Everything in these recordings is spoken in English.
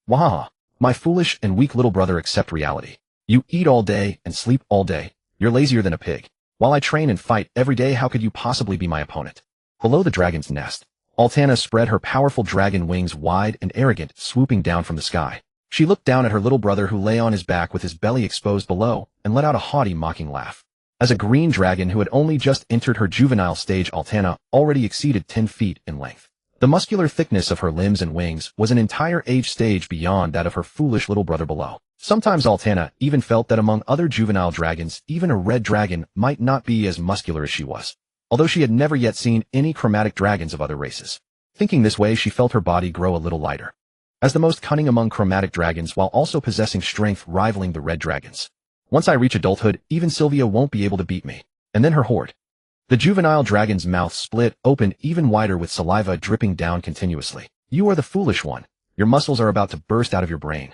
Wahaha. My foolish and weak little brother, accept reality. You eat all day and sleep all day. You're lazier than a pig. While I train and fight every day, how could you possibly be my opponent? Below the dragon's nest, Altana spread her powerful dragon wings wide and arrogant, swooping down from the sky. She looked down at her little brother who lay on his back with his belly exposed below, and let out a haughty, mocking laugh. As a green dragon who had only just entered her juvenile stage, Altana already exceeded 10 feet in length. The muscular thickness of her limbs and wings was an entire age stage beyond that of her foolish little brother below. Sometimes Altana even felt that among other juvenile dragons, even a red dragon might not be as muscular as she was, although she had never yet seen any chromatic dragons of other races. Thinking this way, she felt her body grow a little lighter. As the most cunning among chromatic dragons while also possessing strength rivaling the red dragons. Once I reach adulthood, even Sylvia won't be able to beat me. And then her horde. The juvenile dragon's mouth split open even wider with saliva dripping down continuously. You are the foolish one. Your muscles are about to burst out of your brain.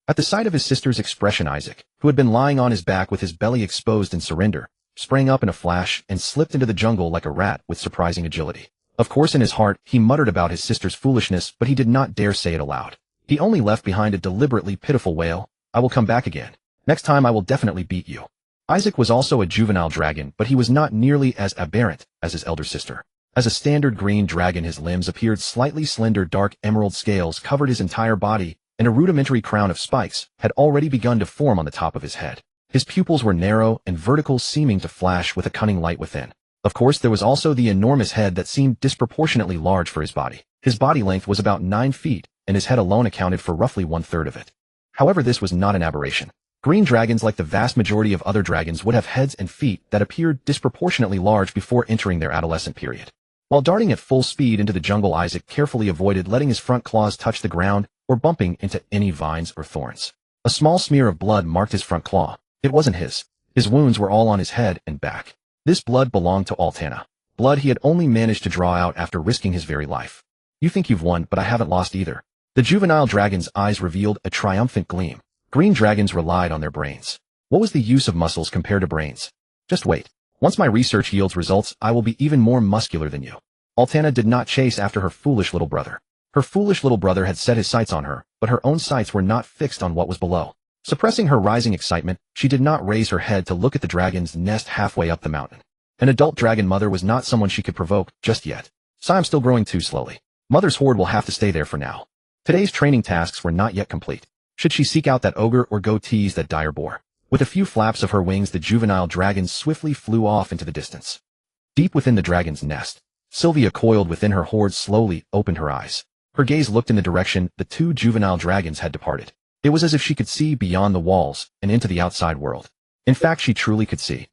At the sight of his sister's expression, Isaac, who had been lying on his back with his belly exposed in surrender, sprang up in a flash and slipped into the jungle like a rat with surprising agility. Of course, in his heart, he muttered about his sister's foolishness, but he did not dare say it aloud. He only left behind a deliberately pitiful wail. I will come back again. Next time I will definitely beat you. Isaac was also a juvenile dragon, but he was not nearly as aberrant as his elder sister. As a standard green dragon, his limbs appeared slightly slender. Dark emerald scales covered his entire body, and a rudimentary crown of spikes had already begun to form on the top of his head. His pupils were narrow and vertical, seeming to flash with a cunning light within. Of course, there was also the enormous head that seemed disproportionately large for his body. His body length was about 9 feet, and his head alone accounted for roughly 1/3 of it. However, this was not an aberration. Green dragons, like the vast majority of other dragons, would have heads and feet that appeared disproportionately large before entering their adolescent period. While darting at full speed into the jungle, Isaac carefully avoided letting his front claws touch the ground or bumping into any vines or thorns. A small smear of blood marked his front claw. It wasn't his. His wounds were all on his head and back. This blood belonged to Altana. Blood he had only managed to draw out after risking his very life. You think you've won, but I haven't lost either. The juvenile dragon's eyes revealed a triumphant gleam. Green dragons relied on their brains. What was the use of muscles compared to brains? Just wait. Once my research yields results, I will be even more muscular than you. Altana did not chase after her foolish little brother. Her foolish little brother had set his sights on her, but her own sights were not fixed on what was below. Suppressing her rising excitement, she did not raise her head to look at the dragon's nest halfway up the mountain. An adult dragon mother was not someone she could provoke just yet. So I'm still growing too slowly. Mother's horde will have to stay there for now. Today's training tasks were not yet complete. Should she seek out that ogre or go tease that dire boar? With a few flaps of her wings, the juvenile dragon swiftly flew off into the distance. Deep within the dragon's nest, Sylvia, coiled within her horde, slowly opened her eyes. Her gaze looked in the direction the two juvenile dragons had departed. It was as if she could see beyond the walls and into the outside world. In fact, she truly could see.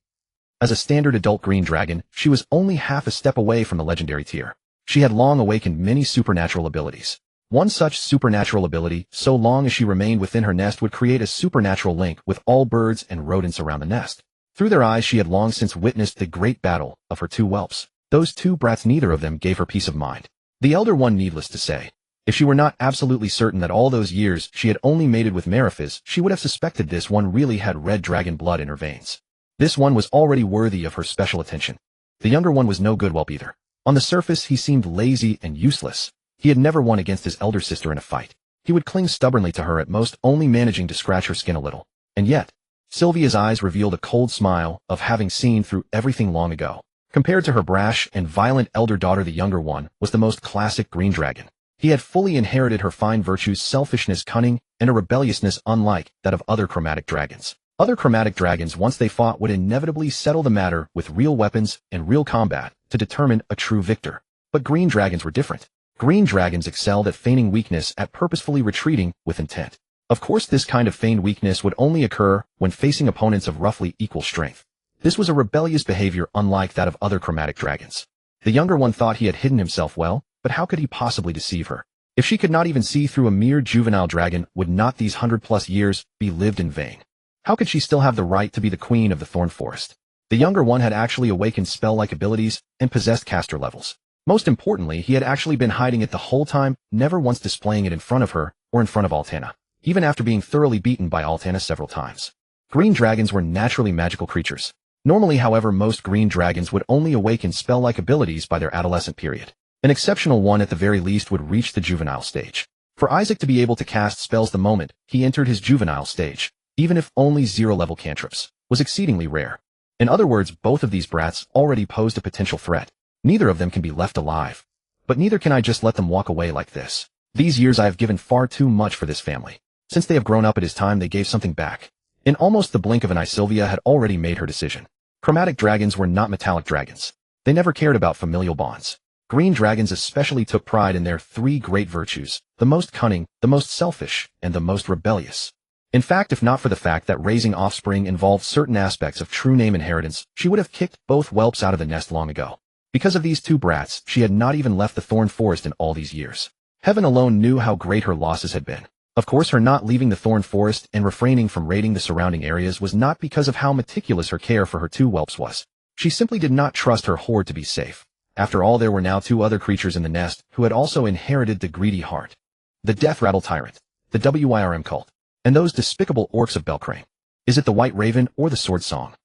As a standard adult green dragon, she was only half a step away from the legendary tier. She had long awakened many supernatural abilities. One such supernatural ability, so long as she remained within her nest, would create a supernatural link with all birds and rodents around the nest. Through their eyes, she had long since witnessed the great battle of her two whelps. Those two brats, neither of them gave her peace of mind. The elder one, needless to say. If she were not absolutely certain that all those years she had only mated with Meraphis, she would have suspected this one really had red dragon blood in her veins. This one was already worthy of her special attention. The younger one was no good whelp either. On the surface, he seemed lazy and useless. He had never won against his elder sister in a fight. He would cling stubbornly to her, at most only managing to scratch her skin a little. And yet, Sylvia's eyes revealed a cold smile of having seen through everything long ago. Compared to her brash and violent elder daughter, the younger one was the most classic green dragon. He had fully inherited her fine virtues: selfishness, cunning, and a rebelliousness unlike that of other chromatic dragons. Other chromatic dragons, once they fought, would inevitably settle the matter with real weapons and real combat to determine a true victor. But green dragons were different. Green dragons excelled at feigning weakness, at purposefully retreating with intent. Of course, this kind of feigned weakness would only occur when facing opponents of roughly equal strength. This was a rebellious behavior unlike that of other chromatic dragons. The younger one thought he had hidden himself well, but how could he possibly deceive her? If she could not even see through a mere juvenile dragon, would not these 100+ years be lived in vain? How could she still have the right to be the queen of the thorn forest? The younger one had actually awakened spell-like abilities and possessed caster levels. Most importantly, he had actually been hiding it the whole time, never once displaying it in front of her or in front of Altana, even after being thoroughly beaten by Altana several times. Green dragons were naturally magical creatures. Normally, however, most green dragons would only awaken spell-like abilities by their adolescent period. An exceptional one at the very least would reach the juvenile stage. For Isaac to be able to cast spells the moment he entered his juvenile stage, even if only 0-level cantrips, was exceedingly rare. In other words, both of these brats already posed a potential threat. Neither of them can be left alive. But neither can I just let them walk away like this. These years I have given far too much for this family. Since they have grown up, it is time they gave something back. In almost the blink of an eye, Sylvia had already made her decision. Chromatic dragons were not metallic dragons. They never cared about familial bonds. Green dragons especially took pride in their 3 great virtues: the most cunning, the most selfish, and the most rebellious. In fact, if not for the fact that raising offspring involved certain aspects of true name inheritance, she would have kicked both whelps out of the nest long ago. Because of these 2 brats, she had not even left the thorn forest in all these years. Heaven alone knew how great her losses had been. Of course, her not leaving the thorn forest and refraining from raiding the surrounding areas was not because of how meticulous her care for her 2 whelps was. She simply did not trust her horde to be safe. After all, there were now 2 other creatures in the nest who had also inherited the greedy heart. The death rattle tyrant, the WYRM cult, and those despicable orcs of Belcrane. Is it the white raven or the sword song?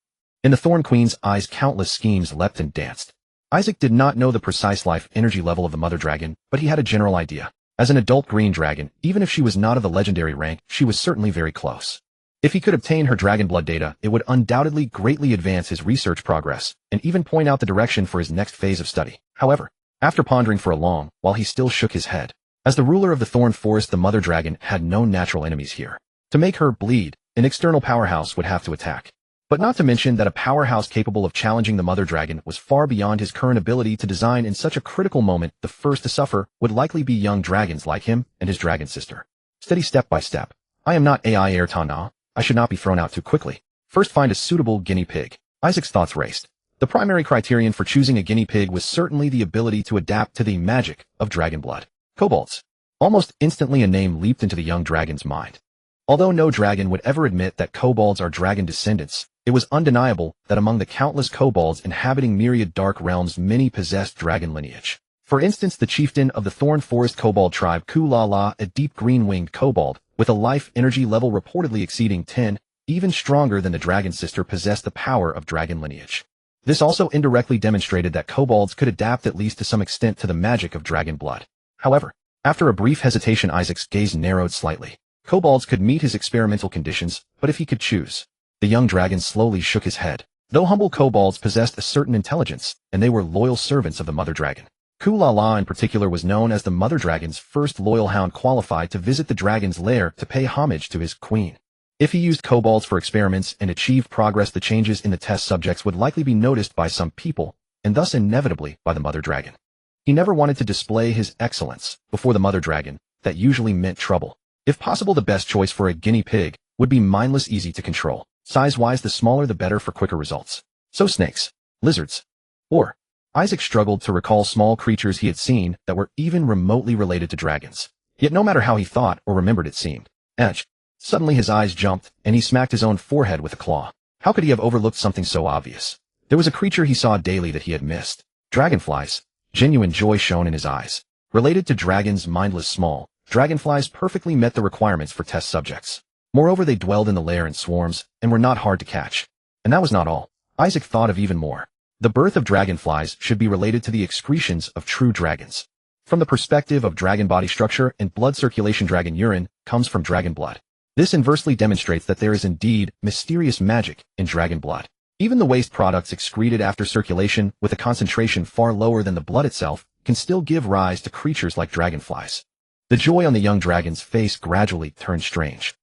In the Thorn Queen's eyes, countless schemes leapt and danced. Isaac did not know the precise life energy level of the mother dragon, but he had a general idea. As an adult green dragon, even if she was not of the legendary rank, she was certainly very close. If he could obtain her dragon blood data, it would undoubtedly greatly advance his research progress, and even point out the direction for his next phase of study. However, after pondering for a long while, he still shook his head. As the ruler of the Thorn Forest, the mother dragon had no natural enemies here. To make her bleed, an external powerhouse would have to attack. But not to mention that a powerhouse capable of challenging the mother dragon was far beyond his current ability to design. In such a critical moment, the first to suffer would likely be young dragons like him and his dragon sister. Steady step by step. I am not AI Ayrtana. I should not be thrown out too quickly. First, find a suitable guinea pig. Isaac's thoughts raced. The primary criterion for choosing a guinea pig was certainly the ability to adapt to the magic of dragon blood. Kobolds. Almost instantly a name leaped into the young dragon's mind. Although no dragon would ever admit that kobolds are dragon descendants, it was undeniable that among the countless kobolds inhabiting myriad dark realms, many possessed dragon lineage. For instance, the chieftain of the Thorn Forest kobold tribe, Kulala, a deep green-winged kobold, with a life energy level reportedly exceeding 10, even stronger than the dragon sister, possessed the power of dragon lineage. This also indirectly demonstrated that kobolds could adapt at least to some extent to the magic of dragon blood. However, after a brief hesitation, Isaac's gaze narrowed slightly. Kobolds could meet his experimental conditions, but if he could choose. The young dragon slowly shook his head. Though humble kobolds possessed a certain intelligence, and they were loyal servants of the mother dragon. Kulala in particular was known as the mother dragon's first loyal hound, qualified to visit the dragon's lair to pay homage to his queen. If he used kobolds for experiments and achieved progress, the changes in the test subjects would likely be noticed by some people, and thus inevitably by the mother dragon. He never wanted to display his excellence before the mother dragon. That usually meant trouble. If possible, the best choice for a guinea pig would be mindless, easy to control. Size-wise, the smaller the better for quicker results. So snakes, lizards, or... Isaac struggled to recall small creatures he had seen that were even remotely related to dragons. Yet no matter how he thought or remembered, it seemed. Edge. Suddenly his eyes jumped, and he smacked his own forehead with a claw. How could he have overlooked something so obvious? There was a creature he saw daily that he had missed. Dragonflies. Genuine joy shone in his eyes. Related to dragons, mindless small, dragonflies perfectly met the requirements for test subjects. Moreover, they dwelled in the lair in swarms, and were not hard to catch. And that was not all. Isaac thought of even more. The birth of dragonflies should be related to the excretions of true dragons. From the perspective of dragon body structure and blood circulation, dragon urine comes from dragon blood. This inversely demonstrates that there is indeed mysterious magic in dragon blood. Even the waste products excreted after circulation, with a concentration far lower than the blood itself, can still give rise to creatures like dragonflies. The joy on the young dragon's face gradually turned strange.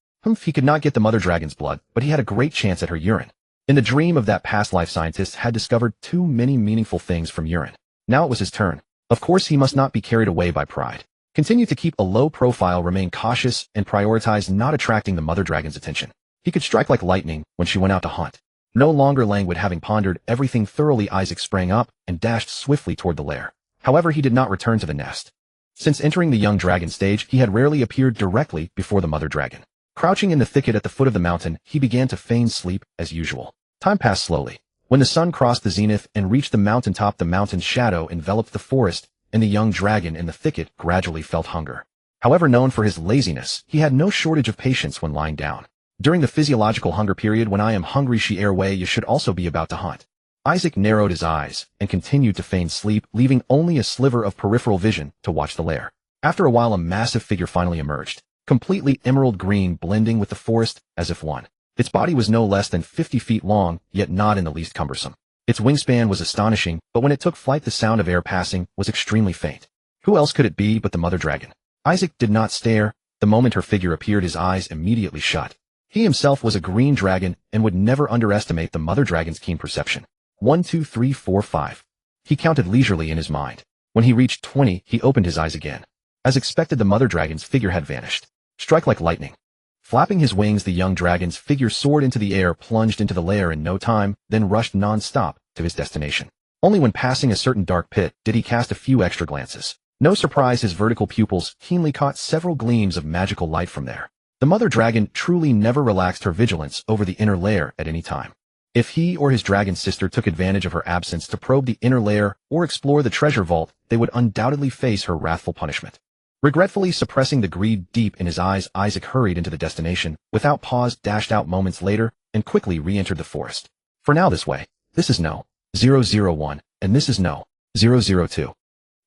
He could not get the mother dragon's blood, but he had a great chance at her urine. In the dream of that past life, scientists had discovered too many meaningful things from urine. Now it was his turn. Of course, he must not be carried away by pride. Continue to keep a low profile, remain cautious, and prioritize not attracting the mother dragon's attention. He could strike like lightning when she went out to hunt. No longer languid, having pondered everything thoroughly, Isaac sprang up and dashed swiftly toward the lair. However, he did not return to the nest. Since entering the young dragon stage, he had rarely appeared directly before the mother dragon. Crouching in the thicket at the foot of the mountain, he began to feign sleep as usual. Time passed slowly. When the sun crossed the zenith and reached the mountaintop, the mountain's shadow enveloped the forest, and the young dragon in the thicket gradually felt hunger. However, known for his laziness, he had no shortage of patience when lying down. During the physiological hunger period, when I am hungry, she airway, you should also be about to hunt. Isaac narrowed his eyes and continued to feign sleep, leaving only a sliver of peripheral vision to watch the lair. After a while, a massive figure finally emerged, completely emerald green, blending with the forest as if one. Its body was no less than 50 feet long, yet not in the least cumbersome. Its wingspan was astonishing, but when it took flight the sound of air passing was extremely faint. Who else could it be but the mother dragon? Isaac did not stare. The moment her figure appeared, his eyes immediately shut. He himself was a green dragon and would never underestimate the mother dragon's keen perception. 1, 2, 3, 4, 5. He counted leisurely in his mind. When he reached 20, he opened his eyes again. As expected, the mother dragon's figure had vanished. Strike like lightning. Flapping his wings, the young dragon's figure soared into the air, plunged into the lair in no time, then rushed non-stop to his destination. Only when passing a certain dark pit did he cast a few extra glances. No surprise, his vertical pupils keenly caught several gleams of magical light from there. The mother dragon truly never relaxed her vigilance over the inner lair at any time. If he or his dragon sister took advantage of her absence to probe the inner lair or explore the treasure vault, they would undoubtedly face her wrathful punishment. Regretfully suppressing the greed deep in his eyes, Isaac hurried into the destination, without pause, dashed out moments later, and quickly re-entered the forest. For now, this way. This is no 001, and this is no 002.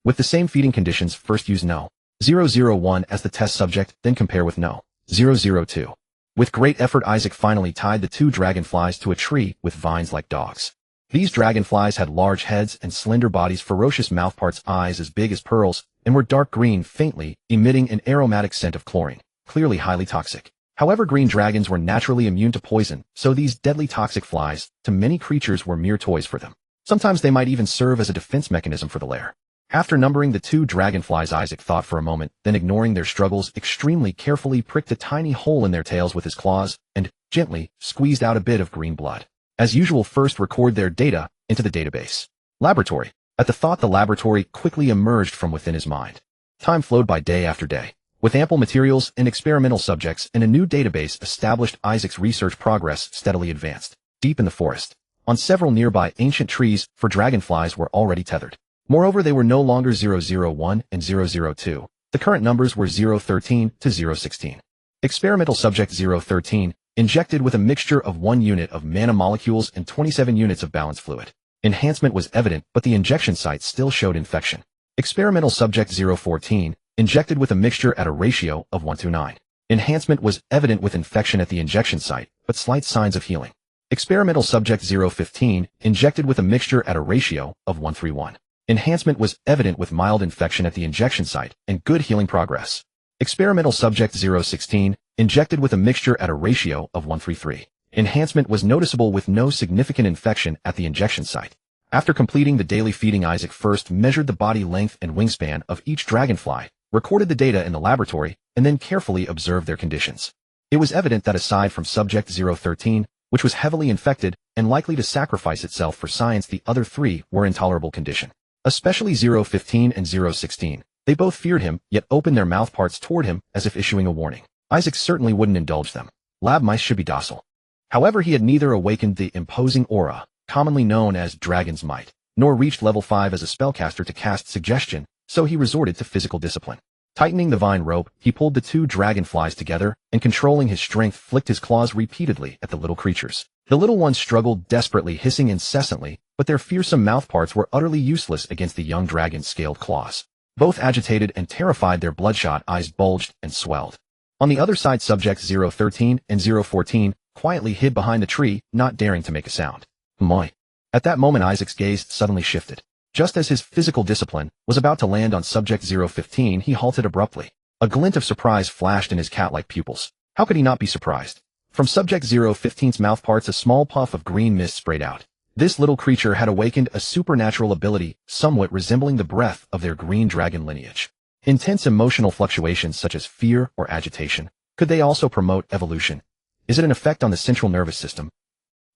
With the same feeding conditions, first use no 001 as the test subject, then compare with no 002. With great effort, Isaac finally tied the two dragonflies to a tree with vines like dogs. These dragonflies had large heads and slender bodies, ferocious mouthparts, eyes as big as pearls, and were dark green, faintly emitting an aromatic scent of chlorine, clearly highly toxic. However, green dragons were naturally immune to poison, so these deadly toxic flies, to many creatures, were mere toys for them. Sometimes they might even serve as a defense mechanism for the lair. After numbering the two dragonflies, Isaac thought for a moment, then ignoring their struggles, extremely carefully pricked a tiny hole in their tails with his claws, and gently squeezed out a bit of green blood. As usual, first record their data into the database. Laboratory. At the thought, the laboratory quickly emerged from within his mind. Time flowed by day after day. With ample materials and experimental subjects and a new database established, Isaac's research progress steadily advanced. Deep in the forest, on several nearby ancient trees, for dragonflies were already tethered. Moreover, they were no longer 001 and 002. The current numbers were 013 to 016. Experimental subject 013, injected with a mixture of 1 unit of mana molecules and 27 units of balance fluid. Enhancement was evident, but the injection site still showed infection. Experimental subject 014, injected with a mixture at a ratio of 1:9. Enhancement was evident with infection at the injection site, but slight signs of healing. Experimental subject 015, injected with a mixture at a ratio of 1:1. Enhancement was evident with mild infection at the injection site and good healing progress. Experimental subject 016, injected with a mixture at a ratio of 1:3. Enhancement was noticeable with no significant infection at the injection site. After completing the daily feeding, Isaac first measured the body length and wingspan of each dragonfly, recorded the data in the laboratory, and then carefully observed their conditions. It was evident that aside from subject 013, which was heavily infected and likely to sacrifice itself for science, the other three were in tolerable condition. Especially 015 and 016. They both feared him, yet opened their mouthparts toward him as if issuing a warning. Isaac certainly wouldn't indulge them. Lab mice should be docile. However, he had neither awakened the imposing aura, commonly known as Dragon's Might, nor reached level 5 as a spellcaster to cast suggestion, so he resorted to physical discipline. Tightening the vine rope, he pulled the two dragonflies together, and controlling his strength, flicked his claws repeatedly at the little creatures. The little ones struggled desperately, hissing incessantly, but their fearsome mouthparts were utterly useless against the young dragon's scaled claws. Both agitated and terrified, their bloodshot eyes bulged and swelled. On the other side, subjects 013 and 014 quietly hid behind the tree, not daring to make a sound. Moi. At that moment, Isaac's gaze suddenly shifted. Just as his physical discipline was about to land on subject 015, he halted abruptly. A glint of surprise flashed in his cat-like pupils. How could he not be surprised? From subject 015's mouthparts, a small puff of green mist sprayed out. This little creature had awakened a supernatural ability, somewhat resembling the breath of their green dragon lineage. Intense emotional fluctuations such as fear or agitation. Could they also promote evolution? Is it an effect on the central nervous system?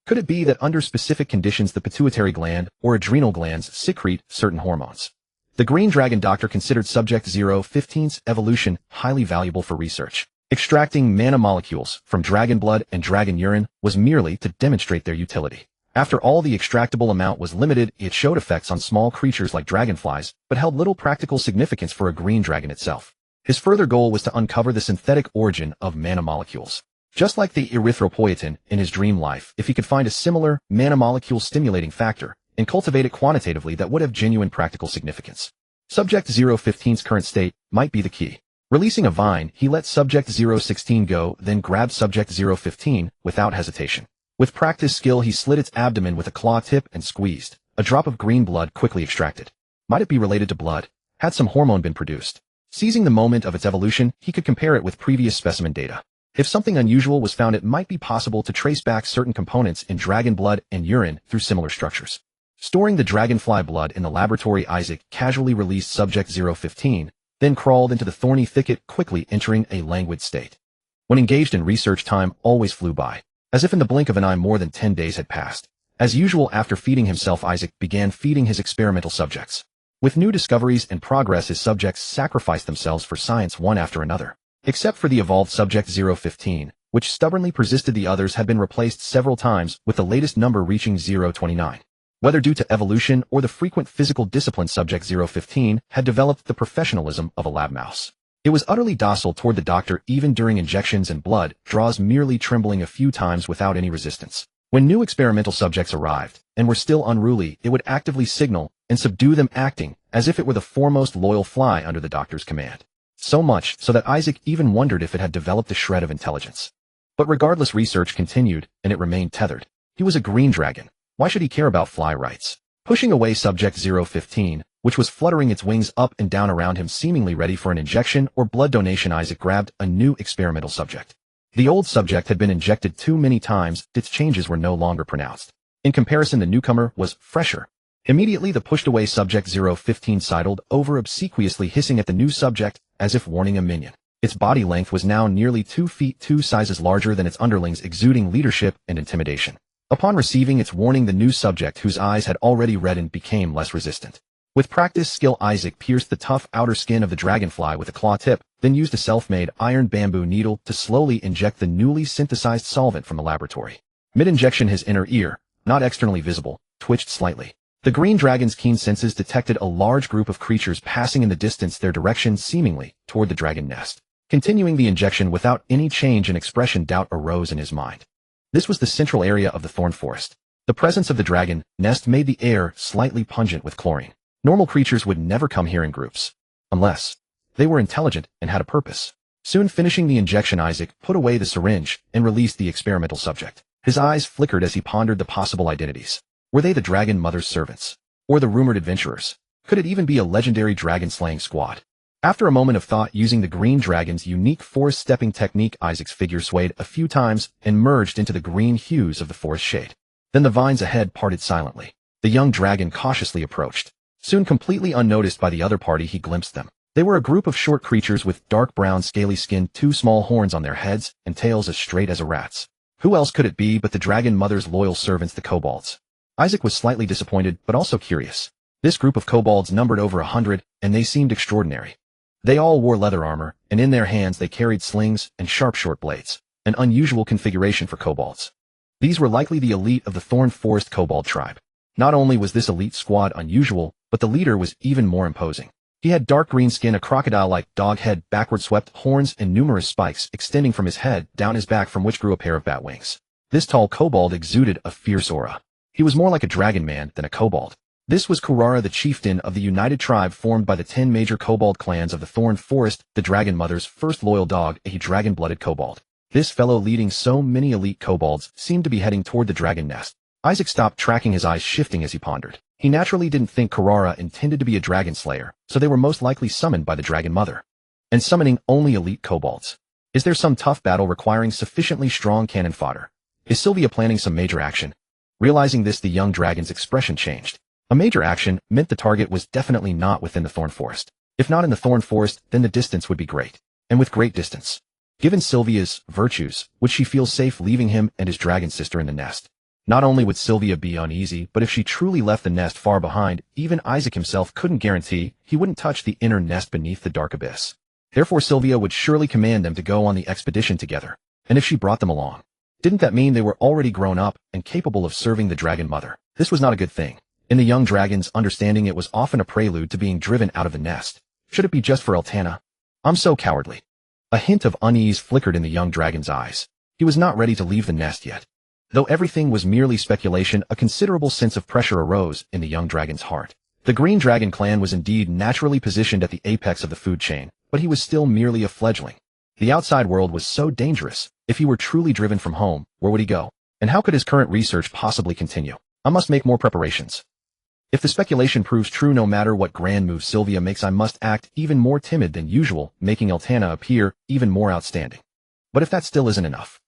Could it be that under specific conditions the pituitary gland or adrenal glands secrete certain hormones? The Green Dragon Doctor considered subject 015's evolution highly valuable for research. Extracting mana molecules from dragon blood and dragon urine was merely to demonstrate their utility. After all, the extractable amount was limited. It showed effects on small creatures like dragonflies, but held little practical significance for a green dragon itself. His further goal was to uncover the synthetic origin of mana molecules. Just like the erythropoietin in his dream life, if he could find a similar mana molecule stimulating factor and cultivate it quantitatively, that would have genuine practical significance. Subject 015's current state might be the key. Releasing a vine, he let Subject 016 go, then grabbed Subject 015 without hesitation. With practiced skill, he slit its abdomen with a claw tip and squeezed. A drop of green blood quickly extracted. Might it be related to blood? Had some hormone been produced? Seizing the moment of its evolution, he could compare it with previous specimen data. If something unusual was found, it might be possible to trace back certain components in dragon blood and urine through similar structures. Storing the dragonfly blood in the laboratory, Isaac casually released Subject 015, then crawled into the thorny thicket, quickly entering a languid state. When engaged in research, time always flew by. As if in the blink of an eye, more than 10 days had passed. As usual, after feeding himself, Isaac began feeding his experimental subjects. With new discoveries and progress, his subjects sacrificed themselves for science one after another. Except for the evolved Subject 015, which stubbornly persisted, the others had been replaced several times, with the latest number reaching 029. Whether due to evolution or the frequent physical discipline, Subject 015 had developed the professionalism of a lab mouse. It was utterly docile toward the doctor, even during injections and blood draws, merely trembling a few times without any resistance. When new experimental subjects arrived and were still unruly, it would actively signal and subdue them, acting as if it were the foremost loyal fly under the doctor's command. So much so that Isaac even wondered if it had developed a shred of intelligence. But regardless, research continued, and it remained tethered. He was a green dragon. Why should he care about fly rights? Pushing away Subject 015, which was fluttering its wings up and down around him, seemingly ready for an injection or blood donation, Isaac grabbed a new experimental subject. The old subject had been injected too many times, its changes were no longer pronounced. In comparison, the newcomer was fresher. Immediately, the pushed away Subject 015 sidled over, obsequiously hissing at the new subject, as if warning a minion. Its body length was now nearly 2 feet 2 sizes larger than its underlings, exuding leadership and intimidation. Upon receiving its warning, the new subject, whose eyes had already reddened, became less resistant. With practiced skill, Isaac pierced the tough outer skin of the dragonfly with a claw tip, then used a self-made iron bamboo needle to slowly inject the newly synthesized solvent from the laboratory. Mid-injection, his inner ear, not externally visible, twitched slightly. The green dragon's keen senses detected a large group of creatures passing in the distance, their direction seemingly toward the dragon nest. Continuing the injection without any change in expression, doubt arose in his mind. This was the central area of the thorn forest. The presence of the dragon nest made the air slightly pungent with chlorine. Normal creatures would never come here in groups. Unless they were intelligent and had a purpose. Soon finishing the injection, Isaac put away the syringe and released the experimental subject. His eyes flickered as he pondered the possible identities. Were they the dragon mother's servants? Or the rumored adventurers? Could it even be a legendary dragon-slaying squad? After a moment of thought, using the green dragon's unique forest stepping technique, Isaac's figure swayed a few times and merged into the green hues of the forest shade. Then the vines ahead parted silently. The young dragon cautiously approached. Soon, completely unnoticed by the other party, he glimpsed them. They were a group of short creatures with dark brown scaly skin, 2 small horns on their heads, and tails as straight as a rat's. Who else could it be but the dragon mother's loyal servants, the kobolds? Isaac was slightly disappointed, but also curious. This group of kobolds numbered over 100, and they seemed extraordinary. They all wore leather armor, and in their hands they carried slings and sharp short blades, an unusual configuration for kobolds. These were likely the elite of the Thorn Forest kobold tribe. Not only was this elite squad unusual, but the leader was even more imposing. He had dark green skin, a crocodile-like dog head, backward swept horns, and numerous spikes extending from his head down his back, from which grew a pair of bat wings. This tall kobold exuded a fierce aura. He was more like a dragon man than a kobold. This was Kurara, the chieftain of the united tribe formed by the 10 major kobold clans of the Thorn Forest, the dragon mother's first loyal dog, a dragon-blooded kobold. This fellow, leading so many elite kobolds, seemed to be heading toward the dragon nest. Isaac stopped tracking, his eyes shifting as he pondered. He naturally didn't think Kurara intended to be a dragon slayer, so they were most likely summoned by the dragon mother. And summoning only elite kobolds. Is there some tough battle requiring sufficiently strong cannon fodder? Is Sylvia planning some major action? Realizing this, the young dragon's expression changed. A major action meant the target was definitely not within the Thorn Forest. If not in the Thorn Forest, then the distance would be great. And with great distance. Given Sylvia's virtues, would she feel safe leaving him and his dragon sister in the nest? Not only would Sylvia be uneasy, but if she truly left the nest far behind, even Isaac himself couldn't guarantee he wouldn't touch the inner nest beneath the dark abyss. Therefore, Sylvia would surely command them to go on the expedition together. And if she brought them along, didn't that mean they were already grown up and capable of serving the dragon mother? This was not a good thing. In the young dragon's understanding, it was often a prelude to being driven out of the nest. Should it be just for Eltana? I'm so cowardly. A hint of unease flickered in the young dragon's eyes. He was not ready to leave the nest yet. Though everything was merely speculation, a considerable sense of pressure arose in the young dragon's heart. The Green Dragon clan was indeed naturally positioned at the apex of the food chain, but he was still merely a fledgling. The outside world was so dangerous. If he were truly driven from home, where would he go? And how could his current research possibly continue? I must make more preparations. If the speculation proves true, no matter what grand move Sylvia makes, I must act even more timid than usual, making Eltana appear even more outstanding. But if that still isn't enough.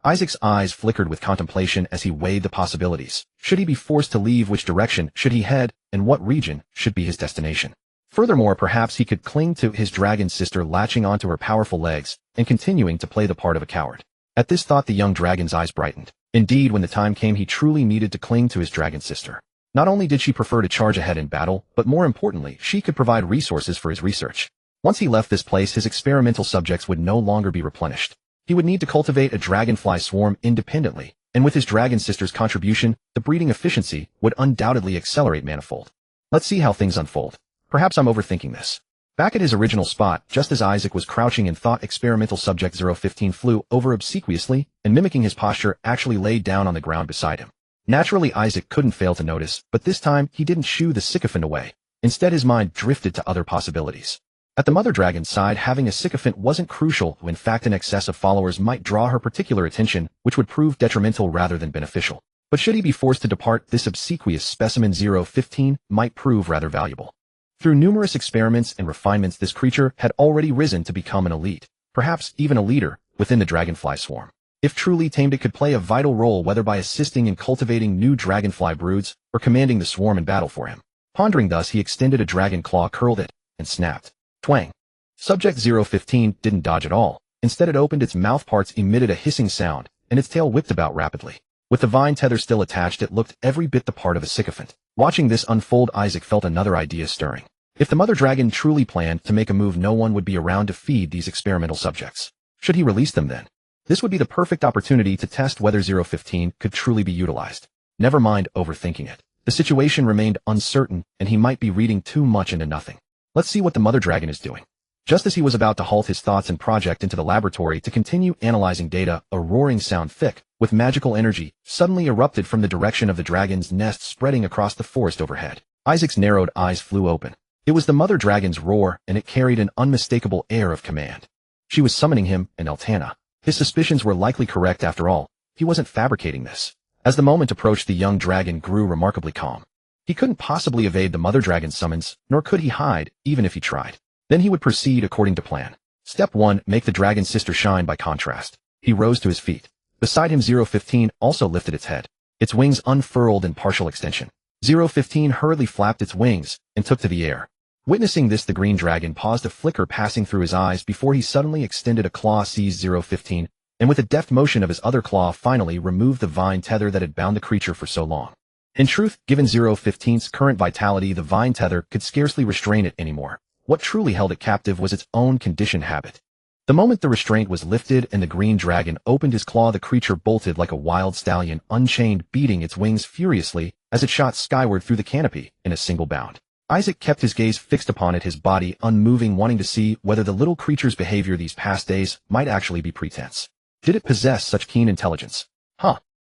Isaac's eyes flickered with contemplation as he weighed the possibilities. Should he be forced to leave? Which direction should he head? And what region should be his destination? Furthermore, perhaps he could cling to his dragon sister, latching onto her powerful legs and continuing to play the part of a coward. At this thought, the young dragon's eyes brightened. Indeed, when the time came, he truly needed to cling to his dragon sister. Not only did she prefer to charge ahead in battle, but more importantly, she could provide resources for his research. Once he left this place, his experimental subjects would no longer be replenished. He would need to cultivate a dragonfly swarm independently, and with his dragon sister's contribution, the breeding efficiency would undoubtedly accelerate manifold. Let's see how things unfold. Perhaps I'm overthinking this. Back at his original spot, just as Isaac was crouching in thought, experimental subject 015 flew over obsequiously, and mimicking his posture, actually laid down on the ground beside him. Naturally, Isaac couldn't fail to notice, but this time he didn't shoo the sycophant away. Instead, his mind drifted to other possibilities. At the mother dragon's side, having a sycophant wasn't crucial. In fact, an excess of followers might draw her particular attention, which would prove detrimental rather than beneficial. But should he be forced to depart, this obsequious specimen 015 might prove rather valuable. Through numerous experiments and refinements, this creature had already risen to become an elite, perhaps even a leader, within the dragonfly swarm. If truly tamed, it could play a vital role, whether by assisting in cultivating new dragonfly broods or commanding the swarm in battle for him. Pondering thus, he extended a dragon claw, curled it, and snapped. Twang. Subject 015 didn't dodge at all. Instead, it opened its mouth parts, emitted a hissing sound, and its tail whipped about rapidly. With the vine tether still attached, it looked every bit the part of a sycophant. Watching this unfold, Isaac felt another idea stirring. If the mother dragon truly planned to make a move, no one would be around to feed these experimental subjects. Should he release them then? This would be the perfect opportunity to test whether 015 could truly be utilized. Never mind overthinking it. The situation remained uncertain, and he might be reading too much into nothing. Let's see what the mother dragon is doing. Just as he was about to halt his thoughts and project into the laboratory to continue analyzing data, a roaring sound thick with magical energy suddenly erupted from the direction of the dragon's nest, spreading across the forest overhead. Isaac's narrowed eyes flew open. It was the mother dragon's roar, and it carried an unmistakable air of command. She was summoning him and Eltana. His suspicions were likely correct after all. He wasn't fabricating this. As the moment approached, the young dragon grew remarkably calm. He couldn't possibly evade the mother dragon's summons, nor could he hide, even if he tried. Then he would proceed according to plan. Step 1, make the dragon's sister shine by contrast. He rose to his feet. Beside him, 015 also lifted its head. Its wings unfurled in partial extension. 015 hurriedly flapped its wings and took to the air. Witnessing this, the green dragon paused, a flicker passing through his eyes before he suddenly extended a claw, seized 015, and with a deft motion of his other claw finally removed the vine tether that had bound the creature for so long. In truth, given 015's current vitality, the vine tether could scarcely restrain it anymore. What truly held it captive was its own conditioned habit. The moment the restraint was lifted and the green dragon opened his claw, the creature bolted like a wild stallion, unchained, beating its wings furiously as it shot skyward through the canopy in a single bound. Isaac kept his gaze fixed upon it, his body unmoving, wanting to see whether the little creature's behavior these past days might actually be pretense. Did it possess such keen intelligence?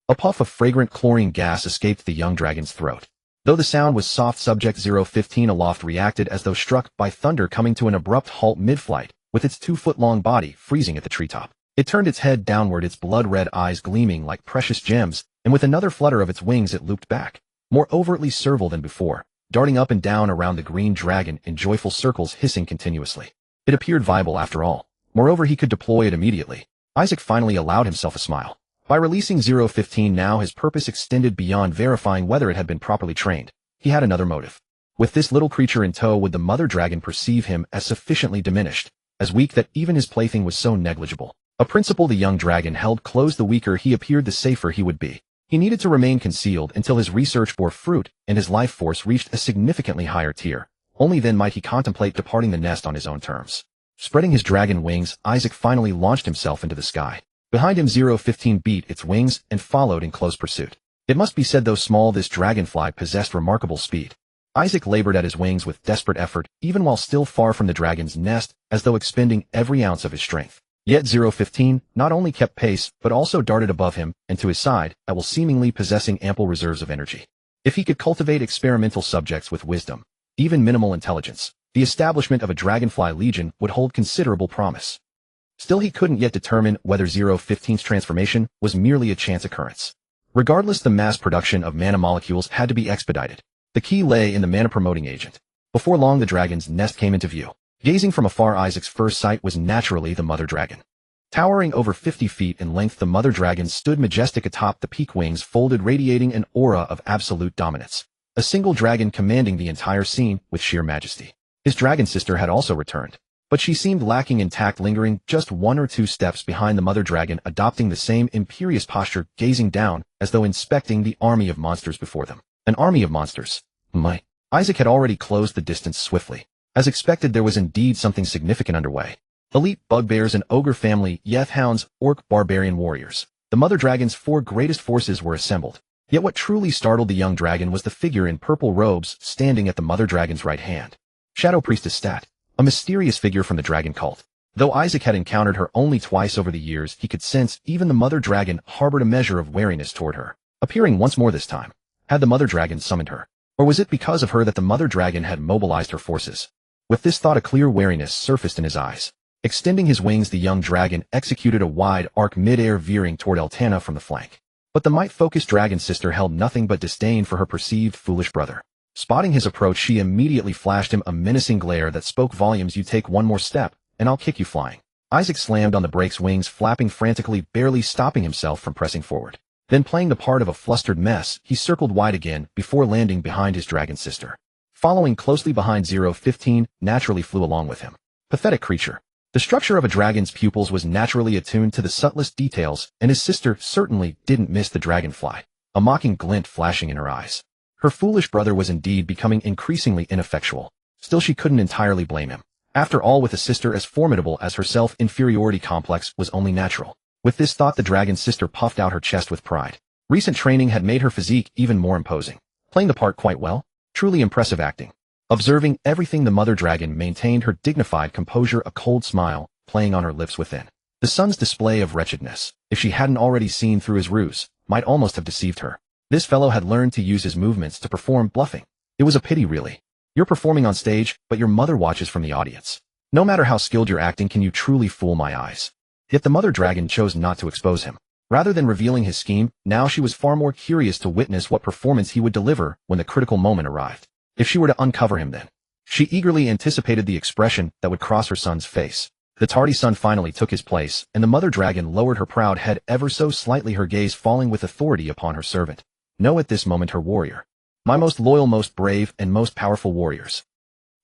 A puff of fragrant chlorine gas escaped the young dragon's throat. Though the sound was soft, subject 015 aloft reacted as though struck by thunder, coming to an abrupt halt mid-flight, with its 2-foot-long body freezing at the treetop. It turned its head downward, its blood-red eyes gleaming like precious gems, and with another flutter of its wings it looped back, more overtly servile than before, darting up and down around the green dragon in joyful circles, hissing continuously. It appeared viable after all. Moreover, he could deploy it immediately. Isaac finally allowed himself a smile. By releasing 015 now, his purpose extended beyond verifying whether it had been properly trained. He had another motive. With this little creature in tow, would the mother dragon perceive him as sufficiently diminished, as weak that even his plaything was so negligible? A principle the young dragon held close. The weaker he appeared, the safer he would be. He needed to remain concealed until his research bore fruit and his life force reached a significantly higher tier. Only then might he contemplate departing the nest on his own terms. Spreading his dragon wings, Isaac finally launched himself into the sky. Behind him, 015 beat its wings and followed in close pursuit. It must be said, though small, this dragonfly possessed remarkable speed. Isaac labored at his wings with desperate effort, even while still far from the dragon's nest, as though expending every ounce of his strength. Yet 015 not only kept pace, but also darted above him and to his side, seemingly possessing ample reserves of energy. If he could cultivate experimental subjects with wisdom, even minimal intelligence, the establishment of a dragonfly legion would hold considerable promise. Still, he couldn't yet determine whether 015's transformation was merely a chance occurrence. Regardless, the mass production of mana molecules had to be expedited. The key lay in the mana-promoting agent. Before long, the dragon's nest came into view. Gazing from afar, Isaac's first sight was naturally the mother dragon. Towering over 50 feet in length, the mother dragon stood majestic atop the peak, wings folded, radiating an aura of absolute dominance. A single dragon commanding the entire scene with sheer majesty. His dragon sister had also returned, but she seemed lacking in tact, lingering just 1 or 2 steps behind the mother dragon, adopting the same imperious posture, gazing down as though inspecting the army of monsters before them. An army of monsters. My. Isaac had already closed the distance swiftly. As expected, there was indeed something significant underway. Elite bugbears and ogre family, yeth hounds, orc barbarian warriors. The mother dragon's 4 greatest forces were assembled. Yet what truly startled the young dragon was the figure in purple robes standing at the mother dragon's right hand. Shadow Priestess Stat, a mysterious figure from the dragon cult. Though Isaac had encountered her only twice over the years, he could sense even the mother dragon harbored a measure of wariness toward her. Appearing once more this time, had the mother dragon summoned her? Or was it because of her that the mother dragon had mobilized her forces? With this thought, a clear wariness surfaced in his eyes. Extending his wings, the young dragon executed a wide arc mid-air, veering toward Eltana from the flank. But the might-focused dragon sister held nothing but disdain for her perceived foolish brother. Spotting his approach, she immediately flashed him a menacing glare that spoke volumes. You take one more step, and I'll kick you flying. Isaac slammed on the brakes, wings flapping frantically, barely stopping himself from pressing forward. Then, playing the part of a flustered mess, he circled wide again before landing behind his dragon sister. Following closely behind, 015 naturally flew along with him. Pathetic creature. The structure of a dragon's pupils was naturally attuned to the subtlest details, and his sister certainly didn't miss the dragonfly, a mocking glint flashing in her eyes. Her foolish brother was indeed becoming increasingly ineffectual. Still, she couldn't entirely blame him. After all, with a sister as formidable as herself, inferiority complex was only natural. With this thought, the dragon's sister puffed out her chest with pride. Recent training had made her physique even more imposing. Playing the part quite well. Truly impressive acting. Observing everything, the mother dragon maintained her dignified composure, a cold smile playing on her lips within. The son's display of wretchedness, if she hadn't already seen through his ruse, might almost have deceived her. This fellow had learned to use his movements to perform bluffing. It was a pity, really. You're performing on stage, but your mother watches from the audience. No matter how skilled your acting, can you truly fool my eyes? Yet the mother dragon chose not to expose him. Rather than revealing his scheme, now she was far more curious to witness what performance he would deliver when the critical moment arrived. If she were to uncover him, then. She eagerly anticipated the expression that would cross her son's face. The tardy son finally took his place, and the mother dragon lowered her proud head ever so slightly, her gaze falling with authority upon her servant. Know at this moment, her warrior. My most loyal, most brave, and most powerful warriors.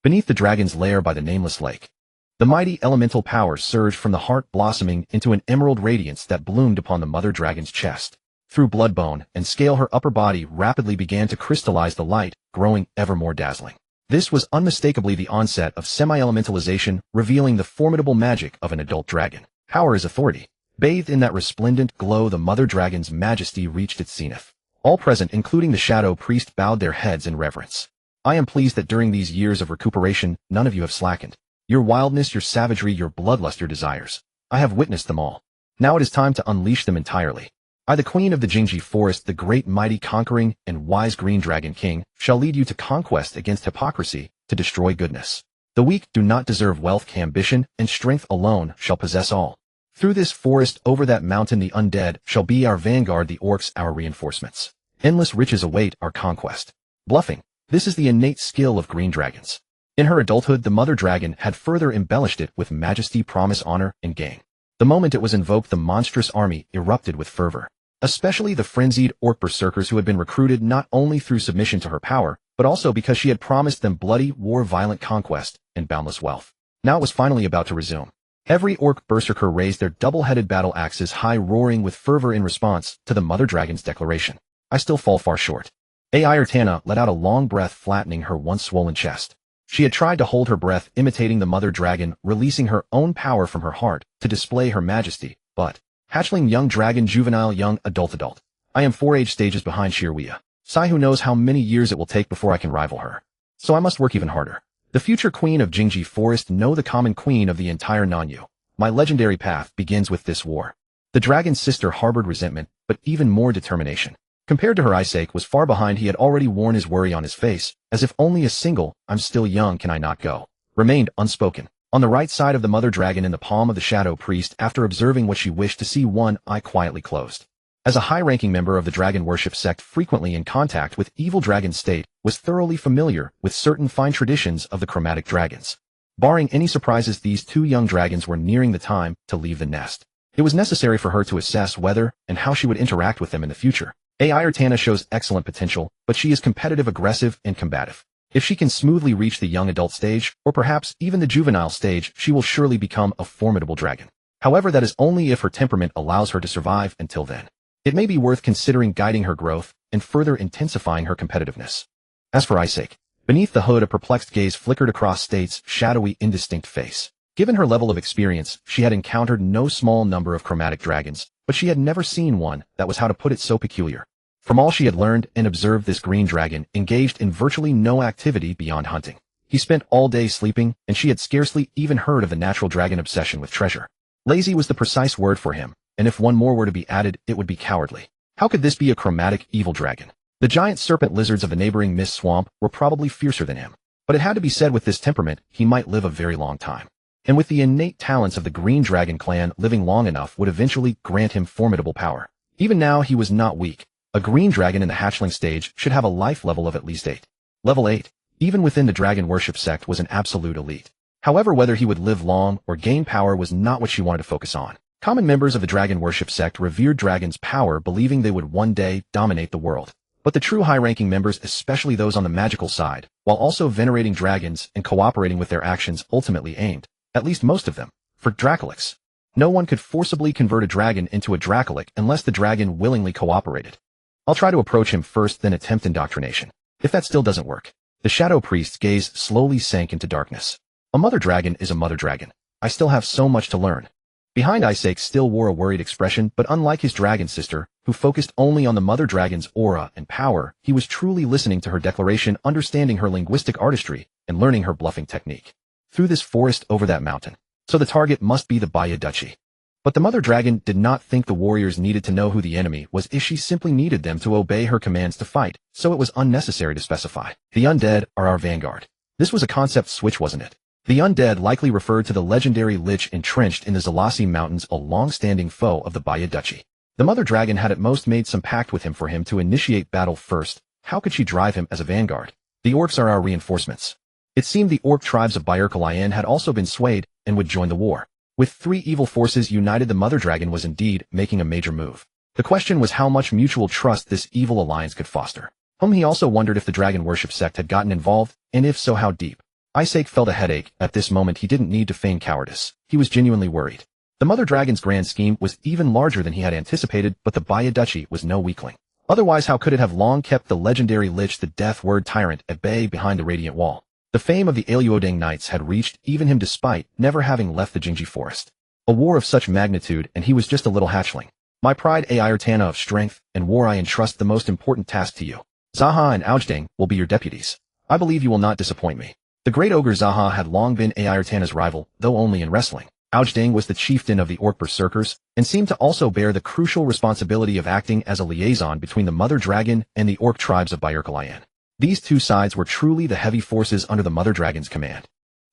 Beneath the dragon's lair by the nameless lake, the mighty elemental power surged from the heart, blossoming into an emerald radiance that bloomed upon the mother dragon's chest. Through blood, bone, and scale, her upper body rapidly began to crystallize, the light growing ever more dazzling. This was unmistakably the onset of semi-elementalization, revealing the formidable magic of an adult dragon. Power is authority. Bathed in that resplendent glow, the mother dragon's majesty reached its zenith. All present, including the shadow priest, bowed their heads in reverence. I am pleased that during these years of recuperation, none of you have slackened. Your wildness, your savagery, your bloodlust, your desires. I have witnessed them all. Now it is time to unleash them entirely. I, the queen of the Jingji forest, the great, mighty, conquering, and wise green dragon king, shall lead you to conquest against hypocrisy, to destroy goodness. The weak do not deserve wealth, ambition, and strength alone shall possess all. Through this forest, over that mountain, the undead shall be our vanguard, the orcs our reinforcements. Endless riches await our conquest. Bluffing. This is the innate skill of green dragons. In her adulthood, the mother dragon had further embellished it with majesty, promise, honor, and gain. The moment it was invoked, the monstrous army erupted with fervor. Especially the frenzied orc berserkers who had been recruited not only through submission to her power, but also because she had promised them bloody, war-violent conquest and boundless wealth. Now it was finally about to resume. Every orc berserker raised their double-headed battle axes high, roaring with fervor in response to the mother dragon's declaration. I still fall far short. Eltana let out a long breath, flattening her once swollen chest. She had tried to hold her breath, imitating the mother dragon, releasing her own power from her heart to display her majesty, but hatchling, young dragon, juvenile, young adult. I am 4 age stages behind Shirwea. Sai, who knows how many years it will take before I can rival her. So I must work even harder. The future queen of Jingji Forest, no, the common queen of the entire Nanyu. My legendary path begins with this war. The dragon's sister harbored resentment, but even more determination. Compared to her, Isaac was far behind. He had already worn his worry on his face, as if only a single, "I'm still young, can I not go?" remained unspoken. On the right side of the mother dragon in the palm of the shadow priest, after observing what she wished to see, one eye quietly closed. As a high-ranking member of the dragon worship sect frequently in contact with evil dragon state, was thoroughly familiar with certain fine traditions of the chromatic dragons. Barring any surprises, these two young dragons were nearing the time to leave the nest. It was necessary for her to assess whether and how she would interact with them in the future. Ayartana shows excellent potential, but she is competitive, aggressive, and combative. If she can smoothly reach the young adult stage, or perhaps even the juvenile stage, she will surely become a formidable dragon. However, that is only if her temperament allows her to survive until then. It may be worth considering guiding her growth and further intensifying her competitiveness. As for Isaac, beneath the hood a perplexed gaze flickered across State's shadowy, indistinct face. Given her level of experience, she had encountered no small number of chromatic dragons, but she had never seen one that was, how to put it, so peculiar. From all she had learned and observed, this green dragon engaged in virtually no activity beyond hunting. He spent all day sleeping, and she had scarcely even heard of the natural dragon obsession with treasure. Lazy was the precise word for him, and if one more were to be added, it would be cowardly. How could this be a chromatic evil dragon? The giant serpent lizards of the neighboring mist swamp were probably fiercer than him. But it had to be said, with this temperament, he might live a very long time. And with the innate talents of the Green Dragon clan, living long enough would eventually grant him formidable power. Even now, he was not weak. A green dragon in the hatchling stage should have a life level of at least 8. Level 8, even within the dragon worship sect, was an absolute elite. However, whether he would live long or gain power was not what she wanted to focus on. Common members of the dragon worship sect revered dragons' power, believing they would one day dominate the world. But the true high-ranking members, especially those on the magical side, while also venerating dragons and cooperating with their actions, ultimately aimed, at least most of them, for Dracolics. No one could forcibly convert a dragon into a Dracolic unless the dragon willingly cooperated. I'll try to approach him first, then attempt indoctrination. If that still doesn't work, the shadow priest's gaze slowly sank into darkness. A mother dragon is a mother dragon. I still have so much to learn. Behind, Isaac still wore a worried expression, but unlike his dragon sister, who focused only on the mother dragon's aura and power, he was truly listening to her declaration, understanding her linguistic artistry, and learning her bluffing technique. Through this forest, over that mountain. So the target must be the Baya Duchy. But the mother dragon did not think the warriors needed to know who the enemy was, if she simply needed them to obey her commands to fight, so it was unnecessary to specify. The undead are our vanguard. This was a concept switch, wasn't it? The undead likely referred to the legendary lich entrenched in the Zalasi Mountains, a long-standing foe of the Baya Duchy. The mother dragon had at most made some pact with him for him to initiate battle first. How could she drive him as a vanguard? The orcs are our reinforcements. It seemed the orc tribes of Bayerkalayan had also been swayed and would join the war. With 3 evil forces united, the mother dragon was indeed making a major move. The question was how much mutual trust this evil alliance could foster. He also wondered if the dragon worship sect had gotten involved, and if so, how deep. Isaac felt a headache. At this moment, he didn't need to feign cowardice. He was genuinely worried. The mother dragon's grand scheme was even larger than he had anticipated, but the Baya Duchy was no weakling. Otherwise, how could it have long kept the legendary lich, the death word tyrant, at bay behind the radiant wall? The fame of the Aluodang Knights had reached even him, despite never having left the Jingji forest. A war of such magnitude, and he was just a little hatchling. My pride, Ayartana of strength and war, I entrust the most important task to you. Zaha and Aujadang will be your deputies. I believe you will not disappoint me. The great ogre Zaha had long been Ayartana's rival, though only in wrestling. Aujadang was the chieftain of the orc berserkers, and seemed to also bear the crucial responsibility of acting as a liaison between the mother dragon and the orc tribes of Bayerkalayan. These two sides were truly the heavy forces under the mother dragon's command.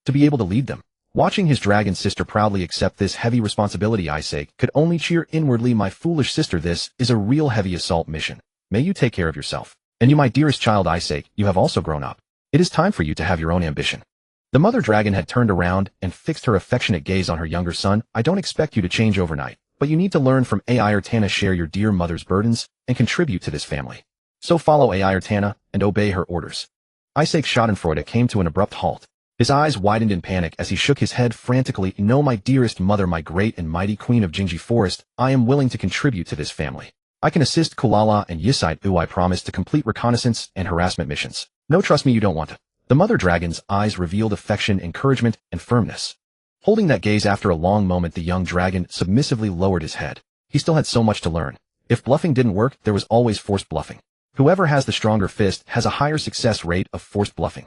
To be able to lead them, watching his dragon sister proudly accept this heavy responsibility, Isaac could only cheer inwardly. My foolish sister, this is a real heavy assault mission. May you take care of yourself. And you, my dearest child Isaac, you have also grown up. It is time for you to have your own ambition. The mother dragon had turned around and fixed her affectionate gaze on her younger son. I don't expect you to change overnight, but you need to learn from Ayartana, share your dear mother's burdens, and contribute to this family. So follow Ayartana and obey her orders. Isaac's schadenfreude came to an abrupt halt. His eyes widened in panic as he shook his head frantically. No, my dearest mother, my great and mighty queen of Jingji Forest, I am willing to contribute to this family. I can assist Kulala and Yisite. I promise to complete reconnaissance and harassment missions. No, trust me, you don't want to. The mother dragon's eyes revealed affection, encouragement, and firmness. Holding that gaze after a long moment, the young dragon submissively lowered his head. He still had so much to learn. If bluffing didn't work, there was always forced bluffing. Whoever has the stronger fist has a higher success rate of forced bluffing.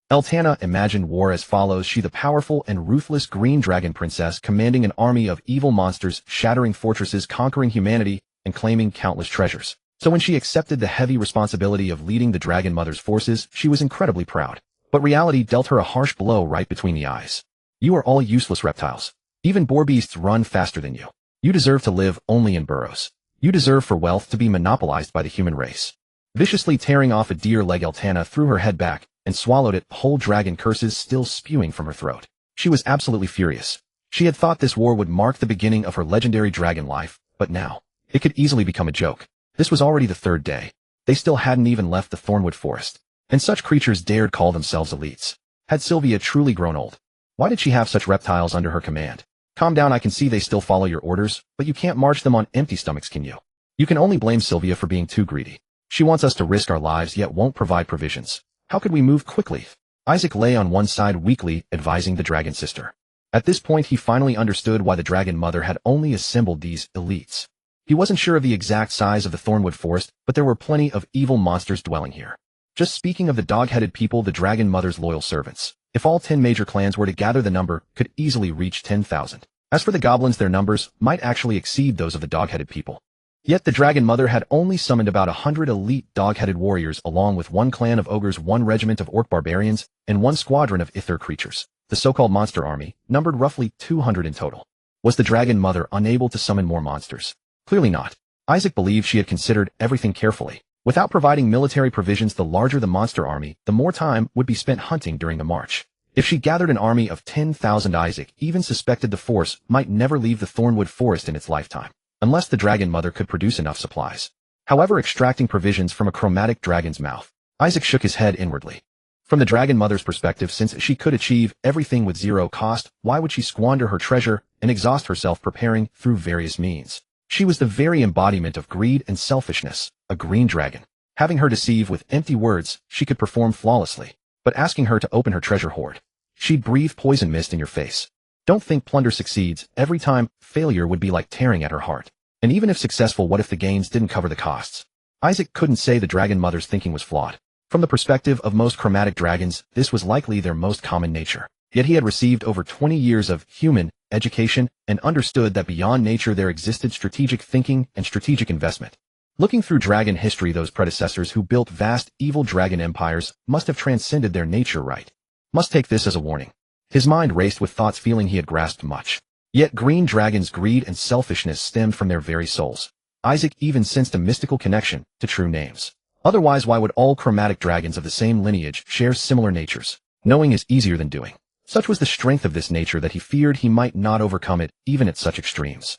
Eltana imagined war as follows: she, the powerful and ruthless green dragon princess, commanding an army of evil monsters, shattering fortresses, conquering humanity, and claiming countless treasures. So when she accepted the heavy responsibility of leading the Dragon Mother's forces, she was incredibly proud. But reality dealt her a harsh blow right between the eyes. You are all useless reptiles. Even boar beasts run faster than you. You deserve to live only in burrows. You deserve for wealth to be monopolized by the human race. Viciously tearing off a deer leg, Altana threw her head back and swallowed it, whole dragon curses still spewing from her throat. She was absolutely furious. She had thought this war would mark the beginning of her legendary dragon life, but now, it could easily become a joke. This was already the third day. They still hadn't even left the Thornwood Forest. And such creatures dared call themselves elites. Had Sylvia truly grown old? Why did she have such reptiles under her command? Calm down, I can see they still follow your orders, but you can't march them on empty stomachs, can you? You can only blame Sylvia for being too greedy. She wants us to risk our lives yet won't provide provisions. How could we move quickly? Isaac lay on one side weakly, advising the dragon sister. At this point he finally understood why the Dragon Mother had only assembled these elites. He wasn't sure of the exact size of the Thornwood Forest, but there were plenty of evil monsters dwelling here. Just speaking of the dog-headed people, the Dragon Mother's loyal servants, if all 10 major clans were to gather, the number could easily reach 10,000. As for the goblins, their numbers might actually exceed those of the dog-headed people. Yet the Dragon Mother had only summoned about 100 elite dog-headed warriors along with one clan of ogres, one regiment of orc barbarians, and one squadron of ether creatures. The so-called monster army numbered roughly 200 in total. Was the Dragon Mother unable to summon more monsters? Clearly not. Isaac believed she had considered everything carefully. Without providing military provisions, the larger the monster army, the more time would be spent hunting during the march. If she gathered an army of 10,000, Isaac even suspected the force might never leave the Thornwood Forest in its lifetime, unless the Dragon Mother could produce enough supplies. However, extracting provisions from a chromatic dragon's mouth, Isaac shook his head inwardly. From the Dragon Mother's perspective, since she could achieve everything with zero cost, why would she squander her treasure and exhaust herself preparing through various means? She was the very embodiment of greed and selfishness, a green dragon. Having her deceive with empty words, she could perform flawlessly. But asking her to open her treasure hoard, she'd breathe poison mist in your face. Don't think plunder succeeds. Every time, failure would be like tearing at her heart. And even if successful, what if the gains didn't cover the costs? Isaac couldn't say the Dragon Mother's thinking was flawed. From the perspective of most chromatic dragons, this was likely their most common nature. Yet he had received over 20 years of human education and understood that beyond nature there existed strategic thinking and strategic investment. Looking through dragon history, those predecessors who built vast evil dragon empires must have transcended their nature, right? Must take this as a warning. His mind raced with thoughts, feeling he had grasped much. Yet green dragons' greed and selfishness stemmed from their very souls. Isaac even sensed a mystical connection to true names. Otherwise, why would all chromatic dragons of the same lineage share similar natures? Knowing is easier than doing. Such was the strength of this nature that he feared he might not overcome it, even at such extremes.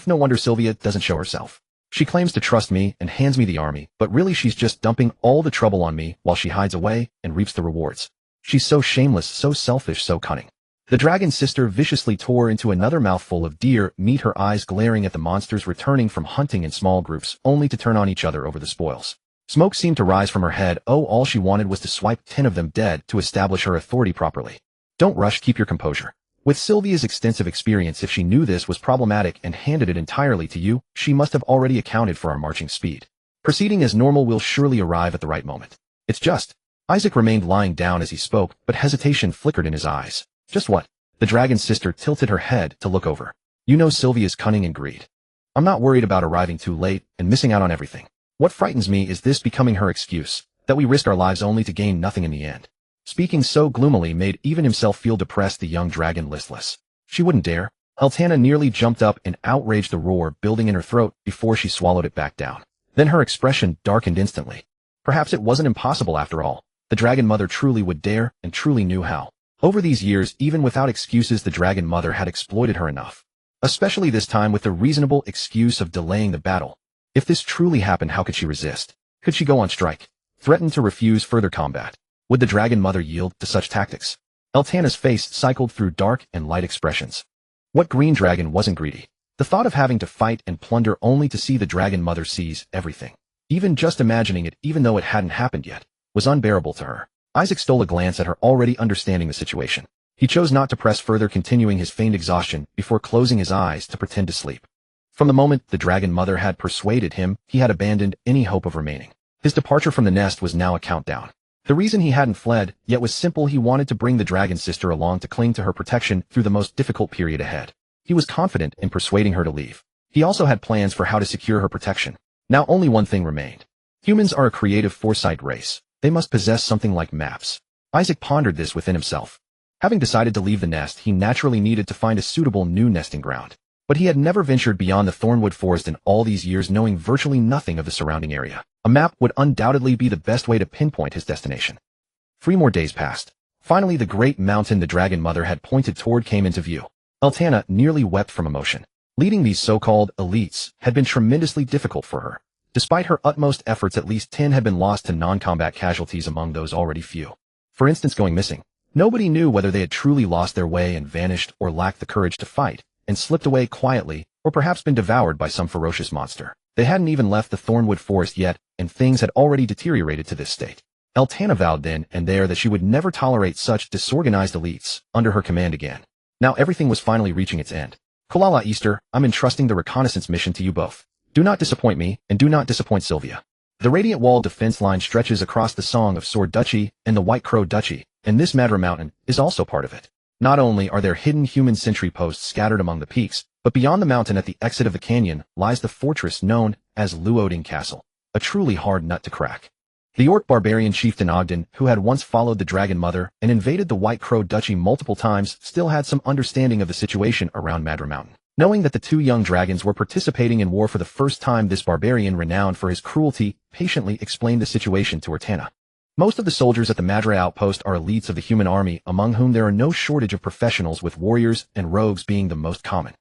No wonder Sylvia doesn't show herself. She claims to trust me and hands me the army, but really she's just dumping all the trouble on me while she hides away and reaps the rewards. She's so shameless, so selfish, so cunning. The dragon sister viciously tore into another mouthful of deer meat, her eyes glaring at the monsters returning from hunting in small groups, only to turn on each other over the spoils. Smoke seemed to rise from her head. Oh, all she wanted was to swipe 10 of them dead to establish her authority properly. Don't rush, keep your composure. With Sylvia's extensive experience, if she knew this was problematic and handed it entirely to you, she must have already accounted for our marching speed. Proceeding as normal will surely arrive at the right moment. It's just. Isaac remained lying down as he spoke, but hesitation flickered in his eyes. Just what? The dragon's sister tilted her head to look over. You know Sylvia's cunning and greed. I'm not worried about arriving too late and missing out on everything. What frightens me is this becoming her excuse, that we risk our lives only to gain nothing in the end. Speaking so gloomily made even himself feel depressed, the young dragon listless. She wouldn't dare. Altana nearly jumped up in outrage, the roar building in her throat before she swallowed it back down. Then her expression darkened instantly. Perhaps it wasn't impossible after all. The Dragon Mother truly would dare and truly knew how. Over these years, even without excuses, the Dragon Mother had exploited her enough. Especially this time with the reasonable excuse of delaying the battle. If this truly happened, how could she resist? Could she go on strike? Threaten to refuse further combat? Would the Dragon Mother yield to such tactics? Altana's face cycled through dark and light expressions. What green dragon wasn't greedy? The thought of having to fight and plunder only to see the Dragon Mother seize everything, even just imagining it, even though it hadn't happened yet, was unbearable to her. Isaac stole a glance at her, already understanding the situation. He chose not to press further, continuing his feigned exhaustion before closing his eyes to pretend to sleep. From the moment the Dragon Mother had persuaded him, he had abandoned any hope of remaining. His departure from the nest was now a countdown. The reason he hadn't fled yet was simple: he wanted to bring the dragon sister along to cling to her protection through the most difficult period ahead. He was confident in persuading her to leave. He also had plans for how to secure her protection. Now only one thing remained. Humans are a creative foresight race. They must possess something like maps. Isaac pondered this within himself. Having decided to leave the nest, he naturally needed to find a suitable new nesting ground. But he had never ventured beyond the Thornwood Forest in all these years, knowing virtually nothing of the surrounding area. A map would undoubtedly be the best way to pinpoint his destination. 3 more days passed. Finally, the great mountain the Dragon Mother had pointed toward came into view. Eltana nearly wept from emotion. Leading these so-called elites had been tremendously difficult for her. Despite her utmost efforts, at least 10 had been lost to non-combat casualties among those already few. For instance, going missing. Nobody knew whether they had truly lost their way and vanished, or lacked the courage to fight, and slipped away quietly, or perhaps been devoured by some ferocious monster. They hadn't even left the Thornwood Forest yet, and things had already deteriorated to this state. Eltana vowed then and there that she would never tolerate such disorganized elites under her command again. Now everything was finally reaching its end. Kulala Easter, I'm entrusting the reconnaissance mission to you both. Do not disappoint me, and do not disappoint Sylvia. The Radiant Wall defense line stretches across the Song of Sword Duchy and the White Crow Duchy, and this Madra Mountain is also part of it. Not only are there hidden human sentry posts scattered among the peaks, but beyond the mountain at the exit of the canyon lies the fortress known as Luoding Castle, a truly hard nut to crack. The Orc barbarian chieftain Ogden, who had once followed the Dragon Mother and invaded the White Crow Duchy multiple times, still had some understanding of the situation around Madra Mountain. Knowing that the 2 young dragons were participating in war for the first time, this barbarian, renowned for his cruelty, patiently explained the situation to Ertana. Most of the soldiers at the Madra outpost are elites of the human army, among whom there are no shortage of professionals, with warriors and rogues being the most common.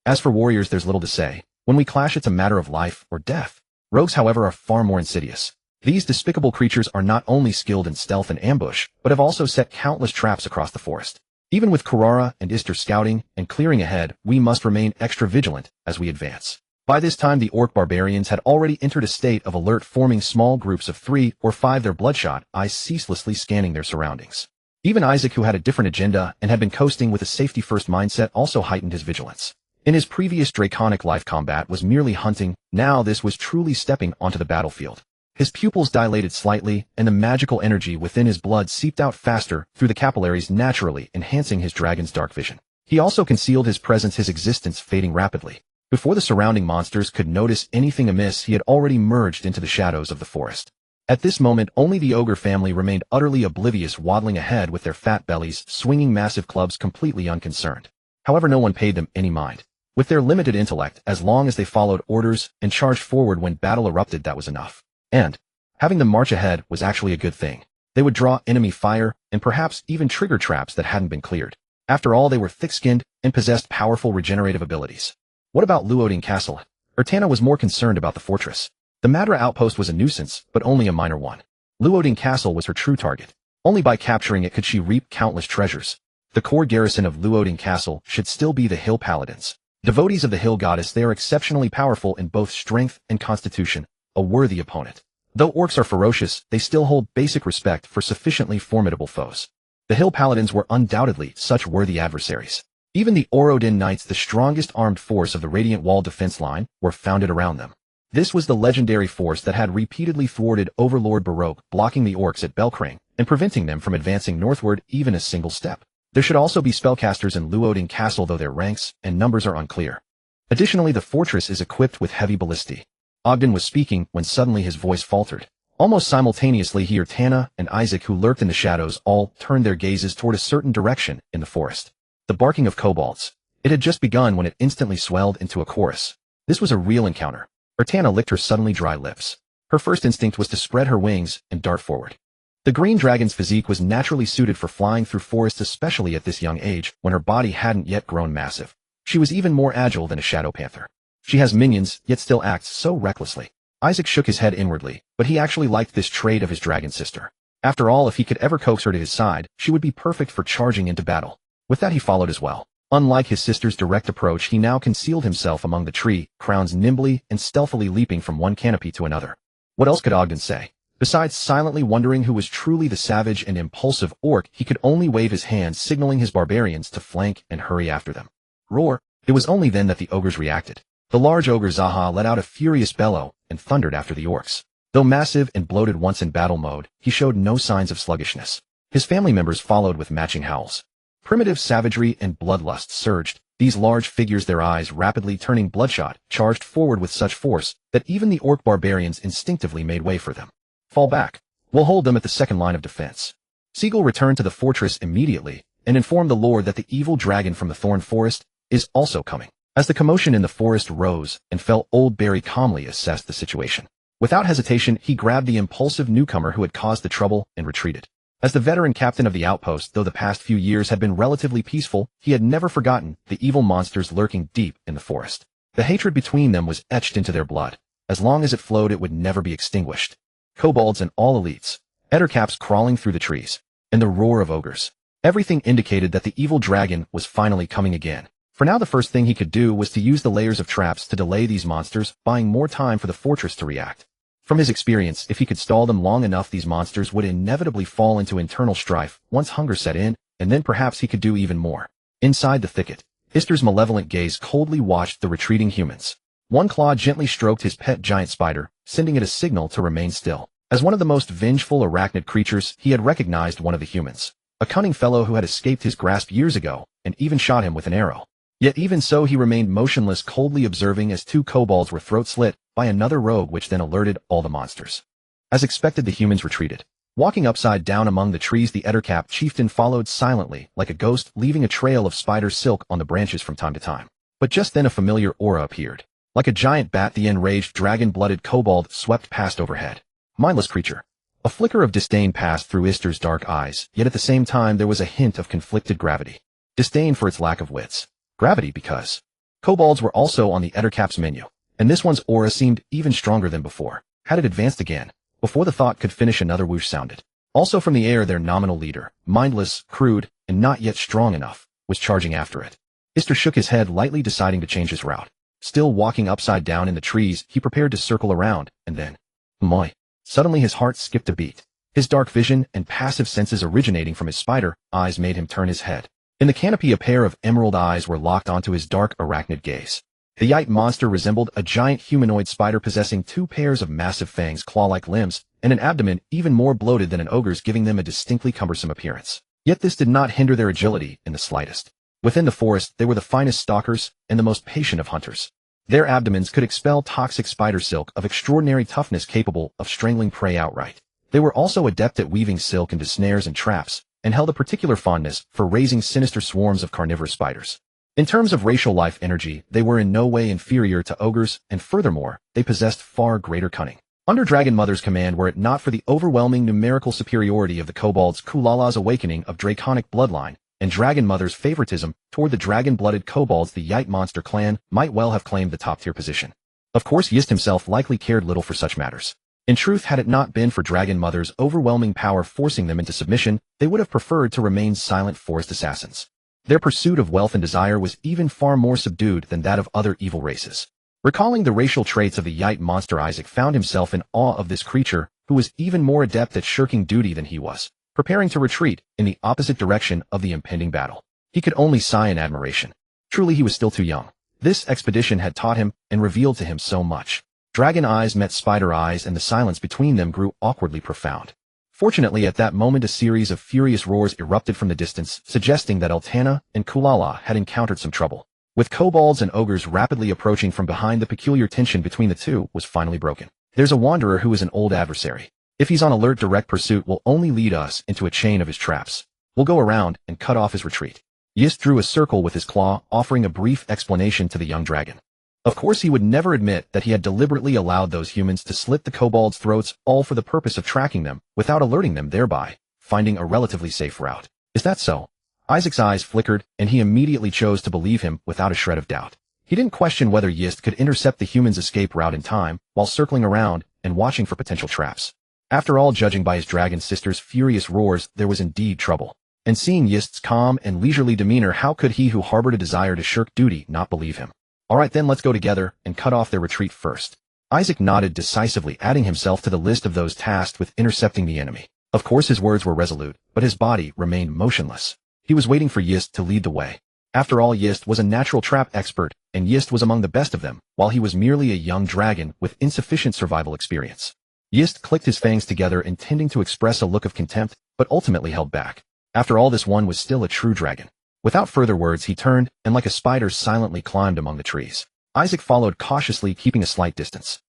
As for warriors, there's little to say. When we clash, it's a matter of life or death. Rogues, however, are far more insidious. These despicable creatures are not only skilled in stealth and ambush, but have also set countless traps across the forest. Even with Karara and Ister scouting and clearing ahead, we must remain extra vigilant as we advance. By this time, the Orc barbarians had already entered a state of alert, forming small groups of 3 or 5, their bloodshot eyes ceaselessly scanning their surroundings. Even Isaac, who had a different agenda and had been coasting with a safety-first mindset, also heightened his vigilance. In his previous draconic life, combat was merely hunting. Now this was truly stepping onto the battlefield. His pupils dilated slightly, and the magical energy within his blood seeped out faster through the capillaries, naturally enhancing his dragon's dark vision. He also concealed his presence, his existence fading rapidly. Before the surrounding monsters could notice anything amiss, he had already merged into the shadows of the forest. At this moment, only the ogre family remained utterly oblivious, waddling ahead with their fat bellies, swinging massive clubs, completely unconcerned. However, no one paid them any mind. With their limited intellect, as long as they followed orders and charged forward when battle erupted, that was enough. And having them march ahead was actually a good thing. They would draw enemy fire and perhaps even trigger traps that hadn't been cleared. After all, they were thick-skinned and possessed powerful regenerative abilities. What about Luoding Castle? Ertana was more concerned about the fortress. The Madra outpost was a nuisance, but only a minor one. Luoding Castle was her true target. Only by capturing it could she reap countless treasures. The core garrison of Luoding Castle should still be the Hill Paladins. Devotees of the Hill Goddess, they are exceptionally powerful in both strength and constitution, a worthy opponent. Though orcs are ferocious, they still hold basic respect for sufficiently formidable foes. The Hill Paladins were undoubtedly such worthy adversaries. Even the Orodin Knights, the strongest armed force of the Radiant Wall defense line, were founded around them. This was the legendary force that had repeatedly thwarted Overlord Baroque, blocking the orcs at Belcrane and preventing them from advancing northward even a single step. There should also be spellcasters in Luoding Castle, though their ranks and numbers are unclear. Additionally, the fortress is equipped with heavy ballistae. Ogden was speaking when suddenly his voice faltered. Almost simultaneously, he, Ertana, and Isaac, who lurked in the shadows, all turned their gazes toward a certain direction in the forest. The barking of kobolds. It had just begun when it instantly swelled into a chorus. This was a real encounter. Ertana licked her suddenly dry lips. Her first instinct was to spread her wings and dart forward. The green dragon's physique was naturally suited for flying through forests, especially at this young age, when her body hadn't yet grown massive. She was even more agile than a shadow panther. She has minions, yet still acts so recklessly. Isaac shook his head inwardly, but he actually liked this trait of his dragon sister. After all, if he could ever coax her to his side, she would be perfect for charging into battle. With that, he followed as well. Unlike his sister's direct approach, he now concealed himself among the tree crowns, nimbly and stealthily leaping from one canopy to another. What else could Ogden say? Besides silently wondering who was truly the savage and impulsive orc, he could only wave his hand, signaling his barbarians to flank and hurry after them. Roar! It was only then that the ogres reacted. The large ogre Zaha let out a furious bellow and thundered after the orcs. Though massive and bloated once in battle mode, he showed no signs of sluggishness. His family members followed with matching howls. Primitive savagery and bloodlust surged, These large figures, their eyes rapidly turning bloodshot, charged forward with such force that even the orc barbarians instinctively made way for them. Fall back. We'll hold them at the second line of defense. Siegel returned to the fortress immediately and informed the lord that the evil dragon from the thorn forest is also coming. As the commotion in the forest rose and fell, Old Barry calmly assessed the situation. Without hesitation, he grabbed the impulsive newcomer who had caused the trouble and retreated. As the veteran captain of the outpost, though the past few years had been relatively peaceful, he had never forgotten the evil monsters lurking deep in the forest. The hatred between them was etched into their blood. As long as it flowed, it would never be extinguished. Kobolds and all elites, ettercaps crawling through the trees, and the roar of ogres. Everything indicated that the evil dragon was finally coming again. For now, the first thing he could do was to use the layers of traps to delay these monsters, buying more time for the fortress to react. From his experience, if he could stall them long enough, these monsters would inevitably fall into internal strife once hunger set in, and then perhaps he could do even more. Inside the thicket, Ister's malevolent gaze coldly watched the retreating humans. One claw gently stroked his pet giant spider, sending it a signal to remain still. As one of the most vengeful arachnid creatures, he had recognized one of the humans, a cunning fellow who had escaped his grasp years ago, and even shot him with an arrow. Yet even so, he remained motionless, coldly observing as two kobolds were throat-slit by another rogue, which then alerted all the monsters. As expected, the humans retreated. Walking upside down among the trees, the ettercap chieftain followed silently, like a ghost, leaving a trail of spider silk on the branches from time to time. But just then a familiar aura appeared. Like a giant bat, the enraged dragon-blooded kobold swept past overhead. Mindless creature. A flicker of disdain passed through Ister's dark eyes, yet at the same time there was a hint of conflicted gravity. Disdain for its lack of wits. Gravity because kobolds were also on the ettercap's menu, and this one's aura seemed even stronger than before. Had it advanced again? Before the thought could finish, another whoosh sounded. Also from the air, their nominal leader, mindless, crude, and not yet strong enough, was charging after it. Ister shook his head lightly, deciding to change his route. Still walking upside down in the trees, he prepared to circle around, and then, moi! Suddenly his heart skipped a beat. His dark vision and passive senses originating from his spider eyes made him turn his head. In the canopy, a pair of emerald eyes were locked onto his dark arachnid gaze. The yite monster resembled a giant humanoid spider possessing two pairs of massive fangs, claw-like limbs, and an abdomen even more bloated than an ogre's, giving them a distinctly cumbersome appearance. Yet this did not hinder their agility in the slightest. Within the forest, they were the finest stalkers and the most patient of hunters. Their abdomens could expel toxic spider silk of extraordinary toughness, capable of strangling prey outright. They were also adept at weaving silk into snares and traps, and held a particular fondness for raising sinister swarms of carnivorous spiders. In terms of racial life energy, they were in no way inferior to ogres, and furthermore, they possessed far greater cunning. Under Dragon Mother's command, were it not for the overwhelming numerical superiority of the kobolds, Kulala's awakening of draconic bloodline, and Dragon Mother's favoritism toward the dragon-blooded kobolds, the Yite monster clan might well have claimed the top-tier position. Of course, Yist himself likely cared little for such matters. In truth, had it not been for Dragon Mother's overwhelming power forcing them into submission, they would have preferred to remain silent forest assassins. Their pursuit of wealth and desire was even far more subdued than that of other evil races. Recalling the racial traits of the Yite monster, Isaac found himself in awe of this creature, who was even more adept at shirking duty than he was, preparing to retreat in the opposite direction of the impending battle. He could only sigh in admiration. Truly, he was still too young. This expedition had taught him and revealed to him so much. Dragon eyes met spider eyes, and the silence between them grew awkwardly profound. Fortunately, at that moment, a series of furious roars erupted from the distance, suggesting that Eltana and Kulala had encountered some trouble. With kobolds and ogres rapidly approaching from behind, the peculiar tension between the two was finally broken. There's a wanderer who is an old adversary. If he's on alert, direct pursuit will only lead us into a chain of his traps. We'll go around and cut off his retreat. Yist drew a circle with his claw, offering a brief explanation to the young dragon. Of course, he would never admit that he had deliberately allowed those humans to slit the kobolds' throats, all for the purpose of tracking them, without alerting them, thereby finding a relatively safe route. Is that so? Isaac's eyes flickered, and he immediately chose to believe him without a shred of doubt. He didn't question whether Yist could intercept the humans' escape route in time, while circling around and watching for potential traps. After all, judging by his dragon sister's furious roars, there was indeed trouble. And seeing Yist's calm and leisurely demeanor, how could he who harbored a desire to shirk duty not believe him? All right then, let's go together and cut off their retreat first. Isaac nodded decisively, adding himself to the list of those tasked with intercepting the enemy. Of course, his words were resolute, but his body remained motionless. He was waiting for Yist to lead the way. After all, Yist was a natural trap expert, and Yist was among the best of them, while he was merely a young dragon with insufficient survival experience. Yist clicked his fangs together, intending to express a look of contempt, but ultimately held back. After all, this one was still a true dragon. Without further words, he turned, and like a spider silently climbed among the trees. Isaac followed cautiously, keeping a slight distance.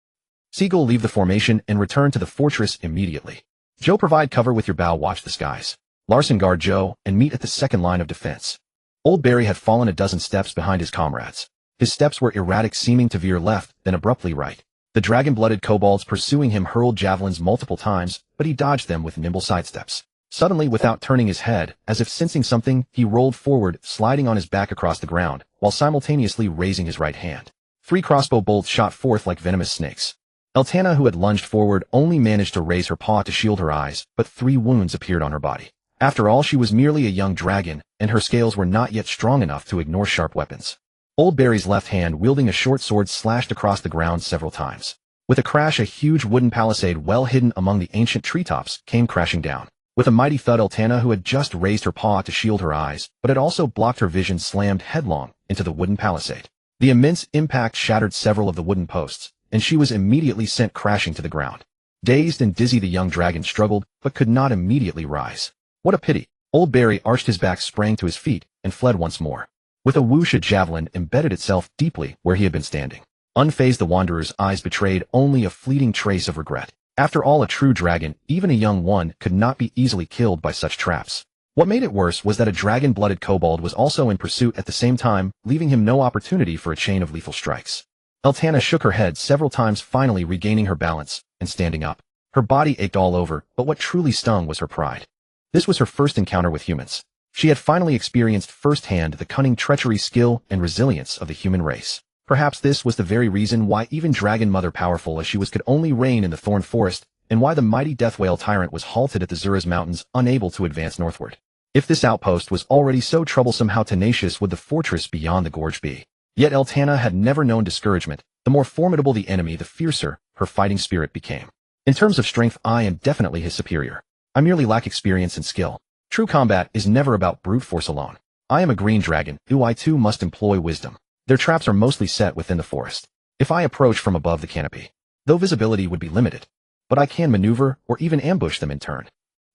Seagull, leave the formation and return to the fortress immediately. Joe, provide cover with your bow, watch the skies. Larson, guard Joe, and meet at the second line of defense. Old Barry had fallen a dozen steps behind his comrades. His steps were erratic, seeming to veer left, then abruptly right. The dragon-blooded kobolds pursuing him hurled javelins multiple times, but he dodged them with nimble sidesteps. Suddenly, without turning his head, as if sensing something, he rolled forward, sliding on his back across the ground, while simultaneously raising his right hand. 3 crossbow bolts shot forth like venomous snakes. Eltana, who had lunged forward, only managed to raise her paw to shield her eyes, but 3 wounds appeared on her body. After all, she was merely a young dragon, and her scales were not yet strong enough to ignore sharp weapons. Old Barry's left hand, wielding a short sword, slashed across the ground several times. With a crash, a huge wooden palisade well hidden among the ancient treetops came crashing down. With a mighty thud, Eltana, who had just raised her paw to shield her eyes, but had also blocked her vision, slammed headlong into the wooden palisade. The immense impact shattered several of the wooden posts, and she was immediately sent crashing to the ground. Dazed and dizzy, the young dragon struggled, but could not immediately rise. What a pity! Old Barry arched his back, sprang to his feet, and fled once more. With a whoosh, a javelin embedded itself deeply where he had been standing. Unfazed, the wanderer's eyes betrayed only a fleeting trace of regret. After all, a true dragon, even a young one, could not be easily killed by such traps. What made it worse was that a dragon-blooded kobold was also in pursuit at the same time, leaving him no opportunity for a chain of lethal strikes. Eltana shook her head several times, finally regaining her balance and standing up. Her body ached all over, but what truly stung was her pride. This was her first encounter with humans. She had finally experienced firsthand the cunning, treachery, skill, and resilience of the human race. Perhaps this was the very reason why even Dragon Mother, powerful as she was, could only reign in the Thorn Forest, and why the mighty Death Whale tyrant was halted at the Zura's mountains, unable to advance northward. If this outpost was already so troublesome, how tenacious would the fortress beyond the gorge be? Yet Eltana had never known discouragement. The more formidable the enemy, the fiercer her fighting spirit became. In terms of strength, I am definitely his superior. I merely lack experience and skill. True combat is never about brute force alone. I am a green dragon, who I too must employ wisdom. Their traps are mostly set within the forest. If I approach from above the canopy, though visibility would be limited, but I can maneuver or even ambush them in turn.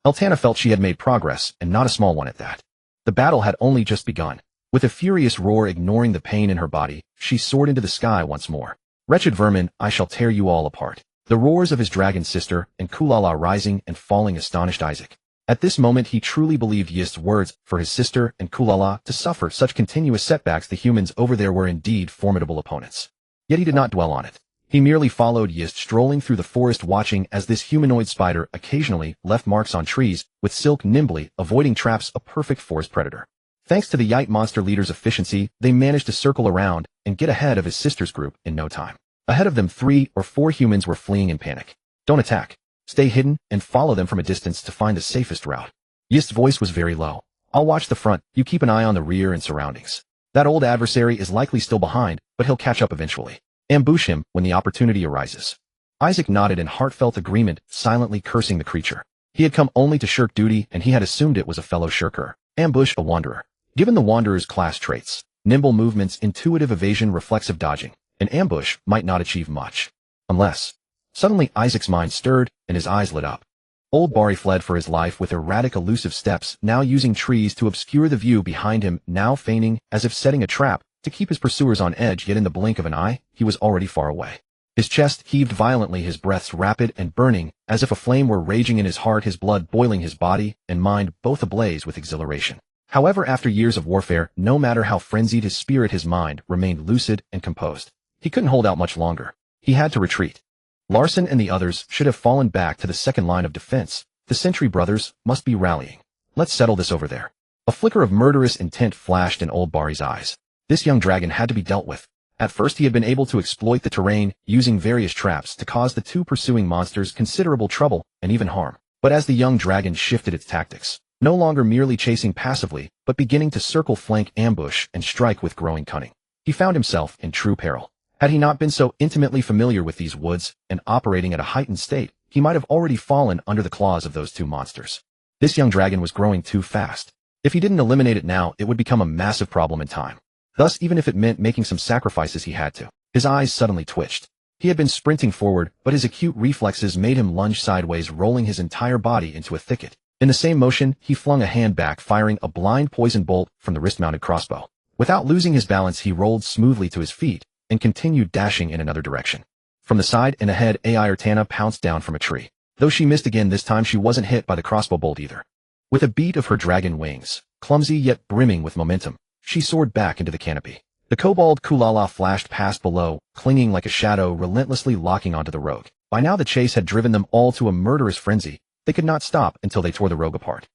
Eltana felt she had made progress, and not a small one at that. The battle had only just begun. With a furious roar, ignoring the pain in her body, she soared into the sky once more. Wretched vermin, I shall tear you all apart. The roars of his dragon sister and Kulala rising and falling astonished Isaac. At this moment, he truly believed Yist's words. For his sister and Kulala to suffer such continuous setbacks, the humans over there were indeed formidable opponents. Yet he did not dwell on it. He merely followed Yist, strolling through the forest, watching as this humanoid spider occasionally left marks on trees, with Silk nimbly avoiding traps, a perfect forest predator. Thanks to the Yite monster leader's efficiency, they managed to circle around and get ahead of his sister's group in no time. Ahead of them, 3 or 4 humans were fleeing in panic. Don't attack. Stay hidden and follow them from a distance to find the safest route. Yist's voice was very low. I'll watch the front, you keep an eye on the rear and surroundings. That old adversary is likely still behind, but he'll catch up eventually. Ambush him when the opportunity arises. Isaac nodded in heartfelt agreement, silently cursing the creature. He had come only to shirk duty, and he had assumed it was a fellow shirker. Ambush a wanderer. Given the wanderer's class traits, nimble movements, intuitive evasion, reflexive dodging, an ambush might not achieve much. Unless... Suddenly Isaac's mind stirred, and his eyes lit up. Old Barry fled for his life with erratic, elusive steps, now using trees to obscure the view behind him, now feigning, as if setting a trap, to keep his pursuers on edge, yet in the blink of an eye, he was already far away. His chest heaved violently, his breaths rapid and burning, as if a flame were raging in his heart, his blood boiling, his body and mind both ablaze with exhilaration. However, after years of warfare, no matter how frenzied his spirit, his mind remained lucid and composed. He couldn't hold out much longer. He had to retreat. Larson and the others should have fallen back to the second line of defense. The Sentry brothers must be rallying. Let's settle this over there. A flicker of murderous intent flashed in Old Barry's eyes. This young dragon had to be dealt with. At first he had been able to exploit the terrain, using various traps to cause the 2 pursuing monsters considerable trouble and even harm. But as the young dragon shifted its tactics, no longer merely chasing passively, but beginning to circle, flank, ambush, and strike with growing cunning, he found himself in true peril. Had he not been so intimately familiar with these woods and operating at a heightened state, he might have already fallen under the claws of those 2 monsters. This young dragon was growing too fast. If he didn't eliminate it now, it would become a massive problem in time. Thus, even if it meant making some sacrifices, he had to. His eyes suddenly twitched. He had been sprinting forward, but his acute reflexes made him lunge sideways, rolling his entire body into a thicket. In the same motion, he flung a hand back, firing a blind poison bolt from the wrist-mounted crossbow. Without losing his balance, he rolled smoothly to his feet and continued dashing in another direction. From the side and ahead, Ayurtana pounced down from a tree. Though she missed again this time, she wasn't hit by the crossbow bolt either. With a beat of her dragon wings, clumsy yet brimming with momentum, she soared back into the canopy. The kobold Kulala flashed past below, clinging like a shadow, relentlessly locking onto the rogue. By now the chase had driven them all to a murderous frenzy. They could not stop until they tore the rogue apart.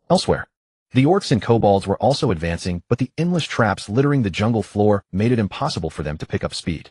Elsewhere, the orcs and kobolds were also advancing, but the endless traps littering the jungle floor made it impossible for them to pick up speed.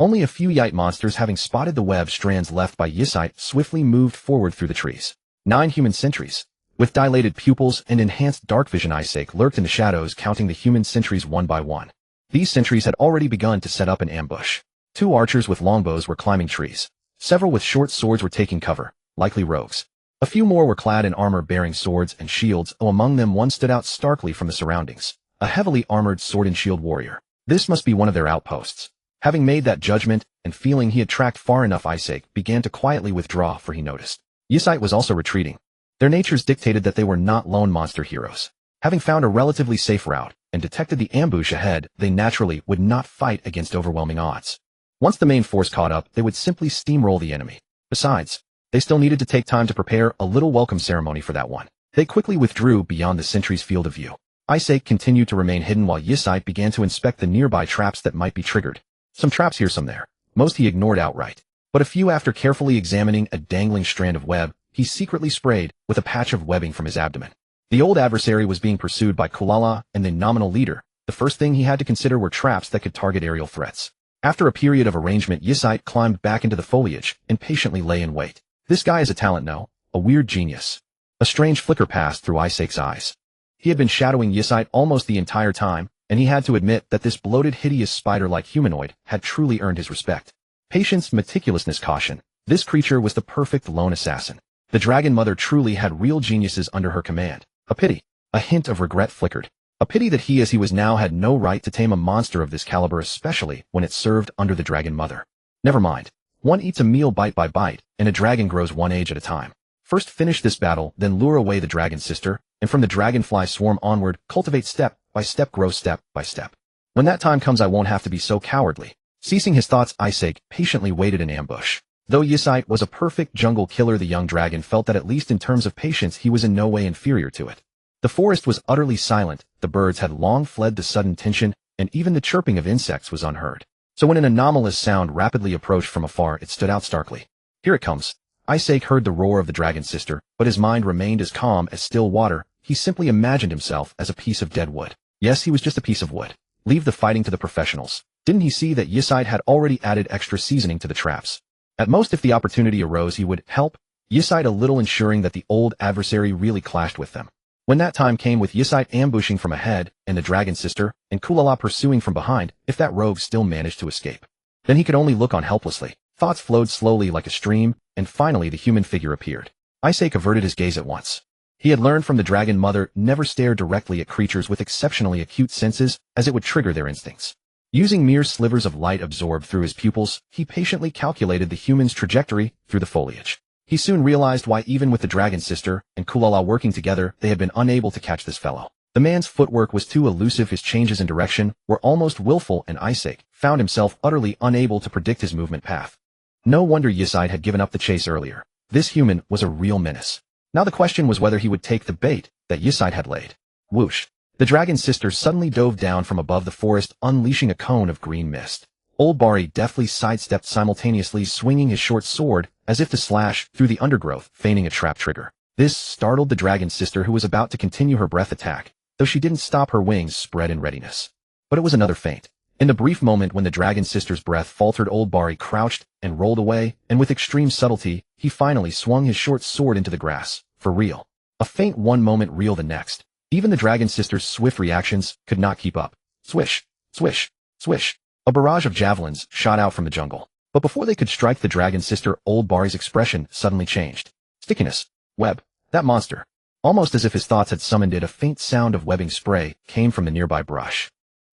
Only a few Yite monsters, having spotted the web strands left by Yisite, swiftly moved forward through the trees. 9 human sentries, with dilated pupils and enhanced dark vision eyesight, lurked in the shadows, counting the human sentries one by one. These sentries had already begun to set up an ambush. 2 archers with longbows were climbing trees. Several with short swords were taking cover, likely rogues. A few more were clad in armor bearing swords and shields, though among them one stood out starkly from the surroundings. A heavily armored sword and shield warrior. This must be one of their outposts. Having made that judgment, and feeling he had tracked far enough, Isaac began to quietly withdraw, for he noticed Yisite was also retreating. Their natures dictated that they were not lone monster heroes. Having found a relatively safe route, and detected the ambush ahead, they naturally would not fight against overwhelming odds. Once the main force caught up, they would simply steamroll the enemy. Besides, they still needed to take time to prepare a little welcome ceremony for that one. They quickly withdrew beyond the sentry's field of view. Isaac continued to remain hidden while Yisite began to inspect the nearby traps that might be triggered. Some traps here, some there. Most he ignored outright. But a few, after carefully examining a dangling strand of web, he secretly sprayed with a patch of webbing from his abdomen. The old adversary was being pursued by Kulala and the nominal leader. The first thing he had to consider were traps that could target aerial threats. After a period of arrangement, Yisite climbed back into the foliage and patiently lay in wait. This guy is a talent, no? A weird genius. A strange flicker passed through Isaac's eyes. He had been shadowing Yisite almost the entire time, and he had to admit that this bloated, hideous spider-like humanoid had truly earned his respect. Patience, meticulousness, caution. This creature was the perfect lone assassin. The Dragon Mother truly had real geniuses under her command. A pity. A hint of regret flickered. A pity that he, as he was now, had no right to tame a monster of this caliber, especially when it served under the Dragon Mother. Never mind. One eats a meal bite by bite, and a dragon grows one age at a time. First finish this battle, then lure away the dragon sister, and from the dragonfly swarm onward, cultivate step by step, grow step by step. When that time comes, I won't have to be so cowardly. Ceasing his thoughts, Isaac patiently waited in ambush. Though Yisite was a perfect jungle killer, the young dragon felt that at least in terms of patience he was in no way inferior to it. The forest was utterly silent, the birds had long fled the sudden tension, and even the chirping of insects was unheard. So when an anomalous sound rapidly approached from afar, it stood out starkly. Here it comes. Isaac heard the roar of the dragon sister, but his mind remained as calm as still water. He simply imagined himself as a piece of dead wood. Yes, he was just a piece of wood. Leave the fighting to the professionals. Didn't he see that Yisite had already added extra seasoning to the traps? At most, if the opportunity arose, he would help Yisite a little, ensuring that the old adversary really clashed with them. When that time came, with Yisite ambushing from ahead, and the dragon sister, and Kulala pursuing from behind, if that rogue still managed to escape, then he could only look on helplessly. Thoughts flowed slowly like a stream, and finally the human figure appeared. Isaac averted his gaze at once. He had learned from the Dragon Mother never stare directly at creatures with exceptionally acute senses, as it would trigger their instincts. Using mere slivers of light absorbed through his pupils, he patiently calculated the human's trajectory through the foliage. He soon realized why, even with the dragon sister and Kulala working together, they had been unable to catch this fellow. The man's footwork was too elusive, his changes in direction were almost willful, and Isaac found himself utterly unable to predict his movement path. No wonder Yisite had given up the chase earlier. This human was a real menace. Now the question was whether he would take the bait that Yisite had laid. Whoosh! The dragon sister suddenly dove down from above the forest, unleashing a cone of green mist. Old Bari deftly sidestepped, simultaneously swinging his short sword as if to slash through the undergrowth, feigning a trap trigger. This startled the dragon sister, who was about to continue her breath attack, though she didn't stop, her wings spread in readiness. But it was another feint. In the brief moment when the dragon sister's breath faltered, Old Bari crouched and rolled away, and with extreme subtlety, he finally swung his short sword into the grass. For real. A feint one moment, real the next. Even the dragon sister's swift reactions could not keep up. Swish, swish, swish. A barrage of javelins shot out from the jungle. But before they could strike the dragon sister, Old Bari's expression suddenly changed. Stickiness. Web. That monster. Almost as if his thoughts had summoned it, a faint sound of webbing spray came from the nearby brush.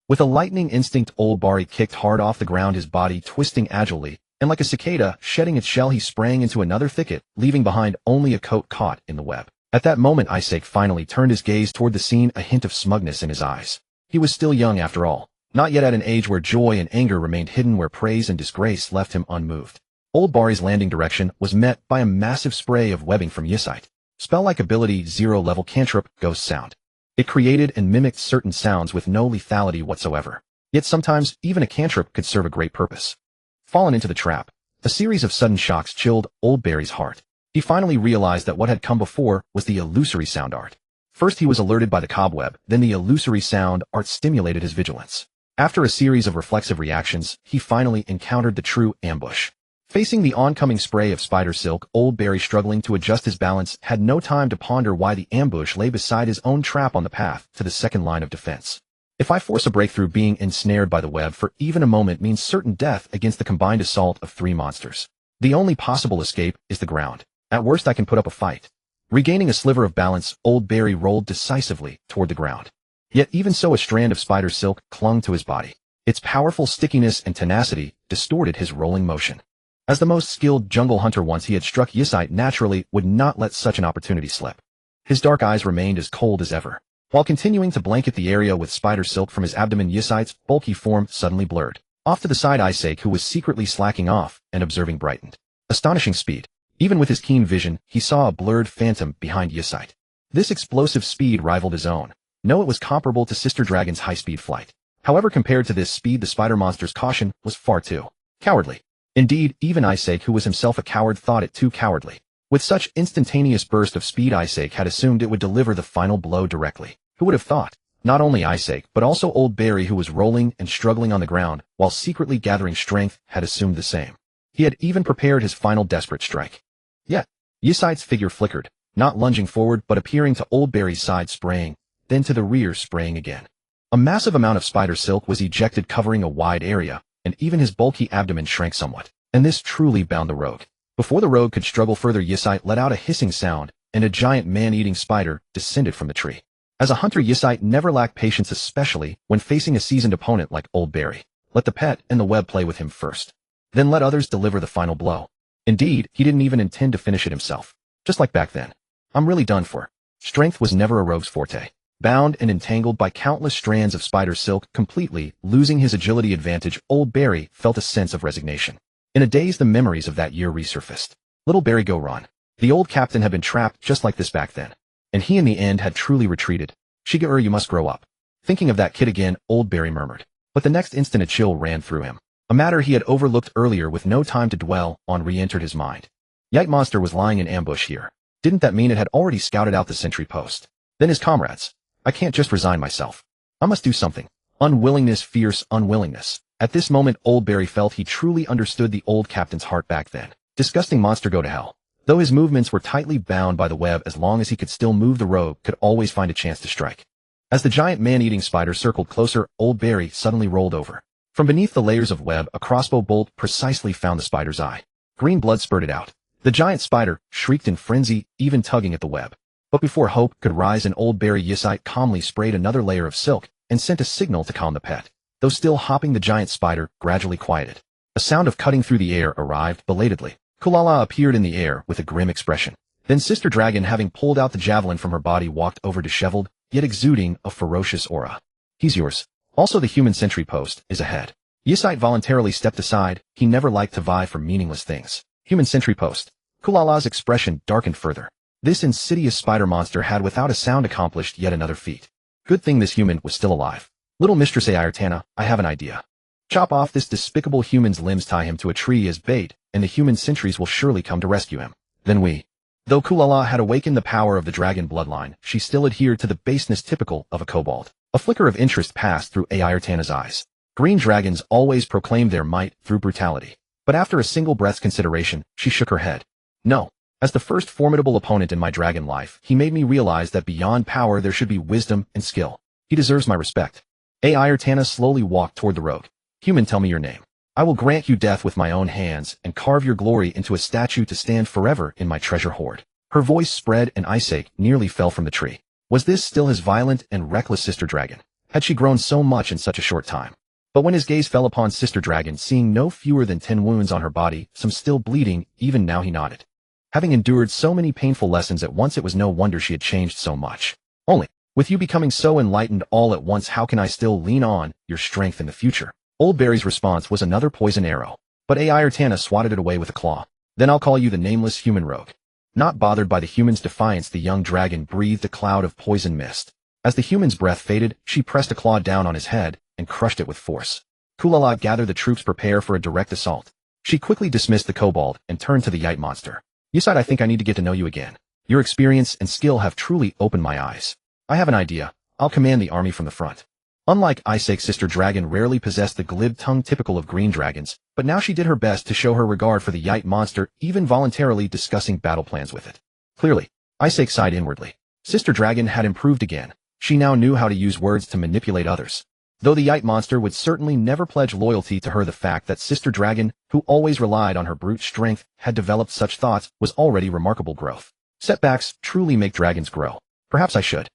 With a lightning instinct, Old Bari kicked hard off the ground, his body twisting agilely, and like a cicada shedding its shell, he sprang into another thicket, leaving behind only a coat caught in the web. At that moment Isaac finally turned his gaze toward the scene, a hint of smugness in his eyes. He was still young after all, not yet at an age where joy and anger remained hidden, where praise and disgrace left him unmoved. Old Bari's landing direction was met by a massive spray of webbing from Yesite. Spell-like ability 0-level cantrip, Ghost Sound. It created and mimicked certain sounds with no lethality whatsoever. Yet sometimes, even a cantrip could serve a great purpose. Fallen into the trap, a series of sudden shocks chilled Old Bari's heart. He finally realized that what had come before was the illusory sound art. First he was alerted by the cobweb, then the illusory sound art stimulated his vigilance. After a series of reflexive reactions, he finally encountered the true ambush. Facing the oncoming spray of spider silk, Old Bari, struggling to adjust his balance, had no time to ponder why the ambush lay beside his own trap on the path to the second line of defense. If I force a breakthrough, being ensnared by the web for even a moment means certain death against the combined assault of 3 monsters. The only possible escape is the ground. At worst I can put up a fight. Regaining a sliver of balance, Old Bari rolled decisively toward the ground. Yet even so, a strand of spider silk clung to his body. Its powerful stickiness and tenacity distorted his rolling motion. As the most skilled jungle hunter once he had struck, Yesite naturally would not let such an opportunity slip. His dark eyes remained as cold as ever. While continuing to blanket the area with spider silk from his abdomen, Yesite's bulky form suddenly blurred. Off to the side, Isaac, who was secretly slacking off and observing, brightened. Astonishing speed. Even with his keen vision, he saw a blurred phantom behind Yesite. This explosive speed rivaled his own. No, it was comparable to Sister Dragon's high-speed flight. However, compared to this speed, the spider monster's caution was far too cowardly. Indeed, even Isaac, who was himself a coward, thought it too cowardly. With such instantaneous burst of speed, Isaac had assumed it would deliver the final blow directly. Who would have thought? Not only Isaac, but also Old Bari, who was rolling and struggling on the ground, while secretly gathering strength, had assumed the same. He had even prepared his final desperate strike. Yet, Yesite's figure flickered, not lunging forward but appearing to Old Bari's side, spraying, then to the rear, spraying again. A massive amount of spider silk was ejected, covering a wide area, and even his bulky abdomen shrank somewhat. And this truly bound the rogue. Before the rogue could struggle further, Yesite let out a hissing sound, and a giant man-eating spider descended from the tree. As a hunter, Yesite never lacked patience, especially when facing a seasoned opponent like Old Bari. Let the pet and the web play with him first. Then let others deliver the final blow. Indeed, he didn't even intend to finish it himself. Just like back then. I'm really done for. Strength was never a rogue's forte. Bound and entangled by countless strands of spider silk, completely losing his agility advantage, Old Bari felt a sense of resignation. In a daze, the memories of that year resurfaced. Little Bari go run. The old captain had been trapped just like this back then. And he in the end had truly retreated. Shigeru, you must grow up. Thinking of that kid again, Old Bari murmured. But the next instant a chill ran through him. A matter he had overlooked earlier, with no time to dwell on, re-entered his mind. Yite monster was lying in ambush here. Didn't that mean it had already scouted out the sentry post? Then his comrades. I can't just resign myself. I must do something. Unwillingness, fierce unwillingness. At this moment, Old Bari felt he truly understood the old captain's heart back then. Disgusting monster, go to hell. Though his movements were tightly bound by the web, as long as he could still move, the rogue could always find a chance to strike. As the giant man-eating spider circled closer, Old Bari suddenly rolled over. From beneath the layers of web, a crossbow bolt precisely found the spider's eye. Green blood spurted out. The giant spider shrieked in frenzy, even tugging at the web. But before hope could rise in Old Bari, Yesite calmly sprayed another layer of silk and sent a signal to calm the pet. Though still hopping, the giant spider gradually quieted. A sound of cutting through the air arrived belatedly. Kulala appeared in the air with a grim expression. Then Sister Dragon, having pulled out the javelin from her body, walked over, disheveled, yet exuding a ferocious aura. He's yours. Also, the human sentry post is ahead. Yesite voluntarily stepped aside. He never liked to vie for meaningless things. Human sentry post. Kulala's expression darkened further. This insidious spider monster had without a sound accomplished yet another feat. Good thing this human was still alive. Little Mistress Ayartana, I have an idea. Chop off this despicable human's limbs, tie him to a tree as bait, and the human sentries will surely come to rescue him. Then we. Though Kulala had awakened the power of the dragon bloodline, she still adhered to the baseness typical of a kobold. A flicker of interest passed through Ayartana's eyes. Green dragons always proclaimed their might through brutality. But after a single breath's consideration, she shook her head. No. As the first formidable opponent in my dragon life, he made me realize that beyond power there should be wisdom and skill. He deserves my respect. Ayartana slowly walked toward the rogue. Human, tell me your name. I will grant you death with my own hands and carve your glory into a statue to stand forever in my treasure hoard. Her voice spread and Isaac nearly fell from the tree. Was this still his violent and reckless Sister Dragon? Had she grown so much in such a short time? But when his gaze fell upon Sister Dragon, seeing no fewer than 10 wounds on her body, some still bleeding, even now he nodded. Having endured so many painful lessons at once, it was no wonder she had changed so much. Only, with you becoming so enlightened all at once, how can I still lean on your strength in the future? Old Barry's response was another poison arrow, but Ayurtana swatted it away with a claw. Then I'll call you the nameless human rogue. Not bothered by the human's defiance, the young dragon breathed a cloud of poison mist. As the human's breath faded, she pressed a claw down on his head and crushed it with force. Kulala, gather the troops, prepare for a direct assault. She quickly dismissed the kobold and turned to the Yite monster. Yuside, I think I need to get to know you again. Your experience and skill have truly opened my eyes. I have an idea. I'll command the army from the front. Unlike Isaac's sister dragon rarely possessed the glib tongue typical of green dragons, but now she did her best to show her regard for the Yite monster, even voluntarily discussing battle plans with it. Clearly, Isaac sighed inwardly. Sister dragon had improved again. She now knew how to use words to manipulate others. Though the Yite monster would certainly never pledge loyalty to her, the fact that sister dragon, who always relied on her brute strength, had developed such thoughts was already remarkable growth. Setbacks truly make dragons grow. Perhaps I should.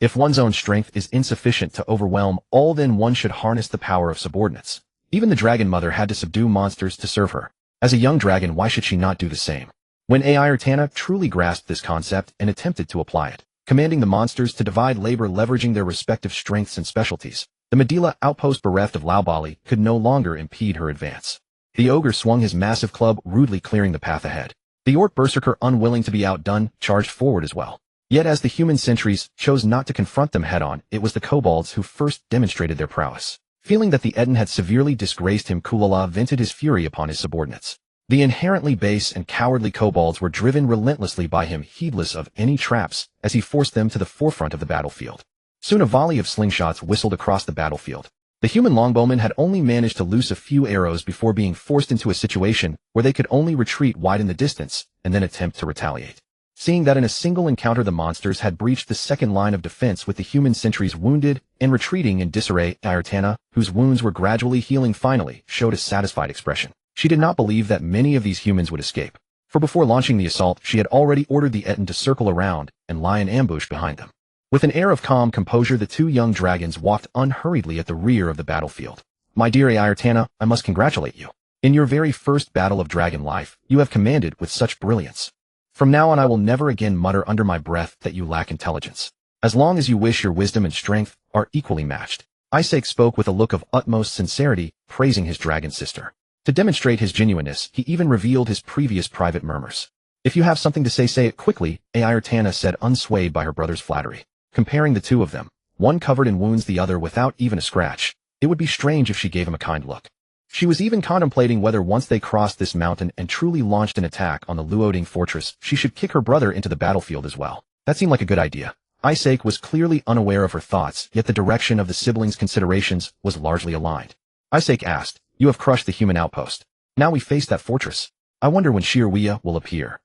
If one's own strength is insufficient to overwhelm all, then one should harness the power of subordinates. Even the dragon mother had to subdue monsters to serve her. As a young dragon, why should she not do the same? When Ayurtana truly grasped this concept and attempted to apply it, commanding the monsters to divide labor leveraging their respective strengths and specialties, the Medila outpost bereft of Laubali could no longer impede her advance. The ogre swung his massive club, rudely clearing the path ahead. The orc berserker, unwilling to be outdone, charged forward as well. Yet as the human sentries chose not to confront them head-on, it was the kobolds who first demonstrated their prowess. Feeling that the Eden had severely disgraced him, Kulala vented his fury upon his subordinates. The inherently base and cowardly kobolds were driven relentlessly by him, heedless of any traps, as he forced them to the forefront of the battlefield. Soon a volley of slingshots whistled across the battlefield. The human longbowmen had only managed to loose a few arrows before being forced into a situation where they could only retreat wide in the distance and then attempt to retaliate. Seeing that in a single encounter the monsters had breached the second line of defense with the human sentries wounded and retreating in disarray, Ayurtana, whose wounds were gradually healing, finally showed a satisfied expression. She did not believe that many of these humans would escape, for before launching the assault she had already ordered the Eden to circle around and lie in ambush behind them. With an air of calm composure, the two young dragons walked unhurriedly at the rear of the battlefield. My dear Ayurtana, I must congratulate you. In your very first battle of dragon life, you have commanded with such brilliance. From now on I will never again mutter under my breath that you lack intelligence. As long as you wish, your wisdom and strength are equally matched. Isaac spoke with a look of utmost sincerity, praising his dragon sister. To demonstrate his genuineness, he even revealed his previous private murmurs. If you have something to say it quickly, Ayurtana said, unswayed by her brother's flattery. Comparing the two of them, one covered in wounds, the other without even a scratch, it would be strange if she gave him a kind look. She was even contemplating whether once they crossed this mountain and truly launched an attack on the Luoding fortress, she should kick her brother into the battlefield as well. That seemed like a good idea. Isaac was clearly unaware of her thoughts, yet the direction of the siblings' considerations was largely aligned. Isaac asked, you have crushed the human outpost. Now we face that fortress. I wonder when Shirwiya will appear.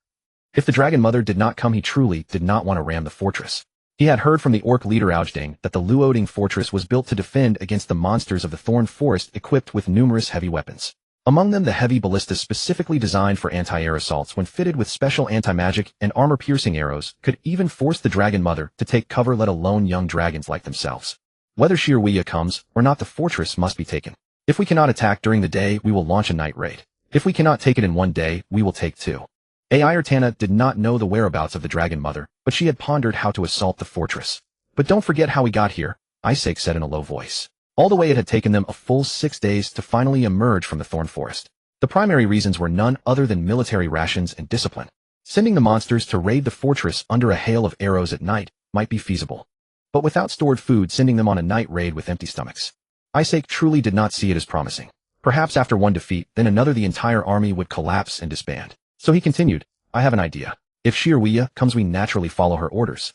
If the dragon mother did not come, he truly did not want to ram the fortress. He had heard from the orc leader Aujdain that the Luoding fortress was built to defend against the monsters of the Thorn Forest, equipped with numerous heavy weapons. Among them the heavy ballistas, specifically designed for anti-air assaults when fitted with special anti-magic and armor-piercing arrows, could even force the dragon mother to take cover, let alone young dragons like themselves. Whether Shirwiya comes or not, the fortress must be taken. If we cannot attack during the day, we will launch a night raid. If we cannot take it in one day, we will take two. Ayurtana did not know the whereabouts of the dragon mother, but she had pondered how to assault the fortress. But don't forget how we got here, Isaac said in a low voice. All the way it had taken them a full 6 days to finally emerge from the Thorn Forest. The primary reasons were none other than military rations and discipline. Sending the monsters to raid the fortress under a hail of arrows at night might be feasible. But without stored food, sending them on a night raid with empty stomachs. Isaac truly did not see it as promising. Perhaps after one defeat, then another, the entire army would collapse and disband. So he continued, I have an idea. If Shirwiya comes, we naturally follow her orders.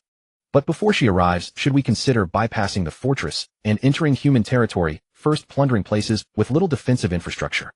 But before she arrives, should we consider bypassing the fortress and entering human territory, first plundering places with little defensive infrastructure?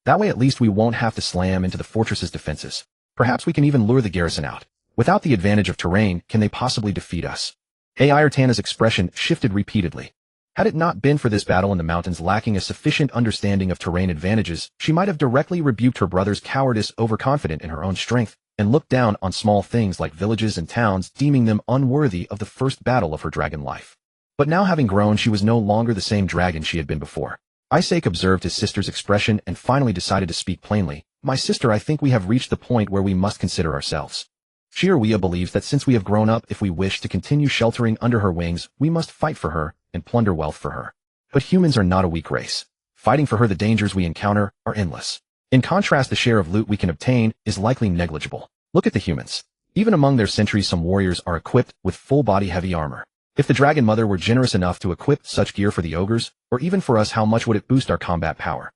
That way at least we won't have to slam into the fortress's defenses. Perhaps we can even lure the garrison out. Without the advantage of terrain, can they possibly defeat us? Ayurtana's expression shifted repeatedly. Had it not been for this battle in the mountains, lacking a sufficient understanding of terrain advantages, she might have directly rebuked her brother's cowardice, overconfident in her own strength, and looked down on small things like villages and towns, deeming them unworthy of the first battle of her dragon life. But now, having grown, she was no longer the same dragon she had been before. Isaac observed his sister's expression and finally decided to speak plainly. My sister, I think we have reached the point where we must consider ourselves. Shirwea believes that since we have grown up, if we wish to continue sheltering under her wings, we must fight for her and plunder wealth for her. But humans are not a weak race. Fighting for her, the dangers we encounter are endless. In contrast, the share of loot we can obtain is likely negligible. Look at the humans. Even among their sentries, some warriors are equipped with full-body heavy armor. If the Dragon Mother were generous enough to equip such gear for the ogres, or even for us, how much would it boost our combat power?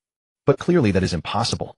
But clearly that is impossible.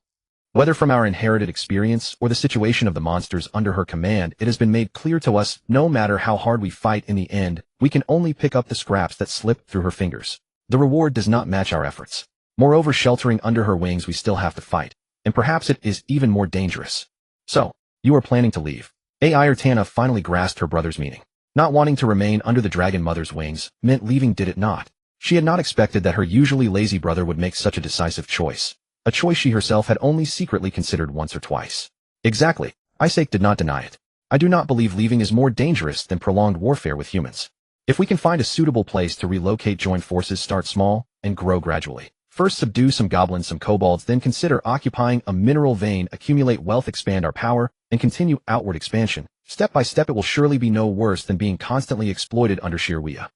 Whether from our inherited experience or the situation of the monsters under her command, it has been made clear to us, no matter how hard we fight, in the end, we can only pick up the scraps that slip through her fingers. The reward does not match our efforts. Moreover, sheltering under her wings, we still have to fight, and perhaps it is even more dangerous. So, you are planning to leave. Ayartana finally grasped her brother's meaning. Not wanting to remain under the Dragon Mother's wings meant leaving, did it not? She had not expected that her usually lazy brother would make such a decisive choice. A choice she herself had only secretly considered once or twice. Exactly. Isaac did not deny it. I do not believe leaving is more dangerous than prolonged warfare with humans. If we can find a suitable place to relocate, join forces, start small, and grow gradually. First subdue some goblins, some kobolds, then consider occupying a mineral vein, accumulate wealth, expand our power, and continue outward expansion. Step by step, it will surely be no worse than being constantly exploited under Shirwea.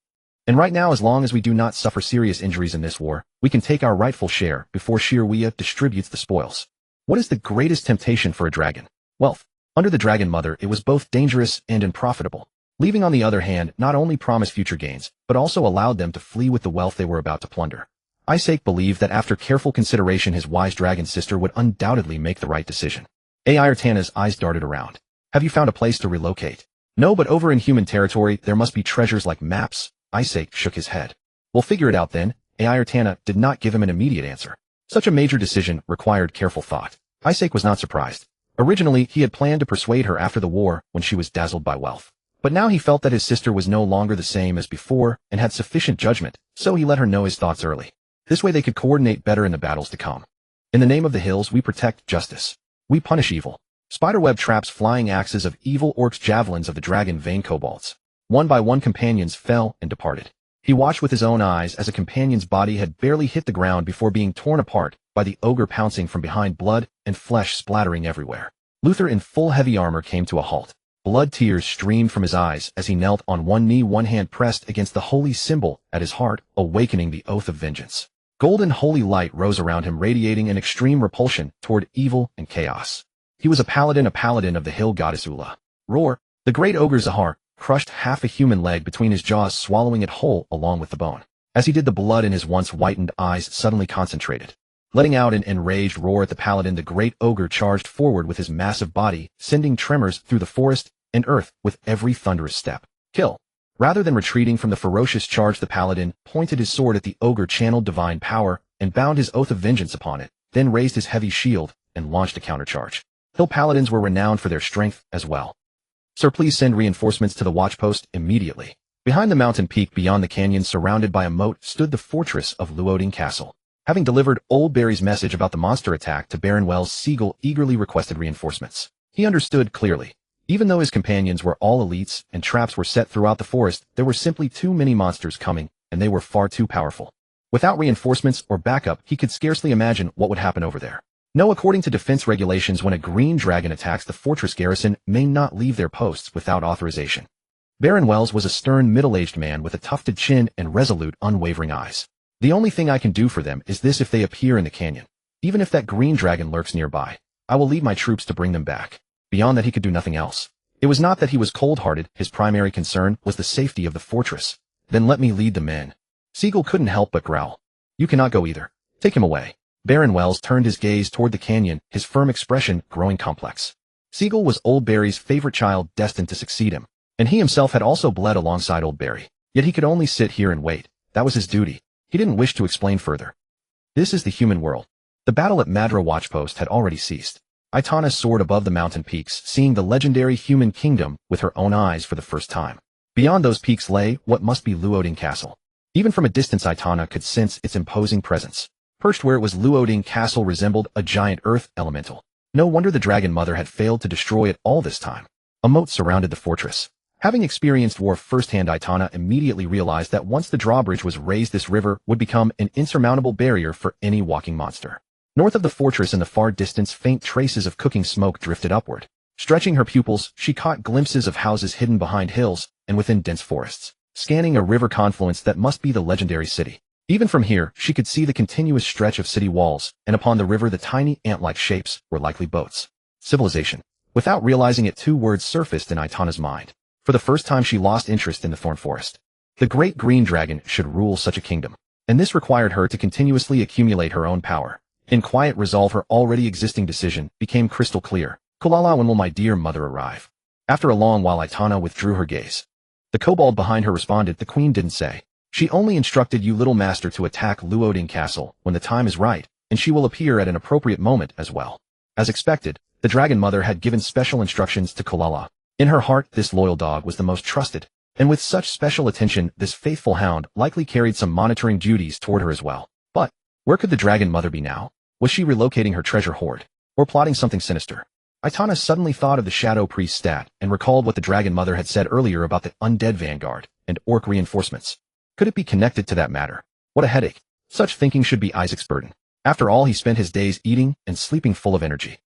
And right now, as long as we do not suffer serious injuries in this war, we can take our rightful share before Shirwea distributes the spoils. What is the greatest temptation for a dragon? Wealth. Under the Dragon Mother, it was both dangerous and unprofitable. Leaving, on the other hand, not only promised future gains, but also allowed them to flee with the wealth they were about to plunder. Isaac believed that after careful consideration, his wise dragon sister would undoubtedly make the right decision. Ayartana's eyes darted around. Have you found a place to relocate? No, but over in human territory, there must be treasures like maps. Isaac shook his head. We'll figure it out then. Ayartana did not give him an immediate answer. Such a major decision required careful thought. Isaac was not surprised. Originally, he had planned to persuade her after the war when she was dazzled by wealth. But now he felt that his sister was no longer the same as before and had sufficient judgment, so he let her know his thoughts early. This way they could coordinate better in the battles to come. In the name of the hills, we protect justice. We punish evil. Spiderweb traps, flying axes of evil orcs, javelins of the dragon vein kobolds. One by one, companions fell and departed. He watched with his own eyes as a companion's body had barely hit the ground before being torn apart by the ogre pouncing from behind, blood and flesh splattering everywhere. Luther, in full heavy armor, came to a halt. Blood tears streamed from his eyes as he knelt on one knee, one hand pressed against the holy symbol at his heart, awakening the oath of vengeance. Golden holy light rose around him, radiating an extreme repulsion toward evil and chaos. He was a paladin of the hill goddess Ula. Roar! The great ogre Zahar crushed half a human leg between his jaws, swallowing it whole along with the bone. As he did, the blood in his once whitened eyes suddenly concentrated. Letting out an enraged roar at the paladin, the great ogre charged forward with his massive body, sending tremors through the forest and earth with every thunderous step. Kill! Rather than retreating from the ferocious charge, the paladin pointed his sword at the ogre, channeled divine power, and bound his oath of vengeance upon it, then raised his heavy shield and launched a countercharge. Hill paladins were renowned for their strength as well. Sir, please send reinforcements to the watchpost immediately. Behind the mountain peak beyond the canyon, surrounded by a moat, stood the fortress of Luoding Castle. Having delivered Old Barry's message about the monster attack to Baron Wells, Siegel eagerly requested reinforcements. He understood clearly. Even though his companions were all elites and traps were set throughout the forest, there were simply too many monsters coming, and they were far too powerful. Without reinforcements or backup, he could scarcely imagine what would happen over there. No, according to defense regulations, when a green dragon attacks the fortress, garrison may not leave their posts without authorization. Baron Wells was a stern, middle-aged man with a tufted chin and resolute, unwavering eyes. The only thing I can do for them is this: if they appear in the canyon, even if that green dragon lurks nearby, I will lead my troops to bring them back. Beyond that, he could do nothing else. It was not that he was cold-hearted, his primary concern was the safety of the fortress. Then let me lead the men. Siegel couldn't help but growl. You cannot go either. Take him away. Baron Wells turned his gaze toward the canyon, his firm expression growing complex. Siegel was Old Barry's favorite child, destined to succeed him, and he himself had also bled alongside Old Barry. Yet he could only sit here and wait. That was his duty. He didn't wish to explain further. This is the human world. The battle at Madra Watchpost had already ceased. Aitana soared above the mountain peaks, seeing the legendary human kingdom with her own eyes for the first time. Beyond those peaks lay what must be Luoding Castle. Even from a distance, Aitana could sense its imposing presence. Perched where it was, Luoding Castle resembled a giant earth elemental. No wonder the Dragon Mother had failed to destroy it all this time. A moat surrounded the fortress. Having experienced war firsthand, Aitana immediately realized that once the drawbridge was raised, this river would become an insurmountable barrier for any walking monster. North of the fortress in the far distance, faint traces of cooking smoke drifted upward. Stretching her pupils, she caught glimpses of houses hidden behind hills and within dense forests, scanning a river confluence that must be the legendary city. Even from here, she could see the continuous stretch of city walls, and upon the river the tiny ant-like shapes were likely boats. Civilization. Without realizing it, two words surfaced in Aitana's mind. For the first time she lost interest in the thorn forest. The great green dragon should rule such a kingdom, and this required her to continuously accumulate her own power. In quiet resolve, her already existing decision became crystal clear. Kulala, when will my dear mother arrive? After a long while Aitana withdrew her gaze. The kobold behind her responded, the queen didn't say. She only instructed you, little master, to attack Luoding Castle when the time is right, and she will appear at an appropriate moment as well. As expected, the dragon mother had given special instructions to Kulala. In her heart, this loyal dog was the most trusted, and with such special attention, this faithful hound likely carried some monitoring duties toward her as well. But where could the dragon mother be now? Was she relocating her treasure hoard, or plotting something sinister? Aitana suddenly thought of the Shadow Priest stat and recalled what the dragon mother had said earlier about the undead vanguard and orc reinforcements. Could it be connected to that matter? What a headache. Such thinking should be Isaac's burden. After all, he spent his days eating and sleeping full of energy.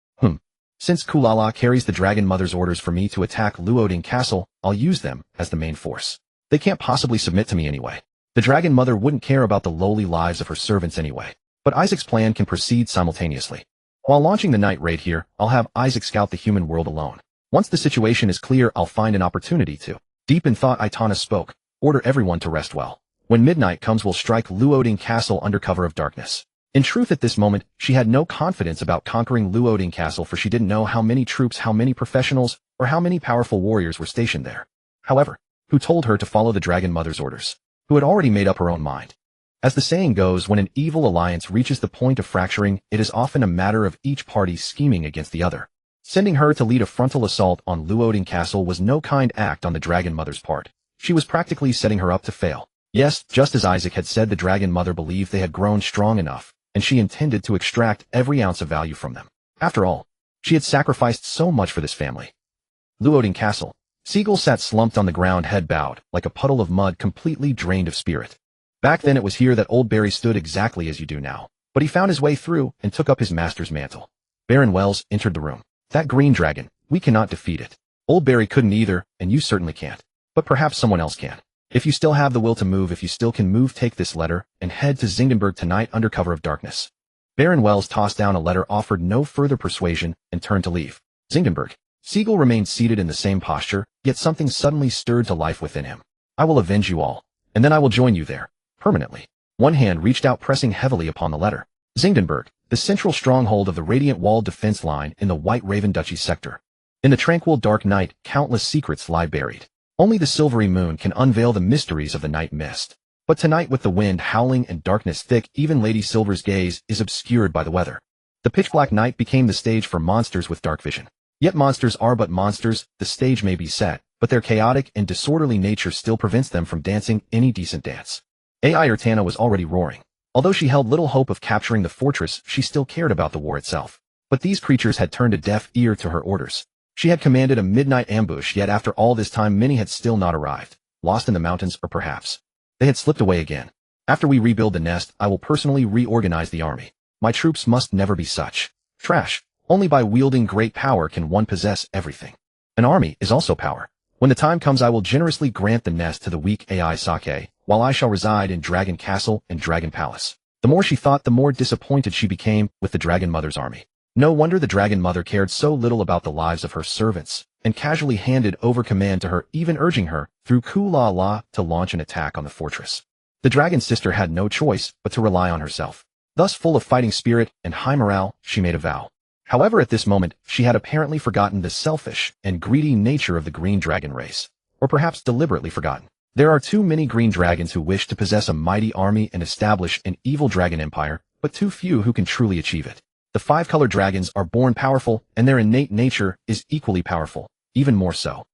Since Kulala carries the dragon mother's orders for me to attack Luoding Castle, I'll use them as the main force. They can't possibly submit to me anyway. The dragon mother wouldn't care about the lowly lives of her servants anyway. But Isaac's plan can proceed simultaneously. While launching the night raid here, I'll have Isaac scout the human world alone. Once the situation is clear, I'll find an opportunity to. Deep in thought, Aitana spoke. Order everyone to rest well. When midnight comes, we'll strike Luoding Castle under cover of darkness. In truth, at this moment, she had no confidence about conquering Luoding Castle, for she didn't know how many troops, how many professionals, or how many powerful warriors were stationed there. However, who told her to follow the dragon mother's orders? Who had already made up her own mind? As the saying goes, when an evil alliance reaches the point of fracturing, it is often a matter of each party scheming against the other. Sending her to lead a frontal assault on Luoding Castle was no kind act on the dragon mother's part. She was practically setting her up to fail. Yes, just as Isaac had said, the dragon mother believed they had grown strong enough, and she intended to extract every ounce of value from them. After all, she had sacrificed so much for this family. Luoding Castle. Seagull sat slumped on the ground, head bowed, like a puddle of mud, completely drained of spirit. Back then it was here that old Barry stood, exactly as you do now. But he found his way through and took up his master's mantle. Baron Wells entered the room. That green dragon, we cannot defeat it. Old Barry couldn't either, and you certainly can't. But perhaps someone else can. If you still have the will to move, if you still can move, take this letter and head to Zingenberg tonight under cover of darkness. Baron Wells tossed down a letter, offered no further persuasion, and turned to leave. Zingenberg. Siegel remained seated in the same posture, yet something suddenly stirred to life within him. I will avenge you all, and then I will join you there, permanently. One hand reached out, pressing heavily upon the letter. Zingenberg, the central stronghold of the radiant walled defense line in the White Raven Duchy sector. In the tranquil dark night, countless secrets lie buried. Only the silvery moon can unveil the mysteries of the night mist. But tonight, with the wind howling and darkness thick, even Lady Silver's gaze is obscured by the weather. The pitch-black night became the stage for monsters with dark vision. Yet monsters are but monsters. The stage may be set, but their chaotic and disorderly nature still prevents them from dancing any decent dance. AI Ertana was already roaring. Although she held little hope of capturing the fortress, she still cared about the war itself. But these creatures had turned a deaf ear to her orders. She had commanded a midnight ambush, yet after all this time many had still not arrived, lost in the mountains, or perhaps they had slipped away again. After we rebuild the nest, I will personally reorganize the army. My troops must never be such trash. Only by wielding great power can one possess everything. An army is also power. When the time comes, I will generously grant the nest to the weak AI Sake, while I shall reside in Dragon Castle and Dragon Palace. The more she thought, the more disappointed she became with the Dragon Mother's army. No wonder the Dragon Mother cared so little about the lives of her servants, and casually handed over command to her, even urging her, through Kulala, to launch an attack on the fortress. The Dragon Sister had no choice but to rely on herself. Thus, full of fighting spirit and high morale, she made a vow. However, at this moment, she had apparently forgotten the selfish and greedy nature of the green dragon race. Or perhaps deliberately forgotten. There are too many green dragons who wish to possess a mighty army and establish an evil dragon empire, but too few who can truly achieve it. The five-colored dragons are born powerful, and their innate nature is equally powerful, even more so.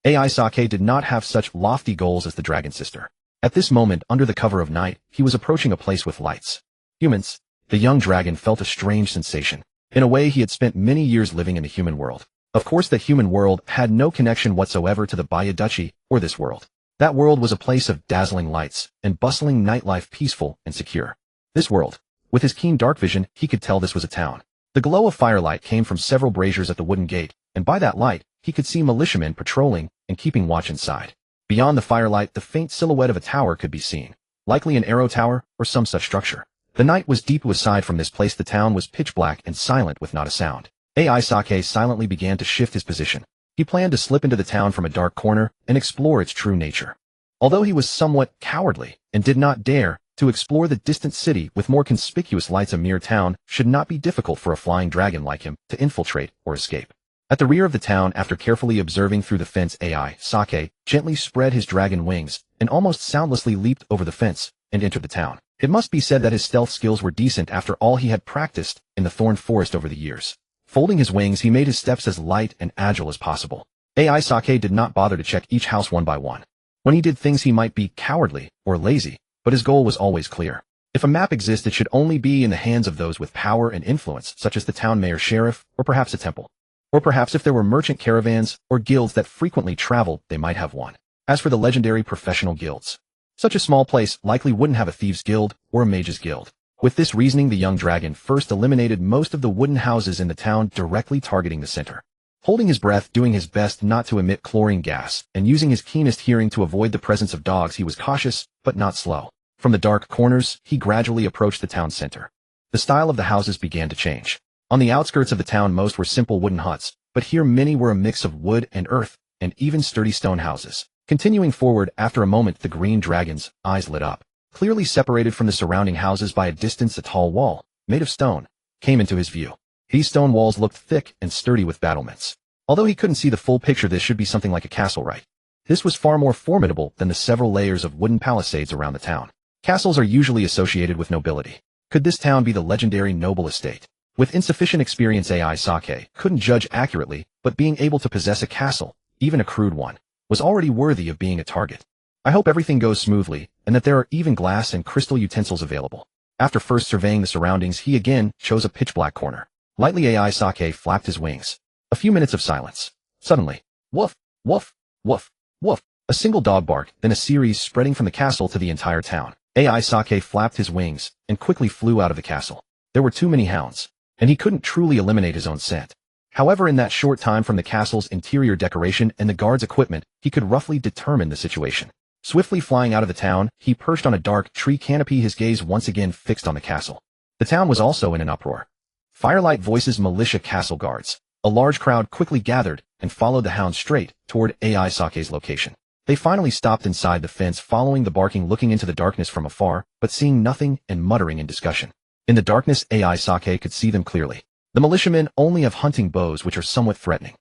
AI Sake did not have such lofty goals as the Dragon Sister. At this moment, under the cover of night, he was approaching a place with lights. Humans. The young dragon felt a strange sensation. In a way, he had spent many years living in the human world. Of course, the human world had no connection whatsoever to the Baya Duchy or this world. That world was a place of dazzling lights and bustling nightlife, peaceful and secure. This world, With his keen dark vision, he could tell this was a town. The glow of firelight came from several braziers at the wooden gate, and by that light, he could see militiamen patrolling and keeping watch inside. Beyond the firelight, the faint silhouette of a tower could be seen, likely an arrow tower or some such structure. The night was deep. Aside from this place, the town was pitch black and silent with not a sound. AI Sake silently began to shift his position. He planned to slip into the town from a dark corner and explore its true nature. Although he was somewhat cowardly and did not dare to explore the distant city with more conspicuous lights, a mere town should not be difficult for a flying dragon like him to infiltrate or escape. At the rear of the town, after carefully observing through the fence, AI Sake gently spread his dragon wings and almost soundlessly leaped over the fence and entered the town. It must be said that his stealth skills were decent after all he had practiced in the thorn forest over the years. Folding his wings, he made his steps as light and agile as possible. AI Sake did not bother to check each house one by one. When he did things, he might be cowardly or lazy, but his goal was always clear. If a map exists, it should only be in the hands of those with power and influence, such as the town mayor, sheriff, or perhaps a temple. Or perhaps if there were merchant caravans or guilds that frequently traveled, they might have one. As for the legendary professional guilds, such a small place likely wouldn't have a thieves' guild or a mages' guild. With this reasoning, the young dragon first eliminated most of the wooden houses in the town, directly targeting the center. Holding his breath, doing his best not to emit chlorine gas, and using his keenest hearing to avoid the presence of dogs, he was cautious, but not slow. From the dark corners, he gradually approached the town center. The style of the houses began to change. On the outskirts of the town, most were simple wooden huts, but here many were a mix of wood and earth, and even sturdy stone houses. Continuing forward, after a moment, the green dragon's eyes lit up. Clearly separated from the surrounding houses by a distance, a tall wall, made of stone, came into his view. These stone walls looked thick and sturdy with battlements. Although he couldn't see the full picture, this should be something like a castle, right? This was far more formidable than the several layers of wooden palisades around the town. Castles are usually associated with nobility. Could this town be the legendary noble estate? With insufficient experience, AI Sake couldn't judge accurately, but being able to possess a castle, even a crude one, was already worthy of being a target. I hope everything goes smoothly, and that there are even glass and crystal utensils available. After first surveying the surroundings, he again chose a pitch-black corner. Lightly, AI Sake flapped his wings. A few minutes of silence. Suddenly, woof, woof, woof, woof. A single dog barked, then a series spreading from the castle to the entire town. AI Sake flapped his wings and quickly flew out of the castle. There were too many hounds, and he couldn't truly eliminate his own scent. However, in that short time, from the castle's interior decoration and the guards' equipment, he could roughly determine the situation. Swiftly flying out of the town, he perched on a dark tree canopy, his gaze once again fixed on the castle. The town was also in an uproar. Firelight voices, militia, castle guards. A large crowd quickly gathered and followed the hound straight toward AI Sake's location. They finally stopped inside the fence, following the barking, looking into the darkness from afar, but seeing nothing and muttering in discussion. In the darkness, AI Sake could see them clearly. The militiamen only have hunting bows, which are somewhat threatening.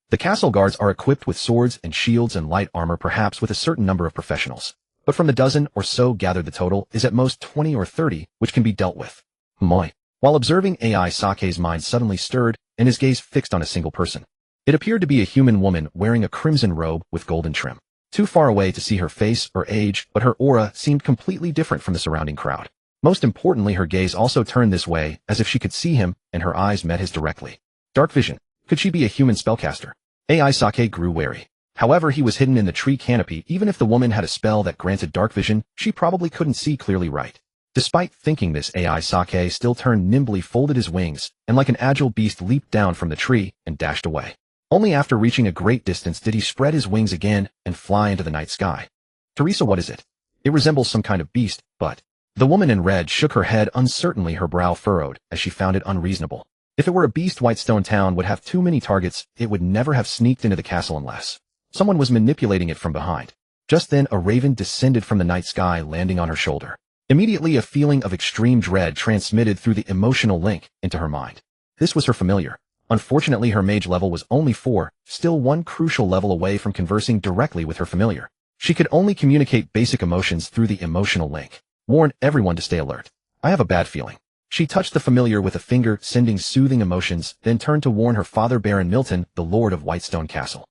The castle guards are equipped with swords and shields and light armor, perhaps with a certain number of professionals. But from the dozen or so gathered, the total is at most 20 or 30, which can be dealt with. Moi. While observing, AI Sake's mind suddenly stirred, and his gaze fixed on a single person. It appeared to be a human woman wearing a crimson robe with golden trim. Too far away to see her face or age, but her aura seemed completely different from the surrounding crowd. Most importantly, her gaze also turned this way, as if she could see him, and her eyes met his directly. Dark vision. Could she be a human spellcaster? AI Sake grew wary. However, he was hidden in the tree canopy. Even if the woman had a spell that granted dark vision, she probably couldn't see clearly, right? Despite thinking this, AI Sake still turned nimbly, folded his wings, and like an agile beast leaped down from the tree and dashed away. Only after reaching a great distance did he spread his wings again and fly into the night sky. Teresa, what is it? It resembles some kind of beast, but... The woman in red shook her head uncertainly, her brow furrowed, as she found it unreasonable. If it were a beast, Whitestone Town would have too many targets. It would never have sneaked into the castle unless someone was manipulating it from behind. Just then, a raven descended from the night sky, landing on her shoulder. Immediately, a feeling of extreme dread transmitted through the emotional link into her mind. This was her familiar. Unfortunately, her mage level was only 4, still one crucial level away from conversing directly with her familiar. She could only communicate basic emotions through the emotional link. Warn everyone to stay alert. I have a bad feeling. She touched the familiar with a finger, sending soothing emotions, then turned to warn her father, Baron Milton, the Lord of Whitestone Castle.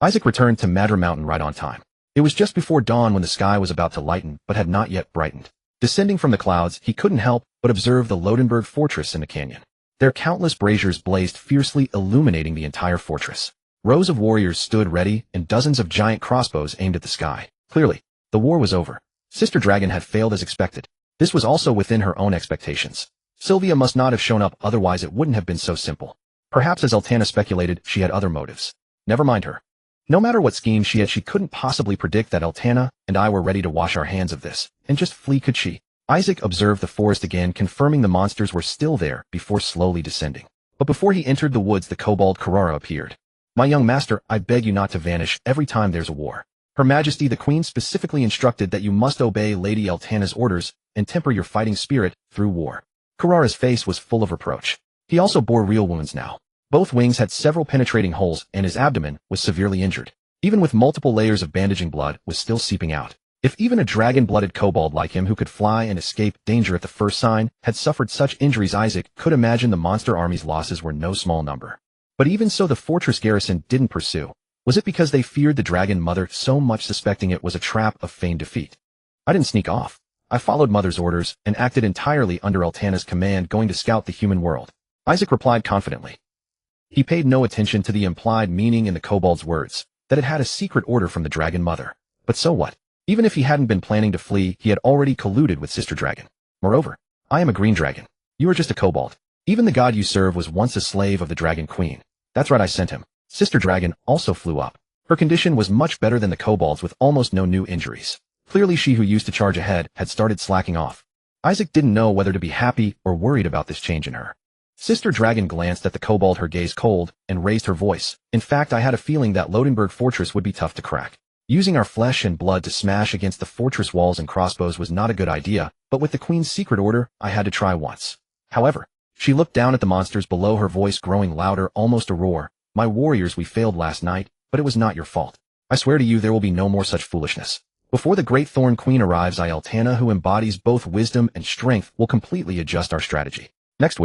Isaac returned to Madra Mountain right on time. It was just before dawn when the sky was about to lighten, but had not yet brightened. Descending from the clouds, he couldn't help but observe the Lodenberg fortress in the canyon. Their countless braziers blazed fiercely, illuminating the entire fortress. Rows of warriors stood ready, and dozens of giant crossbows aimed at the sky. Clearly, the war was over. Sister Dragon had failed as expected. This was also within her own expectations. Sylvia must not have shown up, otherwise it wouldn't have been so simple. Perhaps, as Altana speculated, she had other motives. Never mind her. No matter what scheme she had, she couldn't possibly predict that Altana and I were ready to wash our hands of this, and just flee, could she? Isaac observed the forest again, confirming the monsters were still there before slowly descending. But before he entered the woods, the kobold Karara appeared. My young master, I beg you not to vanish every time there's a war. Her Majesty the Queen specifically instructed that you must obey Lady Altana's orders and temper your fighting spirit through war. Karara's face was full of reproach. He also bore real wounds now. Both wings had several penetrating holes, and his abdomen was severely injured. Even with multiple layers of bandaging, blood was still seeping out. If even a dragon-blooded kobold like him, who could fly and escape danger at the first sign, had suffered such injuries, Isaac could imagine the monster army's losses were no small number. But even so, the fortress garrison didn't pursue. Was it because they feared the dragon mother so much, suspecting it was a trap of feigned defeat? I didn't sneak off. I followed Mother's orders and acted entirely under Altana's command, going to scout the human world. Isaac replied confidently. He paid no attention to the implied meaning in the kobold's words, that it had a secret order from the dragon mother. But so what? Even if he hadn't been planning to flee, he had already colluded with Sister Dragon. Moreover, I am a green dragon. You are just a kobold. Even the god you serve was once a slave of the Dragon Queen. That's right, I sent him. Sister Dragon also flew up. Her condition was much better than the kobold's, with almost no new injuries. Clearly she who used to charge ahead had started slacking off. Isaac didn't know whether to be happy or worried about this change in her. Sister Dragon glanced at the kobold, her gaze cold, and raised her voice. In fact, I had a feeling that Lodenberg Fortress would be tough to crack. Using our flesh and blood to smash against the fortress walls and crossbows was not a good idea, but with the Queen's secret order, I had to try once. However, she looked down at the monsters below, her voice growing louder, almost a roar. My warriors, we failed last night, but it was not your fault. I swear to you there will be no more such foolishness. Before the Great Thorn Queen arrives, Altana, who embodies both wisdom and strength, will completely adjust our strategy. Next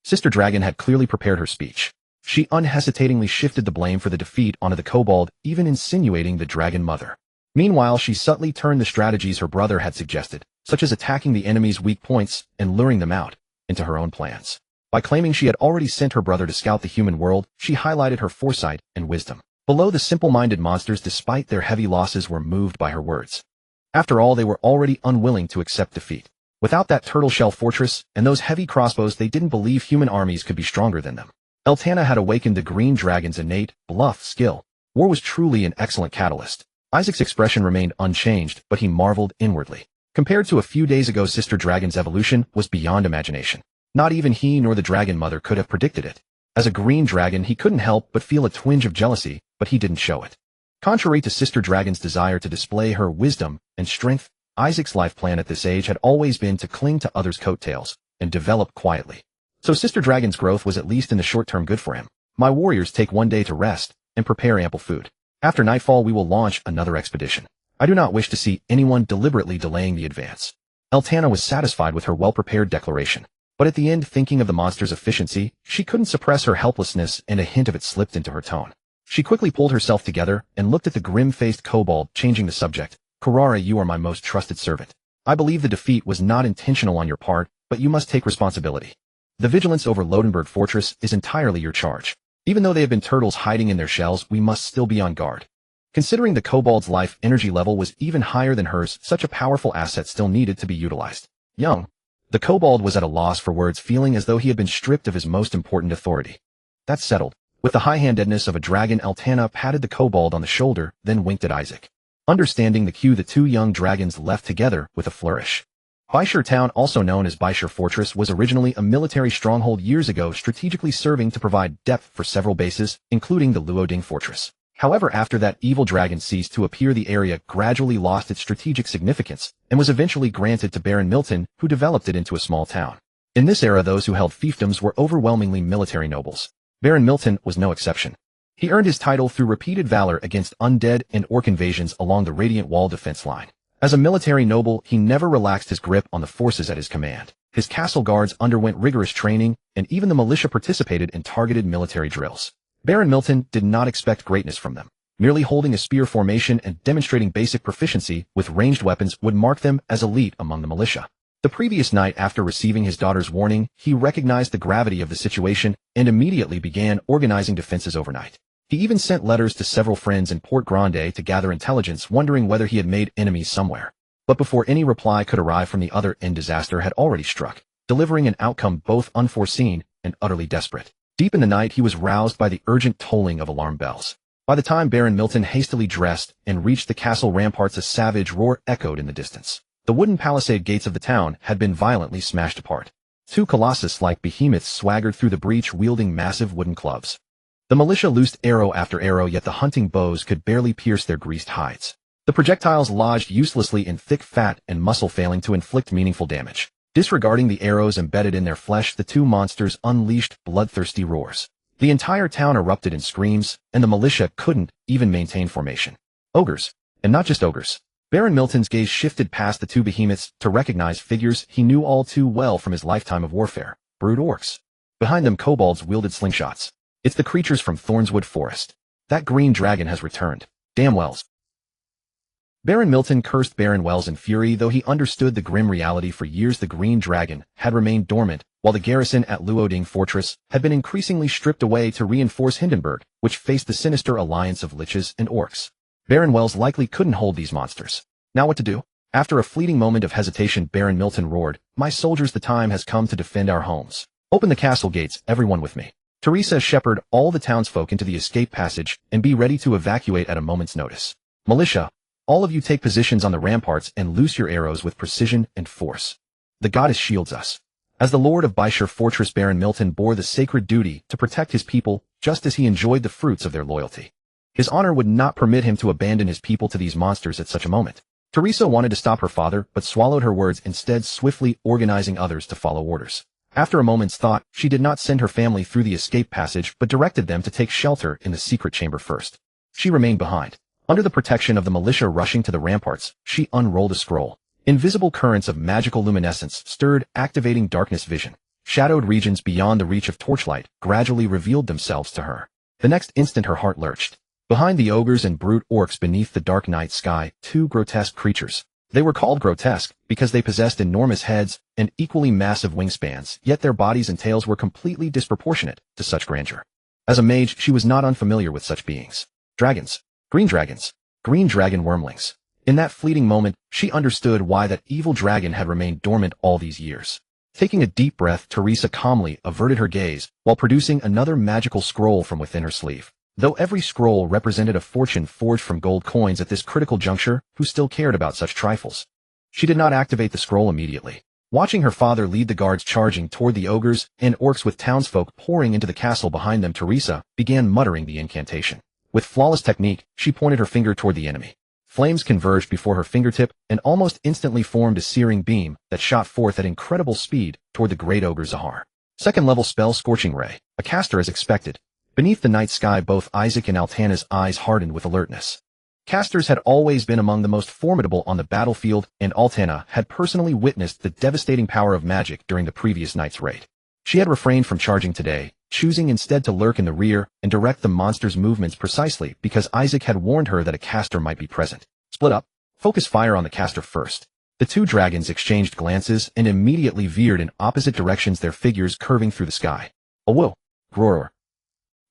Sister Dragon had clearly prepared her speech. She unhesitatingly shifted the blame for the defeat onto the kobold, even insinuating the dragon mother. Meanwhile, she subtly turned the strategies her brother had suggested, such as attacking the enemy's weak points and luring them out, into her own plans. By claiming she had already sent her brother to scout the human world, she highlighted her foresight and wisdom. Below, the simple-minded monsters, despite their heavy losses, were moved by her words. After all, they were already unwilling to accept defeat. Without that turtle shell fortress and those heavy crossbows, they didn't believe human armies could be stronger than them. Altana had awakened the green dragon's innate, bluff skill. War was truly an excellent catalyst. Isaac's expression remained unchanged, but he marveled inwardly. Compared to a few days ago, Sister Dragon's evolution was beyond imagination. Not even he nor the Dragon Mother could have predicted it. As a green dragon, he couldn't help but feel a twinge of jealousy, but he didn't show it. Contrary to Sister Dragon's desire to display her wisdom and strength, Isaac's life plan at this age had always been to cling to others' coattails and develop quietly. So Sister Dragon's growth was, at least in the short term, good for him. My warriors take one day to rest and prepare ample food. After nightfall, we will launch another expedition. I do not wish to see anyone deliberately delaying the advance. Altana was satisfied with her well-prepared declaration. But at the end, thinking of the monster's efficiency, she couldn't suppress her helplessness, and a hint of it slipped into her tone. She quickly pulled herself together and looked at the grim-faced kobold, changing the subject. Karara, you are my most trusted servant. I believe the defeat was not intentional on your part, but you must take responsibility. The vigilance over Lodenberg Fortress is entirely your charge. Even though they have been turtles hiding in their shells, we must still be on guard. Considering the kobold's life energy level was even higher than hers, such a powerful asset still needed to be utilized. The kobold was at a loss for words, feeling as though he had been stripped of his most important authority. That's settled. With the high-handedness of a dragon, Altana patted the kobold on the shoulder, then winked at Isaac. Understanding the cue, the two young dragons left together with a flourish. Baishur Town, also known as Baishur Fortress, was originally a military stronghold years ago, strategically serving to provide depth for several bases, including the Luoding Fortress. However, after that evil dragon ceased to appear, the area gradually lost its strategic significance and was eventually granted to Baron Milton, who developed it into a small town. In this era, those who held fiefdoms were overwhelmingly military nobles. Baron Milton was no exception. He earned his title through repeated valor against undead and orc invasions along the Radiant Wall defense line. As a military noble, he never relaxed his grip on the forces at his command. His castle guards underwent rigorous training, and even the militia participated in targeted military drills. Baron Milton did not expect greatness from them. Merely holding a spear formation and demonstrating basic proficiency with ranged weapons would mark them as elite among the militia. The previous night, after receiving his daughter's warning, he recognized the gravity of the situation and immediately began organizing defenses overnight. He even sent letters to several friends in Port Grande to gather intelligence, wondering whether he had made enemies somewhere. But before any reply could arrive from the other end, disaster had already struck. delivering an outcome both unforeseen and utterly desperate. Deep in the night, he was roused by the urgent tolling of alarm bells. By the time Baron Milton hastily dressed and reached the castle ramparts, a savage roar echoed in the distance. The wooden palisade gates of the town had been violently smashed apart. Two colossus-like behemoths swaggered through the breach wielding massive wooden clubs. The militia loosed arrow after arrow, yet the hunting bows could barely pierce their greased hides. The projectiles lodged uselessly in thick fat and muscle, failing to inflict meaningful damage. Disregarding the arrows embedded in their flesh, the two monsters unleashed bloodthirsty roars. The entire town erupted in screams, and the militia couldn't even maintain formation. Ogres. And not just ogres. Baron Milton's gaze shifted past the two behemoths to recognize figures he knew all too well from his lifetime of warfare. Brute orcs. Behind them, kobolds wielded slingshots. It's the creatures from Thornswood Forest. That green dragon has returned. Damn Wells. Baron Milton cursed Baron Wells in fury, though he understood the grim reality. For years the green dragon had remained dormant, while the garrison at Luoding Fortress had been increasingly stripped away to reinforce Hindenburg, which faced the sinister alliance of liches and orcs. Baron Wells likely couldn't hold these monsters. Now what to do? After a fleeting moment of hesitation, Baron Milton roared, "My soldiers, the time has come to defend our homes. Open the castle gates, everyone with me. Teresa, shepherd all the townsfolk into the escape passage and be ready to evacuate at a moment's notice. Militia, all of you take positions on the ramparts and loose your arrows with precision and force. The goddess shields us." As the Lord of Byshire Fortress, Baron Milton bore the sacred duty to protect his people just as he enjoyed the fruits of their loyalty. His honor would not permit him to abandon his people to these monsters at such a moment. Teresa wanted to stop her father, but swallowed her words, instead swiftly organizing others to follow orders. After a moment's thought, she did not send her family through the escape passage, but directed them to take shelter in the secret chamber first. She remained behind. Under the protection of the militia rushing to the ramparts, she unrolled a scroll. Invisible currents of magical luminescence stirred, activating darkness vision. Shadowed regions beyond the reach of torchlight gradually revealed themselves to her. The next instant her heart lurched. Behind the ogres and brute orcs beneath the dark night sky, two grotesque creatures. They were called grotesque because they possessed enormous heads and equally massive wingspans, yet their bodies and tails were completely disproportionate to such grandeur. As a mage, she was not unfamiliar with such beings. Dragons. Green dragons. Green dragon wormlings. In that fleeting moment, she understood why that evil dragon had remained dormant all these years. Taking a deep breath, Teresa calmly averted her gaze while producing another magical scroll from within her sleeve. Though every scroll represented a fortune forged from gold coins at this critical juncture, who still cared about such trifles? She did not activate the scroll immediately. Watching her father lead the guards charging toward the ogres and orcs with townsfolk pouring into the castle behind them, Teresa began muttering the incantation. With flawless technique, she pointed her finger toward the enemy. Flames converged before her fingertip and almost instantly formed a searing beam that shot forth at incredible speed toward the great ogre Zahar. Second-level spell, Scorching Ray. A caster as expected. Beneath the night sky, both Isaac and Altana's eyes hardened with alertness. Casters had always been among the most formidable on the battlefield, and Altana had personally witnessed the devastating power of magic during the previous night's raid. She had refrained from charging today, choosing instead to lurk in the rear and direct the monster's movements precisely because Isaac had warned her that a caster might be present. Split up. Focus fire on the caster first. The two dragons exchanged glances and immediately veered in opposite directions, their figures curving through the sky. Awo! Roar!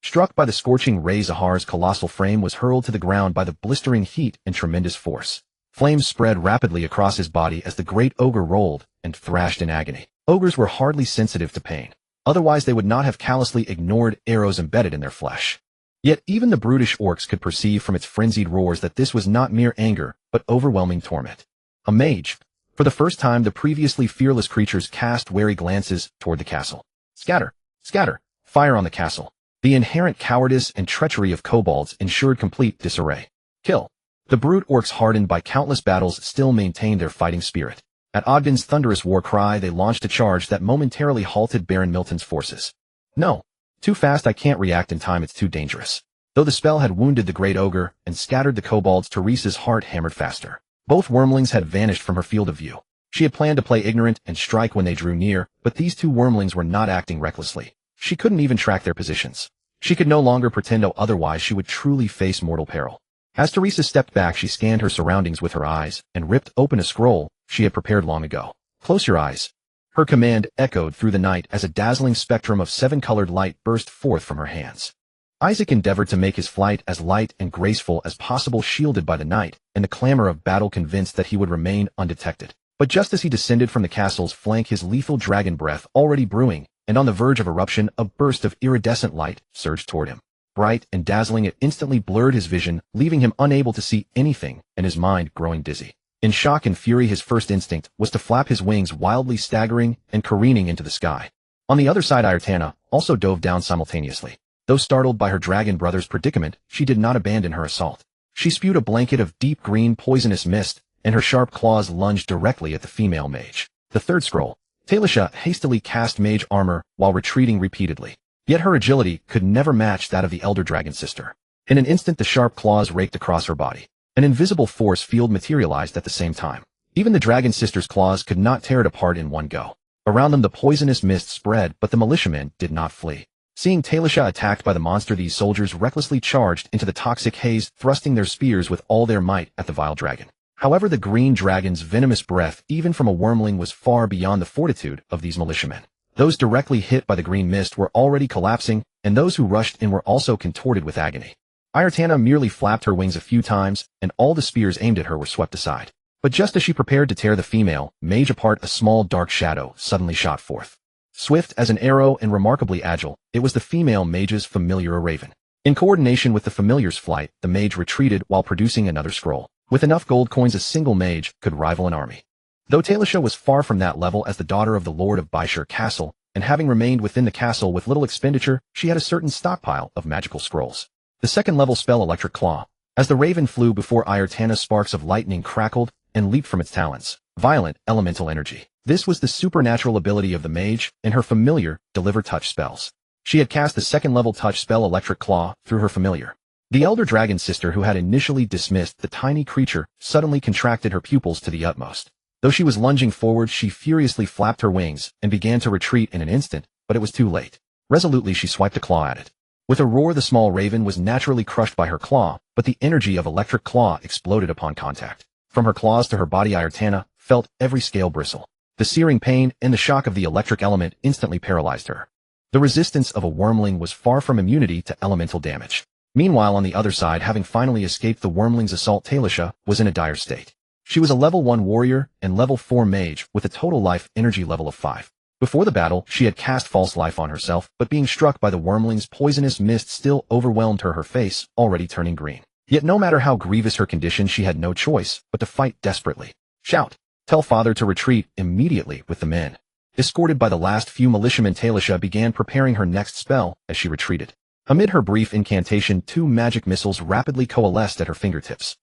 Struck by the scorching ray, Zahar's colossal frame was hurled to the ground by the blistering heat and tremendous force. Flames spread rapidly across his body as the great ogre rolled and thrashed in agony. Ogres were hardly sensitive to pain. Otherwise they would not have callously ignored arrows embedded in their flesh. Yet even the brutish orcs could perceive from its frenzied roars that this was not mere anger, but overwhelming torment. A mage. For the first time, the previously fearless creatures cast wary glances toward the castle. Scatter! Scatter! Fire on the castle! The inherent cowardice and treachery of kobolds ensured complete disarray. Kill. The brute orcs, hardened by countless battles, still maintained their fighting spirit. At Ogden's thunderous war cry, they launched a charge that momentarily halted Baron Milton's forces. No. Too fast, I can't react in time, it's too dangerous. Though the spell had wounded the great ogre and scattered the kobolds, Teresa's heart hammered faster. Both wormlings had vanished from her field of view. She had planned to play ignorant and strike when they drew near, but these two wormlings were not acting recklessly. She couldn't even track their positions. She could no longer pretend, otherwise she would truly face mortal peril. As Teresa stepped back, she scanned her surroundings with her eyes and ripped open a scroll she had prepared long ago. Close your eyes. Her command echoed through the night as a dazzling spectrum of seven-colored light burst forth from her hands. Isaac endeavored to make his flight as light and graceful as possible, shielded by the night and the clamor of battle, convinced that he would remain undetected. But just as he descended from the castle's flank, his lethal dragon breath already brewing, and on the verge of eruption, a burst of iridescent light surged toward him. Bright and dazzling, it instantly blurred his vision, leaving him unable to see anything, and his mind growing dizzy. In shock and fury, his first instinct was to flap his wings, wildly staggering and careening into the sky. On the other side, Ayartana also dove down simultaneously. Though startled by her dragon brother's predicament, she did not abandon her assault. She spewed a blanket of deep green poisonous mist, and her sharp claws lunged directly at the female mage. The third scroll. Talisha hastily cast mage armor while retreating repeatedly. Yet her agility could never match that of the elder dragon sister. In an instant, the sharp claws raked across her body. An invisible force field materialized at the same time. Even the dragon sister's claws could not tear it apart in one go. Around them the poisonous mist spread, but the militiamen did not flee. Seeing Talisha attacked by the monster, these soldiers recklessly charged into the toxic haze, thrusting their spears with all their might at the vile dragon. However, the green dragon's venomous breath, even from a wormling, was far beyond the fortitude of these militiamen. Those directly hit by the green mist were already collapsing, and those who rushed in were also contorted with agony. Ayartana merely flapped her wings a few times, and all the spears aimed at her were swept aside. But just as she prepared to tear the female mage apart, a small dark shadow suddenly shot forth. Swift as an arrow and remarkably agile, it was the female mage's familiar, a raven. In coordination with the familiar's flight, the mage retreated while producing another scroll. With enough gold coins, a single mage could rival an army. Though Talisha was far from that level, as the daughter of the Lord of Byshire Castle, and having remained within the castle with little expenditure, she had a certain stockpile of magical scrolls. The second-level spell Electric Claw. As the raven flew before Ayartana, sparks of lightning crackled and leaped from its talons. Violent elemental energy. This was the supernatural ability of the mage, and her familiar deliver touch spells. She had cast the second-level touch spell Electric Claw through her familiar. The elder dragon sister, who had initially dismissed the tiny creature, suddenly contracted her pupils to the utmost. Though she was lunging forward, she furiously flapped her wings and began to retreat in an instant, but it was too late. Resolutely she swiped a claw at it. With a roar, the small raven was naturally crushed by her claw, but the energy of Electric Claw exploded upon contact. From her claws to her body, Ayartana felt every scale bristle. The searing pain and the shock of the electric element instantly paralyzed her. The resistance of a wormling was far from immunity to elemental damage. Meanwhile, on the other side, having finally escaped the wormling's assault, Talisha was in a dire state. She was a level 1 warrior and level 4 mage with a total life energy level of 5. Before the battle, she had cast false life on herself, but being struck by the wormling's poisonous mist still overwhelmed her, face already turning green. Yet no matter how grievous her condition, she had no choice but to fight desperately. Shout! Tell father to retreat immediately. With the men escorted by the last few militiamen, Talisha began preparing her next spell as she retreated. Amid her brief incantation, 2 magic missiles rapidly coalesced at her fingertips.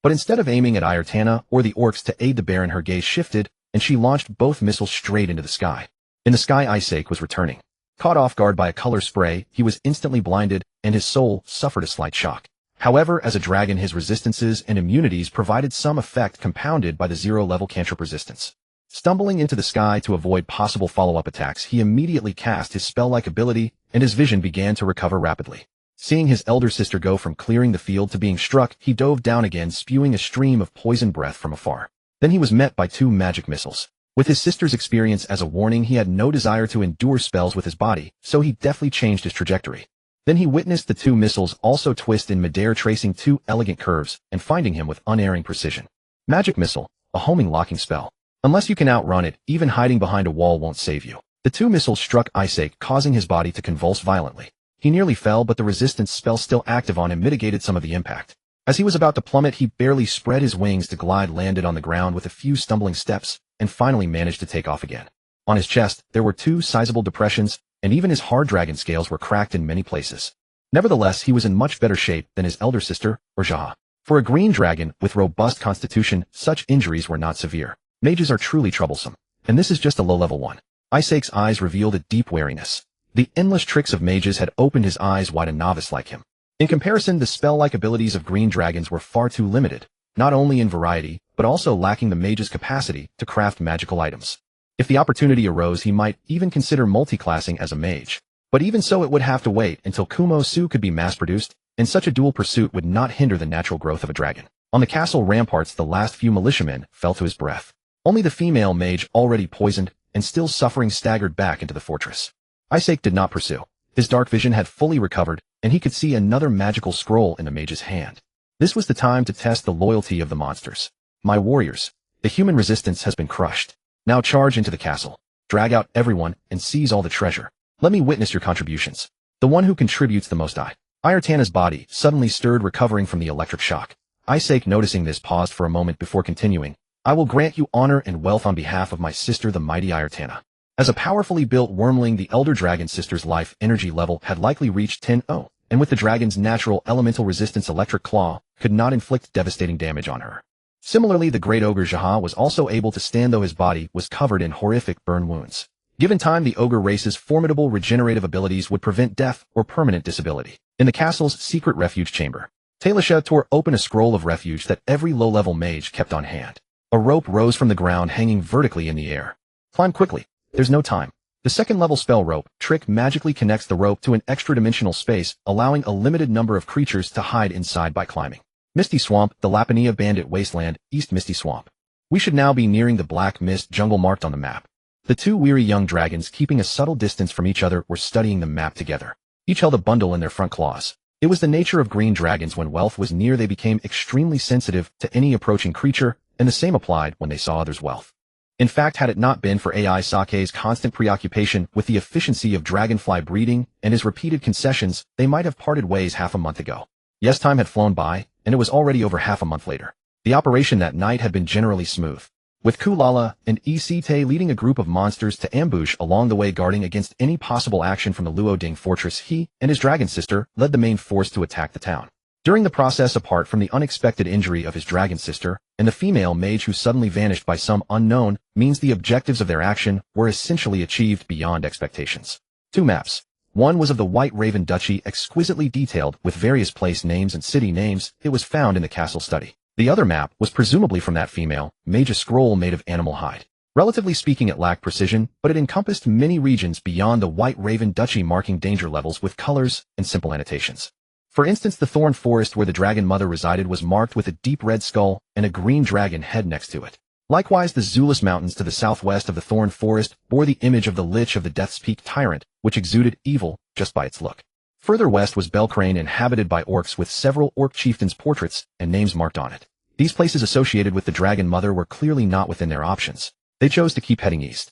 But instead of aiming at Ayartana or the orcs to aid the Baron, her gaze shifted, and she launched both missiles straight into the sky. In the sky, Isaac was returning. Caught off guard by a color spray, he was instantly blinded, and his soul suffered a slight shock. However, as a dragon, his resistances and immunities provided some effect, compounded by the 0-level cantrip resistance. Stumbling into the sky to avoid possible follow-up attacks, he immediately cast his spell-like ability, and his vision began to recover rapidly. Seeing his elder sister go from clearing the field to being struck, he dove down again, spewing a stream of poison breath from afar. Then he was met by 2 magic missiles. With his sister's experience as a warning, he had no desire to endure spells with his body, so he deftly changed his trajectory. Then he witnessed the 2 missiles also twist in midair, tracing 2 elegant curves and finding him with unerring precision. Magic Missile, a homing locking spell. Unless you can outrun it, even hiding behind a wall won't save you. The 2 missiles struck Isaac, causing his body to convulse violently. He nearly fell, but the resistance spell still active on him mitigated some of the impact. As he was about to plummet, he barely spread his wings to glide, landed on the ground with a few stumbling steps, and finally managed to take off again. On his chest, there were 2 sizable depressions, and even his hard dragon scales were cracked in many places. Nevertheless, he was in much better shape than his elder sister, or Jaha. For a green dragon with robust constitution, such injuries were not severe. Mages are truly troublesome, and this is just a low-level one. Isaac's eyes revealed a deep wariness. The endless tricks of mages had opened his eyes wide, a novice like him. In comparison, the spell-like abilities of green dragons were far too limited, not only in variety, but also lacking the mage's capacity to craft magical items. If the opportunity arose, he might even consider multiclassing as a mage. But even so, it would have to wait until Kumo Su could be mass-produced, and such a dual pursuit would not hinder the natural growth of a dragon. On the castle ramparts, the last few militiamen fell to his breath. Only the female mage, already poisoned and still suffering, staggered back into the fortress. Isaac did not pursue. His dark vision had fully recovered, and he could see another magical scroll in the mage's hand. This was the time to test the loyalty of the monsters. My warriors, The human resistance has been crushed. Now charge into the castle. Drag out everyone and seize all the treasure. Let me witness your contributions. The one who contributes the most Ayurtana's body suddenly stirred, recovering from the electric shock. Isaac, noticing this, paused for a moment before continuing. I will grant you honor and wealth on behalf of my sister, the mighty Ayurtana. As a powerfully built wormling, the elder dragon sister's life energy level had likely reached 10-0, and with the dragon's natural elemental resistance, electric claw could not inflict devastating damage on her. Similarly, the great ogre Jaha was also able to stand, though his body was covered in horrific burn wounds. Given time, the ogre race's formidable regenerative abilities would prevent death or permanent disability. In the castle's secret refuge chamber, Talisha tore open a scroll of refuge that every low-level mage kept on hand. A rope rose from the ground, hanging vertically in the air. Climb quickly. There's no time. The second-level spell rope trick magically connects the rope to an extra-dimensional space, allowing a limited number of creatures to hide inside by climbing. Misty Swamp, the Lapania Bandit Wasteland, East Misty Swamp. We should now be nearing the black mist jungle marked on the map. The two weary young dragons, keeping a subtle distance from each other, were studying the map together. Each held a bundle in their front claws. It was the nature of green dragons: when wealth was near, they became extremely sensitive to any approaching creature, and the same applied when they saw others' wealth. In fact, had it not been for AI Sake's constant preoccupation with the efficiency of dragonfly breeding and his repeated concessions, they might have parted ways half a month ago. Yes, time had flown by, and it was already over half a month later. The operation that night had been generally smooth, with Kulala and Isite leading a group of monsters to ambush along the way, guarding against any possible action from the Luoding fortress. He and his dragon sister led the main force to attack the town. During the process, apart from the unexpected injury of his dragon sister and the female mage who suddenly vanished by some unknown means, the objectives of their action were essentially achieved beyond expectations. Two maps. One was of the White Raven Duchy, exquisitely detailed with various place names and city names. It was found in the castle study. The other map was presumably from that female mage, a scroll made of animal hide. Relatively speaking, it lacked precision, but it encompassed many regions beyond the White Raven Duchy, marking danger levels with colors and simple annotations. For instance, the thorn forest where the dragon mother resided was marked with a deep red skull and a green dragon head next to it. Likewise, the Zulus Mountains to the southwest of the thorn forest bore the image of the Lich of the Death's Peak tyrant, which exuded evil just by its look. Further west was Belcrane, inhabited by orcs, with several orc chieftains' portraits and names marked on it. These places associated with the dragon mother were clearly not within their options. They chose to keep heading east.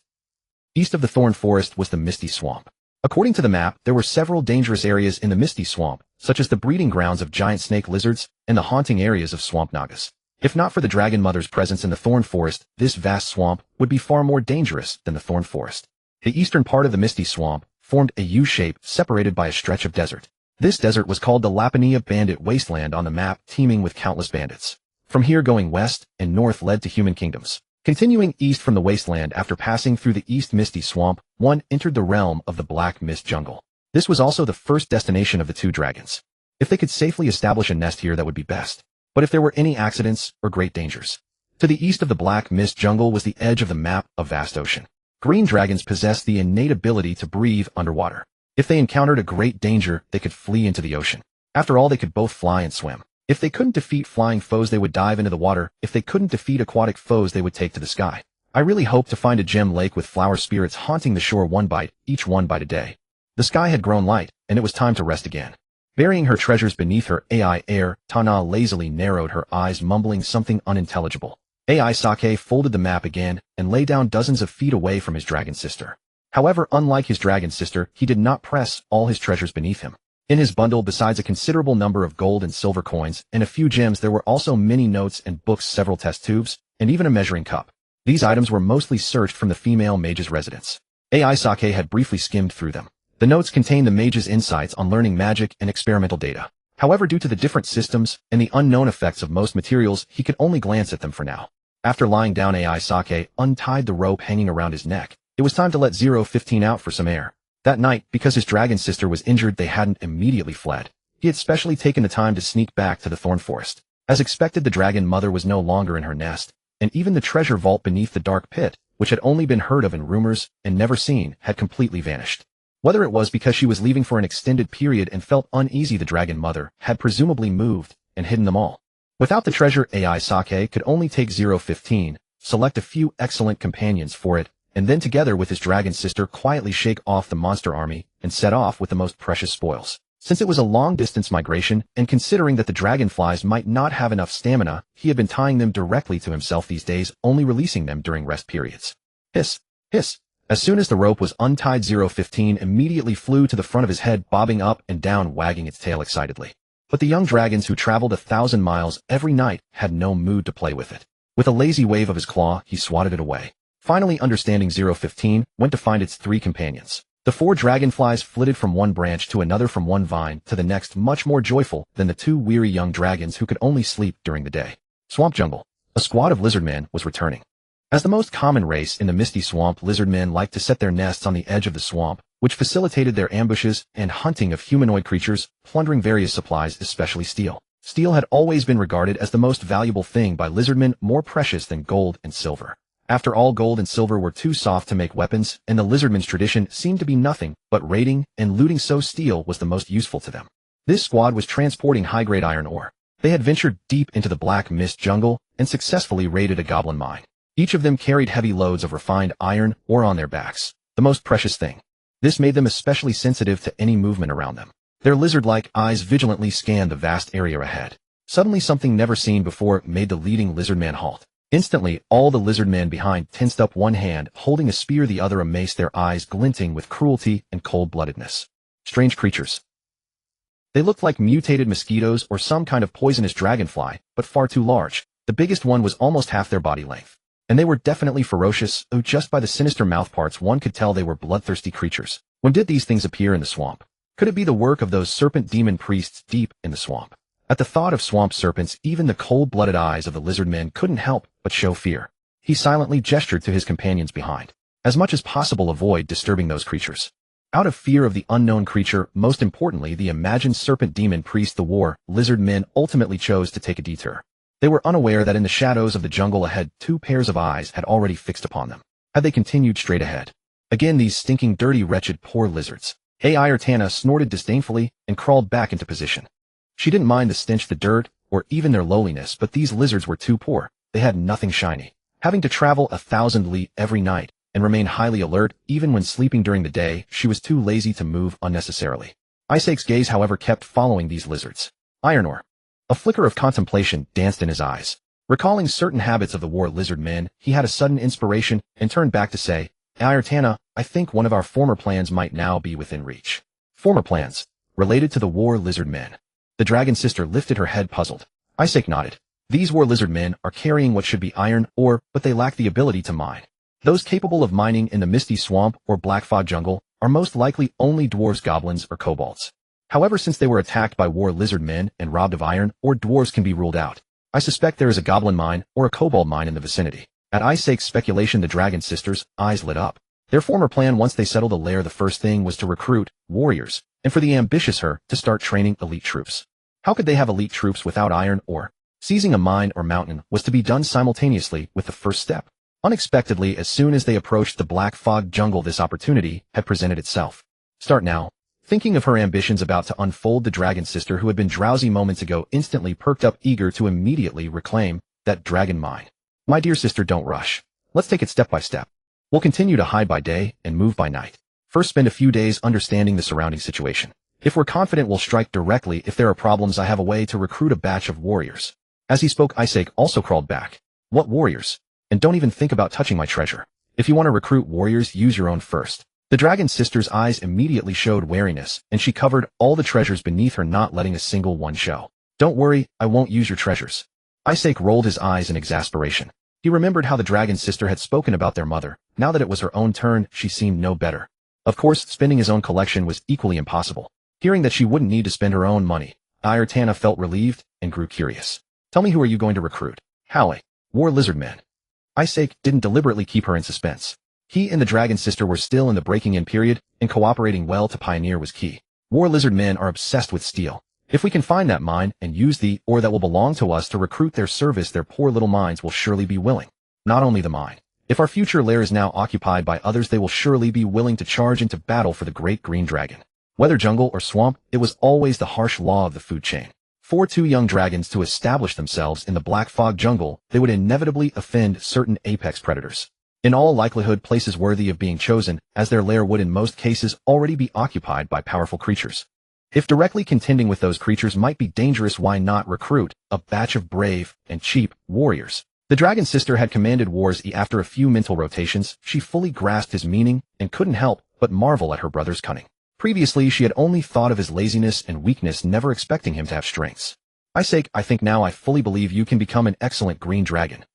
East of the thorn forest was the Misty Swamp. According to the map, there were several dangerous areas in the Misty Swamp, such as the breeding grounds of giant snake lizards and the haunting areas of swamp nagas. If not for the dragon mother's presence in the thorn forest, this vast swamp would be far more dangerous than the thorn forest. The eastern part of the Misty Swamp formed a U-shape separated by a stretch of desert. This desert was called the Lapania Bandit Wasteland on the map, teeming with countless bandits. From here, going west and north led to human kingdoms. Continuing east from the wasteland, after passing through the East Misty Swamp, one entered the realm of the Black Mist Jungle. This was also the first destination of the two dragons. If they could safely establish a nest here, that would be best. But if there were any accidents or great dangers. To the east of the Black Mist Jungle was the edge of the map, a vast ocean. Green dragons possessed the innate ability to breathe underwater. If they encountered a great danger, they could flee into the ocean. After all, they could both fly and swim. If they couldn't defeat flying foes, they would dive into the water. If they couldn't defeat aquatic foes, they would take to the sky. I really hoped to find a gem lake with flower spirits haunting the shore, each one bite a day. The sky had grown light, and it was time to rest again. Burying her treasures beneath her AI air, Tana lazily narrowed her eyes, mumbling something unintelligible. AI Sake folded the map again and lay down dozens of feet away from his dragon sister. However, unlike his dragon sister, he did not press all his treasures beneath him. In his bundle, besides a considerable number of gold and silver coins and a few gems, there were also many notes and books, several test tubes, and even a measuring cup. These items were mostly searched from the female mage's residence. AI Sake had briefly skimmed through them. The notes contained the mage's insights on learning magic and experimental data. However, due to the different systems and the unknown effects of most materials, he could only glance at them for now. After lying down, AI Sake untied the rope hanging around his neck. It was time to let 015 out for some air. That night, because his dragon sister was injured, they hadn't immediately fled. He had specially taken the time to sneak back to the thorn forest. As expected, the dragon mother was no longer in her nest, and even the treasure vault beneath the dark pit, which had only been heard of in rumors and never seen, had completely vanished. Whether it was because she was leaving for an extended period and felt uneasy, the dragon mother had presumably moved and hidden them all. Without the treasure, AI Sake could only take 015, select a few excellent companions for it, and then together with his dragon sister quietly shake off the monster army and set off with the most precious spoils. Since it was a long-distance migration, and considering that the dragonflies might not have enough stamina, he had been tying them directly to himself these days, only releasing them during rest periods. Hiss! Hiss! As soon as the rope was untied, 015 immediately flew to the front of his head, bobbing up and down, wagging its tail excitedly. But the young dragons who traveled 1,000 miles every night had no mood to play with it. With a lazy wave of his claw, he swatted it away. Finally understanding, 015 went to find its 3 companions. The 4 dragonflies flitted from one branch to another, from one vine to the next, much more joyful than the 2 weary young dragons who could only sleep during the day. Swamp jungle. A squad of lizardmen was returning. As the most common race in the misty swamp, lizardmen liked to set their nests on the edge of the swamp, which facilitated their ambushes and hunting of humanoid creatures, plundering various supplies, especially steel. Steel had always been regarded as the most valuable thing by lizardmen, more precious than gold and silver. After all, gold and silver were too soft to make weapons, and the lizardmen's tradition seemed to be nothing but raiding and looting, so steel was the most useful to them. This squad was transporting high-grade iron ore. They had ventured deep into the black mist jungle and successfully raided a goblin mine. Each of them carried heavy loads of refined iron ore on their backs, the most precious thing. This made them especially sensitive to any movement around them. Their lizard-like eyes vigilantly scanned the vast area ahead. Suddenly, something never seen before made the leading lizardman halt. Instantly, all the lizardmen behind tensed up, one hand holding a spear, the other a mace, their eyes glinting with cruelty and cold-bloodedness. Strange creatures. They looked like mutated mosquitoes or some kind of poisonous dragonfly, but far too large. The biggest one was almost half their body length. And they were definitely ferocious, though just by the sinister mouthparts one could tell they were bloodthirsty creatures. When did these things appear in the swamp? Could it be the work of those serpent demon priests deep in the swamp? At the thought of swamp serpents, even the cold-blooded eyes of the lizardmen couldn't help but show fear. He silently gestured to his companions behind. As much as possible, avoid disturbing those creatures. Out of fear of the unknown creature, most importantly the imagined serpent demon priest, the war lizardmen ultimately chose to take a detour. They were unaware that in the shadows of the jungle ahead, 2 pairs of eyes had already fixed upon them. Had they continued straight ahead? Again, these stinking, dirty, wretched, poor lizards. Ayartana snorted disdainfully and crawled back into position. She didn't mind the stench, the dirt, or even their lowliness, but these lizards were too poor. They had nothing shiny. Having to travel 1,000 li every night and remain highly alert, even when sleeping during the day, she was too lazy to move unnecessarily. Isaac's gaze, however, kept following these lizards. Iron ore. A flicker of contemplation danced in his eyes. Recalling certain habits of the war lizard men, he had a sudden inspiration and turned back to say, Ayartana, I think one of our former plans might now be within reach. Former plans, related to the war lizard men. The dragon sister lifted her head, puzzled. Isaac nodded. These war lizard men are carrying what should be iron ore, but they lack the ability to mine. Those capable of mining in the misty swamp or black fog jungle are most likely only dwarves, goblins, or kobolds. However, since they were attacked by war lizard men and robbed of iron ore, dwarves can be ruled out. I suspect there is a goblin mine or a kobold mine in the vicinity. At Isaac's speculation, the dragon sisters' eyes lit up. Their former plan, once they settled the lair, the first thing was to recruit warriors, and for the ambitious her to start training elite troops. How could they have elite troops without iron ore? Seizing a mine or mountain was to be done simultaneously with the first step. Unexpectedly, as soon as they approached the black fog jungle, this opportunity had presented itself. Start now. Thinking of her ambitions about to unfold, the dragon sister, who had been drowsy moments ago, instantly perked up, eager to immediately reclaim that dragon mine. My dear sister, don't rush. Let's take it step by step. We'll continue to hide by day and move by night. First, spend a few days understanding the surrounding situation. If we're confident, we'll strike directly. If there are problems, I have a way to recruit a batch of warriors. As he spoke, Isaac also crawled back. What warriors? And don't even think about touching my treasure. If you want to recruit warriors, use your own first. The dragon sister's eyes immediately showed wariness, and she covered all the treasures beneath her, not letting a single one show. Don't worry, I won't use your treasures. Isaac rolled his eyes in exasperation. He remembered how the dragon sister had spoken about their mother. Now that it was her own turn, she seemed no better. Of course, spending his own collection was equally impossible. Hearing that she wouldn't need to spend her own money, Ayartana felt relieved and grew curious. Tell me, who are you going to recruit? Hallie. War lizard men. Isaac didn't deliberately keep her in suspense. He and the dragon sister were still in the breaking-in period, and cooperating well to pioneer was key. War lizard men are obsessed with steel. If we can find that mine and use the ore that will belong to us to recruit their service, their poor little minds will surely be willing. Not only the mine. If our future lair is now occupied by others, they will surely be willing to charge into battle for the great green dragon. Whether jungle or swamp, it was always the harsh law of the food chain. For 2 young dragons to establish themselves in the black fog jungle, they would inevitably offend certain apex predators. In all likelihood, places worthy of being chosen, as their lair would in most cases already be occupied by powerful creatures. If directly contending with those creatures might be dangerous, why not recruit a batch of brave and cheap warriors? The dragon sister had commanded wars. After a few mental rotations, she fully grasped his meaning and couldn't help but marvel at her brother's cunning. Previously, she had only thought of his laziness and weakness, never expecting him to have strengths. I think now I fully believe you can become an excellent green dragon.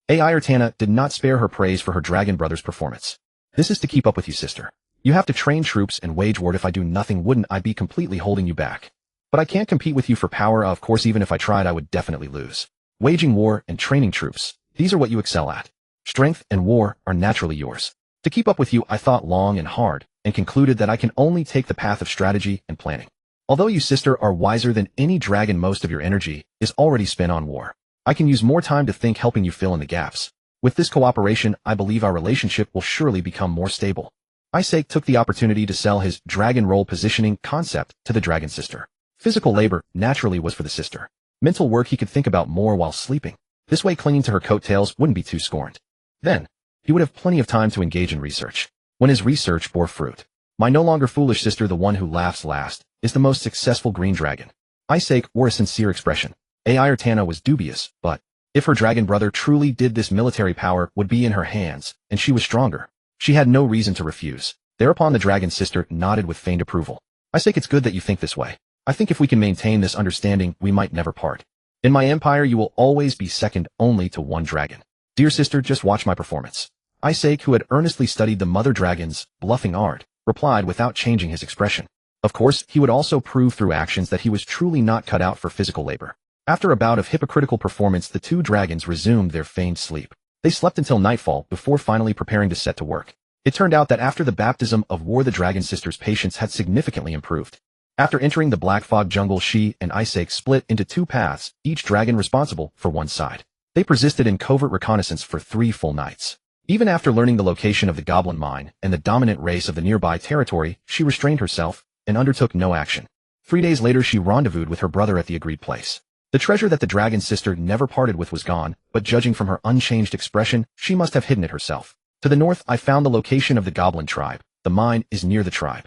Ayurtana did not spare her praise for her dragon brother's performance. This is to keep up with you, sister. You have to train troops and wage war. If I do nothing, wouldn't I be completely holding you back? But I can't compete with you for power. Of course, even if I tried, I would definitely lose. Waging war and training troops, these are what you excel at. Strength and war are naturally yours. To keep up with you, I thought long and hard, and concluded that I can only take the path of strategy and planning. Although you, sister, are wiser than any dragon, most of your energy is already spent on war. I can use more time to think, helping you fill in the gaps. With this cooperation, I believe our relationship will surely become more stable. Isaac took the opportunity to sell his dragon role positioning concept to the dragon sister. Physical labor, naturally, was for the sister. Mental work he could think about more while sleeping. This way, clinging to her coattails wouldn't be too scorned. Then, he would have plenty of time to engage in research. When his research bore fruit, my no longer foolish sister, the one who laughs last, is the most successful green dragon. Isaac wore a sincere expression. Ayurtana was dubious, but if her dragon brother truly did this, military power would be in her hands, and she was stronger. She had no reason to refuse. Thereupon the dragon sister nodded with feigned approval. Isaac, it's good that you think this way. I think if we can maintain this understanding, we might never part. In my empire, you will always be second only to one dragon. Dear sister, just watch my performance. Isaac, who had earnestly studied the mother dragon's bluffing art, replied without changing his expression. Of course, he would also prove through actions that he was truly not cut out for physical labor. After a bout of hypocritical performance, the two dragons resumed their feigned sleep. They slept until nightfall before finally preparing to set to work. It turned out that after the baptism of war, the dragon sister's patience had significantly improved. After entering the black fog jungle, she and Isaac split into two paths, each dragon responsible for one side. They persisted in covert reconnaissance for 3 full nights. Even after learning the location of the goblin mine and the dominant race of the nearby territory, she restrained herself and undertook no action. 3 days later, she rendezvoused with her brother at the agreed place. The treasure that the dragon sister never parted with was gone, but judging from her unchanged expression, she must have hidden it herself. To the north, I found the location of the goblin tribe. The mine is near the tribe.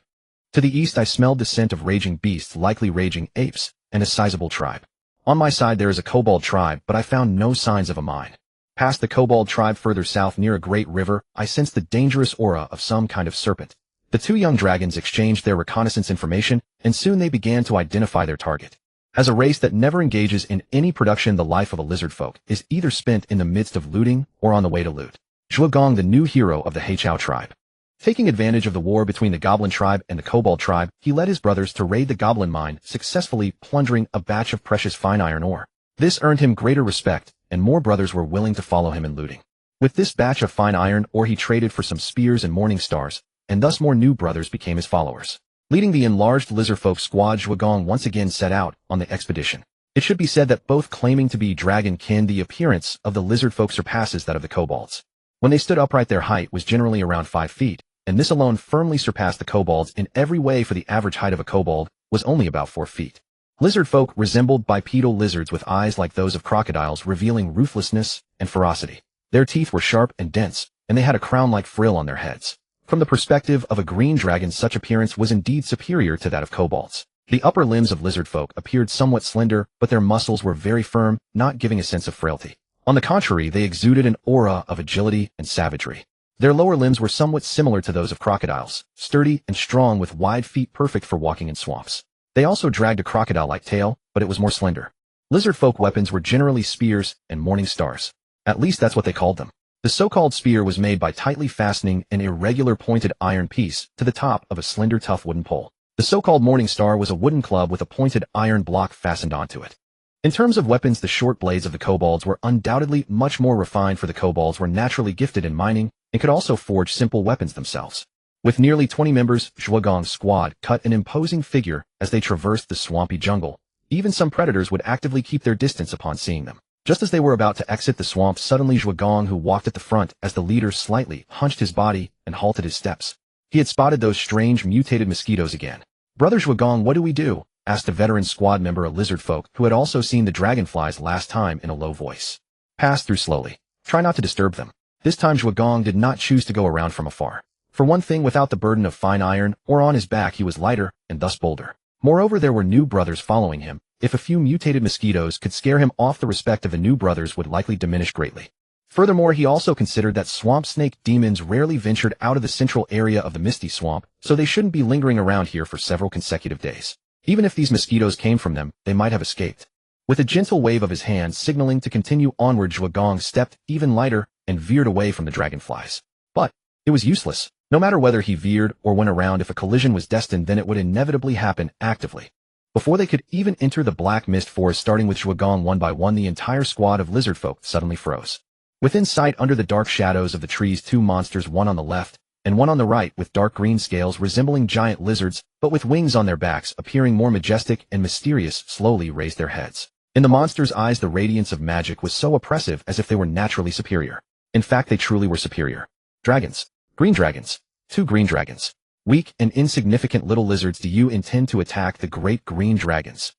To the east, I smelled the scent of raging beasts, likely raging apes, and a sizable tribe. On my side, there is a kobold tribe, but I found no signs of a mine. Past the kobold tribe further south near a great river, I sensed the dangerous aura of some kind of serpent. The two young dragons exchanged their reconnaissance information, and soon they began to identify their target. As a race that never engages in any production, the life of a lizard folk is either spent in the midst of looting or on the way to loot. Zhuogong, the new hero of the Heichao tribe. Taking advantage of the war between the goblin tribe and the kobold tribe, he led his brothers to raid the goblin mine, successfully plundering a batch of precious fine iron ore. This earned him greater respect, and more brothers were willing to follow him in looting. With this batch of fine iron ore, he traded for some spears and morning stars, and thus more new brothers became his followers. Leading the enlarged lizardfolk squad, Zhuogong once again set out on the expedition. It should be said that both claiming to be dragon kin, the appearance of the lizardfolk surpasses that of the kobolds. When they stood upright, their height was generally around 5 feet, and this alone firmly surpassed the kobolds in every way, for the average height of a kobold was only about 4 feet. Lizardfolk resembled bipedal lizards with eyes like those of crocodiles, revealing ruthlessness and ferocity. Their teeth were sharp and dense, and they had a crown-like frill on their heads. From the perspective of a green dragon, such appearance was indeed superior to that of kobolds. The upper limbs of lizardfolk appeared somewhat slender, but their muscles were very firm, not giving a sense of frailty. On the contrary, they exuded an aura of agility and savagery. Their lower limbs were somewhat similar to those of crocodiles, sturdy and strong with wide feet, perfect for walking in swamps. They also dragged a crocodile-like tail, but it was more slender. Lizardfolk weapons were generally spears and morning stars. At least that's what they called them. The so-called spear was made by tightly fastening an irregular pointed iron piece to the top of a slender tough wooden pole. The so-called morning star was a wooden club with a pointed iron block fastened onto it. In terms of weapons, the short blades of the kobolds were undoubtedly much more refined, for the kobolds were naturally gifted in mining and could also forge simple weapons themselves. With nearly 20 members, Zhuogong's squad cut an imposing figure as they traversed the swampy jungle. Even some predators would actively keep their distance upon seeing them. Just as they were about to exit the swamp, suddenly Zhuogong, who walked at the front as the leader, slightly hunched his body and halted his steps. He had spotted those strange mutated mosquitoes again. "Brother Zhuogong, what do we do?" asked a veteran squad member, a lizard folk who had also seen the dragonflies last time, in a low voice. "Pass through slowly. Try not to disturb them." This time Zhuogong did not choose to go around from afar. For one thing, without the burden of fine iron or on his back, he was lighter and thus bolder. Moreover, there were new brothers following him. If a few mutated mosquitoes could scare him off, the respect of the new brothers would likely diminish greatly. Furthermore, he also considered that swamp snake demons rarely ventured out of the central area of the Misty Swamp, so they shouldn't be lingering around here for several consecutive days. Even if these mosquitoes came from them, they might have escaped. With a gentle wave of his hand signaling to continue onward, Zhuagong stepped even lighter and veered away from the dragonflies. But it was useless. No matter whether he veered or went around, if a collision was destined, then it would inevitably happen actively. Before they could even enter the black mist forest, starting with Zhuagong one by one, the entire squad of lizard folk suddenly froze. Within sight, under the dark shadows of the trees, two monsters, one on the left and one on the right, with dark green scales resembling giant lizards, but with wings on their backs, appearing more majestic and mysterious, slowly raised their heads. In the monsters' eyes, the radiance of magic was so oppressive, as if they were naturally superior. In fact, they truly were superior. Dragons. Green dragons. Two green dragons. Weak and insignificant little lizards. Do you intend to attack the great green dragons?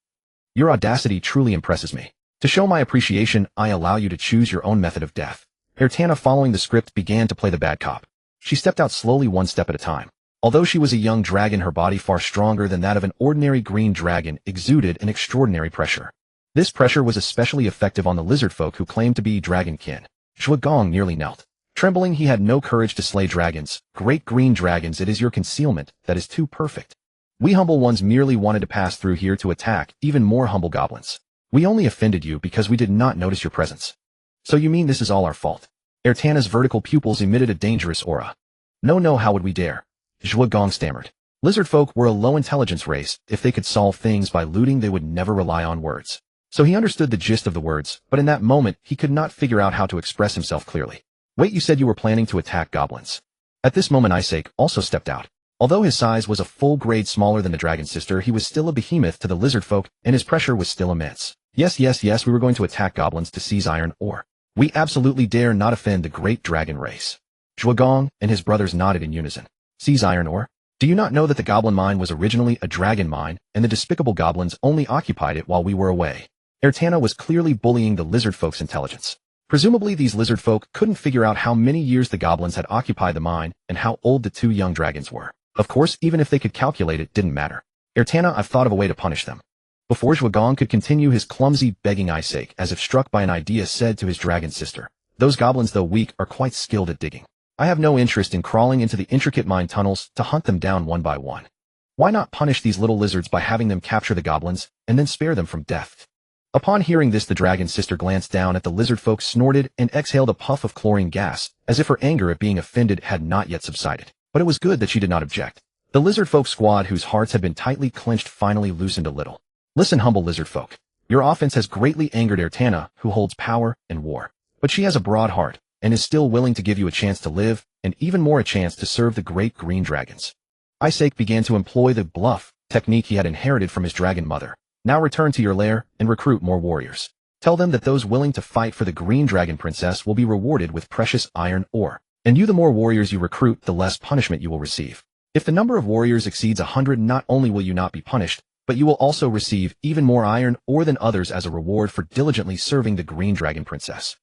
Your audacity truly impresses me. To show my appreciation, I allow you to choose your own method of death. Ertana, following the script, began to play the bad cop. She stepped out slowly, one step at a time. Although she was a young dragon, her body, far stronger than that of an ordinary green dragon, exuded an extraordinary pressure. This pressure was especially effective on the lizard folk who claimed to be dragonkin. Zhuagong nearly knelt. Trembling, he had no courage to slay dragons. Great green dragons, it is your concealment that is too perfect. We humble ones merely wanted to pass through here to attack even more humble goblins. We only offended you because we did not notice your presence. So you mean this is all our fault? Ertana's vertical pupils emitted a dangerous aura. No, how would we dare? Zhuagong stammered. Lizard folk were a low-intelligence race. If they could solve things by looting, they would never rely on words. So he understood the gist of the words, but in that moment, he could not figure out how to express himself clearly. Wait, you said you were planning to attack goblins. At this moment, Isaac also stepped out. Although his size was a full grade smaller than the dragon sister, he was still a behemoth to the lizard folk, and his pressure was still immense. Yes, we were going to attack goblins to seize iron ore. We absolutely dare not offend the great dragon race. Zhuagong and his brothers nodded in unison. Seize iron ore? Do you not know that the goblin mine was originally a dragon mine, and the despicable goblins only occupied it while we were away? Ertana was clearly bullying the lizard folk's intelligence. Presumably, these lizard folk couldn't figure out how many years the goblins had occupied the mine and how old the two young dragons were. Of course, even if they could calculate, it didn't matter. Ertana, I've thought of a way to punish them. Before Zhuagong could continue his clumsy begging, Isaac, as if struck by an idea, said to his dragon sister, those goblins, though weak, are quite skilled at digging. I have no interest in crawling into the intricate mine tunnels to hunt them down one by one. Why not punish these little lizards by having them capture the goblins and then spare them from death? Upon hearing this, the dragon sister glanced down at the lizard folk, snorted, and exhaled a puff of chlorine gas, as if her anger at being offended had not yet subsided. But it was good that she did not object. The lizard folk squad, whose hearts had been tightly clenched, finally loosened a little. Listen, humble lizard folk. Your offense has greatly angered Ertana, who holds power and war. But she has a broad heart, and is still willing to give you a chance to live, and even more a chance to serve the great green dragons. Isaac began to employ the bluff technique he had inherited from his dragon mother. Now return to your lair and recruit more warriors. Tell them that those willing to fight for the green dragon princess will be rewarded with precious iron ore. And you, the more warriors you recruit, the less punishment you will receive. If the number of warriors exceeds 100, not only will you not be punished, but you will also receive even more iron ore than others as a reward for diligently serving the green dragon princess.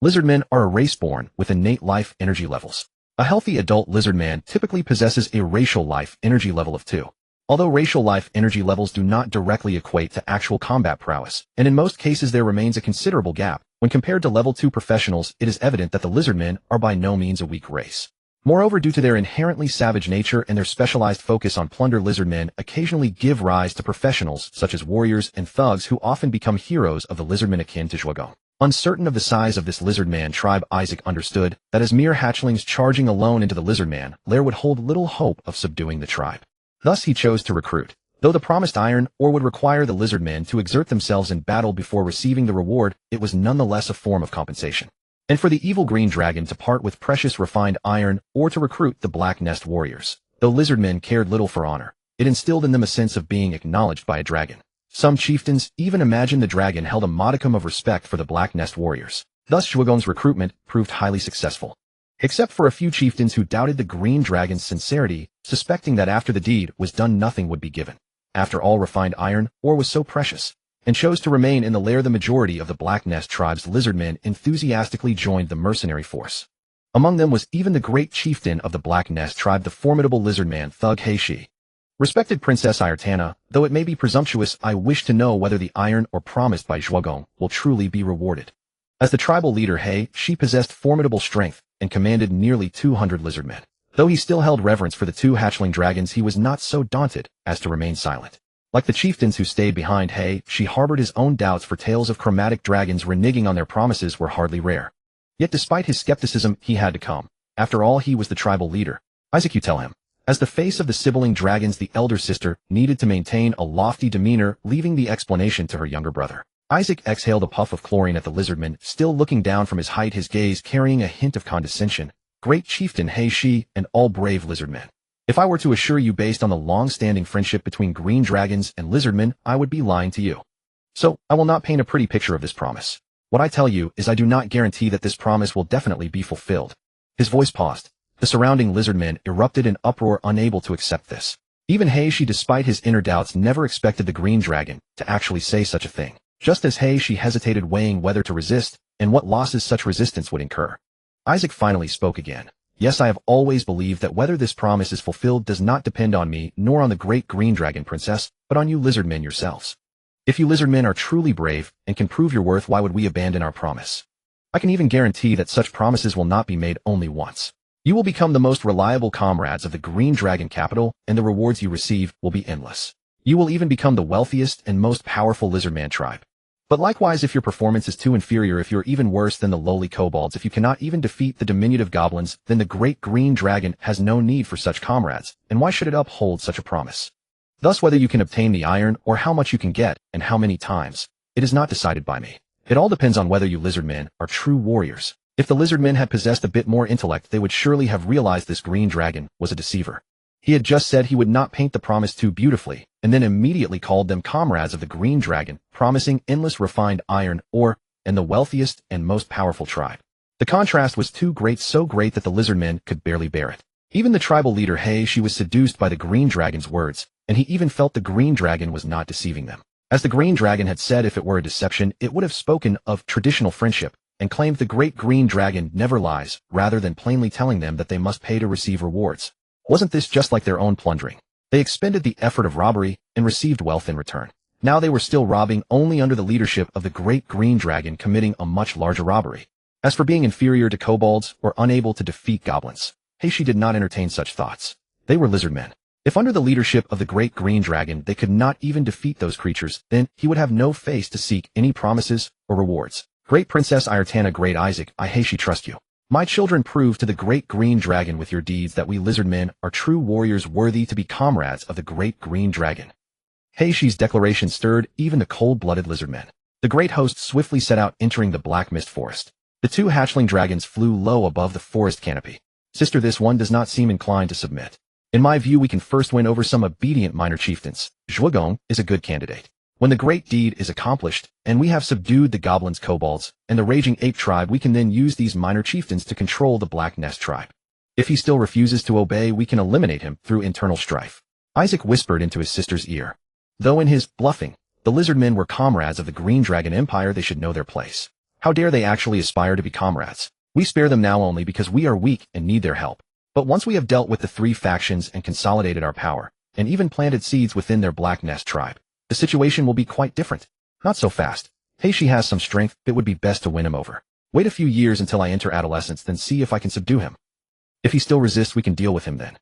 Lizardmen are a race born with innate life energy levels. A healthy adult lizardman typically possesses a racial life energy level of 2. Although racial life energy levels do not directly equate to actual combat prowess, and in most cases there remains a considerable gap, when compared to level 2 professionals, it is evident that the lizardmen are by no means a weak race. Moreover, due to their inherently savage nature and their specialized focus on plunder, lizardmen occasionally give rise to professionals such as warriors and thugs who often become heroes of the lizardmen, akin to Zhuagong. Uncertain of the size of this lizardman tribe, Isaac understood that as mere hatchlings charging alone into the lizardman lair would hold little hope of subduing the tribe. Thus he chose to recruit. Though the promised iron ore would require the lizardmen to exert themselves in battle before receiving the reward, it was nonetheless a form of compensation. And for the evil green dragon to part with precious refined iron or to recruit the Black Nest warriors. Though lizardmen cared little for honor, it instilled in them a sense of being acknowledged by a dragon. Some chieftains even imagined the dragon held a modicum of respect for the Black Nest warriors. Thus Zhuagong's recruitment proved highly successful. Except for a few chieftains who doubted the green dragon's sincerity, suspecting that after the deed was done nothing would be given. After all, refined iron ore was so precious, and chose to remain in the lair. The majority of the Black Nest tribe's lizardmen enthusiastically joined the mercenary force. Among them was even the great chieftain of the Black Nest tribe, the formidable lizardman thug Heishi. Respected Princess Ayartana, though it may be presumptuous, I wish to know whether the iron or promised by Zhuogong will truly be rewarded. As the tribal leader He, she possessed formidable strength and commanded nearly 200 lizardmen. Though he still held reverence for the two hatchling dragons, he was not so daunted as to remain silent. Like the chieftains who stayed behind He, she harbored his own doubts, for tales of chromatic dragons reneging on their promises were hardly rare. Yet despite his skepticism, he had to come. After all, he was the tribal leader. Isaac, you tell him. As the face of the sibling dragons, the elder sister needed to maintain a lofty demeanor, leaving the explanation to her younger brother. Isaac exhaled a puff of chlorine at the lizardman, still looking down from his height, his gaze carrying a hint of condescension. Great chieftain He, she, and all brave lizardmen. If I were to assure you based on the long-standing friendship between green dragons and lizardmen, I would be lying to you. So, I will not paint a pretty picture of this promise. What I tell you is I do not guarantee that this promise will definitely be fulfilled. His voice paused. The surrounding lizardmen erupted in uproar, unable to accept this. Even He, she, despite his inner doubts, never expected the green dragon to actually say such a thing. Just as He, she hesitated, weighing whether to resist and what losses such resistance would incur. Isaac finally spoke again. Yes, I have always believed that whether this promise is fulfilled does not depend on me nor on the great green dragon princess, but on you lizardmen yourselves. If you lizardmen are truly brave and can prove your worth, why would we abandon our promise? I can even guarantee that such promises will not be made only once. You will become the most reliable comrades of the green dragon capital, and the rewards you receive will be endless. You will even become the wealthiest and most powerful lizardman tribe. But likewise, if your performance is too inferior, if you're even worse than the lowly kobolds, if you cannot even defeat the diminutive goblins, then the great green dragon has no need for such comrades, and why should it uphold such a promise? Thus, whether you can obtain the iron or how much you can get and how many times, it is not decided by me. It all depends on whether you lizardmen are true warriors. If the lizardmen had possessed a bit more intellect, they would surely have realized this green dragon was a deceiver. He had just said he would not paint the promise too beautifully, and then immediately called them comrades of the green dragon, promising endless refined iron ore and the wealthiest and most powerful tribe. The contrast was too great, so great that the lizardmen could barely bear it. Even the tribal leader He, she was seduced by the green dragon's words, and he even felt the green dragon was not deceiving them. As the green dragon had said, if it were a deception, it would have spoken of traditional friendship, and claimed the great green dragon never lies, rather than plainly telling them that they must pay to receive rewards. Wasn't this just like their own plundering? They expended the effort of robbery and received wealth in return. Now they were still robbing, only under the leadership of the great green dragon, committing a much larger robbery. As for being inferior to kobolds or unable to defeat goblins, He, she did not entertain such thoughts. They were lizardmen. If under the leadership of the great green dragon they could not even defeat those creatures, then he would have no face to seek any promises or rewards. Great Princess Ayartana, great Isaac, I He, she, trust you. My children, prove to the great green dragon with your deeds that we lizardmen are true warriors worthy to be comrades of the great green dragon. He, she's declaration stirred even the cold-blooded lizardmen. The great host swiftly set out, entering the black mist forest. The two hatchling dragons flew low above the forest canopy. Sister, this one does not seem inclined to submit. In my view, we can first win over some obedient minor chieftains. Zhuogong is a good candidate. When the great deed is accomplished, and we have subdued the goblins, kobolds, and the raging ape tribe, we can then use these minor chieftains to control the Black Nest tribe. If he still refuses to obey, we can eliminate him through internal strife. Isaac whispered into his sister's ear. Though in his bluffing, the lizardmen were comrades of the Green Dragon Empire, they should know their place. How dare they actually aspire to be comrades? We spare them now only because we are weak and need their help. But once we have dealt with the three factions and consolidated our power, and even planted seeds within their Black Nest tribe, the situation will be quite different. Not so fast. Hey, she has some strength, it would be best to win him over. Wait a few years until I enter adolescence, then see if I can subdue him. If he still resists, we can deal with him then.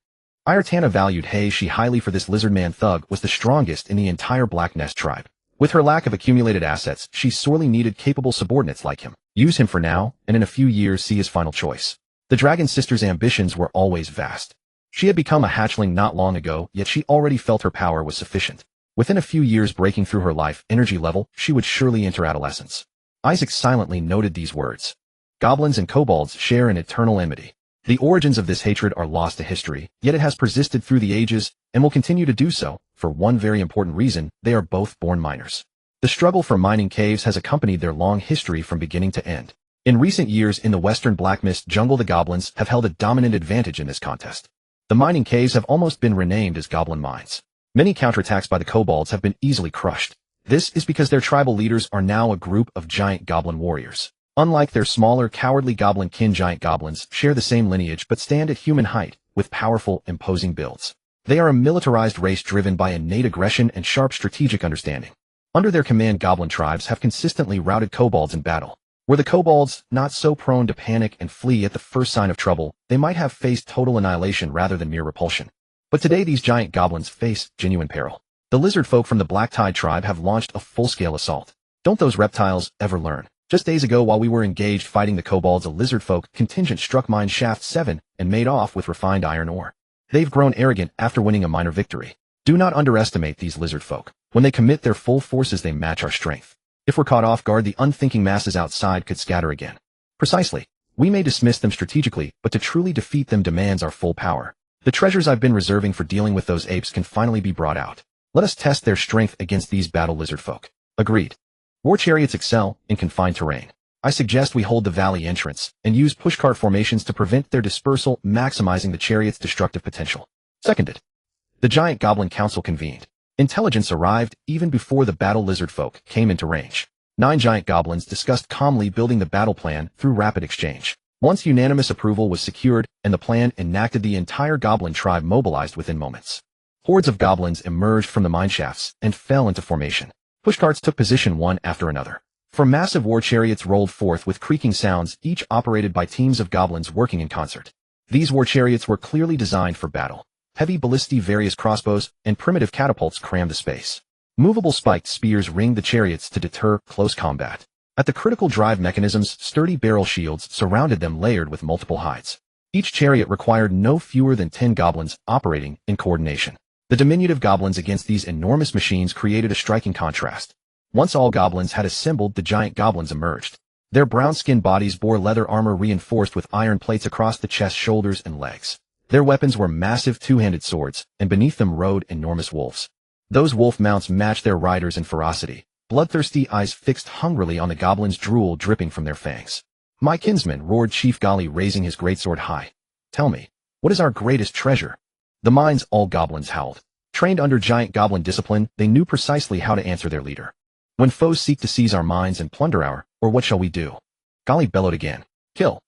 Ayartana valued Hey she highly, for this lizardman thug was the strongest in the entire Black Nest tribe. With her lack of accumulated assets, she sorely needed capable subordinates like him. Use him for now, and in a few years see his final choice. The dragon sister's ambitions were always vast. She had become a hatchling not long ago, yet she already felt her power was sufficient. Within a few years, breaking through her life energy level, she would surely enter adolescence. Isaac silently noted these words. Goblins and kobolds share an eternal enmity. The origins of this hatred are lost to history, yet it has persisted through the ages and will continue to do so, for one very important reason: they are both born miners. The struggle for mining caves has accompanied their long history from beginning to end. In recent years, in the western Black Mist jungle, the goblins have held a dominant advantage in this contest. The mining caves have almost been renamed as goblin mines. Many counterattacks by the kobolds have been easily crushed. This is because their tribal leaders are now a group of giant goblin warriors. Unlike their smaller, cowardly goblin kin, giant goblins share the same lineage but stand at human height, with powerful, imposing builds. They are a militarized race driven by innate aggression and sharp strategic understanding. Under their command, goblin tribes have consistently routed kobolds in battle. Were the kobolds not so prone to panic and flee at the first sign of trouble, they might have faced total annihilation rather than mere repulsion. But today these giant goblins face genuine peril. The lizard folk from the Black Tide tribe have launched a full-scale assault. Don't those reptiles ever learn? Just days ago, while we were engaged fighting the kobolds, a lizard folk contingent struck mine shaft 7 and made off with refined iron ore. They've grown arrogant after winning a minor victory. Do not underestimate these lizard folk. When they commit their full forces, they match our strength. If we're caught off guard, the unthinking masses outside could scatter again. Precisely. We may dismiss them strategically, but to truly defeat them demands our full power. The treasures I've been reserving for dealing with those apes can finally be brought out. Let us test their strength against these battle lizard folk. Agreed. War chariots excel in confined terrain. I suggest we hold the valley entrance and use pushcart formations to prevent their dispersal, maximizing the chariot's destructive potential. Seconded. The giant goblin council convened. Intelligence arrived even before the battle lizard folk came into range. 9 giant goblins discussed calmly building the battle plan through rapid exchange. Once unanimous approval was secured and the plan enacted, the entire goblin tribe mobilized within moments. Hordes of goblins emerged from the mineshafts and fell into formation. Pushcarts took position one after another. For massive war chariots rolled forth with creaking sounds, each operated by teams of goblins working in concert. These war chariots were clearly designed for battle. Heavy ballistae, various crossbows, and primitive catapults crammed the space. Movable spiked spears ringed the chariots to deter close combat. At the critical drive mechanisms, sturdy barrel shields surrounded them, layered with multiple hides. Each chariot required no fewer than 10 goblins operating in coordination. The diminutive goblins against these enormous machines created a striking contrast. Once all goblins had assembled, the giant goblins emerged. Their brown-skinned bodies bore leather armor reinforced with iron plates across the chest, shoulders, and legs. Their weapons were massive two-handed swords, and beneath them rode enormous wolves. Those wolf mounts matched their riders in ferocity. Bloodthirsty eyes fixed hungrily on the goblins, drool dripping from their fangs. "My kinsman," roared Chief Golly, raising his greatsword high. "Tell me, what is our greatest treasure?" The mines, all goblins howled. Trained under giant goblin discipline, they knew precisely how to answer their leader. "When foes seek to seize our mines and plunder our, or what shall we do?" Golly bellowed again. "Kill."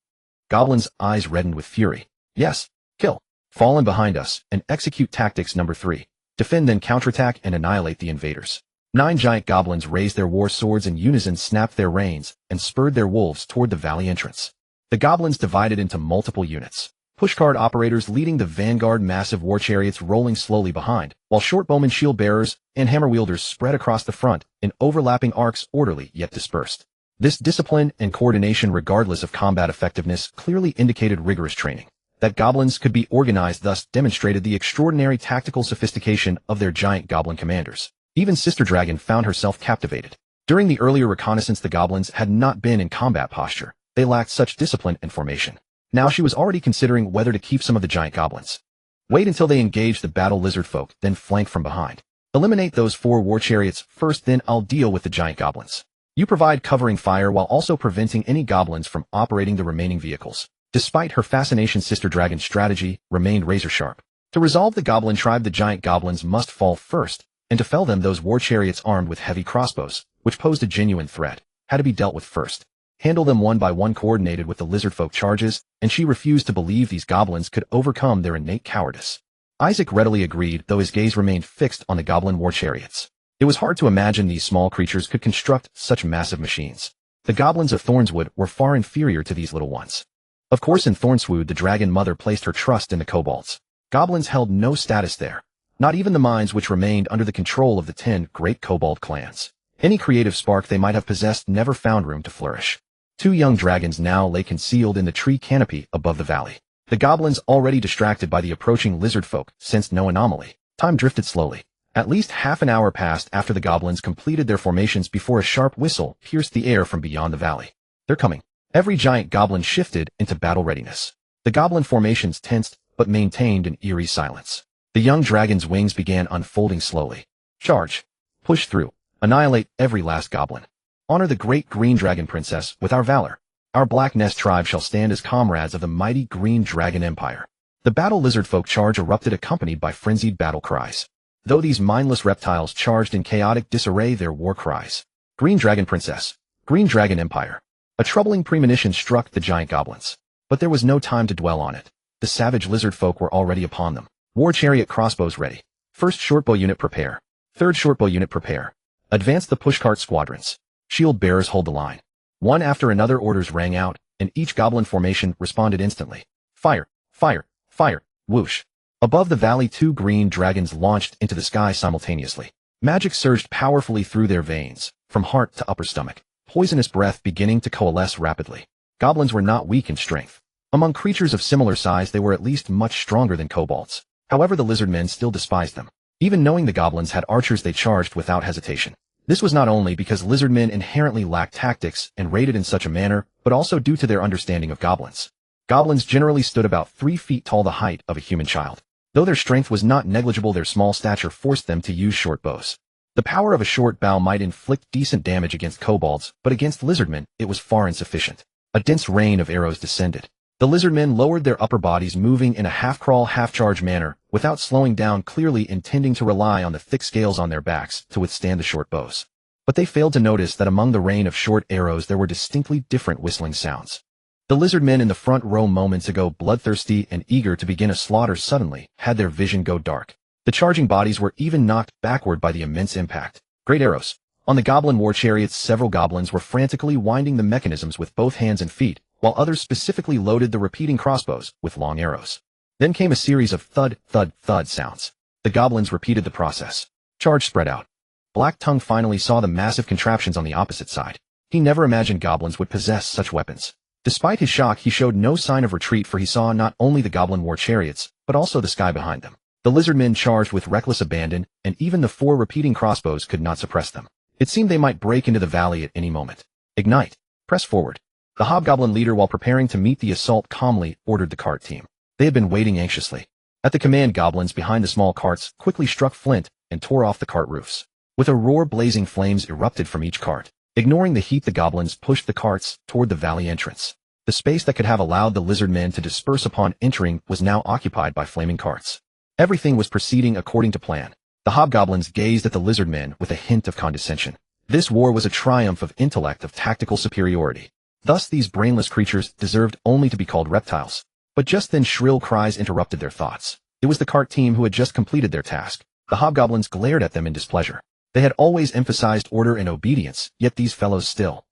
Goblins' eyes reddened with fury. "Yes, kill. Fall in behind us and execute tactics number 3. Defend, then counterattack and annihilate the invaders." 9 giant goblins raised their war swords in unison, snapped their reins, and spurred their wolves toward the valley entrance. The goblins divided into multiple units. Pushcart operators leading the vanguard, massive war chariots rolling slowly behind, while short bowmen, shield bearers, and hammer wielders spread across the front in overlapping arcs, orderly yet dispersed. This discipline and coordination, regardless of combat effectiveness, clearly indicated rigorous training. That goblins could be organized thus demonstrated the extraordinary tactical sophistication of their giant goblin commanders. Even Sister Dragon found herself captivated. During the earlier reconnaissance, the goblins had not been in combat posture. They lacked such discipline and formation. Now she was already considering whether to keep some of the giant goblins. Wait until they engage the battle lizard folk, then flank from behind. Eliminate those 4 war chariots first, then I'll deal with the giant goblins. You provide covering fire while also preventing any goblins from operating the remaining vehicles. Despite her fascination, Sister Dragon's strategy remained razor sharp. To resolve the goblin tribe, the giant goblins must fall first, and to fell them, those war chariots armed with heavy crossbows, which posed a genuine threat, had to be dealt with first. Handle them one by one, coordinated with the lizard folk charges, and she refused to believe these goblins could overcome their innate cowardice. Isaac readily agreed, though his gaze remained fixed on the goblin war chariots. It was hard to imagine these small creatures could construct such massive machines. The goblins of Thornswood were far inferior to these little ones. Of course, in Thornswood, the dragon mother placed her trust in the kobolds. Goblins held no status there. Not even the mines, which remained under the control of the 10 great kobold clans. Any creative spark they might have possessed never found room to flourish. 2 young dragons now lay concealed in the tree canopy above the valley. The goblins, already distracted by the approaching lizard folk, sensed no anomaly. Time drifted slowly. At least half an hour passed after the goblins completed their formations before a sharp whistle pierced the air from beyond the valley. "They're coming." Every giant goblin shifted into battle readiness. The goblin formations tensed, but maintained an eerie silence. The young dragon's wings began unfolding slowly. "Charge. Push through. Annihilate every last goblin. Honor the great green dragon princess with our valor. Our Black Nest tribe shall stand as comrades of the mighty green dragon empire." The battle lizard folk charge erupted, accompanied by frenzied battle cries. Though these mindless reptiles charged in chaotic disarray, their war cries. "Green dragon princess. Green dragon empire." A troubling premonition struck the giant goblins. But there was no time to dwell on it. The savage lizard folk were already upon them. War chariot crossbows ready. First shortbow unit prepare. Third shortbow unit prepare. Advance the pushcart squadrons. Shield bearers hold the line. One after another orders rang out, and each goblin formation responded instantly. Fire, fire, fire, whoosh. Above the valley, 2 green dragons launched into the sky simultaneously. Magic surged powerfully through their veins, from heart to upper stomach, poisonous breath beginning to coalesce rapidly. Goblins were not weak in strength. Among creatures of similar size, they were at least much stronger than kobolds. However, the lizard men still despised them. Even knowing the goblins had archers, they charged without hesitation. This was not only because lizard men inherently lacked tactics and raided in such a manner, but also due to their understanding of goblins. Goblins generally stood about 3 feet tall, the height of a human child. Though their strength was not negligible, their small stature forced them to use short bows. The power of a short bow might inflict decent damage against kobolds, but against lizardmen, it was far insufficient. A dense rain of arrows descended. The lizardmen lowered their upper bodies, moving in a half-crawl, half-charge manner, without slowing down, clearly intending to rely on the thick scales on their backs to withstand the short bows. But they failed to notice that among the rain of short arrows there were distinctly different whistling sounds. The lizardmen in the front row, moments ago bloodthirsty and eager to begin a slaughter, suddenly had their vision go dark. The charging bodies were even knocked backward by the immense impact. Great arrows. On the goblin war chariots, several goblins were frantically winding the mechanisms with both hands and feet, while others specifically loaded the repeating crossbows with long arrows. Then came a series of thud, thud, thud sounds. The goblins repeated the process. Charge spread out. Black Tongue finally saw the massive contraptions on the opposite side. He never imagined goblins would possess such weapons. Despite his shock, he showed no sign of retreat, for he saw not only the goblin war chariots, but also the sky behind them. The lizardmen charged with reckless abandon, and even the 4 repeating crossbows could not suppress them. It seemed they might break into the valley at any moment. Ignite. Press forward. The hobgoblin leader, while preparing to meet the assault, calmly ordered the cart team. They had been waiting anxiously. At the command, goblins behind the small carts quickly struck flint and tore off the cart roofs. With a roar, blazing flames erupted from each cart. Ignoring the heat, the goblins pushed the carts toward the valley entrance. The space that could have allowed the lizard men to disperse upon entering was now occupied by flaming carts. Everything was proceeding according to plan. The hobgoblins gazed at the lizard men with a hint of condescension. This war was a triumph of intellect, of tactical superiority. Thus these brainless creatures deserved only to be called reptiles. But just then shrill cries interrupted their thoughts. It was the cart team who had just completed their task. The hobgoblins glared at them in displeasure. They had always emphasized order and obedience, yet these fellows still.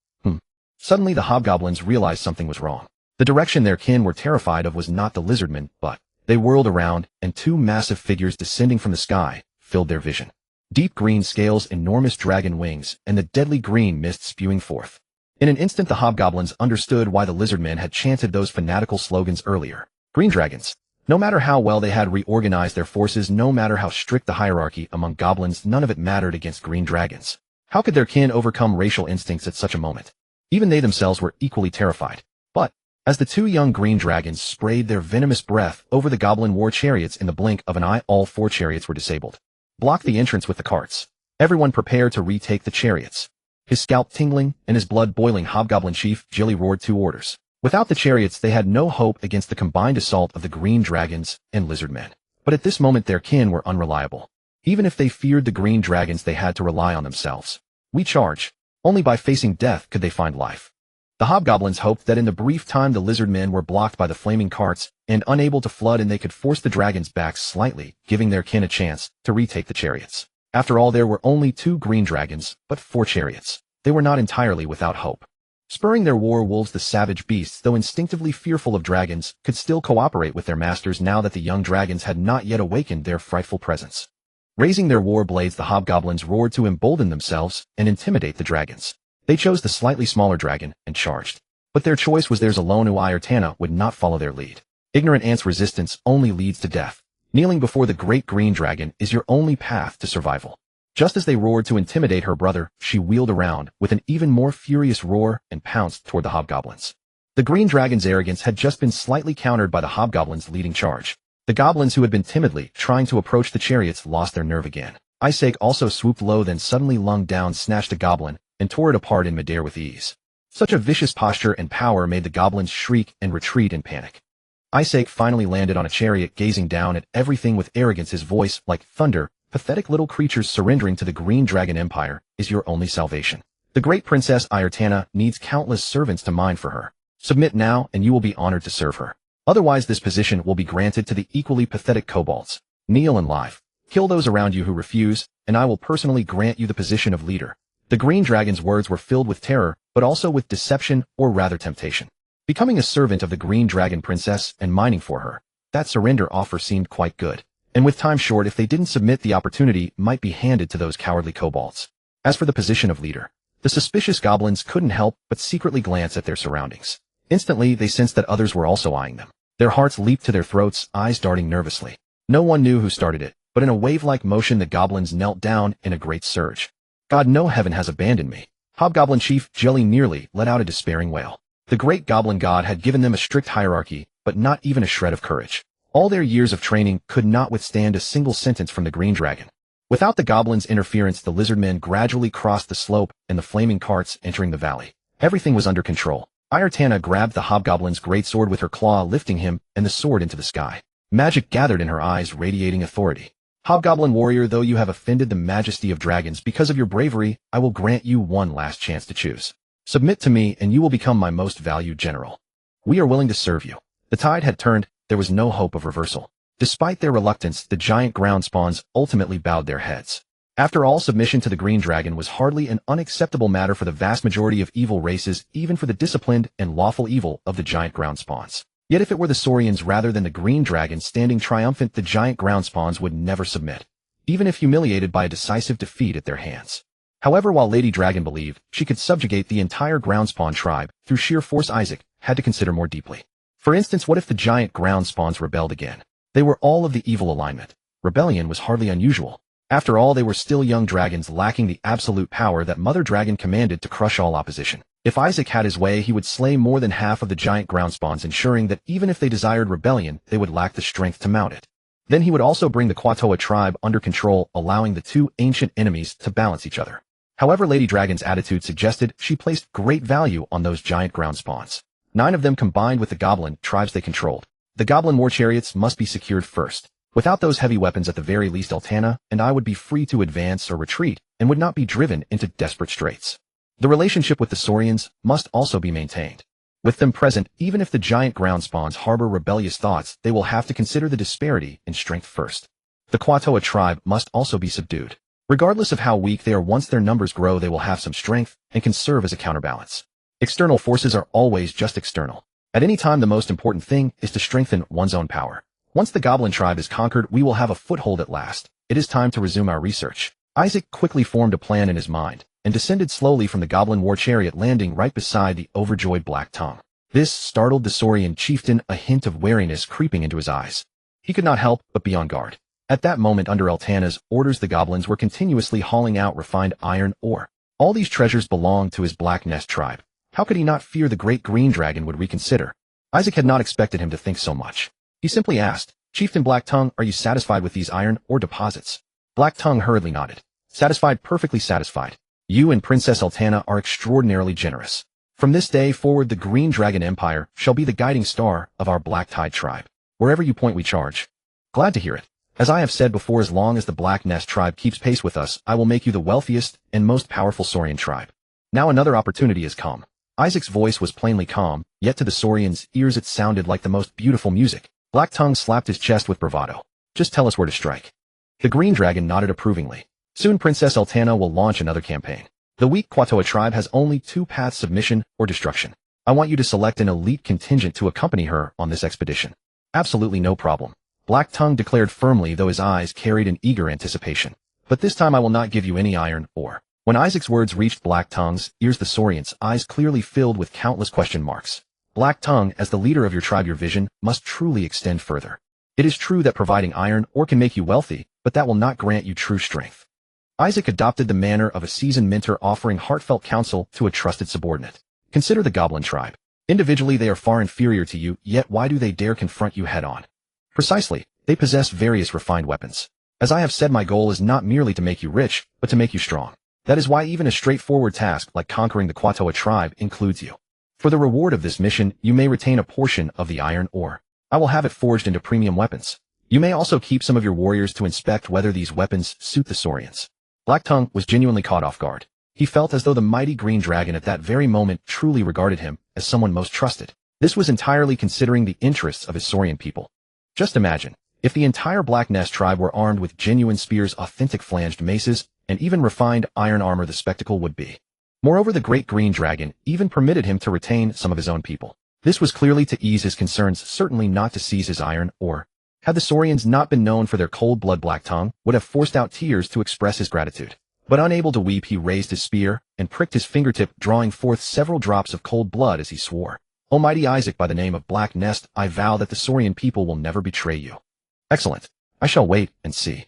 Suddenly the hobgoblins realized something was wrong. The direction their kin were terrified of was not the lizardmen, but they whirled around, and 2 massive figures descending from the sky filled their vision. Deep green scales, enormous dragon wings, and the deadly green mist spewing forth. In an instant the hobgoblins understood why the lizardmen had chanted those fanatical slogans earlier. Green dragons. No matter how well they had reorganized their forces, no matter how strict the hierarchy among goblins, none of it mattered against green dragons. How could their kin overcome racial instincts at such a moment? Even they themselves were equally terrified. But as the 2 young green dragons sprayed their venomous breath over the goblin war chariots, in the blink of an eye all 4 chariots were disabled. Block the entrance with the carts. Everyone prepare to retake the chariots. His scalp tingling and his blood boiling, hobgoblin chief Jilly roared 2 orders. Without the chariots, they had no hope against the combined assault of the green dragons and lizard men. But at this moment their kin were unreliable. Even if they feared the green dragons, they had to rely on themselves. We charge. Only by facing death could they find life. The hobgoblins hoped that in the brief time the lizard men were blocked by the flaming carts and unable to flood, and they could force the dragons back slightly, giving their kin a chance to retake the chariots. After all, there were only 2 green dragons, but 4 chariots. They were not entirely without hope. Spurring their war wolves, the savage beasts, though instinctively fearful of dragons, could still cooperate with their masters now that the young dragons had not yet awakened their frightful presence. Raising their war blades, the hobgoblins roared to embolden themselves and intimidate the dragons. They chose the slightly smaller dragon and charged. But their choice was theirs alone. Ayartana would not follow their lead. Ignorant ants' resistance only leads to death. Kneeling before the great green dragon is your only path to survival. Just as they roared to intimidate her brother, she wheeled around with an even more furious roar and pounced toward the hobgoblins. The green dragon's arrogance had just been slightly countered by the hobgoblins leading charge. The goblins who had been timidly trying to approach the chariots lost their nerve again. Isaac also swooped low, then suddenly lunged down, snatched a goblin, and tore it apart in midair with ease. Such a vicious posture and power made the goblins shriek and retreat in panic. Isaac finally landed on a chariot, gazing down at everything with arrogance, his voice like thunder. Pathetic little creatures, surrendering to the Green Dragon Empire is your only salvation. The great Princess Ayartana needs countless servants to mine for her. Submit now, and you will be honored to serve her. Otherwise this position will be granted to the equally pathetic kobolds. Kneel and live. Kill those around you who refuse, and I will personally grant you the position of leader. The green dragon's words were filled with terror, but also with deception, or rather temptation. Becoming a servant of the green dragon princess and mining for her, that surrender offer seemed quite good. And with time short, if they didn't submit, the opportunity might be handed to those cowardly kobolds. As for the position of leader, the suspicious goblins couldn't help but secretly glance at their surroundings. Instantly, they sensed that others were also eyeing them. Their hearts leaped to their throats, eyes darting nervously. No one knew who started it, but in a wave-like motion the goblins knelt down in a great surge. God, no, heaven has abandoned me. Hobgoblin Chief Jelly nearly let out a despairing wail. The great goblin god had given them a strict hierarchy, but not even a shred of courage. All their years of training could not withstand a single sentence from the green dragon. Without the goblins' interference, the lizard men gradually crossed the slope and the flaming carts entering the valley. Everything was under control. Ayartana grabbed the hobgoblin's greatsword with her claw, lifting him and the sword into the sky. Magic gathered in her eyes, radiating authority. Hobgoblin warrior, though you have offended the majesty of dragons because of your bravery, I will grant you one last chance to choose. Submit to me and you will become my most valued general. We are willing to serve you. The tide had turned, there was no hope of reversal. Despite their reluctance, the giant ground spawns ultimately bowed their heads. After all, submission to the green dragon was hardly an unacceptable matter for the vast majority of evil races, even for the disciplined and lawful evil of the giant ground spawns. Yet if it were the Saurians rather than the green dragon standing triumphant, the giant ground spawns would never submit, even if humiliated by a decisive defeat at their hands. However, while Lady Dragon believed she could subjugate the entire ground spawn tribe through sheer force, Isaac had to consider more deeply. For instance, what if the giant ground spawns rebelled again? They were all of the evil alignment. Rebellion was hardly unusual. After all, they were still young dragons lacking the absolute power that Mother Dragon commanded to crush all opposition. If Isaac had his way, he would slay more than half of the giant ground spawns, ensuring that even if they desired rebellion, they would lack the strength to mount it. Then he would also bring the Quatoa tribe under control, allowing the two ancient enemies to balance each other. However, Lady Dragon's attitude suggested she placed great value on those giant ground spawns. 9 of them combined with the goblin tribes they controlled. The goblin war chariots must be secured first. Without those heavy weapons, at the very least, Altana and I would be free to advance or retreat and would not be driven into desperate straits. The relationship with the Saurians must also be maintained. With them present, even if the giant ground spawns harbor rebellious thoughts, they will have to consider the disparity in strength first. The Quatoa tribe must also be subdued. Regardless of how weak they are, once their numbers grow, they will have some strength and can serve as a counterbalance. External forces are always just external. At any time, the most important thing is to strengthen one's own power. Once the goblin tribe is conquered, we will have a foothold at last. It is time to resume our research. Isaac quickly formed a plan in his mind and descended slowly from the goblin war chariot, landing right beside the overjoyed Black Tongue. This startled the Saurian chieftain, a hint of wariness creeping into his eyes. He could not help but be on guard. At that moment, under Altana's orders, the goblins were continuously hauling out refined iron ore. All these treasures belonged to his Black Nest tribe. How could he not fear the great green dragon would reconsider? Isaac had not expected him to think so much. He simply asked, "Chieftain Black Tongue, are you satisfied with these iron ore deposits?" Black Tongue hurriedly nodded. "Satisfied, perfectly satisfied. You and Princess Altana are extraordinarily generous. From this day forward, the Green Dragon Empire shall be the guiding star of our Black Tide tribe. Wherever you point, we charge." "Glad to hear it. As I have said before, as long as the Black Nest tribe keeps pace with us, I will make you the wealthiest and most powerful Saurian tribe." Now another opportunity has come. Isaac's voice was plainly calm, yet to the Saurians' ears it sounded like the most beautiful music. Black Tongue slapped his chest with bravado. "Just tell us where to strike." The Green Dragon nodded approvingly. "Soon Princess Altana will launch another campaign. The weak Quatoa tribe has only 2 paths: submission or destruction. I want you to select an elite contingent to accompany her on this expedition." "Absolutely no problem," Black Tongue declared firmly, though his eyes carried an eager anticipation. "But this time I will not give you any iron ore." When Isaac's words reached Black Tongue's ears, the Saurians' eyes clearly filled with countless question marks. "Black Tongue, as the leader of your tribe, your vision must truly extend further. It is true that providing iron ore can make you wealthy, but that will not grant you true strength." Isaac adopted the manner of a seasoned mentor, offering heartfelt counsel to a trusted subordinate. "Consider the goblin tribe. Individually they are far inferior to you, yet why do they dare confront you head-on? Precisely, they possess various refined weapons. As I have said, my goal is not merely to make you rich, but to make you strong. That is why even a straightforward task like conquering the Quatoa tribe includes you. For the reward of this mission, you may retain a portion of the iron ore. I will have it forged into premium weapons. You may also keep some of your warriors to inspect whether these weapons suit the Saurians." Black Tongue was genuinely caught off guard. He felt as though the mighty green dragon at that very moment truly regarded him as someone most trusted. This was entirely considering the interests of his Saurian people. Just imagine, If the entire Black Nest tribe were armed with genuine spears, authentic flanged maces, and even refined iron armor, the spectacle would be. Moreover, the great green dragon even permitted him to retain some of his own people. This was clearly to ease his concerns, certainly not to seize his iron, or, had the Saurians not been known for their cold-blood black tongue, would have forced out tears to express his gratitude. But unable to weep, he raised his spear and pricked his fingertip, drawing forth several drops of cold blood as he swore, "Almighty Isaac, by the name of Black Nest, I vow that the Saurian people will never betray you." Excellent. I shall wait and see.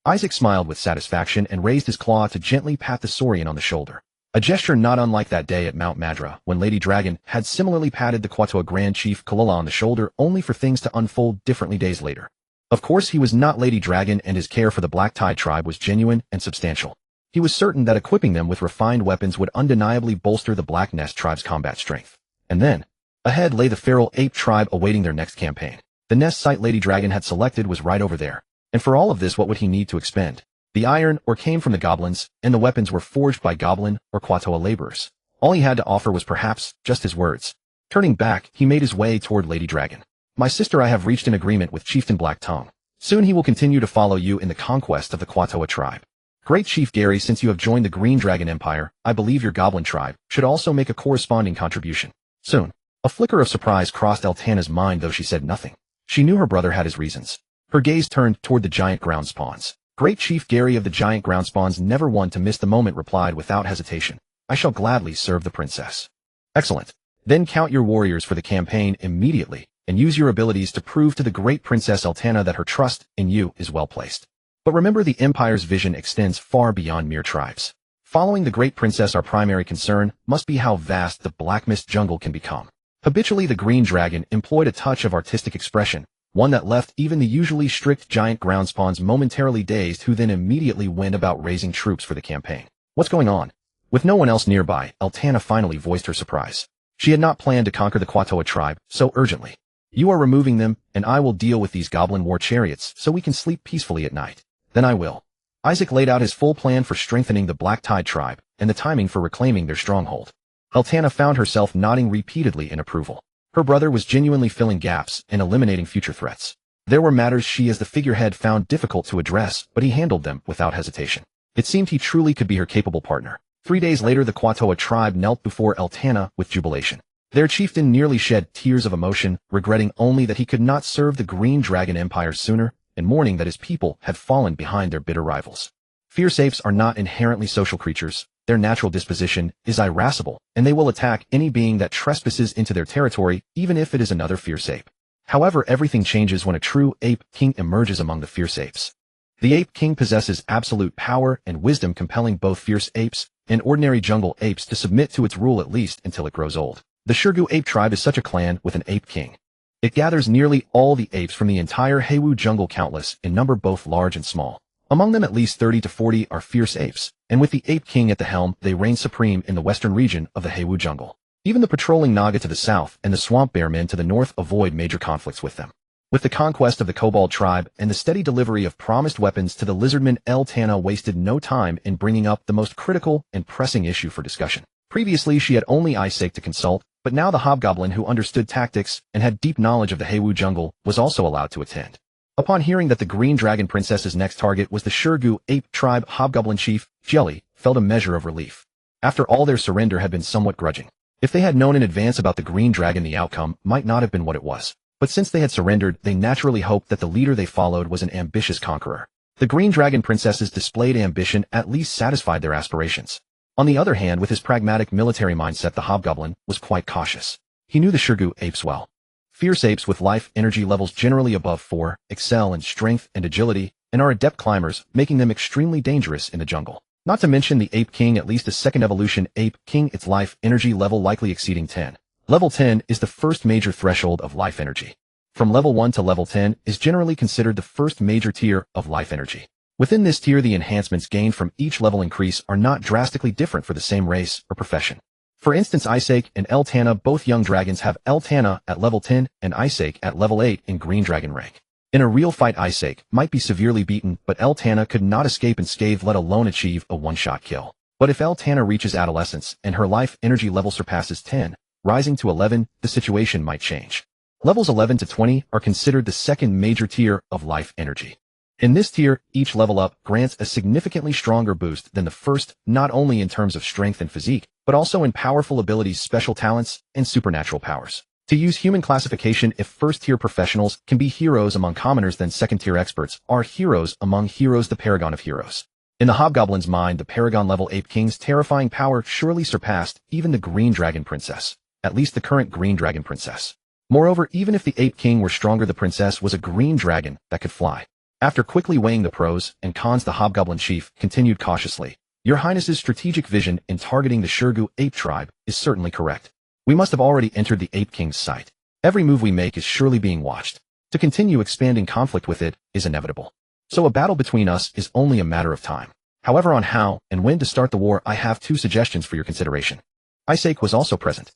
Isaac smiled with satisfaction and raised his claw to gently pat the Saurian on the shoulder. A gesture not unlike that day at Mount Madra, when Lady Dragon had similarly patted the Quatoa Grand Chief Kalula on the shoulder, only for things to unfold differently days later. Of course, he was not Lady Dragon, and his care for the Black Tide tribe was genuine and substantial. He was certain that equipping them with refined weapons would undeniably bolster the Black Nest tribe's combat strength. And then, ahead lay the feral ape tribe awaiting their next campaign. The nest site Lady Dragon had selected was right over there. And for all of this, what would he need to expend? The iron ore came from the goblins, and the weapons were forged by goblin or Quatoa laborers. All he had to offer was perhaps just his words. Turning back, he made his way toward Lady Dragon. "My sister, I have reached an agreement with Chieftain Black Tongue. Soon he will continue to follow you in the conquest of the Quatoa tribe. Great Chief Gary, since you have joined the Green Dragon Empire, I believe your goblin tribe should also make a corresponding contribution. Soon." A flicker of surprise crossed Eltana's mind, though she said nothing. She knew her brother had his reasons. Her gaze turned toward the giant ground spawns. Great Chief Gary of the giant ground spawns, never one to miss the moment, replied without hesitation, "I shall gladly serve the princess." "Excellent. Then count your warriors for the campaign immediately, and use your abilities to prove to the great Princess Eltana that her trust in you is well placed. But remember, the Empire's vision extends far beyond mere tribes. Following the great princess, our primary concern must be how vast the Black Mist jungle can become." Habitually, the Green Dragon employed a touch of artistic expression, one that left even the usually strict giant ground spawns momentarily dazed, who then immediately went about raising troops for the campaign. "What's going on?" With no one else nearby, Eltana finally voiced her surprise. She had not planned to conquer the Quatoa tribe so urgently. "You are removing them, and I will deal with these goblin war chariots so we can sleep peacefully at night. Then I will." Isaac laid out his full plan for strengthening the Black Tide tribe and the timing for reclaiming their stronghold. Eltana found herself nodding repeatedly in approval. Her brother was genuinely filling gaps and eliminating future threats. There were matters she as the figurehead found difficult to address, but he handled them without hesitation. It seemed he truly could be her capable partner. 3 days later, the Quatoa tribe knelt before Eltana with jubilation. Their chieftain nearly shed tears of emotion, regretting only that he could not serve the Green Dragon Empire sooner, and mourning that his people had fallen behind their bitter rivals. Fierce apes are not inherently social creatures. Their natural disposition is irascible, and they will attack any being that trespasses into their territory, even if it is another fierce ape. However, everything changes when a true ape king emerges among the fierce apes. The ape king possesses absolute power and wisdom, compelling both fierce apes and ordinary jungle apes to submit to its rule, at least until it grows old. The Shirgu ape tribe is such a clan with an ape king. It gathers nearly all the apes from the entire Heiwu jungle, countless in number, both large and small. Among them, at least 30 to 40 are fierce apes, and with the ape king at the helm, they reign supreme in the western region of the Heiwu jungle. Even the patrolling Naga to the south and the swamp bear men to the north avoid major conflicts with them. With the conquest of the Kobold tribe and the steady delivery of promised weapons to the lizardman, Eltana wasted no time in bringing up the most critical and pressing issue for discussion. Previously, she had only Isaac to consult, but now the hobgoblin, who understood tactics and had deep knowledge of the Heiwu jungle, was also allowed to attend. Upon hearing that the Green Dragon Princess's next target was the Shirgu ape tribe, hobgoblin chief Jelly felt a measure of relief. After all, their surrender had been somewhat grudging. If they had known in advance about the Green Dragon, the outcome might not have been what it was. But since they had surrendered, they naturally hoped that the leader they followed was an ambitious conqueror. The Green Dragon Princess's displayed ambition at least satisfied their aspirations. On the other hand, with his pragmatic military mindset, the hobgoblin was quite cautious. He knew the Shirgu apes well. Fierce apes with life energy levels generally above 4 excel in strength and agility and are adept climbers, making them extremely dangerous in the jungle. Not to mention the ape king, at least a second evolution ape king, its life energy level likely exceeding 10. Level 10 is the first major threshold of life energy. From level 1 to level 10 is generally considered the first major tier of life energy. Within this tier, the enhancements gained from each level increase are not drastically different for the same race or profession. For instance, Isaac and Eltana, both young dragons, have Eltana at level 10 and Isaac at level 8 in Green Dragon rank. In a real fight, Isaac might be severely beaten, but Eltana could not escape unscathed, let alone achieve a one-shot kill. But if Eltana reaches adolescence and her life energy level surpasses 10, rising to 11, the situation might change. Levels 11 to 20 are considered the second major tier of life energy. In this tier, each level up grants a significantly stronger boost than the first, not only in terms of strength and physique, but also in powerful abilities, special talents, and supernatural powers. To use human classification, if first-tier professionals can be heroes among commoners, then second-tier experts are heroes among heroes, the paragon of heroes. In the Hobgoblin's mind, the paragon-level Ape King's terrifying power surely surpassed even the Green Dragon Princess, at least the current Green Dragon Princess. Moreover, even if the Ape King were stronger, the princess was a green dragon that could fly. After quickly weighing the pros and cons, the Hobgoblin chief continued cautiously. Your Highness's strategic vision in targeting the Shirgu ape tribe is certainly correct. We must have already entered the Ape King's sight. Every move we make is surely being watched. To continue expanding conflict with it is inevitable. So a battle between us is only a matter of time. However, on how and when to start the war, I have two suggestions for your consideration. Isaac was also present.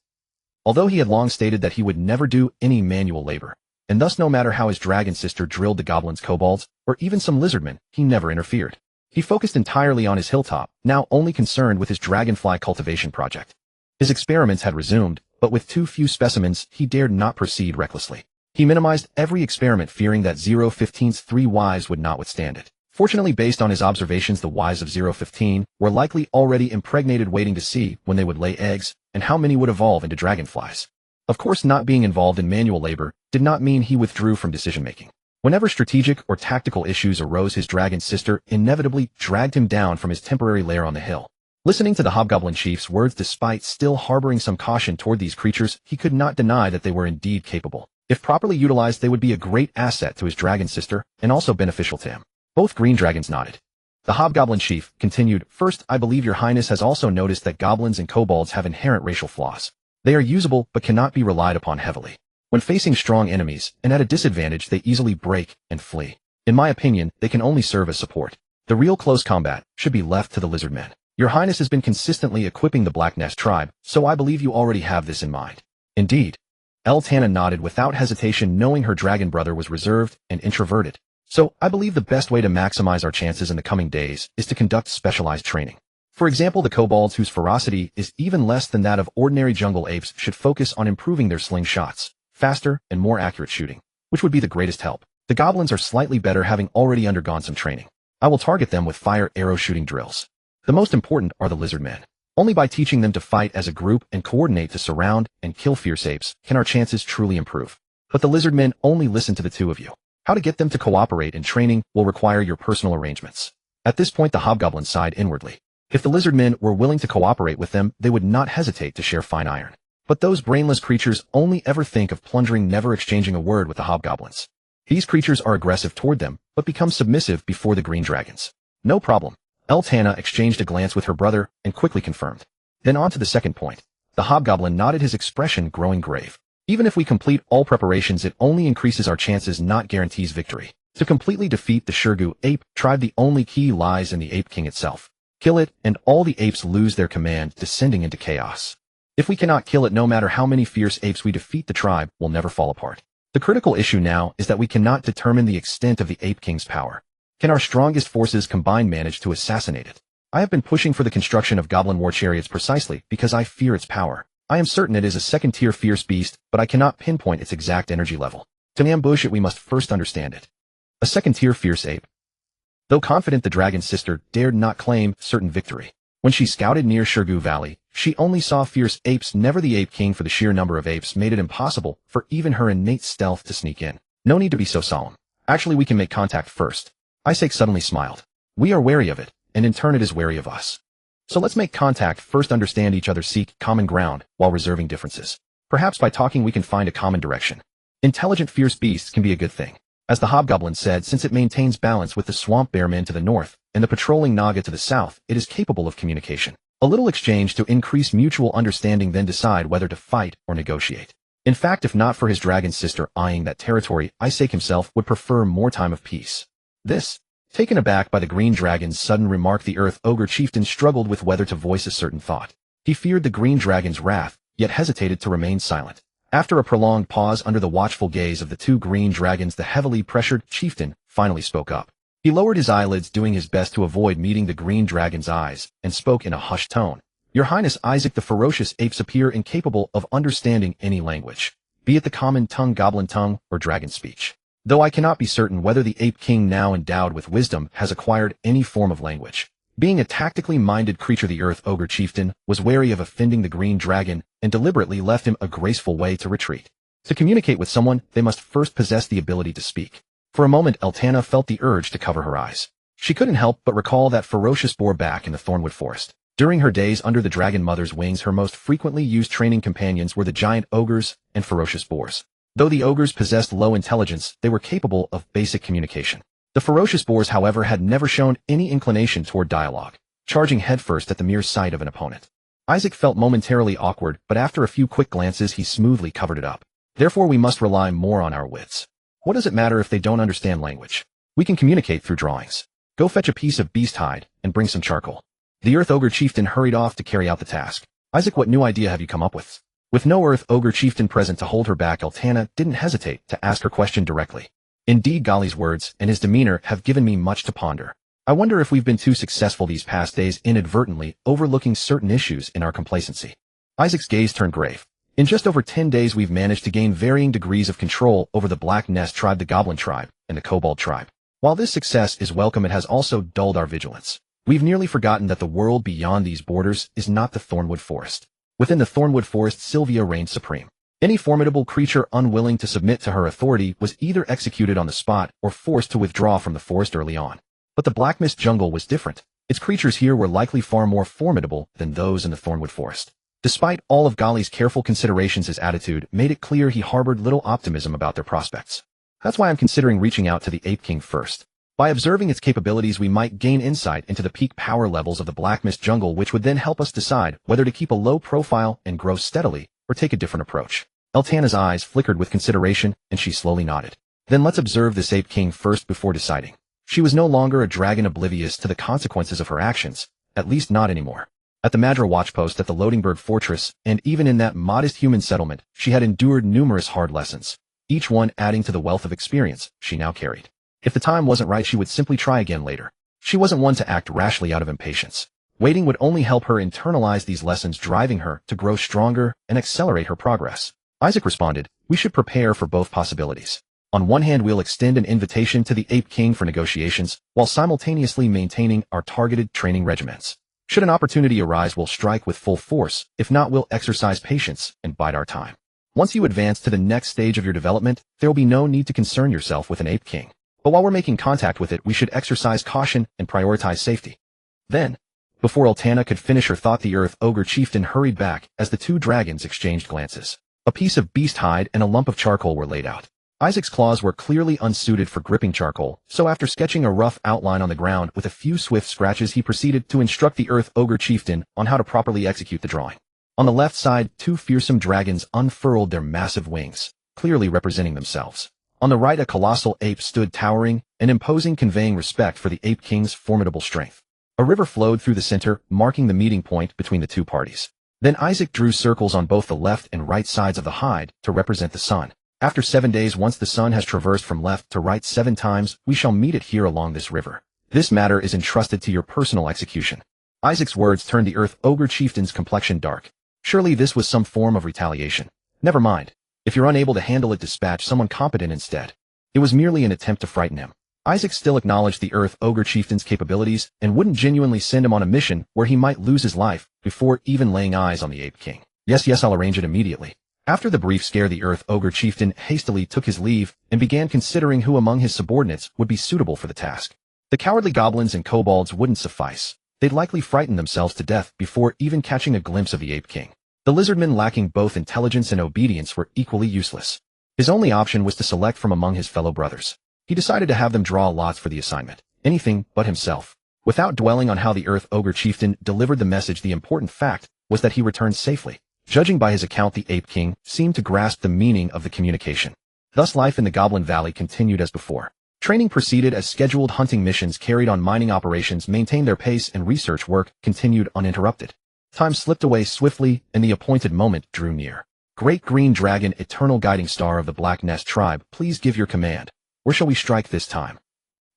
Although he had long stated that he would never do any manual labor, and thus no matter how his dragon sister drilled the goblins, kobolds, or even some lizardmen, he never interfered. He focused entirely on his hilltop, now only concerned with his dragonfly cultivation project. His experiments had resumed, but with too few specimens, he dared not proceed recklessly. He minimized every experiment, fearing that 015's 3 Ys would not withstand it. Fortunately, based on his observations, the Ys of 015 were likely already impregnated, waiting to see when they would lay eggs and how many would evolve into dragonflies. Of course, not being involved in manual labor did not mean he withdrew from decision-making. Whenever strategic or tactical issues arose, his dragon sister inevitably dragged him down from his temporary lair on the hill. Listening to the Hobgoblin chief's words, despite still harboring some caution toward these creatures, he could not deny that they were indeed capable. If properly utilized, they would be a great asset to his dragon sister and also beneficial to him. Both green dragons nodded. The Hobgoblin chief continued, "First, I believe your highness has also noticed that goblins and kobolds have inherent racial flaws. They are usable but cannot be relied upon heavily. When facing strong enemies and at a disadvantage, they easily break and flee. In my opinion, they can only serve as support. The real close combat should be left to the lizardmen. Your highness has been consistently equipping the Black Nest tribe, so I believe you already have this in mind." Indeed. Tana nodded without hesitation, knowing her dragon brother was reserved and introverted. "So, I believe the best way to maximize our chances in the coming days is to conduct specialized training. For example, the kobolds, whose ferocity is even less than that of ordinary jungle apes, should focus on improving their slingshots, faster and more accurate shooting, which would be the greatest help. The goblins are slightly better, having already undergone some training. I will target them with fire arrow shooting drills. The most important are the lizardmen. Only by teaching them to fight as a group and coordinate to surround and kill fierce apes can our chances truly improve. But the lizardmen only listen to the two of you. How to get them to cooperate in training will require your personal arrangements." At this point, the Hobgoblin sighed inwardly. If the lizardmen were willing to cooperate with them, they would not hesitate to share fine iron. But those brainless creatures only ever think of plundering, never exchanging a word with the Hobgoblins. These creatures are aggressive toward them, but become submissive before the green dragons. "No problem." Tana exchanged a glance with her brother and quickly confirmed. Then on to the second point. The Hobgoblin nodded, his expression growing grave. "Even if we complete all preparations, it only increases our chances, not guarantees victory. To completely defeat the Shirgu ape tribe, the only key lies in the Ape King itself. Kill it, and all the apes lose their command, descending into chaos. If we cannot kill it, no matter how many fierce apes we defeat, the tribe will never fall apart. The critical issue now is that we cannot determine the extent of the Ape King's power. Can our strongest forces combined manage to assassinate it? I have been pushing for the construction of goblin war chariots precisely because I fear its power. I am certain it is a second-tier fierce beast, but I cannot pinpoint its exact energy level. To ambush it, we must first understand it. A second-tier fierce ape." Though confident, the dragon's sister dared not claim certain victory. When she scouted near Shirgu Valley, she only saw fierce apes, never the Ape King, for the sheer number of apes made it impossible for even her innate stealth to sneak in. "No need to be so solemn. Actually, we can make contact first." Isaac suddenly smiled. "We are wary of it, and in turn it is wary of us. So let's make contact first, understand each other, seek common ground while reserving differences. Perhaps by talking we can find a common direction. Intelligent fierce beasts can be a good thing. As the Hobgoblin said, since it maintains balance with the swamp bear men to the north and the patrolling Naga to the south, it is capable of communication. A little exchange to increase mutual understanding, then decide whether to fight or negotiate." In fact, if not for his dragon sister eyeing that territory, Isaac himself would prefer more time of peace. This, taken aback by the green dragon's sudden remark, the Earth Ogre chieftain struggled with whether to voice a certain thought. He feared the green dragon's wrath, yet hesitated to remain silent. After a prolonged pause under the watchful gaze of the two green dragons, the heavily pressured chieftain finally spoke up. He lowered his eyelids, doing his best to avoid meeting the green dragon's eyes, and spoke in a hushed tone. "Your Highness Isaac, the ferocious apes appear incapable of understanding any language. be it the common tongue, goblin tongue, or dragon speech. Though I cannot be certain whether the ape king, now endowed with wisdom, has acquired any form of language. Being a tactically minded creature, the earth ogre chieftain was wary of offending the green dragon and deliberately left him a graceful way to retreat. To communicate with someone, they must first possess the ability to speak. For a moment, Eltana felt the urge to cover her eyes. She couldn't help but recall that ferocious boar back in the thornwood forest. During her days under the dragon mother's wings, her most frequently used training companions were the giant ogres and ferocious boars. Though the ogres possessed low intelligence, they were capable of basic communication. The ferocious boars, however, had never shown any inclination toward dialogue, charging headfirst at the mere sight of an opponent. Isaac felt momentarily awkward, but after a few quick glances he smoothly covered it up. Therefore we must rely more on our wits. What does it matter if they don't understand language? We can communicate through drawings. Go fetch a piece of beast hide and bring some charcoal. The earth ogre chieftain hurried off to carry out the task. Isaac, what new idea have you come up with? With no earth ogre chieftain present to hold her back, Eltana didn't hesitate to ask her question directly. Indeed, Golly's words and his demeanor have given me much to ponder. I wonder if we've been too successful these past days, inadvertently overlooking certain issues in our complacency. Isaac's gaze turned grave. In just over 10 days we've managed to gain varying degrees of control over the Black Nest tribe, the Goblin tribe, and the Kobold tribe. While this success is welcome, it has also dulled our vigilance. We've nearly forgotten that the world beyond these borders is not the Thornwood Forest. Within the Thornwood Forest, Sylvia reigned supreme. Any formidable creature unwilling to submit to her authority was either executed on the spot or forced to withdraw from the forest early on. But the Black Mist jungle was different. Its creatures here were likely far more formidable than those in the Thornwood Forest. Despite all of Golly's careful considerations, his attitude made it clear he harbored little optimism about their prospects. That's why I'm considering reaching out to the Ape King first. By observing its capabilities, we might gain insight into the peak power levels of the Black Mist jungle, which would then help us decide whether to keep a low profile and grow steadily or take a different approach. Eltana's eyes flickered with consideration, and she slowly nodded. Then let's observe this Ape King first before deciding. She was no longer a dragon oblivious to the consequences of her actions, at least not anymore. At the Madra watchpost, at the Loadingbird Fortress, and even in that modest human settlement, she had endured numerous hard lessons, each one adding to the wealth of experience she now carried. If the time wasn't right, she would simply try again later. She wasn't one to act rashly out of impatience. Waiting would only help her internalize these lessons, driving her to grow stronger and accelerate her progress. Isaac responded, we should prepare for both possibilities. On one hand, we'll extend an invitation to the Ape King for negotiations, while simultaneously maintaining our targeted training regimens. Should an opportunity arise, we'll strike with full force. If not, we'll exercise patience and bide our time. Once you advance to the next stage of your development, there will be no need to concern yourself with an Ape King. But while we're making contact with it, we should exercise caution and prioritize safety. Then, before Eltana could finish her thought, the Earth Ogre chieftain hurried back as the two dragons exchanged glances. A piece of beast hide and a lump of charcoal were laid out. Isaac's claws were clearly unsuited for gripping charcoal, so after sketching a rough outline on the ground with a few swift scratches, he proceeded to instruct the Earth Ogre chieftain on how to properly execute the drawing. On the left side, two fearsome dragons unfurled their massive wings, clearly representing themselves. On the right, a colossal ape stood towering and imposing, conveying respect for the Ape King's formidable strength. A river flowed through the center, marking the meeting point between the two parties. Then Isaac drew circles on both the left and right sides of the hide to represent the sun. After 7 days, once the sun has traversed from left to right 7 times, we shall meet it here along this river. This matter is entrusted to your personal execution. Isaac's words turned the Earth Ogre chieftain's complexion dark. Surely this was some form of retaliation. Never mind. If you're unable to handle it, dispatch someone competent instead. It was merely an attempt to frighten him. Isaac still acknowledged the Earth Ogre chieftain's capabilities and wouldn't genuinely send him on a mission where he might lose his life before even laying eyes on the Ape King. Yes, I'll arrange it immediately. After the brief scare, the Earth Ogre chieftain hastily took his leave and began considering who among his subordinates would be suitable for the task. The cowardly goblins and kobolds wouldn't suffice. They'd likely frighten themselves to death before even catching a glimpse of the Ape King. The lizardmen, lacking both intelligence and obedience, were equally useless. His only option was to select from among his fellow brothers. He decided to have them draw lots for the assignment. Anything but himself. Without dwelling on how the Earth Ogre chieftain delivered the message, the important fact was that he returned safely. Judging by his account, the Ape King seemed to grasp the meaning of the communication. Thus life in the Goblin Valley continued as before. Training proceeded as scheduled. Hunting missions carried on, mining operations maintained their pace, and research work continued uninterrupted. Time slipped away swiftly, and the appointed moment drew near. Great Green Dragon, eternal guiding star of the Black Nest tribe, please give your command. Where shall we strike this time?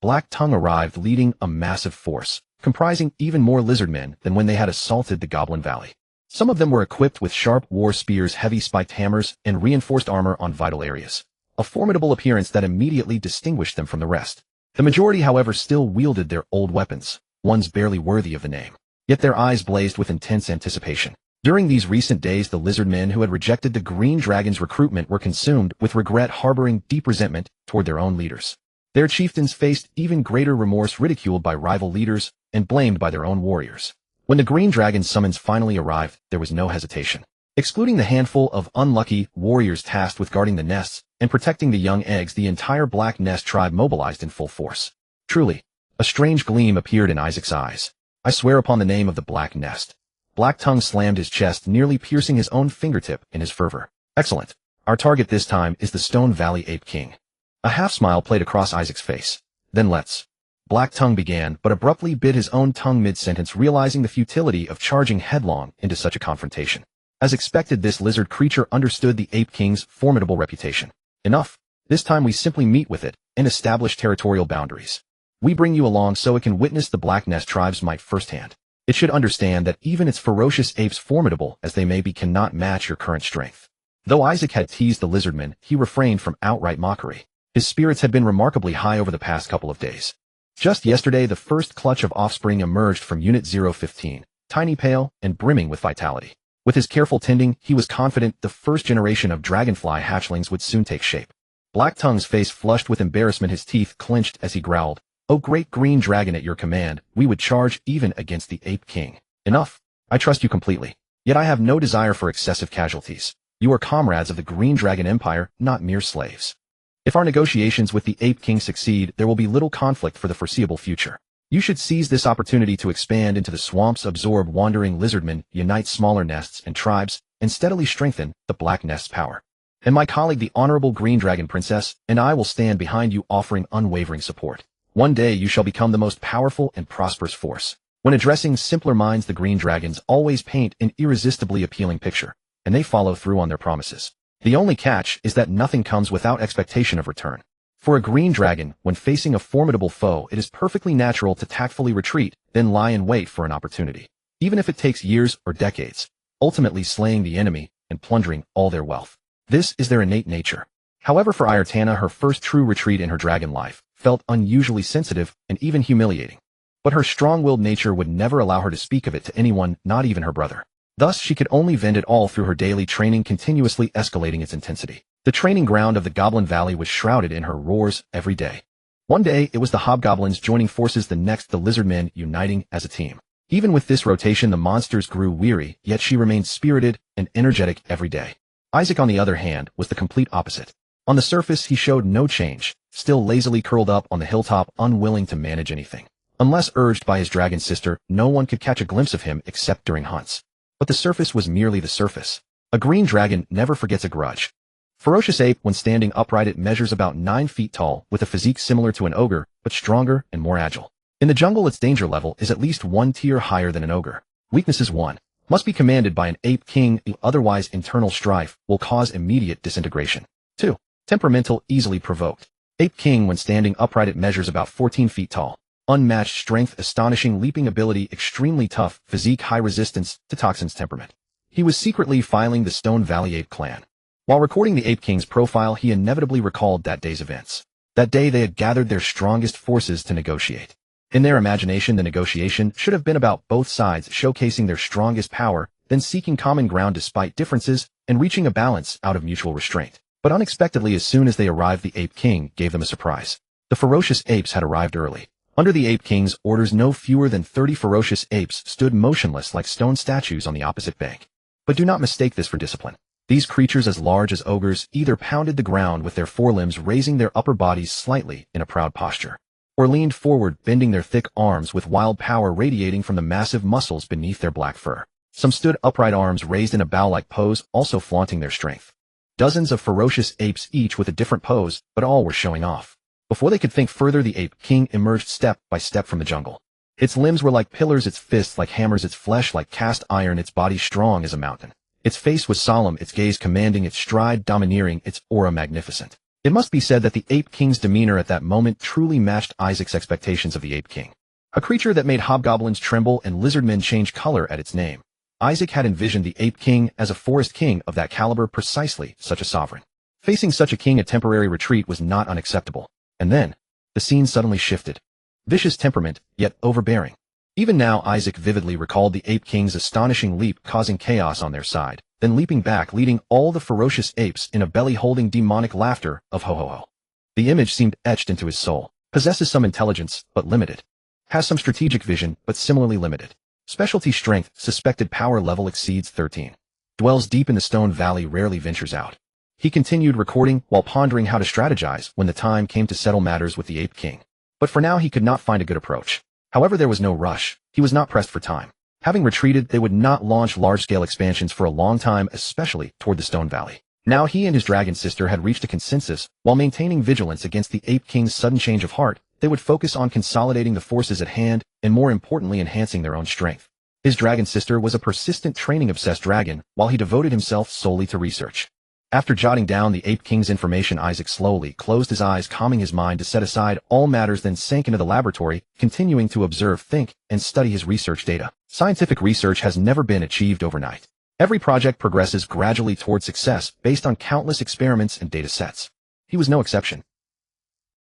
Black Tongue arrived, leading a massive force, comprising even more lizardmen than when they had assaulted the Goblin Valley. Some of them were equipped with sharp war spears, heavy spiked hammers, and reinforced armor on vital areas, a formidable appearance that immediately distinguished them from the rest. The majority, however, still wielded their old weapons, ones barely worthy of the name. Yet their eyes blazed with intense anticipation. During these recent days, the lizard men who had rejected the Green Dragon's recruitment were consumed with regret, harboring deep resentment toward their own leaders. Their chieftains faced even greater remorse, ridiculed by rival leaders and blamed by their own warriors. When the Green Dragon's summons finally arrived, there was no hesitation. Excluding the handful of unlucky warriors tasked with guarding the nests and protecting the young eggs, the entire Black Nest tribe mobilized in full force. Truly, a strange gleam appeared in Isaac's eyes. I swear upon the name of the Black Nest. Black Tongue slammed his chest, nearly piercing his own fingertip in his fervor. Excellent. Our target this time is the Stone Valley Ape King. A half-smile played across Isaac's face. Then let's. Black Tongue began, but abruptly bit his own tongue mid-sentence, realizing the futility of charging headlong into such a confrontation. As expected, this lizard creature understood the Ape King's formidable reputation. Enough. This time we simply meet with it and establish territorial boundaries. We bring you along so it can witness the Black Nest tribe's might firsthand. It should understand that even its ferocious apes, formidable as they may be, cannot match your current strength. Though Isaac had teased the lizardmen, he refrained from outright mockery. His spirits had been remarkably high over the past couple of days. Just yesterday, the first clutch of offspring emerged from Unit 015, tiny, pale, and brimming with vitality. With his careful tending, he was confident the first generation of dragonfly hatchlings would soon take shape. Black Tongue's face flushed with embarrassment, his teeth clenched as he growled, "O great green dragon, at your command, we would charge even against the Ape King." Enough. I trust you completely. Yet I have no desire for excessive casualties. You are comrades of the Green Dragon Empire, not mere slaves. If our negotiations with the Ape King succeed, there will be little conflict for the foreseeable future. You should seize this opportunity to expand into the swamps, absorb wandering lizardmen, unite smaller nests and tribes, and steadily strengthen the Black Nest's power. And my colleague, the Honorable Green Dragon Princess, and I will stand behind you, offering unwavering support. One day you shall become the most powerful and prosperous force. When addressing simpler minds, the Green Dragons always paint an irresistibly appealing picture, and they follow through on their promises. The only catch is that nothing comes without expectation of return. For a green dragon, when facing a formidable foe, it is perfectly natural to tactfully retreat, then lie in wait for an opportunity, even if it takes years or decades, ultimately slaying the enemy and plundering all their wealth. This is their innate nature. However, for Ayartana, her first true retreat in her dragon life felt unusually sensitive and even humiliating. But her strong-willed nature would never allow her to speak of it to anyone, not even her brother. Thus, she could only vent it all through her daily training, continuously escalating its intensity. The training ground of the Goblin Valley was shrouded in her roars every day. One day, it was the hobgoblins joining forces, the next the lizardmen uniting as a team. Even with this rotation, the monsters grew weary, yet she remained spirited and energetic every day. Isaac, on the other hand, was the complete opposite. On the surface, he showed no change, still lazily curled up on the hilltop, unwilling to manage anything. Unless urged by his dragon sister, no one could catch a glimpse of him except during hunts. But the surface was merely the surface. A green dragon never forgets a grudge. Ferocious ape, when standing upright, it measures about 9 feet tall, with a physique similar to an ogre, but stronger and more agile. In the jungle, its danger level is at least 1 tier higher than an ogre. Weaknesses: 1. Must be commanded by an ape king, otherwise internal strife will cause immediate disintegration. 2. Temperamental, easily provoked. Ape king, when standing upright, it measures about 14 feet tall. Unmatched strength, astonishing leaping ability, extremely tough, physique, high resistance to toxins, temperament. He was secretly filing the Stone Valley Ape clan. While recording the Ape King's profile, he inevitably recalled that day's events. That day they had gathered their strongest forces to negotiate. In their imagination, the negotiation should have been about both sides showcasing their strongest power, then seeking common ground despite differences, and reaching a balance out of mutual restraint. But unexpectedly, as soon as they arrived, the Ape King gave them a surprise. The ferocious apes had arrived early. Under the Ape King's orders, no fewer than 30 ferocious apes stood motionless like stone statues on the opposite bank. But do not mistake this for discipline. These creatures, as large as ogres, either pounded the ground with their forelimbs, raising their upper bodies slightly in a proud posture, or leaned forward, bending their thick arms with wild power radiating from the massive muscles beneath their black fur. Some stood upright, arms raised in a bow-like pose, also flaunting their strength. Dozens of ferocious apes, each with a different pose, but all were showing off. Before they could think further, the Ape King emerged step by step from the jungle. Its limbs were like pillars, its fists like hammers, its flesh like cast iron, its body strong as a mountain. Its face was solemn, its gaze commanding, its stride domineering, its aura magnificent. It must be said that the Ape King's demeanor at that moment truly matched Isaac's expectations of the Ape King. A creature that made hobgoblins tremble and lizardmen change color at its name. Isaac had envisioned the ape king as a forest king of that caliber, precisely such a sovereign. Facing such a king, a temporary retreat was not unacceptable. And then, the scene suddenly shifted. Vicious temperament, yet overbearing. Even now Isaac vividly recalled the ape king's astonishing leap, causing chaos on their side, then leaping back, leading all the ferocious apes in a belly-holding demonic laughter of ho ho ho. The image seemed etched into his soul. Possesses some intelligence, but limited. Has some strategic vision, but similarly limited. Specialty strength, suspected power level exceeds 13. Dwells deep in the stone valley, rarely ventures out. He continued recording while pondering how to strategize when the time came to settle matters with the ape king. But for now he could not find a good approach. However, there was no rush. He was not pressed for time. Having retreated, they would not launch large-scale expansions for a long time, especially toward the Stone Valley. Now he and his dragon sister had reached a consensus. While maintaining vigilance against the ape king's sudden change of heart, they would focus on consolidating the forces at hand and, more importantly, enhancing their own strength. His dragon sister was a persistent training-obsessed dragon, while he devoted himself solely to research. After jotting down the ape king's information, Isaac slowly closed his eyes, calming his mind to set aside all matters, then sank into the laboratory, continuing to observe, think, and study his research data. Scientific research has never been achieved overnight. Every project progresses gradually toward success based on countless experiments and data sets. He was no exception.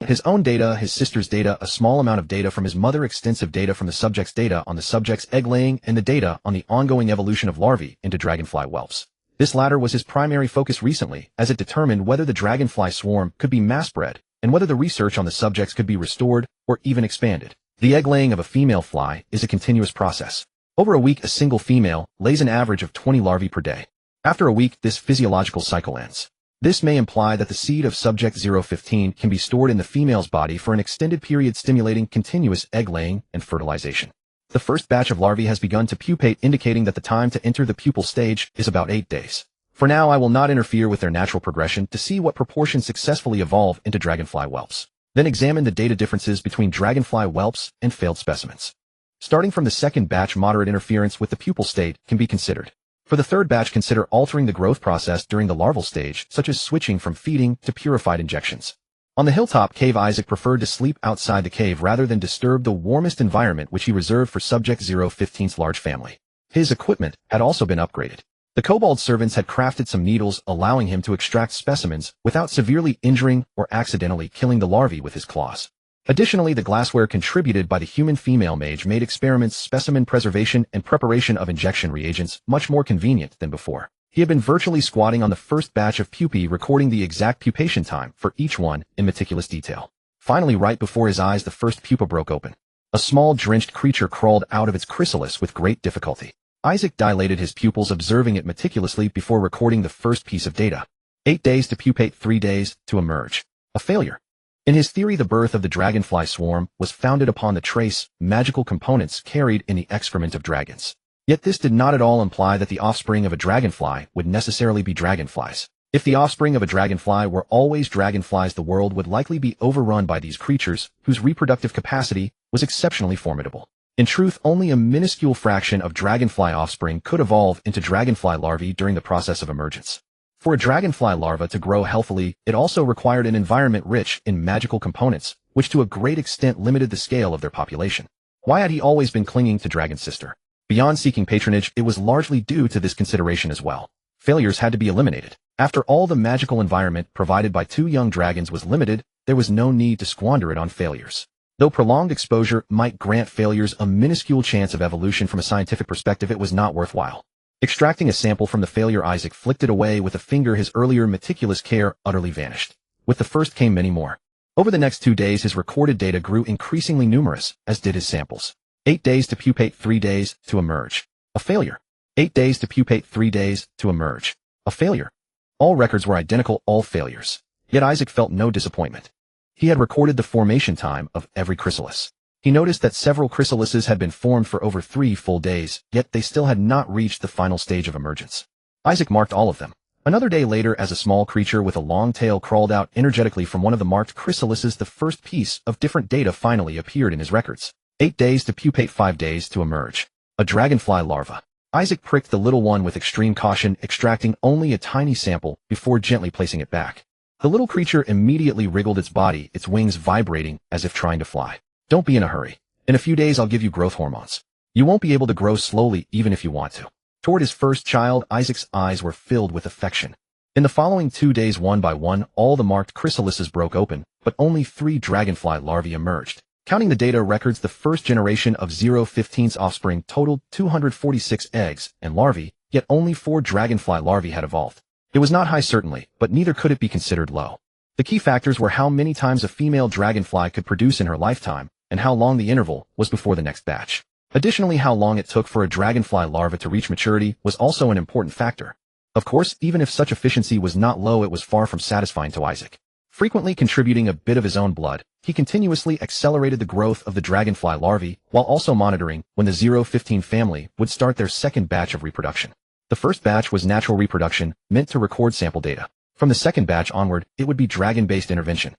His own data, his sister's data, a small amount of data from his mother, extensive data from the subject's data on the subject's egg-laying, and the data on the ongoing evolution of larvae into dragonfly whelps. This latter was his primary focus recently, as it determined whether the dragonfly swarm could be mass-bred, and whether the research on the subjects could be restored or even expanded. The egg-laying of a female fly is a continuous process. Over a week, a single female lays an average of 20 larvae per day. After a week, this physiological cycle ends. This may imply that the seed of subject 015 can be stored in the female's body for an extended period, stimulating continuous egg-laying and fertilization. The first batch of larvae has begun to pupate, indicating that the time to enter the pupal stage is about 8 days. For now, I will not interfere with their natural progression to see what proportion successfully evolve into dragonfly whelps. Then examine the data differences between dragonfly whelps and failed specimens. Starting from the second batch, moderate interference with the pupal state can be considered. For the third batch, consider altering the growth process during the larval stage, such as switching from feeding to purified injections. On the hilltop cave, Isaac preferred to sleep outside the cave rather than disturb the warmest environment which he reserved for subject 015's large family. His equipment had also been upgraded. The kobold servants had crafted some needles, allowing him to extract specimens without severely injuring or accidentally killing the larvae with his claws. Additionally, the glassware contributed by the human female mage made experiments, specimen preservation, and preparation of injection reagents much more convenient than before. He had been virtually squatting on the first batch of pupae, recording the exact pupation time for each one in meticulous detail. Finally, right before his eyes, the first pupa broke open. A small, drenched creature crawled out of its chrysalis with great difficulty. Isaac dilated his pupils, observing it meticulously before recording the first piece of data. 8 days to pupate, 3 days to emerge. A failure. In his theory, the birth of the dragonfly swarm was founded upon the trace magical components carried in the excrement of dragons. Yet this did not at all imply that the offspring of a dragonfly would necessarily be dragonflies. If the offspring of a dragonfly were always dragonflies, the world would likely be overrun by these creatures, whose reproductive capacity was exceptionally formidable. In truth, only a minuscule fraction of dragonfly offspring could evolve into dragonfly larvae during the process of emergence. For a dragonfly larva to grow healthily, it also required an environment rich in magical components, which to a great extent limited the scale of their population. Why had he always been clinging to Dragon's sister? Beyond seeking patronage, it was largely due to this consideration as well. Failures had to be eliminated. After all, the magical environment provided by 2 young dragons was limited, there was no need to squander it on failures. Though prolonged exposure might grant failures a minuscule chance of evolution from a scientific perspective, it was not worthwhile. Extracting a sample from the failure, Isaac flicked it away with a finger. His earlier meticulous care utterly vanished. With the first came many more. Over the next 2 days, his recorded data grew increasingly numerous, as did his samples. 8 days to pupate, 3 days to emerge. A failure. 8 days to pupate, 3 days to emerge. A failure. All records were identical, all failures. Yet Isaac felt no disappointment. He had recorded the formation time of every chrysalis. He noticed that several chrysalises had been formed for over 3 full days, yet they still had not reached the final stage of emergence. Isaac marked all of them. Another day later, as a small creature with a long tail crawled out energetically from one of the marked chrysalises, the first piece of different data finally appeared in his records. 8 days to pupate, 5 days to emerge. A dragonfly larva. Isaac pricked the little one with extreme caution, extracting only a tiny sample before gently placing it back. The little creature immediately wriggled its body, its wings vibrating as if trying to fly. Don't be in a hurry. In a few days I'll give you growth hormones. You won't be able to grow slowly even if you want to. Toward his first child, Isaac's eyes were filled with affection. In the following 2 days, one by one, all the marked chrysalises broke open, but only 3 dragonfly larvae emerged. Counting the data records, the first generation of 015's offspring totaled 246 eggs and larvae, yet only 4 dragonfly larvae had evolved. It was not high certainly, but neither could it be considered low. The key factors were how many times a female dragonfly could produce in her lifetime, and how long the interval was before the next batch. Additionally, how long it took for a dragonfly larva to reach maturity was also an important factor. Of course, even if such efficiency was not low, it was far from satisfying to Isaac. Frequently contributing a bit of his own blood, he continuously accelerated the growth of the dragonfly larvae while also monitoring when the 015 family would start their second batch of reproduction. The first batch was natural reproduction, meant to record sample data. From the second batch onward, it would be dragon-based intervention.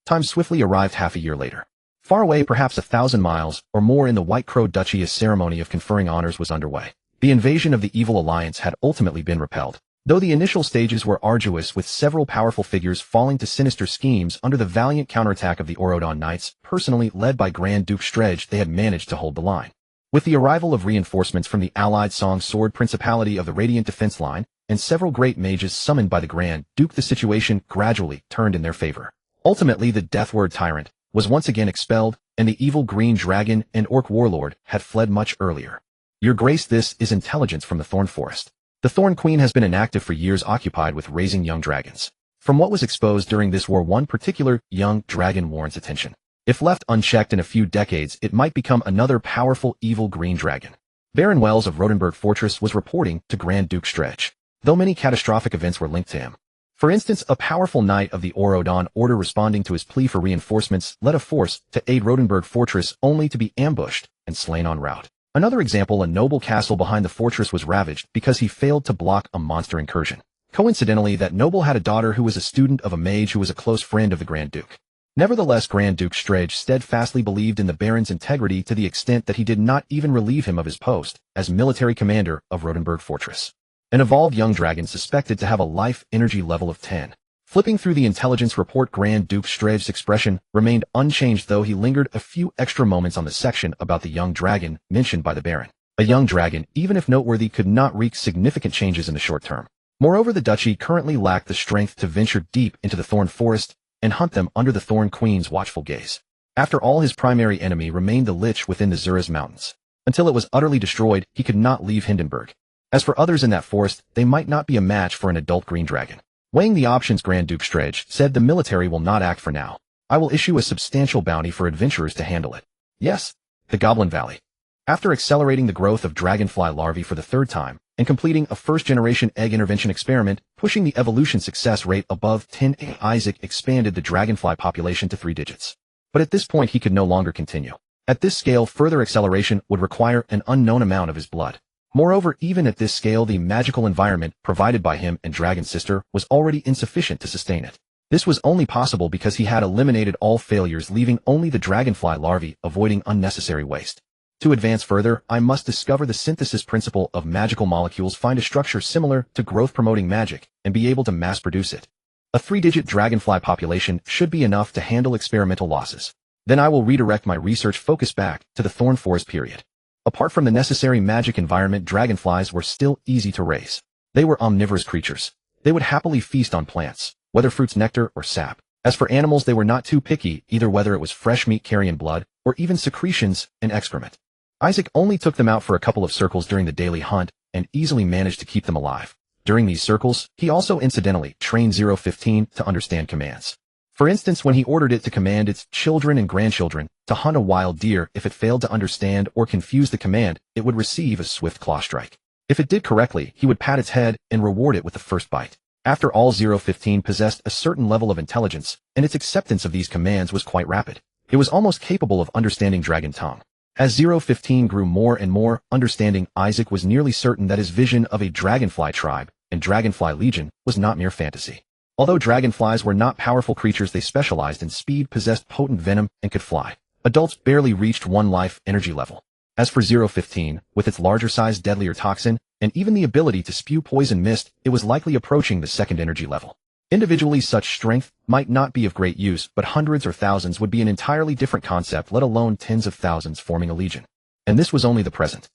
Time swiftly arrived half a year later. Far away, perhaps 1,000 miles or more in the White Crow Duchy, a ceremony of conferring honors was underway. The invasion of the evil alliance had ultimately been repelled. Though the initial stages were arduous, with several powerful figures falling to sinister schemes under the valiant counterattack of the Aurodon Knights, personally led by Grand Duke Stredge, they had managed to hold the line. With the arrival of reinforcements from the allied Song Sword Principality of the Radiant Defense Line, and several great mages summoned by the Grand Duke, the situation gradually turned in their favor. Ultimately, the Deathword Tyrant was once again expelled, and the evil Green Dragon and Orc Warlord had fled much earlier. Your Grace, this is intelligence from the Thorn Forest. The Thorn Queen has been inactive for years, occupied with raising young dragons. From what was exposed during this war, one particular young dragon warrants attention. If left unchecked in a few decades, it might become another powerful evil green dragon. Baron Wells of Rodenburg Fortress was reporting to Grand Duke Stredge, though many catastrophic events were linked to him. For instance, a powerful knight of the Aurodon Order, responding to his plea for reinforcements, led a force to aid Rodenburg Fortress only to be ambushed and slain en route. Another example, a noble castle behind the fortress was ravaged because he failed to block a monster incursion. Coincidentally, that noble had a daughter who was a student of a mage who was a close friend of the Grand Duke. Nevertheless, Grand Duke Stredge steadfastly believed in the Baron's integrity to the extent that he did not even relieve him of his post as military commander of Rodenburg Fortress. An evolved young dragon suspected to have a life energy level of 10. Flipping through the intelligence report, Grand Duke Stredge's expression remained unchanged, though he lingered a few extra moments on the section about the young dragon mentioned by the Baron. A young dragon, even if noteworthy, could not wreak significant changes in the short term. Moreover, the duchy currently lacked the strength to venture deep into the Thorn Forest and hunt them under the Thorn Queen's watchful gaze. After all, his primary enemy remained the Lich within the Zuras Mountains. Until it was utterly destroyed, he could not leave Hindenburg. As for others in that forest, they might not be a match for an adult green dragon. Weighing the options, Grand Duke Stredge said, the military will not act for now. I will issue a substantial bounty for adventurers to handle it. Yes, the Goblin Valley. After accelerating the growth of dragonfly larvae for the third time, and completing a first-generation egg intervention experiment, pushing the evolution success rate above 10, Isaac expanded the dragonfly population to 3 digits. But at this point, he could no longer continue. At this scale, further acceleration would require an unknown amount of his blood. Moreover, even at this scale, the magical environment provided by him and Dragon's sister was already insufficient to sustain it. This was only possible because he had eliminated all failures, leaving only the dragonfly larvae, avoiding unnecessary waste. To advance further, I must discover the synthesis principle of magical molecules, find a structure similar to growth-promoting magic, and be able to mass-produce it. A 3-digit dragonfly population should be enough to handle experimental losses. Then I will redirect my research focus back to the Thorn Forest period. Apart from the necessary magic environment, dragonflies were still easy to raise. They were omnivorous creatures. They would happily feast on plants, whether fruits, nectar, or sap. As for animals, they were not too picky, either whether it was fresh meat, carrion blood, or even secretions and excrement. Isaac only took them out for a couple of circles during the daily hunt and easily managed to keep them alive. During these circles, he also incidentally trained 015 to understand commands. For instance, when he ordered it to command its children and grandchildren to hunt a wild deer, if it failed to understand or confuse the command, it would receive a swift claw strike. If it did correctly, he would pat its head and reward it with the first bite. After all, 015 possessed a certain level of intelligence, and its acceptance of these commands was quite rapid. It was almost capable of understanding dragon tongue. As 015 grew more and more understanding, Isaac was nearly certain that his vision of a dragonfly tribe and dragonfly legion was not mere fantasy. Although dragonflies were not powerful creatures, they specialized in speed, possessed potent venom, and could fly. Adults barely reached 1 life energy level. As for 015, with its larger size, deadlier toxin, and even the ability to spew poison mist, it was likely approaching the 2nd energy level. Individually, such strength might not be of great use, but hundreds or thousands would be an entirely different concept, let alone tens of thousands forming a legion. And this was only the present.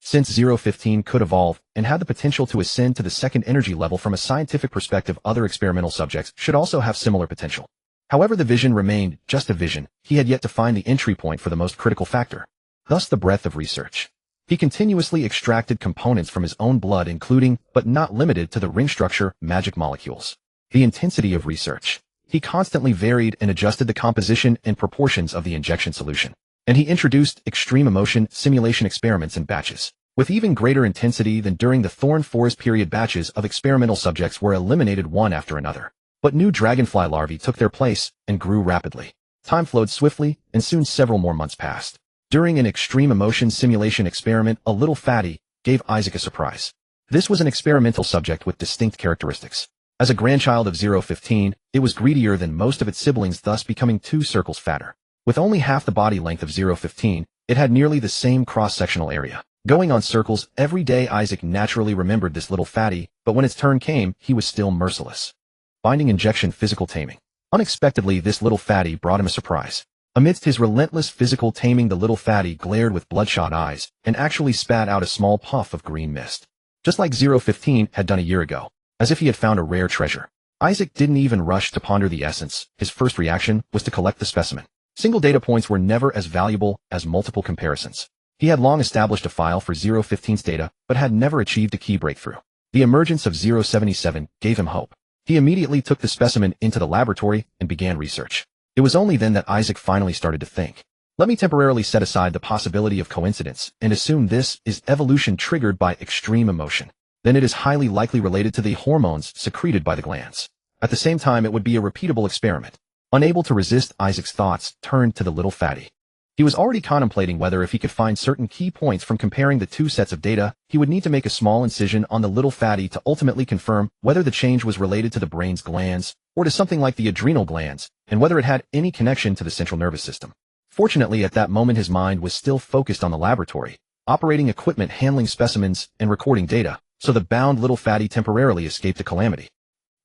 Since 015 could evolve and had the potential to ascend to the second energy level from a scientific perspective, other experimental subjects should also have similar potential. However, the vision remained just a vision. He had yet to find the entry point for the most critical factor. Thus the breadth of research. He continuously extracted components from his own blood, including, but not limited to, the ring structure, magic molecules. The intensity of research. He constantly varied and adjusted the composition and proportions of the injection solution. And he introduced extreme emotion simulation experiments in batches. With even greater intensity than during the Thorn Forest period, batches of experimental subjects were eliminated one after another. But new dragonfly larvae took their place and grew rapidly. Time flowed swiftly, and soon several more months passed. During an extreme emotion simulation experiment, a little fatty gave Isaac a surprise. This was an experimental subject with distinct characteristics. As a grandchild of 015, it was greedier than most of its siblings, thus becoming 2 circles fatter. With only half the body length of 015, it had nearly the same cross-sectional area. Going on circles every day, Isaac naturally remembered this little fatty, but when its turn came, he was still merciless. Binding injection physical taming. Unexpectedly, this little fatty brought him a surprise. Amidst his relentless physical taming, the little fatty glared with bloodshot eyes and actually spat out a small puff of green mist. Just like 015 had done a year ago, as if he had found a rare treasure. Isaac didn't even rush to ponder the essence. His first reaction was to collect the specimen. Single data points were never as valuable as multiple comparisons. He had long established a file for 015's data, but had never achieved a key breakthrough. The emergence of 077 gave him hope. He immediately took the specimen into the laboratory and began research. It was only then that Isaac finally started to think. Let me temporarily set aside the possibility of coincidence and assume this is evolution triggered by extreme emotion. Then it is highly likely related to the hormones secreted by the glands. At the same time, it would be a repeatable experiment. Unable to resist, Isaac's thoughts turned to the little fatty. He was already contemplating whether, if he could find certain key points from comparing the 2 sets of data, he would need to make a small incision on the little fatty to ultimately confirm whether the change was related to the brain's glands or to something like the adrenal glands, and whether it had any connection to the central nervous system. Fortunately, at that moment his mind was still focused on the laboratory, operating equipment, handling specimens, and recording data, so the bound little fatty temporarily escaped a calamity.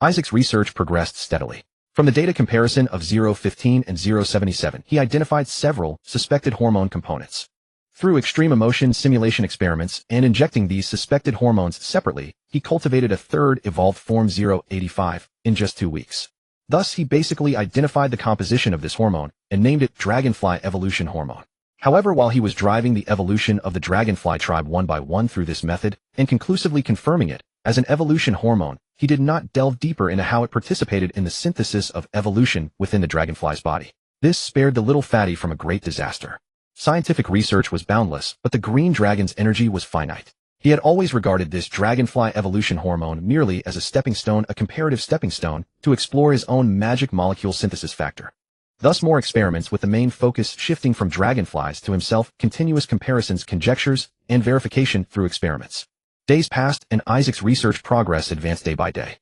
Isaac's research progressed steadily. From the data comparison of 015 and 077, he identified several suspected hormone components. Through extreme emotion simulation experiments and injecting these suspected hormones separately, he cultivated a third evolved form 085 in just 2 weeks. Thus, he basically identified the composition of this hormone and named it dragonfly evolution hormone. However, while he was driving the evolution of the dragonfly tribe one by one through this method and conclusively confirming it as an evolution hormone, he did not delve deeper into how it participated in the synthesis of evolution within the dragonfly's body. This spared the little fatty from a great disaster. Scientific research was boundless, but the green dragon's energy was finite. He had always regarded this dragonfly evolution hormone merely as a stepping stone, a comparative stepping stone, to explore his own magic molecule synthesis factor. Thus more experiments, with the main focus shifting from dragonflies to himself, continuous comparisons, conjectures, and verification through experiments. Days passed, and Isaac's research progress advanced day by day.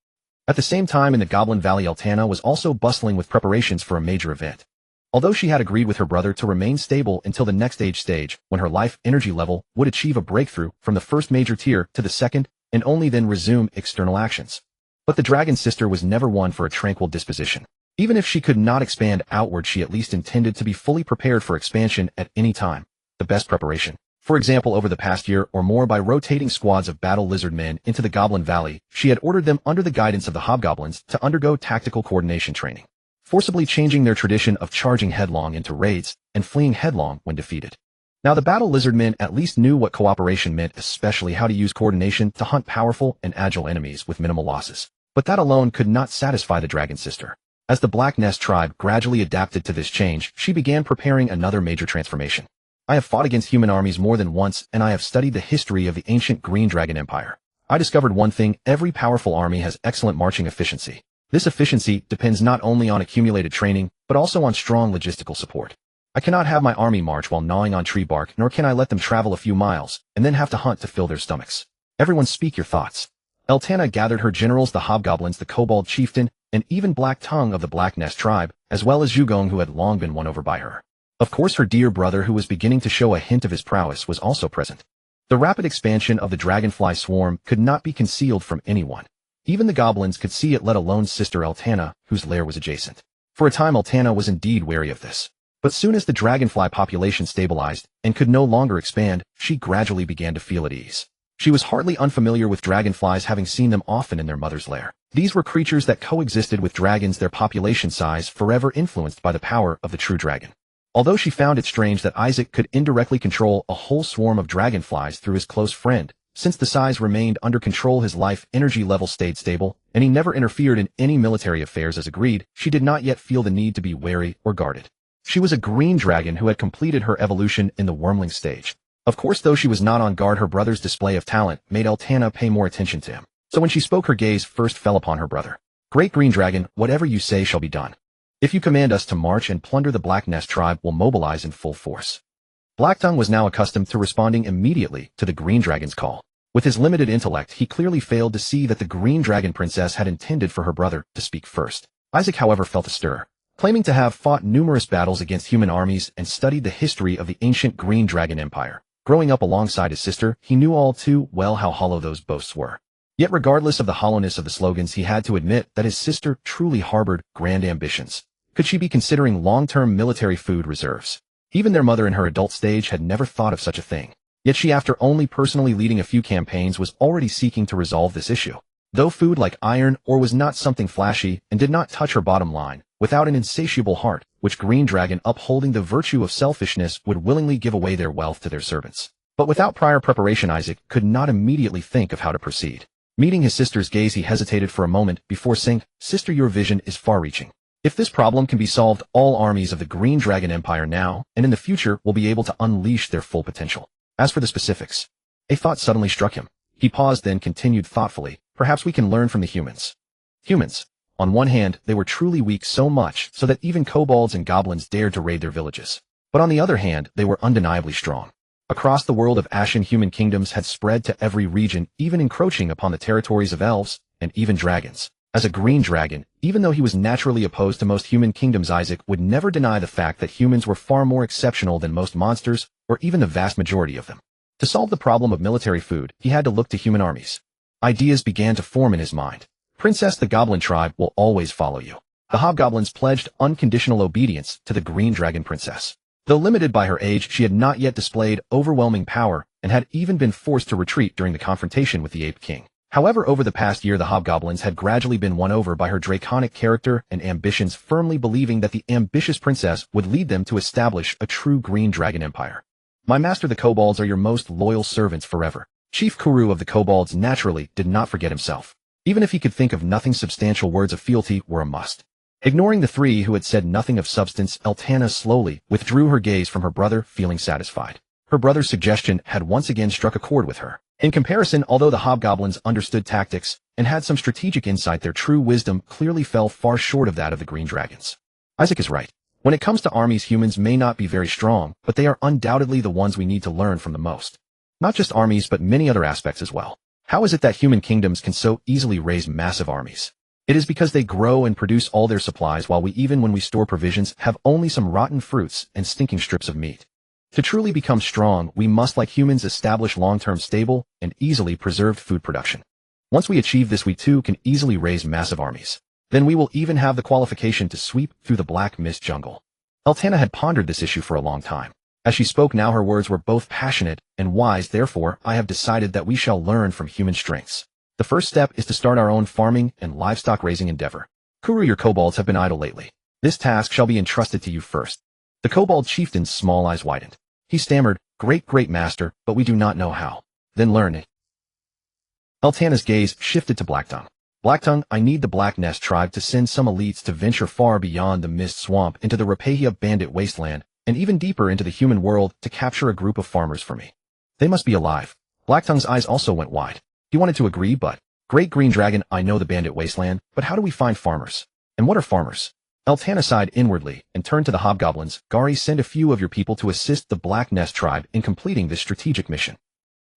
At the same time, in the Goblin Valley, Eltana was also bustling with preparations for a major event. Although she had agreed with her brother to remain stable until the next age stage, when her life energy level would achieve a breakthrough from the first major tier to the second, and only then resume external actions. But the dragon sister was never one for a tranquil disposition. Even if she could not expand outward, she at least intended to be fully prepared for expansion at any time. The best preparation. For example, over the past year or more, by rotating squads of battle lizard men into the Goblin Valley, she had ordered them, under the guidance of the hobgoblins, to undergo tactical coordination training, forcibly changing their tradition of charging headlong into raids and fleeing headlong when defeated. Now the battle lizard men at least knew what cooperation meant, especially how to use coordination to hunt powerful and agile enemies with minimal losses. But that alone could not satisfy the dragon sister. As the Black Nest tribe gradually adapted to this change, she began preparing another major transformation. I have fought against human armies more than once, and I have studied the history of the ancient Green Dragon Empire. I discovered one thing: every powerful army has excellent marching efficiency. This efficiency depends not only on accumulated training, but also on strong logistical support. I cannot have my army march while gnawing on tree bark, nor can I let them travel a few miles, and then have to hunt to fill their stomachs. Everyone speak your thoughts. Eltana gathered her generals, the hobgoblins, the kobold chieftain, and even Black Tongue of the Black Nest tribe, as well as Zhugong, who had long been won over by her. Of course, her dear brother, who was beginning to show a hint of his prowess, was also present. The rapid expansion of the dragonfly swarm could not be concealed from anyone. Even the goblins could see it, let alone sister Eltana, whose lair was adjacent. For a time, Eltana was indeed wary of this. But soon as the dragonfly population stabilized and could no longer expand, she gradually began to feel at ease. She was hardly unfamiliar with dragonflies, having seen them often in their mother's lair. These were creatures that coexisted with dragons, their population size forever influenced by the power of the true dragon. Although she found it strange that Isaac could indirectly control a whole swarm of dragonflies through his close friend, since the size remained under control, his life energy level stayed stable, and he never interfered in any military affairs as agreed, she did not yet feel the need to be wary or guarded. She was a green dragon who had completed her evolution in the wormling stage. Of course, though she was not on guard, her brother's display of talent made Eltana pay more attention to him. So when she spoke, her gaze first fell upon her brother. "Great green dragon, whatever you say shall be done. If you command us to march and plunder the Black Nest tribe, will mobilize in full force." Blacktongue was now accustomed to responding immediately to the green dragon's call. With his limited intellect, he clearly failed to see that the green dragon princess had intended for her brother to speak first. Isaac, however, felt a stir. Claiming to have fought numerous battles against human armies and studied the history of the ancient green dragon empire, growing up alongside his sister, he knew all too well how hollow those boasts were. Yet regardless of the hollowness of the slogans, he had to admit that his sister truly harbored grand ambitions. Could she be considering long-term military food reserves? Even their mother in her adult stage had never thought of such a thing. Yet she, after only personally leading a few campaigns, was already seeking to resolve this issue. Though food like iron ore was not something flashy and did not touch her bottom line, without an insatiable heart, which green dragon upholding the virtue of selfishness would willingly give away their wealth to their servants. But without prior preparation, Isaac could not immediately think of how to proceed. Meeting his sister's gaze, he hesitated for a moment before saying, "Sister, your vision is far-reaching. If this problem can be solved, all armies of the Green Dragon Empire now and in the future will be able to unleash their full potential. As for the specifics," a thought suddenly struck him. He paused, then continued thoughtfully, "Perhaps we can learn from the humans." Humans. On one hand, they were truly weak, so much so that even kobolds and goblins dared to raid their villages. But on the other hand, they were undeniably strong. Across the world of Ashen, human kingdoms had spread to every region, even encroaching upon the territories of elves and even dragons. As a green dragon, even though he was naturally opposed to most human kingdoms, Isaac would never deny the fact that humans were far more exceptional than most monsters, or even the vast majority of them. To solve the problem of military food, he had to look to human armies. Ideas began to form in his mind. "Princess, the goblin tribe will always follow you." The hobgoblins pledged unconditional obedience to the green dragon princess. Though limited by her age, she had not yet displayed overwhelming power and had even been forced to retreat during the confrontation with the Ape King. However, over the past year, the hobgoblins had gradually been won over by her draconic character and ambitions, firmly believing that the ambitious princess would lead them to establish a true green dragon empire. "My master, the kobolds are your most loyal servants forever." Chief Kuru of the kobolds naturally did not forget himself. Even if he could think of nothing substantial, words of fealty were a must. Ignoring the three who had said nothing of substance, Eltana slowly withdrew her gaze from her brother, feeling satisfied. Her brother's suggestion had once again struck a chord with her. In comparison, although the hobgoblins understood tactics and had some strategic insight, their true wisdom clearly fell far short of that of the green dragons. Isaac is right. When it comes to armies, humans may not be very strong, but they are undoubtedly the ones we need to learn from the most. Not just armies, but many other aspects as well. How is it that human kingdoms can so easily raise massive armies? It is because they grow and produce all their supplies, while we, even when we store provisions, have only some rotten fruits and stinking strips of meat. To truly become strong, we must, like humans, establish long-term stable and easily preserved food production. Once we achieve this, we too can easily raise massive armies. Then we will even have the qualification to sweep through the black mist jungle. Eltana had pondered this issue for a long time. As she spoke now, her words were both passionate and wise. "Therefore, I have decided that we shall learn from human strengths. The first step is to start our own farming and livestock raising endeavor. Kuru, your kobolds have been idle lately. This task shall be entrusted to you first." The kobold chieftain's small eyes widened. He stammered, Great master, but we do not know how." "Then learn it." Eltana's gaze shifted to Blacktongue. "Blacktongue, I need the Black Nest tribe to send some elites to venture far beyond the Mist Swamp into the Rapahia bandit wasteland, and even deeper into the human world to capture a group of farmers for me. They must be alive." Blacktongue's eyes also went wide. He wanted to agree, but, "Great Green Dragon, I know the bandit wasteland, but how do we find farmers? And what are farmers?" Eltana sighed inwardly and turned to the hobgoblins. "Gari, send a few of your people to assist the Black Nest tribe in completing this strategic mission.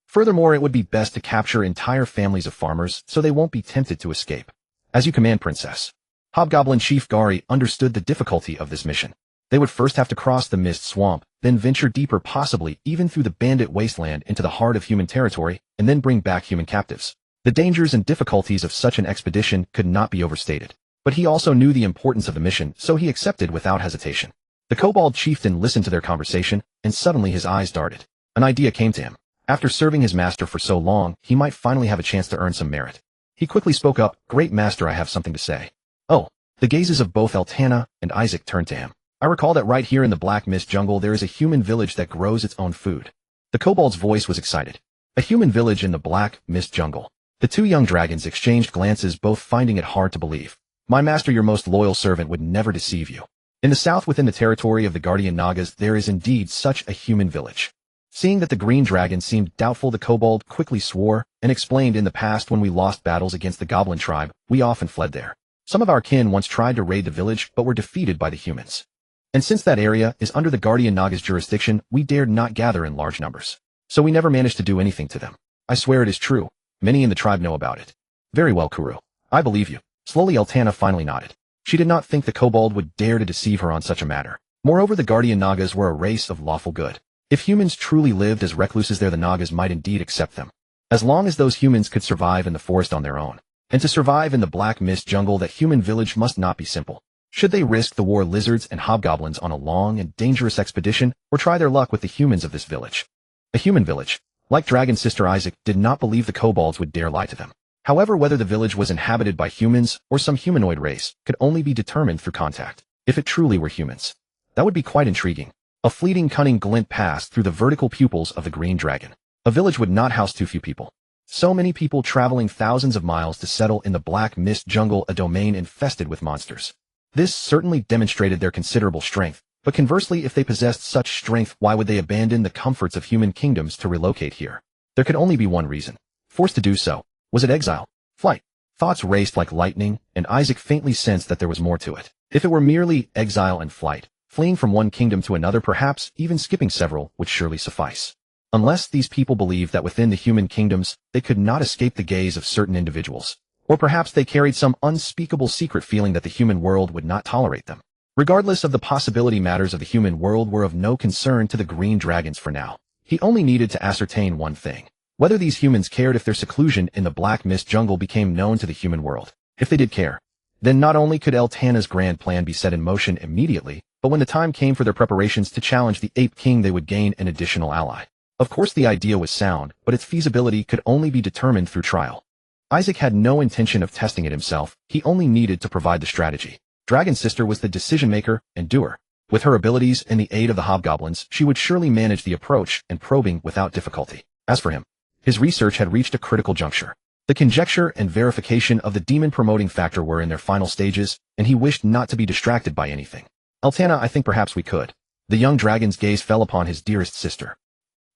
Furthermore, it would be best to capture entire families of farmers so they won't be tempted to escape." "As you command, princess." Hobgoblin Chief Gari understood the difficulty of this mission. They would first have to cross the Mist Swamp, then venture deeper, possibly even through the bandit wasteland into the heart of human territory, and then bring back human captives. The dangers and difficulties of such an expedition could not be overstated. But he also knew the importance of the mission, so he accepted without hesitation. The kobold chieftain listened to their conversation, and suddenly his eyes darted. An idea came to him. After serving his master for so long, he might finally have a chance to earn some merit. He quickly spoke up, "Great master, I have something to say." Oh, the gazes of both Eltana and Isaac turned to him. "I recall that right here in the Black Mist Jungle there is a human village that grows its own food." The kobold's voice was excited. A human village in the Black Mist Jungle. The two young dragons exchanged glances, both finding it hard to believe. "My master, your most loyal servant, would never deceive you. In the south within the territory of the Guardian Nagas there is indeed such a human village." Seeing that the green dragon seemed doubtful, the kobold quickly swore and explained, "In the past when we lost battles against the goblin tribe, we often fled there. Some of our kin once tried to raid the village but were defeated by the humans. And since that area is under the Guardian Naga's jurisdiction, we dared not gather in large numbers. So we never managed to do anything to them. I swear it is true. Many in the tribe know about it." "Very well, Kuru. I believe you." Slowly Eltana finally nodded. She did not think the kobold would dare to deceive her on such a matter. Moreover, the Guardian Nagas were a race of lawful good. If humans truly lived as recluses there, the Nagas might indeed accept them. As long as those humans could survive in the forest on their own. And to survive in the Black Mist Jungle, that human village must not be simple. Should they risk the war lizards and hobgoblins on a long and dangerous expedition, or try their luck with the humans of this village? A human village. Like Dragon Sister Isaac, did not believe the kobolds would dare lie to them. However, whether the village was inhabited by humans or some humanoid race could only be determined through contact. If it truly were humans, that would be quite intriguing. A fleeting cunning glint passed through the vertical pupils of the green dragon. A village would not house too few people. So many people traveling thousands of miles to settle in the Black Mist Jungle, a domain infested with monsters. This certainly demonstrated their considerable strength, but conversely, if they possessed such strength, why would they abandon the comforts of human kingdoms to relocate here? There could only be one reason. Forced to do so. Was it exile? Flight? Thoughts raced like lightning, and Isaac faintly sensed that there was more to it. If it were merely exile and flight, fleeing from one kingdom to another, perhaps even skipping several, would surely suffice. Unless these people believed that within the human kingdoms, they could not escape the gaze of certain individuals. Or perhaps they carried some unspeakable secret feeling that the human world would not tolerate them. Regardless of the possibility, matters of the human world were of no concern to the green dragons for now. He only needed to ascertain one thing. Whether these humans cared if their seclusion in the Black Mist Jungle became known to the human world. If they did care, then not only could Eltana's grand plan be set in motion immediately, but when the time came for their preparations to challenge the Ape King, they would gain an additional ally. Of course the idea was sound, but its feasibility could only be determined through trial. Isaac had no intention of testing it himself, he only needed to provide the strategy. Dragon Sister was the decision-maker and doer. With her abilities and the aid of the hobgoblins, she would surely manage the approach and probing without difficulty. As for him, his research had reached a critical juncture. The conjecture and verification of the demon-promoting factor were in their final stages, and he wished not to be distracted by anything. "Eltana, I think perhaps we could." The young dragon's gaze fell upon his dearest sister.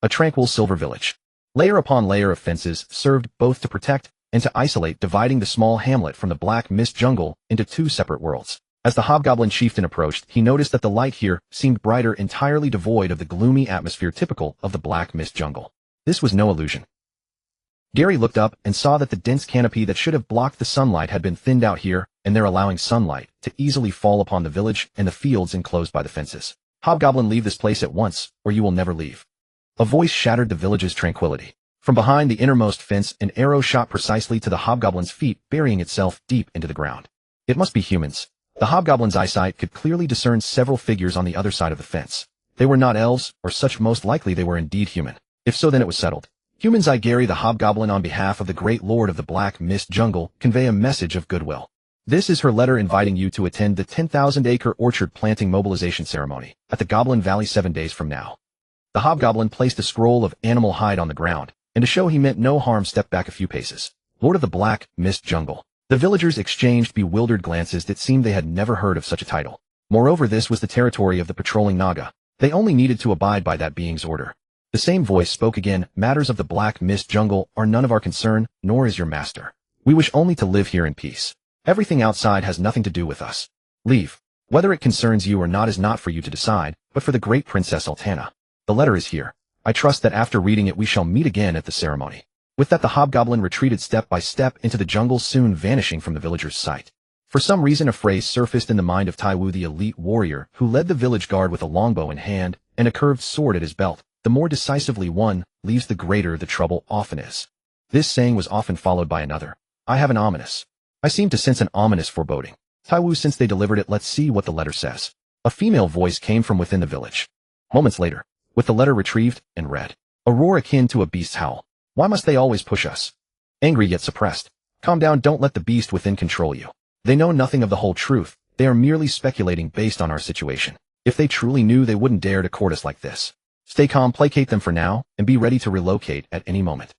A tranquil silver village. Layer upon layer of fences served both to protect and to isolate, dividing the small hamlet from the Black Mist Jungle into two separate worlds. As the hobgoblin chieftain approached, he noticed that the light here seemed brighter, entirely devoid of the gloomy atmosphere typical of the Black Mist Jungle. This was no illusion. Gary looked up and saw that the dense canopy that should have blocked the sunlight had been thinned out here, and there allowing sunlight to easily fall upon the village and the fields enclosed by the fences. "Hobgoblin, leave this place at once, or you will never leave." A voice shattered the village's tranquility. From behind the innermost fence, an arrow shot precisely to the hobgoblin's feet, burying itself deep into the ground. It must be humans. The hobgoblin's eyesight could clearly discern several figures on the other side of the fence. They were not elves, or such, most likely they were indeed human. If so, then it was settled. "Humans, I, Gary the hobgoblin, on behalf of the great lord of the Black Mist Jungle, convey a message of goodwill. This is her letter inviting you to attend the 10,000-acre orchard planting mobilization ceremony at the Goblin Valley 7 days from now." The hobgoblin placed a scroll of animal hide on the ground, and to show he meant no harm stepped back a few paces. "Lord of the Black Mist Jungle." The villagers exchanged bewildered glances. It seemed they had never heard of such a title. Moreover, this was the territory of the patrolling Naga. They only needed to abide by that being's order. The same voice spoke again. "Matters of the Black Mist Jungle are none of our concern, nor is your master. We wish only to live here in peace. Everything outside has nothing to do with us. Leave. Whether it concerns you or not is not for you to decide, but for the great Princess Eltana. The letter is here. I trust that after reading it we shall meet again at the ceremony." With that, the hobgoblin retreated step by step into the jungle, soon vanishing from the villagers' sight. For some reason, a phrase surfaced in the mind of Taiwu, the elite warrior who led the village guard with a longbow in hand and a curved sword at his belt. "The more decisively one leaves, the greater the trouble often is." This saying was often followed by another. "I have an ominous." I seem to sense an ominous foreboding. Taiwu, since they delivered it, let's see what the letter says. A female voice came from within the village. Moments later, with the letter retrieved and read, a roar akin to a beast's howl. Why must they always push us? Angry yet suppressed. Calm down, don't let the beast within control you. They know nothing of the whole truth, they are merely speculating based on our situation. If they truly knew, they wouldn't dare to court us like this. Stay calm, placate them for now, and be ready to relocate at any moment.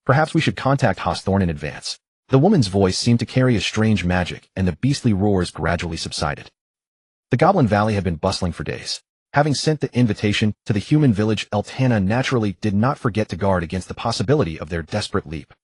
Perhaps we should contact Hawthorne in advance. The woman's voice seemed to carry a strange magic, and the beastly roars gradually subsided. The Goblin Valley had been bustling for days. Having sent the invitation to the human village, Eltana naturally did not forget to guard against the possibility of their desperate leap.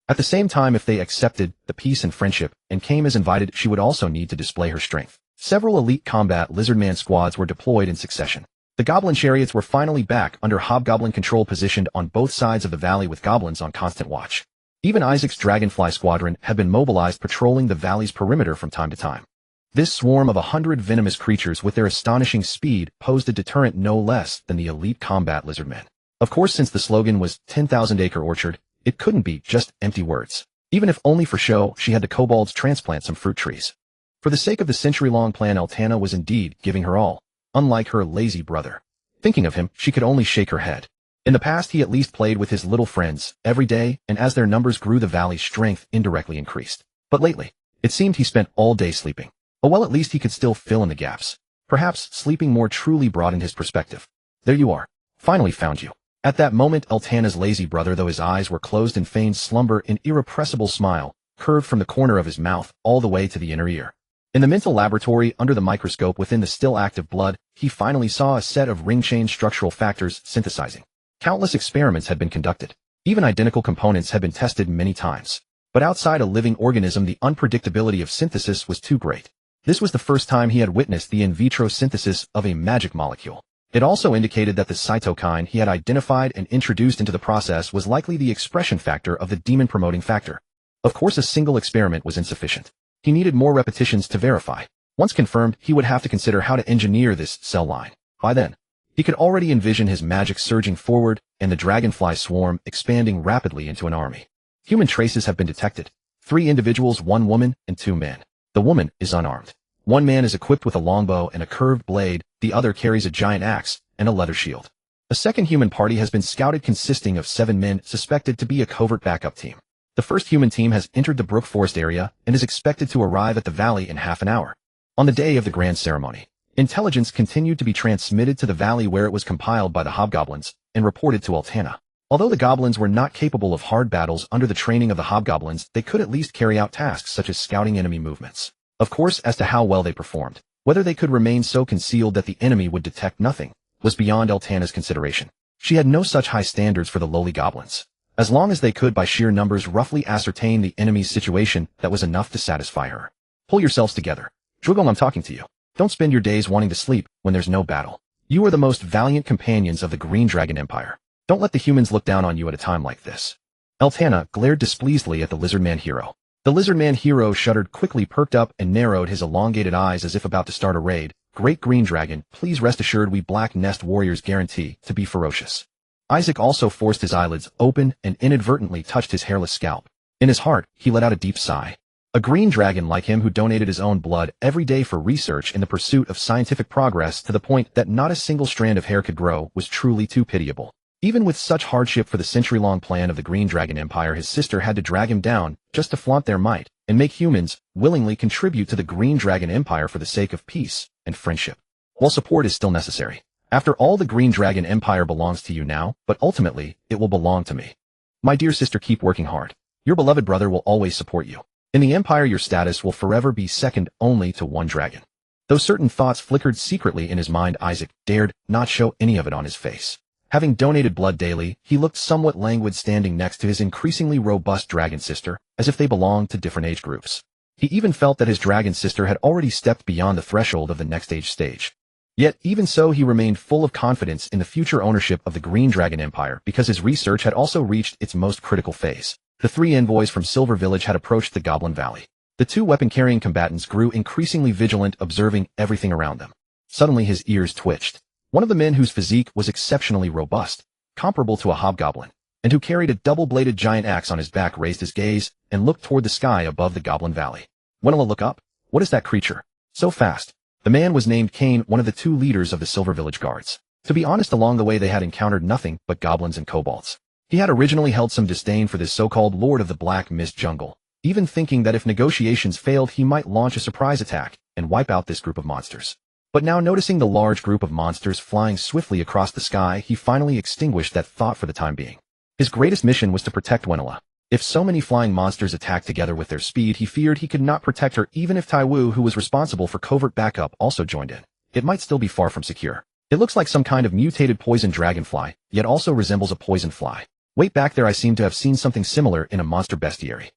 At the same time, if they accepted the peace and friendship and came as invited, she would also need to display her strength. Several elite combat lizardman squads were deployed in succession. The goblin chariots were finally back under hobgoblin control, positioned on both sides of the valley with goblins on constant watch. Even Isaac's dragonfly squadron had been mobilized, patrolling the valley's perimeter from time to time. This swarm of 100 venomous creatures with their astonishing speed posed a deterrent no less than the elite combat lizardmen. Of course, since the slogan was 10,000 acre orchard, it couldn't be just empty words. Even if only for show, she had the kobolds transplant some fruit trees. For the sake of the century-long plan, Eltana was indeed giving her all, unlike her lazy brother. Thinking of him, she could only shake her head. In the past, he at least played with his little friends every day, and as their numbers grew, the valley's strength indirectly increased. But lately, it seemed he spent all day sleeping. Oh well, at least he could still fill in the gaps. Perhaps sleeping more truly broadened his perspective. There you are. Finally found you. At that moment, Eltana's lazy brother, though his eyes were closed in feigned slumber, an irrepressible smile curved from the corner of his mouth all the way to the inner ear. In the mental laboratory, under the microscope within the still active blood, he finally saw a set of ring-chain structural factors synthesizing. Countless experiments had been conducted. Even identical components had been tested many times. But outside a living organism, the unpredictability of synthesis was too great. This was the first time he had witnessed the in vitro synthesis of a magic molecule. It also indicated that the cytokine he had identified and introduced into the process was likely the expression factor of the demon-promoting factor. Of course, a single experiment was insufficient. He needed more repetitions to verify. Once confirmed, he would have to consider how to engineer this cell line. By then, he could already envision his magic surging forward and the dragonfly swarm expanding rapidly into an army. Human traces have been detected. 3 individuals, 1 woman, and 2 men. The woman is unarmed. 1 man is equipped with a longbow and a curved blade, the other carries a giant axe and a leather shield. A second human party has been scouted, consisting of 7 men suspected to be a covert backup team. The first human team has entered the Brook Forest area and is expected to arrive at the valley in half an hour. On the day of the grand ceremony, intelligence continued to be transmitted to the valley, where it was compiled by the hobgoblins and reported to Eltana. Although the goblins were not capable of hard battles under the training of the hobgoblins, they could at least carry out tasks such as scouting enemy movements. Of course, as to how well they performed, whether they could remain so concealed that the enemy would detect nothing, was beyond Eltana's consideration. She had no such high standards for the lowly goblins. As long as they could by sheer numbers roughly ascertain the enemy's situation, that was enough to satisfy her. Pull yourselves together. Drugong, I'm talking to you. Don't spend your days wanting to sleep when there's no battle. You are the most valiant companions of the Green Dragon Empire. Don't let the humans look down on you at a time like this. Eltana glared displeasedly at the Lizardman hero. The Lizardman hero shuddered, quickly perked up, and narrowed his elongated eyes as if about to start a raid. Great Green Dragon, please rest assured we Black Nest warriors guarantee to be ferocious. Isaac also forced his eyelids open and inadvertently touched his hairless scalp. In his heart, he let out a deep sigh. A green dragon like him, who donated his own blood every day for research in the pursuit of scientific progress to the point that not a single strand of hair could grow, was truly too pitiable. Even with such hardship for the century-long plan of the Green Dragon Empire, his sister had to drag him down just to flaunt their might and make humans willingly contribute to the Green Dragon Empire for the sake of peace and friendship. While support is still necessary, after all, the Green Dragon Empire belongs to you now, but ultimately, it will belong to me. My dear sister, keep working hard. Your beloved brother will always support you. In the Empire, your status will forever be second only to one dragon. Though certain thoughts flickered secretly in his mind, Isaac dared not show any of it on his face. Having donated blood daily, he looked somewhat languid standing next to his increasingly robust dragon sister, as if they belonged to different age groups. He even felt that his dragon sister had already stepped beyond the threshold of the next age stage. Yet, even so, he remained full of confidence in the future ownership of the Green Dragon Empire, because his research had also reached its most critical phase. The 3 envoys from Silver Village had approached the Goblin Valley. The 2 weapon-carrying combatants grew increasingly vigilant, observing everything around them. Suddenly his ears twitched. One of the men, whose physique was exceptionally robust, comparable to a hobgoblin, and who carried a double-bladed giant axe on his back, raised his gaze and looked toward the sky above the Goblin Valley. When will I look up? What is that creature? So fast. The man was named Cain, one of the two leaders of the Silver Village Guards. To be honest, along the way they had encountered nothing but goblins and kobolds. He had originally held some disdain for this so-called Lord of the Black Mist Jungle, even thinking that if negotiations failed he might launch a surprise attack and wipe out this group of monsters. But now, noticing the large group of monsters flying swiftly across the sky, he finally extinguished that thought for the time being. His greatest mission was to protect Wenela. If so many flying monsters attacked together with their speed, he feared he could not protect her even if Taiwu, who was responsible for covert backup, also joined in. It might still be far from secure. It looks like some kind of mutated poison dragonfly, yet also resembles a poison fly. Wait, back there I seem to have seen something similar in a monster bestiary.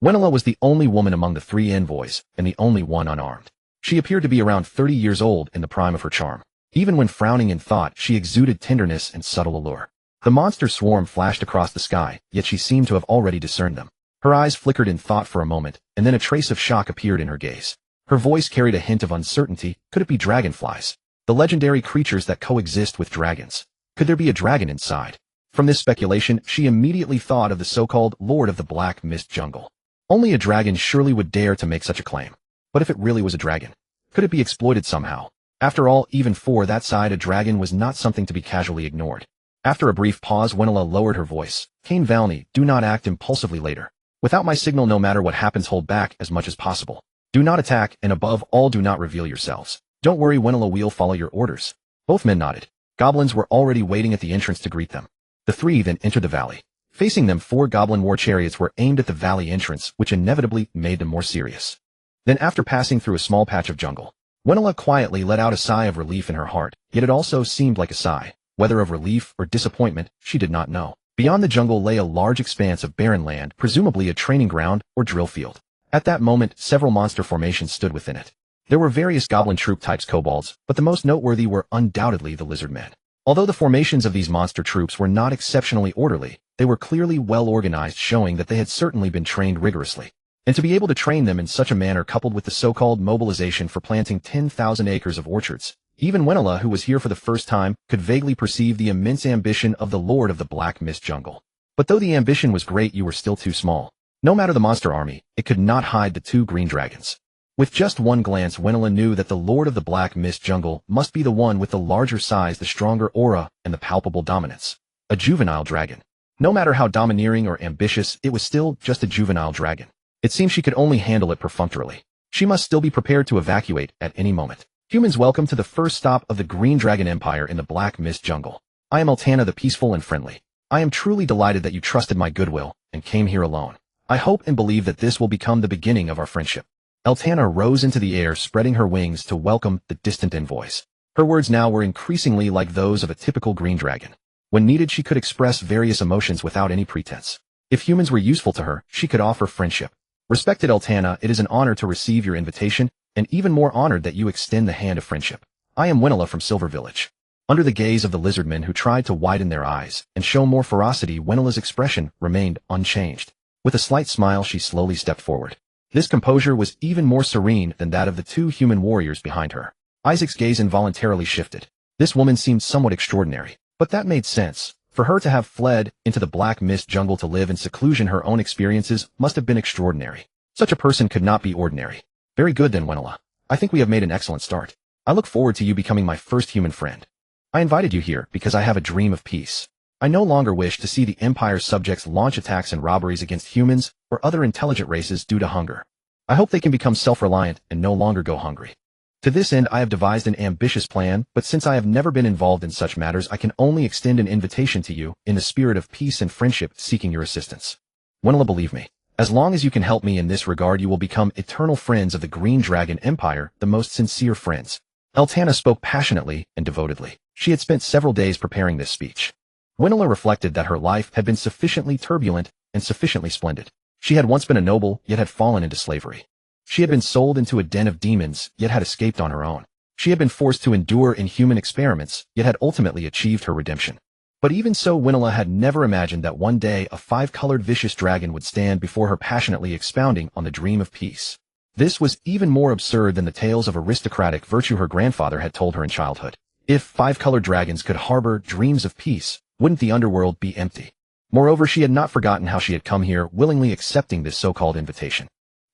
Wenela was the only woman among the 3 envoys, and the only one unarmed. She appeared to be around 30 years old, in the prime of her charm. Even when frowning in thought, she exuded tenderness and subtle allure. The monster swarm flashed across the sky, yet she seemed to have already discerned them. Her eyes flickered in thought for a moment, and then a trace of shock appeared in her gaze. Her voice carried a hint of uncertainty. Could it be dragonflies? The legendary creatures that coexist with dragons. Could there be a dragon inside? From this speculation, she immediately thought of the so-called Lord of the Black Mist Jungle. Only a dragon surely would dare to make such a claim. But if it really was a dragon, could it be exploited somehow? After all, even for that side, a dragon was not something to be casually ignored. After a brief pause, Wenela lowered her voice. Cain Valny, do not act impulsively later. Without my signal, no matter what happens, hold back as much as possible. Do not attack, and above all, do not reveal yourselves. Don't worry, Wenela, we'll follow your orders. Both men nodded. Goblins were already waiting at the entrance to greet them. The 3 then entered the valley. Facing them, 4 goblin war chariots were aimed at the valley entrance, which inevitably made them more serious. Then, after passing through a small patch of jungle, Wenela quietly let out a sigh of relief in her heart, yet it also seemed like a sigh. Whether of relief or disappointment, she did not know. Beyond the jungle lay a large expanse of barren land, presumably a training ground or drill field. At that moment, several monster formations stood within it. There were various goblin troop types, kobolds, but the most noteworthy were undoubtedly the lizard men. Although the formations of these monster troops were not exceptionally orderly, they were clearly well organized, showing that they had certainly been trained rigorously. And to be able to train them in such a manner, coupled with the so-called mobilization for planting 10,000 acres of orchards, even Wenela, who was here for the first time, could vaguely perceive the immense ambition of the Lord of the Black Mist Jungle. But though the ambition was great, you were still too small. No matter the monster army, it could not hide the 2 green dragons. With just one glance, Wenela knew that the Lord of the Black Mist Jungle must be the one with the larger size, the stronger aura, and the palpable dominance. A juvenile dragon. No matter how domineering or ambitious, it was still just a juvenile dragon. It seemed she could only handle it perfunctorily. She must still be prepared to evacuate at any moment. Humans, welcome to the first stop of the Green Dragon Empire in the Black Mist Jungle. I am Altana, the peaceful and friendly. I am truly delighted that you trusted my goodwill and came here alone. I hope and believe that this will become the beginning of our friendship. Altana rose into the air, spreading her wings to welcome the distant envoys. Her words now were increasingly like those of a typical green dragon. When needed, she could express various emotions without any pretense. If humans were useful to her, she could offer friendship. Respected Altana, it is an honor to receive your invitation, and even more honored that you extend the hand of friendship. I am Wenela from Silver Village. Under the gaze of the lizardmen, who tried to widen their eyes and show more ferocity, Wenela's expression remained unchanged. With a slight smile, she slowly stepped forward. This composure was even more serene than that of the 2 human warriors behind her. Isaac's gaze involuntarily shifted. This woman seemed somewhat extraordinary, but that made sense. For her to have fled into the Black Mist Jungle to live in seclusion, her own experiences must have been extraordinary. Such a person could not be ordinary. Very good then, Wenela. I think we have made an excellent start. I look forward to you becoming my first human friend. I invited you here because I have a dream of peace. I no longer wish to see the Empire's subjects launch attacks and robberies against humans or other intelligent races due to hunger. I hope they can become self-reliant and no longer go hungry. To this end, I have devised an ambitious plan, but since I have never been involved in such matters, I can only extend an invitation to you in the spirit of peace and friendship, seeking your assistance. Wenela, believe me. As long as you can help me in this regard, you will become eternal friends of the Green Dragon Empire, the most sincere friends. Altana spoke passionately and devotedly. She had spent several days preparing this speech. Wenela reflected that her life had been sufficiently turbulent and sufficiently splendid. She had once been a noble, yet had fallen into slavery. She had been sold into a den of demons, yet had escaped on her own. She had been forced to endure inhuman experiments, yet had ultimately achieved her redemption. But even so, Wenela had never imagined that one day a 5-colored vicious dragon would stand before her, passionately expounding on the dream of peace. This was even more absurd than the tales of aristocratic virtue her grandfather had told her in childhood. If 5-colored dragons could harbor dreams of peace, wouldn't the underworld be empty? Moreover, she had not forgotten how she had come here, willingly accepting this so-called invitation.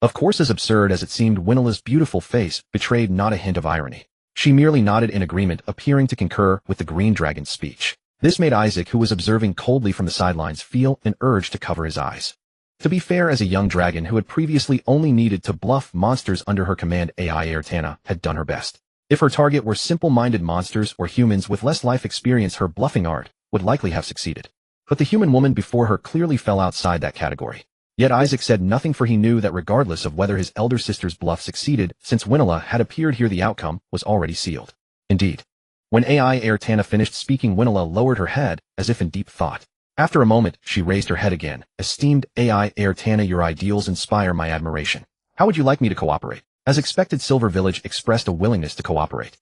Of course, as absurd as it seemed, Winola's beautiful face betrayed not a hint of irony. She merely nodded in agreement, appearing to concur with the green dragon's speech. This made Isaac, who was observing coldly from the sidelines, feel an urge to cover his eyes. To be fair, as a young dragon who had previously only needed to bluff monsters under her command, AI Ayrtana had done her best. If her target were simple-minded monsters or humans with less life experience, her bluffing art would likely have succeeded. But the human woman before her clearly fell outside that category. Yet Isaac said nothing, for he knew that regardless of whether his elder sister's bluff succeeded, since Winola had appeared here, the outcome was already sealed. Indeed. When AI Ayrtana finished speaking, Winola lowered her head, as if in deep thought. After a moment, she raised her head again. Esteemed AI Ayrtana, your ideals inspire my admiration. How would you like me to cooperate? As expected, Silver Village expressed a willingness to cooperate.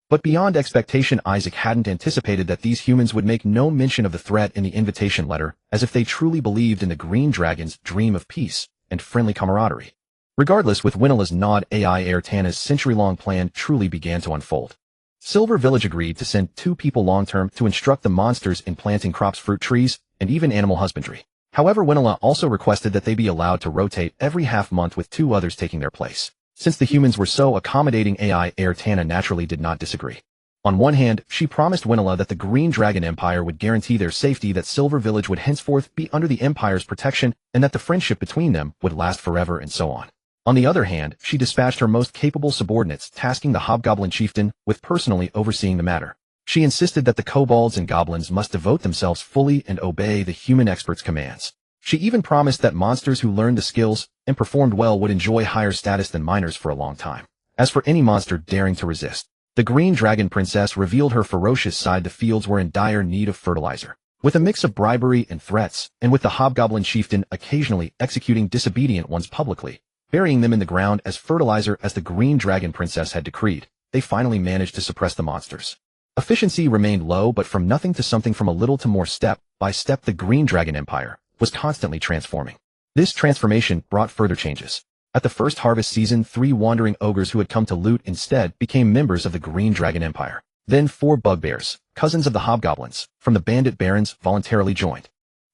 But beyond expectation, Isaac hadn't anticipated that these humans would make no mention of the threat in the invitation letter, as if they truly believed in the Green Dragon's dream of peace and friendly camaraderie. Regardless, with Winola's nod, AI Ayrtana's century-long plan truly began to unfold. Silver Village agreed to send 2 people long-term to instruct the monsters in planting crops, fruit trees, and even animal husbandry. However, Winola also requested that they be allowed to rotate every half-month, with 2 others taking their place. Since the humans were so accommodating, AI Ayrtana naturally did not disagree. On one hand, she promised Winola that the Green Dragon Empire would guarantee their safety, that Silver Village would henceforth be under the Empire's protection, and that the friendship between them would last forever, and so on. On the other hand, she dispatched her most capable subordinates, tasking the Hobgoblin chieftain with personally overseeing the matter. She insisted that the kobolds and goblins must devote themselves fully and obey the human experts' commands. She even promised that monsters who learned the skills and performed well would enjoy higher status than minors for a long time. As for any monster daring to resist, the Green Dragon Princess revealed her ferocious side. The fields were in dire need of fertilizer. With a mix of bribery and threats, and with the Hobgoblin chieftain occasionally executing disobedient ones publicly, burying them in the ground as fertilizer as the Green Dragon Princess had decreed, they finally managed to suppress the monsters. Efficiency remained low, but from nothing to something, from a little to more, step by step, the Green Dragon Empire was constantly transforming. This transformation brought further changes. At the first harvest season, 3 wandering ogres who had come to loot instead became members of the Green Dragon Empire. Then 4 bugbears, cousins of the hobgoblins, from the bandit barons, voluntarily joined.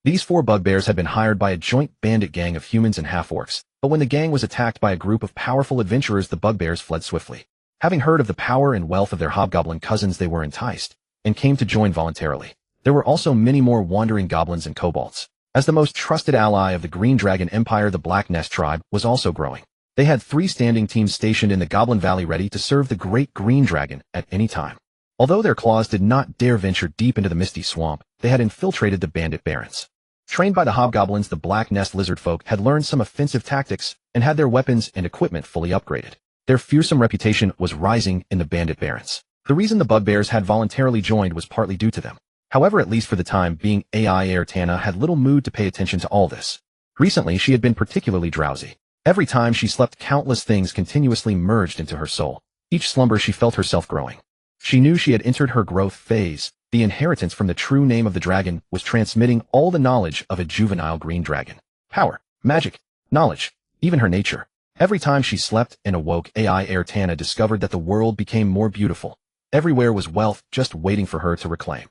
These 4 bugbears had been hired by a joint bandit gang of humans and half-orcs, but when the gang was attacked by a group of powerful adventurers, the bugbears fled swiftly. Having heard of the power and wealth of their hobgoblin cousins, they were enticed and came to join voluntarily. There were also many more wandering goblins and kobolds. As the most trusted ally of the Green Dragon Empire, the Black Nest tribe was also growing. They had 3 standing teams stationed in the Goblin Valley, ready to serve the Great Green Dragon at any time. Although their claws did not dare venture deep into the misty swamp, they had infiltrated the bandit barons. Trained by the hobgoblins, the Black Nest lizard folk had learned some offensive tactics and had their weapons and equipment fully upgraded. Their fearsome reputation was rising in the bandit barons. The reason the bugbears had voluntarily joined was partly due to them. However, at least for the time being, AI Ayrtana had little mood to pay attention to all this. Recently, she had been particularly drowsy. Every time she slept, countless things continuously merged into her soul. Each slumber, she felt herself growing. She knew she had entered her growth phase. The inheritance from the true name of the dragon was transmitting all the knowledge of a juvenile green dragon. Power, magic, knowledge, even her nature. Every time she slept and awoke, AI Ayrtana discovered that the world became more beautiful. Everywhere was wealth just waiting for her to reclaim.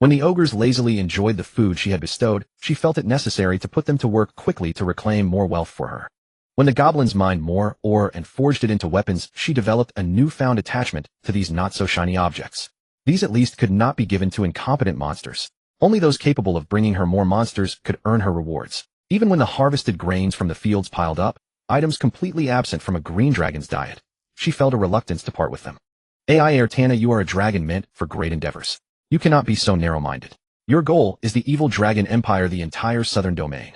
When the ogres lazily enjoyed the food she had bestowed, she felt it necessary to put them to work quickly to reclaim more wealth for her. When the goblins mined more ore and forged it into weapons, she developed a newfound attachment to these not-so-shiny objects. These at least could not be given to incompetent monsters. Only those capable of bringing her more monsters could earn her rewards. Even when the harvested grains from the fields piled up, items completely absent from a green dragon's diet, she felt a reluctance to part with them. AI Ayrtana, you are a dragon meant for great endeavors. You cannot be so narrow-minded. Your goal is the evil dragon empire, the entire southern domain.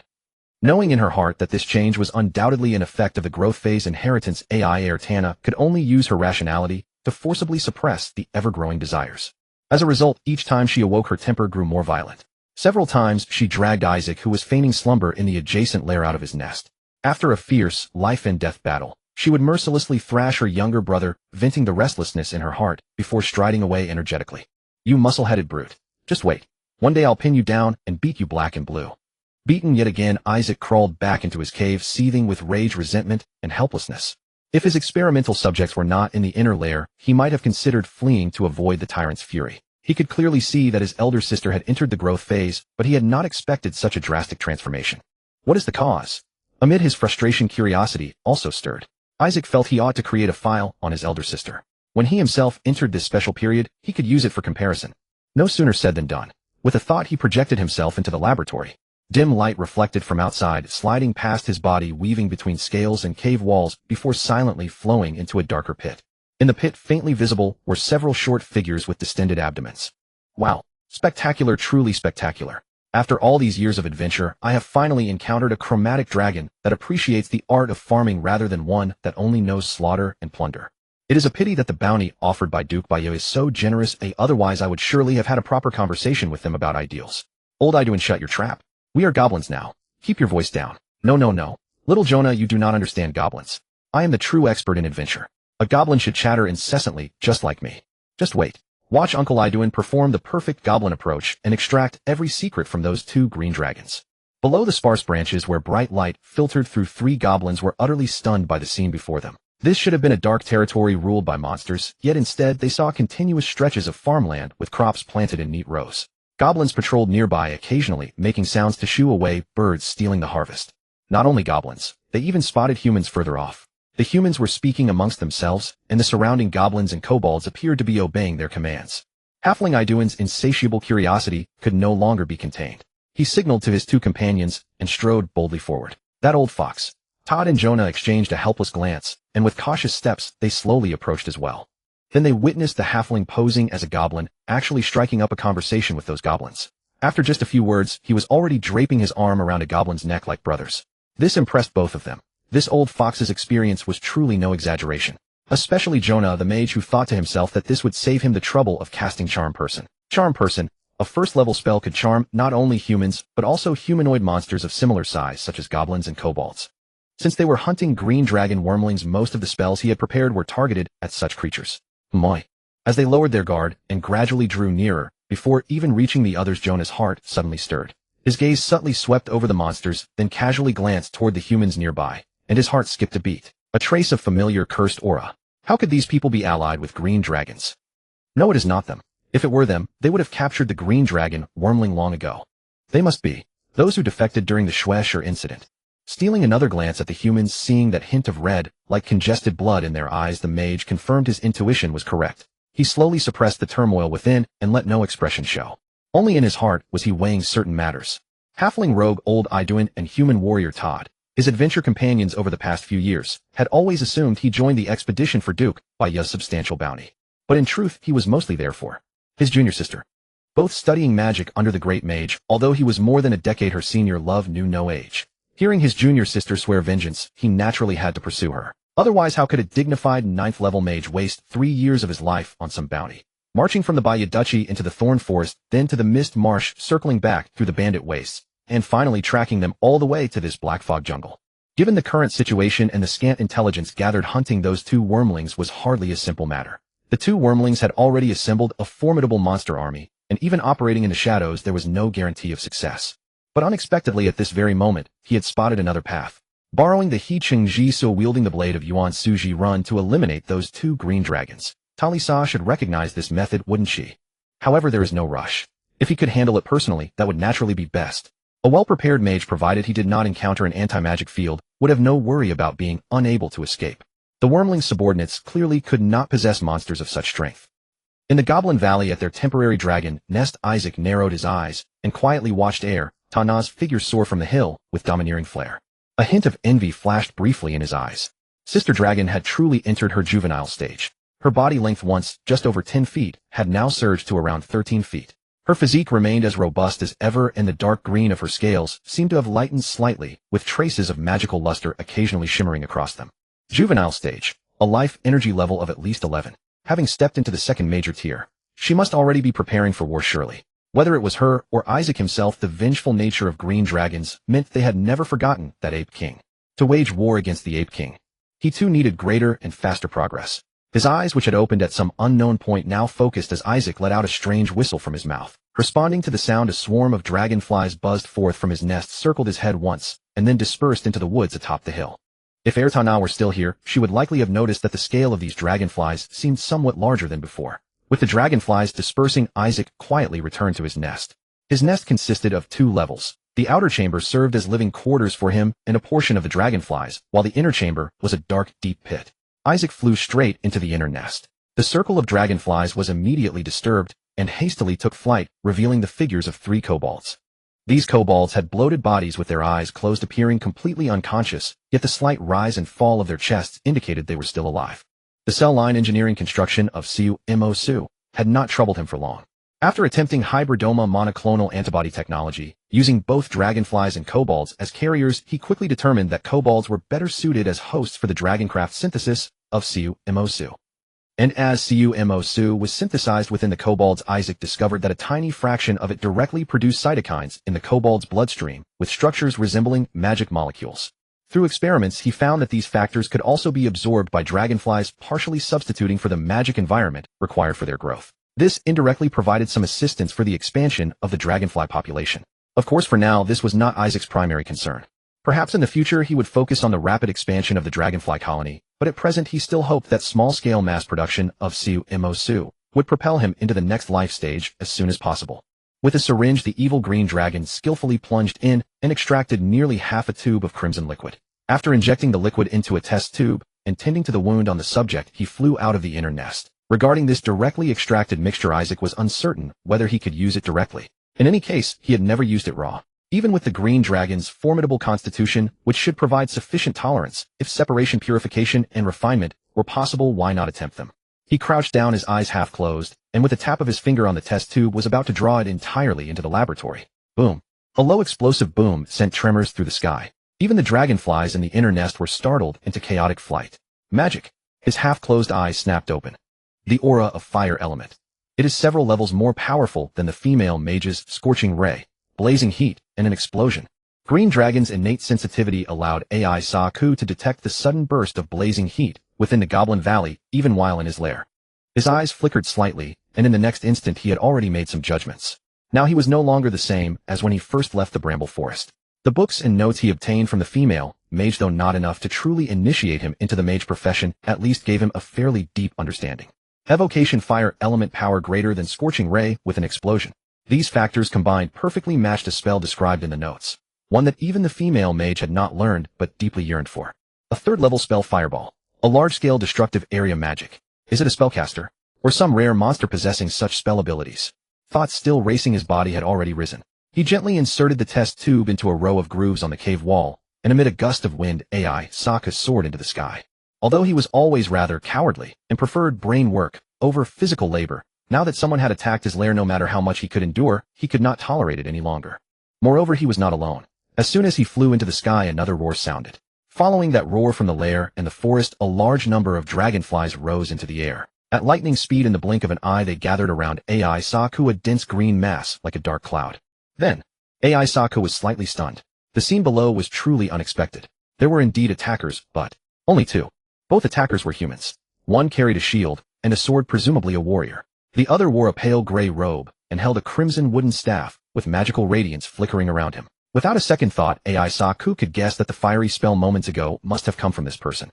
Knowing in her heart that this change was undoubtedly an effect of the growth phase inheritance, AI Ayrtana could only use her rationality to forcibly suppress the ever-growing desires. As a result, each time she awoke, her temper grew more violent. Several times, she dragged Isaac, who was feigning slumber in the adjacent lair, out of his nest. After a fierce, life-and-death battle, she would mercilessly thrash her younger brother, venting the restlessness in her heart before striding away energetically. You muscle-headed brute. Just wait. One day I'll pin you down and beat you black and blue. Beaten yet again, Isaac crawled back into his cave, seething with rage, resentment, and helplessness. If his experimental subjects were not in the inner lair, he might have considered fleeing to avoid the tyrant's fury. He could clearly see that his elder sister had entered the growth phase, but he had not expected such a drastic transformation. What is the cause? Amid his frustration, curiosity also stirred. Isaac felt he ought to create a file on his elder sister. When he himself entered this special period, he could use it for comparison. No sooner said than done. With a thought, he projected himself into the laboratory. Dim light reflected from outside, sliding past his body, weaving between scales and cave walls before silently flowing into a darker pit. In the pit, faintly visible, were several short figures with distended abdomens. Wow. Spectacular, truly spectacular. After all these years of adventure, I have finally encountered a chromatic dragon that appreciates the art of farming rather than one that only knows slaughter and plunder. It is a pity that the bounty offered by Duke Bayou is so generous, otherwise I would surely have had a proper conversation with them about ideals. Old Iduin, shut your trap. We are goblins now. Keep your voice down. No, no, no. Little Jonah, you do not understand goblins. I am the true expert in adventure. A goblin should chatter incessantly, just like me. Just wait. Watch Uncle Iduin perform the perfect goblin approach and extract every secret from those two green dragons. Below the sparse branches where bright light filtered through, three goblins were utterly stunned by the scene before them. This should have been a dark territory ruled by monsters, yet instead they saw continuous stretches of farmland with crops planted in neat rows. Goblins patrolled nearby, occasionally making sounds to shoo away birds stealing the harvest. Not only goblins, they even spotted humans further off. The humans were speaking amongst themselves, and the surrounding goblins and kobolds appeared to be obeying their commands. Halfling Iduin's insatiable curiosity could no longer be contained. He signaled to his two companions and strode boldly forward. That old fox. Todd and Jonah exchanged a helpless glance, and with cautious steps they slowly approached as well. Then they witnessed the halfling posing as a goblin, actually striking up a conversation with those goblins. After just a few words, he was already draping his arm around a goblin's neck like brothers. This impressed both of them. This old fox's experience was truly no exaggeration. Especially Jonah, the mage, who thought to himself that this would save him the trouble of casting Charm Person. Charm Person, a first-level spell, could charm not only humans, but also humanoid monsters of similar size, such as goblins and kobolds. Since they were hunting green dragon wormlings, most of the spells he had prepared were targeted at such creatures. Moi. As they lowered their guard and gradually drew nearer, before even reaching the others, Jonah's heart suddenly stirred. His gaze subtly swept over the monsters, then casually glanced toward the humans nearby, and his heart skipped a beat. A trace of familiar cursed aura. How could these people be allied with green dragons? No, it is not them. If it were them, they would have captured the green dragon wormling long ago. They must be those who defected during the Schwescher incident. Stealing another glance at the humans, seeing that hint of red, like congested blood in their eyes, the mage confirmed his intuition was correct. He slowly suppressed the turmoil within and let no expression show. Only in his heart was he weighing certain matters. Halfling rogue Old Iduin and human warrior Todd, his adventure companions over the past few years, had always assumed he joined the expedition for Duke Bayou's substantial bounty. But in truth, he was mostly there for his junior sister. Both studying magic under the great mage, although he was more than a decade her senior, love knew no age. Hearing his junior sister swear vengeance, he naturally had to pursue her. Otherwise, how could a dignified 9th-level mage waste 3 years of his life on some bounty? Marching from the Bayou Duchy into the Thorn Forest, then to the Mist Marsh, circling back through the bandit wastes, and finally tracking them all the way to this Black Fog jungle. Given the current situation and the scant intelligence gathered, hunting those two wormlings was hardly a simple matter. The two wormlings had already assembled a formidable monster army, and even operating in the shadows, there was no guarantee of success. But unexpectedly at this very moment, he had spotted another path. Borrowing the He Ching Ji So, wielding the blade of Yuan Suji Run to eliminate those two green dragons. Talisa should recognize this method, wouldn't she? However, there is no rush. If he could handle it personally, that would naturally be best. A well-prepared mage, provided he did not encounter an anti-magic field, would have no worry about being unable to escape. The wormling's subordinates clearly could not possess monsters of such strength. In the Goblin Valley at their temporary dragon nest, Isaac narrowed his eyes and quietly watched Tana's figure soar from the hill with domineering flair. A hint of envy flashed briefly in his eyes. Sister Dragon had truly entered her juvenile stage. Her body length, once just over 10 feet, had now surged to around 13 feet. Her physique remained as robust as ever, and the dark green of her scales seemed to have lightened slightly, with traces of magical luster occasionally shimmering across them. Juvenile stage, a life energy level of at least 11. Having stepped into the second major tier, she must already be preparing for war, surely. Whether it was her or Isaac himself, the vengeful nature of green dragons meant they had never forgotten that Ape King. To wage war against the Ape King, he too needed greater and faster progress. His eyes, which had opened at some unknown point, now focused as Isaac let out a strange whistle from his mouth. Responding to the sound, a swarm of dragonflies buzzed forth from his nest, circled his head once, and then dispersed into the woods atop the hill. If Ertana were still here, she would likely have noticed that the scale of these dragonflies seemed somewhat larger than before. With the dragonflies dispersing, Isaac quietly returned to his nest. His nest consisted of 2 levels, The outer chamber served as living quarters for him and a portion of the dragonflies, while the inner chamber was a dark, deep pit. Isaac flew straight into the inner nest. The circle of dragonflies was immediately disturbed and hastily took flight, revealing the figures of 3 kobolds. These kobolds had bloated bodies with their eyes closed, appearing completely unconscious, yet the slight rise and fall of their chests indicated they were still alive. The cell line engineering construction of Su had not troubled him for long. After attempting hybridoma monoclonal antibody technology, using both dragonflies and kobolds as carriers, he quickly determined that kobolds were better suited as hosts for the dragoncraft synthesis of Su. And as Su was synthesized within the kobolds, Isaac discovered that a tiny fraction of it directly produced cytokines in the kobold's bloodstream, with structures resembling magic molecules. Through experiments, he found that these factors could also be absorbed by dragonflies, partially substituting for the magic environment required for their growth. This indirectly provided some assistance for the expansion of the dragonfly population. Of course, for now, this was not Isaac's primary concern. Perhaps in the future he would focus on the rapid expansion of the dragonfly colony, but at present he still hoped that small-scale mass production of Su would propel him into the next life stage as soon as possible. With a syringe, the evil green dragon skillfully plunged in and extracted nearly half a tube of crimson liquid. After injecting the liquid into a test tube and tending to the wound on the subject, he flew out of the inner nest. Regarding this directly extracted mixture, Isaac was uncertain whether he could use it directly. In any case, he had never used it raw. Even with the green dragon's formidable constitution, which should provide sufficient tolerance, if separation, purification, and refinement were possible, why not attempt them? He crouched down, his eyes half closed, and with a tap of his finger on the test tube was about to draw it entirely into the laboratory. Boom. A low explosive boom sent tremors through the sky. Even the dragonflies in the inner nest were startled into chaotic flight. Magic. His half-closed eyes snapped open. The aura of fire element. It is several levels more powerful than the female mage's scorching ray, blazing heat, and an explosion. Green Dragon's innate sensitivity allowed AI Saku to detect the sudden burst of blazing heat within the Goblin Valley, even while in his lair. His eyes flickered slightly, and in the next instant he had already made some judgments. Now he was no longer the same as when he first left the bramble forest. The books and notes he obtained from the female mage, though not enough to truly initiate him into the mage profession, at least gave him a fairly deep understanding. Evocation, fire element power greater than scorching ray with an explosion. These factors combined perfectly matched a spell described in the notes. One that even the female mage had not learned but deeply yearned for. A third-level spell, Fireball. A large-scale destructive area magic. Is it a spellcaster? Or some rare monster possessing such spell abilities? Thoughts still racing, his body had already risen. He gently inserted the test tube into a row of grooves on the cave wall, and amid a gust of wind, AI Sokka soared into the sky. Although he was always rather cowardly and preferred brain work over physical labor, now that someone had attacked his lair, no matter how much he could endure, he could not tolerate it any longer. Moreover, he was not alone. As soon as he flew into the sky, another roar sounded. Following that roar from the lair and the forest, a large number of dragonflies rose into the air. At lightning speed, in the blink of an eye, they gathered around AI Saku, a dense green mass like a dark cloud. Then, AI Saku was slightly stunned. The scene below was truly unexpected. There were indeed attackers, but only 2. Both attackers were humans. One carried a shield and a sword, presumably a warrior. The other wore a pale gray robe and held a crimson wooden staff with magical radiance flickering around him. Without a second thought, AI Saku could guess that the fiery spell moments ago must have come from this person.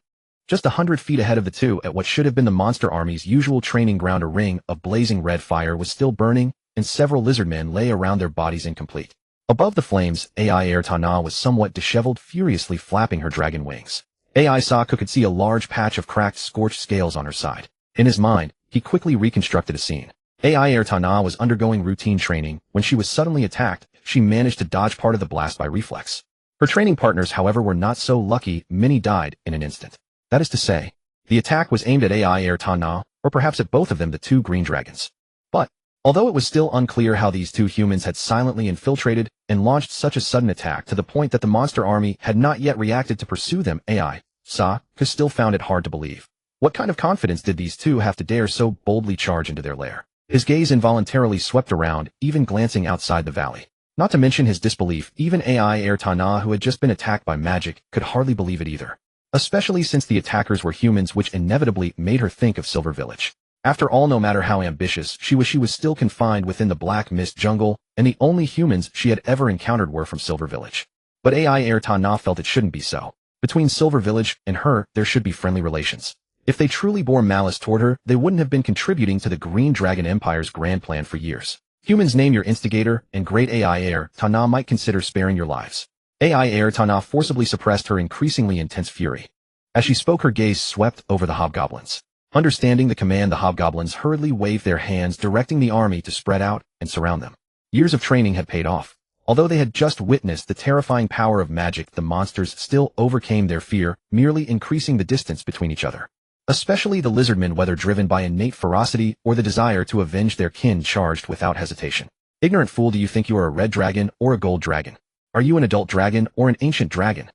Just 100 feet ahead of the two, at what should have been the monster army's usual training ground, a ring of blazing red fire was still burning, and several lizard men lay around, their bodies incomplete. Above the flames, AI Ertana was somewhat disheveled, furiously flapping her dragon wings. AI Saku could see a large patch of cracked, scorched scales on her side. In his mind, he quickly reconstructed a scene. AI Ertana was undergoing routine training. When she was suddenly attacked, she managed to dodge part of the blast by reflex. Her training partners, however, were not so lucky. Many died in an instant. That is to say, the attack was aimed at AI Ertana, or perhaps at both of them, the 2 green dragons. But, although it was still unclear how these 2 humans had silently infiltrated and launched such a sudden attack to the point that the monster army had not yet reacted to pursue them, AI Saku still found it hard to believe. What kind of confidence did these 2 have to dare so boldly charge into their lair? His gaze involuntarily swept around, even glancing outside the valley. Not to mention his disbelief, even AI Ertana, who had just been attacked by magic, could hardly believe it either. Especially since the attackers were humans, which inevitably made her think of Silver Village. After all, no matter how ambitious she was still confined within the Black Mist jungle, and the only humans she had ever encountered were from Silver Village. But AI Ertana felt it shouldn't be so. Between Silver Village and her, there should be friendly relations. If they truly bore malice toward her, they wouldn't have been contributing to the Green Dragon Empire's grand plan for years. Humans, name your instigator, and great AI heir Tana might consider sparing your lives. AI heir Tana forcibly suppressed her increasingly intense fury. As she spoke, her gaze swept over the hobgoblins. Understanding the command, the hobgoblins hurriedly waved their hands, directing the army to spread out and surround them. Years of training had paid off. Although they had just witnessed the terrifying power of magic, the monsters still overcame their fear, merely increasing the distance between each other. Especially the lizardmen, whether driven by innate ferocity or the desire to avenge their kin, charged without hesitation. Ignorant fool, do you think you are a red dragon or a gold dragon? Are you an adult dragon or an ancient dragon?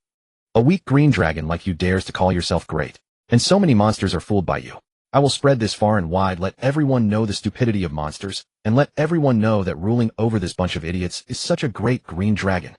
A weak green dragon like you dares to call yourself great. And so many monsters are fooled by you. I will spread this far and wide, let everyone know the stupidity of monsters, and let everyone know that ruling over this bunch of idiots is such a great green dragon.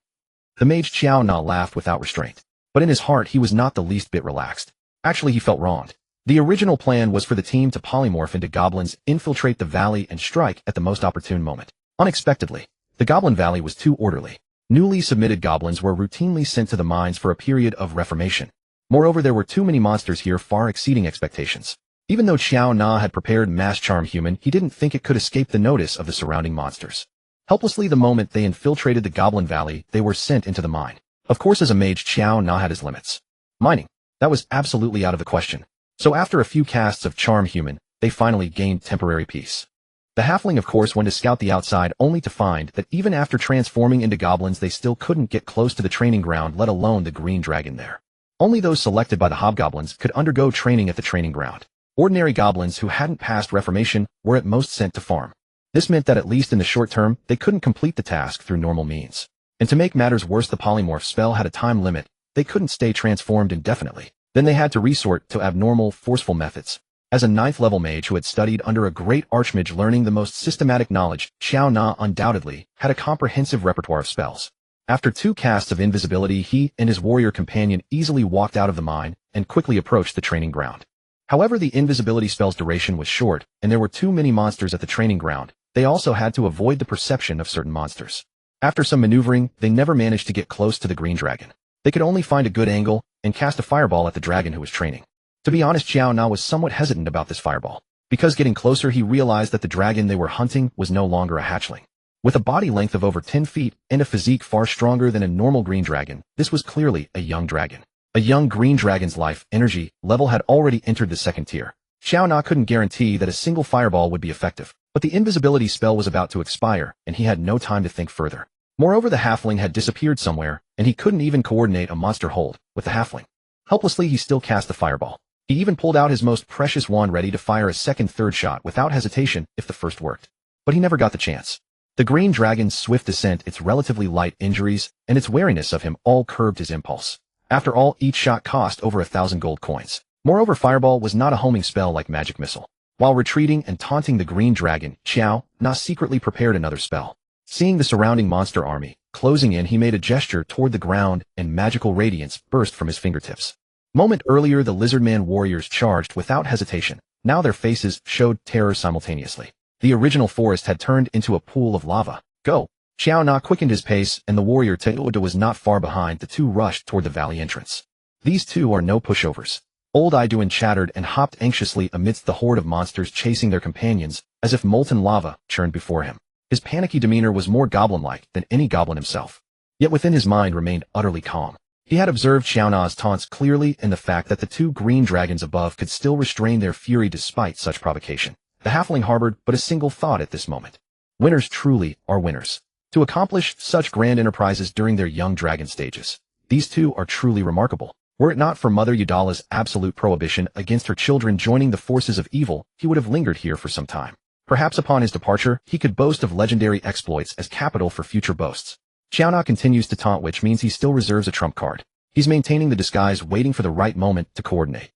The mage Xiao Na laughed without restraint. But in his heart he was not the least bit relaxed. Actually, he felt wronged. The original plan was for the team to polymorph into goblins, infiltrate the valley, and strike at the most opportune moment. Unexpectedly, the Goblin Valley was too orderly. Newly submitted goblins were routinely sent to the mines for a period of reformation. Moreover, there were too many monsters here, far exceeding expectations. Even though Xiao Na had prepared mass charm human, he didn't think it could escape the notice of the surrounding monsters. Helplessly, the moment they infiltrated the Goblin Valley, they were sent into the mine. Of course, as a mage, Xiao Na had his limits. Mining. That was absolutely out of the question. So after a few casts of charm human, they finally gained temporary peace. The halfling, of course, went to scout the outside, only to find that even after transforming into goblins, they still couldn't get close to the training ground, let alone the green dragon there. Only those selected by the hobgoblins could undergo training at the training ground. Ordinary goblins who hadn't passed reformation were at most sent to farm. This meant that at least in the short term, they couldn't complete the task through normal means. And to make matters worse, the polymorph spell had a time limit. They couldn't stay transformed indefinitely. Then they had to resort to abnormal, forceful methods. As a 9th level mage who had studied under a great archmage learning the most systematic knowledge, Xiao Na undoubtedly had a comprehensive repertoire of spells. After 2 casts of invisibility, he and his warrior companion easily walked out of the mine and quickly approached the training ground. However, the invisibility spell's duration was short, and there were too many monsters at the training ground. They also had to avoid the perception of certain monsters. After some maneuvering, they never managed to get close to the green dragon. They could only find a good angle and cast a fireball at the dragon who was training. To be honest, Xiao Na was somewhat hesitant about this fireball. Because getting closer, he realized that the dragon they were hunting was no longer a hatchling. With a body length of over 10 feet and a physique far stronger than a normal green dragon, this was clearly a young dragon. A young green dragon's life energy level had already entered the 2nd tier. Xiao Na couldn't guarantee that a single fireball would be effective, but the invisibility spell was about to expire, and he had no time to think further. Moreover, the halfling had disappeared somewhere, and he couldn't even coordinate a monster hold with the halfling. Helplessly, he still cast the fireball. He even pulled out his most precious wand, ready to fire a third shot without hesitation if the first worked. But he never got the chance. The green dragon's swift descent, its relatively light injuries, and its wariness of him all curbed his impulse. After all, each shot cost over 1,000 gold coins. Moreover, fireball was not a homing spell like magic missile. While retreating and taunting the green dragon, Xiao Na secretly prepared another spell. Seeing the surrounding monster army closing in, he made a gesture toward the ground, and magical radiance burst from his fingertips. Moment earlier, the lizardman warriors charged without hesitation. Now their faces showed terror simultaneously. The original forest had turned into a pool of lava. Go! Xiao Na quickened his pace, and the warrior Teoda was not far behind. The two rushed toward the valley entrance. These two are no pushovers. Old Iduin chattered and hopped anxiously amidst the horde of monsters chasing their companions, as if molten lava churned before him. His panicky demeanor was more goblin-like than any goblin himself. Yet within his mind remained utterly calm. He had observed Xiao Na's taunts clearly, and the fact that the 2 green dragons above could still restrain their fury despite such provocation. The halfling harbored but a single thought at this moment. Winners truly are winners. To accomplish such grand enterprises during their young dragon stages, these 2 are truly remarkable. Were it not for Mother Udala's absolute prohibition against her children joining the forces of evil, he would have lingered here for some time. Perhaps upon his departure, he could boast of legendary exploits as capital for future boasts. Xiao Na continues to taunt, which means he still reserves a trump card. He's maintaining the disguise, waiting for the right moment to coordinate.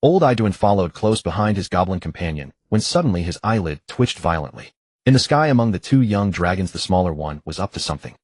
Old Iduin followed close behind his goblin companion, when suddenly his eyelid twitched violently. In the sky among the 2 young dragons, the smaller one was up to something.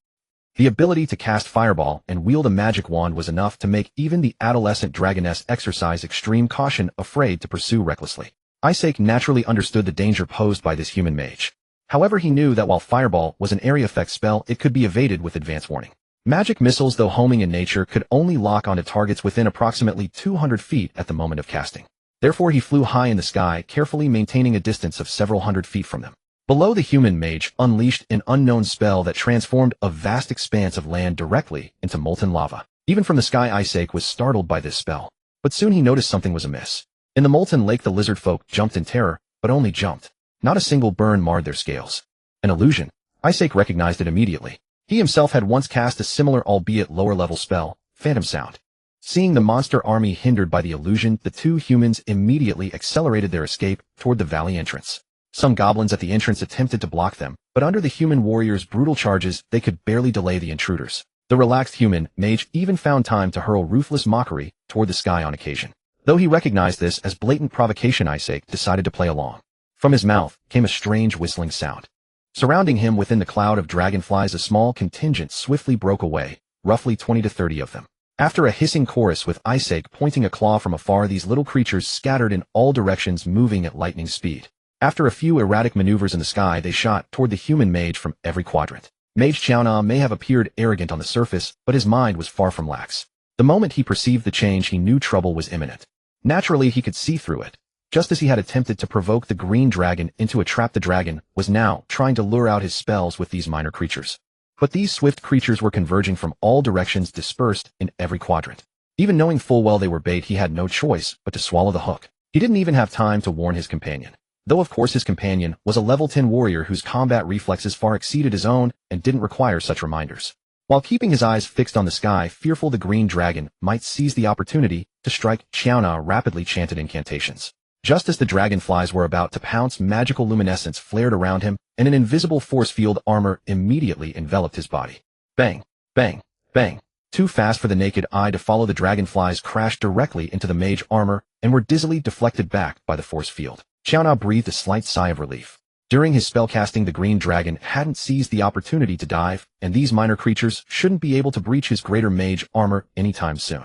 The ability to cast fireball and wield a magic wand was enough to make even the adolescent dragoness exercise extreme caution, afraid to pursue recklessly. Isaac naturally understood the danger posed by this human mage. However, he knew that while fireball was an area effect spell, it could be evaded with advance warning. Magic missiles, though homing in nature, could only lock onto targets within approximately 200 feet at the moment of casting. Therefore, he flew high in the sky, carefully maintaining a distance of several hundred feet from them. Below, the human mage unleashed an unknown spell that transformed a vast expanse of land directly into molten lava. Even from the sky, Isaac was startled by this spell. But soon he noticed something was amiss. In the molten lake, the lizard folk jumped in terror, but only jumped. Not a single burn marred their scales. An illusion. Isaac recognized it immediately. He himself had once cast a similar albeit lower-level spell, Phantom Sound. Seeing the monster army hindered by the illusion, the two humans immediately accelerated their escape toward the valley entrance. Some goblins at the entrance attempted to block them, but under the human warriors' brutal charges, they could barely delay the intruders. The relaxed human mage even found time to hurl ruthless mockery toward the sky on occasion. Though he recognized this as blatant provocation, Isaac decided to play along. From his mouth came a strange whistling sound. Surrounding him within the cloud of dragonflies, a small contingent swiftly broke away, roughly 20 to 30 of them. After a hissing chorus with Isaac pointing a claw from afar, these little creatures scattered in all directions, moving at lightning speed. After a few erratic maneuvers in the sky, they shot toward the human mage from every quadrant. Mage Chaona may have appeared arrogant on the surface, but his mind was far from lax. The moment he perceived the change, he knew trouble was imminent. Naturally, he could see through it. Just as he had attempted to provoke the green dragon into a trap, the dragon was now trying to lure out his spells with these minor creatures. But these swift creatures were converging from all directions, dispersed in every quadrant. Even knowing full well they were bait, he had no choice but to swallow the hook. He didn't even have time to warn his companion. Though of course his companion was a level 10 warrior whose combat reflexes far exceeded his own and didn't require such reminders. While keeping his eyes fixed on the sky, fearful the green dragon might seize the opportunity to strike, Chaona rapidly chanted incantations. Just as the dragonflies were about to pounce, magical luminescence flared around him, and an invisible force field armor immediately enveloped his body. Bang, bang, bang. Too fast for the naked eye to follow, the dragonflies crashed directly into the mage armor and were dizzily deflected back by the force field. Chaona breathed a slight sigh of relief. During his spellcasting, the green dragon hadn't seized the opportunity to dive, and these minor creatures shouldn't be able to breach his greater mage armor anytime soon.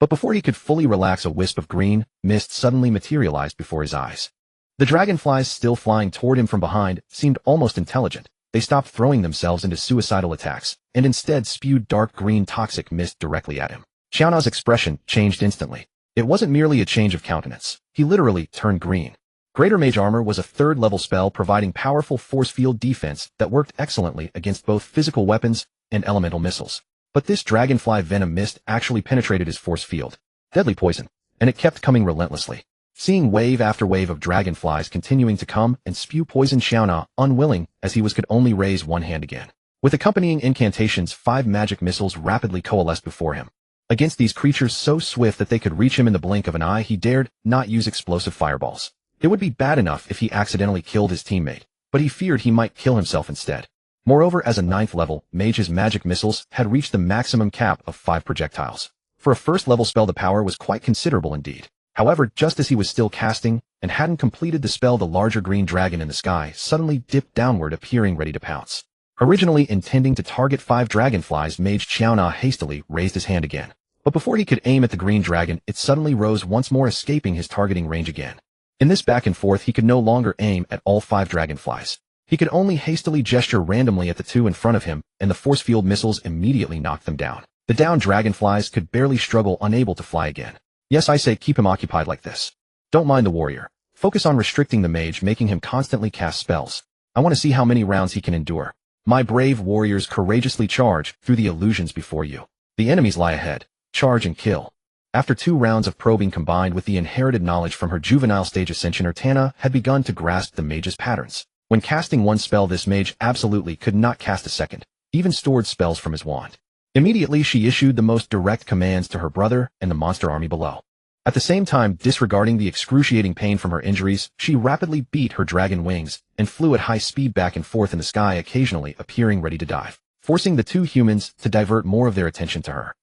But before he could fully relax, a wisp of green mist suddenly materialized before his eyes. The dragonflies, still flying toward him from behind, seemed almost intelligent. They stopped throwing themselves into suicidal attacks, and instead spewed dark green toxic mist directly at him. Chaona's expression changed instantly. It wasn't merely a change of countenance. He literally turned green. Greater Mage Armor was a third-level spell providing powerful force field defense that worked excellently against both physical weapons and elemental missiles. But this dragonfly venom mist actually penetrated his force field. Deadly poison. And it kept coming relentlessly. Seeing wave after wave of dragonflies continuing to come and spew poison, Chaona, unwilling as he was, could only raise one hand again. With accompanying incantations, 5 magic missiles rapidly coalesced before him. Against these creatures so swift that they could reach him in the blink of an eye, he dared not use explosive fireballs. It would be bad enough if he accidentally killed his teammate, but he feared he might kill himself instead. Moreover, as a 9th level mage, his magic missiles had reached the maximum cap of 5 projectiles. For a first-level spell, the power was quite considerable indeed. However, just as he was still casting and hadn't completed the spell, the larger green dragon in the sky suddenly dipped downward, appearing ready to pounce. Originally intending to target 5 dragonflies, Mage Chaona hastily raised his hand again. But before he could aim at the green dragon, it suddenly rose once more, escaping his targeting range again. In this back and forth, he could no longer aim at all 5 dragonflies. He could only hastily gesture randomly at the 2 in front of him, and the force field missiles immediately knocked them down. The downed dragonflies could barely struggle, unable to fly again. Yes, I say keep him occupied like this. Don't mind the warrior. Focus on restricting the mage, making him constantly cast spells. I want to see how many rounds he can endure. My brave warriors, courageously charge through the illusions before you. The enemies lie ahead. Charge and kill. After 2 rounds of probing, combined with the inherited knowledge from her juvenile stage ascension, Ertana had begun to grasp the mage's patterns. When casting one spell, this mage absolutely could not cast a second, even stored spells from his wand. Immediately, she issued the most direct commands to her brother and the monster army below. At the same time, disregarding the excruciating pain from her injuries, she rapidly beat her dragon wings and flew at high speed back and forth in the sky, occasionally appearing ready to dive, forcing the 2 humans to divert more of their attention to her.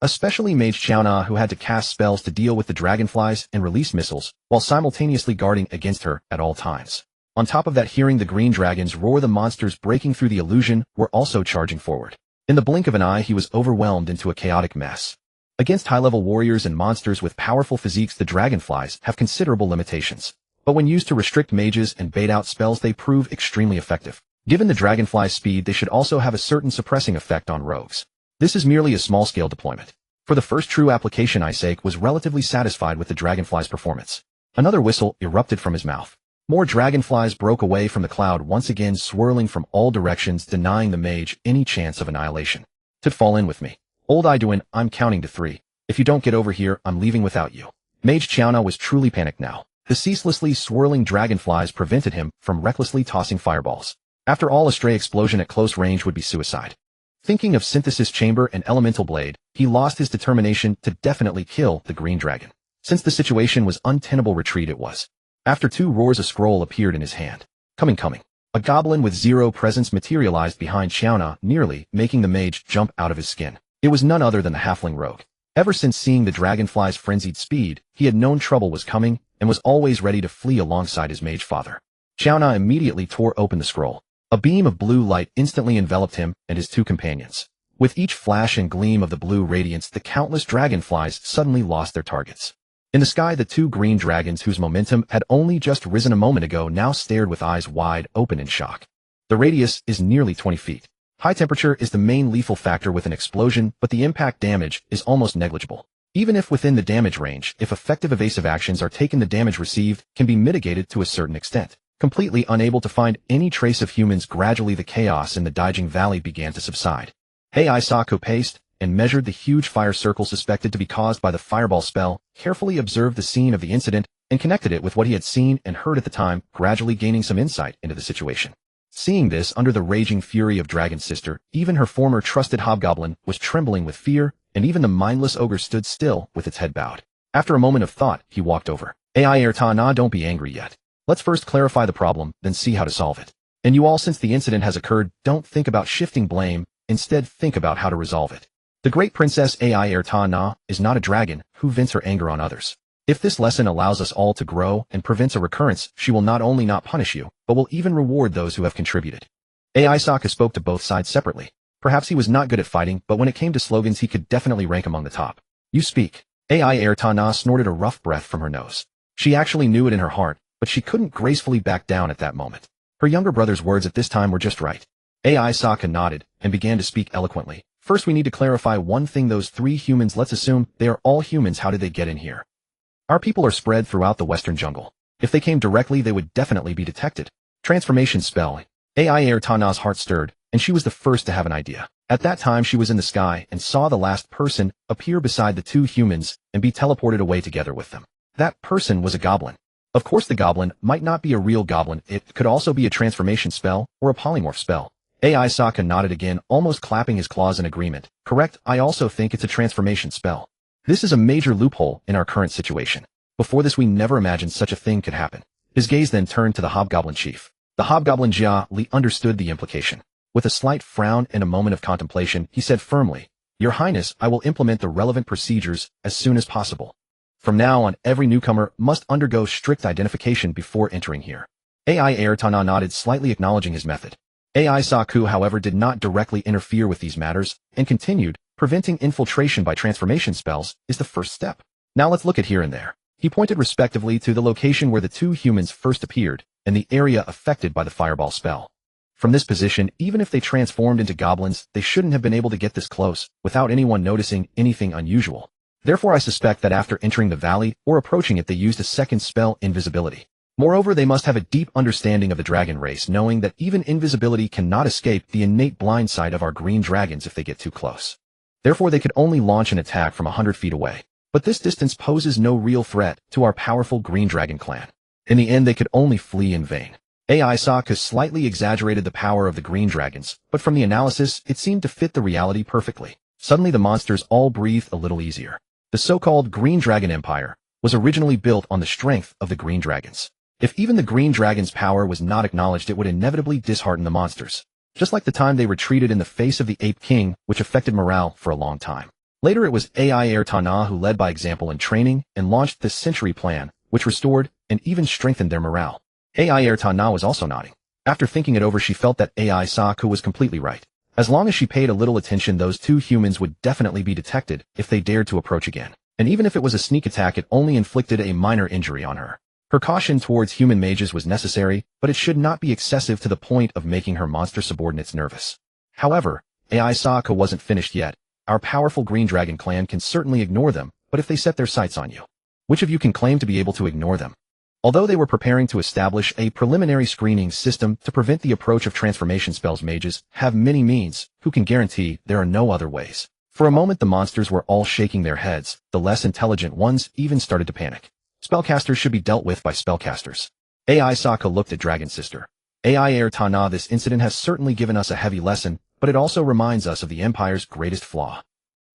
Especially Mage Chaona, who had to cast spells to deal with the dragonflies and release missiles, while simultaneously guarding against her at all times. On top of that, hearing the green dragons roar, the monsters breaking through the illusion were also charging forward. In the blink of an eye, he was overwhelmed into a chaotic mess. Against high-level warriors and monsters with powerful physiques, the dragonflies have considerable limitations. But when used to restrict mages and bait out spells, they prove extremely effective. Given the dragonfly's speed, they should also have a certain suppressing effect on rogues. This is merely a small-scale deployment. For the first true application, Isaac was relatively satisfied with the dragonfly's performance. Another whistle erupted from his mouth. More dragonflies broke away from the cloud, once again swirling from all directions, denying the mage any chance of annihilation. To fall in with me. Old Iduin, I'm counting to 3. If you don't get over here, I'm leaving without you. Mage Chiaona was truly panicked now. The ceaselessly swirling dragonflies prevented him from recklessly tossing fireballs. After all, a stray explosion at close range would be suicide. Thinking of synthesis chamber and elemental blade, he lost his determination to definitely kill the green dragon. Since the situation was untenable, retreat it was. After 2 roars, a scroll appeared in his hand. Coming. A goblin with 0 presence materialized behind Chiaona, nearly making the mage jump out of his skin. It was none other than the halfling rogue. Ever since seeing the dragonfly's frenzied speed, he had known trouble was coming and was always ready to flee alongside his mage father. Chiaona immediately tore open the scroll. A beam of blue light instantly enveloped him and his 2 companions. With each flash and gleam of the blue radiance, the countless dragonflies suddenly lost their targets. In the sky, the 2 green dragons, whose momentum had only just risen a moment ago, now stared with eyes wide open in shock. The radius is nearly 20 feet. High temperature is the main lethal factor with an explosion, but the impact damage is almost negligible. Even if within the damage range, if effective evasive actions are taken, the damage received can be mitigated to a certain extent. Completely unable to find any trace of humans, gradually the chaos in the Daijing Valley began to subside. Heisaku paced and measured the huge fire circle suspected to be caused by the fireball spell, carefully observed the scene of the incident, and connected it with what he had seen and heard at the time, gradually gaining some insight into the situation. Seeing this, under the raging fury of Dragon's sister, even her former trusted hobgoblin was trembling with fear, and even the mindless ogre stood still with its head bowed. After a moment of thought, he walked over. Nah, don't be angry yet. Let's first clarify the problem, then see how to solve it. And you all, since the incident has occurred, don't think about shifting blame, instead think about how to resolve it. The great princess Na is not a dragon who vents her anger on others. If this lesson allows us all to grow and prevents a recurrence, she will not only not punish you, but will even reward those who have contributed. Heisaku spoke to both sides separately. Perhaps he was not good at fighting, but when it came to slogans he could definitely rank among the top. You speak. Na snorted a rough breath from her nose. She actually knew it in her heart, but she couldn't gracefully back down at that moment. Her younger brother's words at this time were just right. Heisaku nodded and began to speak eloquently. First, we need to clarify one thing. Those 3 humans, let's assume they are all humans. How did they get in here? Our people are spread throughout the western jungle. If they came directly, they would definitely be detected. Transformation spell. Na's heart stirred, and she was the first to have an idea. At that time, she was in the sky and saw the last person appear beside the 2 humans and be teleported away together with them. That person was a goblin. Of course, the goblin might not be a real goblin. It could also be a transformation spell or a polymorph spell. Heisaku nodded again, almost clapping his claws in agreement. Correct, I also think it's a transformation spell. This is a major loophole in our current situation. Before this, we never imagined such a thing could happen. His gaze then turned to the hobgoblin chief. The hobgoblin Jia Li understood the implication. With a slight frown and a moment of contemplation, he said firmly, Your Highness, I will implement the relevant procedures as soon as possible. From now on, every newcomer must undergo strict identification before entering here. Airtana nodded, slightly acknowledging his method. Heisaku, however, did not directly interfere with these matters, and continued, preventing infiltration by transformation spells is the first step. Now let's look at here and there. He pointed respectively to the location where the 2 humans first appeared, and the area affected by the fireball spell. From this position, even if they transformed into goblins, they shouldn't have been able to get this close, without anyone noticing anything unusual. Therefore, I suspect that after entering the valley, or approaching it, they used a second spell, invisibility. Moreover, they must have a deep understanding of the dragon race, knowing that even invisibility cannot escape the innate blind sight of our green dragons if they get too close. Therefore, they could only launch an attack from 100 feet away. But this distance poses no real threat to our powerful green dragon clan. In the end, they could only flee in vain. Heisaku slightly exaggerated the power of the green dragons, but from the analysis, it seemed to fit the reality perfectly. Suddenly, the monsters all breathed a little easier. The so-called Green Dragon Empire was originally built on the strength of the green dragons. If even the green dragon's power was not acknowledged, it would inevitably dishearten the monsters. Just like the time they retreated in the face of the Ape King, which affected morale for a long time. Later, it was Airtana who led by example in training and launched the Century Plan, which restored and even strengthened their morale. Airtana was also nodding. After thinking it over, she felt that Heisaku was completely right. As long as she paid a little attention, those 2 humans would definitely be detected if they dared to approach again. And even if it was a sneak attack, it only inflicted a minor injury on her. Her caution towards human mages was necessary, but it should not be excessive to the point of making her monster subordinates nervous. However, Heisaku wasn't finished yet. Our powerful Green Dragon clan can certainly ignore them, but if they set their sights on you, which of you can claim to be able to ignore them? Although they were preparing to establish a preliminary screening system to prevent the approach of transformation spells, mages have many means, who can guarantee there are no other ways. For a moment the monsters were all shaking their heads, the less intelligent ones even started to panic. Spellcasters should be dealt with by spellcasters. AI Sokka looked at Dragon Sister. AI Tana, this incident has certainly given us a heavy lesson, but it also reminds us of the Empire's greatest flaw.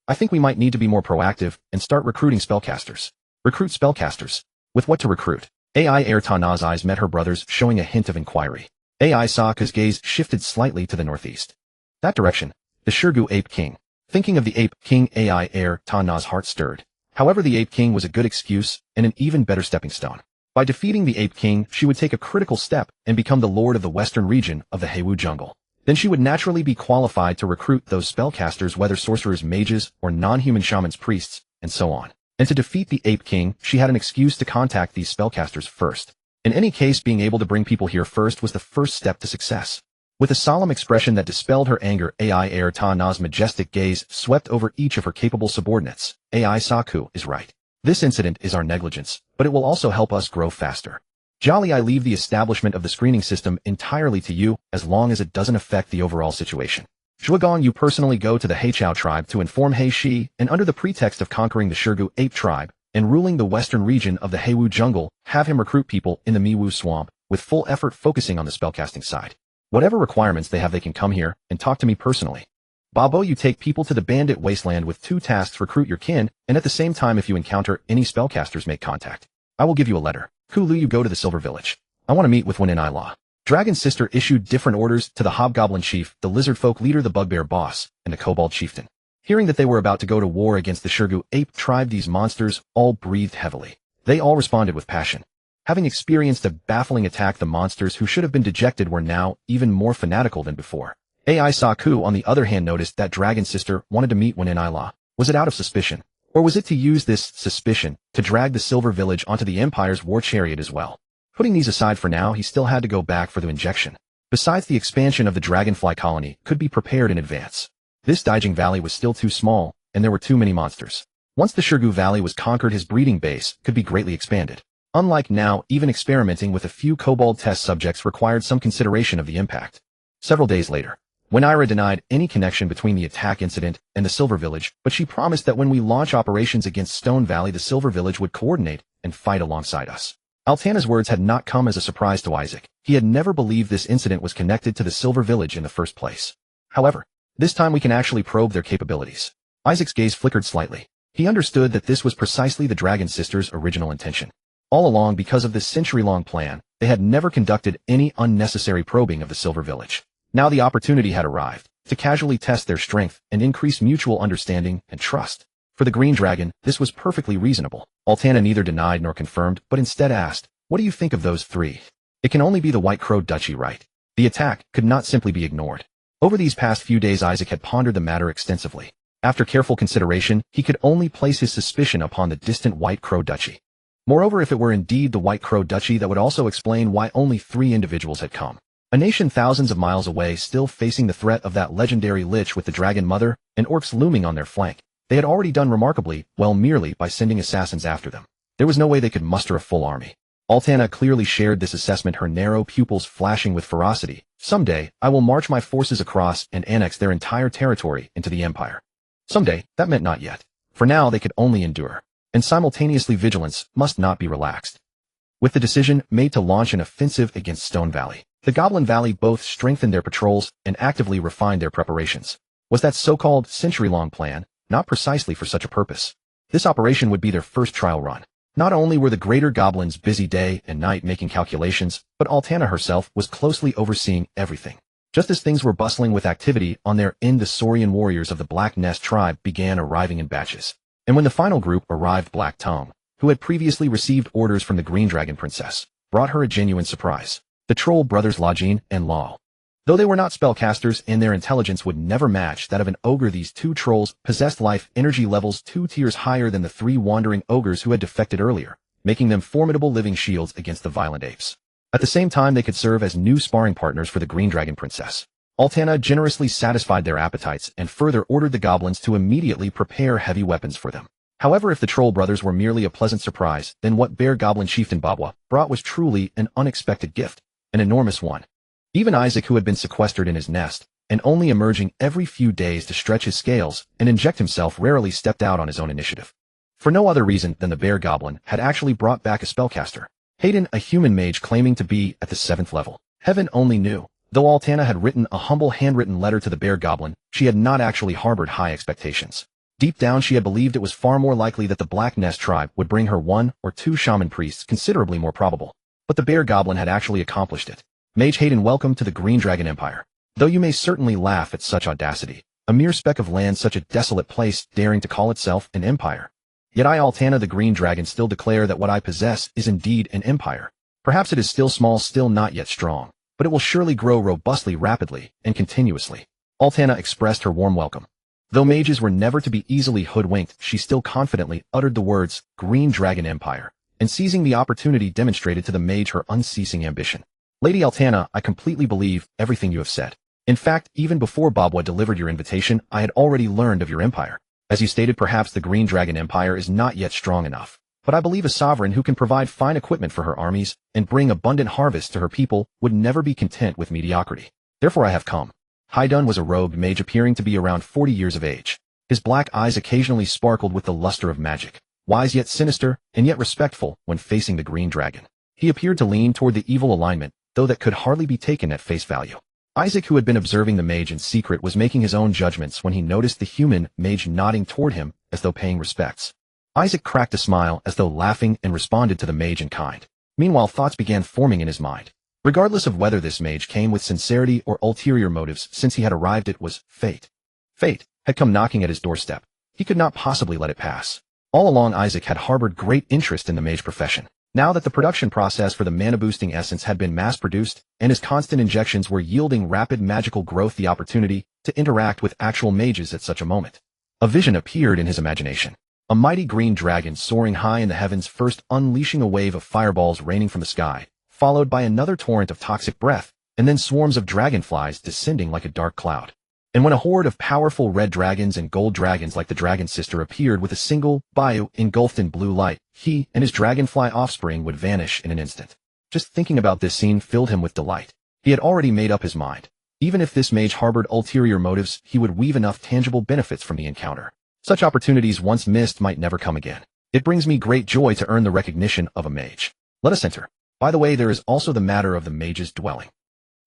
I think we might need to be more proactive and start recruiting spellcasters. Recruit spellcasters. With what to recruit? AI Tana's eyes met her brother's, showing a hint of inquiry. AI Sokka's gaze shifted slightly to the northeast. That direction. The Shirgu Ape King. Thinking of the Ape King, AI Tana's heart stirred. However, the Ape King was a good excuse and an even better stepping stone. By defeating the Ape King, she would take a critical step and become the lord of the western region of the Heiwu jungle. Then she would naturally be qualified to recruit those spellcasters, whether sorcerers, mages, or non-human shamans, priests, and so on. And to defeat the Ape King, she had an excuse to contact these spellcasters first. In any case, being able to bring people here first was the first step to success. With a solemn expression that dispelled her anger, AI Tana's majestic gaze swept over each of her capable subordinates. AI Saku is right. This incident is our negligence, but it will also help us grow faster. Jolly, I leave the establishment of the screening system entirely to you, as long as it doesn't affect the overall situation. Zhuagong, you personally go to the Heichao tribe to inform Heishi, and under the pretext of conquering the Shirgu Ape tribe and ruling the western region of the Heiwu jungle, have him recruit people in the Miwu swamp, with full effort focusing on the spellcasting side. Whatever requirements they have, they can come here and talk to me personally. Babo, you take people to the bandit wasteland with 2 tasks: recruit your kin, and at the same time, if you encounter any spellcasters, make contact. I will give you a letter. Kulu, you go to the Silver Village. I want to meet with one in Ilaw. Dragon Sister issued different orders to the Hobgoblin Chief, the Lizard Folk leader, the Bugbear Boss, and the Kobold Chieftain. Hearing that they were about to go to war against the Shirgu Ape tribe, these monsters all breathed heavily. They all responded with passion. Having experienced a baffling attack, the monsters who should have been dejected were now even more fanatical than before. AI Saku, on the other hand, noticed that Dragon Sister wanted to meet one in Ilaw. Was it out of suspicion? Or was it to use this suspicion to drag the Silver Village onto the Empire's war chariot as well? Putting these aside for now, he still had to go back for the injection. Besides, the expansion of the Dragonfly colony could be prepared in advance. This Daijing Valley was still too small, and there were too many monsters. Once the Shirgu Valley was conquered, his breeding base could be greatly expanded. Unlike now, even experimenting with a few kobold test subjects required some consideration of the impact. Several days later, when Ira denied any connection between the attack incident and the Silver Village, but she promised that when we launch operations against Stone Valley, the Silver Village would coordinate and fight alongside us. Altana's words had not come as a surprise to Isaac. He had never believed this incident was connected to the Silver Village in the first place. However, this time we can actually probe their capabilities. Isaac's gaze flickered slightly. He understood that this was precisely the Dragon Sisters' original intention. All along, because of this century-long plan, they had never conducted any unnecessary probing of the Silver Village. Now the opportunity had arrived to casually test their strength and increase mutual understanding and trust. For the Green Dragon, this was perfectly reasonable. Altana neither denied nor confirmed, but instead asked, "What do you think of those 3? It can only be the White Crow Duchy, right?" The attack could not simply be ignored. Over these past few days, Isaac had pondered the matter extensively. After careful consideration, he could only place his suspicion upon the distant White Crow Duchy. Moreover, if it were indeed the White Crow Duchy, that would also explain why only 3 individuals had come. A nation thousands of miles away, still facing the threat of that legendary lich with the Dragon Mother and orcs looming on their flank. They had already done remarkably well merely by sending assassins after them. There was no way they could muster a full army. Altana clearly shared this assessment, her narrow pupils flashing with ferocity. Someday, I will march my forces across and annex their entire territory into the Empire. Someday, that meant not yet. For now, they could only endure. And simultaneously, vigilance must not be relaxed. With the decision made to launch an offensive against Stone Valley, the Goblin Valley both strengthened their patrols and actively refined their preparations. Was that so-called century-long plan not precisely for such a purpose? This operation would be their first trial run. Not only were the greater goblins busy day and night making calculations, but Altana herself was closely overseeing everything. Just as things were bustling with activity on their end, the Saurian warriors of the Black Nest tribe began arriving in batches. And when the final group arrived, Black Tongue, who had previously received orders from the Green Dragon Princess, brought her a genuine surprise. The troll brothers Lajin and Lal. Though they were not spellcasters and their intelligence would never match that of an ogre, these 2 trolls possessed life energy levels 2 tiers higher than the 3 wandering ogres who had defected earlier, making them formidable living shields against the violent apes. At the same time, they could serve as new sparring partners for the Green Dragon Princess. Altana generously satisfied their appetites and further ordered the goblins to immediately prepare heavy weapons for them. However, if the troll brothers were merely a pleasant surprise, then what bear goblin chieftain Babwa brought was truly an unexpected gift, an enormous one. Even Isaac, who had been sequestered in his nest, and only emerging every few days to stretch his scales and inject himself, rarely stepped out on his own initiative. For no other reason than the bear goblin had actually brought back a spellcaster, Hayden, a human mage claiming to be at the 7th level. Heaven only knew. Though Altana had written a humble handwritten letter to the bear goblin, she had not actually harbored high expectations. Deep down, she had believed it was far more likely that the Black Nest tribe would bring her 1 or 2 shaman priests, considerably more probable. But the bear goblin had actually accomplished it. Mage Hayden, welcome to the Green Dragon Empire. Though you may certainly laugh at such audacity, a mere speck of land, such a desolate place, daring to call itself an empire. Yet I, Altana the Green Dragon, still declare that what I possess is indeed an empire. Perhaps it is still small, still not yet strong, but it will surely grow robustly, rapidly, and continuously. Altana expressed her warm welcome. Though mages were never to be easily hoodwinked, she still confidently uttered the words, Green Dragon Empire, and seizing the opportunity demonstrated to the mage her unceasing ambition. Lady Altana, I completely believe everything you have said. In fact, even before Babwa delivered your invitation, I had already learned of your empire. As you stated, perhaps the Green Dragon Empire is not yet strong enough, but I believe a sovereign who can provide fine equipment for her armies and bring abundant harvests to her people would never be content with mediocrity. Therefore I have come. Haidun was a robed mage appearing to be around 40 years of age. His black eyes occasionally sparkled with the luster of magic, wise yet sinister, and yet respectful when facing the Green Dragon. He appeared to lean toward the evil alignment, though that could hardly be taken at face value. Isaac, who had been observing the mage in secret, was making his own judgments when he noticed the human mage nodding toward him as though paying respects. Isaac cracked a smile as though laughing and responded to the mage in kind. Meanwhile, thoughts began forming in his mind. Regardless of whether this mage came with sincerity or ulterior motives, since he had arrived, it was fate. Fate had come knocking at his doorstep. He could not possibly let it pass. All along, Isaac had harbored great interest in the mage profession. Now that the production process for the mana-boosting essence had been mass-produced, and his constant injections were yielding rapid magical growth, the opportunity to interact with actual mages at such a moment. A vision appeared in his imagination. A mighty green dragon soaring high in the heavens, first unleashing a wave of fireballs raining from the sky, followed by another torrent of toxic breath, and then swarms of dragonflies descending like a dark cloud. And when a horde of powerful red dragons and gold dragons like the dragon sister appeared with a single bayou engulfed in blue light, he and his dragonfly offspring would vanish in an instant. Just thinking about this scene filled him with delight. He had already made up his mind. Even if this mage harbored ulterior motives, he would weave enough tangible benefits from the encounter. Such opportunities once missed might never come again. It brings me great joy to earn the recognition of a mage. Let us enter. By the way, there is also the matter of the mage's dwelling.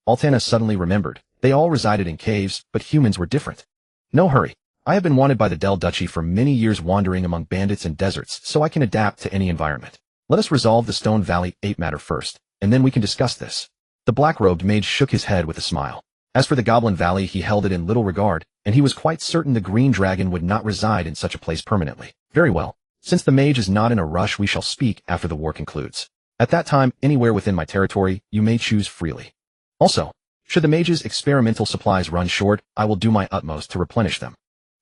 Altana suddenly remembered. They all resided in caves, but humans were different. No hurry. I have been wanted by the Del Duchy for many years, wandering among bandits and deserts, so I can adapt to any environment. Let us resolve the Stone Valley ape matter first, and then we can discuss this. The black-robed mage shook his head with a smile. As for the Goblin Valley, he held it in little regard, and he was quite certain the Green Dragon would not reside in such a place permanently. Very well. Since the mage is not in a rush, we shall speak after the war concludes. At that time, anywhere within my territory, you may choose freely. Also, should the mage's experimental supplies run short, I will do my utmost to replenish them.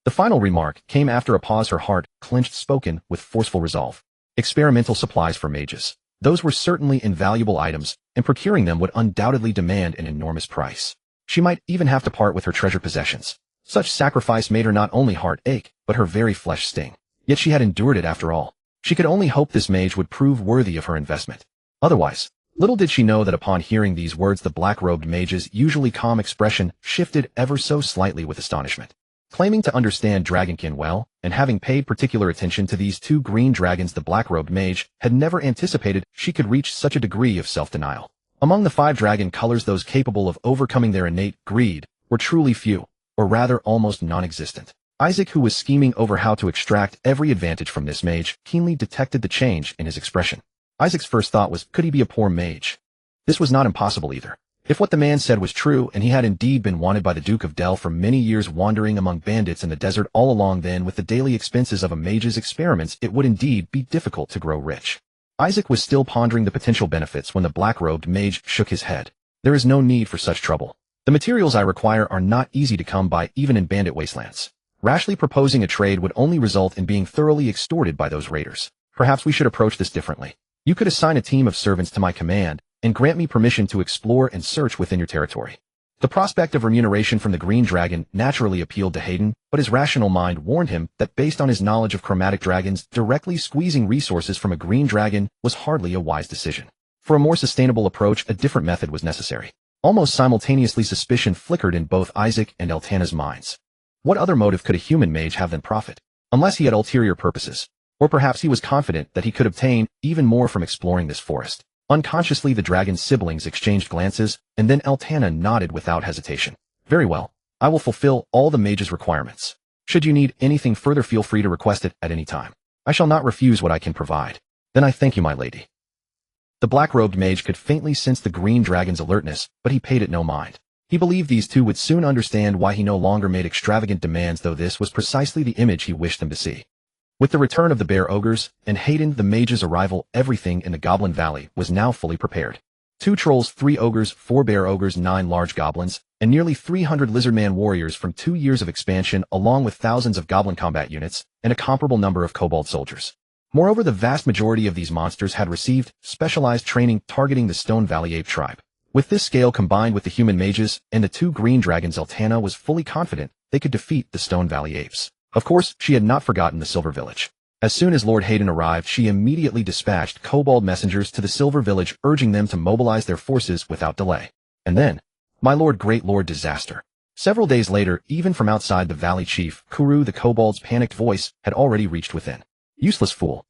The final remark came after a pause, her heart clenched, spoken with forceful resolve. Experimental supplies for mages. Those were certainly invaluable items, and procuring them would undoubtedly demand an enormous price. She might even have to part with her treasured possessions. Such sacrifice made her not only heart ache, but her very flesh sting. Yet she had endured it after all. She could only hope this mage would prove worthy of her investment. Otherwise, little did she know that upon hearing these words, the black-robed mage's usually calm expression shifted ever so slightly with astonishment. Claiming to understand dragonkin well, and having paid particular attention to these 2 green dragons, the black-robed mage had never anticipated she could reach such a degree of self-denial. Among the 5 dragon colors, those capable of overcoming their innate greed were truly few, or rather almost non-existent. Isaac, who was scheming over how to extract every advantage from this mage, keenly detected the change in his expression. Isaac's first thought was, could he be a poor mage? This was not impossible either. If what the man said was true, and he had indeed been wanted by the Duke of Del for many years, wandering among bandits in the desert all along, then with the daily expenses of a mage's experiments, it would indeed be difficult to grow rich. Isaac was still pondering the potential benefits when the black-robed mage shook his head. There is no need for such trouble. The materials I require are not easy to come by even in bandit wastelands. Rashly proposing a trade would only result in being thoroughly extorted by those raiders. Perhaps we should approach this differently. You could assign a team of servants to my command, and grant me permission to explore and search within your territory. The prospect of remuneration from the green dragon naturally appealed to Hayden, but his rational mind warned him that based on his knowledge of chromatic dragons, directly squeezing resources from a green dragon was hardly a wise decision. For a more sustainable approach, a different method was necessary. Almost simultaneously, suspicion flickered in both Isaac and Eltana's minds. What other motive could a human mage have than profit? Unless he had ulterior purposes. Or perhaps he was confident that he could obtain even more from exploring this forest. Unconsciously, the dragon's siblings exchanged glances, and then Eltana nodded without hesitation. Very well. I will fulfill all the mage's requirements. Should you need anything further, feel free to request it at any time. I shall not refuse what I can provide. Then I thank you, my lady. The black-robed mage could faintly sense the green dragon's alertness, but he paid it no mind. He believed these two would soon understand why he no longer made extravagant demands, though this was precisely the image he wished them to see. With the return of the bear ogres, and Hayden the mage's arrival, everything in the Goblin Valley was now fully prepared. 2 trolls, 3 ogres, 4 bear ogres, 9 large goblins, and nearly 300 lizardman warriors from 2 years of expansion, along with thousands of goblin combat units, and a comparable number of kobold soldiers. Moreover, the vast majority of these monsters had received specialized training targeting the Stone Valley ape tribe. With this scale combined with the human mages and the 2 green dragons, Eltana was fully confident they could defeat the Stone Valley apes. Of course, she had not forgotten the Silver Village. As soon as Lord Hayden arrived, she immediately dispatched kobold messengers to the Silver Village, urging them to mobilize their forces without delay. And then, my lord, great lord, disaster. Several days later, even from outside the valley, Chief Kuru the kobold's panicked voice had already reached within. Useless fool.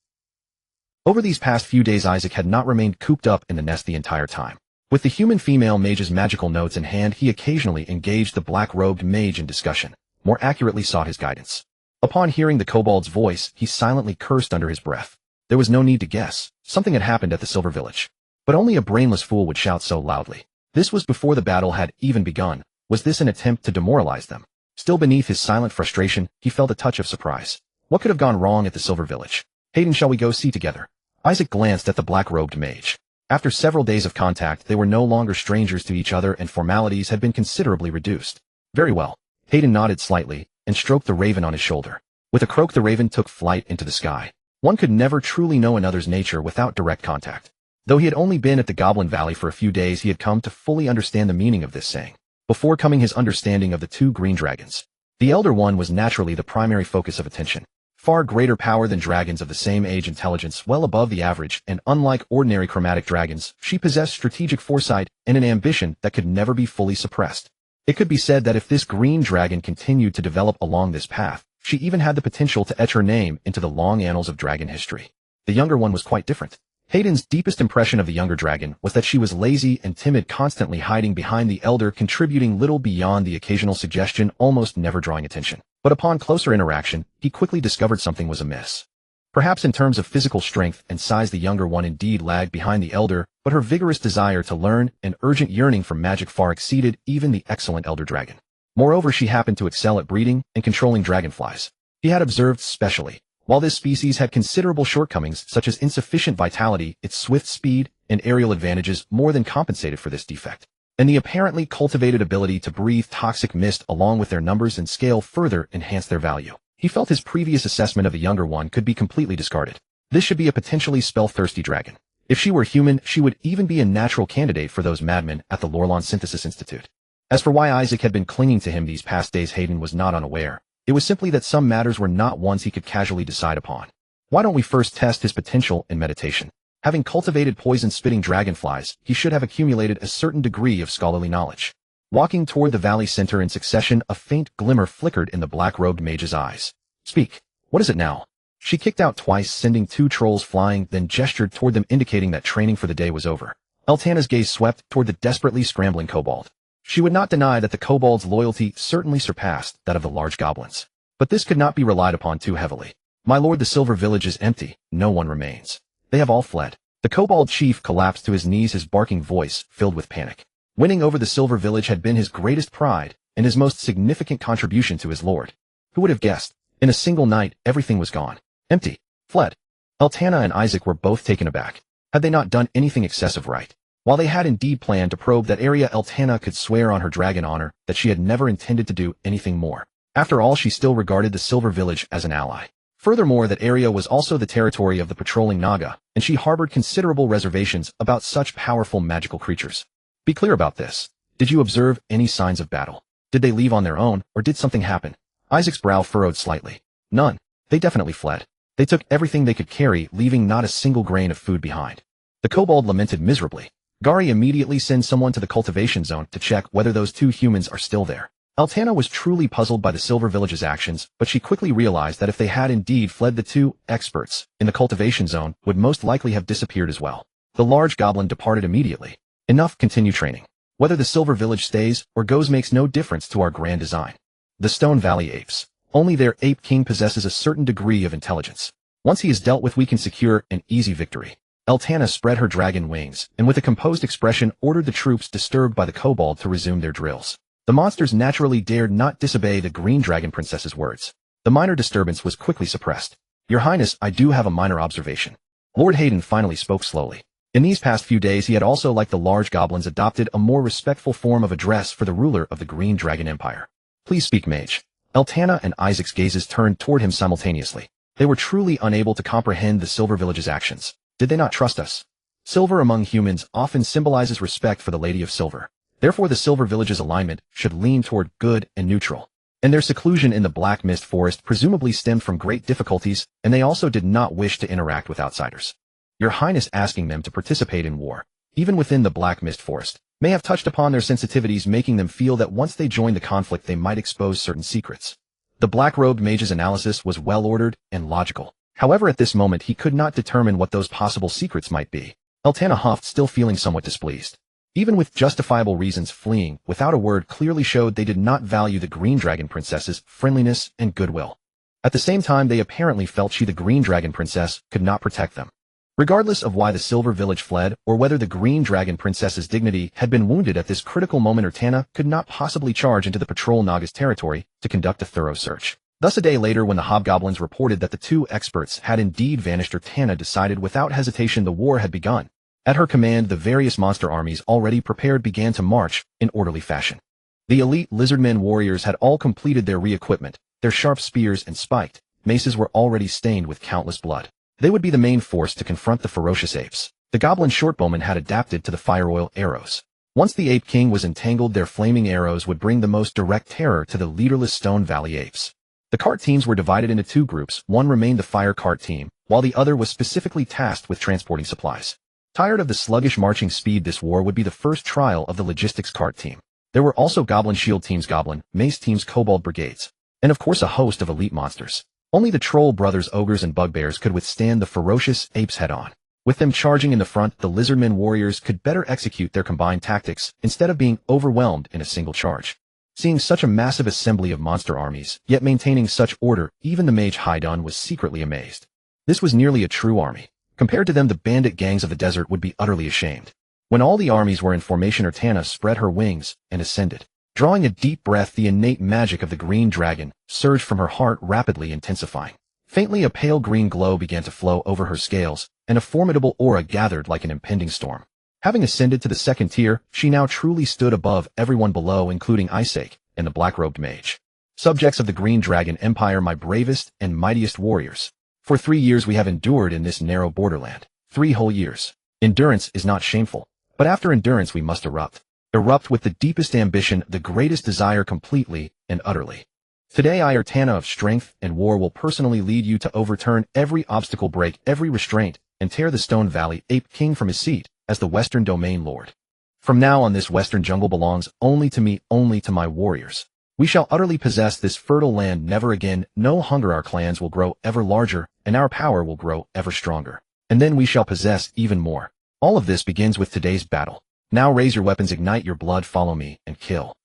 Over these past few days, Isaac had not remained cooped up in the nest the entire time. With the human female mage's magical notes in hand, he occasionally engaged the black-robed mage in discussion, more accurately sought his guidance. Upon hearing the kobold's voice, he silently cursed under his breath. There was no need to guess. Something had happened at the Silver Village. But only a brainless fool would shout so loudly. This was before the battle had even begun. Was this an attempt to demoralize them? Still beneath his silent frustration, he felt a touch of surprise. What could have gone wrong at the Silver Village? Hayden, shall we go see together? Isaac glanced at the black-robed mage. After several days of contact, they were no longer strangers to each other, and formalities had been considerably reduced. Very well. Hayden nodded slightly and stroked the raven on his shoulder. With a croak, the raven took flight into the sky. One could never truly know another's nature without direct contact. Though he had only been at the Goblin Valley for a few days, he had come to fully understand the meaning of this saying. Before coming his understanding of the 2 green dragons. The elder one was naturally the primary focus of attention. Far greater power than dragons of the same age, intelligence well above the average, and unlike ordinary chromatic dragons, she possessed strategic foresight and an ambition that could never be fully suppressed. It could be said that if this green dragon continued to develop along this path, she even had the potential to etch her name into the long annals of dragon history. The younger one was quite different. Hayden's deepest impression of the younger dragon was that she was lazy and timid, constantly hiding behind the elder, contributing little beyond the occasional suggestion, almost never drawing attention. But upon closer interaction, he quickly discovered something was amiss. Perhaps in terms of physical strength and size, the younger one indeed lagged behind the elder, but her vigorous desire to learn and urgent yearning for magic far exceeded even the excellent elder dragon. Moreover, she happened to excel at breeding and controlling dragonflies. He had observed specially, while this species had considerable shortcomings such as insufficient vitality, its swift speed and aerial advantages more than compensated for this defect. And the apparently cultivated ability to breathe toxic mist along with their numbers and scale further enhanced their value. He felt his previous assessment of the younger one could be completely discarded. This should be a potentially spell-thirsty dragon. If she were human, she would even be a natural candidate for those madmen at the Lorelon Synthesis Institute. As for why Isaac had been clinging to him these past days, Hayden was not unaware. It was simply that some matters were not ones he could casually decide upon. Why don't we first test his potential in meditation? Having cultivated poison-spitting dragonflies, he should have accumulated a certain degree of scholarly knowledge. Walking toward the valley center in succession, a faint glimmer flickered in the black-robed mage's eyes. Speak. What is it now? She kicked out twice, sending 2 trolls flying, then gestured toward them, indicating that training for the day was over. Eltana's gaze swept toward the desperately scrambling kobold. She would not deny that the kobold's loyalty certainly surpassed that of the large goblins. But this could not be relied upon too heavily. My lord, the Silver Village is empty. No one remains. They have all fled. The kobold chief collapsed to his knees, his barking voice filled with panic. Winning over the Silver Village had been his greatest pride and his most significant contribution to his lord. Who would have guessed? In a single night, everything was gone. Empty. Fled. Eltana and Isaac were both taken aback. Had they not done anything excessive right? While they had indeed planned to probe that area, Eltana could swear on her dragon honor that she had never intended to do anything more. After all, she still regarded the Silver Village as an ally. Furthermore, that area was also the territory of the patrolling Naga, and she harbored considerable reservations about such powerful magical creatures. Be clear about this. Did you observe any signs of battle? Did they leave on their own, or did something happen? Isaac's brow furrowed slightly. None. They definitely fled. They took everything they could carry, leaving not a single grain of food behind. The kobold lamented miserably. Gari immediately sends someone to the cultivation zone to check whether those two humans are still there. Altana was truly puzzled by the Silver Village's actions, but she quickly realized that if they had indeed fled, the two experts in the cultivation zone would most likely have disappeared as well. The large goblin departed immediately. Enough, continue training. Whether the Silver Village stays or goes makes no difference to our grand design. The Stone Valley apes. Only their ape king possesses a certain degree of intelligence. Once he is dealt with, we can secure an easy victory. Altana spread her dragon wings, and with a composed expression ordered the troops disturbed by the kobold to resume their drills. The monsters naturally dared not disobey the Green Dragon Princess's words. The minor disturbance was quickly suppressed. Your Highness, I do have a minor observation. Lord Hayden finally spoke slowly. In these past few days he had also, like the large goblins, adopted a more respectful form of address for the ruler of the Green Dragon Empire. Please speak, mage. Altana and Isaac's gazes turned toward him simultaneously. They were truly unable to comprehend the Silver Village's actions. Did they not trust us? Silver among humans often symbolizes respect for the Lady of Silver. Therefore the Silver Village's alignment should lean toward good and neutral. And their seclusion in the Black Mist Forest presumably stemmed from great difficulties, and they also did not wish to interact with outsiders. Your Highness asking them to participate in war, even within the Black Mist Forest, may have touched upon their sensitivities, making them feel that once they joined the conflict they might expose certain secrets. The black-robed mage's analysis was well-ordered and logical. However, at this moment he could not determine what those possible secrets might be. Altana huffed, still feeling somewhat displeased. Even with justifiable reasons, fleeing without a word clearly showed they did not value the Green Dragon Princess's friendliness and goodwill. At the same time, they apparently felt the Green Dragon Princess could not protect them. Regardless of why the Silver Village fled, or whether the Green Dragon Princess's dignity had been wounded at this critical moment, Altana could not possibly charge into the Patrol Naga's territory to conduct a thorough search. Thus a day later, when the hobgoblins reported that the two experts had indeed vanished, Altana decided without hesitation the war had begun. At her command, the various monster armies already prepared began to march in orderly fashion. The elite lizardmen warriors had all completed their re-equipment. Their sharp spears and spiked maces were already stained with countless blood. They would be the main force to confront the ferocious apes. The goblin shortbowmen had adapted to the fire oil arrows. Once the Ape King was entangled, their flaming arrows would bring the most direct terror to the leaderless Stone Valley apes. The cart teams were divided into two groups. One remained the fire cart team, while the other was specifically tasked with transporting supplies. Tired of the sluggish marching speed, this war would be the first trial of the logistics cart team. There were also goblin shield teams, goblin, mace teams, kobold brigades, and of course a host of elite monsters. Only the troll brothers, ogres, and bugbears could withstand the ferocious apes head-on. With them charging in the front, the lizardmen warriors could better execute their combined tactics instead of being overwhelmed in a single charge. Seeing such a massive assembly of monster armies, yet maintaining such order, even the mage Haidun was secretly amazed. This was nearly a true army. Compared to them, the bandit gangs of the desert would be utterly ashamed. When all the armies were in formation, Altana spread her wings and ascended. Drawing a deep breath, the innate magic of the green dragon surged from her heart, rapidly intensifying. Faintly, a pale green glow began to flow over her scales, and a formidable aura gathered like an impending storm. Having ascended to the second tier, she now truly stood above everyone below, including Isaac and the black-robed mage. Subjects of the Green Dragon Empire, my bravest and mightiest warriors. For 3 years we have endured in this narrow borderland. 3 whole years. Endurance is not shameful, but after endurance we must erupt. Erupt with the deepest ambition, the greatest desire, completely and utterly. Today I, Altana of Strength and War, will personally lead you to overturn every obstacle, break every restraint, and tear the Stone Valley Ape King from his seat as the Western Domain Lord. From now on, this Western jungle belongs only to me, only to my warriors. We shall utterly possess this fertile land, never again. No hunger. Our clans will grow ever larger, and our power will grow ever stronger. And then we shall possess even more. All of this begins with today's battle. Now raise your weapons, ignite your blood, follow me, and kill.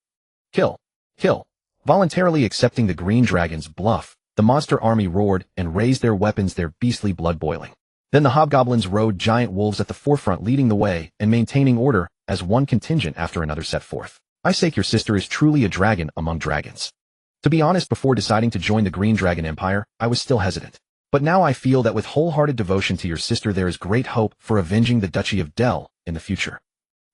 Kill. Kill. Voluntarily accepting the Green Dragon's bluff, the monster army roared and raised their weapons, their beastly blood boiling. Then the hobgoblins rode giant wolves at the forefront, leading the way and maintaining order as one contingent after another set forth. Isaac, your sister, is truly a dragon among dragons. To be honest, before deciding to join the Green Dragon Empire, I was still hesitant. But now I feel that with wholehearted devotion to your sister there is great hope for avenging the Duchy of Del in the future.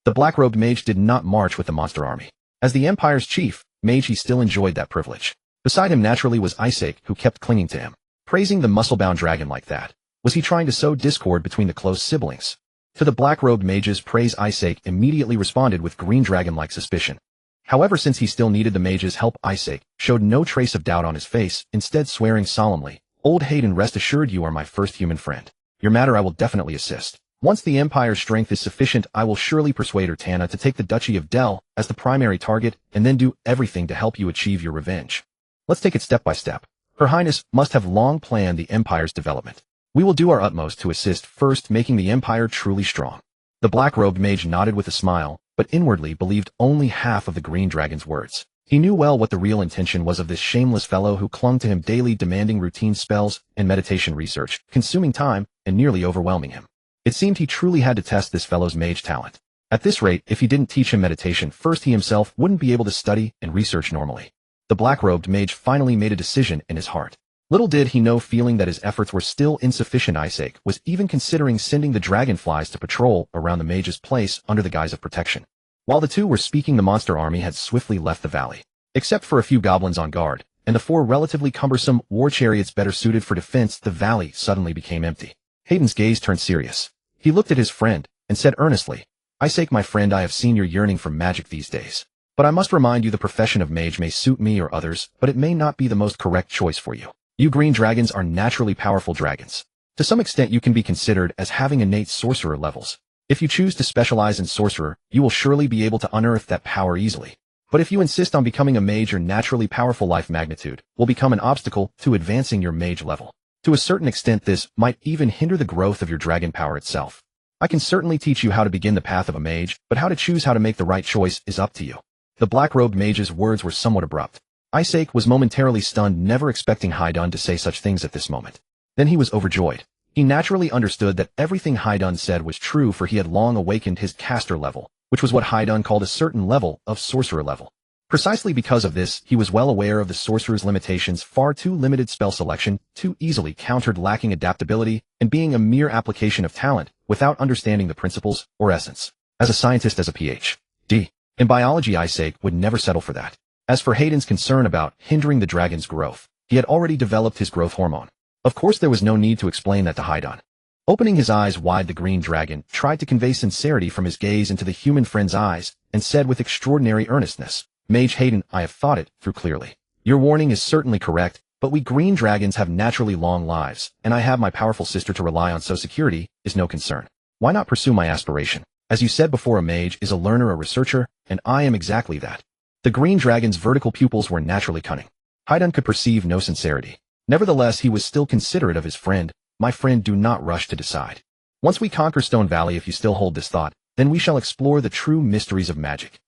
The black-robed mage did not march with the monster army. As the Empire's chief mage, he still enjoyed that privilege. Beside him naturally was Isaac, who kept clinging to him. Praising the muscle-bound dragon like that. Was he trying to sow discord between the close siblings? To the black-robed mage's praise, Isaac immediately responded with green dragon-like suspicion. However, since he still needed the mage's help, Isaac showed no trace of doubt on his face, instead swearing solemnly, "Old Hayden, rest assured you are my first human friend. Your matter I will definitely assist. Once the Empire's strength is sufficient, I will surely persuade Urtana to take the Duchy of Del as the primary target and then do everything to help you achieve your revenge. Let's take it step by step. Her Highness must have long planned the Empire's development. We will do our utmost to assist, first making the Empire truly strong." The black-robed mage nodded with a smile, but inwardly believed only half of the green dragon's words. He knew well what the real intention was of this shameless fellow who clung to him daily, demanding routine spells and meditation research, consuming time and nearly overwhelming him. It seemed he truly had to test this fellow's mage talent. At this rate, if he didn't teach him meditation first, he himself wouldn't be able to study and research normally. The black-robed mage finally made a decision in his heart. Little did he know, feeling that his efforts were still insufficient, Isaac was even considering sending the dragonflies to patrol around the mage's place under the guise of protection. While the two were speaking, the monster army had swiftly left the valley. Except for a few goblins on guard, and the 4 relatively cumbersome war chariots better suited for defense, the valley suddenly became empty. Hayden's gaze turned serious. He looked at his friend and said earnestly, "Isaac, my friend, I have seen your yearning for magic these days. But I must remind you, the profession of mage may suit me or others, but it may not be the most correct choice for you. You green dragons are naturally powerful dragons. To some extent, you can be considered as having innate sorcerer levels. If you choose to specialize in sorcerer, you will surely be able to unearth that power easily. But if you insist on becoming a mage, your naturally powerful life magnitude will become an obstacle to advancing your mage level. To a certain extent, this might even hinder the growth of your dragon power itself. I can certainly teach you how to begin the path of a mage, but how to make the right choice is up to you." The black-robed mage's words were somewhat abrupt. Isaac was momentarily stunned, never expecting Haydun to say such things at this moment. Then he was overjoyed. He naturally understood that everything Haydun said was true, for he had long awakened his caster level, which was what Haydun called a certain level of sorcerer level. Precisely because of this, he was well aware of the sorcerer's limitations: far too limited spell selection, too easily countered, lacking adaptability, and being a mere application of talent without understanding the principles or essence. As a scientist, as a Ph.D. in biology, Isaac would never settle for that. As for Hayden's concern about hindering the dragon's growth, he had already developed his growth hormone. Of course, there was no need to explain that to Haydun. Opening his eyes wide, the green dragon tried to convey sincerity from his gaze into the human friend's eyes and said with extraordinary earnestness, "Mage Hayden, I have thought it through clearly. Your warning is certainly correct, but we green dragons have naturally long lives, and I have my powerful sister to rely on, so security is no concern. Why not pursue my aspiration? As you said before, a mage is a learner, a researcher, and I am exactly that." The green dragon's vertical pupils were naturally cunning. Haydun could perceive no sincerity. Nevertheless, he was still considerate of his friend. "My friend, do not rush to decide. Once we conquer Stone Valley, if you still hold this thought, then we shall explore the true mysteries of magic."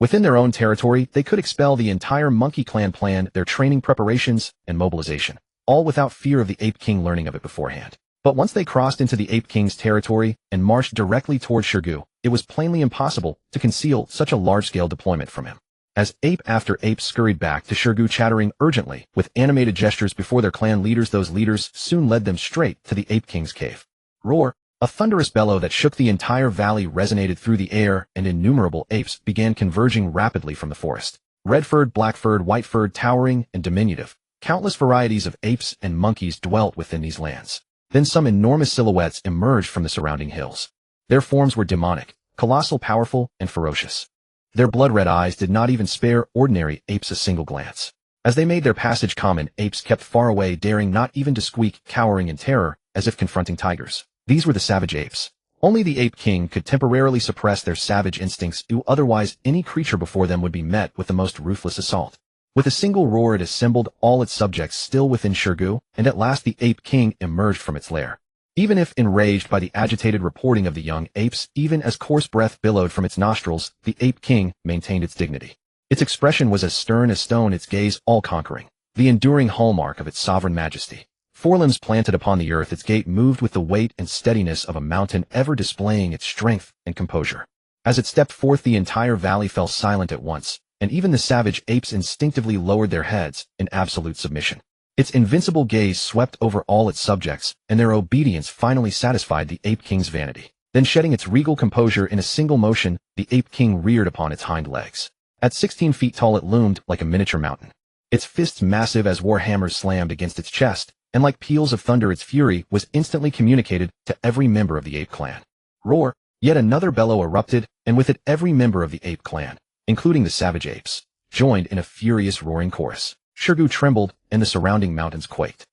Within their own territory, they could expel the entire Monkey Clan plan, their training preparations and mobilization, all without fear of the Ape King learning of it beforehand. But once they crossed into the Ape King's territory and marched directly toward Shirgu, it was plainly impossible to conceal such a large-scale deployment from him. As ape after ape scurried back to Shirgu, chattering urgently with animated gestures before their clan leaders, those leaders soon led them straight to the Ape King's cave. Roar! A thunderous bellow that shook the entire valley resonated through the air, and innumerable apes began converging rapidly from the forest. Red-furred, black-furred, white-furred, towering, and diminutive, countless varieties of apes and monkeys dwelt within these lands. Then some enormous silhouettes emerged from the surrounding hills. Their forms were demonic, colossal, powerful, and ferocious. Their blood-red eyes did not even spare ordinary apes a single glance. As they made their passage, common apes kept far away, daring not even to squeak, cowering in terror, as if confronting tigers. These were the savage apes. Only the Ape King could temporarily suppress their savage instincts, otherwise any creature before them would be met with the most ruthless assault. With a single roar, it assembled all its subjects still within Shirgu, and at last the Ape King emerged from its lair. Even if enraged by the agitated reporting of the young apes, even as coarse breath billowed from its nostrils, the Ape King maintained its dignity. Its expression was as stern as stone, its gaze all-conquering, the enduring hallmark of its sovereign majesty. Forelimbs planted upon the earth, its gait moved with the weight and steadiness of a mountain, ever displaying its strength and composure. As it stepped forth, the entire valley fell silent at once, and even the savage apes instinctively lowered their heads in absolute submission. Its invincible gaze swept over all its subjects, and their obedience finally satisfied the Ape King's vanity. Then, shedding its regal composure in a single motion, the Ape King reared upon its hind legs. At 16 feet tall, it loomed like a miniature mountain. Its fists massive as war hammers slammed against its chest, and like peals of thunder, its fury was instantly communicated to every member of the Ape Clan. Roar! Yet another bellow erupted, and with it every member of the ape clan, including the savage apes, joined in a furious roaring chorus. Shirgu trembled, and the surrounding mountains quaked.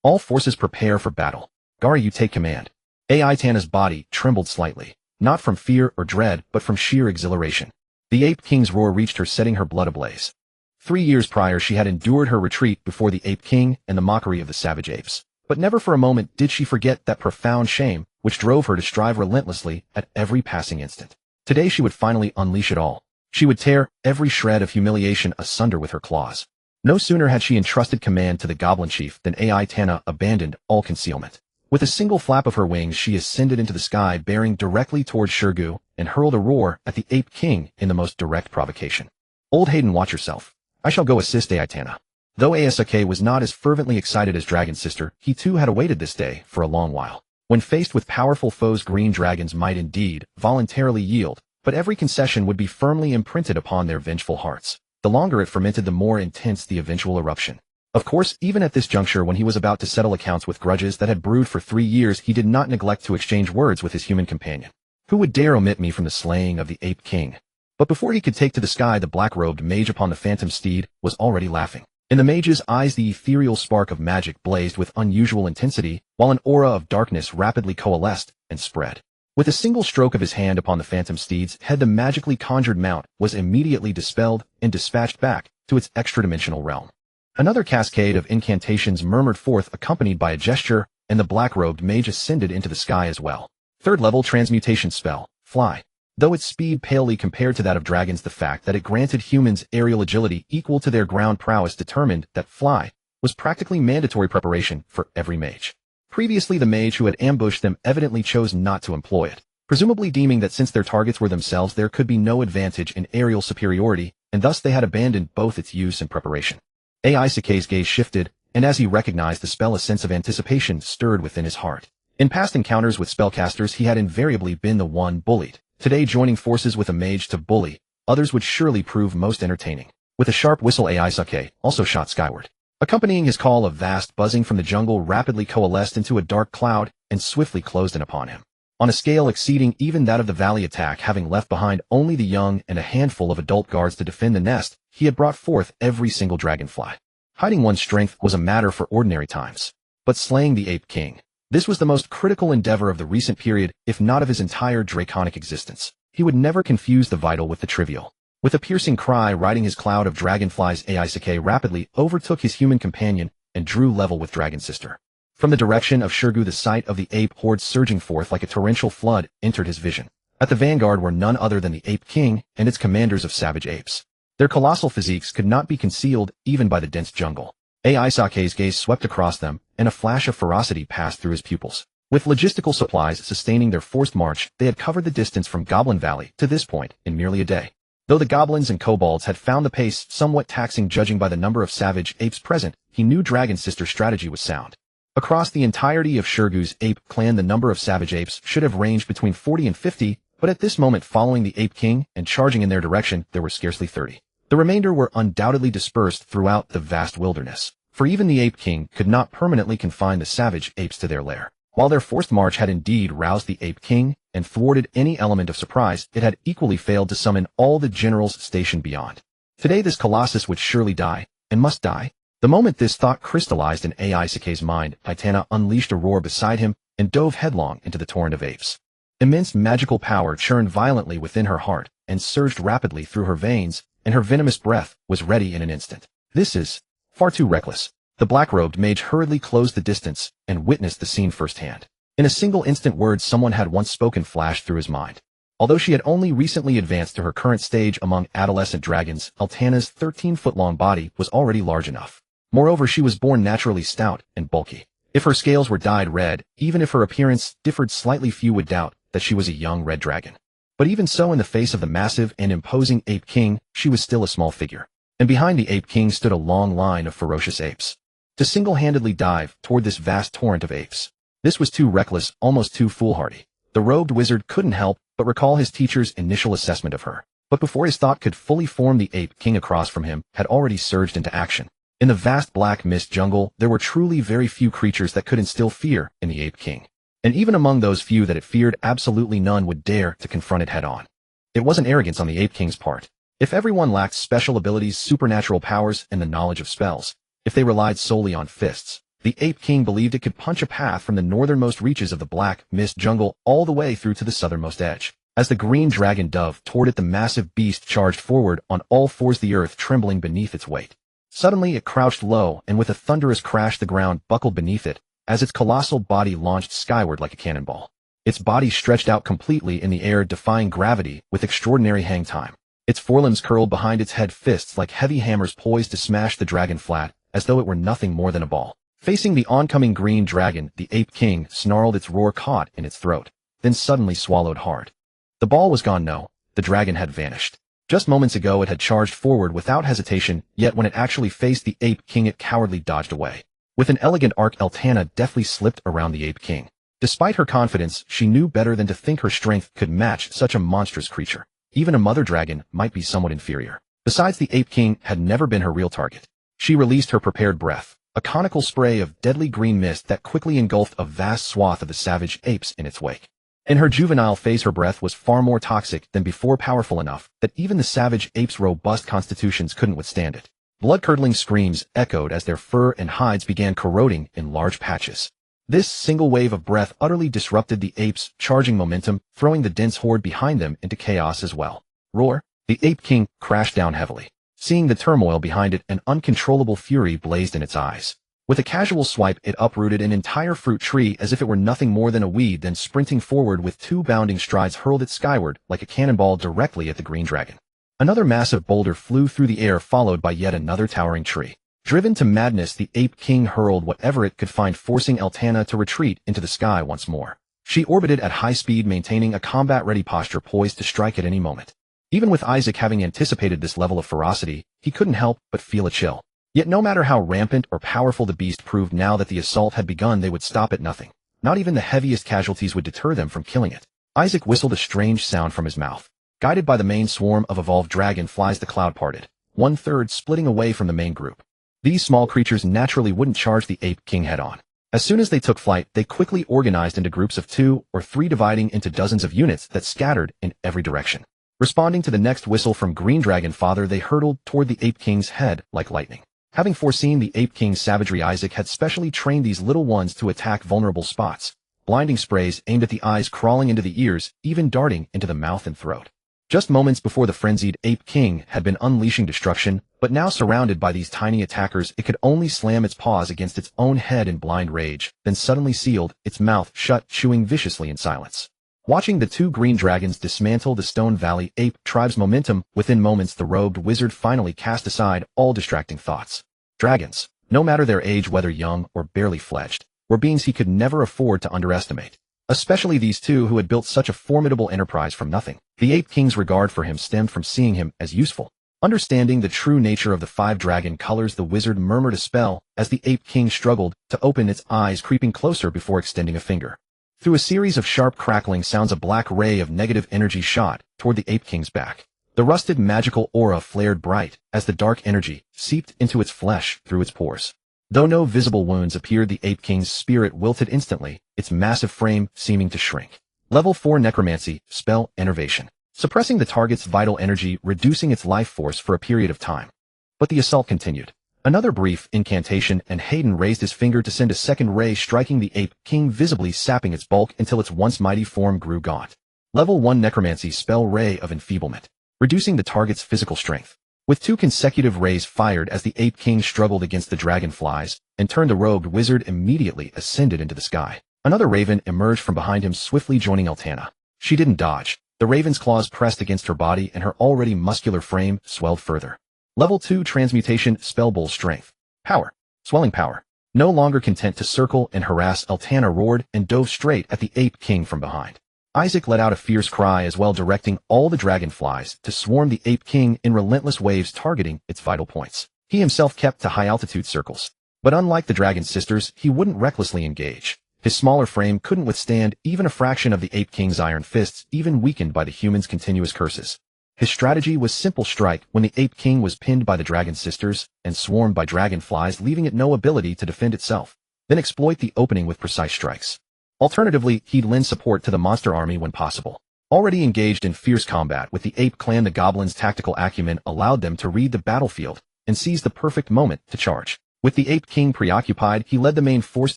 All forces prepare for battle. Gari, you take command. Aitana's body trembled slightly, not from fear or dread, but from sheer exhilaration. The Ape King's roar reached her, setting her blood ablaze. 3 years prior she had endured her retreat before the Ape King and the mockery of the savage apes. But never for a moment did she forget that profound shame, which drove her to strive relentlessly at every passing instant. Today she would finally unleash it all. She would tear every shred of humiliation asunder with her claws. No sooner had she entrusted command to the goblin chief than Aitana abandoned all concealment. With a single flap of her wings she ascended into the sky, bearing directly toward Shirgu, and hurled a roar at the Ape King in the most direct provocation. Old Hayden, watch yourself. I shall go assist Aitana. Though Aisake was not as fervently excited as Dragon's sister, he too had awaited this day for a long while. When faced with powerful foes, green dragons might indeed voluntarily yield, but every concession would be firmly imprinted upon their vengeful hearts. The longer it fermented, the more intense the eventual eruption. Of course, even at this juncture, when he was about to settle accounts with grudges that had brewed for 3 years, he did not neglect to exchange words with his human companion. Who would dare omit me from the slaying of the Ape King? But before he could take to the sky, the black-robed mage upon the phantom steed was already laughing. In the mage's eyes the ethereal spark of magic blazed with unusual intensity, while an aura of darkness rapidly coalesced and spread. With a single stroke of his hand upon the phantom steed's head, the magically conjured mount was immediately dispelled and dispatched back to its extra-dimensional realm. Another cascade of incantations murmured forth, accompanied by a gesture, and the black-robed mage ascended into the sky as well. Third-level transmutation spell, Fly. Though its speed palely compared to that of dragons, the fact that it granted humans aerial agility equal to their ground prowess determined that Fly was practically mandatory preparation for every mage. Previously, the mage who had ambushed them evidently chose not to employ it, presumably deeming that since their targets were themselves there could be no advantage in aerial superiority, and thus they had abandoned both its use and preparation. Aisake's gaze shifted, and as he recognized the spell, a sense of anticipation stirred within his heart. In past encounters with spellcasters he had invariably been the one bullied. Today, joining forces with a mage to bully others would surely prove most entertaining. With a sharp whistle, Aisake also shot skyward. Accompanying his call, a vast buzzing from the jungle rapidly coalesced into a dark cloud and swiftly closed in upon him. On a scale exceeding even that of the valley attack, having left behind only the young and a handful of adult guards to defend the nest, he had brought forth every single dragonfly. Hiding one's strength was a matter for ordinary times. But slaying the Ape King, this was the most critical endeavor of the recent period, if not of his entire draconic existence. He would never confuse the vital with the trivial. With a piercing cry riding his cloud of dragonflies, Aisake rapidly overtook his human companion and drew level with Dragon's sister. From the direction of Shirgu, the sight of the ape horde surging forth like a torrential flood entered his vision. At the vanguard were none other than the Ape King and its commanders of savage apes. Their colossal physiques could not be concealed even by the dense jungle. Aisake's gaze swept across them, and a flash of ferocity passed through his pupils. With logistical supplies sustaining their forced march, they had covered the distance from Goblin Valley to this point in merely a day. Though the goblins and kobolds had found the pace somewhat taxing judging by the number of savage apes present, he knew Dragon's sister's strategy was sound. Across the entirety of Shirgu's ape clan, the number of savage apes should have ranged between 40 and 50, but at this moment, following the Ape King and charging in their direction, there were scarcely 30. The remainder were undoubtedly dispersed throughout the vast wilderness, for even the Ape King could not permanently confine the savage apes to their lair. While their forced march had indeed roused the Ape King and thwarted any element of surprise, it had equally failed to summon all the generals stationed beyond. Today this colossus would surely die, and must die. The moment this thought crystallized in Aisake's mind, Aitana unleashed a roar beside him and dove headlong into the torrent of apes. Immense magical power churned violently within her heart and surged rapidly through her veins, and her venomous breath was ready in an instant. This is far too reckless. The black-robed mage hurriedly closed the distance and witnessed the scene firsthand. In a single instant, words someone had once spoken flashed through his mind. Although she had only recently advanced to her current stage among adolescent dragons, Altana's 13-foot-long body was already large enough. Moreover, she was born naturally stout and bulky. If her scales were dyed red, even if her appearance differed slightly, few would doubt that she was a young red dragon. But even so, in the face of the massive and imposing Ape King, she was still a small figure. And behind the Ape King stood a long line of ferocious apes. To single-handedly dive toward this vast torrent of apes, this was too reckless, almost too foolhardy. The robed wizard couldn't help but recall his teacher's initial assessment of her. But before his thought could fully form, the Ape King across from him had already surged into action. In the vast black mist jungle, there were truly very few creatures that could instill fear in the Ape King. And even among those few that it feared, absolutely none would dare to confront it head-on. It wasn't arrogance on the Ape King's part. If everyone lacked special abilities, supernatural powers, and the knowledge of spells, if they relied solely on fists, the Ape King believed it could punch a path from the northernmost reaches of the Black Mist jungle all the way through to the southernmost edge. As the green dragon dove toward it, the massive beast charged forward on all fours, the earth trembling beneath its weight. Suddenly it crouched low, and with a thunderous crash the ground buckled beneath it, as its colossal body launched skyward like a cannonball. Its body stretched out completely in the air, defying gravity with extraordinary hang time. Its forelimbs curled behind its head, fists like heavy hammers poised to smash the dragon flat, as though it were nothing more than a ball. Facing the oncoming green dragon, the Ape King snarled, its roar caught in its throat, then suddenly swallowed hard. The ball was gone. No, the dragon had vanished. Just moments ago it had charged forward without hesitation, yet when it actually faced the Ape King it cowardly dodged away. With an elegant arc, Altana deftly slipped around the Ape King. Despite her confidence, she knew better than to think her strength could match such a monstrous creature. Even a mother dragon might be somewhat inferior. Besides, the Ape King had never been her real target. She released her prepared breath, a conical spray of deadly green mist that quickly engulfed a vast swath of the savage apes in its wake. In her juvenile phase, her breath was far more toxic than before, powerful enough that even the savage apes' robust constitutions couldn't withstand it. Blood-curdling screams echoed as their fur and hides began corroding in large patches. This single wave of breath utterly disrupted the apes' charging momentum, throwing the dense horde behind them into chaos as well. Roar! The Ape King crashed down heavily. Seeing the turmoil behind it, an uncontrollable fury blazed in its eyes. With a casual swipe, it uprooted an entire fruit tree as if it were nothing more than a weed, then sprinting forward with 2 bounding strides hurled it skyward like a cannonball directly at the green dragon. Another massive boulder flew through the air, followed by yet another towering tree. Driven to madness, the Ape King hurled whatever it could find, forcing Altana to retreat into the sky once more. She orbited at high speed, maintaining a combat-ready posture, poised to strike at any moment. Even with Isaac having anticipated this level of ferocity, he couldn't help but feel a chill. Yet no matter how rampant or powerful the beast proved, now that the assault had begun, they would stop at nothing. Not even the heaviest casualties would deter them from killing it. Isaac whistled a strange sound from his mouth. Guided by the main swarm of evolved dragonflies, the cloud parted, 1/3 splitting away from the main group. These small creatures naturally wouldn't charge the Ape King head-on. As soon as they took flight, they quickly organized into groups of 2 or 3, dividing into dozens of units that scattered in every direction. Responding to the next whistle from Green Dragon Father, they hurtled toward the Ape King's head like lightning. Having foreseen the Ape King's savagery, Isaac had specially trained these little ones to attack vulnerable spots. Blinding sprays aimed at the eyes, crawling into the ears, even darting into the mouth and throat. Just moments before, the frenzied Ape King had been unleashing destruction, but now surrounded by these tiny attackers, it could only slam its paws against its own head in blind rage, then suddenly sealed its mouth shut, chewing viciously in silence. Watching the 2 green dragons dismantle the Stone Valley ape tribe's momentum, within moments the robed wizard finally cast aside all distracting thoughts. Dragons, no matter their age, whether young or barely fledged, were beings he could never afford to underestimate. Especially these 2 who had built such a formidable enterprise from nothing. The Ape King's regard for him stemmed from seeing him as useful. Understanding the true nature of the 5 dragon colors, the wizard murmured a spell as the Ape King struggled to open its eyes, creeping closer before extending a finger. Through a series of sharp crackling sounds, a black ray of negative energy shot toward the Ape King's back. The rusted magical aura flared bright as the dark energy seeped into its flesh through its pores. Though no visible wounds appeared, the Ape King's spirit wilted instantly, its massive frame seeming to shrink. Level 4 Necromancy, Spell, Enervation. Suppressing the target's vital energy, reducing its life force for a period of time. But the assault continued. Another brief incantation, and Hayden raised his finger to send a second ray, striking the Ape King, visibly sapping its bulk until its once mighty form grew gaunt. Level 1 Necromancy, Spell, Ray of Enfeeblement. Reducing the target's physical strength. With 2 consecutive rays fired as the Ape King struggled against the dragonflies, and turned, the robed wizard immediately ascended into the sky. Another raven emerged from behind him, swiftly joining Altana. She didn't dodge. The raven's claws pressed against her body, and her already muscular frame swelled further. Level 2 Transmutation, Spell, Bull Strength. Power. Swelling power. No longer content to circle and harass, Altana roared and dove straight at the Ape King from behind. Isaac let out a fierce cry as well, directing all the dragonflies to swarm the Ape King in relentless waves, targeting its vital points. He himself kept to high-altitude circles. But unlike the dragon sisters, he wouldn't recklessly engage. His smaller frame couldn't withstand even a fraction of the Ape King's iron fists, even weakened by the human's continuous curses. His strategy was simple: strike when the Ape King was pinned by the dragon sisters and swarmed by dragonflies, leaving it no ability to defend itself. Then exploit the opening with precise strikes. Alternatively, he'd lend support to the monster army when possible. Already engaged in fierce combat with the ape clan, the goblins' tactical acumen allowed them to read the battlefield and seize the perfect moment to charge. With the ape king preoccupied, he led the main force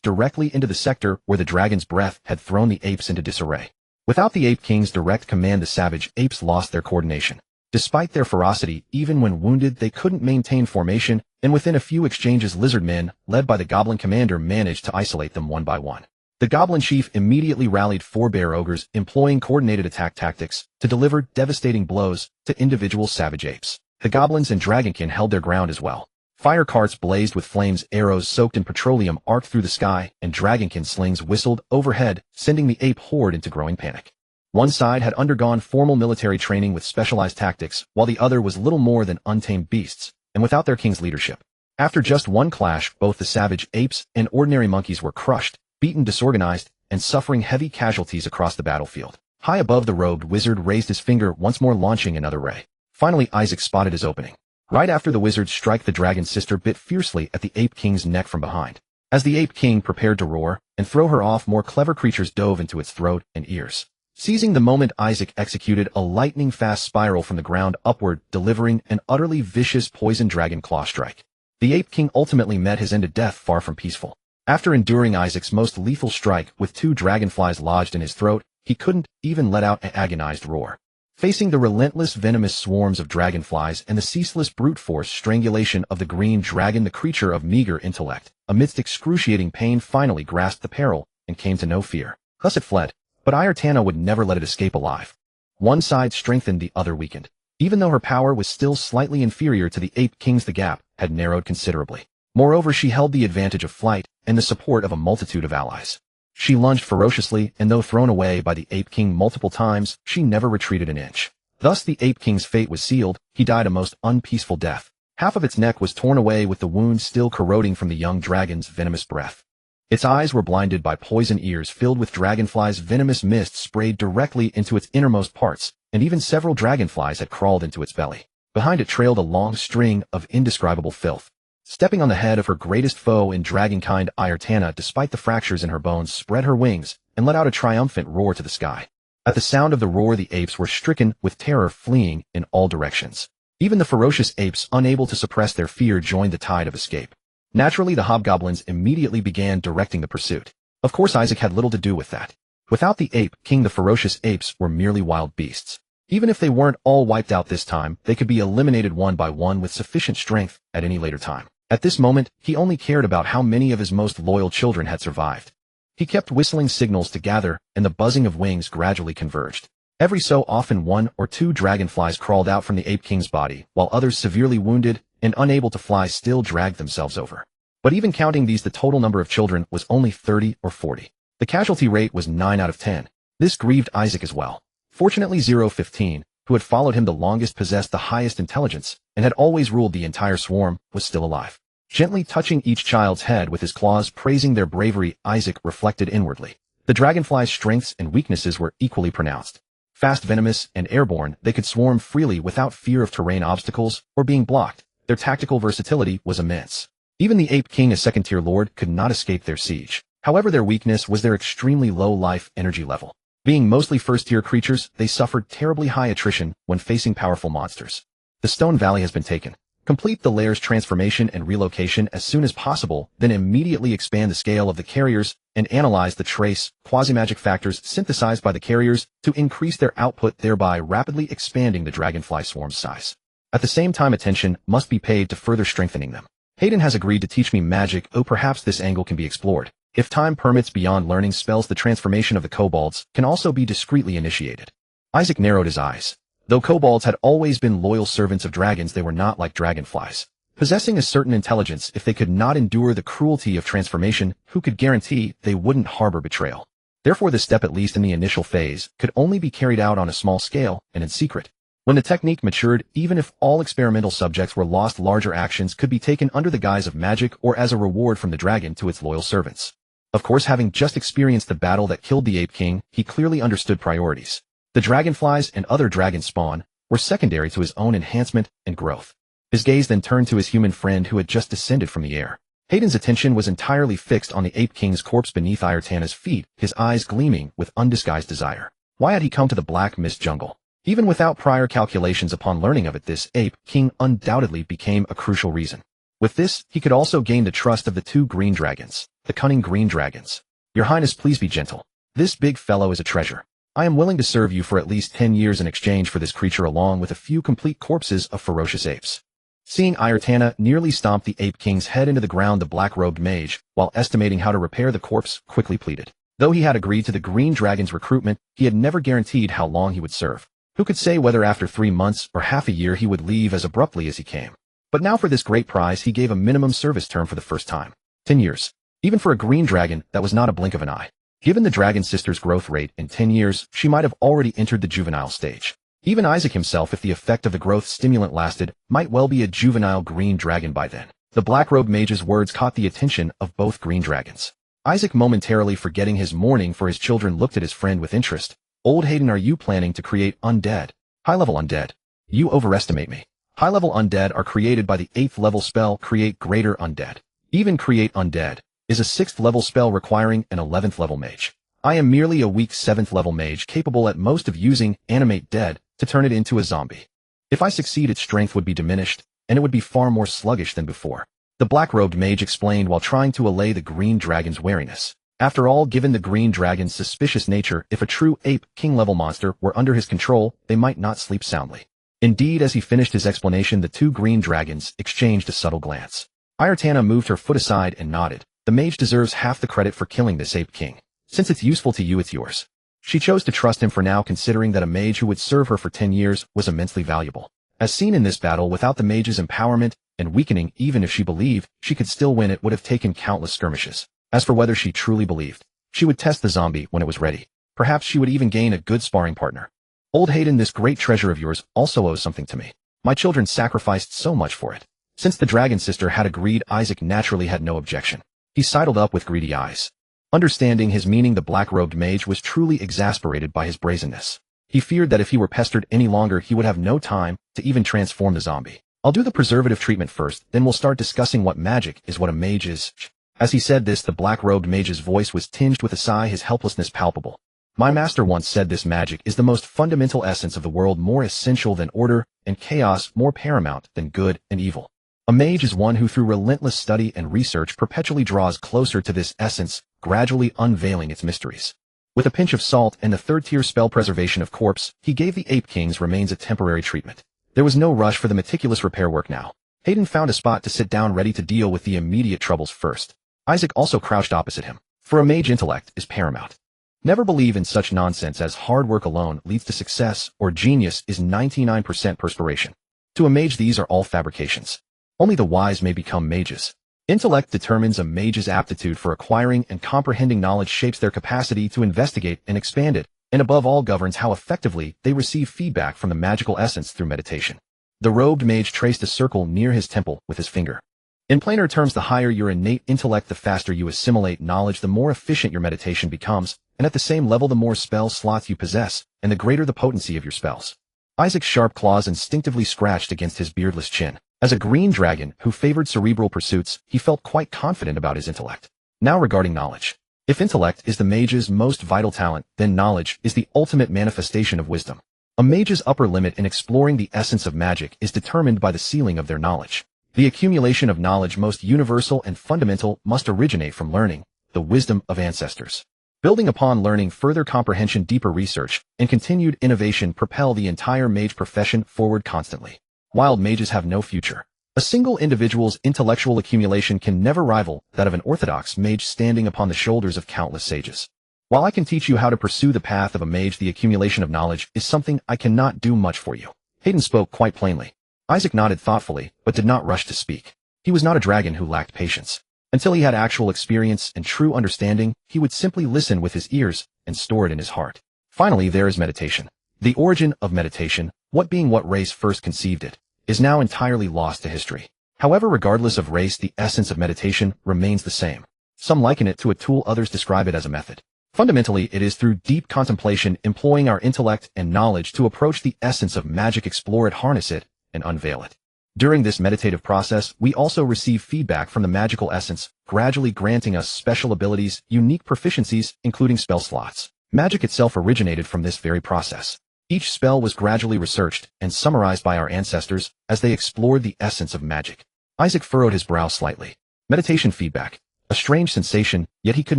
directly into the sector where the dragon's breath had thrown the apes into disarray. Without the ape king's direct command, the savage apes lost their coordination. Despite their ferocity, even when wounded, they couldn't maintain formation, and within a few exchanges, lizard men, led by the goblin commander, managed to isolate them one by one. The goblin chief immediately rallied 4 bear ogres, employing coordinated attack tactics to deliver devastating blows to individual savage apes. The goblins and dragonkin held their ground as well. Fire carts blazed with flames, arrows soaked in petroleum arced through the sky, and dragonkin slings whistled overhead, sending the ape horde into growing panic. One side had undergone formal military training with specialized tactics, while the other was little more than untamed beasts, and without their king's leadership. After just one clash, both the savage apes and ordinary monkeys were crushed, beaten, disorganized, and suffering heavy casualties across the battlefield. High above, the robed wizard raised his finger, once more launching another ray. Finally, Isaac spotted his opening. Right after the wizard's strike, the dragon's sister bit fiercely at the ape king's neck from behind. As the ape king prepared to roar and throw her off, more clever creatures dove into its throat and ears. Seizing the moment, Isaac executed a lightning-fast spiral from the ground upward, delivering an utterly vicious poison dragon claw strike. The ape king ultimately met his end, of death far from peaceful. After enduring Isaac's most lethal strike with 2 dragonflies lodged in his throat, he couldn't even let out an agonized roar. Facing the relentless venomous swarms of dragonflies and the ceaseless brute force strangulation of the green dragon, the creature of meager intellect, amidst excruciating pain, finally grasped the peril and came to know fear. Thus it fled, but Ayartana would never let it escape alive. One side strengthened, the other weakened. Even though her power was still slightly inferior to the ape king's, the gap had narrowed considerably. Moreover, she held the advantage of flight and the support of a multitude of allies. She lunged ferociously, and though thrown away by the ape king multiple times, she never retreated an inch. Thus the ape king's fate was sealed. He died a most unpeaceful death. Half of its neck was torn away, with the wound still corroding from the young dragon's venomous breath. Its eyes were blinded by poison, ears filled with dragonflies, venomous mist sprayed directly into its innermost parts, and even several dragonflies had crawled into its belly. Behind it trailed a long string of indescribable filth. Stepping on the head of her greatest foe in dragonkind, Ayartana, despite the fractures in her bones, spread her wings and let out a triumphant roar to the sky. At the sound of the roar, the apes were stricken with terror, fleeing in all directions. Even the ferocious apes, unable to suppress their fear, joined the tide of escape. Naturally, the hobgoblins immediately began directing the pursuit. Of course, Isaac had little to do with that. Without the ape king, the ferocious apes were merely wild beasts. Even if they weren't all wiped out this time, they could be eliminated one by one with sufficient strength at any later time. At this moment, he only cared about how many of his most loyal children had survived. He kept whistling signals to gather, and the buzzing of wings gradually converged. Every so often 1 or 2 dragonflies crawled out from the ape king's body, while others, severely wounded and unable to fly, still dragged themselves over. But even counting these, the total number of children was only 30 or 40. The casualty rate was 9 out of 10. This grieved Isaac as well. Fortunately, 015, who had followed him the longest, possessed the highest intelligence, and had always ruled the entire swarm, was still alive. Gently touching each child's head with his claws, praising their bravery, Isaac reflected inwardly. The dragonfly's strengths and weaknesses were equally pronounced. Fast, venomous, and airborne, they could swarm freely without fear of terrain obstacles or being blocked. Their tactical versatility was immense. Even the ape king, a second-tier lord, could not escape their siege. However, their weakness was their extremely low life energy level. Being mostly first-tier creatures, they suffered terribly high attrition when facing powerful monsters. The Stone Valley has been taken. Complete the lair's transformation and relocation as soon as possible, then immediately expand the scale of the carriers and analyze the trace quasi-magic factors synthesized by the carriers to increase their output, thereby rapidly expanding the dragonfly swarm's size. At the same time, attention must be paid to further strengthening them. Hayden has agreed to teach me magic. Oh, perhaps this angle can be explored. If time permits, beyond learning spells, the transformation of the kobolds can also be discreetly initiated. Isaac narrowed his eyes. Though kobolds had always been loyal servants of dragons, they were not like dragonflies, possessing a certain intelligence. If they could not endure the cruelty of transformation, who could guarantee they wouldn't harbor betrayal? Therefore, this step, at least in the initial phase, could only be carried out on a small scale and in secret. When the technique matured, even if all experimental subjects were lost, larger actions could be taken under the guise of magic or as a reward from the dragon to its loyal servants. Of course, having just experienced the battle that killed the ape king, he clearly understood priorities. The dragonflies and other dragon spawn were secondary to his own enhancement and growth. His gaze then turned to his human friend who had just descended from the air. Hayden's attention was entirely fixed on the Ape King's corpse beneath Ayurtana's feet, his eyes gleaming with undisguised desire. Why had he come to the Black Mist Jungle? Even without prior calculations upon learning of it, this Ape King undoubtedly became a crucial reason. With this, he could also gain the trust of the two green dragons, the cunning green dragons. Your Highness, please be gentle. This big fellow is a treasure. I am willing to serve you for at least 10 years in exchange for this creature along with a few complete corpses of ferocious apes. Seeing Ayurtana nearly stomp the Ape King's head into the ground, the black-robed mage, while estimating how to repair the corpse, quickly pleaded. Though he had agreed to the green dragon's recruitment, he had never guaranteed how long he would serve. Who could say whether after 3 months or half a year he would leave as abruptly as he came? But now for this great prize he gave a minimum service term for the first time. 10 years. Even for a green dragon, that was not a blink of an eye. Given the dragon sister's growth rate, in 10 years, she might have already entered the juvenile stage. Even Isaac himself, if the effect of the growth stimulant lasted, might well be a juvenile green dragon by then. The black-robed mage's words caught the attention of both green dragons. Isaac, momentarily forgetting his mourning for his children, looked at his friend with interest. Old Hayden, are you planning to create undead? High-level undead. You overestimate me. High-level undead are created by the 8th level spell Create Greater Undead. Even Create Undead is a 6th level spell requiring an 11th level mage. I am merely a weak 7th level mage capable at most of using Animate Dead to turn it into a zombie. If I succeed, its strength would be diminished, and it would be far more sluggish than before. The black-robed mage explained while trying to allay the green dragon's wariness. After all, given the green dragon's suspicious nature, if a true Ape King-level monster were under his control, they might not sleep soundly. Indeed, as he finished his explanation, the two green dragons exchanged a subtle glance. Ayurtana moved her foot aside and nodded. The mage deserves half the credit for killing this Ape King. Since it's useful to you, it's yours. She chose to trust him for now, considering that a mage who would serve her for 10 years was immensely valuable. As seen in this battle, without the mage's empowerment and weakening, even if she believed she could still win, it would have taken countless skirmishes. As for whether she truly believed, she would test the zombie when it was ready. Perhaps she would even gain a good sparring partner. Old Hayden, this great treasure of yours also owes something to me. My children sacrificed so much for it. Since the dragon sister had agreed, Isaac naturally had no objection. He sidled up with greedy eyes. Understanding his meaning, the black-robed mage was truly exasperated by his brazenness. He feared that if he were pestered any longer, he would have no time to even transform the zombie. I'll do the preservative treatment first, then we'll start discussing what magic is, what a mage is. As he said this, the black-robed mage's voice was tinged with a sigh, his helplessness palpable. My master once said this magic is the most fundamental essence of the world, more essential than order and chaos, more paramount than good and evil. A mage is one who through relentless study and research perpetually draws closer to this essence, gradually unveiling its mysteries. With a pinch of salt and the third-tier spell Preservation of Corpse, he gave the Ape King's remains a temporary treatment. There was no rush for the meticulous repair work now. Hayden found a spot to sit down, ready to deal with the immediate troubles first. Isaac also crouched opposite him. For a mage, intellect is paramount. Never believe in such nonsense as hard work alone leads to success, or genius is 99% perspiration. To a mage, these are all fabrications. Only the wise may become mages. Intellect determines a mage's aptitude for acquiring and comprehending knowledge, shapes their capacity to investigate and expand it, and above all governs how effectively they receive feedback from the magical essence through meditation. The robed mage traced a circle near his temple with his finger. In plainer terms, the higher your innate intellect, the faster you assimilate knowledge, the more efficient your meditation becomes, and at the same level, the more spell slots you possess, and the greater the potency of your spells. Isaac's sharp claws instinctively scratched against his beardless chin. As a green dragon who favored cerebral pursuits, he felt quite confident about his intellect. Now regarding knowledge. If intellect is the mage's most vital talent, then knowledge is the ultimate manifestation of wisdom. A mage's upper limit in exploring the essence of magic is determined by the ceiling of their knowledge. The accumulation of knowledge, most universal and fundamental, must originate from learning, the wisdom of ancestors. Building upon learning, further comprehension, deeper research, and continued innovation propel the entire mage profession forward constantly. Wild mages have no future. A single individual's intellectual accumulation can never rival that of an orthodox mage standing upon the shoulders of countless sages. While I can teach you how to pursue the path of a mage, the accumulation of knowledge is something I cannot do much for you. Hayden spoke quite plainly. Isaac nodded thoughtfully, but did not rush to speak. He was not a dragon who lacked patience. Until he had actual experience and true understanding, he would simply listen with his ears and store it in his heart. Finally, there is meditation. The origin of meditation, what being what race first conceived it, is now entirely lost to history. However, regardless of race, the essence of meditation remains the same. Some liken it to a tool, others describe it as a method. Fundamentally, it is through deep contemplation, employing our intellect and knowledge to approach the essence of magic, explore it, harness it, and unveil it. During this meditative process, we also receive feedback from the magical essence, gradually granting us special abilities, unique proficiencies, including spell slots. Magic itself originated from this very process. Each spell was gradually researched and summarized by our ancestors as they explored the essence of magic. Isaac furrowed his brow slightly. Meditation feedback. A strange sensation, yet he could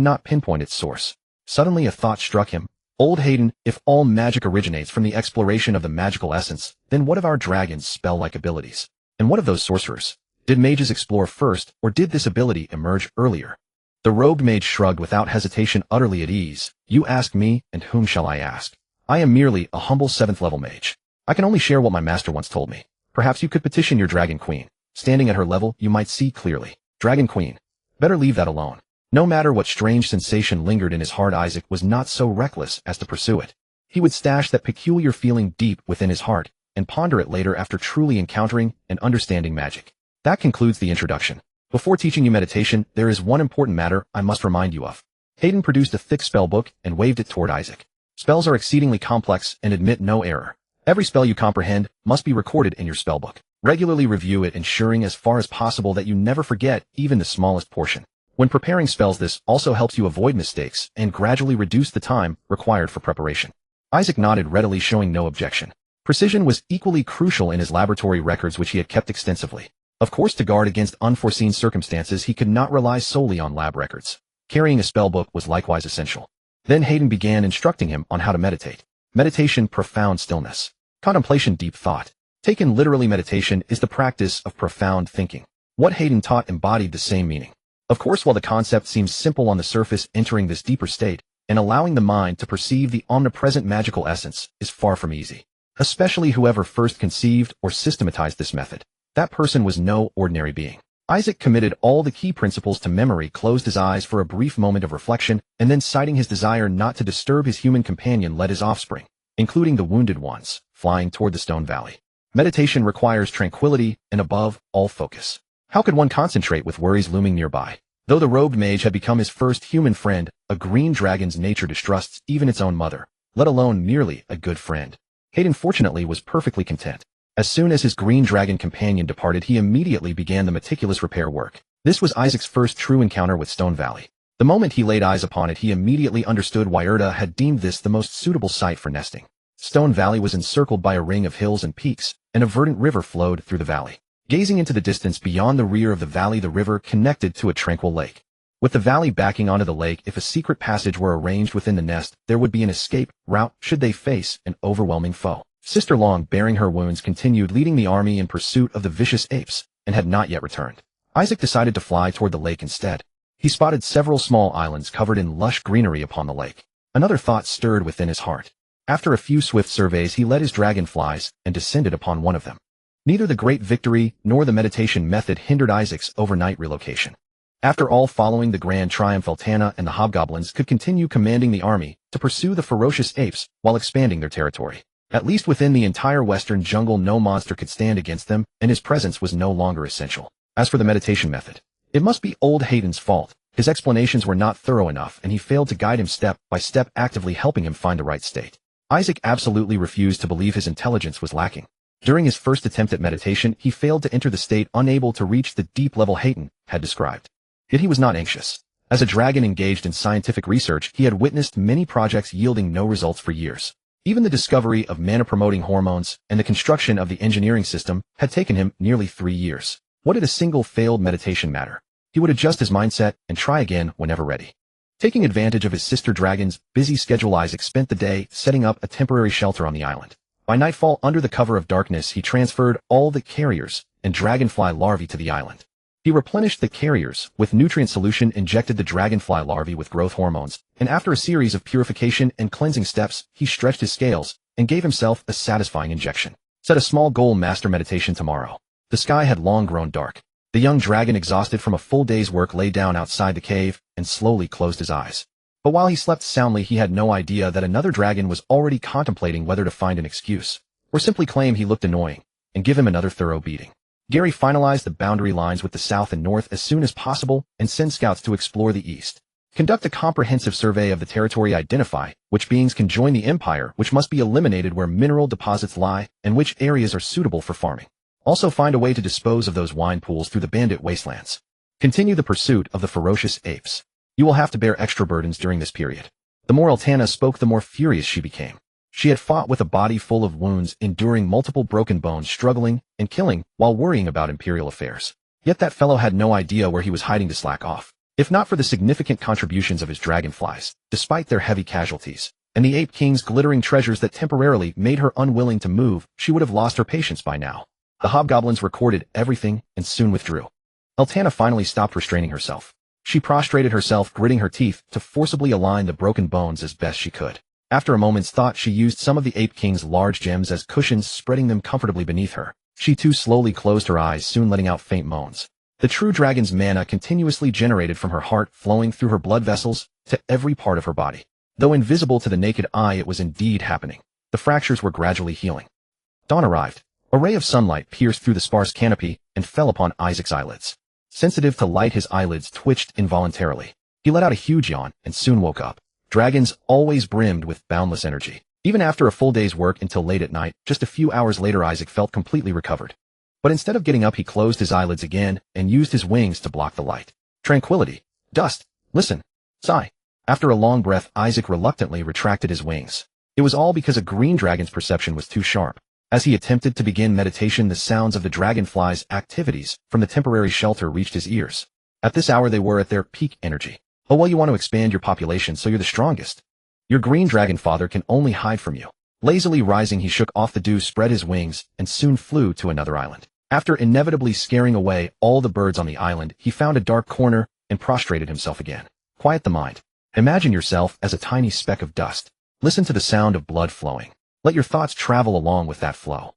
not pinpoint its source. Suddenly a thought struck him. Old Hayden, if all magic originates from the exploration of the magical essence, then what of our dragon's spell-like abilities? And what of those sorcerers? Did mages explore first, or did this ability emerge earlier? The robed mage shrugged without hesitation, utterly at ease. You ask me, and whom shall I ask? I am merely a humble 7th-level mage. I can only share what my master once told me. Perhaps you could petition your dragon queen. Standing at her level, you might see clearly. Dragon queen. Better leave that alone. No matter what strange sensation lingered in his heart, Isaac was not so reckless as to pursue it. He would stash that peculiar feeling deep within his heart and ponder it later after truly encountering and understanding magic. That concludes the introduction. Before teaching you meditation, there is one important matter I must remind you of. Hayden produced a thick spell book and waved it toward Isaac. Spells are exceedingly complex and admit no error. Every spell you comprehend must be recorded in your spellbook. Regularly review it, ensuring as far as possible that you never forget even the smallest portion. When preparing spells, this also helps you avoid mistakes and gradually reduce the time required for preparation. Isaac nodded readily, showing no objection. Precision was equally crucial in his laboratory records, which he had kept extensively. Of course, to guard against unforeseen circumstances, he could not rely solely on lab records. Carrying a spellbook was likewise essential. Then Hayden began instructing him on how to meditate. Meditation, profound stillness. Contemplation, deep thought. Taken literally, meditation is the practice of profound thinking. What Hayden taught embodied the same meaning. Of course, while the concept seems simple on the surface, entering this deeper state and allowing the mind to perceive the omnipresent magical essence is far from easy. Especially whoever first conceived or systematized this method. That person was no ordinary being. Isaac committed all the key principles to memory, closed his eyes for a brief moment of reflection, and then, citing his desire not to disturb his human companion, led his offspring, including the wounded ones, flying toward the stone valley. Meditation requires tranquility and, above all, focus. How could one concentrate with worries looming nearby? Though the robed mage had become his first human friend, a green dragon's nature distrusts even its own mother, let alone merely a good friend. Hayden, fortunately, was perfectly content. As soon as his green dragon companion departed, he immediately began the meticulous repair work. This was Isaac's first true encounter with Stone Valley. The moment he laid eyes upon it, he immediately understood why Erda had deemed this the most suitable site for nesting. Stone Valley was encircled by a ring of hills and peaks, and a verdant river flowed through the valley. Gazing into the distance beyond the rear of the valley, the river connected to a tranquil lake. With the valley backing onto the lake, if a secret passage were arranged within the nest, there would be an escape route should they face an overwhelming foe. Sister Long, bearing her wounds, continued leading the army in pursuit of the vicious apes, and had not yet returned. Isaac decided to fly toward the lake instead. He spotted several small islands covered in lush greenery upon the lake. Another thought stirred within his heart. After a few swift surveys, he led his dragonflies and descended upon one of them. Neither the great victory nor the meditation method hindered Isaac's overnight relocation. After all, following the grand triumph, Eltana and the hobgoblins could continue commanding the army to pursue the ferocious apes while expanding their territory. At least within the entire western jungle, no monster could stand against them, and his presence was no longer essential. As for the meditation method, it must be old Hayden's fault. His explanations were not thorough enough, and he failed to guide him step by step, actively helping him find the right state. Isaac absolutely refused to believe his intelligence was lacking. During his first attempt at meditation, he failed to enter the state, unable to reach the deep level Hayden had described. Yet he was not anxious. As a dragon engaged in scientific research, he had witnessed many projects yielding no results for years. Even the discovery of mana-promoting hormones and the construction of the engineering system had taken him nearly 3 years. What did a single failed meditation matter? He would adjust his mindset and try again whenever ready. Taking advantage of his sister dragon's busy schedule, Isaac spent the day setting up a temporary shelter on the island. By nightfall, under the cover of darkness, he transferred all the carriers and dragonfly larvae to the island. He replenished the carriers with nutrient solution, injected the dragonfly larvae with growth hormones, and after a series of purification and cleansing steps, he stretched his scales and gave himself a satisfying injection. Set a small goal: master meditation tomorrow. The sky had long grown dark. The young dragon, exhausted from a full day's work, lay down outside the cave and slowly closed his eyes. But while he slept soundly, he had no idea that another dragon was already contemplating whether to find an excuse, or simply claim he looked annoying, and give him another thorough beating. Gary finalized the boundary lines with the south and north as soon as possible and send scouts to explore the east. Conduct a comprehensive survey of the territory, identify which beings can join the empire, which must be eliminated where mineral deposits lie, and which areas are suitable for farming. Also find a way to dispose of those wine pools through the bandit wastelands. Continue the pursuit of the ferocious apes. You will have to bear extra burdens during this period. The more Altana spoke, the more furious she became. She had fought with a body full of wounds, enduring multiple broken bones, struggling and killing while worrying about imperial affairs. Yet that fellow had no idea where he was hiding to slack off. If not for the significant contributions of his dragonflies, despite their heavy casualties, and the Ape King's glittering treasures that temporarily made her unwilling to move, she would have lost her patience by now. The hobgoblins recorded everything and soon withdrew. Altana finally stopped restraining herself. She prostrated herself, gritting her teeth to forcibly align the broken bones as best she could. After a moment's thought, she used some of the Ape King's large gems as cushions, spreading them comfortably beneath her. She too slowly closed her eyes, soon letting out faint moans. The true dragon's mana continuously generated from her heart, flowing through her blood vessels to every part of her body. Though invisible to the naked eye, it was indeed happening. The fractures were gradually healing. Dawn arrived. A ray of sunlight pierced through the sparse canopy and fell upon Isaac's eyelids. Sensitive to light, his eyelids twitched involuntarily. He let out a huge yawn and soon woke up. Dragons always brimmed with boundless energy. Even after a full day's work until late at night, just a few hours later Isaac felt completely recovered. But instead of getting up, he closed his eyelids again and used his wings to block the light. Tranquility. Dust. Listen. Sigh. After a long breath, Isaac reluctantly retracted his wings. It was all because a green dragon's perception was too sharp. As he attempted to begin meditation, the sounds of the dragonfly's activities from the temporary shelter reached his ears. At this hour, they were at their peak energy. Oh, well, you want to expand your population so you're the strongest. Your green dragon father can only hide from you. Lazily rising, he shook off the dew, spread his wings, and soon flew to another island. After inevitably scaring away all the birds on the island, he found a dark corner and prostrated himself again. Quiet the mind. Imagine yourself as a tiny speck of dust. Listen to the sound of blood flowing. Let your thoughts travel along with that flow.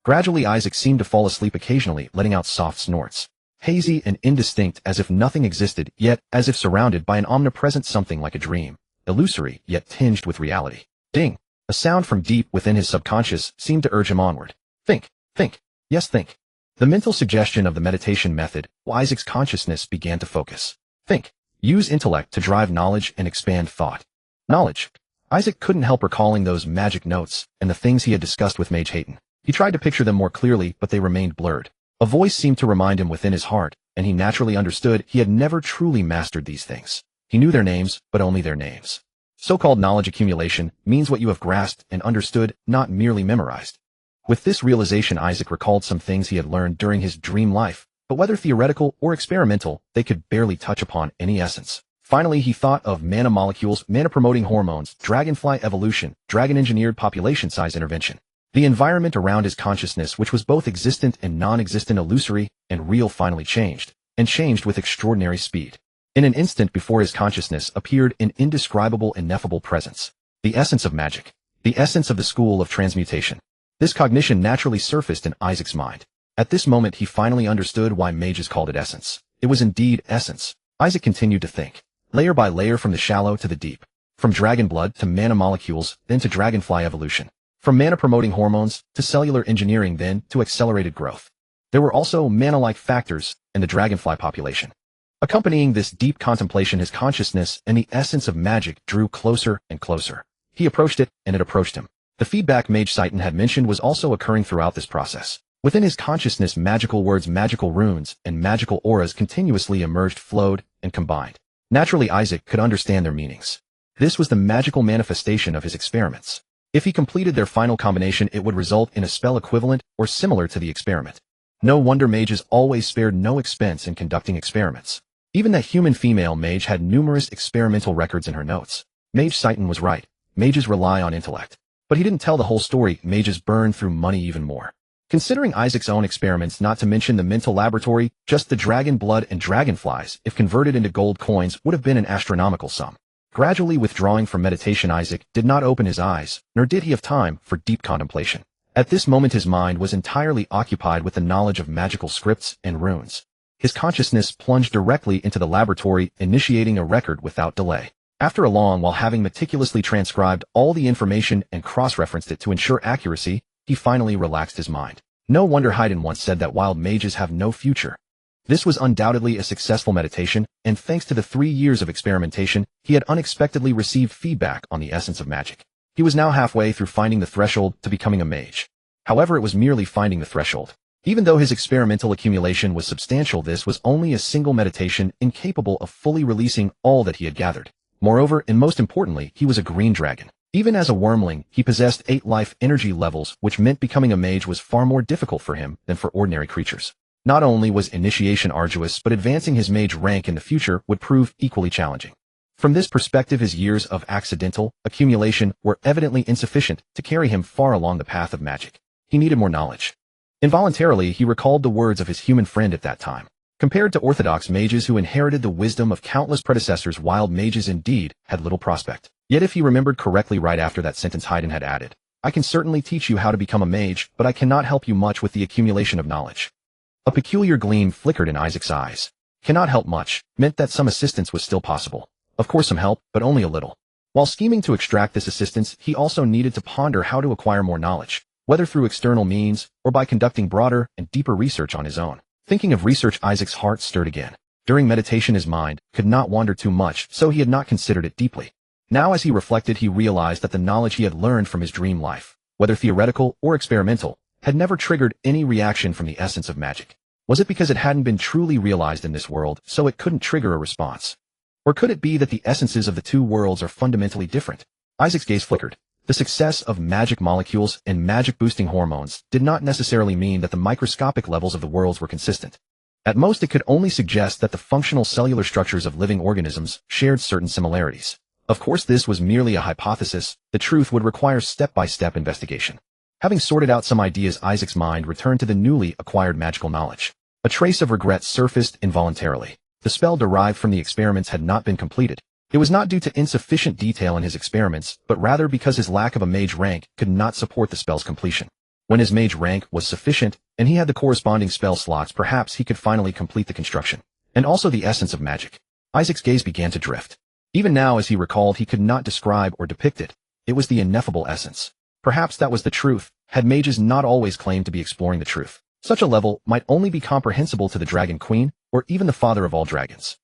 Gradually, Isaac seemed to fall asleep, occasionally letting out soft snorts. Hazy and indistinct, as if nothing existed, yet as if surrounded by an omnipresent something like a dream. Illusory, yet tinged with reality. Ding! A sound from deep within his subconscious seemed to urge him onward. Think. Think. Yes, think. The mental suggestion of the meditation method, Isaac's consciousness began to focus. Think. Use intellect to drive knowledge and expand thought. Knowledge. Isaac couldn't help recalling those magic notes and the things he had discussed with Mage Hayton. He tried to picture them more clearly, but they remained blurred. A voice seemed to remind him within his heart, and he naturally understood he had never truly mastered these things. He knew their names, but only their names. So-called knowledge accumulation means what you have grasped and understood, not merely memorized. With this realization, Isaac recalled some things he had learned during his dream life, but whether theoretical or experimental, they could barely touch upon any essence. Finally, he thought of mana molecules, mana-promoting hormones, dragonfly evolution, dragon-engineered population size intervention. The environment around his consciousness, which was both existent and non-existent, illusory and real, finally changed, and changed with extraordinary speed. In an instant before his consciousness appeared an indescribable, ineffable presence. The essence of magic. The essence of the school of transmutation. This cognition naturally surfaced in Isaac's mind. At this moment, he finally understood why mages called it essence. It was indeed essence. Isaac continued to think. Layer by layer, from the shallow to the deep. From dragon blood to mana molecules, then to dragonfly evolution. From mana-promoting hormones to cellular engineering, then to accelerated growth. There were also mana-like factors in the dragonfly population. Accompanying this deep contemplation, his consciousness and the essence of magic drew closer and closer. He approached it, and it approached him. The feedback Mage Hayton had mentioned was also occurring throughout this process. Within his consciousness, magical words, magical runes, and magical auras continuously emerged, flowed, and combined. Naturally, Isaac could understand their meanings. This was the magical manifestation of his experiments. If he completed their final combination, it would result in a spell equivalent or similar to the experiment. No wonder mages always spared no expense in conducting experiments. Even that human female mage had numerous experimental records in her notes. Mage Hayton was right. Mages rely on intellect. But he didn't tell the whole story. Mages burn through money even more. Considering Isaac's own experiments, not to mention the mental laboratory, just the dragon blood and dragonflies, if converted into gold coins, would have been an astronomical sum. Gradually withdrawing from meditation, Isaac did not open his eyes, nor did he have time for deep contemplation. At this moment, his mind was entirely occupied with the knowledge of magical scripts and runes. His consciousness plunged directly into the laboratory, initiating a record without delay. After a long while, having meticulously transcribed all the information and cross-referenced it to ensure accuracy, he finally relaxed his mind. No wonder Hayton once said that wild mages have no future. This was undoubtedly a successful meditation, and thanks to the 3 years of experimentation, he had unexpectedly received feedback on the essence of magic. He was now halfway through finding the threshold to becoming a mage. However, it was merely finding the threshold. Even though his experimental accumulation was substantial, this was only a single meditation incapable of fully releasing all that he had gathered. Moreover, and most importantly, he was a green dragon. Even as a wormling, he possessed 8 life energy levels, which meant becoming a mage was far more difficult for him than for ordinary creatures. Not only was initiation arduous, but advancing his mage rank in the future would prove equally challenging. From this perspective, his years of accidental accumulation were evidently insufficient to carry him far along the path of magic. He needed more knowledge. Involuntarily, he recalled the words of his human friend at that time. Compared to orthodox mages who inherited the wisdom of countless predecessors, wild mages indeed had little prospect. Yet if he remembered correctly, right after that sentence Haydn had added, "I can certainly teach you how to become a mage, but I cannot help you much with the accumulation of knowledge." A peculiar gleam flickered in Isaac's eyes. "Cannot help much" meant that some assistance was still possible. Of course some help, but only a little. While scheming to extract this assistance, he also needed to ponder how to acquire more knowledge, whether through external means or by conducting broader and deeper research on his own. Thinking of research, Isaac's heart stirred again. During meditation, his mind could not wander too much, so he had not considered it deeply. Now as he reflected, he realized that the knowledge he had learned from his dream life, whether theoretical or experimental, had never triggered any reaction from the essence of magic. Was it because it hadn't been truly realized in this world, so it couldn't trigger a response? Or could it be that the essences of the two worlds are fundamentally different? Isaac's gaze flickered. The success of magic molecules and magic-boosting hormones did not necessarily mean that the microscopic levels of the worlds were consistent. At most, it could only suggest that the functional cellular structures of living organisms shared certain similarities. Of course, this was merely a hypothesis. The truth would require step-by-step investigation. Having sorted out some ideas, Isaac's mind returned to the newly acquired magical knowledge. A trace of regret surfaced involuntarily. The spell derived from the experiments had not been completed. It was not due to insufficient detail in his experiments, but rather because his lack of a mage rank could not support the spell's completion. When his mage rank was sufficient, and he had the corresponding spell slots, perhaps he could finally complete the construction. And also the essence of magic. Isaac's gaze began to drift. Even now, as he recalled, he could not describe or depict it. It was the ineffable essence. Perhaps that was the truth, had mages not always claimed to be exploring the truth. Such a level might only be comprehensible to the Dragon Queen, or even the father of all dragons.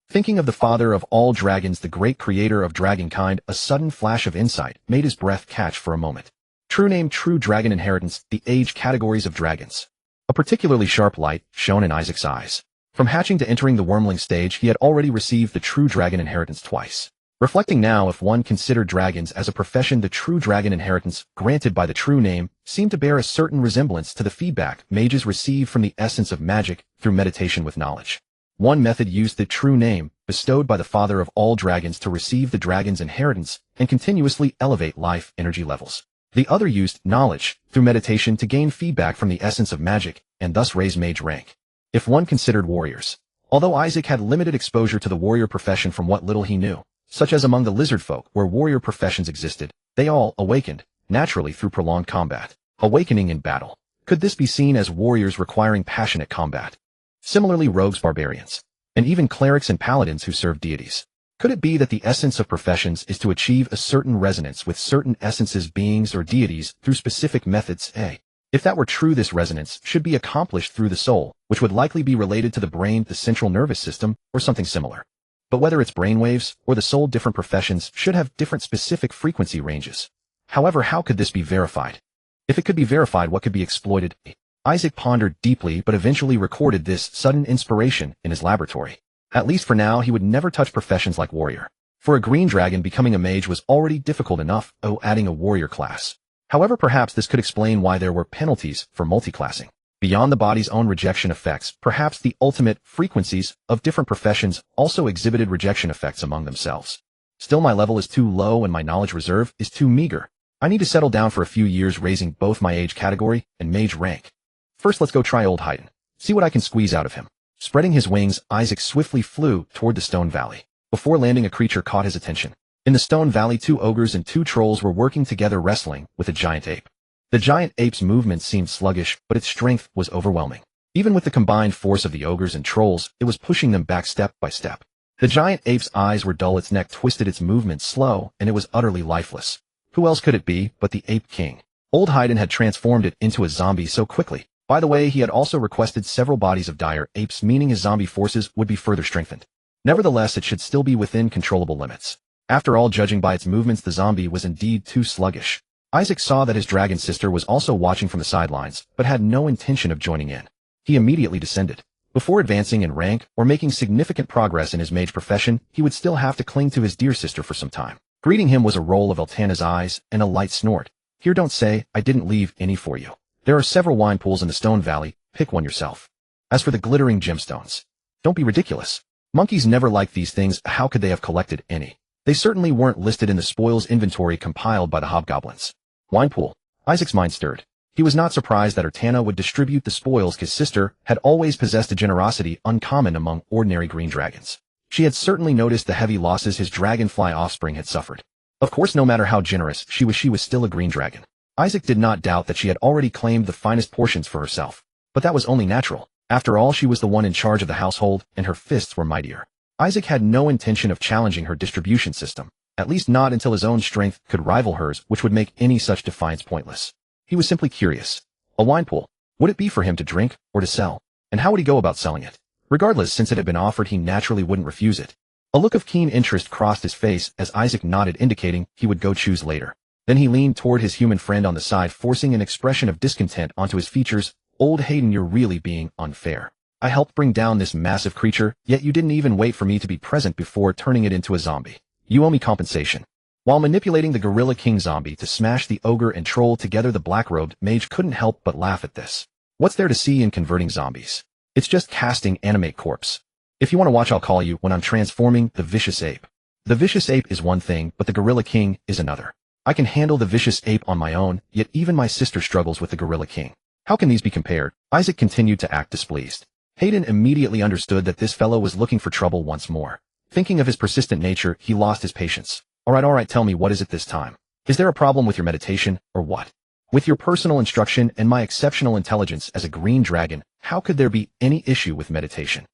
Thinking of the father of all dragons, the great creator of dragonkind, a sudden flash of insight made his breath catch for a moment. True name, true dragon inheritance, the age categories of dragons. A particularly sharp light shone in Isaac's eyes. From hatching to entering the wormling stage, he had already received the true dragon inheritance twice. Reflecting now, if one considered dragons as a profession, the true dragon inheritance, granted by the true name, seemed to bear a certain resemblance to the feedback mages receive from the essence of magic through meditation with knowledge. One method used the true name, bestowed by the father of all dragons, to receive the dragon's inheritance and continuously elevate life energy levels. The other used knowledge, through meditation, to gain feedback from the essence of magic, and thus raise mage rank. If one considered warriors. Although Isaac had limited exposure to the warrior profession from what little he knew, such as among the lizard folk where warrior professions existed, they all awakened, naturally through prolonged combat. Awakening in battle. Could this be seen as warriors requiring passionate combat? Similarly, rogues, barbarians, and even clerics and paladins who serve deities. Could it be that the essence of professions is to achieve a certain resonance with certain essences, beings, or deities through specific methods? If that were true, this resonance should be accomplished through the soul, which would likely be related to the brain, the central nervous system, or something similar. But whether it's brainwaves or the soul, different professions should have different specific frequency ranges. However, how could this be verified? If it could be verified, what could be exploited? Isaac pondered deeply, but eventually recorded this sudden inspiration in his laboratory. At least for now, he would never touch professions like warrior. For a green dragon, becoming a mage was already difficult enough, adding a warrior class. However, perhaps this could explain why there were penalties for multiclassing. Beyond the body's own rejection effects, perhaps the ultimate frequencies of different professions also exhibited rejection effects among themselves. Still, my level is too low and my knowledge reserve is too meager. I need to settle down for a few years, raising both my age category and mage rank. First, let's go try old Haydn. See what I can squeeze out of him. Spreading his wings, Isaac swiftly flew toward the stone valley. Before landing, a creature caught his attention. In the stone valley, 2 ogres and 2 trolls were working together, wrestling with a giant ape. The giant ape's movement seemed sluggish, but its strength was overwhelming. Even with the combined force of the ogres and trolls, it was pushing them back step by step. The giant ape's eyes were dull, its neck twisted, its movement slow, and it was utterly lifeless. Who else could it be but the Ape King? Old Haydn had transformed it into a zombie so quickly. By the way, he had also requested several bodies of dire apes, meaning his zombie forces would be further strengthened. Nevertheless, it should still be within controllable limits. After all, judging by its movements, the zombie was indeed too sluggish. Isaac saw that his dragon sister was also watching from the sidelines, but had no intention of joining in. He immediately descended. Before advancing in rank or making significant progress in his mage profession, he would still have to cling to his dear sister for some time. Greeting him was a roll of Eltana's eyes and a light snort. Here, don't say, I didn't leave any for you. There are several wine pools in the Stone Valley, pick one yourself. As for the glittering gemstones, don't be ridiculous. Monkeys never liked these things, how could they have collected any? They certainly weren't listed in the spoils inventory compiled by the hobgoblins. Wine pool. Isaac's mind stirred. He was not surprised that Eltana would distribute the spoils. His sister had always possessed a generosity uncommon among ordinary green dragons. She had certainly noticed the heavy losses his dragonfly offspring had suffered. Of course, no matter how generous she was still a green dragon. Isaac did not doubt that she had already claimed the finest portions for herself. But that was only natural. After all, she was the one in charge of the household, and her fists were mightier. Isaac had no intention of challenging her distribution system, at least not until his own strength could rival hers, which would make any such defiance pointless. He was simply curious. A wine pool. Would it be for him to drink or to sell? And how would he go about selling it? Regardless, since it had been offered, he naturally wouldn't refuse it. A look of keen interest crossed his face as Isaac nodded, indicating he would go choose later. Then he leaned toward his human friend on the side, forcing an expression of discontent onto his features. Old Hayden, you're really being unfair. I helped bring down this massive creature, yet you didn't even wait for me to be present before turning it into a zombie. You owe me compensation. While manipulating the Gorilla King zombie to smash the ogre and troll together, the black-robed mage couldn't help but laugh at this. What's there to see in converting zombies? It's just casting animate corpse. If you want to watch, I'll call you when I'm transforming the vicious ape. The vicious ape is one thing, but the Gorilla King is another. I can handle the vicious ape on my own, yet even my sister struggles with the Gorilla King. How can these be compared? Isaac continued to act displeased. Hayden immediately understood that this fellow was looking for trouble once more. Thinking of his persistent nature, he lost his patience. All right, tell me, what is it this time? Is there a problem with your meditation, or what? With your personal instruction and my exceptional intelligence as a green dragon, how could there be any issue with meditation?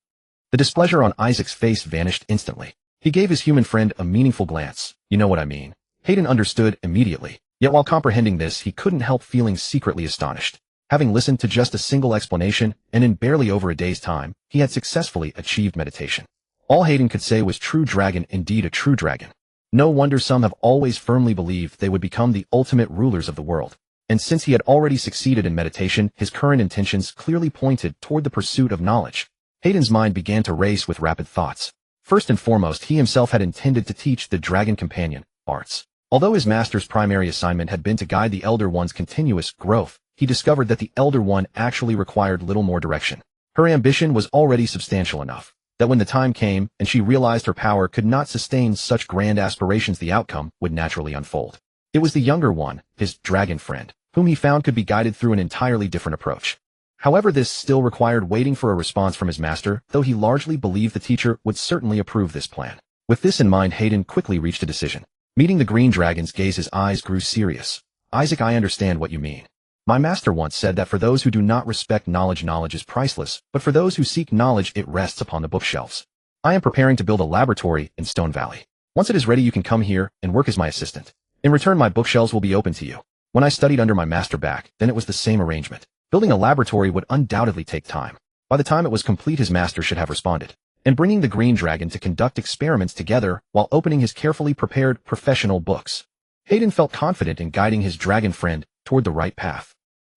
The displeasure on Isaac's face vanished instantly. He gave his human friend a meaningful glance. You know what I mean. Hayden understood immediately, yet while comprehending this, he couldn't help feeling secretly astonished. Having listened to just a single explanation, and in barely over a day's time, he had successfully achieved meditation. All Hayden could say was, true dragon, indeed a true dragon. No wonder some have always firmly believed they would become the ultimate rulers of the world. And since he had already succeeded in meditation, his current intentions clearly pointed toward the pursuit of knowledge. Hayden's mind began to race with rapid thoughts. First and foremost, he himself had intended to teach the dragon companion arts. Although his master's primary assignment had been to guide the Elder One's continuous growth, he discovered that the Elder One actually required little more direction. Her ambition was already substantial enough that when the time came and she realized her power could not sustain such grand aspirations, the outcome would naturally unfold. It was the younger one, his dragon friend, whom he found could be guided through an entirely different approach. However, this still required waiting for a response from his master, though he largely believed the teacher would certainly approve this plan. With this in mind, Hayden quickly reached a decision. Meeting the green dragon's gaze, his eyes grew serious. Isaac, I understand what you mean. My master once said that for those who do not respect knowledge, knowledge is priceless, but for those who seek knowledge, it rests upon the bookshelves. I am preparing to build a laboratory in Stone Valley. Once it is ready, you can come here and work as my assistant. In return, my bookshelves will be open to you. When I studied under my master back, then it was the same arrangement. Building a laboratory would undoubtedly take time. By the time it was complete, his master should have responded. And bringing the green dragon to conduct experiments together while opening his carefully prepared professional books. Hayden felt confident in guiding his dragon friend toward the right path.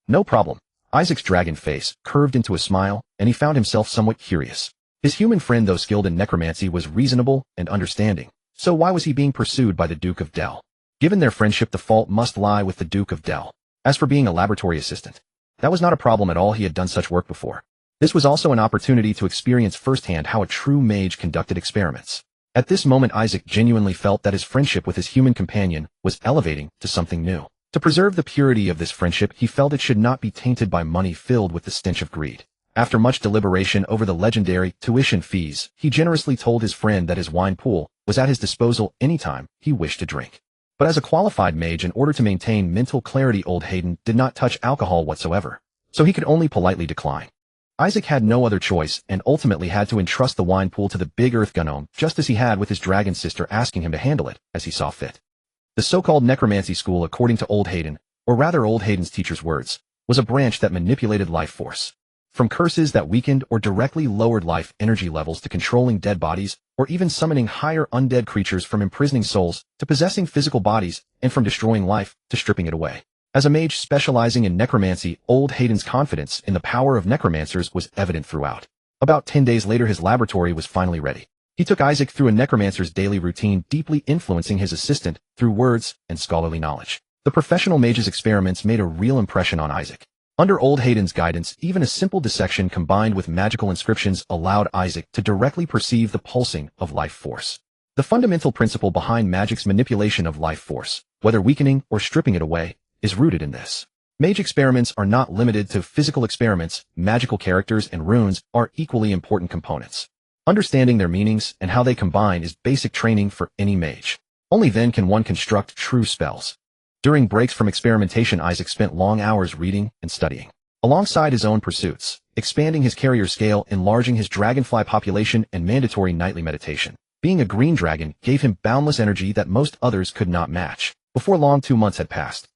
No problem. Isaac's dragon face curved into a smile, and he found himself somewhat curious. His human friend, though skilled in necromancy, was reasonable and understanding. So why was he being pursued by the Duke of Dell? Given their friendship, the fault must lie with the Duke of Dell. As for being a laboratory assistant, that was not a problem at all. He had done such work before. This was also an opportunity to experience firsthand how a true mage conducted experiments. At this moment, Isaac genuinely felt that his friendship with his human companion was elevating to something new. To preserve the purity of this friendship, he felt it should not be tainted by money filled with the stench of greed. After much deliberation over the legendary tuition fees, he generously told his friend that his wine pool was at his disposal anytime he wished to drink. But as a qualified mage, in order to maintain mental clarity, old Hayden did not touch alcohol whatsoever, so he could only politely decline. Isaac had no other choice and ultimately had to entrust the wine pool to the big earth gnome, just as he had with his dragon sister, asking him to handle it as he saw fit. The so-called necromancy school, according to old Hayden, or rather old Hayden's teacher's words, was a branch that manipulated life force. From curses that weakened or directly lowered life energy levels to controlling dead bodies, or even summoning higher undead creatures from imprisoning souls to possessing physical bodies, and from destroying life to stripping it away. As a mage specializing in necromancy, Old Hayden's confidence in the power of necromancers was evident throughout. About 10 days later, his laboratory was finally ready. He took Isaac through a necromancer's daily routine, deeply influencing his assistant through words and scholarly knowledge. The professional mage's experiments made a real impression on Isaac. Under Old Hayden's guidance, even a simple dissection combined with magical inscriptions allowed Isaac to directly perceive the pulsing of life force. The fundamental principle behind magic's manipulation of life force, whether weakening or stripping it away, is rooted in this. Mage experiments are not limited to physical experiments. Magical characters and runes are equally important components. Understanding their meanings and how they combine is basic training for any mage. Only then can one construct true spells. During breaks from experimentation, Isaac spent long hours reading and studying. Alongside his own pursuits, expanding his carrier scale, enlarging his dragonfly population, and mandatory nightly meditation. Being a green dragon gave him boundless energy that most others could not match. Before long, 2 months had passed.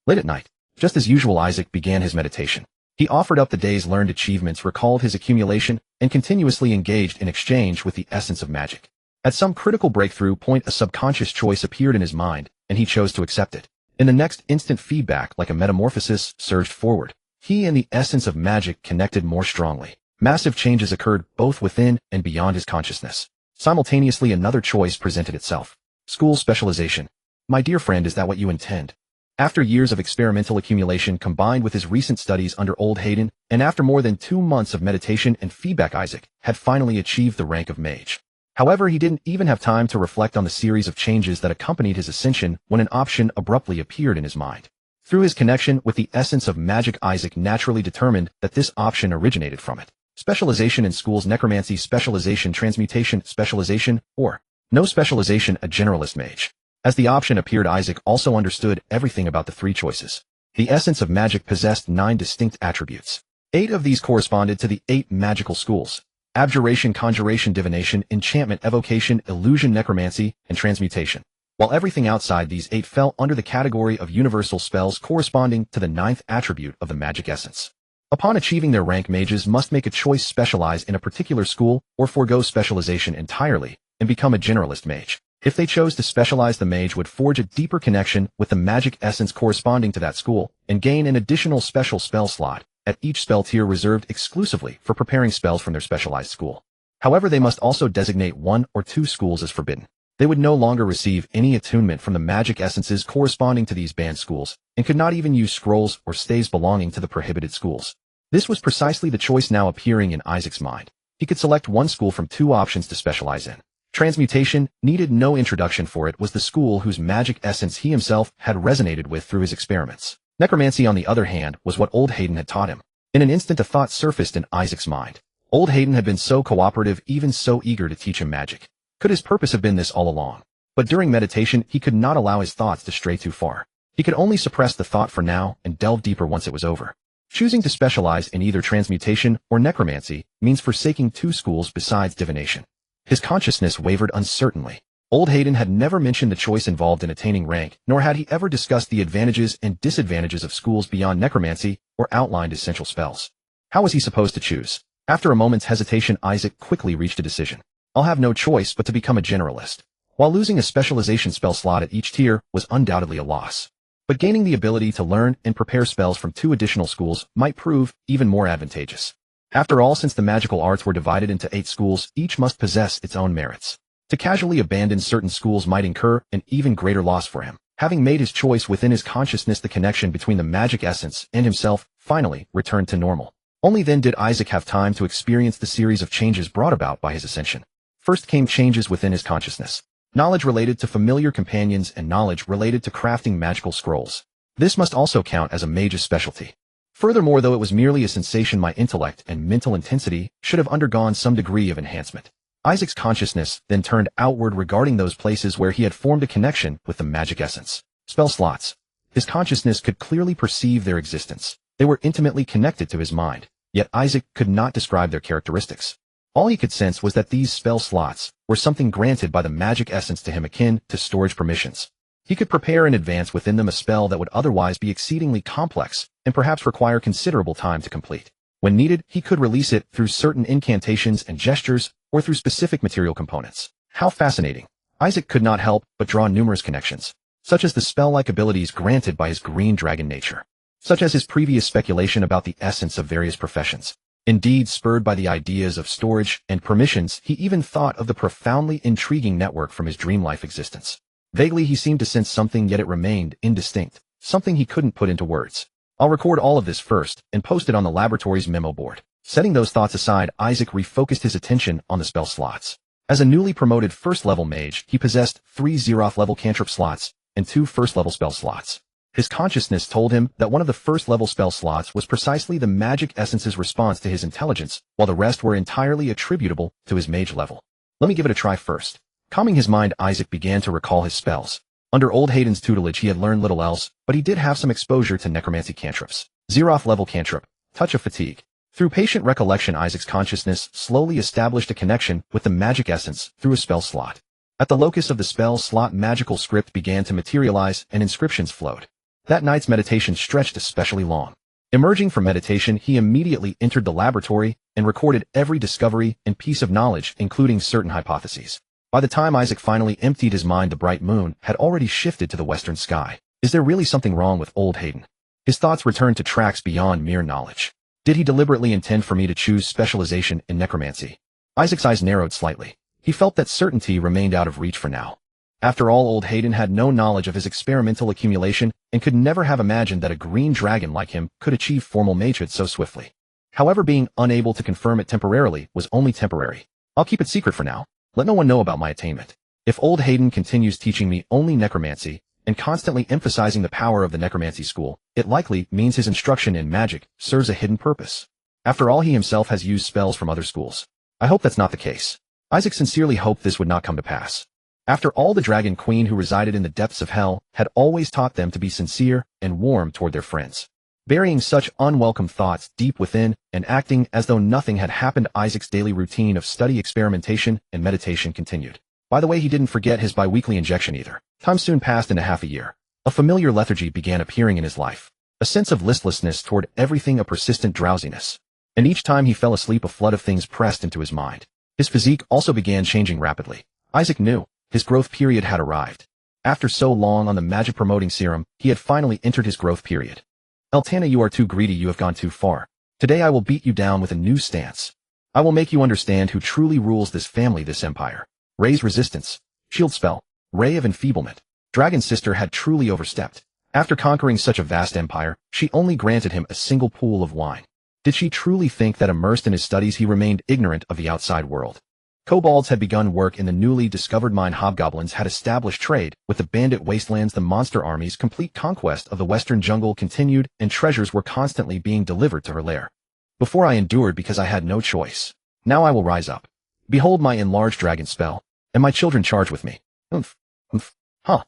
Late at night, just as usual, Isaac began his meditation. He offered up the day's learned achievements, recalled his accumulation, and continuously engaged in exchange with the essence of magic. At some critical breakthrough point, a subconscious choice appeared in his mind, and he chose to accept it. In the next instant, feedback like a metamorphosis surged forward. He and the essence of magic connected more strongly. Massive changes occurred both within and beyond his consciousness. Simultaneously, another choice presented itself. School specialization. My dear friend, is that what you intend? After years of experimental accumulation combined with his recent studies under Old Hayden, and after more than 2 months of meditation and feedback, Isaac had finally achieved the rank of mage. However, he didn't even have time to reflect on the series of changes that accompanied his ascension when an option abruptly appeared in his mind. Through his connection with the essence of magic, Isaac naturally determined that this option originated from it. Specialization in schools, necromancy, specialization, transmutation, specialization, or no specialization, a generalist mage. As the option appeared, Isaac also understood everything about the 3 choices. The essence of magic possessed 9 distinct attributes. 8 of these corresponded to the 8 magical schools: abjuration, conjuration, divination, enchantment, evocation, illusion, necromancy, and transmutation, while everything outside these 8 fell under the category of universal spells corresponding to the 9th attribute of the magic essence. Upon achieving their rank, mages must make a choice: specialize in a particular school or forego specialization entirely and become a generalist mage. If they chose to specialize, the mage would forge a deeper connection with the magic essence corresponding to that school and gain an additional special spell slot at each spell tier reserved exclusively for preparing spells from their specialized school. However, they must also designate 1 or 2 schools as forbidden. They would no longer receive any attunement from the magic essences corresponding to these banned schools, and could not even use scrolls or staves belonging to the prohibited schools. This was precisely the choice now appearing in Isaac's mind. He could select 1 school from 2 options to specialize in. Transmutation needed no introduction, for it was the school whose magic essence he himself had resonated with through his experiments. Necromancy, on the other hand, was what Old Hayden had taught him. In an instant, a thought surfaced in Isaac's mind. Old Hayden had been so cooperative, even so eager to teach him magic. Could his purpose have been this all along? But during meditation, he could not allow his thoughts to stray too far. He could only suppress the thought for now and delve deeper once it was over. Choosing to specialize in either transmutation or necromancy means forsaking 2 schools besides divination. His consciousness wavered uncertainly. Old Hayden had never mentioned the choice involved in attaining rank, nor had he ever discussed the advantages and disadvantages of schools beyond necromancy or outlined essential spells. How was he supposed to choose? After a moment's hesitation, Isaac quickly reached a decision. I'll have no choice but to become a generalist. While losing a specialization spell slot at each tier was undoubtedly a loss, but gaining the ability to learn and prepare spells from 2 additional schools might prove even more advantageous. After all, since the magical arts were divided into 8 schools, each must possess its own merits. To casually abandon certain schools might incur an even greater loss for him. Having made his choice within his consciousness, the connection between the magic essence and himself finally returned to normal. Only then did Isaac have time to experience the series of changes brought about by his ascension. First came changes within his consciousness. Knowledge related to familiar companions and knowledge related to crafting magical scrolls. This must also count as a mage's specialty. Furthermore, though it was merely a sensation, my intellect and mental intensity should have undergone some degree of enhancement. Isaac's consciousness then turned outward regarding those places where he had formed a connection with the magic essence. Spell slots. His consciousness could clearly perceive their existence. They were intimately connected to his mind, yet Isaac could not describe their characteristics. All he could sense was that these spell slots were something granted by the magic essence to him, akin to storage permissions. He could prepare in advance within them a spell that would otherwise be exceedingly complex and perhaps require considerable time to complete. When needed, he could release it through certain incantations and gestures, or through specific material components. How fascinating. Isaac could not help but draw numerous connections, such as the spell-like abilities granted by his green dragon nature, such as his previous speculation about the essence of various professions. Indeed, spurred by the ideas of storage and permissions, he even thought of the profoundly intriguing network from his dream life existence. Vaguely, he seemed to sense something, yet it remained indistinct, something he couldn't put into words. I'll record all of this first and post it on the laboratory's memo board. Setting those thoughts aside, Isaac refocused his attention on the spell slots. As a newly promoted first-level mage, he possessed 3 Zeroth-level cantrip slots and 2 first-level spell slots. His consciousness told him that one of the first-level spell slots was precisely the magic essence's response to his intelligence, while the rest were entirely attributable to his mage level. Let me give it a try first. Calming his mind, Isaac began to recall his spells. Under old Hayden's tutelage, he had learned little else, but he did have some exposure to necromancy cantrips. Zeroth-level cantrip, Touch of Fatigue. Through patient recollection, Isaac's consciousness slowly established a connection with the magic essence through a spell slot. At the locus of the spell slot, magical script began to materialize and inscriptions flowed. That night's meditation stretched especially long. Emerging from meditation, he immediately entered the laboratory and recorded every discovery and piece of knowledge, including certain hypotheses. By the time Isaac finally emptied his mind, the bright moon had already shifted to the western sky. Is there really something wrong with old Hayden? His thoughts returned to tracks beyond mere knowledge. Did he deliberately intend for me to choose specialization in necromancy? Isaac's eyes narrowed slightly. He felt that certainty remained out of reach for now. After all, old Hayden had no knowledge of his experimental accumulation and could never have imagined that a green dragon like him could achieve formal magehood so swiftly. However, being unable to confirm it temporarily was only temporary. I'll keep it secret for now. Let no one know about my attainment. If old Hayden continues teaching me only necromancy and constantly emphasizing the power of the necromancy school, it likely means his instruction in magic serves a hidden purpose. After all, he himself has used spells from other schools. I hope that's not the case. Isaac sincerely hoped this would not come to pass. After all, the Dragon Queen who resided in the depths of hell had always taught them to be sincere and warm toward their friends. Burying such unwelcome thoughts deep within and acting as though nothing had happened, Isaac's daily routine of study, experimentation, and meditation continued. By the way, he didn't forget his bi-weekly injection either. Time soon passed into half a year. A familiar lethargy began appearing in his life. A sense of listlessness toward everything, a persistent drowsiness. And each time he fell asleep, a flood of things pressed into his mind. His physique also began changing rapidly. Isaac knew his growth period had arrived. After so long on the magic-promoting serum, he had finally entered his growth period. Eltana, you are too greedy, you have gone too far. Today I will beat you down with a new stance. I will make you understand who truly rules this family, this empire. Raise resistance. Shield spell. Ray of enfeeblement. Dragon's sister had truly overstepped. After conquering such a vast empire, she only granted him a single pool of wine. Did she truly think that immersed in his studies he remained ignorant of the outside world? Kobolds had begun work in the newly discovered mine. Hobgoblins had established trade with the bandit wastelands. The monster army's complete conquest of the western jungle continued, and treasures were constantly being delivered to her lair. Before I endured because I had no choice. Now I will rise up. Behold my enlarged dragon spell, and my children charge with me. Huh.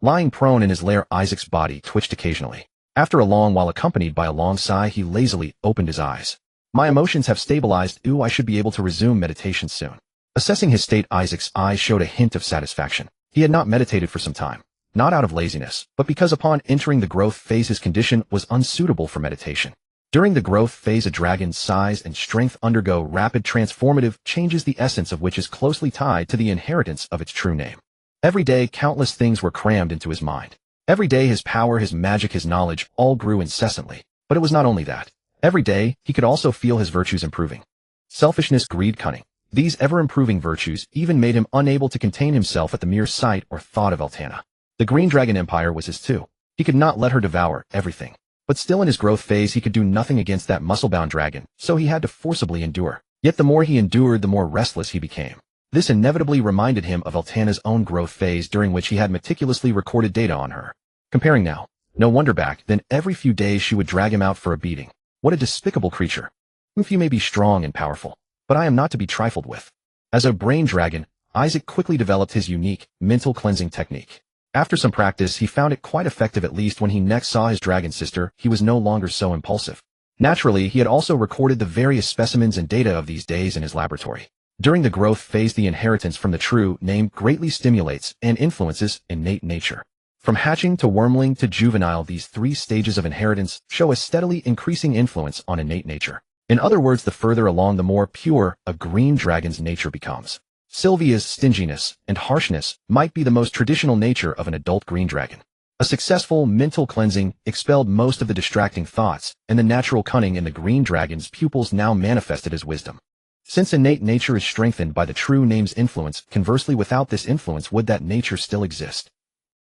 Lying prone in his lair, Isaac's body twitched occasionally. After a long while, accompanied by a long sigh, he lazily opened his eyes. My emotions have stabilized. I should be able to resume meditation soon. Assessing his state, Isaac's eyes showed a hint of satisfaction. He had not meditated for some time, not out of laziness, but because upon entering the growth phase his condition was unsuitable for meditation. During the growth phase, a dragon's size and strength undergo rapid transformative changes, the essence of which is closely tied to the inheritance of its true name. Every day, countless things were crammed into his mind. Every day, his power, his magic, his knowledge all grew incessantly. But it was not only that. Every day, he could also feel his virtues improving. Selfishness, greed, cunning. These ever-improving virtues even made him unable to contain himself at the mere sight or thought of Eltana. The Green Dragon Empire was his too. He could not let her devour everything. But still, in his growth phase, he could do nothing against that muscle-bound dragon, so he had to forcibly endure. Yet the more he endured, the more restless he became. This inevitably reminded him of Eltana's own growth phase, during which he had meticulously recorded data on her. Comparing now, no wonder back then every few days she would drag him out for a beating. What a despicable creature. You may be strong and powerful, but I am not to be trifled with. As a brain dragon, Isaac quickly developed his unique mental cleansing technique. After some practice, he found it quite effective. At least when he next saw his dragon sister, he was no longer so impulsive. Naturally, he had also recorded the various specimens and data of these days in his laboratory. During the growth phase, the inheritance from the true name greatly stimulates and influences innate nature. From hatching to wormling to juvenile, these 3 stages of inheritance show a steadily increasing influence on innate nature. In other words, the further along the more pure a green dragon's nature becomes. Sylvia's stinginess and harshness might be the most traditional nature of an adult green dragon. A successful mental cleansing expelled most of the distracting thoughts, and the natural cunning in the green dragon's pupils now manifested as wisdom. Since innate nature is strengthened by the true name's influence, conversely without this influence would that nature still exist?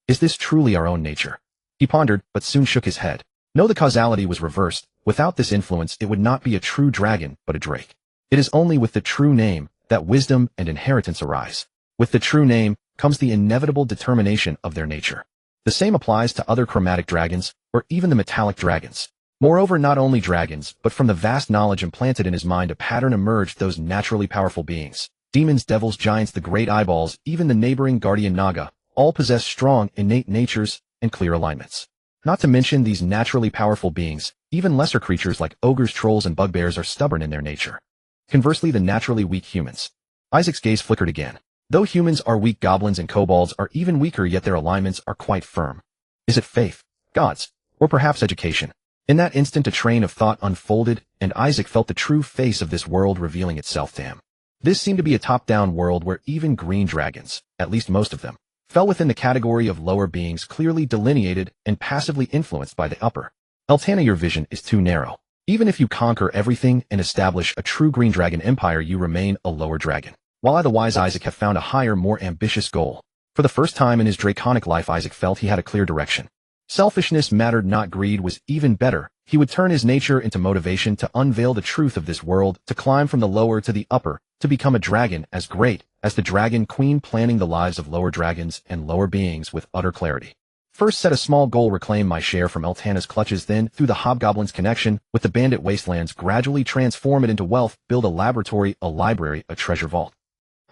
Is this truly our own nature? He pondered, but soon shook his head. No, the causality was reversed. Without this influence, it would not be a true dragon, but a drake. It is only with the true name that wisdom and inheritance arise. With the true name comes the inevitable determination of their nature. The same applies to other chromatic dragons, or even the metallic dragons. Moreover, not only dragons, but from the vast knowledge implanted in his mind a pattern emerged those naturally powerful beings. Demons, devils, giants, the great eyeballs, even the neighboring guardian naga, all possess strong, innate natures and clear alignments. Not to mention these naturally powerful beings, even lesser creatures like ogres, trolls, and bugbears are stubborn in their nature. Conversely, the naturally weak humans. Isaac's gaze flickered again. Though humans are weak, goblins and kobolds are even weaker, yet their alignments are quite firm. Is it faith, gods, or perhaps education? In that instant a train of thought unfolded, and Isaac felt the true face of this world revealing itself to him. This seemed to be a top-down world where even green dragons, at least most of them, fell within the category of lower beings clearly delineated and passively influenced by the upper. Eltana, your vision is too narrow. Even if you conquer everything and establish a true green dragon empire, you remain a lower dragon. While I, the wise Isaac, have found a higher, more ambitious goal. For the first time in his draconic life, Isaac felt he had a clear direction. Selfishness mattered not, greed was even better. He would turn his nature into motivation to unveil the truth of this world, to climb from the lower to the upper, to become a dragon as great as the dragon queen, planning the lives of lower dragons and lower beings with utter clarity. First, set a small goal, reclaim my share from Eltana's clutches, then, through the hobgoblin's connection with the bandit wastelands, gradually transform it into wealth, build a laboratory, a library, a treasure vault.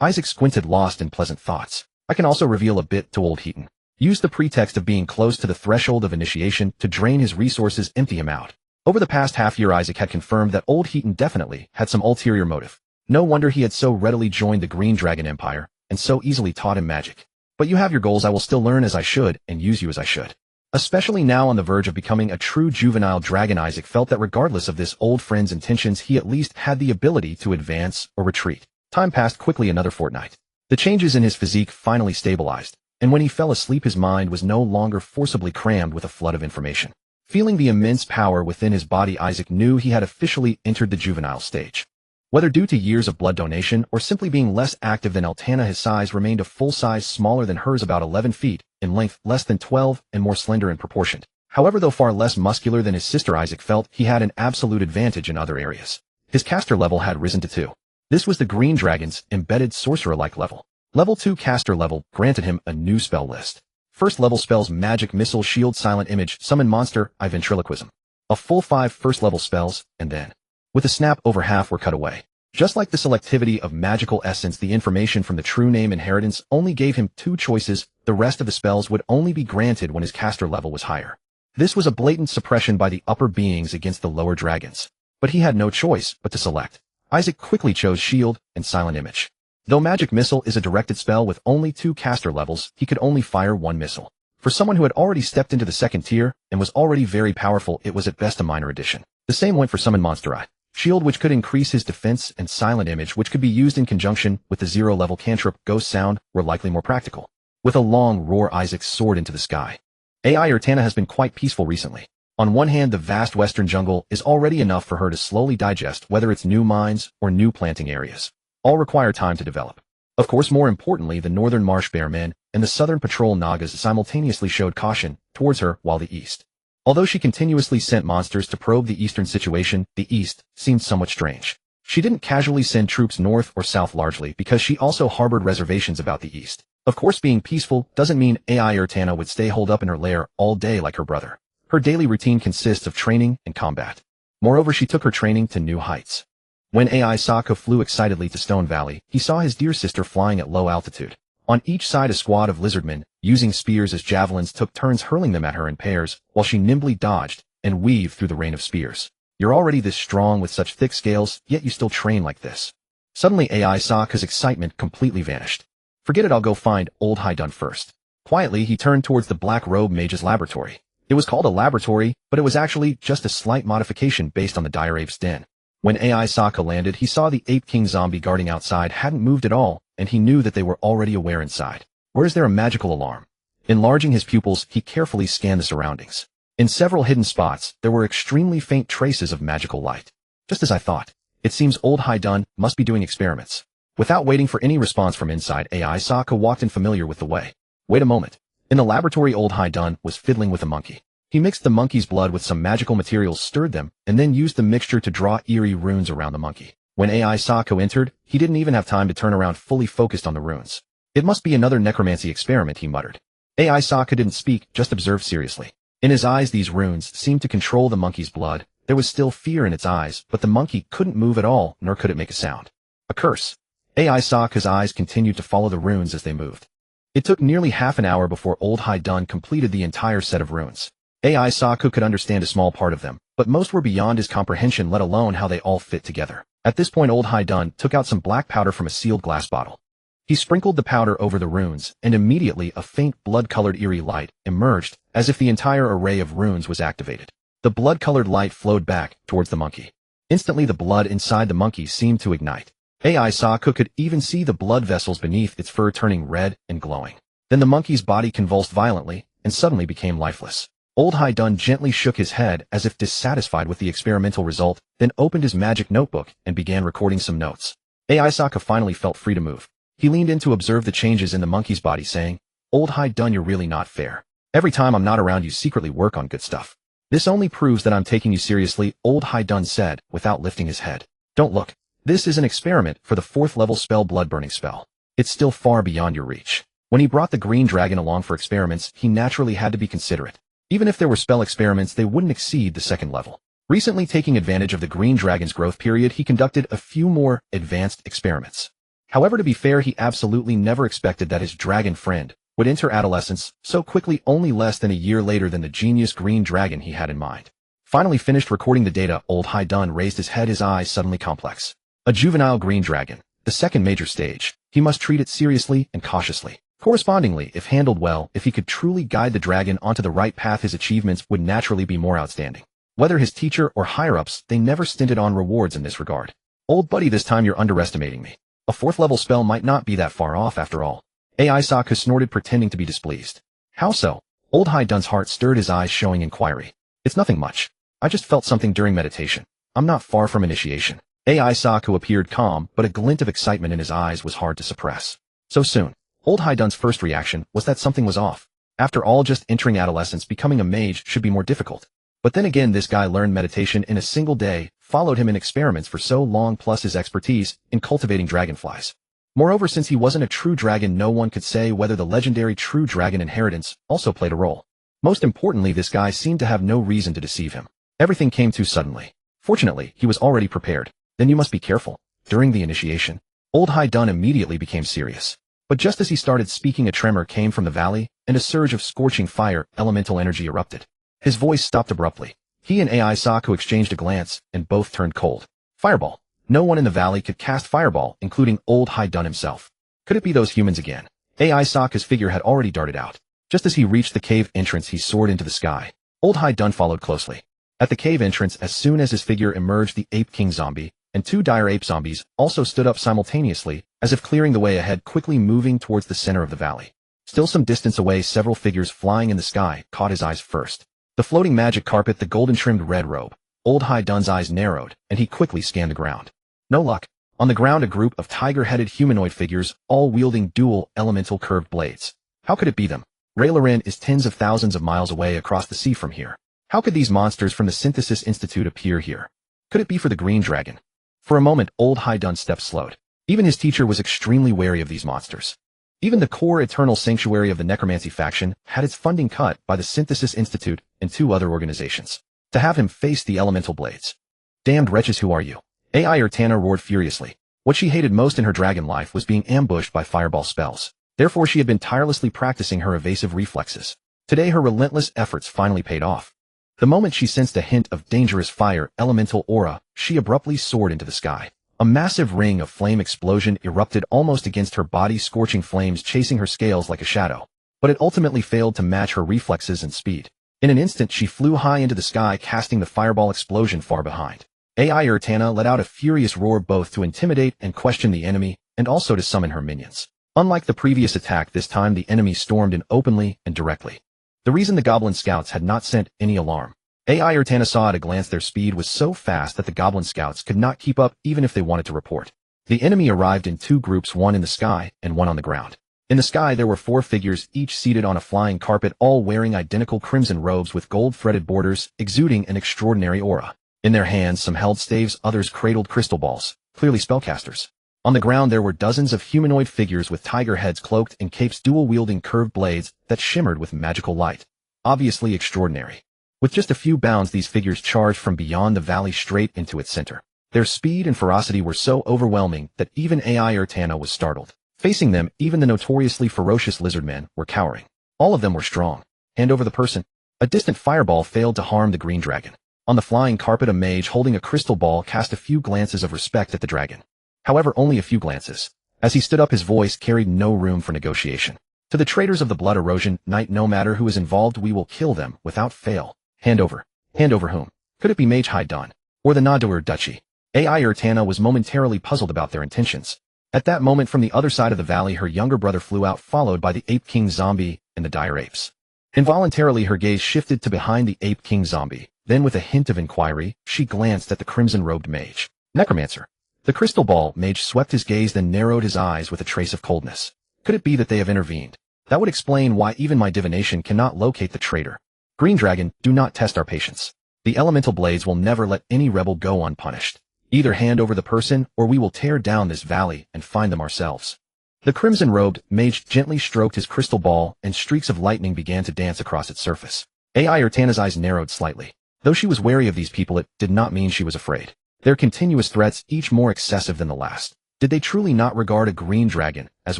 Isaac squinted, lost in pleasant thoughts. I can also reveal a bit to old Heaton. Use the pretext of being close to the threshold of initiation to drain his resources, empty him out. Over the past half-year, Isaac had confirmed that old Heaton definitely had some ulterior motive. No wonder he had so readily joined the Green Dragon Empire, and so easily taught him magic. But you have your goals. I will still learn as I should, and use you as I should. Especially now on the verge of becoming a true juvenile dragon, Isaac felt that regardless of this old friend's intentions, he at least had the ability to advance or retreat. Time passed quickly, another fortnight. The changes in his physique finally stabilized, and when he fell asleep his mind was no longer forcibly crammed with a flood of information. Feeling the immense power within his body, Isaac knew he had officially entered the juvenile stage. Whether due to years of blood donation or simply being less active than Eltana, his size remained a full size smaller than hers, about 11 feet, in length less than 12, and more slender in proportion. However, though far less muscular than his sister, Isaac felt he had an absolute advantage in other areas. His caster level had risen to 2. This was the Green Dragon's embedded sorcerer-like level. Level 2 caster level granted him a new spell list. First level spells: magic, missile, shield, silent image, summon monster, ventriloquism. A full 5 first level spells, and then, with a snap, over half were cut away. Just like the selectivity of magical essence, the information from the true name inheritance only gave him 2 choices. The rest of the spells would only be granted when his caster level was higher. This was a blatant suppression by the upper beings against the lower dragons. But he had no choice but to select. Isaac quickly chose shield and silent image. Though magic missile is a directed spell with only 2 caster levels, he could only fire 1 missile. For someone who had already stepped into the second tier and was already very powerful, it was at best a minor addition. The same went for summon monster shield, which could increase his defense, and silent image, which could be used in conjunction with the 0-level cantrip ghost sound, were likely more practical. With a long roar, Isaac soared into the sky. AI Eltana has been quite peaceful recently. On one hand, the vast western jungle is already enough for her to slowly digest, whether it's new mines or new planting areas. All require time to develop. Of course, more importantly, the northern marsh bear men and the southern patrol nagas simultaneously showed caution towards her, while the east. Although she continuously sent monsters to probe the eastern situation, the east seemed somewhat strange. She didn't casually send troops north or south, largely because she also harbored reservations about the east. Of course, being peaceful doesn't mean AI Eltana would stay holed up in her lair all day like her brother. Her daily routine consists of training and combat. Moreover, she took her training to new heights. When AI Sokka flew excitedly to Stone Valley, he saw his dear sister flying at low altitude. On each side, a squad of lizardmen, using spears as javelins, took turns hurling them at her in pairs, while she nimbly dodged and weaved through the rain of spears. You're already this strong with such thick scales, yet you still train like this. Suddenly AI Sokka's excitement completely vanished. Forget it, I'll go find old Haidun first. Quietly, he turned towards the Black Robe Mage's laboratory. It was called a laboratory, but it was actually just a slight modification based on the Dire Ape's den. When AI Sokka landed, he saw the Ape King zombie guarding outside hadn't moved at all, and he knew that they were already aware inside. Or is there a magical alarm? Enlarging his pupils, he carefully scanned the surroundings. In several hidden spots, there were extremely faint traces of magical light. Just as I thought. It seems old Haidun must be doing experiments. Without waiting for any response from inside, AI Sokka walked in familiar with the way. Wait a moment. In the laboratory, old Haidun was fiddling with a monkey. He mixed the monkey's blood with some magical materials, stirred them, and then used the mixture to draw eerie runes around the monkey. When AI Sokka entered, he didn't even have time to turn around, fully focused on the runes. It must be another necromancy experiment, he muttered. AI Sokka didn't speak, just observed seriously. In his eyes, these runes seemed to control the monkey's blood. There was still fear in its eyes, but the monkey couldn't move at all, nor could it make a sound. A curse. AI Sokka's eyes continued to follow the runes as they moved. It took nearly half an hour before old Haidun completed the entire set of runes. AI Sokka could understand a small part of them, but most were beyond his comprehension, let alone how they all fit together. At this point, old Haidun took out some black powder from a sealed glass bottle. He sprinkled the powder over the runes, and immediately a faint blood-colored eerie light emerged, as if the entire array of runes was activated. The blood-colored light flowed back towards the monkey. Instantly, the blood inside the monkey seemed to ignite. AI Sokka could even see the blood vessels beneath its fur turning red and glowing. Then the monkey's body convulsed violently and suddenly became lifeless. Old Haidun gently shook his head as if dissatisfied with the experimental result, then opened his magic notebook and began recording some notes. AI Sokka finally felt free to move. He leaned in to observe the changes in the monkey's body, saying, "Old Haidun, you're really not fair. Every time I'm not around, you secretly work on good stuff. This only proves that I'm taking you seriously," old Haidun said, without lifting his head. "Don't look. This is an experiment for the 4th level spell, blood-burning spell. It's still far beyond your reach." When he brought the green dragon along for experiments, he naturally had to be considerate. Even if there were spell experiments, they wouldn't exceed the 2nd level. Recently, taking advantage of the green dragon's growth period, he conducted a few more advanced experiments. However, to be fair, he absolutely never expected that his dragon friend would enter adolescence so quickly, only less than a year later than the genius green dragon he had in mind. Finally finished recording the data, old Haidun raised his head, his eyes suddenly complex. A juvenile green dragon, the 2nd major stage. He must treat it seriously and cautiously. Correspondingly, if handled well, if he could truly guide the dragon onto the right path, his achievements would naturally be more outstanding. Whether his teacher or higher-ups, they never stinted on rewards in this regard. "Old buddy, this time you're underestimating me. A 4th level spell might not be that far off after all." AI Sokka snorted, pretending to be displeased. "How so?" Old Haidun's heart stirred, his eyes showing inquiry. "It's nothing much. I just felt something during meditation. I'm not far from initiation." AI Sokka appeared calm, but a glint of excitement in his eyes was hard to suppress. So soon. Old Haidun's first reaction was that something was off. After all, just entering adolescence, becoming a mage should be more difficult. But then again, this guy learned meditation in a single day, followed him in experiments for so long, plus his expertise in cultivating dragonflies. Moreover, since he wasn't a true dragon, no one could say whether the legendary true dragon inheritance also played a role. Most importantly, this guy seemed to have no reason to deceive him. Everything came too suddenly. Fortunately, he was already prepared. "Then you must be careful." During the initiation, old Haidun immediately became serious. But just as he started speaking, a tremor came from the valley, and a surge of scorching fire, elemental energy erupted. His voice stopped abruptly. He and AI Sokka exchanged a glance, and both turned cold. Fireball. No one in the valley could cast fireball, including old Haidun himself. Could it be those humans again? AI Sokka's figure had already darted out. Just as he reached the cave entrance, he soared into the sky. Old Haidun followed closely. At the cave entrance, as soon as his figure emerged, the Ape King zombie and 2 dire ape zombies also stood up simultaneously, as if clearing the way ahead, quickly moving towards the center of the valley. Still some distance away, several figures flying in the sky caught his eyes first. The floating magic carpet, the golden-trimmed red robe. Old Haidun's eyes narrowed, and he quickly scanned the ground. No luck. On the ground, a group of tiger-headed humanoid figures, all wielding dual elemental curved blades. How could it be them? Raylorin is tens of thousands of miles away across the sea from here. How could these monsters from the Synthesis Institute appear here? Could it be for the green dragon? For a moment, old Haidun's steps slowed. Even his teacher was extremely wary of these monsters. Even the core eternal sanctuary of the necromancy faction had its funding cut by the Synthesis Institute and 2 other organizations. To have him face the elemental blades. "Damned wretches, who are you?" AI Urtana roared furiously. What she hated most in her dragon life was being ambushed by fireball spells. Therefore, she had been tirelessly practicing her evasive reflexes. Today, her relentless efforts finally paid off. The moment she sensed a hint of dangerous fire elemental aura, she abruptly soared into the sky. A massive ring of flame explosion erupted almost against her body, scorching flames chasing her scales like a shadow. But it ultimately failed to match her reflexes and speed. In an instant, she flew high into the sky, casting the fireball explosion far behind. AI Urtana let out a furious roar both to intimidate and question the enemy, and also to summon her minions. Unlike the previous attack, this time the enemy stormed in openly and directly. The reason the goblin scouts had not sent any alarm. AI Urtana saw at a glance their speed was so fast that the goblin scouts could not keep up even if they wanted to report. The enemy arrived in two groups, one in the sky and one on the ground. In the sky there were 4 figures, each seated on a flying carpet, all wearing identical crimson robes with gold-threaded borders, exuding an extraordinary aura. In their hands some held staves, others cradled crystal balls, clearly spellcasters. On the ground there were dozens of humanoid figures with tiger heads cloaked in capes, dual-wielding curved blades that shimmered with magical light. Obviously extraordinary. With just a few bounds these figures charged from beyond the valley straight into its center. Their speed and ferocity were so overwhelming that even AI Urtana was startled. Facing them, even the notoriously ferocious lizard men were cowering. All of them were strong. Hand over the person. A distant fireball failed to harm the green dragon. On the flying carpet a mage holding a crystal ball cast a few glances of respect at the dragon. However, only a few glances. As he stood up his voice carried no room for negotiation. To the traitors of the blood erosion night, no matter who is involved, we will kill them without fail. Hand over. Hand over whom? Could it be Mage Haidon? Or the Nadur Duchy? AI Urtana was momentarily puzzled about their intentions. At that moment from the other side of the valley her younger brother flew out, followed by the Ape King Zombie and the dire apes. Involuntarily her gaze shifted to behind the Ape King Zombie. Then with a hint of inquiry, she glanced at the crimson-robed mage. Necromancer. The crystal ball mage swept his gaze, then narrowed his eyes with a trace of coldness. Could it be that they have intervened? That would explain why even my divination cannot locate the traitor. Green Dragon, do not test our patience. The elemental blades will never let any rebel go unpunished. Either hand over the person, or we will tear down this valley and find them ourselves. The crimson-robed mage gently stroked his crystal ball, and streaks of lightning began to dance across its surface. AI Urtana's eyes narrowed slightly. Though she was wary of these people, it did not mean she was afraid. Their continuous threats, each more excessive than the last. Did they truly not regard a green dragon as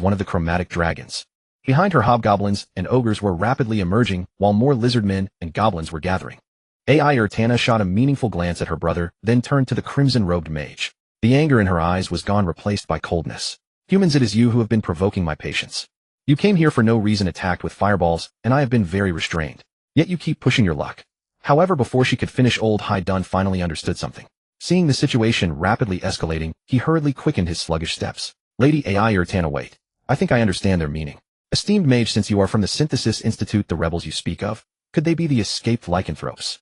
one of the chromatic dragons? Behind her, hobgoblins and ogres were rapidly emerging, while more lizard men and goblins were gathering. AI Urtana shot a meaningful glance at her brother, then turned to the crimson-robed mage. The anger in her eyes was gone, replaced by coldness. Humans, it is you who have been provoking my patience. You came here for no reason, attacked with fireballs, and I have been very restrained. Yet you keep pushing your luck. However, before she could finish, old Haidon finally understood something. Seeing the situation rapidly escalating, he hurriedly quickened his sluggish steps. Lady AI Urtana, wait. I think I understand their meaning. Esteemed mage, since you are from the Synthesis Institute, the rebels you speak of, could they be the escaped lycanthropes?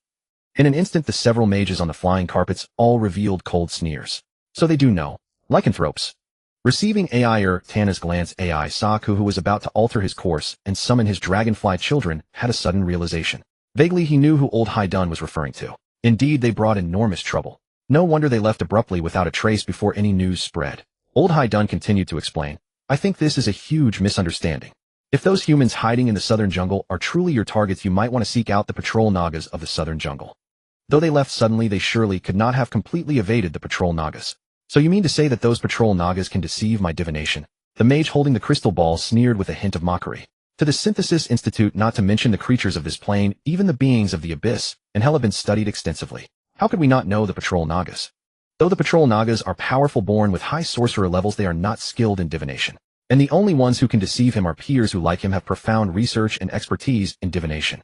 In an instant the several mages on the flying carpets all revealed cold sneers. So they do know. Lycanthropes. Receiving AI Urtana's glance, AI Saku, who was about to alter his course and summon his dragonfly children, had a sudden realization. Vaguely he knew who old Haidon was referring to. Indeed, they brought enormous trouble. No wonder they left abruptly without a trace before any news spread. Old Haidon continued to explain. I think this is a huge misunderstanding. If those humans hiding in the southern jungle are truly your targets, you might want to seek out the patrol Nagas of the southern jungle. Though they left suddenly, they surely could not have completely evaded the patrol Nagas. So you mean to say that those patrol Nagas can deceive my divination? The mage holding the crystal ball sneered with a hint of mockery. To the Synthesis Institute, not to mention the creatures of this plane, even the beings of the abyss and hell have been studied extensively. How could we not know the patrol Nagas? Though the patrol Nagas are powerful, born with high sorcerer levels, they are not skilled in divination. And the only ones who can deceive him are peers who, like him, have profound research and expertise in divination.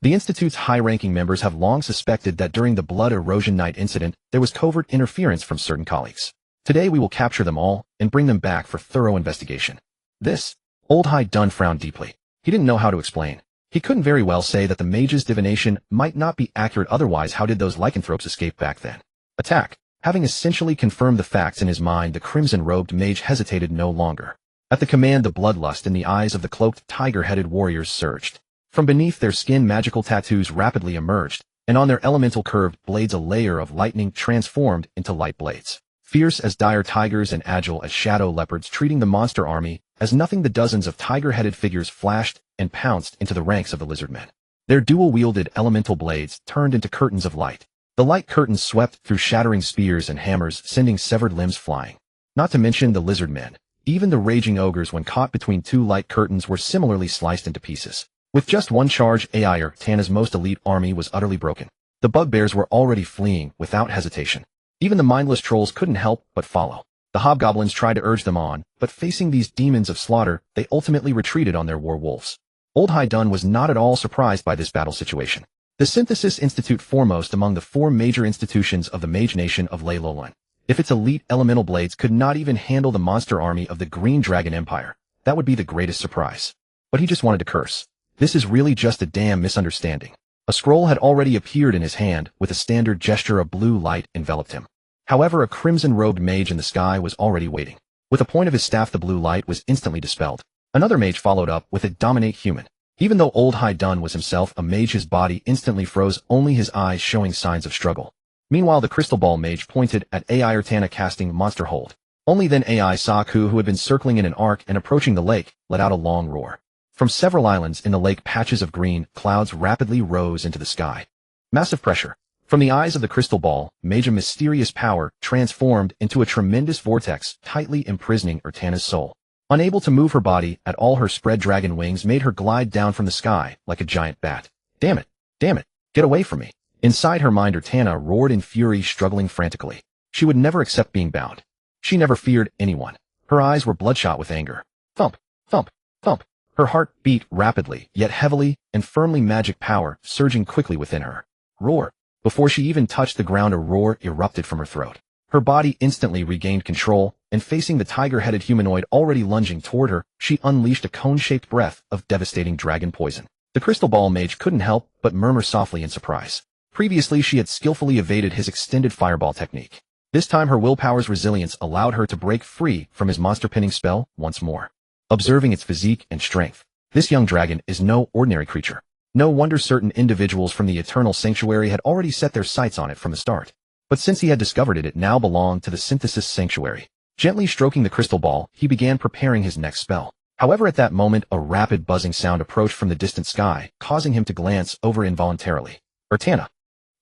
The Institute's high-ranking members have long suspected that during the Blood Erosion Night incident, there was covert interference from certain colleagues. Today we will capture them all and bring them back for thorough investigation. This, old Haidon frowned deeply. He didn't know how to explain. He couldn't very well say that the mage's divination might not be accurate, otherwise how did those lycanthropes escape back then? Attack. Having essentially confirmed the facts in his mind, the crimson-robed mage hesitated no longer. At the command, the bloodlust in the eyes of the cloaked, tiger-headed warriors surged. From beneath their skin, magical tattoos rapidly emerged, and on their elemental curved blades a layer of lightning transformed into light blades. Fierce as dire tigers and agile as shadow leopards, treating the monster army as nothing, the dozens of tiger-headed figures flashed and pounced into the ranks of the lizardmen. Their dual-wielded elemental blades turned into curtains of light. The light curtains swept through shattering spears and hammers, sending severed limbs flying. Not to mention the lizardmen. Even the raging ogres, when caught between two light curtains, were similarly sliced into pieces. With just one charge, AI Urtana's most elite army was utterly broken. The bugbears were already fleeing without hesitation. Even the mindless trolls couldn't help but follow. The hobgoblins tried to urge them on, but facing these demons of slaughter, they ultimately retreated on their war wolves. Old Haidon was not at all surprised by this battle situation. The Synthesis Institute, foremost among the four major institutions of the mage nation of Leylolan. If its elite elemental blades could not even handle the monster army of the Green Dragon Empire, that would be the greatest surprise. But he just wanted to curse. This is really just a damn misunderstanding. A scroll had already appeared in his hand, with a standard gesture of blue light enveloped him. However, a crimson-robed mage in the sky was already waiting. With a point of his staff, the blue light was instantly dispelled. Another mage followed up with a dominate human. Even though Old High Dun was himself a mage, his body instantly froze, only his eyes showing signs of struggle. Meanwhile, the crystal ball mage pointed at AI Urtana, casting Monster Hold. Only then AI Saku, who had been circling in an arc and approaching the lake, let out a long roar. From several islands in the lake, patches of green clouds rapidly rose into the sky. Massive pressure. From the eyes of the crystal ball mage, a mysterious power transformed into a tremendous vortex, tightly imprisoning Urtana's soul. Unable to move her body at all, her spread dragon wings made her glide down from the sky like a giant bat. Damn it! Damn it! Get away from me! Inside her mind, Urtana roared in fury, struggling frantically. She would never accept being bound. She never feared anyone. Her eyes were bloodshot with anger. Thump! Thump! Thump! Her heart beat rapidly, yet heavily and firmly, magic power surging quickly within her. Roar! Before she even touched the ground, a roar erupted from her throat. Her body instantly regained control, and facing the tiger-headed humanoid already lunging toward her, she unleashed a cone-shaped breath of devastating dragon poison. The crystal ball mage couldn't help but murmur softly in surprise. Previously, she had skillfully evaded his extended fireball technique. This time, her willpower's resilience allowed her to break free from his monster-pinning spell once more. Observing its physique and strength, this young dragon is no ordinary creature. No wonder certain individuals from the Eternal Sanctuary had already set their sights on it from the start. But since he had discovered it, it now belonged to the Synthesis Sanctuary. Gently stroking the crystal ball, he began preparing his next spell. However, at that moment, a rapid buzzing sound approached from the distant sky, causing him to glance over involuntarily. Urtana!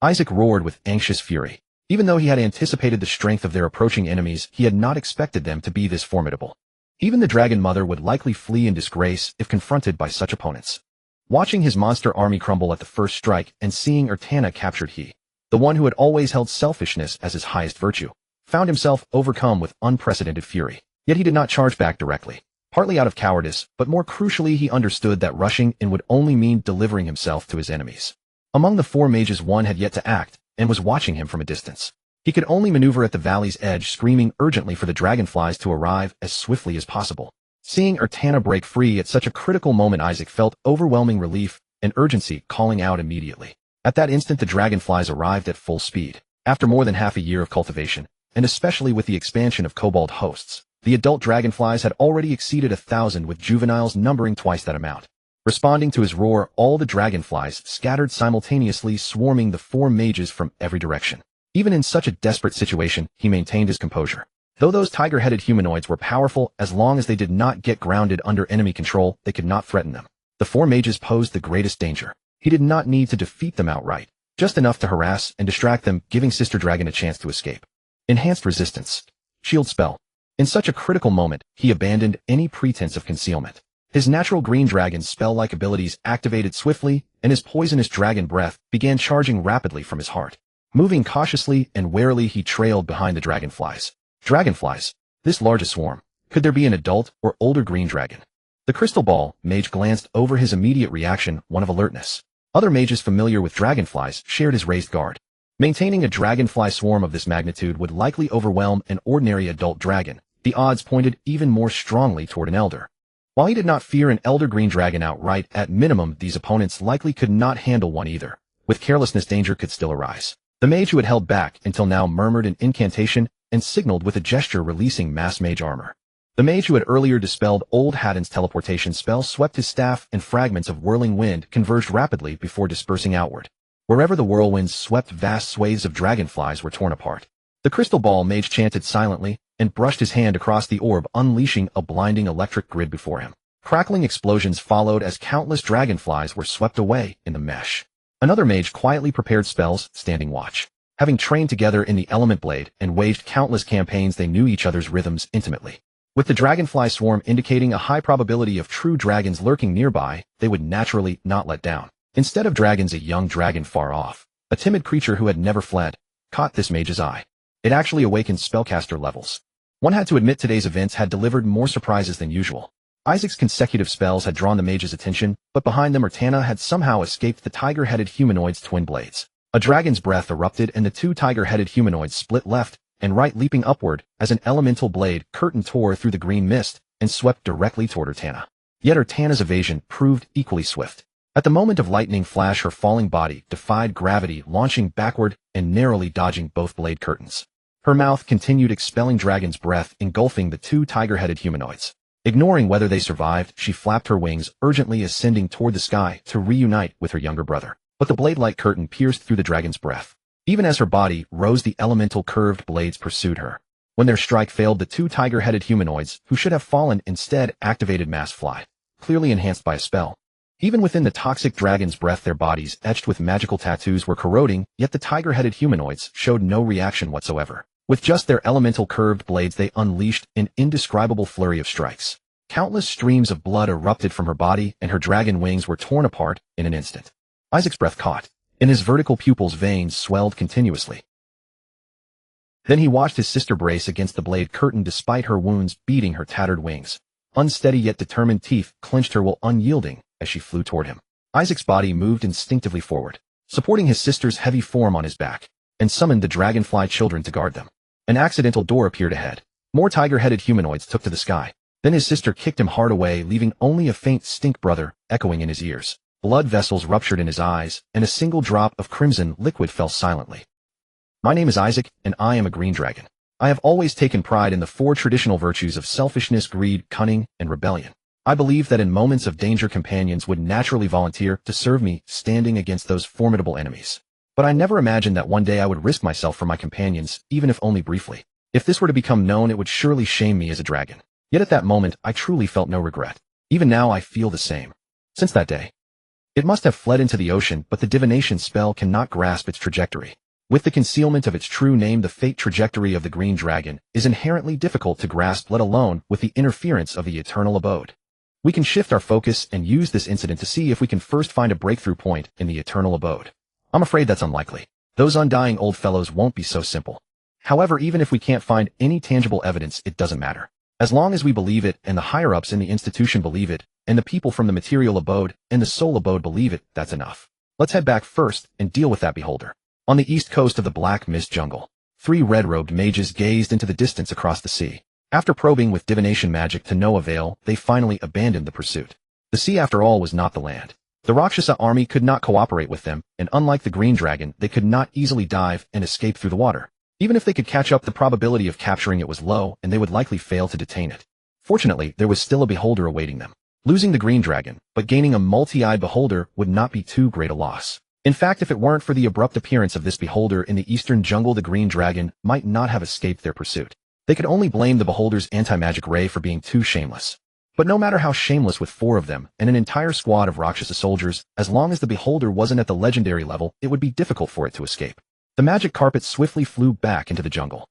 Isaac roared with anxious fury. Even though he had anticipated the strength of their approaching enemies, he had not expected them to be this formidable. Even the Dragon Mother would likely flee in disgrace if confronted by such opponents. Watching his monster army crumble at the first strike and seeing Urtana captured, he, the one who had always held selfishness as his highest virtue, found himself overcome with unprecedented fury. Yet he did not charge back directly, partly out of cowardice, but more crucially, he understood that rushing in would only mean delivering himself to his enemies. Among the four mages, one had yet to act and was watching him from a distance. He could only maneuver at the valley's edge, screaming urgently for the dragonflies to arrive as swiftly as possible. Seeing Urtana break free at such a critical moment, Isaac felt overwhelming relief and urgency, calling out immediately. At that instant, the dragonflies arrived at full speed. After more than half a year of cultivation, and especially with the expansion of kobold hosts, the adult dragonflies had already exceeded 1,000, with juveniles numbering twice that amount. Responding to his roar, all the dragonflies scattered simultaneously, swarming the four mages from every direction. Even in such a desperate situation, he maintained his composure. Though those tiger-headed humanoids were powerful, as long as they did not get grounded under enemy control, they could not threaten them. The four mages posed the greatest danger. He did not need to defeat them outright, just enough to harass and distract them, giving Sister Dragon a chance to escape. Enhanced resistance. Shield spell. In such a critical moment, he abandoned any pretense of concealment. His natural green dragon's spell-like abilities activated swiftly, and his poisonous dragon breath began charging rapidly from his heart. Moving cautiously and warily, he trailed behind the dragonflies. Dragonflies. This large a swarm. Could there be an adult or older green dragon? The crystal ball mage glanced over his immediate reaction, one of alertness. Other mages familiar with dragonflies shared his raised guard. Maintaining a dragonfly swarm of this magnitude would likely overwhelm an ordinary adult dragon. The odds pointed even more strongly toward an elder. While he did not fear an elder green dragon outright, at minimum these opponents likely could not handle one either. With carelessness, danger could still arise. The mage who had held back until now murmured an incantation and signaled with a gesture, releasing mass mage armor. The mage who had earlier dispelled Old Haddon's teleportation spell swept his staff, and fragments of whirling wind converged rapidly before dispersing outward. Wherever the whirlwinds swept, vast swathes of dragonflies were torn apart. The crystal ball mage chanted silently and brushed his hand across the orb, unleashing a blinding electric grid before him. Crackling explosions followed as countless dragonflies were swept away in the mesh. Another mage quietly prepared spells, standing watch. Having trained together in the element blade and waged countless campaigns, they knew each other's rhythms intimately. With the dragonfly swarm indicating a high probability of true dragons lurking nearby, they would naturally not let down. Instead of dragons, a young dragon far off, a timid creature who had never fled, caught this mage's eye. It actually awakened spellcaster levels. One had to admit today's events had delivered more surprises than usual. Isaac's consecutive spells had drawn the mage's attention, but behind them Urtana had somehow escaped the tiger-headed humanoid's twin blades. A dragon's breath erupted and the two tiger-headed humanoids split left and right, leaping upward as an elemental blade curtain tore through the green mist and swept directly toward Urtana. Yet Urtana's evasion proved equally swift. At the moment of lightning flash, her falling body defied gravity, launching backward and narrowly dodging both blade curtains. Her mouth continued expelling dragon's breath, engulfing the two tiger-headed humanoids. Ignoring whether they survived, she flapped her wings, urgently ascending toward the sky to reunite with her younger brother. But the blade-like curtain pierced through the dragon's breath. Even as her body rose, the elemental curved blades pursued her. When their strike failed, the two tiger-headed humanoids, who should have fallen, instead activated mass fly, clearly enhanced by a spell. Even within the toxic dragon's breath, their bodies, etched with magical tattoos, were corroding, yet the tiger-headed humanoids showed no reaction whatsoever. With just their elemental curved blades, they unleashed an indescribable flurry of strikes. Countless streams of blood erupted from her body, and her dragon wings were torn apart in an instant. Isaac's breath caught. In his vertical pupils, veins swelled continuously. Then he watched his sister brace against the blade curtain despite her wounds beating her tattered wings. Unsteady yet determined teeth clenched her will unyielding as she flew toward him. Isaac's body moved instinctively forward, supporting his sister's heavy form on his back, and summoned the dragonfly children to guard them. An accidental door appeared ahead. More tiger-headed humanoids took to the sky. Then his sister kicked him hard away, leaving only a faint stink brother echoing in his ears. Blood vessels ruptured in his eyes, and a single drop of crimson liquid fell silently. My name is Isaac, and I am a green dragon. I have always taken pride in the four traditional virtues of selfishness, greed, cunning, and rebellion. I believe that in moments of danger, companions would naturally volunteer to serve me, standing against those formidable enemies. But I never imagined that one day I would risk myself for my companions, even if only briefly. If this were to become known, it would surely shame me as a dragon. Yet at that moment, I truly felt no regret. Even now, I feel the same. Since that day, it must have fled into the ocean, but the divination spell cannot grasp its trajectory. With the concealment of its true name, the fate trajectory of the green dragon is inherently difficult to grasp, let alone with the interference of the eternal abode. We can shift our focus and use this incident to see if we can first find a breakthrough point in the eternal abode. I'm afraid that's unlikely. Those undying old fellows won't be so simple. However, even if we can't find any tangible evidence, it doesn't matter. As long as we believe it, and the higher-ups in the institution believe it, and the people from the material abode and the soul abode believe it, that's enough. Let's head back first and deal with that beholder. On the east coast of the Black Mist Jungle, three red-robed mages gazed into the distance across the sea. After probing with divination magic to no avail, they finally abandoned the pursuit. The sea, after all, was not the land. The Rakshasa army could not cooperate with them, and unlike the green dragon, they could not easily dive and escape through the water. Even if they could catch up, the probability of capturing it was low, and they would likely fail to detain it. Fortunately, there was still a beholder awaiting them. Losing the green dragon, but gaining a multi-eyed beholder would not be too great a loss. In fact, if it weren't for the abrupt appearance of this beholder in the eastern jungle, the green dragon might not have escaped their pursuit. They could only blame the beholder's anti-magic ray for being too shameless. But no matter how shameless, with four of them and an entire squad of Rakshasa soldiers, as long as the beholder wasn't at the legendary level, it would be difficult for it to escape. The magic carpet swiftly flew back into the jungle.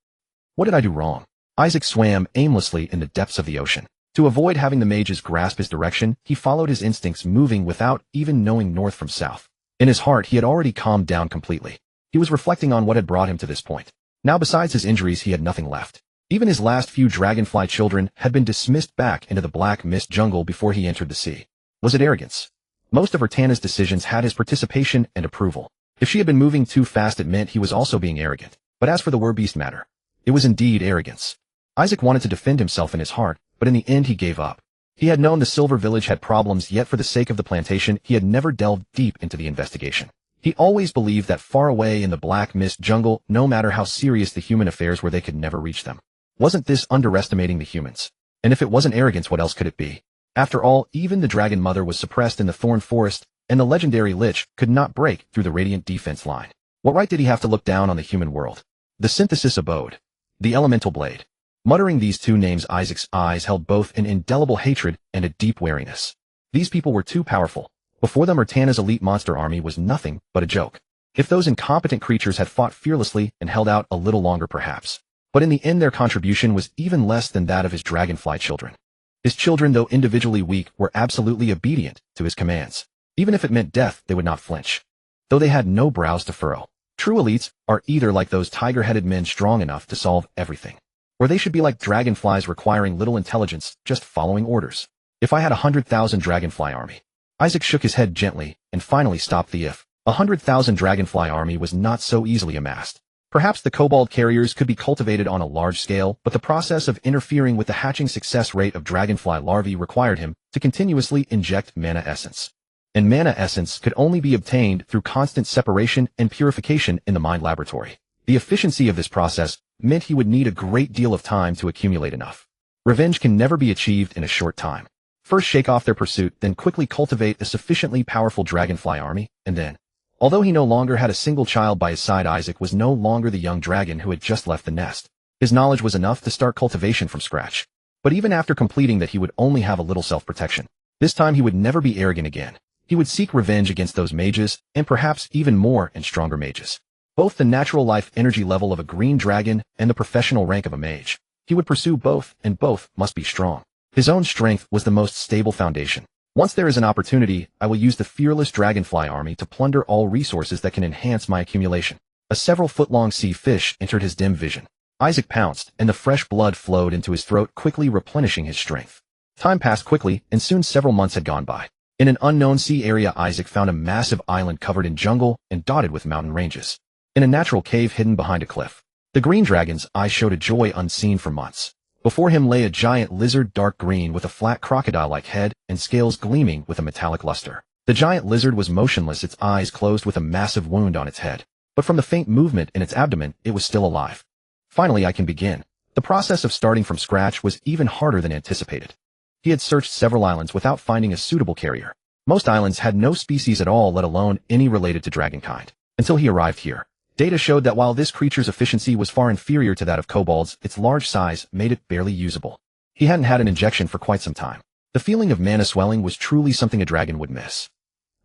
What did I do wrong? Isaac swam aimlessly in the depths of the ocean. To avoid having the mages grasp his direction, he followed his instincts, moving without even knowing north from south. In his heart, he had already calmed down completely. He was reflecting on what had brought him to this point. Now, besides his injuries, he had nothing left. Even his last few dragonfly children had been dismissed back into the Black Mist Jungle before he entered the sea. Was it arrogance? Most of Urtana's decisions had his participation and approval. If she had been moving too fast, it meant he was also being arrogant. But as for the werbeast matter, it was indeed arrogance. Isaac wanted to defend himself in his heart, but in the end he gave up. He had known the Silver Village had problems, yet for the sake of the plantation, he had never delved deep into the investigation. He always believed that far away in the Black Mist Jungle, no matter how serious the human affairs were, they could never reach them. Wasn't this underestimating the humans? And if it wasn't arrogance, what else could it be? After all, even the Dragon Mother was suppressed in the Thorn Forest, and the legendary Lich could not break through the Radiant defense line. What right did he have to look down on the human world? The Synthesis Abode. The Elemental Blade. Muttering these two names, Isaac's eyes held both an indelible hatred and a deep wariness. These people were too powerful. Before them, Urtana's elite monster army was nothing but a joke. If those incompetent creatures had fought fearlessly and held out a little longer, perhaps. But in the end, their contribution was even less than that of his dragonfly children. His children, though individually weak, were absolutely obedient to his commands. Even if it meant death, they would not flinch. Though they had no brows to furrow. True elites are either like those tiger-headed men, strong enough to solve everything, or they should be like dragonflies, requiring little intelligence, just following orders. If I had 100,000 dragonfly army. Isaac shook his head gently and finally stopped the if. 100,000 dragonfly army was not so easily amassed. Perhaps the kobold carriers could be cultivated on a large scale, but the process of interfering with the hatching success rate of dragonfly larvae required him to continuously inject mana essence. And mana essence could only be obtained through constant separation and purification in the mind laboratory. The efficiency of this process meant he would need a great deal of time to accumulate enough. Revenge can never be achieved in a short time. First shake off their pursuit, then quickly cultivate a sufficiently powerful dragonfly army, and then, although he no longer had a single child by his side, Isaac was no longer the young dragon who had just left the nest. His knowledge was enough to start cultivation from scratch. But even after completing that, he would only have a little self-protection. This time he would never be arrogant again. He would seek revenge against those mages, and perhaps even more and stronger mages. Both the natural life energy level of a green dragon and the professional rank of a mage. He would pursue both, and both must be strong. His own strength was the most stable foundation. Once there is an opportunity, I will use the fearless dragonfly army to plunder all resources that can enhance my accumulation. A several-foot-long sea fish entered his dim vision. Isaac pounced, and the fresh blood flowed into his throat, quickly replenishing his strength. Time passed quickly, and soon several months had gone by. In an unknown sea area, Isaac found a massive island covered in jungle and dotted with mountain ranges. In a natural cave hidden behind a cliff, the green dragon's eyes showed a joy unseen for months. Before him lay a giant lizard, dark green with a flat crocodile-like head and scales gleaming with a metallic luster. The giant lizard was motionless, its eyes closed with a massive wound on its head. But from the faint movement in its abdomen, it was still alive. Finally, I can begin. The process of starting from scratch was even harder than anticipated. He had searched several islands without finding a suitable carrier. Most islands had no species at all, let alone any related to dragonkind. Until he arrived here. Data showed that while this creature's efficiency was far inferior to that of kobolds, its large size made it barely usable. He hadn't had an injection for quite some time. The feeling of mana swelling was truly something a dragon would miss.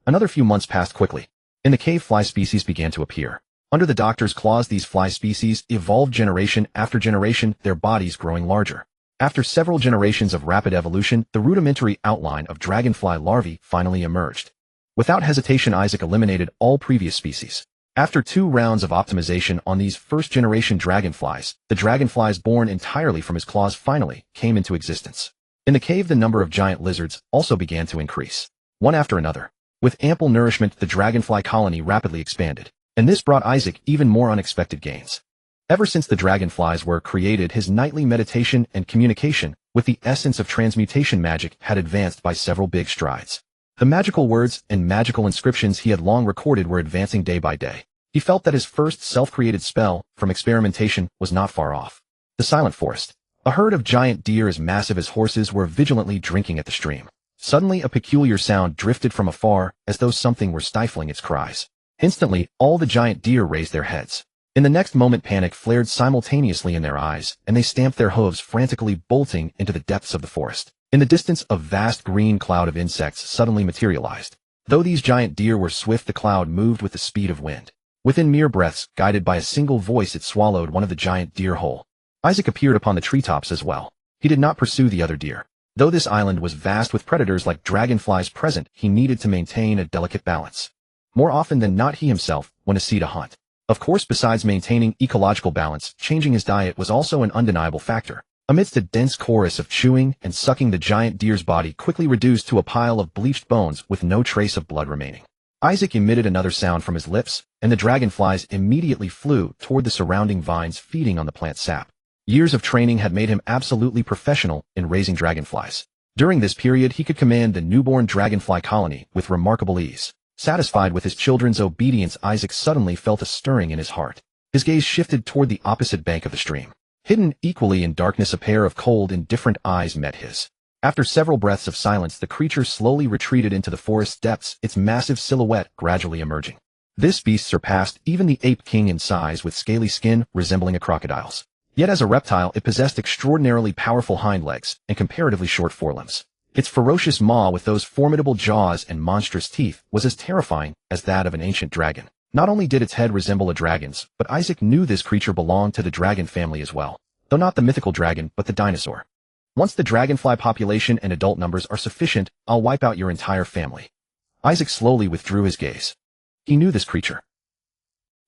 Another few months passed quickly. In the cave, fly species began to appear. Under the doctor's claws, these fly species evolved generation after generation, their bodies growing larger. After several generations of rapid evolution, the rudimentary outline of dragonfly larvae finally emerged. Without hesitation, Isaac eliminated all previous species. After 2 rounds of optimization on these first-generation dragonflies, the dragonflies born entirely from his claws finally came into existence. In the cave, the number of giant lizards also began to increase, one after another. With ample nourishment, the dragonfly colony rapidly expanded, and this brought Isaac even more unexpected gains. Ever since the dragonflies were created, his nightly meditation and communication with the essence of transmutation magic had advanced by several big strides. The magical words and magical inscriptions he had long recorded were advancing day by day. He felt that his first self-created spell from experimentation was not far off. The Silent Forest. A herd of giant deer as massive as horses were vigilantly drinking at the stream. Suddenly, a peculiar sound drifted from afar, as though something were stifling its cries. Instantly, all the giant deer raised their heads. In the next moment, panic flared simultaneously in their eyes, and they stamped their hooves, frantically bolting into the depths of the forest. In the distance, a vast green cloud of insects suddenly materialized. Though these giant deer were swift, the cloud moved with the speed of wind. Within mere breaths, guided by a single voice, it swallowed one of the giant deer whole. Isaac appeared upon the treetops as well. He did not pursue the other deer. Though this island was vast with predators like dragonflies present, he needed to maintain a delicate balance. More often than not, he himself went to sea to hunt. Of course, besides maintaining ecological balance, changing his diet was also an undeniable factor. Amidst a dense chorus of chewing and sucking, the giant deer's body quickly reduced to a pile of bleached bones with no trace of blood remaining. Isaac emitted another sound from his lips, and the dragonflies immediately flew toward the surrounding vines, feeding on the plant sap. Years of training had made him absolutely professional in raising dragonflies. During this period, he could command the newborn dragonfly colony with remarkable ease. Satisfied with his children's obedience, Isaac suddenly felt a stirring in his heart. His gaze shifted toward the opposite bank of the stream. Hidden equally in darkness, a pair of cold, indifferent eyes met his. After several breaths of silence, the creature slowly retreated into the forest's depths, its massive silhouette gradually emerging. This beast surpassed even the ape king in size, with scaly skin resembling a crocodile's. Yet as a reptile, it possessed extraordinarily powerful hind legs and comparatively short forelimbs. Its ferocious maw, with those formidable jaws and monstrous teeth, was as terrifying as that of an ancient dragon. Not only did its head resemble a dragon's, but Isaac knew this creature belonged to the dragon family as well. Though not the mythical dragon, but the dinosaur. Once the dragonfly population and adult numbers are sufficient, I'll wipe out your entire family. Isaac slowly withdrew his gaze. He knew this creature.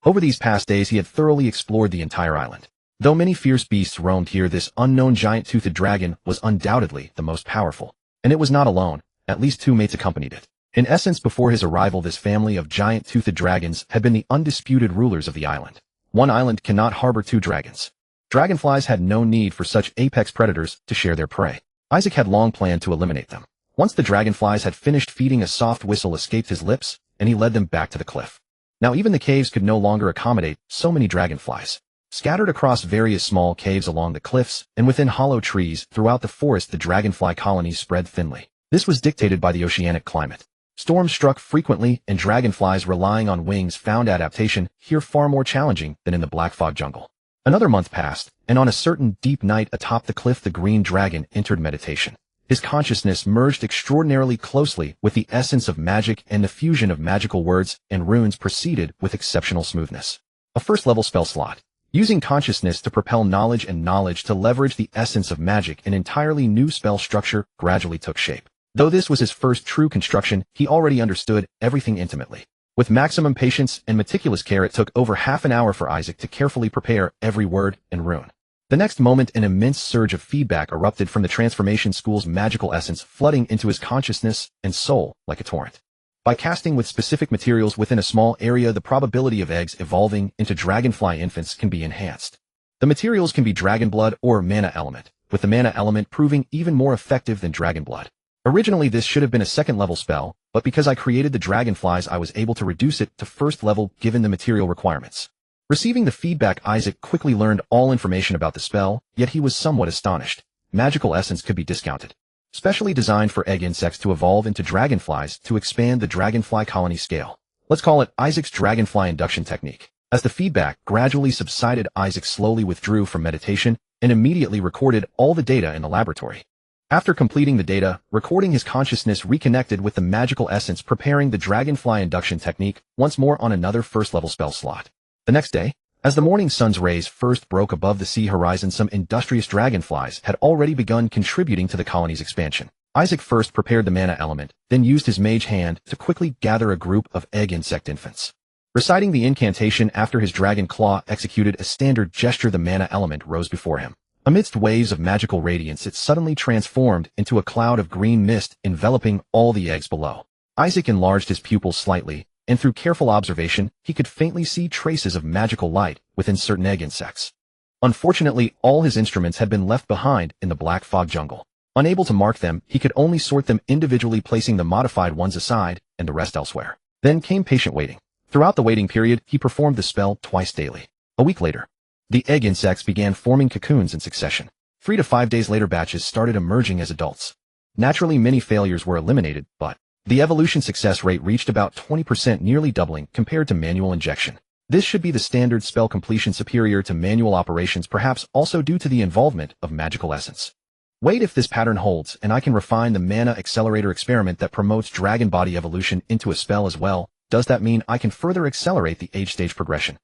Over these past days, he had thoroughly explored the entire island. Though many fierce beasts roamed here, this unknown giant-toothed dragon was undoubtedly the most powerful. And it was not alone, at least 2 mates accompanied it. In essence, before his arrival, this family of giant-toothed dragons had been the undisputed rulers of the island. One island cannot harbor 2 dragons. Dragonflies had no need for such apex predators to share their prey. Isaac had long planned to eliminate them. Once the dragonflies had finished feeding, a soft whistle escaped his lips, and he led them back to the cliff. Now even the caves could no longer accommodate so many dragonflies. Scattered across various small caves along the cliffs and within hollow trees throughout the forest, the dragonfly colonies spread thinly. This was dictated by the oceanic climate. Storms struck frequently, and dragonflies relying on wings found adaptation here far more challenging than in the black fog jungle. Another month passed, and on a certain deep night atop the cliff, the green dragon entered meditation. His consciousness merged extraordinarily closely with the essence of magic, and the fusion of magical words and runes proceeded with exceptional smoothness. A first-level spell slot. Using consciousness to propel knowledge and knowledge to leverage the essence of magic, an entirely new spell structure gradually took shape. Though this was his first true construction, he already understood everything intimately. With maximum patience and meticulous care, it took over half an hour for Isaac to carefully prepare every word and rune. The next moment, an immense surge of feedback erupted from the transformation school's magical essence, flooding into his consciousness and soul like a torrent. By casting with specific materials within a small area, the probability of eggs evolving into dragonfly infants can be enhanced. The materials can be dragon blood or mana element, with the mana element proving even more effective than dragon blood. Originally, this should have been a second-level spell, but because I created the dragonflies, I was able to reduce it to first level given the material requirements. Receiving the feedback, Isaac quickly learned all information about the spell, yet he was somewhat astonished. Magical essence could be discounted. Specially designed for egg insects to evolve into dragonflies to expand the dragonfly colony scale. Let's call it Isaac's dragonfly induction technique. As the feedback gradually subsided, Isaac slowly withdrew from meditation and immediately recorded all the data in the laboratory. After completing the data, recording, his consciousness reconnected with the magical essence, preparing the dragonfly induction technique once more on another first-level spell slot. The next day, as the morning sun's rays first broke above the sea horizon, some industrious dragonflies had already begun contributing to the colony's expansion. Isaac first prepared the mana element, then used his mage hand to quickly gather a group of egg insect infants. Reciting the incantation after his dragon claw executed a standard gesture, the mana element rose before him. Amidst waves of magical radiance, it suddenly transformed into a cloud of green mist enveloping all the eggs below. Isaac enlarged his pupils slightly, and through careful observation, he could faintly see traces of magical light within certain egg insects. Unfortunately, all his instruments had been left behind in the black fog jungle. Unable to mark them, he could only sort them individually, placing the modified ones aside and the rest elsewhere. Then came patient waiting. Throughout the waiting period, he performed the spell twice daily. A week later, the egg insects began forming cocoons in succession. 3 to 5 days later, batches started emerging as adults. Naturally, many failures were eliminated, but the evolution success rate reached about 20%, nearly doubling compared to manual injection. This should be the standard spell completion, superior to manual operations, perhaps also due to the involvement of magical essence. Wait, if this pattern holds, and I can refine the mana accelerator experiment that promotes dragon body evolution into a spell as well, does that mean I can further accelerate the age stage progression?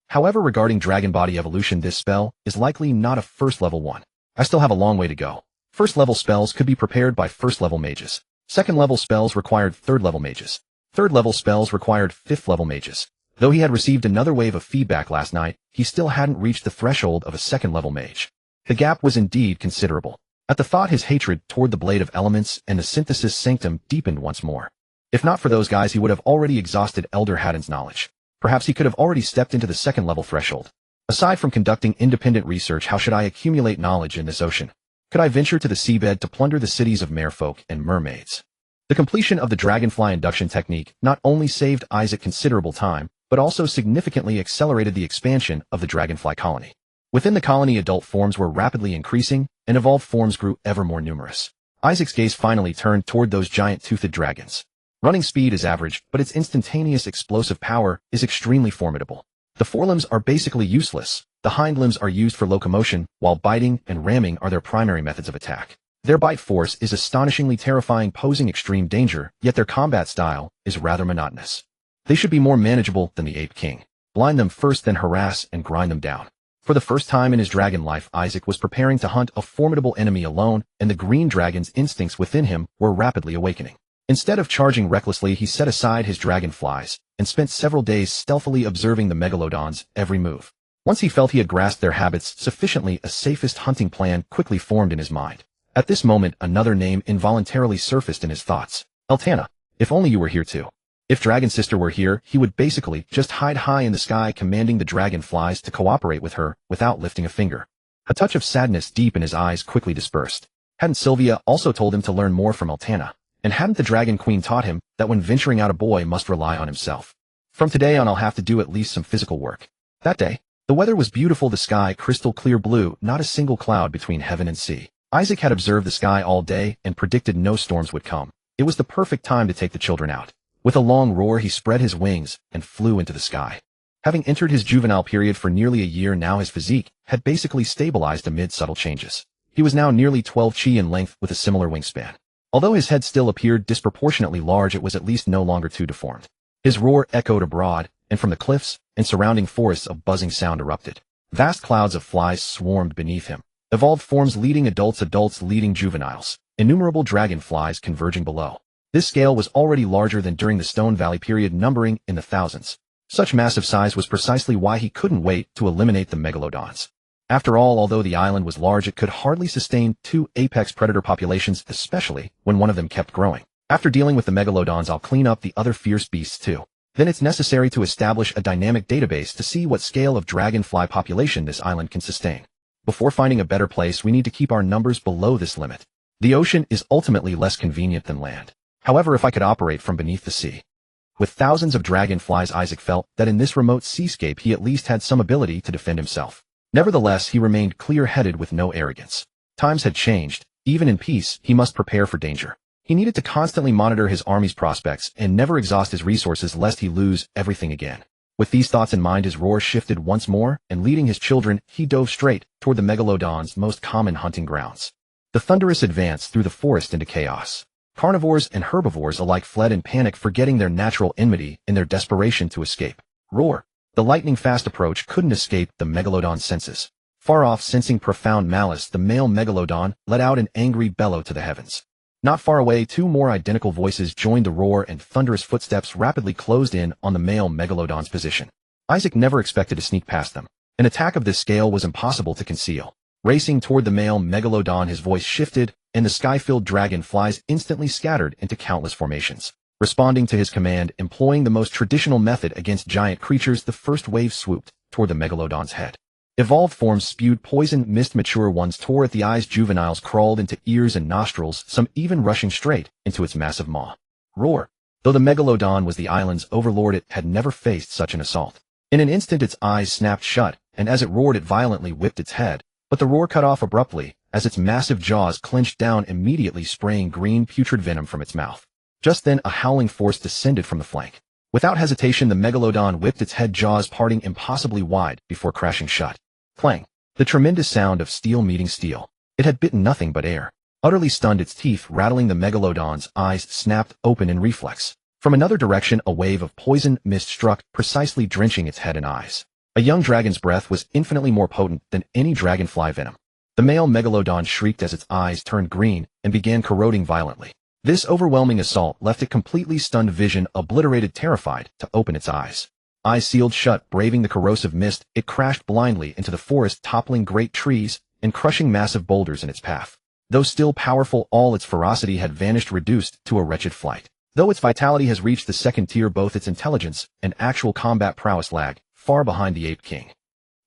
However, regarding dragon body evolution, this spell is likely not a first-level one. I still have a long way to go. First-level spells could be prepared by first-level mages. Second-level spells required third-level mages. Third-level spells required fifth-level mages. Though he had received another wave of feedback last night, he still hadn't reached the threshold of a second-level mage. The gap was indeed considerable. At the thought, his hatred toward the Blade of Elements and the Synthesis Sanctum deepened once more. If not for those guys, he would have already exhausted Elder Haddon's knowledge. Perhaps he could have already stepped into the second-level threshold. Aside from conducting independent research, how should I accumulate knowledge in this ocean? Could I venture to the seabed to plunder the cities of merfolk and mermaids? The completion of the dragonfly induction technique not only saved Isaac considerable time, but also significantly accelerated the expansion of the dragonfly colony. Within the colony, adult forms were rapidly increasing, and evolved forms grew ever more numerous. Isaac's gaze finally turned toward those giant-toothed dragons. Running speed is average, but its instantaneous explosive power is extremely formidable. The forelimbs are basically useless. The hind limbs are used for locomotion, while biting and ramming are their primary methods of attack. Their bite force is astonishingly terrifying, posing extreme danger, yet their combat style is rather monotonous. They should be more manageable than the Ape King. Blind them first, then harass and grind them down. For the first time in his dragon life, Isaac was preparing to hunt a formidable enemy alone, and the green dragon's instincts within him were rapidly awakening. Instead of charging recklessly, he set aside his dragonflies and spent several days stealthily observing the megalodon's every move. Once he felt he had grasped their habits sufficiently, a safest hunting plan quickly formed in his mind. At this moment, another name involuntarily surfaced in his thoughts. Eltana. If only you were here too. If Dragon Sister were here, he would basically just hide high in the sky, commanding the dragonflies to cooperate with her without lifting a finger. A touch of sadness deep in his eyes quickly dispersed. Hadn't Sylvia also told him to learn more from Eltana? And hadn't the Dragon Queen taught him that when venturing out, a boy must rely on himself? From today on, I'll have to do at least some physical work. That day, the weather was beautiful, the sky crystal clear blue, not a single cloud between heaven and sea. Isaac had observed the sky all day and predicted no storms would come. It was the perfect time to take the children out. With a long roar, he spread his wings and flew into the sky. Having entered his juvenile period for nearly a year now, his physique had basically stabilized amid subtle changes. He was now nearly 12 chi in length with a similar wingspan. Although his head still appeared disproportionately large, it was at least no longer too deformed. His roar echoed abroad, and from the cliffs and surrounding forests a buzzing sound erupted. Vast clouds of flies swarmed beneath him. Evolved forms leading adults leading juveniles. Innumerable dragonflies converging below. This scale was already larger than during the Stone Valley period, numbering in the thousands. Such massive size was precisely why he couldn't wait to eliminate the megalodons. After all, although the island was large, it could hardly sustain 2 apex predator populations, especially when one of them kept growing. After dealing with the megalodons, I'll clean up the other fierce beasts too. Then it's necessary to establish a dynamic database to see what scale of dragonfly population this island can sustain. Before finding a better place, we need to keep our numbers below this limit. The ocean is ultimately less convenient than land. However, if I could operate from beneath the sea. With thousands of dragonflies, Isaac felt that in this remote seascape he at least had some ability to defend himself. Nevertheless, he remained clear-headed with no arrogance. Times had changed. Even in peace, he must prepare for danger. He needed to constantly monitor his army's prospects and never exhaust his resources lest he lose everything again. With these thoughts in mind, his roar shifted once more, and leading his children, he dove straight toward the megalodon's most common hunting grounds. The thunderous advance through the forest into chaos. Carnivores and herbivores alike fled in panic, forgetting their natural enmity in their desperation to escape. Roar. The lightning-fast approach couldn't escape the megalodon's senses. Far off, sensing profound malice, the male megalodon let out an angry bellow to the heavens. Not far away, 2 more identical voices joined the roar, and thunderous footsteps rapidly closed in on the male megalodon's position. Isaac never expected to sneak past them. An attack of this scale was impossible to conceal. Racing toward the male megalodon, his voice shifted, and the sky-filled dragonflies instantly scattered into countless formations. Responding to his command, employing the most traditional method against giant creatures, the first wave swooped toward the megalodon's head. Evolved forms spewed poison mist, mature ones tore at the eyes, juveniles crawled into ears and nostrils, some even rushing straight into its massive maw. Roar. Though the megalodon was the island's overlord, it had never faced such an assault. In an instant its eyes snapped shut, and as it roared it violently whipped its head, but the roar cut off abruptly, as its massive jaws clenched down, immediately spraying green putrid venom from its mouth. Just then a howling force descended from the flank. Without hesitation, the megalodon whipped its head, jaws parting impossibly wide before crashing shut. Clang. The tremendous sound of steel meeting steel. It had bitten nothing but air. Utterly stunned, its teeth rattling, the megalodon's eyes snapped open in reflex. From another direction, a wave of poison mist struck, precisely drenching its head and eyes. A young dragon's breath was infinitely more potent than any dragonfly venom. The male megalodon shrieked as its eyes turned green and began corroding violently. This overwhelming assault left it completely stunned, vision obliterated, terrified to open its eyes. Eyes sealed shut, braving the corrosive mist, it crashed blindly into the forest, toppling great trees and crushing massive boulders in its path. Though still powerful, all its ferocity had vanished, reduced to a wretched flight. Though its vitality has reached the second tier, both its intelligence and actual combat prowess lag far behind the Ape King.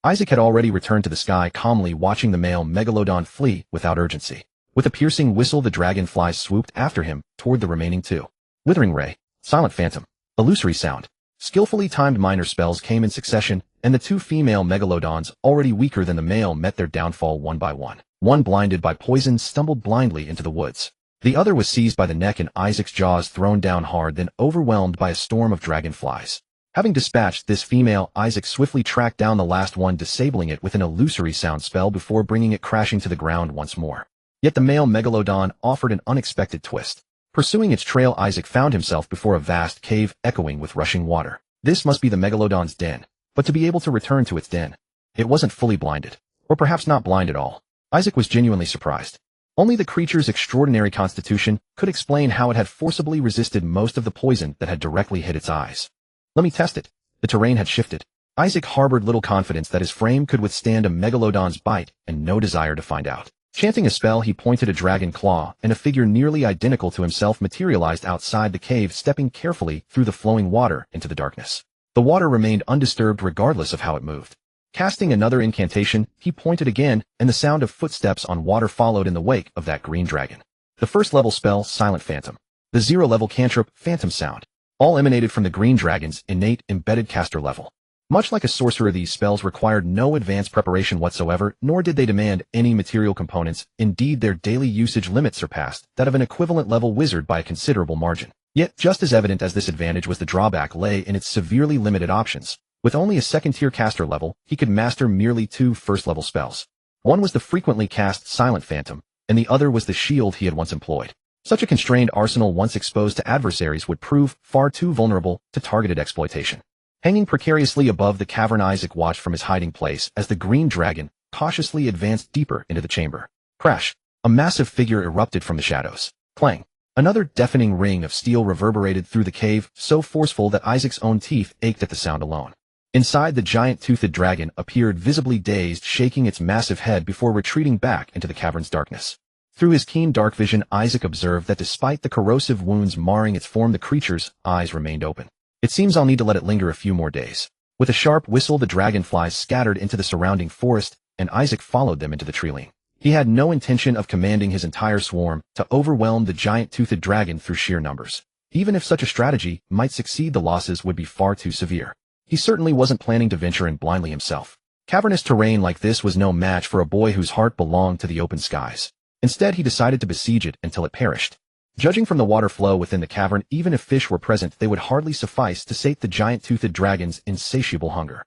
Isaac had already returned to the sky, calmly watching the male megalodon flee without urgency. With a piercing whistle, the dragonflies swooped after him toward the remaining 2. Withering Ray, Silent Phantom, Illusory Sound. Skillfully timed minor spells came in succession, and the 2 female megalodons, already weaker than the male, met their downfall one by one. One, blinded by poison, stumbled blindly into the woods. The other was seized by the neck and Isaac's jaws thrown down hard, then overwhelmed by a storm of dragonflies. Having dispatched this female, Isaac swiftly tracked down the last one, disabling it with an Illusory Sound spell before bringing it crashing to the ground once more. Yet the male megalodon offered an unexpected twist. Pursuing its trail, Isaac found himself before a vast cave echoing with rushing water. This must be the megalodon's den, but to be able to return to its den, it wasn't fully blinded, or perhaps not blind at all. Isaac was genuinely surprised. Only the creature's extraordinary constitution could explain how it had forcibly resisted most of the poison that had directly hit its eyes. Let me test it. The terrain had shifted. Isaac harbored little confidence that his frame could withstand a megalodon's bite and no desire to find out. Chanting a spell, he pointed a dragon claw, and a figure nearly identical to himself materialized outside the cave, stepping carefully through the flowing water into the darkness. The water remained undisturbed regardless of how it moved. Casting another incantation, he pointed again, and the sound of footsteps on water followed in the wake of that green dragon. The first level spell, Silent Phantom. The 0-level cantrip, Phantom Sound. All emanated from the green dragon's innate embedded caster level. Much like a sorcerer, these spells required no advanced preparation whatsoever, nor did they demand any material components. Indeed, their daily usage limit surpassed that of an equivalent level wizard by a considerable margin. Yet, just as evident as this advantage was the drawback lay in its severely limited options. With only a second-tier caster level, he could master merely 2 first-level spells. One was the frequently cast Silent Phantom, and the other was the shield he had once employed. Such a constrained arsenal once exposed to adversaries would prove far too vulnerable to targeted exploitation. Hanging precariously above the cavern, Isaac watched from his hiding place as the green dragon cautiously advanced deeper into the chamber. Crash! A massive figure erupted from the shadows. Clang! Another deafening ring of steel reverberated through the cave, so forceful that Isaac's own teeth ached at the sound alone. Inside, the giant-toothed dragon appeared, visibly dazed, shaking its massive head before retreating back into the cavern's darkness. Through his keen dark vision, Isaac observed that despite the corrosive wounds marring its form, the creature's eyes remained open. It seems I'll need to let it linger a few more days. With a sharp whistle, the dragonflies scattered into the surrounding forest, and Isaac followed them into the treeline. He had no intention of commanding his entire swarm to overwhelm the giant-toothed dragon through sheer numbers. Even if such a strategy might succeed, the losses would be far too severe. He certainly wasn't planning to venture in blindly himself. Cavernous terrain like this was no match for a boy whose heart belonged to the open skies. Instead, he decided to besiege it until it perished. Judging from the water flow within the cavern, even if fish were present, they would hardly suffice to sate the giant-toothed dragon's insatiable hunger.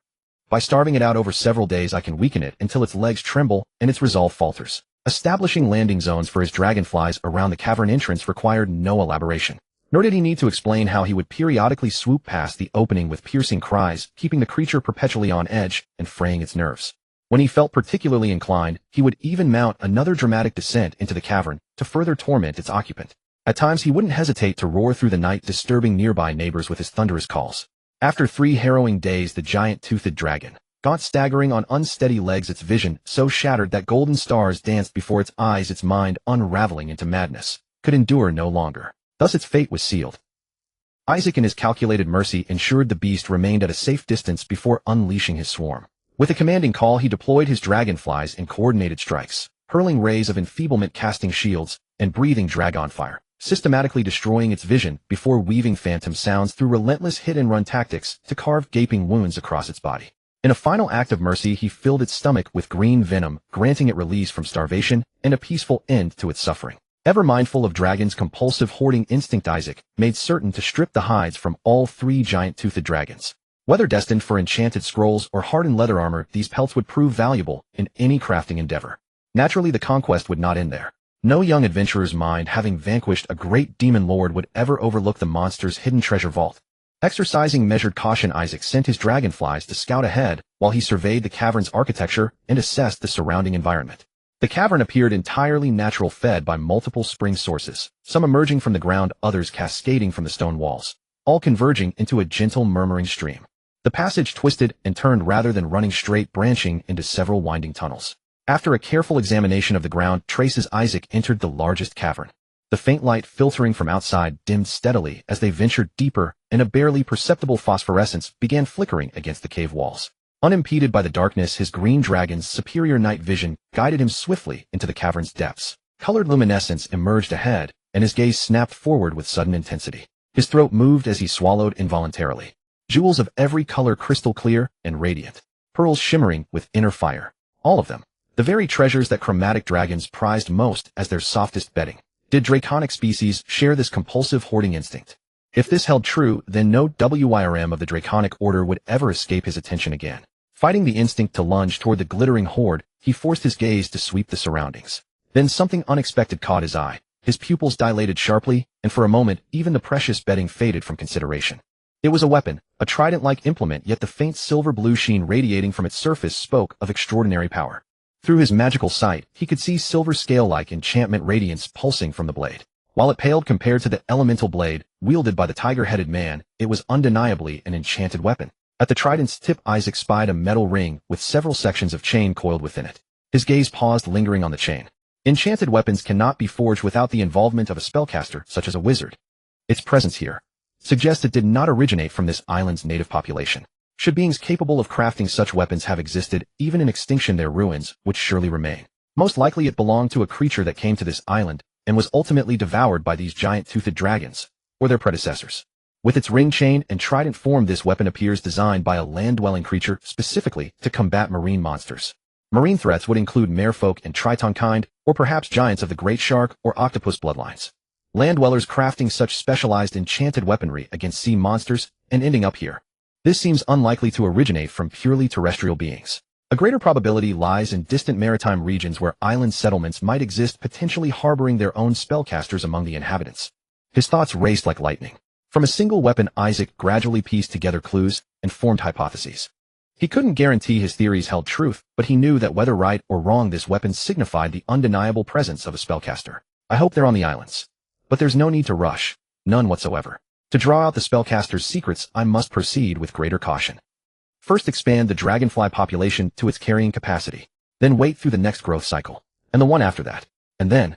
By starving it out over several days, I can weaken it until its legs tremble and its resolve falters. Establishing landing zones for his dragonflies around the cavern entrance required no elaboration. Nor did he need to explain how he would periodically swoop past the opening with piercing cries, keeping the creature perpetually on edge and fraying its nerves. When he felt particularly inclined, he would even mount another dramatic descent into the cavern to further torment its occupant. At times, he wouldn't hesitate to roar through the night, disturbing nearby neighbors with his thunderous calls. After 3 harrowing days, the giant-toothed dragon, gaunt, staggering on unsteady legs, its vision so shattered that golden stars danced before its eyes, its mind unraveling into madness, could endure no longer. Thus its fate was sealed. Isaac, in his calculated mercy, ensured the beast remained at a safe distance before unleashing his swarm. With a commanding call, he deployed his dragonflies in coordinated strikes, hurling rays of enfeeblement, casting shields, and breathing dragon fire, systematically destroying its vision before weaving phantom sounds through relentless hit-and-run tactics to carve gaping wounds across its body. In a final act of mercy, he filled its stomach with green venom, granting it release from starvation and a peaceful end to its suffering. Ever mindful of dragon's compulsive hoarding instinct, Isaac made certain to strip the hides from all 3 giant-toothed dragons. Whether destined for enchanted scrolls or hardened leather armor, these pelts would prove valuable in any crafting endeavor. Naturally, the conquest would not end there. No young adventurer's mind, having vanquished a great demon lord, would ever overlook the monster's hidden treasure vault. Exercising measured caution, Isaac sent his dragonflies to scout ahead while he surveyed the cavern's architecture and assessed the surrounding environment. The cavern appeared entirely natural, fed by multiple spring sources, some emerging from the ground, others cascading from the stone walls, all converging into a gentle murmuring stream. The passage twisted and turned rather than running straight, branching into several winding tunnels. After a careful examination of the ground traces, Isaac entered the largest cavern. The faint light filtering from outside dimmed steadily as they ventured deeper, and a barely perceptible phosphorescence began flickering against the cave walls. Unimpeded by the darkness, his green dragon's superior night vision guided him swiftly into the cavern's depths. Colored luminescence emerged ahead, and his gaze snapped forward with sudden intensity. His throat moved as he swallowed involuntarily. Jewels of every color, crystal clear and radiant. Pearls shimmering with inner fire. All of them. The very treasures that chromatic dragons prized most as their softest bedding. Did draconic species share this compulsive hoarding instinct? If this held true, then no WIRM of the draconic order would ever escape his attention again. Fighting the instinct to lunge toward the glittering hoard, he forced his gaze to sweep the surroundings. Then something unexpected caught his eye. His pupils dilated sharply, and for a moment, even the precious bedding faded from consideration. It was a weapon, a trident-like implement, yet the faint silver-blue sheen radiating from its surface spoke of extraordinary power. Through his magical sight, he could see silver scale-like enchantment radiance pulsing from the blade. While it paled compared to the elemental blade wielded by the tiger-headed man, it was undeniably an enchanted weapon. At the trident's tip, Isaac spied a metal ring with several sections of chain coiled within it. His gaze paused, lingering on the chain. Enchanted weapons cannot be forged without the involvement of a spellcaster, such as a wizard. Its presence here suggests it did not originate from this island's native population. Should beings capable of crafting such weapons have existed, even in extinction their ruins would surely remain. Most likely it belonged to a creature that came to this island and was ultimately devoured by these giant-toothed dragons, or their predecessors. With its ring chain and trident form, this weapon appears designed by a land-dwelling creature specifically to combat marine monsters. Marine threats would include merfolk and triton kind, or perhaps giants of the great shark or octopus bloodlines. Land dwellers crafting such specialized enchanted weaponry against sea monsters and ending up here. This seems unlikely to originate from purely terrestrial beings. A greater probability lies in distant maritime regions where island settlements might exist, potentially harboring their own spellcasters among the inhabitants. His thoughts raced like lightning. From a single weapon, Isaac gradually pieced together clues and formed hypotheses. He couldn't guarantee his theories held truth, but he knew that whether right or wrong, this weapon signified the undeniable presence of a spellcaster. I hope they're on the islands. But there's no need to rush, none whatsoever. To draw out the spellcaster's secrets, I must proceed with greater caution. First, expand the dragonfly population to its carrying capacity. Then wait through the next growth cycle, and the one after that. And then,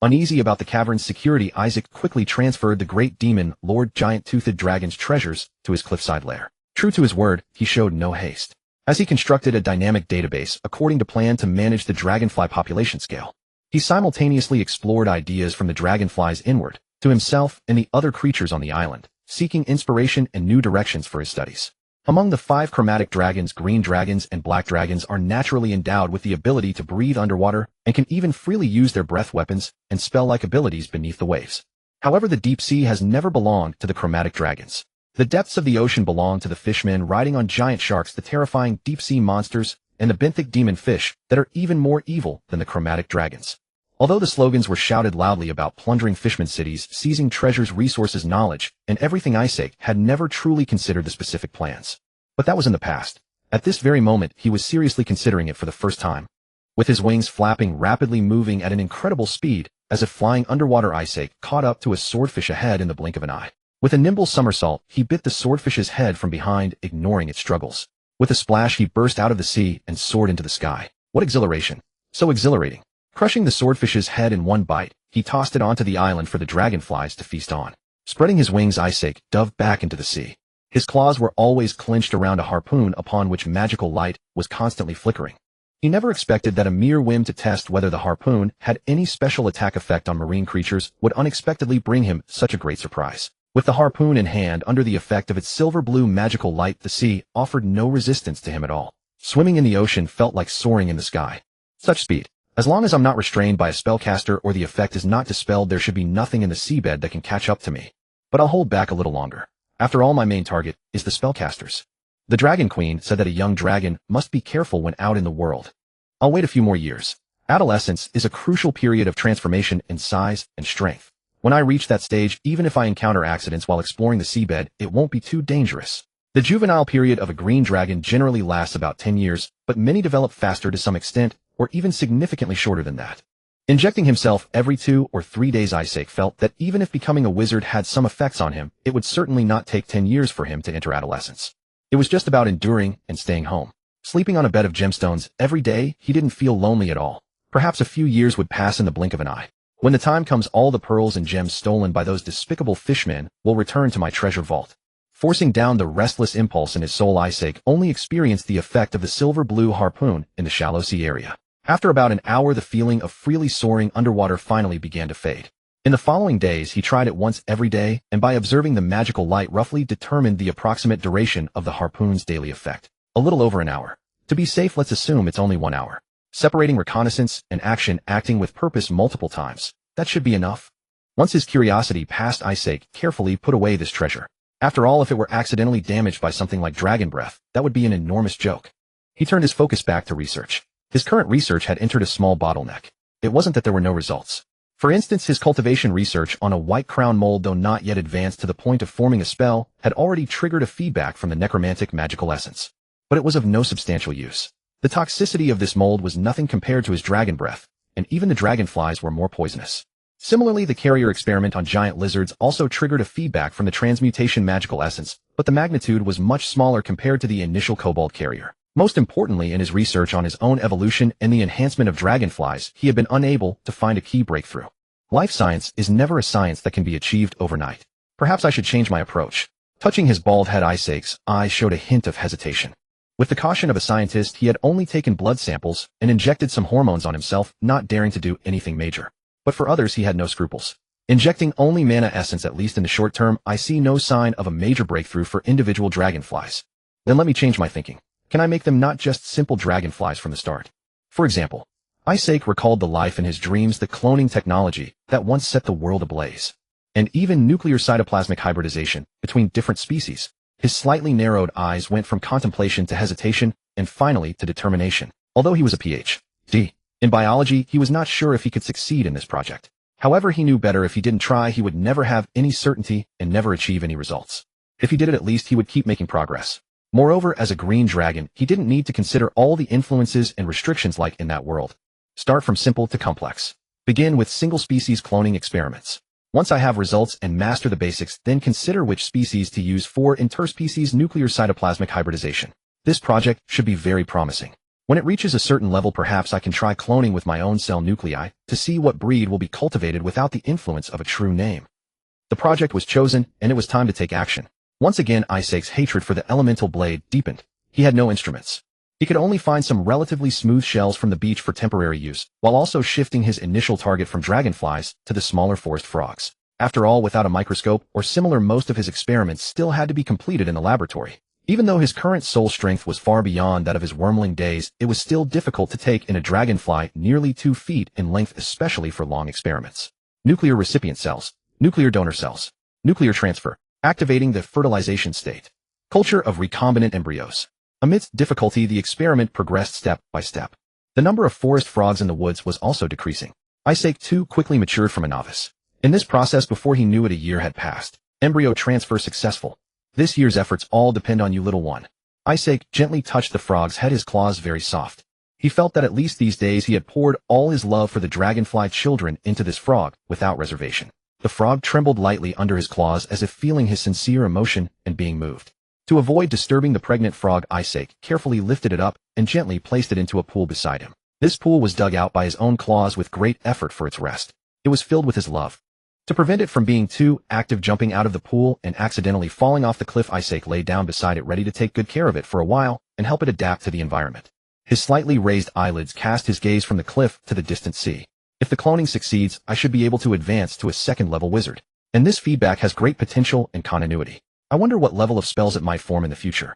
uneasy about the cavern's security, Isaac quickly transferred the great demon Lord Giant-Toothed Dragon's treasures to his cliffside lair. True to his word, he showed no haste, as he constructed a dynamic database according to plan to manage the dragonfly population scale. He simultaneously explored ideas from the dragonflies inward to himself and the other creatures on the island, seeking inspiration and new directions for his studies. Among the 5 chromatic dragons, green dragons and black dragons are naturally endowed with the ability to breathe underwater and can even freely use their breath weapons and spell-like abilities beneath the waves. However, the deep sea has never belonged to the chromatic dragons. The depths of the ocean belong to the fishmen riding on giant sharks, the terrifying deep-sea monsters, and the benthic demon fish that are even more evil than the chromatic dragons. Although the slogans were shouted loudly about plundering fishermen cities, seizing treasures, resources, knowledge, and everything, Isaac had never truly considered the specific plans. But that was in the past. At this very moment, he was seriously considering it for the first time. With his wings flapping, rapidly moving at an incredible speed, as if flying underwater, Isaac caught up to a swordfish ahead in the blink of an eye. With a nimble somersault, he bit the swordfish's head from behind, ignoring its struggles. With a splash, he burst out of the sea and soared into the sky. What exhilaration! So exhilarating! Crushing the swordfish's head in one bite, he tossed it onto the island for the dragonflies to feast on. Spreading his wings, Isaac dove back into the sea. His claws were always clenched around a harpoon upon which magical light was constantly flickering. He never expected that a mere whim to test whether the harpoon had any special attack effect on marine creatures would unexpectedly bring him such a great surprise. With the harpoon in hand, under the effect of its silver-blue magical light, the sea offered no resistance to him at all. Swimming in the ocean felt like soaring in the sky. Such speed! As long as I'm not restrained by a spellcaster or the effect is not dispelled, there should be nothing in the seabed that can catch up to me. But I'll hold back a little longer. After all, my main target is the spellcasters. The Dragon Queen said that a young dragon must be careful when out in the world. I'll wait a few more years. Adolescence is a crucial period of transformation in size and strength. When I reach that stage, even if I encounter accidents while exploring the seabed, it won't be too dangerous. The juvenile period of a green dragon generally lasts about 10 years, but many develop faster to some extent, or even significantly shorter than that. Injecting himself every 2 or 3 days, Isaac felt that even if becoming a wizard had some effects on him, it would certainly not take 10 years for him to enter adolescence. It was just about enduring and staying home. Sleeping on a bed of gemstones every day, he didn't feel lonely at all. Perhaps a few years would pass in the blink of an eye. When the time comes, all the pearls and gems stolen by those despicable fishmen will return to my treasure vault. Forcing down the restless impulse in his soul, Isaac only experienced the effect of the silver-blue harpoon in the shallow sea area. After about an hour, the feeling of freely soaring underwater finally began to fade. In the following days, he tried it once every day, and by observing the magical light, roughly determined the approximate duration of the harpoon's daily effect. A little over an hour. To be safe, let's assume it's only 1 hour. Separating reconnaissance and action, acting with purpose multiple times. That should be enough. Once his curiosity passed, Isaac carefully put away this treasure. After all, if it were accidentally damaged by something like dragon breath, that would be an enormous joke. He turned his focus back to research. His current research had entered a small bottleneck. It wasn't that there were no results. For instance, his cultivation research on a white crown mold, though not yet advanced to the point of forming a spell, had already triggered a feedback from the necromantic magical essence. But it was of no substantial use. The toxicity of this mold was nothing compared to his dragon breath, and even the dragonflies were more poisonous. Similarly, the carrier experiment on giant lizards also triggered a feedback from the transmutation magical essence, but the magnitude was much smaller compared to the initial kobold carrier. Most importantly, in his research on his own evolution and the enhancement of dragonflies, he had been unable to find a key breakthrough. Life science is never a science that can be achieved overnight. Perhaps I should change my approach. Touching his bald head, Isaac's eyes showed a hint of hesitation. With the caution of a scientist, he had only taken blood samples and injected some hormones on himself, not daring to do anything major. But for others, he had no scruples. Injecting only mana essence, at least in the short term, I see no sign of a major breakthrough for individual dragonflies. Then let me change my thinking. Can I make them not just simple dragonflies from the start? For example, Isaac recalled the life in his dreams, the cloning technology that once set the world ablaze, and even nuclear cytoplasmic hybridization between different species. His slightly narrowed eyes went from contemplation to hesitation, and finally to determination. Although he was a Ph.D. in biology, he was not sure if he could succeed in this project. However, he knew better. If he didn't try, he would never have any certainty and never achieve any results. If he did it, at least he would keep making progress. Moreover, as a green dragon, he didn't need to consider all the influences and restrictions like in that world. Start from simple to complex. Begin with single-species cloning experiments. Once I have results and master the basics, then consider which species to use for interspecies nuclear cytoplasmic hybridization. This project should be very promising. When it reaches a certain level, perhaps I can try cloning with my own cell nuclei to see what breed will be cultivated without the influence of a true name. The project was chosen, and it was time to take action. Once again, Isaac's hatred for the elemental blade deepened. He had no instruments. He could only find some relatively smooth shells from the beach for temporary use, while also shifting his initial target from dragonflies to the smaller forest frogs. After all, without a microscope or similar, most of his experiments still had to be completed in the laboratory. Even though his current soul strength was far beyond that of his wormling days, it was still difficult to take in a dragonfly nearly 2 feet in length, especially for long experiments. Nuclear recipient cells, nuclear donor cells, nuclear transfer, activating the fertilization state, culture of recombinant embryos. Amidst difficulty, the experiment progressed step by step. The number of forest frogs in the woods was also decreasing. Isaac too quickly matured from a novice. In this process, before he knew it, a year had passed. Embryo transfer successful. This year's efforts all depend on you, little one. Isaac gently touched the frog's head, his claws very soft. He felt that at least these days he had poured all his love for the dragonfly children into this frog without reservation. The frog trembled lightly under his claws as if feeling his sincere emotion and being moved. To avoid disturbing the pregnant frog, Isaac carefully lifted it up and gently placed it into a pool beside him. This pool was dug out by his own claws with great effort for its rest. It was filled with his love. To prevent it from being too active jumping out of the pool and accidentally falling off the cliff, Isaac lay down beside it, ready to take good care of it for a while and help it adapt to the environment. His slightly raised eyelids cast his gaze from the cliff to the distant sea. If the cloning succeeds, I should be able to advance to a second-level wizard. And this feedback has great potential and continuity. I wonder what level of spells it might form in the future.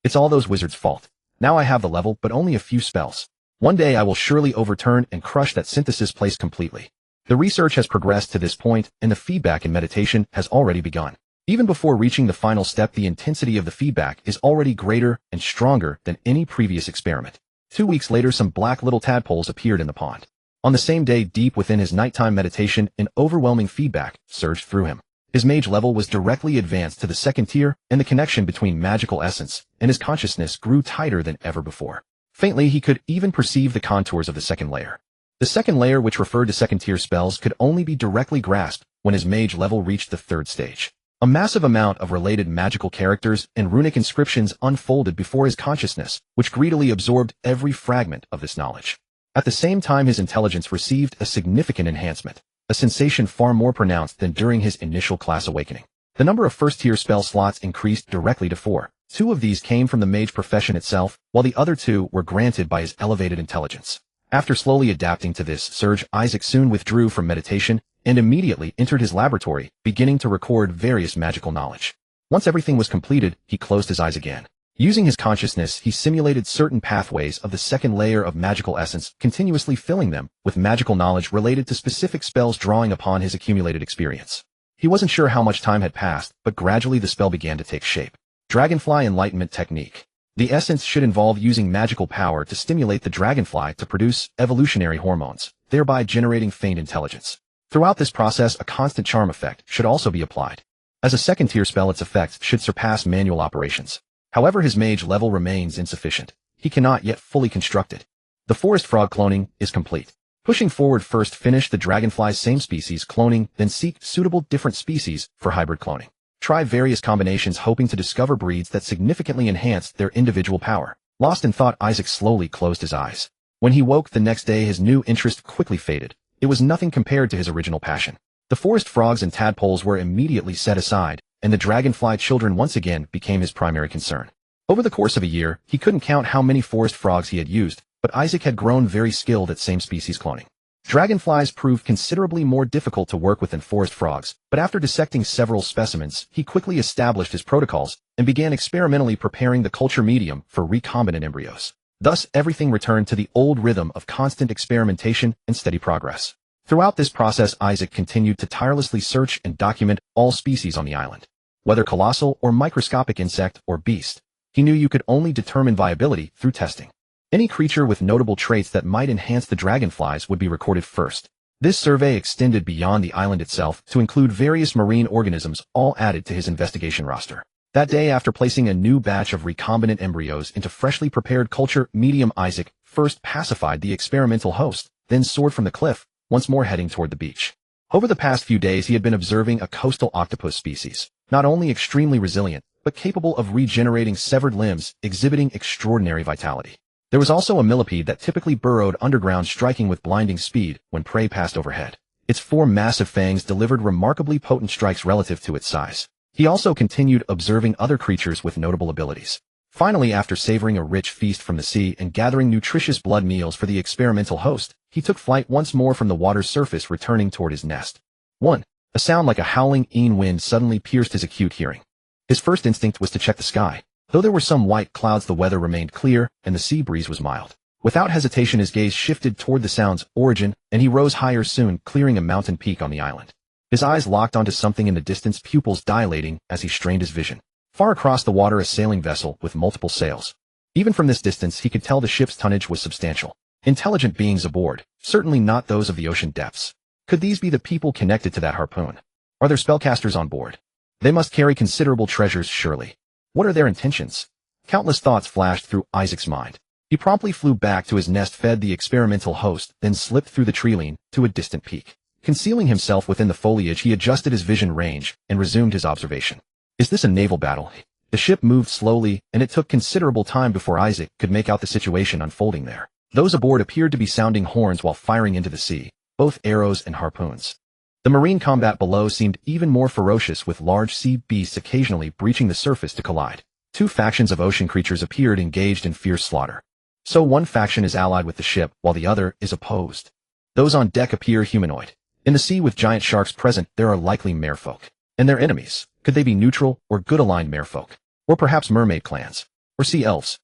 It's all those wizards' fault. Now I have the level, but only a few spells. One day I will surely overturn and crush that synthesis place completely. The research has progressed to this point, and the feedback in meditation has already begun. Even before reaching the final step, the intensity of the feedback is already greater and stronger than any previous experiment. 2 weeks later, some black little tadpoles appeared in the pond. On the same day, deep within his nighttime meditation, an overwhelming feedback surged through him. His mage level was directly advanced to the 2nd tier, and the connection between magical essence and his consciousness grew tighter than ever before. Faintly, he could even perceive the contours of the 2nd layer. The 2nd layer, which referred to 2nd-tier spells, could only be directly grasped when his mage level reached the 3rd stage. A massive amount of related magical characters and runic inscriptions unfolded before his consciousness, which greedily absorbed every fragment of this knowledge. At the same time, his intelligence received a significant enhancement, a sensation far more pronounced than during his initial class awakening. The number of 1st-tier spell slots increased directly to 4. 2 of these came from the mage profession itself, while the other 2 were granted by his elevated intelligence. After slowly adapting to this surge, Isaac soon withdrew from meditation and immediately entered his laboratory, beginning to record various magical knowledge. Once everything was completed, he closed his eyes again. Using his consciousness, he simulated certain pathways of the 2nd layer of magical essence, continuously filling them with magical knowledge related to specific spells, drawing upon his accumulated experience. He wasn't sure how much time had passed, but gradually the spell began to take shape. Dragonfly Enlightenment Technique. The essence should involve using magical power to stimulate the dragonfly to produce evolutionary hormones, thereby generating feigned intelligence. Throughout this process, a constant charm effect should also be applied. As a 2nd-tier spell, its effects should surpass manual operations. However, his mage level remains insufficient. He cannot yet fully construct it. The forest frog cloning is complete. Pushing forward, first finish the dragonfly's same species cloning, then seek suitable different species for hybrid cloning. Try various combinations, hoping to discover breeds that significantly enhance their individual power. Lost in thought, Isaac slowly closed his eyes. When he woke the next day, his new interest quickly faded. It was nothing compared to his original passion. The forest frogs and tadpoles were immediately set aside, and the dragonfly children once again became his primary concern. Over the course of a year, he couldn't count how many forest frogs he had used, but Isaac had grown very skilled at same-species cloning. Dragonflies proved considerably more difficult to work with than forest frogs, but after dissecting several specimens, he quickly established his protocols and began experimentally preparing the culture medium for recombinant embryos. Thus, everything returned to the old rhythm of constant experimentation and steady progress. Throughout this process, Isaac continued to tirelessly search and document all species on the island. Whether colossal or microscopic insect or beast, he knew you could only determine viability through testing. Any creature with notable traits that might enhance the dragonflies would be recorded first. This survey extended beyond the island itself to include various marine organisms, all added to his investigation roster. That day, after placing a new batch of recombinant embryos into freshly prepared culture medium, Isaac first pacified the experimental host, then soared from the cliff, once more heading toward the beach. Over the past few days, he had been observing a coastal octopus species, not only extremely resilient, but capable of regenerating severed limbs, exhibiting extraordinary vitality. There was also a millipede that typically burrowed underground, striking with blinding speed when prey passed overhead. Its 4 massive fangs delivered remarkably potent strikes relative to its size. He also continued observing other creatures with notable abilities. Finally, after savoring a rich feast from the sea and gathering nutritious blood meals for the experimental host, he took flight once more from the water's surface, returning toward his nest. 1. A sound like a howling wind suddenly pierced his acute hearing. His first instinct was to check the sky. Though there were some white clouds, the weather remained clear, and the sea breeze was mild. Without hesitation, his gaze shifted toward the sound's origin, and he rose higher, soon clearing a mountain peak on the island. His eyes locked onto something in the distance, pupils dilating as he strained his vision. Far across the water, a sailing vessel with multiple sails. Even from this distance, he could tell the ship's tonnage was substantial. Intelligent beings aboard, certainly not those of the ocean depths. Could these be the people connected to that harpoon? Are there spellcasters on board? They must carry considerable treasures, surely. What are their intentions? Countless thoughts flashed through Isaac's mind. He promptly flew back to his nest, fed the experimental host, then slipped through the treeline to a distant peak. Concealing himself within the foliage, he adjusted his vision range and resumed his observation. Is this a naval battle? The ship moved slowly, and it took considerable time before Isaac could make out the situation unfolding there. Those aboard appeared to be sounding horns while firing into the sea, both arrows and harpoons. The marine combat below seemed even more ferocious, with large sea beasts occasionally breaching the surface to collide. 2 factions of ocean creatures appeared, engaged in fierce slaughter. So one faction is allied with the ship, while the other is opposed. Those on deck appear humanoid. In the sea, with giant sharks present, there are likely merfolk. And their enemies, could they be neutral or good-aligned merfolk? Or perhaps mermaid clans? Or sea elves?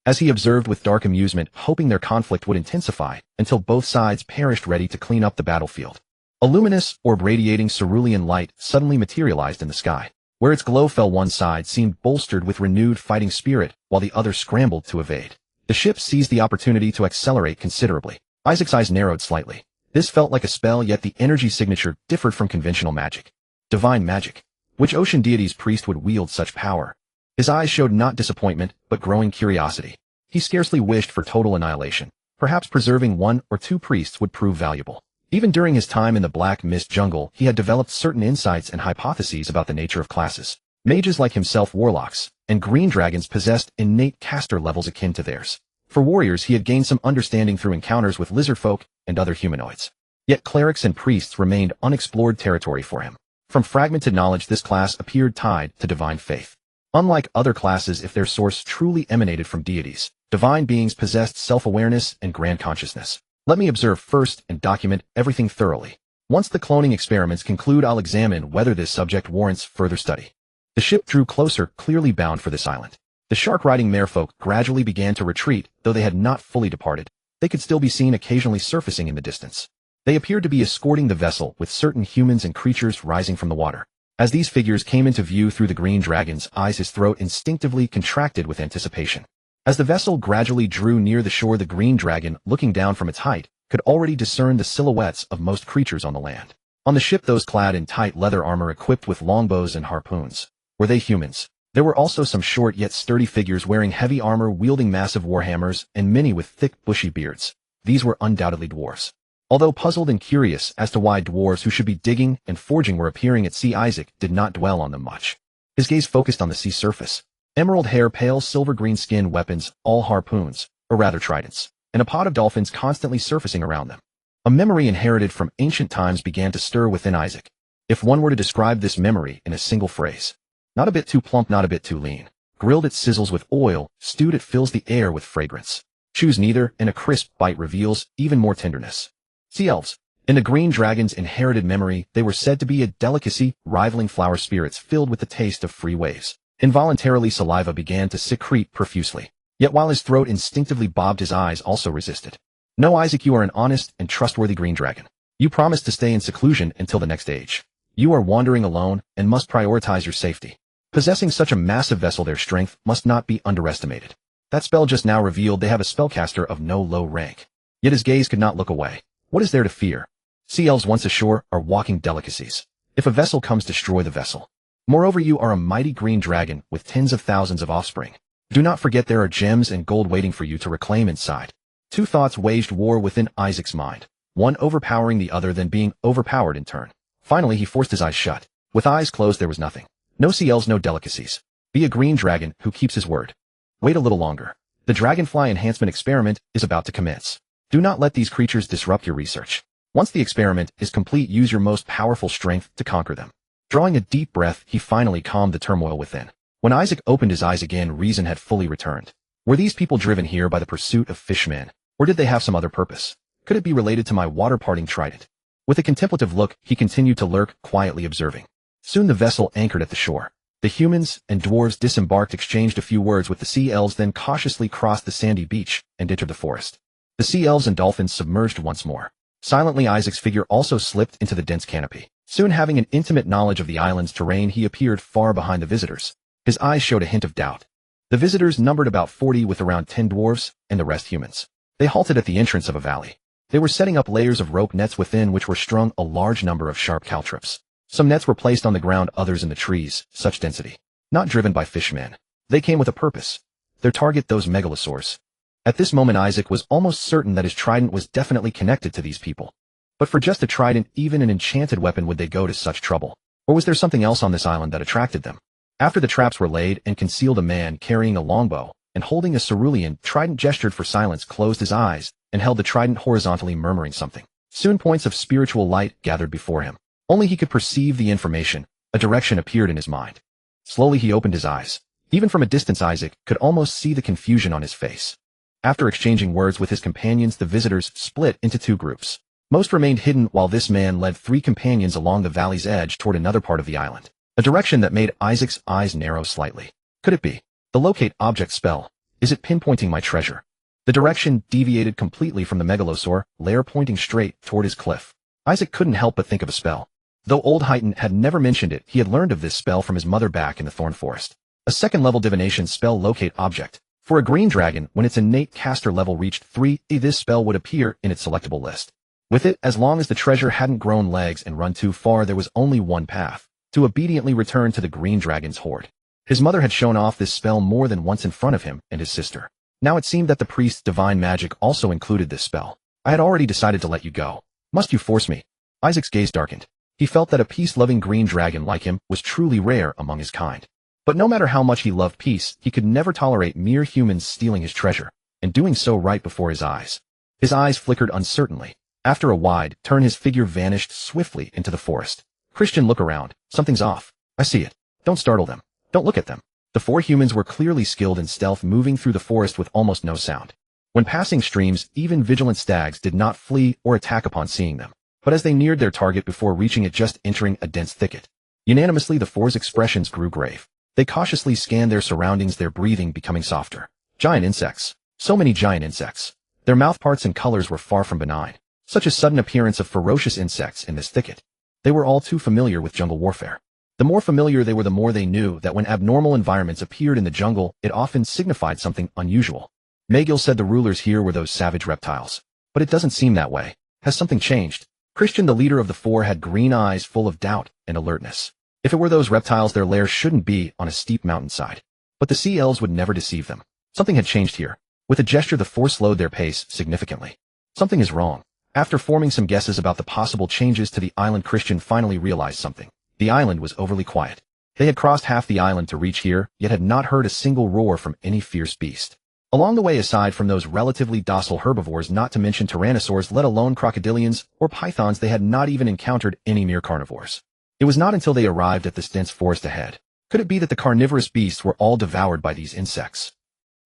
As he observed with dark amusement, hoping their conflict would intensify until both sides perished, ready to clean up the battlefield. A luminous orb radiating cerulean light suddenly materialized in the sky. Where its glow fell, one side seemed bolstered with renewed fighting spirit, while the other scrambled to evade. The ship seized the opportunity to accelerate considerably. Isaac's eyes narrowed slightly. This felt like a spell, yet the energy signature differed from conventional magic. Divine magic. Which ocean deity's priest would wield such power? His eyes showed not disappointment, but growing curiosity. He scarcely wished for total annihilation. Perhaps preserving 1 or 2 priests would prove valuable. Even during his time in the Black Mist jungle, he had developed certain insights and hypotheses about the nature of classes. Mages like himself, warlocks, and green dragons possessed innate caster levels akin to theirs. For warriors, he had gained some understanding through encounters with lizard folk and other humanoids. Yet clerics and priests remained unexplored territory for him. From fragmented knowledge, this class appeared tied to divine faith. Unlike other classes, if their source truly emanated from deities, divine beings possessed self-awareness and grand consciousness. Let me observe first and document everything thoroughly. Once the cloning experiments conclude, I'll examine whether this subject warrants further study. The ship drew closer, clearly bound for this island. The shark-riding merfolk gradually began to retreat, though they had not fully departed. They could still be seen occasionally surfacing in the distance. They appeared to be escorting the vessel, with certain humans and creatures rising from the water. As these figures came into view through the green dragon's eyes, his throat instinctively contracted with anticipation. As the vessel gradually drew near the shore, the green dragon, looking down from its height, could already discern the silhouettes of most creatures on the land. On the ship, those clad in tight leather armor equipped with longbows and harpoons. Were they humans? There were also some short yet sturdy figures wearing heavy armor, wielding massive warhammers, and many with thick, bushy beards. These were undoubtedly dwarves. Although puzzled and curious as to why dwarves who should be digging and forging were appearing at sea, Isaac did not dwell on them much. His gaze focused on the sea surface. Emerald hair, pale silver-green skin, weapons, all harpoons, or rather tridents, and a pod of dolphins constantly surfacing around them. A memory inherited from ancient times began to stir within Isaac. If one were to describe this memory in a single phrase, not a bit too plump, not a bit too lean. Grilled it sizzles with oil, stewed it fills the air with fragrance. Choose neither, and a crisp bite reveals even more tenderness. Sea elves. In the green dragon's inherited memory, they were said to be a delicacy, rivaling flower spirits filled with the taste of free waves. Involuntarily, saliva began to secrete profusely. Yet while his throat instinctively bobbed, his eyes also resisted. No, Isaac, you are an honest and trustworthy green dragon. You promised to stay in seclusion until the next age. You are wandering alone and must prioritize your safety. Possessing such a massive vessel, their strength must not be underestimated. That spell just now revealed they have a spellcaster of no low rank. Yet his gaze could not look away. What is there to fear? Sea elves once ashore are walking delicacies. If a vessel comes, destroy the vessel. Moreover, you are a mighty green dragon with tens of thousands of offspring. Do not forget there are gems and gold waiting for you to reclaim inside. Two thoughts waged war within Isaac's mind, one overpowering the other, then being overpowered in turn. Finally, he forced his eyes shut. With eyes closed, there was nothing. No sea elves, no delicacies. Be a green dragon who keeps his word. Wait a little longer. The dragonfly enhancement experiment is about to commence. Do not let these creatures disrupt your research. Once the experiment is complete, use your most powerful strength to conquer them. Drawing a deep breath, he finally calmed the turmoil within. When Isaac opened his eyes again, reason had fully returned. Were these people driven here by the pursuit of fishmen, or did they have some other purpose? Could it be related to my water-parting trident? With a contemplative look, he continued to lurk, quietly observing. Soon the vessel anchored at the shore. The humans and dwarves disembarked, exchanged a few words with the sea elves, then cautiously crossed the sandy beach and entered the forest. The sea elves and dolphins submerged once more. Silently, Isaac's figure also slipped into the dense canopy. Soon, having an intimate knowledge of the island's terrain, he appeared far behind the visitors. His eyes showed a hint of doubt. The visitors numbered about 40, with around 10 dwarves and the rest humans. They halted at the entrance of a valley. They were setting up layers of rope nets within which were strung a large number of sharp caltrops. Some nets were placed on the ground, others in the trees, such density. Not driven by fishmen. They came with a purpose. Their target, those megalosaurs. At this moment, Isaac was almost certain that his trident was definitely connected to these people. But for just a trident, even an enchanted weapon, would they go to such trouble? Or was there something else on this island that attracted them? After the traps were laid and concealed, a man carrying a longbow and holding a cerulean trident gestured for silence, closed his eyes, and held the trident horizontally, murmuring something. Soon points of spiritual light gathered before him. Only he could perceive the information. A direction appeared in his mind. Slowly he opened his eyes. Even from a distance, Isaac could almost see the confusion on his face. After exchanging words with his companions, the visitors split into two groups. Most remained hidden, while this man led 3 companions along the valley's edge toward another part of the island. A direction that made Isaac's eyes narrow slightly. Could it be the locate object spell? Is it pinpointing my treasure? The direction deviated completely from the megalosaur lair, pointing straight toward his cliff. Isaac couldn't help but think of a spell. Though Old Heighton had never mentioned it, he had learned of this spell from his mother back in the Thorn Forest. A second-level divination spell, locate object. For a green dragon, when its innate caster level reached 3, this spell would appear in its selectable list. With it, as long as the treasure hadn't grown legs and run too far, there was only one path: to obediently return to the green dragon's hoard. His mother had shown off this spell more than once in front of him and his sister. Now it seemed that the priest's divine magic also included this spell. I had already decided to let you go. Must you force me? Isaac's gaze darkened. He felt that a peace-loving green dragon like him was truly rare among his kind. But no matter how much he loved peace, he could never tolerate mere humans stealing his treasure, and doing so right before his eyes. His eyes flickered uncertainly. After a wide turn, his figure vanished swiftly into the forest. Christian, look around. Something's off. I see it. Don't startle them. Don't look at them. The 4 humans were clearly skilled in stealth, moving through the forest with almost no sound. When passing streams, even vigilant stags did not flee or attack upon seeing them. But as they neared their target before reaching it, just entering a dense thicket, unanimously the 4's expressions grew grave. They cautiously scanned their surroundings, their breathing becoming softer. Giant insects. So many giant insects. Their mouthparts and colors were far from benign. Such a sudden appearance of ferocious insects in this thicket. They were all too familiar with jungle warfare. The more familiar they were, the more they knew that when abnormal environments appeared in the jungle, it often signified something unusual. Magill said the rulers here were those savage reptiles. But it doesn't seem that way. Has something changed? Christian, the leader of the 4, had green eyes full of doubt and alertness. If it were those reptiles, their lair shouldn't be on a steep mountainside. But the sea elves would never deceive them. Something had changed here. With a gesture, the 4 slowed their pace significantly. Something is wrong. After forming some guesses about the possible changes to the island, Christian finally realized something. The island was overly quiet. They had crossed half the island to reach here, yet had not heard a single roar from any fierce beast. Along the way, aside from those relatively docile herbivores, not to mention tyrannosaurs, let alone crocodilians or pythons, they had not even encountered any mere carnivores. It was not until they arrived at this dense forest ahead. Could it be that the carnivorous beasts were all devoured by these insects?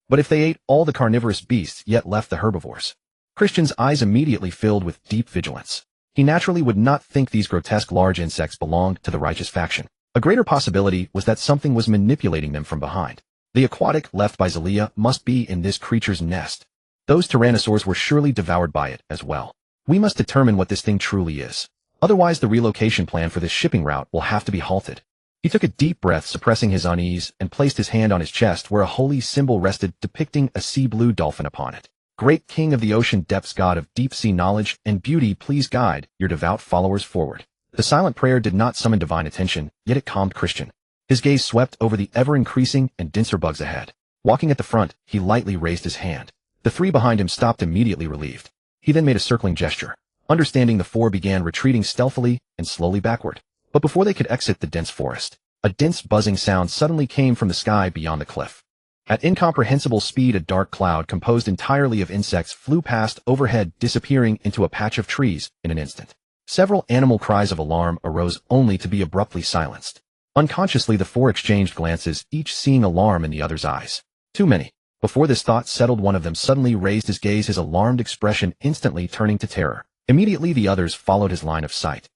But if they ate all the carnivorous beasts yet left the herbivores? Christian's eyes immediately filled with deep vigilance. He naturally would not think these grotesque large insects belonged to the righteous faction. A greater possibility was that something was manipulating them from behind. The aquatic left by Zelia must be in this creature's nest. Those tyrannosaurs were surely devoured by it as well. We must determine what this thing truly is. Otherwise, the relocation plan for this shipping route will have to be halted. He took a deep breath, suppressing his unease, and placed his hand on his chest where a holy symbol rested, depicting a sea blue dolphin upon it. Great King of the ocean depths, God of deep sea knowledge and beauty, please guide your devout followers forward. The silent prayer did not summon divine attention, yet it calmed Christian. His gaze swept over the ever-increasing and denser bugs ahead. Walking at the front, he lightly raised his hand. The three behind him stopped, immediately relieved. He then made a circling gesture. Understanding, the four began retreating stealthily and slowly backward. But before they could exit the dense forest, a dense buzzing sound suddenly came from the sky beyond the cliff. At incomprehensible speed, a dark cloud composed entirely of insects flew past overhead, disappearing into a patch of trees in an instant. Several animal cries of alarm arose, only to be abruptly silenced. Unconsciously, the four exchanged glances, each seeing alarm in the other's eyes. Too many. Before this thought settled, one of them suddenly raised his gaze, his alarmed expression instantly turning to terror. Immediately, the others followed his line of sight.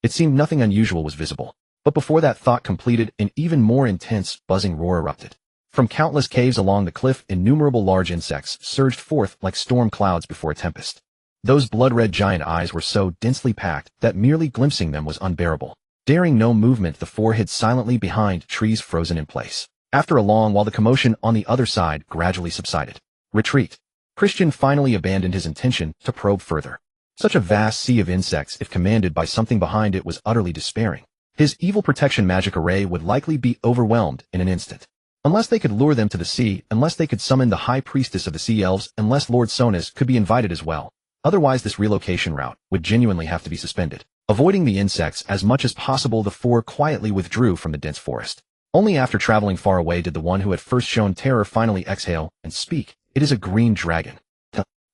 It seemed nothing unusual was visible. But before that thought completed, an even more intense, buzzing roar erupted. From countless caves along the cliff, innumerable large insects surged forth like storm clouds before a tempest. Those blood-red giant eyes were so densely packed that merely glimpsing them was unbearable. Daring no movement, the four hid silently behind trees frozen in place. After a long while, the commotion on the other side gradually subsided. Retreat. Christian finally abandoned his intention to probe further. Such a vast sea of insects, if commanded by something behind it, was utterly despairing. His evil protection magic array would likely be overwhelmed in an instant. Unless they could lure them to the sea, unless they could summon the high priestess of the sea elves, unless Lord Sonus could be invited as well. Otherwise, this relocation route would genuinely have to be suspended. Avoiding the insects as much as possible, the four quietly withdrew from the dense forest. Only after traveling far away did the one who had first shown terror finally exhale and speak. It is a green dragon.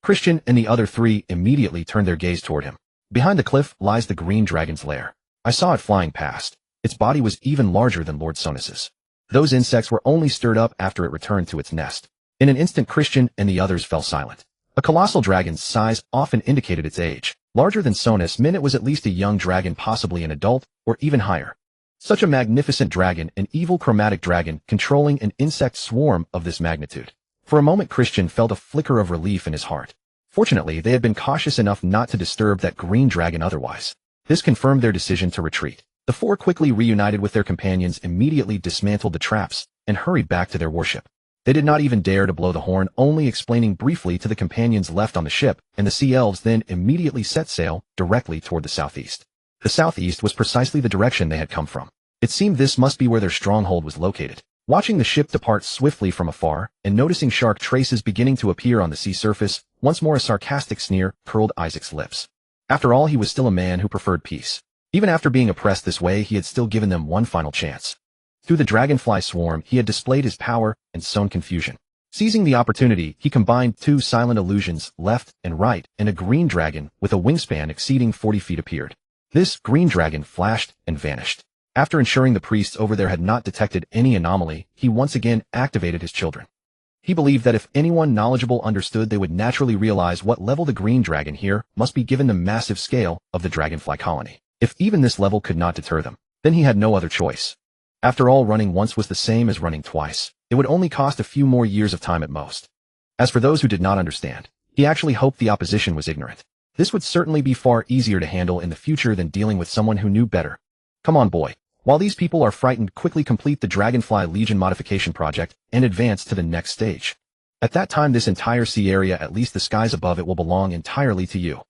Christian and the other three immediately turned their gaze toward him. Behind the cliff lies the green dragon's lair. I saw it flying past. Its body was even larger than Lord Sonus's. Those insects were only stirred up after it returned to its nest. In an instant, Christian and the others fell silent. A colossal dragon's size often indicated its age. Larger than Sonus meant it was at least a young dragon, possibly an adult, or even higher. Such a magnificent dragon, an evil chromatic dragon, controlling an insect swarm of this magnitude. For a moment, Christian felt a flicker of relief in his heart. Fortunately, they had been cautious enough not to disturb that green dragon otherwise. This confirmed their decision to retreat. The four quickly reunited with their companions, immediately dismantled the traps, and hurried back to their warship. They did not even dare to blow the horn, only explaining briefly to the companions left on the ship, and the sea elves then immediately set sail directly toward the southeast. The southeast was precisely the direction they had come from. It seemed this must be where their stronghold was located. Watching the ship depart swiftly from afar, and noticing shark traces beginning to appear on the sea surface, once more a sarcastic sneer curled Isaac's lips. After all, he was still a man who preferred peace. Even after being oppressed this way, he had still given them one final chance. Through the dragonfly swarm, he had displayed his power and sown confusion. Seizing the opportunity, he combined two silent illusions, left and right, and a green dragon with a wingspan exceeding 40 feet appeared. This green dragon flashed and vanished. After ensuring the priests over there had not detected any anomaly, he once again activated his children. He believed that if anyone knowledgeable understood, they would naturally realize what level the green dragon here must be given the massive scale of the dragonfly colony. If even this level could not deter them, then he had no other choice. After all, running once was the same as running twice. It would only cost a few more years of time at most. As for those who did not understand, he actually hoped the opposition was ignorant. This would certainly be far easier to handle in the future than dealing with someone who knew better. Come on, boy. While these people are frightened, quickly complete the Dragonfly Legion modification project and advance to the next stage. At that time, this entire sea area, at least the skies above it, will belong entirely to you.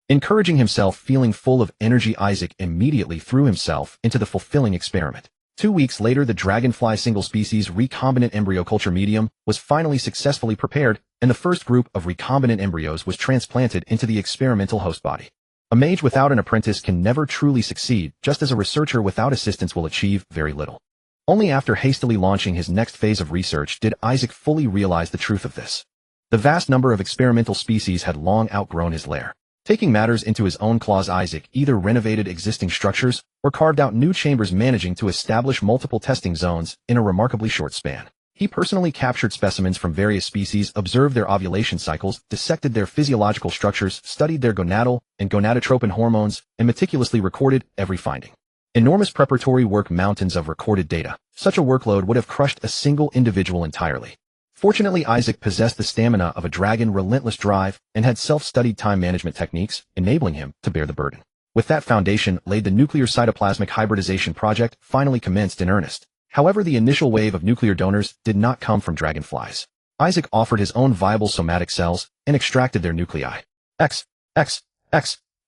Encouraging himself, feeling full of energy, Isaac immediately threw himself into the fulfilling experiment. 2 weeks later, the Dragonfly single-species recombinant embryo culture medium was finally successfully prepared, and the first group of recombinant embryos was transplanted into the experimental host body. A mage without an apprentice can never truly succeed, just as a researcher without assistance will achieve very little. Only after hastily launching his next phase of research did Isaac fully realize the truth of this. The vast number of experimental species had long outgrown his lair. Taking matters into his own claws, Isaac either renovated existing structures or carved out new chambers, managing to establish multiple testing zones in a remarkably short span. He personally captured specimens from various species, observed their ovulation cycles, dissected their physiological structures, studied their gonadal and gonadotropin hormones, and meticulously recorded every finding. Enormous preparatory work, mountains of recorded data. Such a workload would have crushed a single individual entirely. Fortunately, Isaac possessed the stamina of a dragon, relentless drive, and had self-studied time management techniques, enabling him to bear the burden. With that foundation laid, the nuclear cytoplasmic hybridization project finally commenced in earnest. However, the initial wave of nuclear donors did not come from dragonflies. Isaac offered his own viable somatic cells and extracted their nuclei.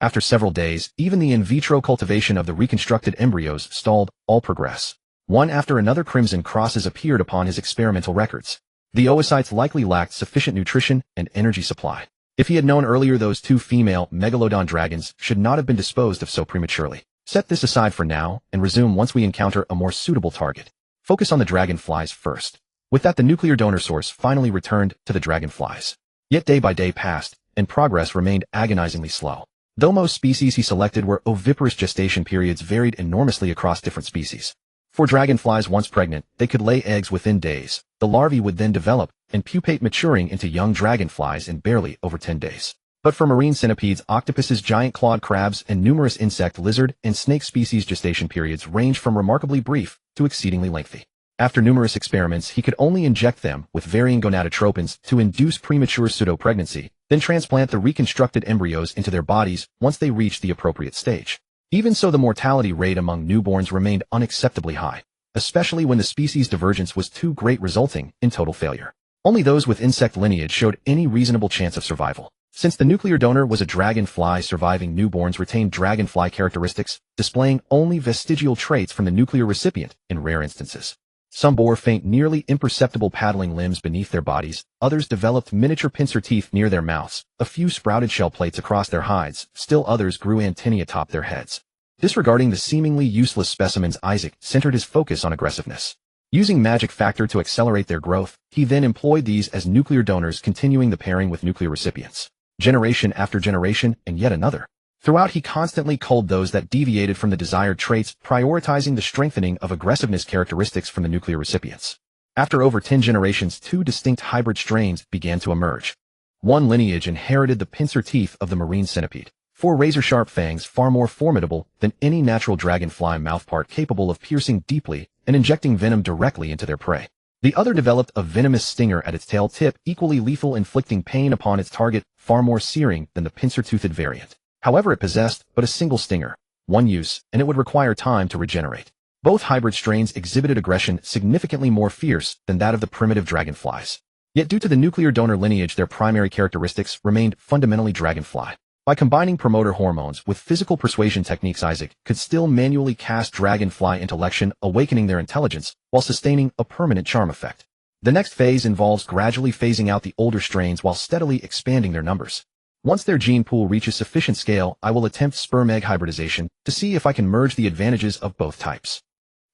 After several days, even the in vitro cultivation of the reconstructed embryos stalled all progress. One after another crimson crosses appeared upon his experimental records. The oocytes likely lacked sufficient nutrition and energy supply. If he had known earlier, those two female megalodon dragons should not have been disposed of so prematurely. Set this aside for now and resume once we encounter a more suitable target. Focus on the dragonflies first. With that, the nuclear donor source finally returned to the dragonflies. Yet day by day passed, and progress remained agonizingly slow. Though most species he selected were oviparous, gestation periods varied enormously across different species. For dragonflies once pregnant, they could lay eggs within days. The larvae would then develop and pupate, maturing into young dragonflies in barely over 10 days. But for marine centipedes, octopuses, giant clawed crabs, and numerous insect, lizard, and snake species, gestation periods range from remarkably brief to exceedingly lengthy. After numerous experiments, he could only inject them with varying gonadotropins to induce premature pseudo-pregnancy, then transplant the reconstructed embryos into their bodies once they reached the appropriate stage. Even so, the mortality rate among newborns remained unacceptably high, especially when the species divergence was too great, resulting in total failure. Only those with insect lineage showed any reasonable chance of survival. Since the nuclear donor was a dragonfly, surviving newborns retained dragonfly characteristics, displaying only vestigial traits from the nuclear recipient in rare instances. Some bore faint, nearly imperceptible paddling limbs beneath their bodies, others developed miniature pincer teeth near their mouths, a few sprouted shell plates across their hides, still others grew antennae atop their heads. Disregarding the seemingly useless specimens, Isaac centered his focus on aggressiveness. Using magic factor to accelerate their growth, he then employed these as nuclear donors, continuing the pairing with nuclear recipients. Generation after generation, and yet another. Throughout, he constantly culled those that deviated from the desired traits, prioritizing the strengthening of aggressiveness characteristics from the nuclear recipients. After over 10 generations, two distinct hybrid strains began to emerge. One lineage inherited the pincer teeth of the marine centipede, 4 razor-sharp fangs far more formidable than any natural dragonfly mouthpart, capable of piercing deeply and injecting venom directly into their prey. The other developed a venomous stinger at its tail tip, equally lethal, inflicting pain upon its target, far more searing than the pincer-toothed variant. However, it possessed but a single stinger, one use, and it would require time to regenerate. Both hybrid strains exhibited aggression significantly more fierce than that of the primitive dragonflies. Yet due to the nuclear donor lineage, their primary characteristics remained fundamentally dragonfly. By combining promoter hormones with physical persuasion techniques, Isaac could still manually cast dragonfly intellection, awakening their intelligence while sustaining a permanent charm effect. The next phase involves gradually phasing out the older strains while steadily expanding their numbers. Once their gene pool reaches sufficient scale, I will attempt sperm-egg hybridization to see if I can merge the advantages of both types.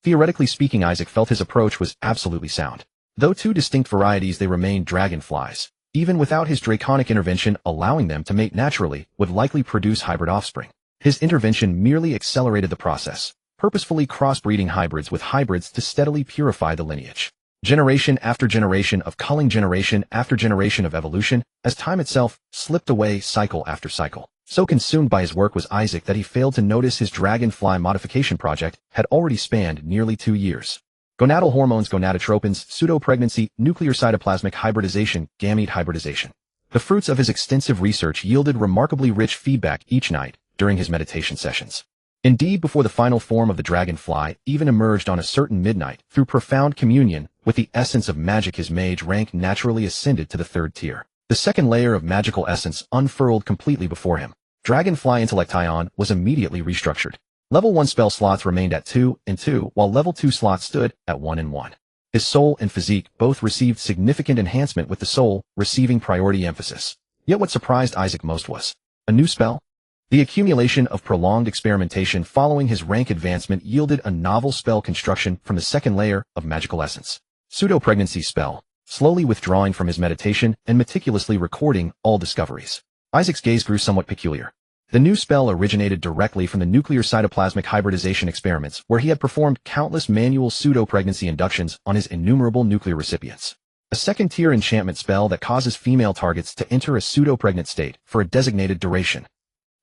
Theoretically speaking, Isaac felt his approach was absolutely sound. Though two distinct varieties, they remained dragonflies. Even without his draconic intervention, allowing them to mate naturally would likely produce hybrid offspring. His intervention merely accelerated the process, purposefully crossbreeding hybrids with hybrids to steadily purify the lineage. Generation after generation of culling, generation after generation of evolution, as time itself slipped away cycle after cycle. So consumed by his work was Isaac that he failed to notice his dragonfly modification project had already spanned nearly 2 years. Gonadal hormones, gonadotropins, pseudo-pregnancy, nuclear cytoplasmic hybridization, gamete hybridization. The fruits of his extensive research yielded remarkably rich feedback each night during his meditation sessions. Indeed, before the final form of the dragonfly even emerged on a certain midnight, through profound communion with the essence of magic, his mage rank naturally ascended to the 3rd tier. The second layer of magical essence unfurled completely before him. Dragonfly Intellection was immediately restructured. Level 1 spell slots remained at 2 and 2, while level 2 slots stood at 1 and 1. His soul and physique both received significant enhancement, with the soul receiving priority emphasis. Yet what surprised Isaac most was a new spell. The accumulation of prolonged experimentation following his rank advancement yielded a novel spell construction from the second layer of magical essence. Pseudo-pregnancy spell, slowly withdrawing from his meditation and meticulously recording all discoveries. Isaac's gaze grew somewhat peculiar. The new spell originated directly from the nuclear cytoplasmic hybridization experiments where he had performed countless manual pseudo-pregnancy inductions on his innumerable nuclear recipients. A second-tier enchantment spell that causes female targets to enter a pseudo-pregnant state for a designated duration.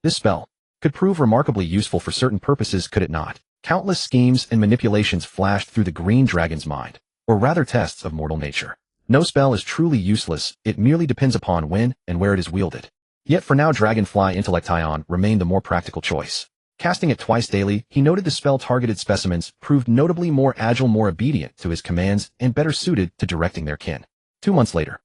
This spell could prove remarkably useful for certain purposes, could it not? Countless schemes and manipulations flashed through the green dragon's mind, or rather tests of mortal nature. No spell is truly useless, it merely depends upon when and where it is wielded. Yet for now Dragonfly Intellection remained the more practical choice. Casting it twice daily, he noted the spell-targeted specimens proved notably more agile, more obedient to his commands, and better suited to directing their kin. 2 months later,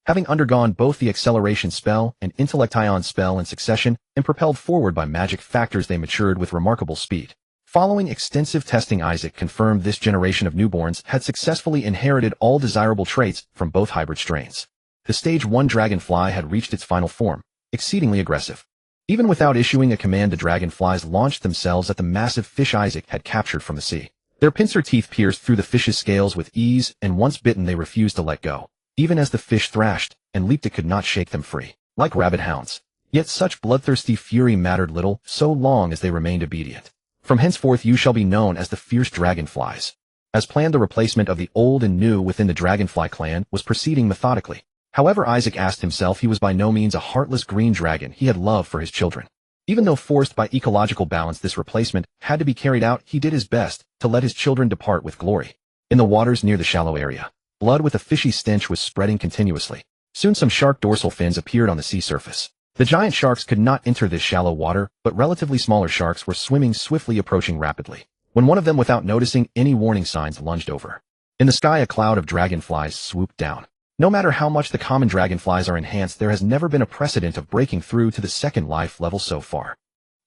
having undergone both the acceleration spell and intellection spell in succession and propelled forward by magic factors, they matured with remarkable speed. Following extensive testing, Isaac confirmed this generation of newborns had successfully inherited all desirable traits from both hybrid strains. The Stage 1 dragonfly had reached its final form, exceedingly aggressive. Even without issuing a command, the dragonflies launched themselves at the massive fish Isaac had captured from the sea. Their pincer teeth pierced through the fish's scales with ease, and once bitten they refused to let go. Even as the fish thrashed and leaped, it could not shake them free, like rabid hounds. Yet such bloodthirsty fury mattered little, so long as they remained obedient. From henceforth you shall be known as the fierce dragonflies. As planned, the replacement of the old and new within the dragonfly clan was proceeding methodically. However, Isaac asked himself, he was by no means a heartless green dragon. He had love for his children. Even though forced by ecological balance, this replacement had to be carried out. He did his best to let his children depart with glory. In the waters near the shallow area, blood with a fishy stench was spreading continuously. Soon some shark dorsal fins appeared on the sea surface. The giant sharks could not enter this shallow water, but relatively smaller sharks were swimming swiftly, approaching rapidly, when one of them, without noticing any warning signs, lunged over. In the sky, a cloud of dragonflies swooped down. No matter how much the common dragonflies are enhanced, there has never been a precedent of breaking through to the second life level so far.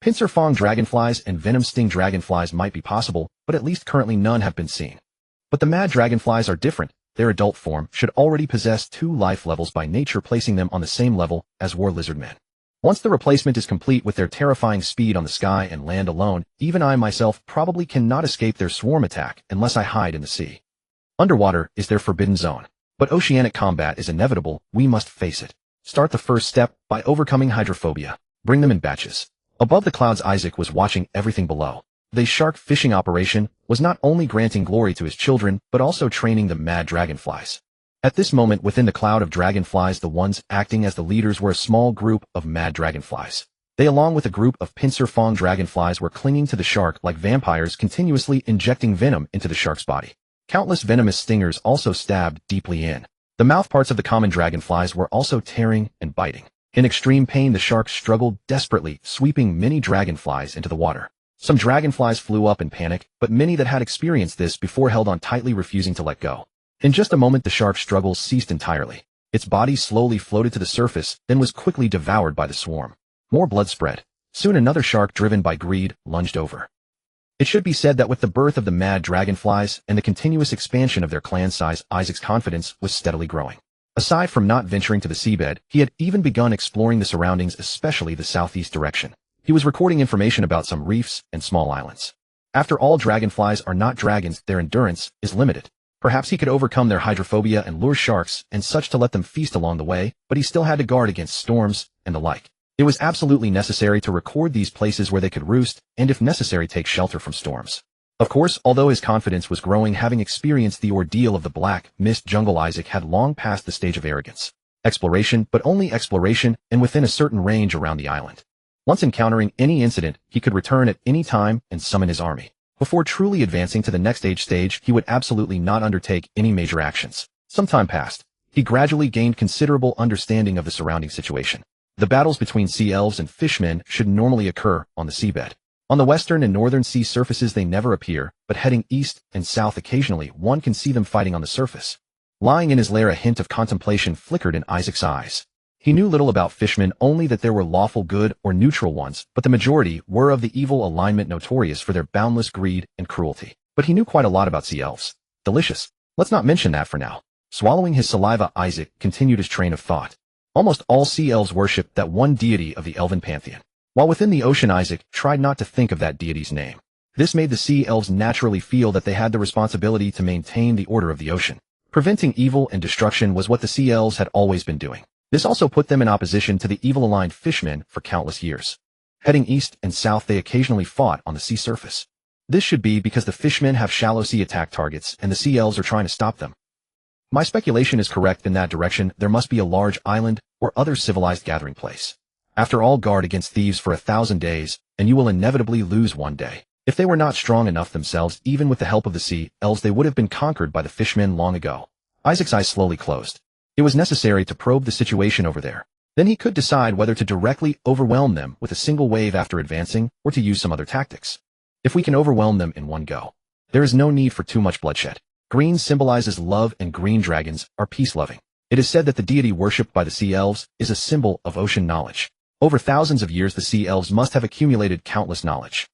Pincer fang dragonflies and venom sting dragonflies might be possible, but at least currently none have been seen. But the mad dragonflies are different. Their adult form should already possess 2 life levels by nature, placing them on the same level as war lizardmen. Once the replacement is complete, with their terrifying speed on the sky and land alone, even I myself probably cannot escape their swarm attack unless I hide in the sea. Underwater is their forbidden zone. But oceanic combat is inevitable, we must face it. Start the first step by overcoming hydrophobia. Bring them in batches. Above the clouds, Isaac was watching everything below. The shark fishing operation was not only granting glory to his children, but also training the mad dragonflies. At this moment, within the cloud of dragonflies, the ones acting as the leaders were a small group of mad dragonflies. They, along with a group of pincer fang dragonflies, were clinging to the shark like vampires, continuously injecting venom into the shark's body. Countless venomous stingers also stabbed deeply in. The mouthparts of the common dragonflies were also tearing and biting. In extreme pain, the shark struggled desperately, sweeping many dragonflies into the water. Some dragonflies flew up in panic, but many that had experienced this before held on tightly, refusing to let go. In just a moment, the shark's struggles ceased entirely. Its body slowly floated to the surface, then was quickly devoured by the swarm. More blood spread. Soon another shark, driven by greed, lunged over. It should be said that with the birth of the mad dragonflies and the continuous expansion of their clan size, Isaac's confidence was steadily growing. Aside from not venturing to the seabed, he had even begun exploring the surroundings, especially the southeast direction. He was recording information about some reefs and small islands. After all, dragonflies are not dragons, their endurance is limited. Perhaps he could overcome their hydrophobia and lure sharks and such to let them feast along the way, but he still had to guard against storms and the like. It was absolutely necessary to record these places where they could roost and, if necessary, take shelter from storms. Of course, although his confidence was growing, having experienced the ordeal of the Black Mist Jungle, Isaac had long passed the stage of arrogance. Exploration, but only exploration, and within a certain range around the island. Once encountering any incident, he could return at any time and summon his army. Before truly advancing to the next stage, he would absolutely not undertake any major actions. Some time passed. He gradually gained considerable understanding of the surrounding situation. The battles between sea elves and fishmen should normally occur on the seabed. On the western and northern sea surfaces they never appear, but heading east and south occasionally one can see them fighting on the surface. Lying in his lair, a hint of contemplation flickered in Isaac's eyes. He knew little about fishmen, only that there were lawful good or neutral ones, but the majority were of the evil alignment, notorious for their boundless greed and cruelty. But he knew quite a lot about sea elves. Delicious. Let's not mention that for now. Swallowing his saliva, Isaac continued his train of thought. Almost all sea elves worship that one deity of the elven pantheon. While within the ocean, Isaac tried not to think of that deity's name. This made the sea elves naturally feel that they had the responsibility to maintain the order of the ocean. Preventing evil and destruction was what the sea elves had always been doing. This also put them in opposition to the evil-aligned fishmen for countless years. Heading east and south, they occasionally fought on the sea surface. This should be because the fishmen have shallow sea attack targets and the sea elves are trying to stop them. My speculation is correct. In that direction, there must be a large island or other civilized gathering place. After all, guard against thieves for 1,000 days, and you will inevitably lose one day. If they were not strong enough themselves, even with the help of the sea elves, they would have been conquered by the fishmen long ago. Isaac's eyes slowly closed. It was necessary to probe the situation over there. Then he could decide whether to directly overwhelm them with a single wave after advancing, or to use some other tactics. If we can overwhelm them in one go, there is no need for too much bloodshed. Green symbolizes love, and green dragons are peace-loving. It is said that the deity worshipped by the sea elves is a symbol of ocean knowledge. Over thousands of years, the sea elves must have accumulated countless knowledge.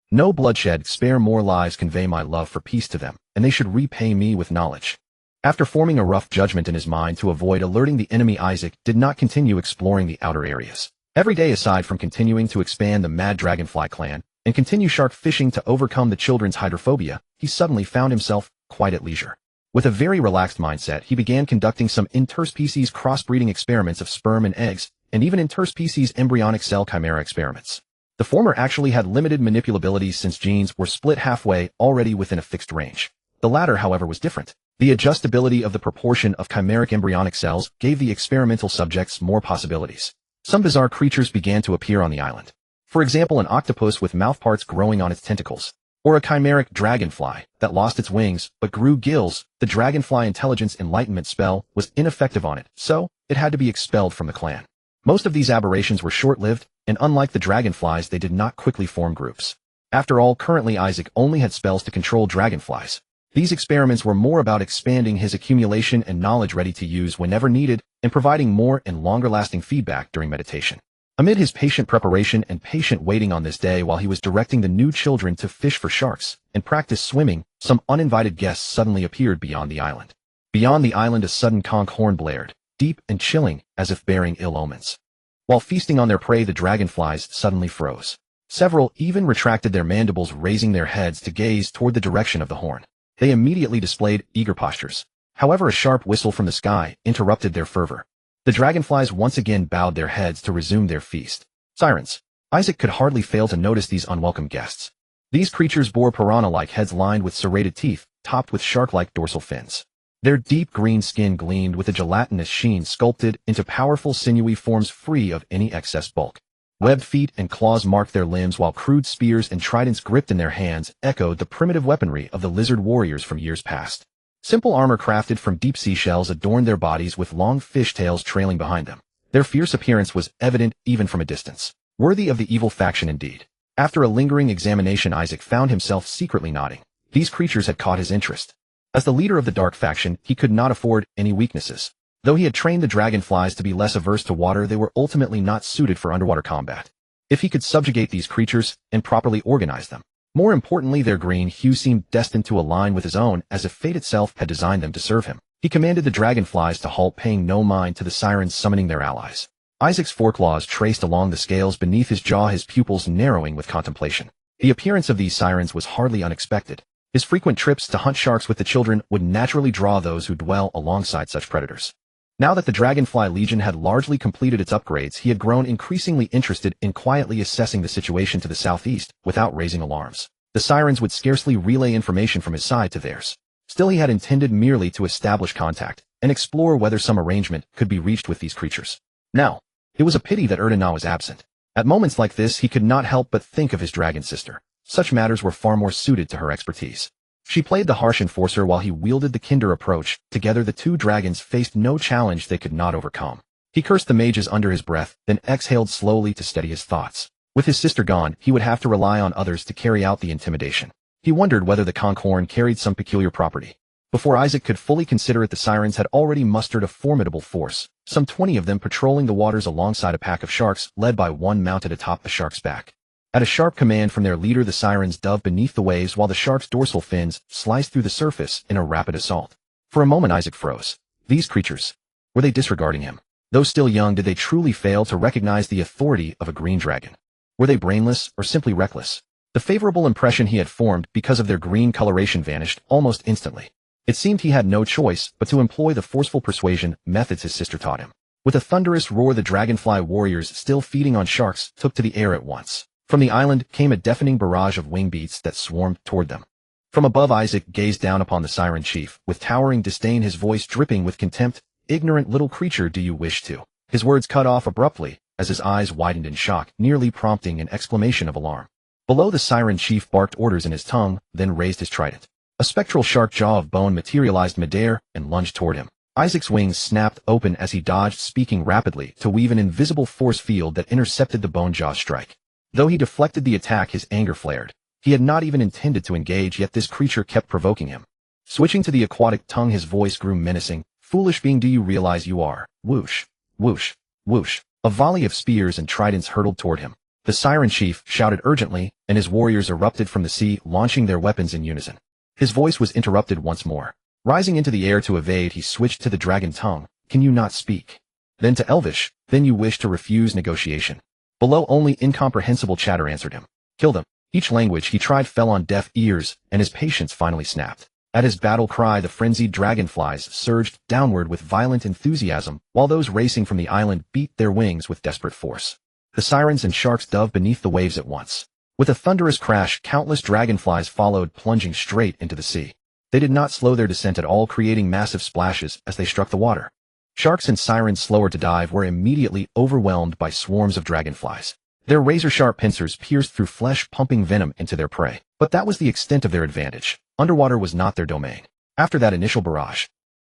No bloodshed, spare more lives, convey my love for peace to them, and they should repay me with knowledge. After forming a rough judgment in his mind to avoid alerting the enemy, Isaac did not continue exploring the outer areas. Every day, aside from continuing to expand the Mad Dragonfly clan and continue shark fishing to overcome the children's hydrophobia, he suddenly found himself quite at leisure. With a very relaxed mindset, he began conducting some interspecies crossbreeding experiments of sperm and eggs, and even interspecies embryonic cell chimera experiments. The former actually had limited manipulability since genes were split halfway already within a fixed range. The latter, however, was different. The adjustability of the proportion of chimeric embryonic cells gave the experimental subjects more possibilities. Some bizarre creatures began to appear on the island. For example, an octopus with mouthparts growing on its tentacles, or a chimeric dragonfly that lost its wings but grew gills. The dragonfly intelligence enlightenment spell was ineffective on it, so it had to be expelled from the clan. Most of these aberrations were short-lived, and unlike the dragonflies, they did not quickly form groups. After all, currently Isaac only had spells to control dragonflies. These experiments were more about expanding his accumulation and knowledge ready to use whenever needed, and providing more and longer-lasting feedback during meditation. Amid his patient preparation and patient waiting on this day, while he was directing the new children to fish for sharks and practice swimming, some uninvited guests suddenly appeared beyond the island. Beyond the island, a sudden conch horn blared, deep and chilling, as if bearing ill omens. While feasting on their prey, the dragonflies suddenly froze. Several even retracted their mandibles, raising their heads to gaze toward the direction of the horn. They immediately displayed eager postures. However, a sharp whistle from the sky interrupted their fervor. The dragonflies once again bowed their heads to resume their feast. Sirens. Isaac could hardly fail to notice these unwelcome guests. These creatures bore piranha-like heads lined with serrated teeth, topped with shark-like dorsal fins. Their deep green skin gleamed with a gelatinous sheen sculpted into powerful sinewy forms free of any excess bulk. Webbed feet and claws marked their limbs, while crude spears and tridents gripped in their hands echoed the primitive weaponry of the lizard warriors from years past. Simple armor crafted from deep sea shells adorned their bodies, with long fish tails trailing behind them. Their fierce appearance was evident even from a distance. Worthy of the evil faction indeed. After a lingering examination, Isaac found himself secretly nodding. These creatures had caught his interest. As the leader of the dark faction, he could not afford any weaknesses. Though he had trained the dragonflies to be less averse to water, they were ultimately not suited for underwater combat. If he could subjugate these creatures and properly organize them. More importantly, their green hue seemed destined to align with his own, as if fate itself had designed them to serve him. He commanded the dragonflies to halt, paying no mind to the sirens summoning their allies. Isaac's foreclaws traced along the scales beneath his jaw, his pupils narrowing with contemplation. The appearance of these sirens was hardly unexpected. His frequent trips to hunt sharks with the children would naturally draw those who dwell alongside such predators. Now that the Dragonfly Legion had largely completed its upgrades, he had grown increasingly interested in quietly assessing the situation to the southeast without raising alarms. The sirens would scarcely relay information from his side to theirs. Still, he had intended merely to establish contact and explore whether some arrangement could be reached with these creatures. Now, it was a pity that Erdana was absent. At moments like this, he could not help but think of his dragon sister. Such matters were far more suited to her expertise. She played the harsh enforcer while he wielded the kinder approach. Together the two dragons faced no challenge they could not overcome. He cursed the mages under his breath, then exhaled slowly to steady his thoughts. With his sister gone, he would have to rely on others to carry out the intimidation. He wondered whether the conch horn carried some peculiar property. Before Isaac could fully consider it, the sirens had already mustered a formidable force, some 20 of them patrolling the waters alongside a pack of sharks led by one mounted atop a shark's back. At a sharp command from their leader, the sirens dove beneath the waves while the shark's dorsal fins sliced through the surface in a rapid assault. For a moment Isaac froze. These creatures, were they disregarding him? Though still young, did they truly fail to recognize the authority of a green dragon? Were they brainless or simply reckless? The favorable impression he had formed because of their green coloration vanished almost instantly. It seemed he had no choice but to employ the forceful persuasion methods his sister taught him. With a thunderous roar, the dragonfly warriors still feeding on sharks took to the air at once. From the island came a deafening barrage of wing beats that swarmed toward them. From above, Isaac gazed down upon the siren chief, with towering disdain, his voice dripping with contempt. "Ignorant little creature, do you wish to?" His words cut off abruptly, as his eyes widened in shock, nearly prompting an exclamation of alarm. Below, the siren chief barked orders in his tongue, then raised his trident. A spectral shark jaw of bone materialized midair and lunged toward him. Isaac's wings snapped open as he dodged, speaking rapidly to weave an invisible force field that intercepted the bone jaw's strike. Though he deflected the attack, his anger flared. He had not even intended to engage, yet this creature kept provoking him. Switching to the aquatic tongue, his voice grew menacing. "Foolish being, do you realize you are?" Whoosh, whoosh, whoosh. A volley of spears and tridents hurtled toward him. The siren chief shouted urgently, and his warriors erupted from the sea, launching their weapons in unison. His voice was interrupted once more. Rising into the air to evade, he switched to the dragon tongue. "Can you not speak?" Then to Elvish. "Then you wish to refuse negotiation?" Below, only incomprehensible chatter answered him. "Kill them." Each language he tried fell on deaf ears, and his patience finally snapped. At his battle cry, the frenzied dragonflies surged downward with violent enthusiasm, while those racing from the island beat their wings with desperate force. The sirens and sharks dove beneath the waves at once. With a thunderous crash, countless dragonflies followed, plunging straight into the sea. They did not slow their descent at all, creating massive splashes as they struck the water. Sharks and sirens, slower to dive, were immediately overwhelmed by swarms of dragonflies. Their razor-sharp pincers pierced through flesh, pumping venom into their prey. But that was the extent of their advantage. Underwater was not their domain. After that initial barrage,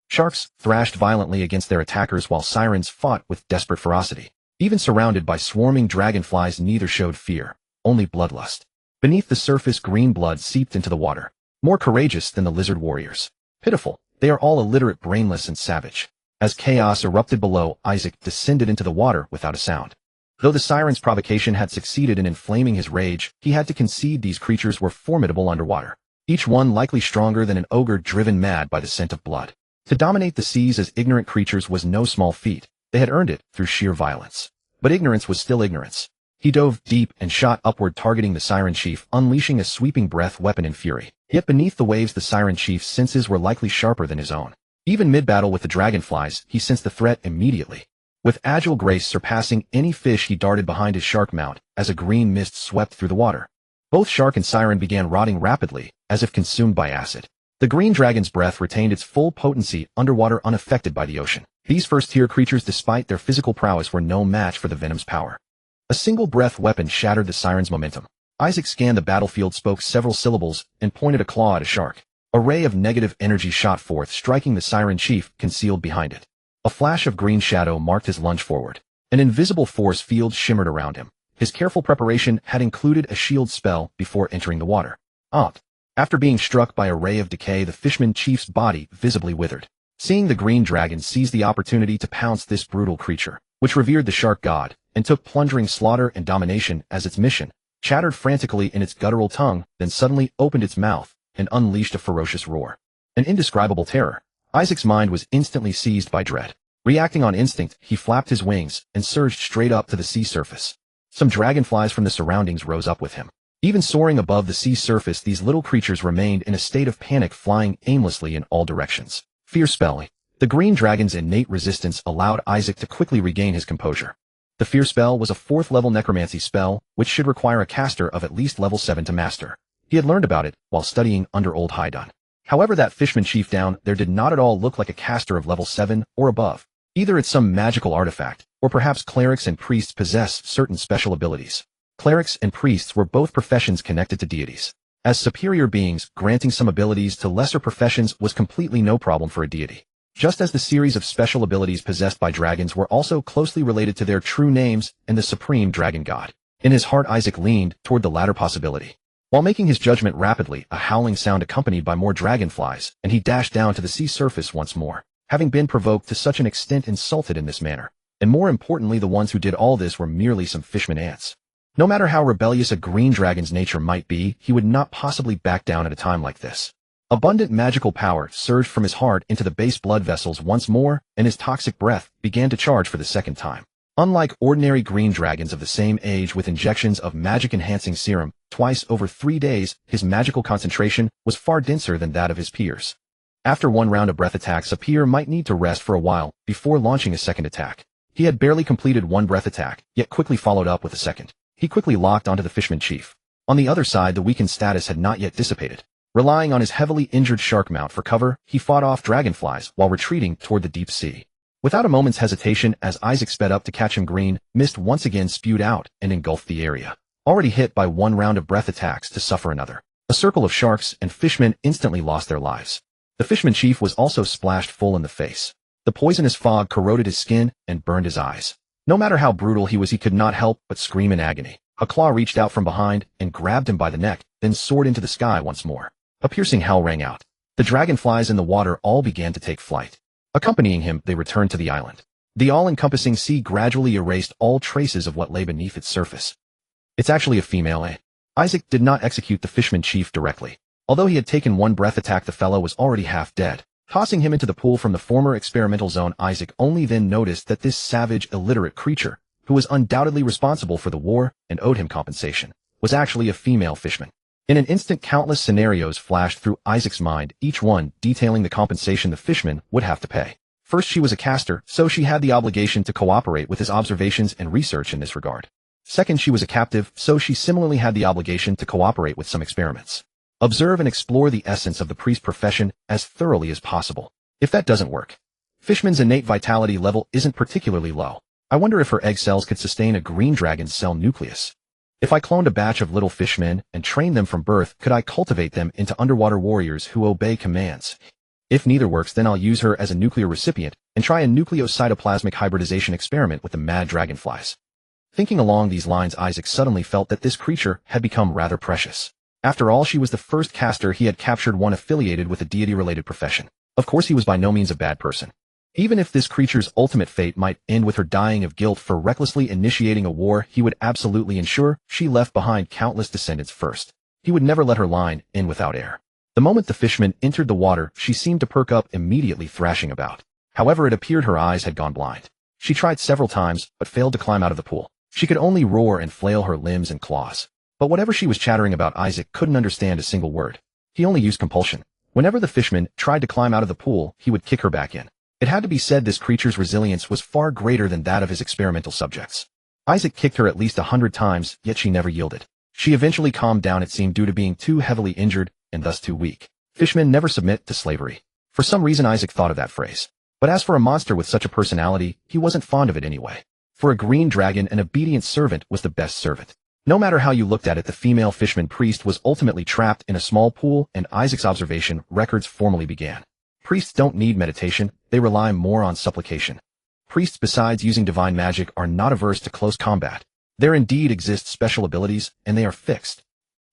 sharks thrashed violently against their attackers while sirens fought with desperate ferocity. Even surrounded by swarming dragonflies, neither showed fear, only bloodlust. Beneath the surface, green blood seeped into the water. More courageous than the lizard warriors. Pitiful, they are all illiterate, brainless, and savage. As chaos erupted below, Isaac descended into the water without a sound. Though the siren's provocation had succeeded in inflaming his rage, he had to concede these creatures were formidable underwater. Each one likely stronger than an ogre driven mad by the scent of blood. To dominate the seas as ignorant creatures was no small feat. They had earned it through sheer violence. But ignorance was still ignorance. He dove deep and shot upward, targeting the siren chief, unleashing a sweeping breath weapon in fury. Yet beneath the waves, the siren chief's senses were likely sharper than his own. Even mid-battle with the dragonflies, he sensed the threat immediately. With agile grace surpassing any fish, he darted behind his shark mount as a green mist swept through the water. Both shark and siren began rotting rapidly, as if consumed by acid. The green dragon's breath retained its full potency underwater, unaffected by the ocean. These first-tier creatures, despite their physical prowess, were no match for the venom's power. A single breath weapon shattered the siren's momentum. Isaac scanned the battlefield, spoke several syllables, and pointed a claw at a shark. A ray of negative energy shot forth, striking the siren chief concealed behind it. A flash of green shadow marked his lunge forward. An invisible force field shimmered around him. His careful preparation had included a shield spell before entering the water. After being struck by a ray of decay, the fishman chief's body visibly withered. Seeing the green dragon seized the opportunity to pounce this brutal creature, which revered the shark god, and took plundering slaughter and domination as its mission, chattered frantically in its guttural tongue, then suddenly opened its mouth and unleashed a ferocious roar. An indescribable terror. Isaac's mind was instantly seized by dread. Reacting on instinct, he flapped his wings and surged straight up to the sea surface. Some dragonflies from the surroundings rose up with him. Even soaring above the sea surface, these little creatures remained in a state of panic, flying aimlessly in all directions. Fear spell. The green dragon's innate resistance allowed Isaac to quickly regain his composure. The fear spell was a 4th-level necromancy spell, which should require a caster of at least level 7 to master. He had learned about it while studying under Old Hydon. However, that fishman chief down there did not at all look like a caster of level 7 or above. Either it's some magical artifact, or perhaps clerics and priests possess certain special abilities. Clerics and priests were both professions connected to deities. As superior beings, granting some abilities to lesser professions was completely no problem for a deity. Just as the series of special abilities possessed by dragons were also closely related to their true names and the supreme dragon god. In his heart, Isaac leaned toward the latter possibility. While making his judgment rapidly, a howling sound accompanied by more dragonflies, and he dashed down to the sea surface once more. Having been provoked to such an extent, insulted in this manner. And more importantly, the ones who did all this were merely some fishman ants. No matter how rebellious a green dragon's nature might be, he would not possibly back down at a time like this. Abundant magical power surged from his heart into the base blood vessels once more, and his toxic breath began to charge for the second time. Unlike ordinary green dragons of the same age with injections of magic-enhancing serum twice over 3 days, his magical concentration was far denser than that of his peers. After one round of breath attacks, a peer might need to rest for a while before launching a second attack. He had barely completed one breath attack, yet quickly followed up with a second. He quickly locked onto the Fishman chief. On the other side, the weakened status had not yet dissipated. Relying on his heavily injured shark mount for cover, he fought off dragonflies while retreating toward the deep sea. Without a moment's hesitation, as Isaac sped up to catch him, green mist once again spewed out and engulfed the area, already hit by one round of breath attacks to suffer another. A circle of sharks and fishmen instantly lost their lives. The Fishman chief was also splashed full in the face. The poisonous fog corroded his skin and burned his eyes. No matter how brutal he was, he could not help but scream in agony. A claw reached out from behind and grabbed him by the neck, then soared into the sky once more. A piercing howl rang out. The dragonflies in the water all began to take flight. Accompanying him, they returned to the island. The all-encompassing sea gradually erased all traces of what lay beneath its surface. It's actually a female, eh? Isaac did not execute the Fishman chief directly. Although he had taken one breath attack, the fellow was already half dead. Tossing him into the pool from the former experimental zone, Isaac only then noticed that this savage, illiterate creature, who was undoubtedly responsible for the war and owed him compensation, was actually a female fishman. In an instant, countless scenarios flashed through Isaac's mind, each one detailing the compensation the fishman would have to pay. First, she was a caster, so she had the obligation to cooperate with his observations and research in this regard. Second, she was a captive, so she similarly had the obligation to cooperate with some experiments. Observe and explore the essence of the priest profession as thoroughly as possible. If that doesn't work, Fishman's innate vitality level isn't particularly low. I wonder if her egg cells could sustain a green dragon's cell nucleus. If I cloned a batch of little fishmen and trained them from birth, could I cultivate them into underwater warriors who obey commands? If neither works, then I'll use her as a nuclear recipient and try a nucleocytoplasmic hybridization experiment with the mad dragonflies. Thinking along these lines, Isaac suddenly felt that this creature had become rather precious. After all, she was the first caster he had captured, one affiliated with a deity-related profession. Of course, he was by no means a bad person. Even if this creature's ultimate fate might end with her dying of guilt for recklessly initiating a war, he would absolutely ensure she left behind countless descendants first. He would never let her line end without air. The moment the fishman entered the water, she seemed to perk up, immediately thrashing about. However, it appeared her eyes had gone blind. She tried several times, but failed to climb out of the pool. She could only roar and flail her limbs and claws. But whatever she was chattering about, Isaac couldn't understand a single word. He only used compulsion. Whenever the fishman tried to climb out of the pool, he would kick her back in. It had to be said this creature's resilience was far greater than that of his experimental subjects. Isaac kicked her at least 100 times, yet she never yielded. She eventually calmed down, it seemed, due to being too heavily injured and thus too weak. Fishmen never submit to slavery. For some reason, Isaac thought of that phrase. But as for a monster with such a personality, he wasn't fond of it anyway. For a green dragon, an obedient servant was the best servant. No matter how you looked at it, the female fishman priest was ultimately trapped in a small pool, and Isaac's observation records formally began. Priests don't need meditation, they rely more on supplication. Priests, besides using divine magic, are not averse to close combat. There indeed exist special abilities, and they are fixed.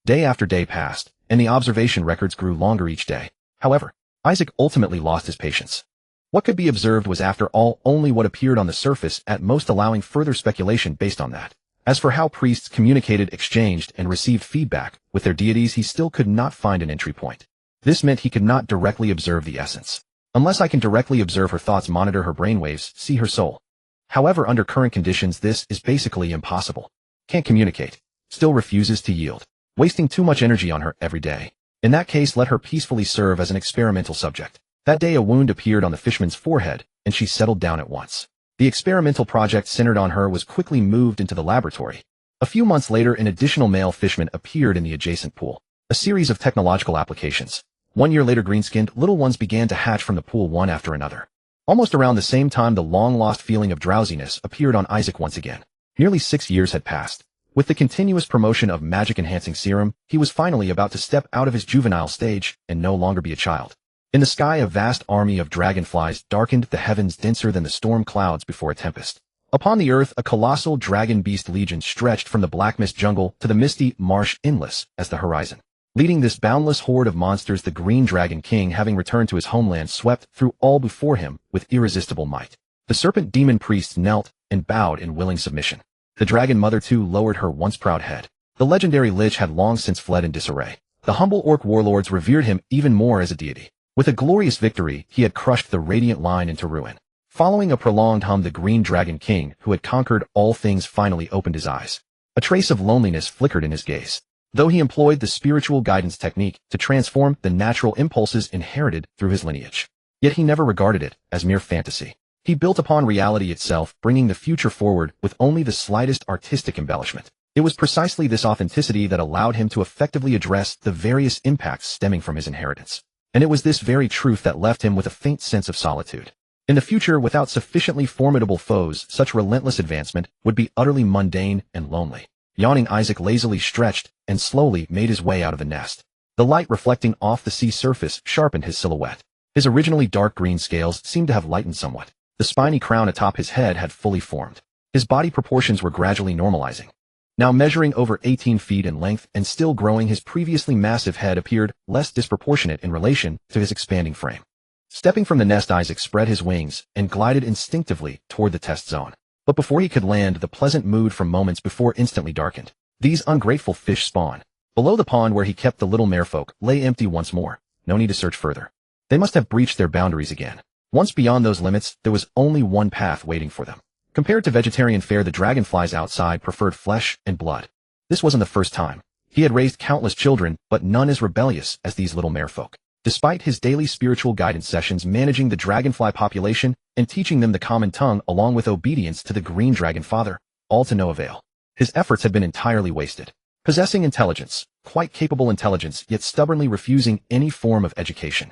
Day after day passed, and the observation records grew longer each day. However, Isaac ultimately lost his patience. What could be observed was, after all, only what appeared on the surface, at most allowing further speculation based on that. As for how priests communicated, exchanged, and received feedback with their deities, he still could not find an entry point. This meant he could not directly observe the essence. Unless I can directly observe her thoughts, monitor her brainwaves, see her soul. However, under current conditions, this is basically impossible. Can't communicate. Still refuses to yield. Wasting too much energy on her every day. In that case, let her peacefully serve as an experimental subject. That day, a wound appeared on the fishman's forehead, and she settled down at once. The experimental project centered on her was quickly moved into the laboratory. A few months later, an additional male fishman appeared in the adjacent pool. A series of technological applications. 1 year later, green-skinned little ones began to hatch from the pool, one after another. Almost around the same time, the long-lost feeling of drowsiness appeared on Isaac once again. Nearly 6 years had passed. With the continuous promotion of magic-enhancing serum, he was finally about to step out of his juvenile stage and no longer be a child. In the sky, a vast army of dragonflies darkened the heavens, denser than the storm clouds before a tempest. Upon the earth, a colossal dragon beast legion stretched from the black mist jungle to the misty marsh, endless as the horizon. Leading this boundless horde of monsters, the Green Dragon King, having returned to his homeland, swept through all before him with irresistible might. The serpent demon priests knelt and bowed in willing submission. The dragon mother too lowered her once proud head. The legendary lich had long since fled in disarray. The humble orc warlords revered him even more as a deity. With a glorious victory, he had crushed the radiant line into ruin. Following a prolonged hum, the Green Dragon King, who had conquered all things, finally opened his eyes. A trace of loneliness flickered in his gaze. Though he employed the spiritual guidance technique to transform the natural impulses inherited through his lineage, yet he never regarded it as mere fantasy. He built upon reality itself, bringing the future forward with only the slightest artistic embellishment. It was precisely this authenticity that allowed him to effectively address the various impacts stemming from his inheritance. And it was this very truth that left him with a faint sense of solitude. In the future, without sufficiently formidable foes, such relentless advancement would be utterly mundane and lonely. Yawning, Isaac lazily stretched and slowly made his way out of the nest. The light reflecting off the sea surface sharpened his silhouette. His originally dark green scales seemed to have lightened somewhat. The spiny crown atop his head had fully formed. His body proportions were gradually normalizing. Now measuring over 18 feet in length and still growing, his previously massive head appeared less disproportionate in relation to his expanding frame. Stepping from the nest, Isaac spread his wings and glided instinctively toward the test zone. But before he could land, the pleasant mood from moments before instantly darkened. These ungrateful fish spawn. Below the pond where he kept the little merfolk lay empty once more. No need to search further. They must have breached their boundaries again. Once beyond those limits, there was only one path waiting for them. Compared to vegetarian fare, the dragonflies outside preferred flesh and blood. This wasn't the first time. He had raised countless children, but none as rebellious as these little merfolk. Despite his daily spiritual guidance sessions managing the dragonfly population and teaching them the common tongue along with obedience to the Green Dragon Father, all to no avail. His efforts had been entirely wasted. Possessing intelligence, quite capable intelligence, yet stubbornly refusing any form of education.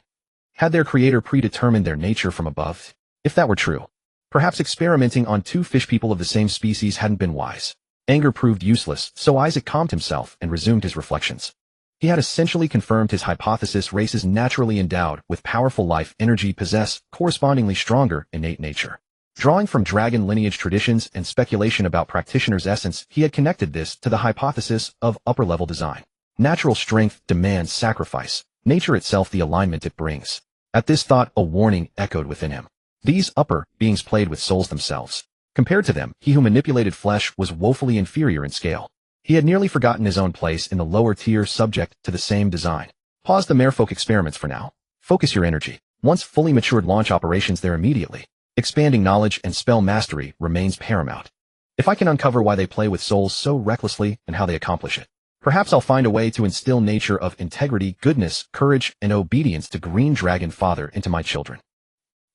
Had their creator predetermined their nature from above? If that were true, perhaps experimenting on two fish people of the same species hadn't been wise. Anger proved useless, so Isaac calmed himself and resumed his reflections. He had essentially confirmed his hypothesis: races naturally endowed with powerful life energy possess correspondingly stronger innate nature. Drawing from dragon lineage traditions and speculation about practitioners' essence, he had connected this to the hypothesis of upper-level design. Natural strength demands sacrifice, nature itself the alignment it brings. At this thought, a warning echoed within him. These upper beings played with souls themselves. Compared to them, he who manipulated flesh was woefully inferior in scale. He had nearly forgotten his own place in the lower tier, subject to the same design. Pause the merfolk experiments for now. Focus your energy. Once fully matured, launch operations there immediately. Expanding knowledge and spell mastery remains paramount. If I can uncover why they play with souls so recklessly and how they accomplish it, perhaps I'll find a way to instill nature of integrity, goodness, courage, and obedience to Green Dragon Father into my children.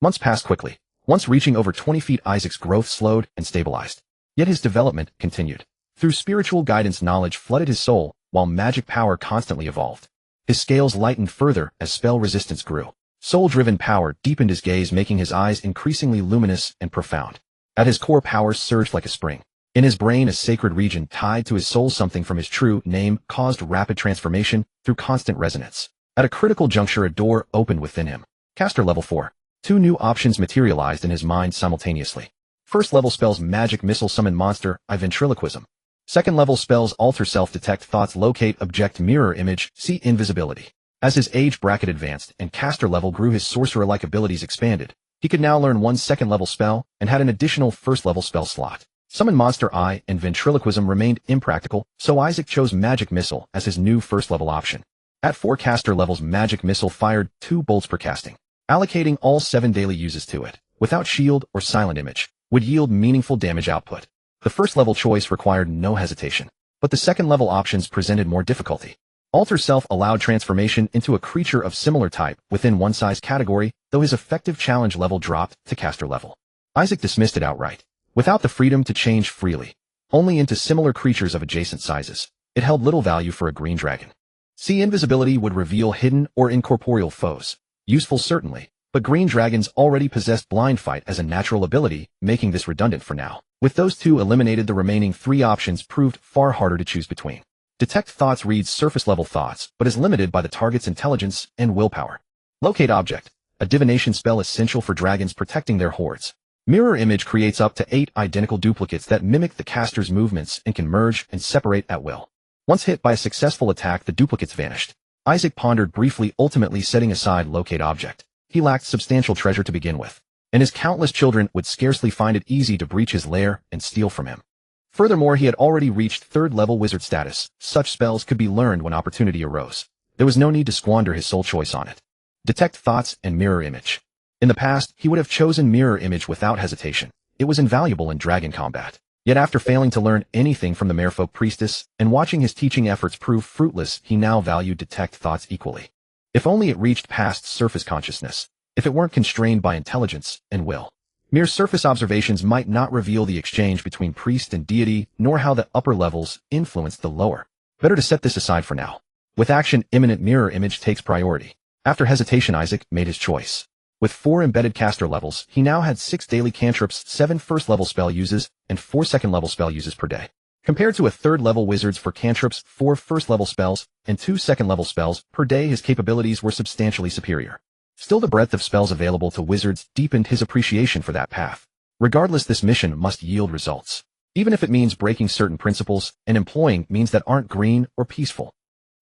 Months passed quickly. Once reaching over 20 feet, Isaac's growth slowed and stabilized. Yet his development continued. Through spiritual guidance, knowledge flooded his soul, while magic power constantly evolved. His scales lightened further as spell resistance grew. Soul-driven power deepened his gaze, making his eyes increasingly luminous and profound. At his core, power surged like a spring. In his brain, a sacred region tied to his soul, something from his true name, caused rapid transformation through constant resonance. At a critical juncture, a door opened within him. Caster level 4. Two new options materialized in his mind simultaneously. First level spells: magic missile, summon monster, ventriloquism. Second level spells: alter self, detect thoughts, locate object, mirror image, see invisibility. As his age bracket advanced and caster level grew, his sorcerer-like abilities expanded. He could now learn one second-level spell and had an additional first-level spell slot. Summon monster and ventriloquism remained impractical, so Isaac chose magic missile as his new first-level option. At 4 caster levels, magic missile fired 2 bolts per casting. Allocating all 7 daily uses to it, without shield or silent image, would yield meaningful damage output. The first-level choice required no hesitation, but the second-level options presented more difficulty. Alter Self allowed transformation into a creature of similar type within one size category, though his effective challenge level dropped to caster level. Isaac dismissed it outright. Without the freedom to change freely, only into similar creatures of adjacent sizes, it held little value for a green dragon. See invisibility would reveal hidden or incorporeal foes. Useful certainly, but green dragons already possessed blind fight as a natural ability, making this redundant for now. With those 2 eliminated, the remaining 3 options proved far harder to choose between. Detect thoughts reads surface-level thoughts, but is limited by the target's intelligence and willpower. Locate object, a divination spell essential for dragons protecting their hordes. Mirror image creates up to 8 identical duplicates that mimic the caster's movements and can merge and separate at will. Once hit by a successful attack, the duplicates vanished. Isaac pondered briefly, ultimately setting aside locate object. He lacked substantial treasure to begin with, and his countless children would scarcely find it easy to breach his lair and steal from him. Furthermore, he had already reached 3rd-level wizard status. Such spells could be learned when opportunity arose. There was no need to squander his sole choice on it. Detect thoughts and mirror image. In the past, he would have chosen mirror image without hesitation. It was invaluable in dragon combat. Yet after failing to learn anything from the merfolk priestess, and watching his teaching efforts prove fruitless, he now valued detect thoughts equally. If only it reached past surface consciousness. If it weren't constrained by intelligence and will. Mere surface observations might not reveal the exchange between priest and deity, nor how the upper levels influenced the lower. Better to set this aside for now. With action, imminent mirror image takes priority. After hesitation, Isaac made his choice. With 4 embedded caster levels, he now had 6 daily cantrips, 7 first-level spell uses, and 4 second-level spell uses per day. Compared to a third-level wizard's for cantrips, 4 first-level spells, and 2 second-level spells per day, his capabilities were substantially superior. Still, the breadth of spells available to wizards deepened his appreciation for that path. Regardless, this mission must yield results. Even if it means breaking certain principles and employing means that aren't green or peaceful.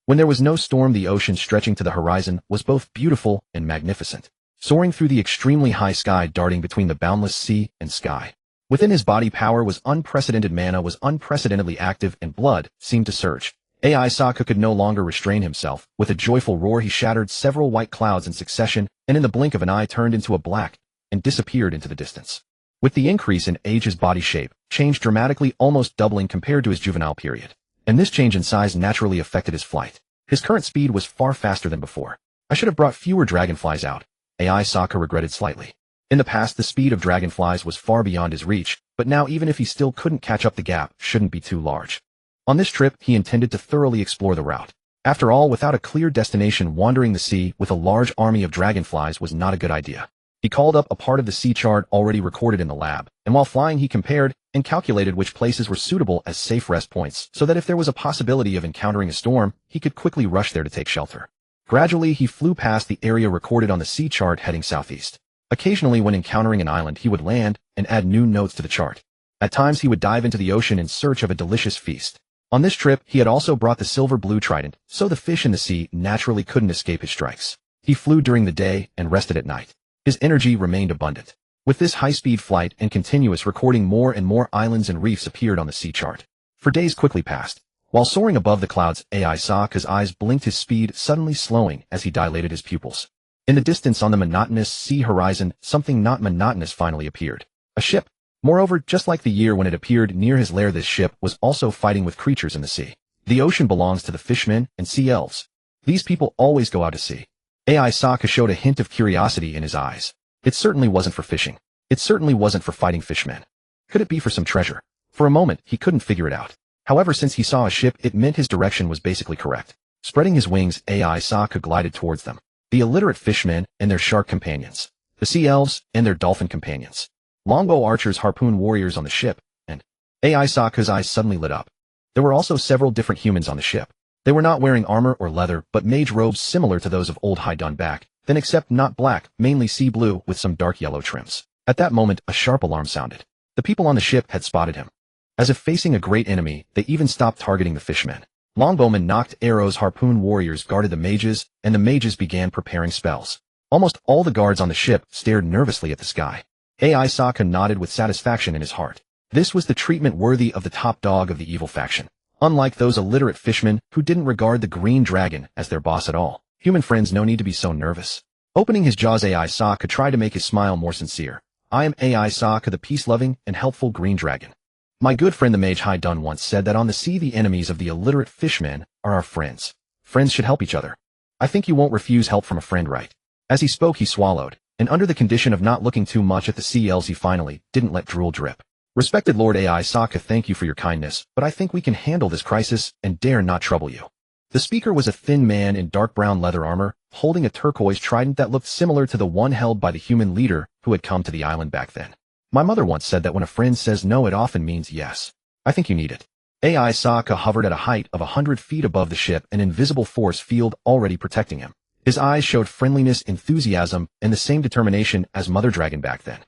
When there was no storm, the ocean stretching to the horizon was both beautiful and magnificent. Soaring through the extremely high sky, darting between the boundless sea and sky. Within his body, power was unprecedented, mana was unprecedentedly active, and blood seemed to surge. Isaac could no longer restrain himself. With a joyful roar, he shattered several white clouds in succession, and in the blink of an eye turned into a black, and disappeared into the distance. With the increase in age, his body shape changed dramatically, almost doubling compared to his juvenile period. And this change in size naturally affected his flight. His current speed was far faster than before. I should have brought fewer dragonflies out. Isaac regretted slightly. In the past, the speed of dragonflies was far beyond his reach, but now even if he still couldn't catch up, the gap shouldn't be too large. On this trip, he intended to thoroughly explore the route. After all, without a clear destination, wandering the sea with a large army of dragonflies was not a good idea. He called up a part of the sea chart already recorded in the lab, and while flying he compared and calculated which places were suitable as safe rest points, so that if there was a possibility of encountering a storm, he could quickly rush there to take shelter. Gradually, he flew past the area recorded on the sea chart, heading southeast. Occasionally, when encountering an island, he would land and add new notes to the chart. At times, he would dive into the ocean in search of a delicious feast. On this trip, he had also brought the silver blue trident, so the fish in the sea naturally couldn't escape his strikes. He flew during the day and rested at night. His energy remained abundant. With this high-speed flight and continuous recording, more and more islands and reefs appeared on the sea chart. For days quickly passed. While soaring above the clouds, Isaac's eyes blinked, his speed suddenly slowing as he dilated his pupils. In the distance on the monotonous sea horizon, something not monotonous finally appeared. A ship. Moreover, just like the year when it appeared near his lair, this ship was also fighting with creatures in the sea. The ocean belongs to the fishmen and sea elves. These people always go out to sea. Isaac showed a hint of curiosity in his eyes. It certainly wasn't for fishing. It certainly wasn't for fighting fishmen. Could it be for some treasure? For a moment, he couldn't figure it out. However, since he saw a ship, it meant his direction was basically correct. Spreading his wings, Isaac glided towards them. The illiterate fishmen and their shark companions. The sea elves and their dolphin companions. Longbow archers, harpoon warriors on the ship, and Isaac's eyes suddenly lit up. There were also several different humans on the ship. They were not wearing armor or leather, but mage robes similar to those of old High Dun back, then except not black, mainly sea blue with some dark yellow trims. At that moment, a sharp alarm sounded. The people on the ship had spotted him. As if facing a great enemy, they even stopped targeting the fishmen. Longbowmen knocked arrows, harpoon warriors guarded the mages, and the mages began preparing spells. Almost all the guards on the ship stared nervously at the sky. Isaac nodded with satisfaction in his heart. This was the treatment worthy of the top dog of the evil faction. Unlike those illiterate fishmen who didn't regard the green dragon as their boss at all. Human friends, no need to be so nervous. Opening his jaws, Isaac tried to make his smile more sincere. I am Isaac, the peace-loving and helpful green dragon. My good friend the mage High Dun once said that on the sea the enemies of the illiterate fishmen are our friends. Friends should help each other. I think you won't refuse help from a friend, right? As he spoke, he swallowed, and under the condition of not looking too much at the sea elves, he finally didn't let drool drip. Respected Lord Isaac, thank you for your kindness, but I think we can handle this crisis and dare not trouble you. The speaker was a thin man in dark brown leather armor, holding a turquoise trident that looked similar to the one held by the human leader who had come to the island back then. My mother once said that when a friend says no, it often means yes. I think you need it. Isaac hovered at a height of 100 feet above the ship, an invisible force field already protecting him. His eyes showed friendliness, enthusiasm, and the same determination as Mother Dragon back then.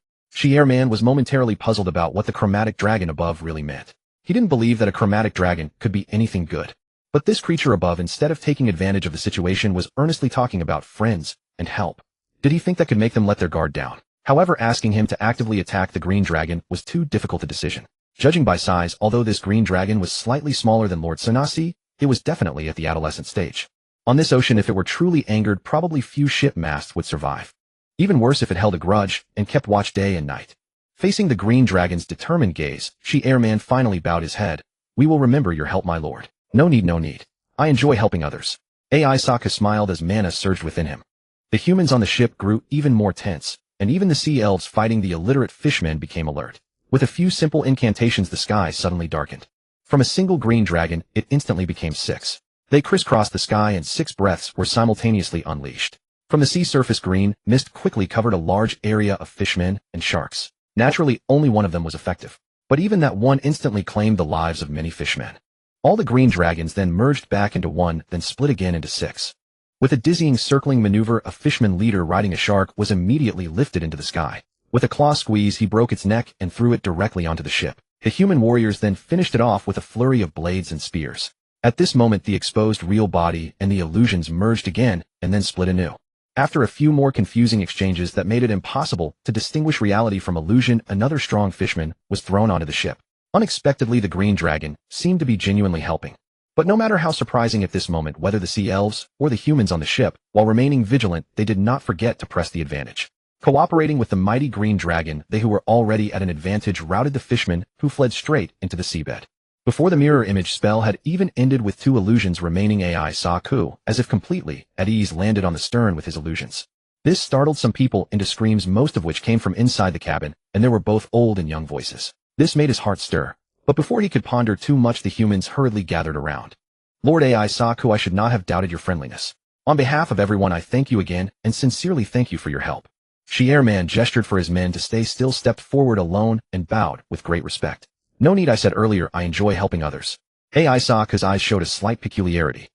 Airman was momentarily puzzled about what the chromatic dragon above really meant. He didn't believe that a chromatic dragon could be anything good. But this creature above, instead of taking advantage of the situation, was earnestly talking about friends and help. Did he think that could make them let their guard down? However, asking him to actively attack the green dragon was too difficult a decision. Judging by size, although this green dragon was slightly smaller than Lord Sanasi, it was definitely at the adolescent stage. On this ocean, if it were truly angered, probably few ship masts would survive. Even worse if it held a grudge and kept watch day and night. Facing the green dragon's determined gaze, She Airman finally bowed his head. We will remember your help, my lord. No need, no need. I enjoy helping others. AI Sokka smiled as mana surged within him. The humans on the ship grew even more tense, and even the sea elves fighting the illiterate fishmen became alert. With a few simple incantations, the sky suddenly darkened. From a single green dragon, it instantly became 6. They crisscrossed the sky and 6 breaths were simultaneously unleashed. From the sea surface, green mist quickly covered a large area of fishmen and sharks. Naturally, only one of them was effective. But even that one instantly claimed the lives of many fishmen. All the green dragons then merged back into one, then split again into 6. With a dizzying circling maneuver, a fishman leader riding a shark was immediately lifted into the sky. With a claw squeeze, he broke its neck and threw it directly onto the ship. The human warriors then finished it off with a flurry of blades and spears. At this moment, the exposed real body and the illusions merged again and then split anew. After a few more confusing exchanges that made it impossible to distinguish reality from illusion, another strong fishman was thrown onto the ship. Unexpectedly, the green dragon seemed to be genuinely helping. But no matter how surprising at this moment, whether the sea elves or the humans on the ship, while remaining vigilant, they did not forget to press the advantage. Cooperating with the mighty green dragon, they who were already at an advantage routed the fishmen, who fled straight into the seabed. Before the mirror image spell had even ended, with 2 illusions remaining, AI Sokka, as if completely at ease, landed on the stern with his illusions. This startled some people into screams, most of which came from inside the cabin, and there were both old and young voices. This made his heart stir. But before he could ponder too much, the humans hurriedly gathered around. Lord AI Sokka, I should not have doubted your friendliness. On behalf of everyone, I thank you again, and sincerely thank you for your help. She Airman gestured for his men to stay still, stepped forward alone, and bowed with great respect. No need, I said earlier, I enjoy helping others. AI Sokka's eyes showed a slight peculiarity.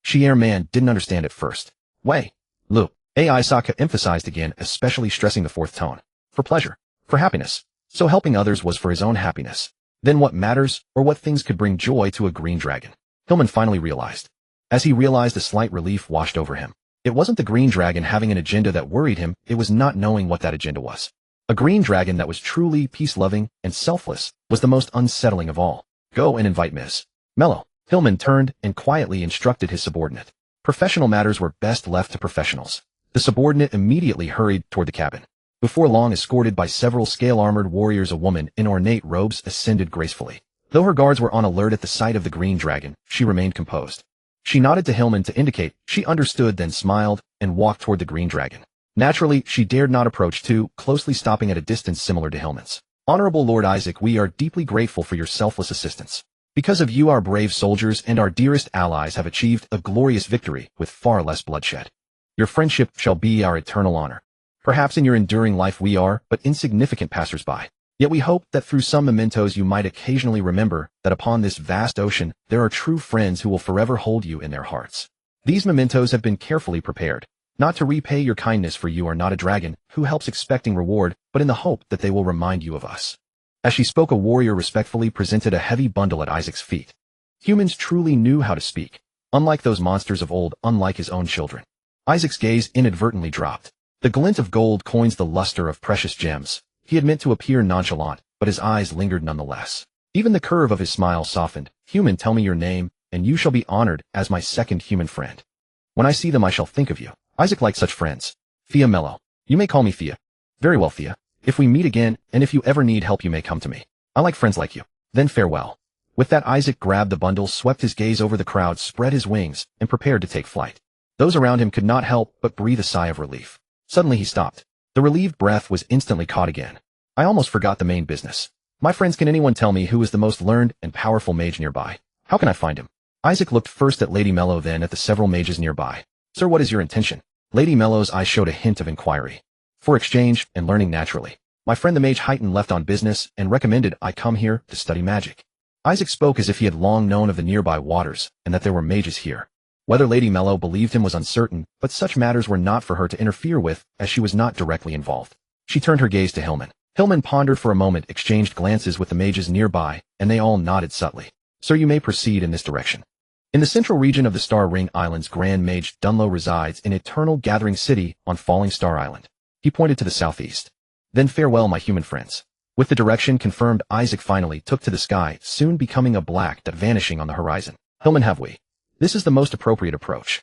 She Airman didn't understand at first. Wei, Lu, AI Sokka emphasized again, especially stressing the 4th tone. For pleasure. For happiness. So helping others was for his own happiness. Then what matters, or what things could bring joy to a green dragon? Hillman finally realized. As he realized, a slight relief washed over him. It wasn't the green dragon having an agenda that worried him, it was not knowing what that agenda was. A green dragon that was truly peace-loving and selfless was the most unsettling of all. Go and invite Ms. Mello. Hillman turned and quietly instructed his subordinate. Professional matters were best left to professionals. The subordinate immediately hurried toward the cabin. Before long, escorted by several scale-armored warriors, a woman in ornate robes ascended gracefully. Though her guards were on alert at the sight of the green dragon, she remained composed. She nodded to Hillman to indicate she understood, then smiled and walked toward the green dragon. Naturally, she dared not approach too closely, stopping at a distance similar to Hillman's. Honorable Lord Isaac, we are deeply grateful for your selfless assistance. Because of you, our brave soldiers and our dearest allies have achieved a glorious victory with far less bloodshed. Your friendship shall be our eternal honor. Perhaps in your enduring life we are but insignificant passers-by. Yet we hope that through some mementos you might occasionally remember that upon this vast ocean there are true friends who will forever hold you in their hearts. These mementos have been carefully prepared, not to repay your kindness, for you are not a dragon who helps expecting reward, but in the hope that they will remind you of us. As she spoke, a warrior respectfully presented a heavy bundle at Isaac's feet. Humans truly knew how to speak, unlike those monsters of old, unlike his own children. Isaac's gaze inadvertently dropped. The glint of gold coins the luster of precious gems. He had meant to appear nonchalant, but his eyes lingered nonetheless. Even the curve of his smile softened. Human, tell me your name, and you shall be honored as my second human friend. When I see them, I shall think of you. Isaac liked such friends. Thea Mello. You may call me Thea. Very well, Thea. If we meet again, and if you ever need help, you may come to me. I like friends like you. Then farewell. With that, Isaac grabbed the bundle, swept his gaze over the crowd, spread his wings, and prepared to take flight. Those around him could not help but breathe a sigh of relief. Suddenly he stopped. The relieved breath was instantly caught again. I almost forgot the main business. My friends, can anyone tell me who is the most learned and powerful mage nearby? How can I find him? Isaac looked first at Lady Mello, then at the several mages nearby. Sir, what is your intention? Lady Mello's eyes showed a hint of inquiry. For exchange and learning, naturally. My friend the mage Heighton left on business and recommended I come here to study magic. Isaac spoke as if he had long known of the nearby waters and that there were mages here. Whether Lady Mello believed him was uncertain, but such matters were not for her to interfere with, as she was not directly involved. She turned her gaze to Hillman. Hillman pondered for a moment, exchanged glances with the mages nearby, and they all nodded subtly. Sir, you may proceed in this direction. In the central region of the Star Ring Islands, Grand Mage Dunlo resides in Eternal Gathering City on Falling Star Island. He pointed to the southeast. Then farewell, my human friends. With the direction confirmed, Isaac finally took to the sky, soon becoming a black dot vanishing on the horizon. Hillman, have we? This is the most appropriate approach.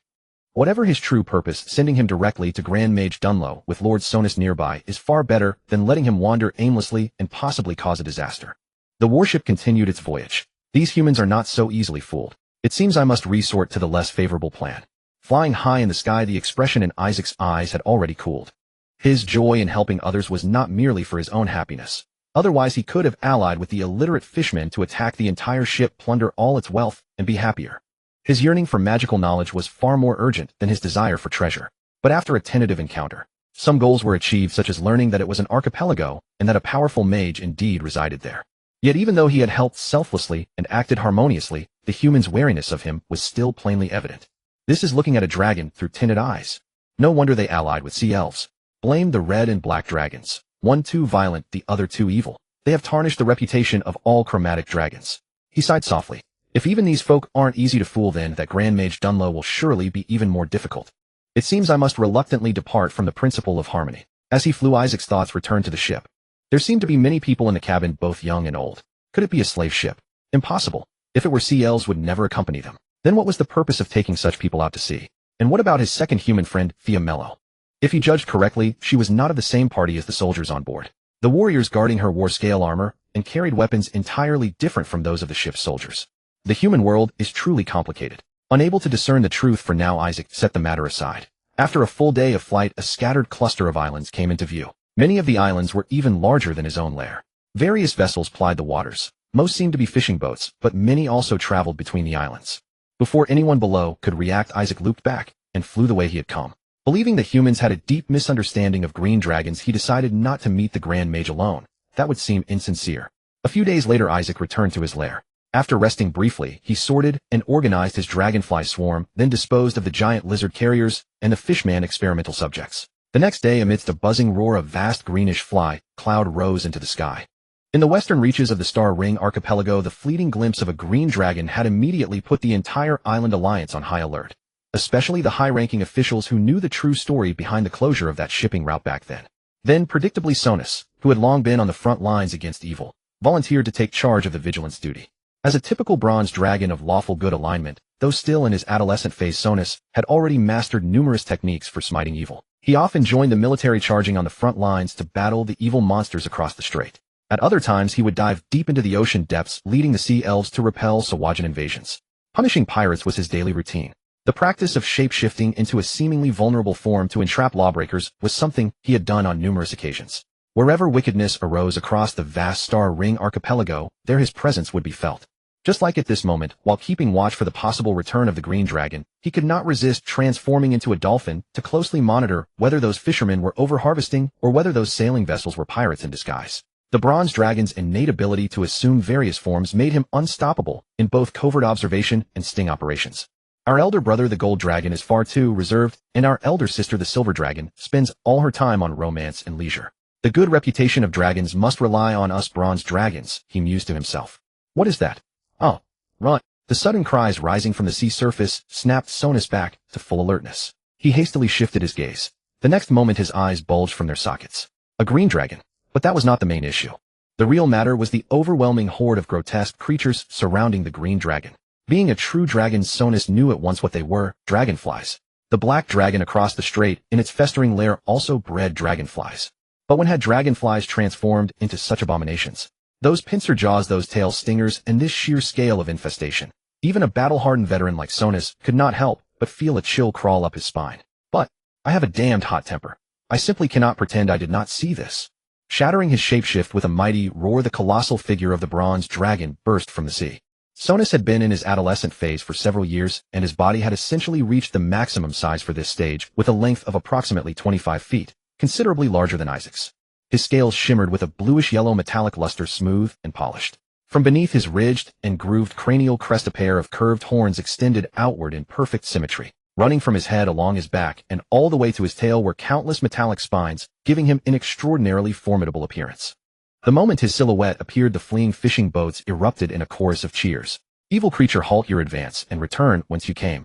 Whatever his true purpose, sending him directly to Grand Mage Dunlow with Lord Sonus nearby is far better than letting him wander aimlessly and possibly cause a disaster. The warship continued its voyage. These humans are not so easily fooled. It seems I must resort to the less favorable plan. Flying high in the sky, the expression in Isaac's eyes had already cooled. His joy in helping others was not merely for his own happiness. Otherwise he could have allied with the illiterate fishmen to attack the entire ship, plunder all its wealth, and be happier. His yearning for magical knowledge was far more urgent than his desire for treasure. But after a tentative encounter, some goals were achieved, such as learning that it was an archipelago and that a powerful mage indeed resided there. Yet even though he had helped selflessly and acted harmoniously, the humans' wariness of him was still plainly evident. This is looking at a dragon through tinted eyes. No wonder they allied with sea elves. Blame the red and black dragons. One too violent, the other too evil. They have tarnished the reputation of all chromatic dragons. He sighed softly. If even these folk aren't easy to fool, then that Grand Mage Dunlow will surely be even more difficult. It seems I must reluctantly depart from the principle of harmony. As he flew, Isaac's thoughts returned to the ship. There seemed to be many people in the cabin, both young and old. Could it be a slave ship? Impossible. If it were, sea elves would never accompany them. Then what was the purpose of taking such people out to sea? And what about his second human friend, Fiamello? If he judged correctly, she was not of the same party as the soldiers on board. The warriors guarding her wore scale armor and carried weapons entirely different from those of the ship's soldiers. The human world is truly complicated. Unable to discern the truth for now, Isaac set the matter aside. After a full day of flight, a scattered cluster of islands came into view. Many of the islands were even larger than his own lair. Various vessels plied the waters. Most seemed to be fishing boats, but many also traveled between the islands. Before anyone below could react, Isaac looped back and flew the way he had come. Believing the humans had a deep misunderstanding of green dragons, he decided not to meet the Grand Mage alone. That would seem insincere. A few days later, Isaac returned to his lair. After resting briefly, he sorted and organized his dragonfly swarm, then disposed of the giant lizard carriers and the fishman experimental subjects. The next day, amidst a buzzing roar, a vast greenish fly cloud rose into the sky. In the western reaches of the Star Ring archipelago, the fleeting glimpse of a green dragon had immediately put the entire island alliance on high alert, especially the high-ranking officials who knew the true story behind the closure of that shipping route back then. Then, predictably, Sonus, who had long been on the front lines against evil, volunteered to take charge of the vigilance duty. As a typical bronze dragon of lawful good alignment, though still in his adolescent phase, Sonus had already mastered numerous techniques for smiting evil. He often joined the military, charging on the front lines to battle the evil monsters across the strait. At other times, he would dive deep into the ocean depths, leading the sea elves to repel Sawajan invasions. Punishing pirates was his daily routine. The practice of shape-shifting into a seemingly vulnerable form to entrap lawbreakers was something he had done on numerous occasions. Wherever wickedness arose across the vast Star Ring archipelago, there his presence would be felt. Just like at this moment, while keeping watch for the possible return of the green dragon, he could not resist transforming into a dolphin to closely monitor whether those fishermen were over-harvesting or whether those sailing vessels were pirates in disguise. The bronze dragon's innate ability to assume various forms made him unstoppable in both covert observation and sting operations. Our elder brother, the gold dragon, is far too reserved, and our elder sister, the silver dragon, spends all her time on romance and leisure. The good reputation of dragons must rely on us bronze dragons, he mused to himself. What is that? Oh, run. The sudden cries rising from the sea surface snapped Sonus back to full alertness. He hastily shifted his gaze. The next moment his eyes bulged from their sockets. A green dragon. But that was not the main issue. The real matter was the overwhelming horde of grotesque creatures surrounding the green dragon. Being a true dragon, Sonus knew at once what they were: dragonflies. The black dragon across the strait, in its festering lair, also bred dragonflies. But when had dragonflies transformed into such abominations? Those pincer jaws, those tail stingers, and this sheer scale of infestation. Even a battle-hardened veteran like Sonus could not help but feel a chill crawl up his spine. But I have a damned hot temper. I simply cannot pretend I did not see this. Shattering his shapeshift with a mighty roar, the colossal figure of the bronze dragon burst from the sea. Sonus had been in his adolescent phase for several years, and his body had essentially reached the maximum size for this stage, with a length of approximately 25 feet, considerably larger than Isaac's. His scales shimmered with a bluish-yellow metallic luster, smooth and polished. From beneath his ridged and grooved cranial crest, a pair of curved horns extended outward in perfect symmetry. Running from his head along his back and all the way to his tail were countless metallic spines, giving him an extraordinarily formidable appearance. The moment his silhouette appeared, the fleeing fishing boats erupted in a chorus of cheers. Evil creature, halt your advance and return whence you came.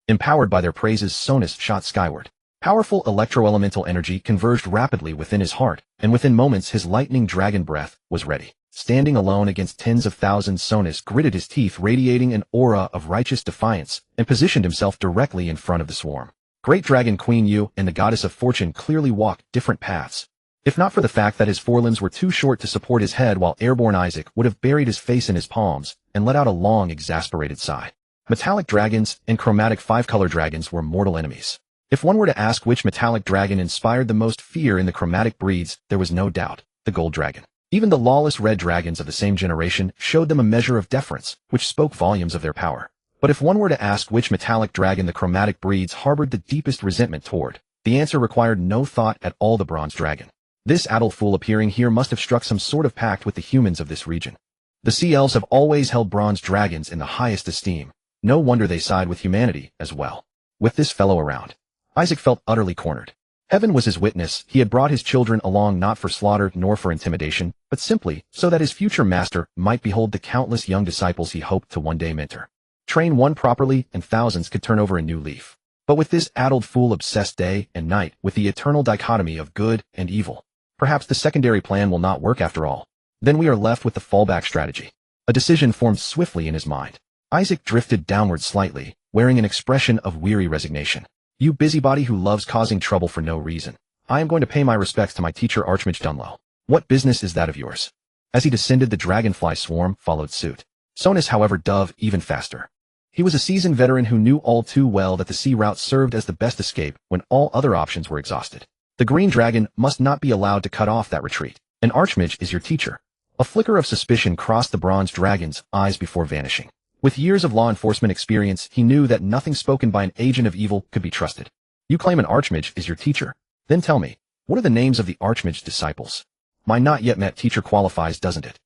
Empowered by their praises, Sonus shot skyward. Powerful electro-elemental energy converged rapidly within his heart, and within moments his lightning dragon breath was ready. Standing alone against tens of thousands, Sonus gritted his teeth, radiating an aura of righteous defiance, and positioned himself directly in front of the swarm. Great Dragon Queen Yu and the Goddess of Fortune clearly walked different paths. If not for the fact that his forelimbs were too short to support his head, while airborne Isaac would have buried his face in his palms and let out a long, exasperated sigh. Metallic dragons and chromatic five-color dragons were mortal enemies. If one were to ask which metallic dragon inspired the most fear in the chromatic breeds, there was no doubt, the gold dragon. Even the lawless red dragons of the same generation showed them a measure of deference, which spoke volumes of their power. But if one were to ask which metallic dragon the chromatic breeds harbored the deepest resentment toward, the answer required no thought at all: the bronze dragon. This adult fool appearing here must have struck some sort of pact with the humans of this region. The sea elves have always held bronze dragons in the highest esteem. No wonder they side with humanity as well. With this fellow around, Isaac felt utterly cornered. Heaven was his witness. He had brought his children along not for slaughter nor for intimidation, but simply so that his future master might behold the countless young disciples he hoped to one day mentor. Train one properly and thousands could turn over a new leaf. But with this addled fool obsessed day and night with the eternal dichotomy of good and evil, perhaps the secondary plan will not work after all. Then we are left with the fallback strategy. A decision formed swiftly in his mind. Isaac drifted downward slightly, wearing an expression of weary resignation. You busybody who loves causing trouble for no reason. I am going to pay my respects to my teacher Archmage Dunlow. What business is that of yours? As he descended, the dragonfly swarm followed suit. Sonus, however, dove even faster. He was a seasoned veteran who knew all too well that the sea route served as the best escape when all other options were exhausted. The green dragon must not be allowed to cut off that retreat. An Archmage is your teacher. A flicker of suspicion crossed the bronze dragon's eyes before vanishing. With years of law enforcement experience, he knew that nothing spoken by an agent of evil could be trusted. You claim an Archmage is your teacher? Then tell me, what are the names of the Archmage's disciples? My not yet met teacher qualifies, doesn't it?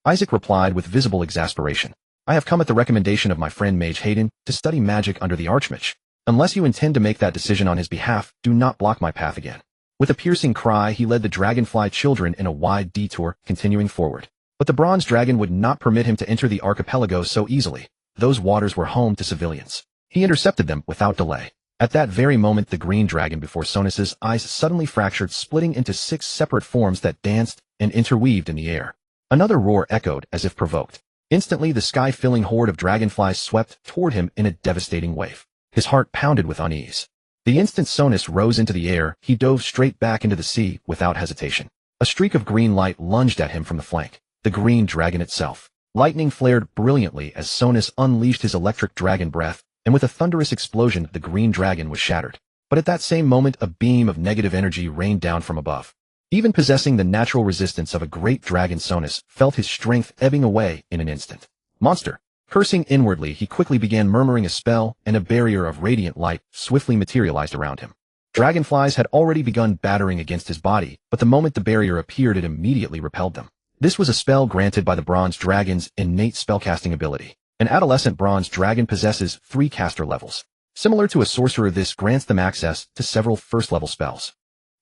Isaac replied with visible exasperation. I have come at the recommendation of my friend Mage Hayden to study magic under the Archmage. Unless you intend to make that decision on his behalf, do not block my path again. With a piercing cry, he led the dragonfly children in a wide detour, continuing forward. But the bronze dragon would not permit him to enter the archipelago so easily. Those waters were home to civilians. He intercepted them without delay. At that very moment, the green dragon before Sonus's eyes suddenly fractured, splitting into 6 separate forms that danced and interweaved in the air. Another roar echoed as if provoked. Instantly, the sky-filling horde of dragonflies swept toward him in a devastating wave. His heart pounded with unease. The instant Sonus rose into the air, he dove straight back into the sea without hesitation. A streak of green light lunged at him from the flank. The green dragon itself. Lightning flared brilliantly as Sonus unleashed his electric dragon breath, and with a thunderous explosion, the green dragon was shattered. But at that same moment, a beam of negative energy rained down from above. Even possessing the natural resistance of a great dragon, Sonus felt his strength ebbing away in an instant. Monster! Cursing inwardly, he quickly began murmuring a spell, and a barrier of radiant light swiftly materialized around him. Dragonflies had already begun battering against his body, but the moment the barrier appeared, it immediately repelled them. This was a spell granted by the bronze dragon's innate spellcasting ability. An adolescent bronze dragon possesses 3 caster levels. Similar to a sorcerer, this grants them access to several first-level spells.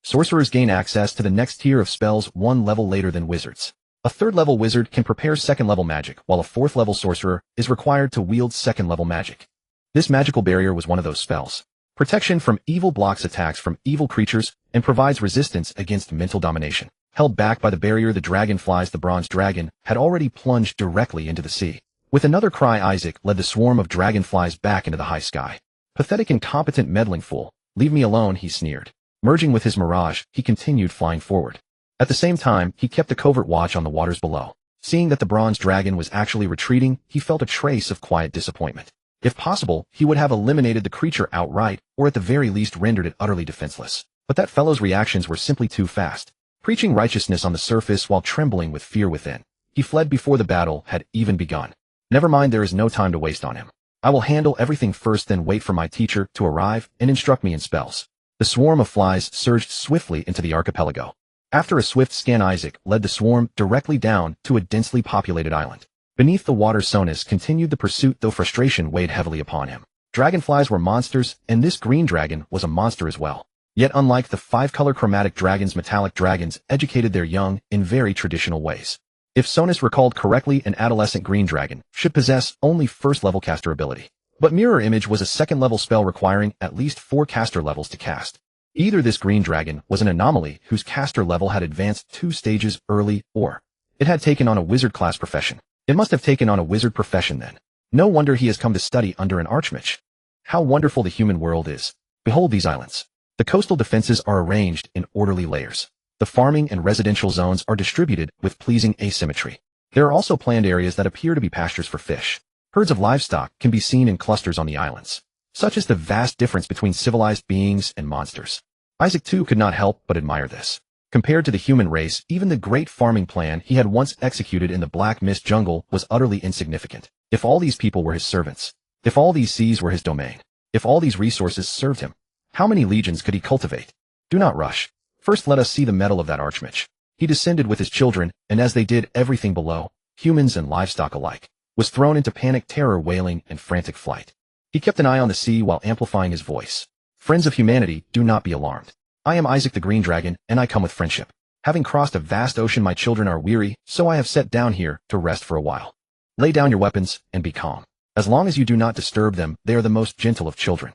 Sorcerers gain access to the next tier of spells 1 level later than wizards. A 3rd-level wizard can prepare 2nd-level magic, while a 4th-level sorcerer is required to wield 2nd-level magic. This magical barrier was one of those spells. Protection from evil blocks attacks from evil creatures and provides resistance against mental domination. Held back by the barrier, the dragonflies, the bronze dragon, had already plunged directly into the sea. With another cry, Isaac led the swarm of dragonflies back into the high sky. Pathetic, incompetent, meddling fool. Leave me alone, he sneered. Merging with his mirage, he continued flying forward. At the same time, he kept a covert watch on the waters below. Seeing that the bronze dragon was actually retreating, he felt a trace of quiet disappointment. If possible, he would have eliminated the creature outright, or at the very least rendered it utterly defenseless. But that fellow's reactions were simply too fast. Preaching righteousness on the surface while trembling with fear within, he fled before the battle had even begun. Never mind, there is no time to waste on him. I will handle everything first, then wait for my teacher to arrive and instruct me in spells. The swarm of flies surged swiftly into the archipelago. After a swift scan, Isaac led the swarm directly down to a densely populated island. Beneath the water, Sonus continued the pursuit, though frustration weighed heavily upon him. Dragonflies were monsters, and this green dragon was a monster as well. Yet unlike the 5-color chromatic dragons, metallic dragons educated their young in very traditional ways. If Sonus recalled correctly, an adolescent green dragon should possess only 1st-level caster ability. But Mirror Image was a 2nd-level spell requiring at least 4 caster levels to cast. Either this green dragon was an anomaly whose caster level had advanced 2 stages early, or It had taken on a wizard class profession. It must have taken on a wizard profession then. No wonder he has come to study under an archmage. How wonderful the human world is. Behold these islands. The coastal defenses are arranged in orderly layers. The farming and residential zones are distributed with pleasing asymmetry. There are also planned areas that appear to be pastures for fish. Herds of livestock can be seen in clusters on the islands. Such is the vast difference between civilized beings and monsters. Isaac too could not help but admire this. Compared to the human race, even the great farming plan he had once executed in the Black Mist jungle was utterly insignificant. If all these people were his servants, if all these seas were his domain, if all these resources served him, how many legions could he cultivate? Do not rush. First let us see the mettle of that archmage. He descended with his children, and as they did, everything below, humans and livestock alike, was thrown into panic, terror, wailing, and frantic flight. He kept an eye on the sea while amplifying his voice. Friends of humanity, do not be alarmed. I am Isaac the Green Dragon, and I come with friendship. Having crossed a vast ocean, my children are weary, so I have sat down here to rest for a while. Lay down your weapons and be calm. As long as you do not disturb them, they are the most gentle of children.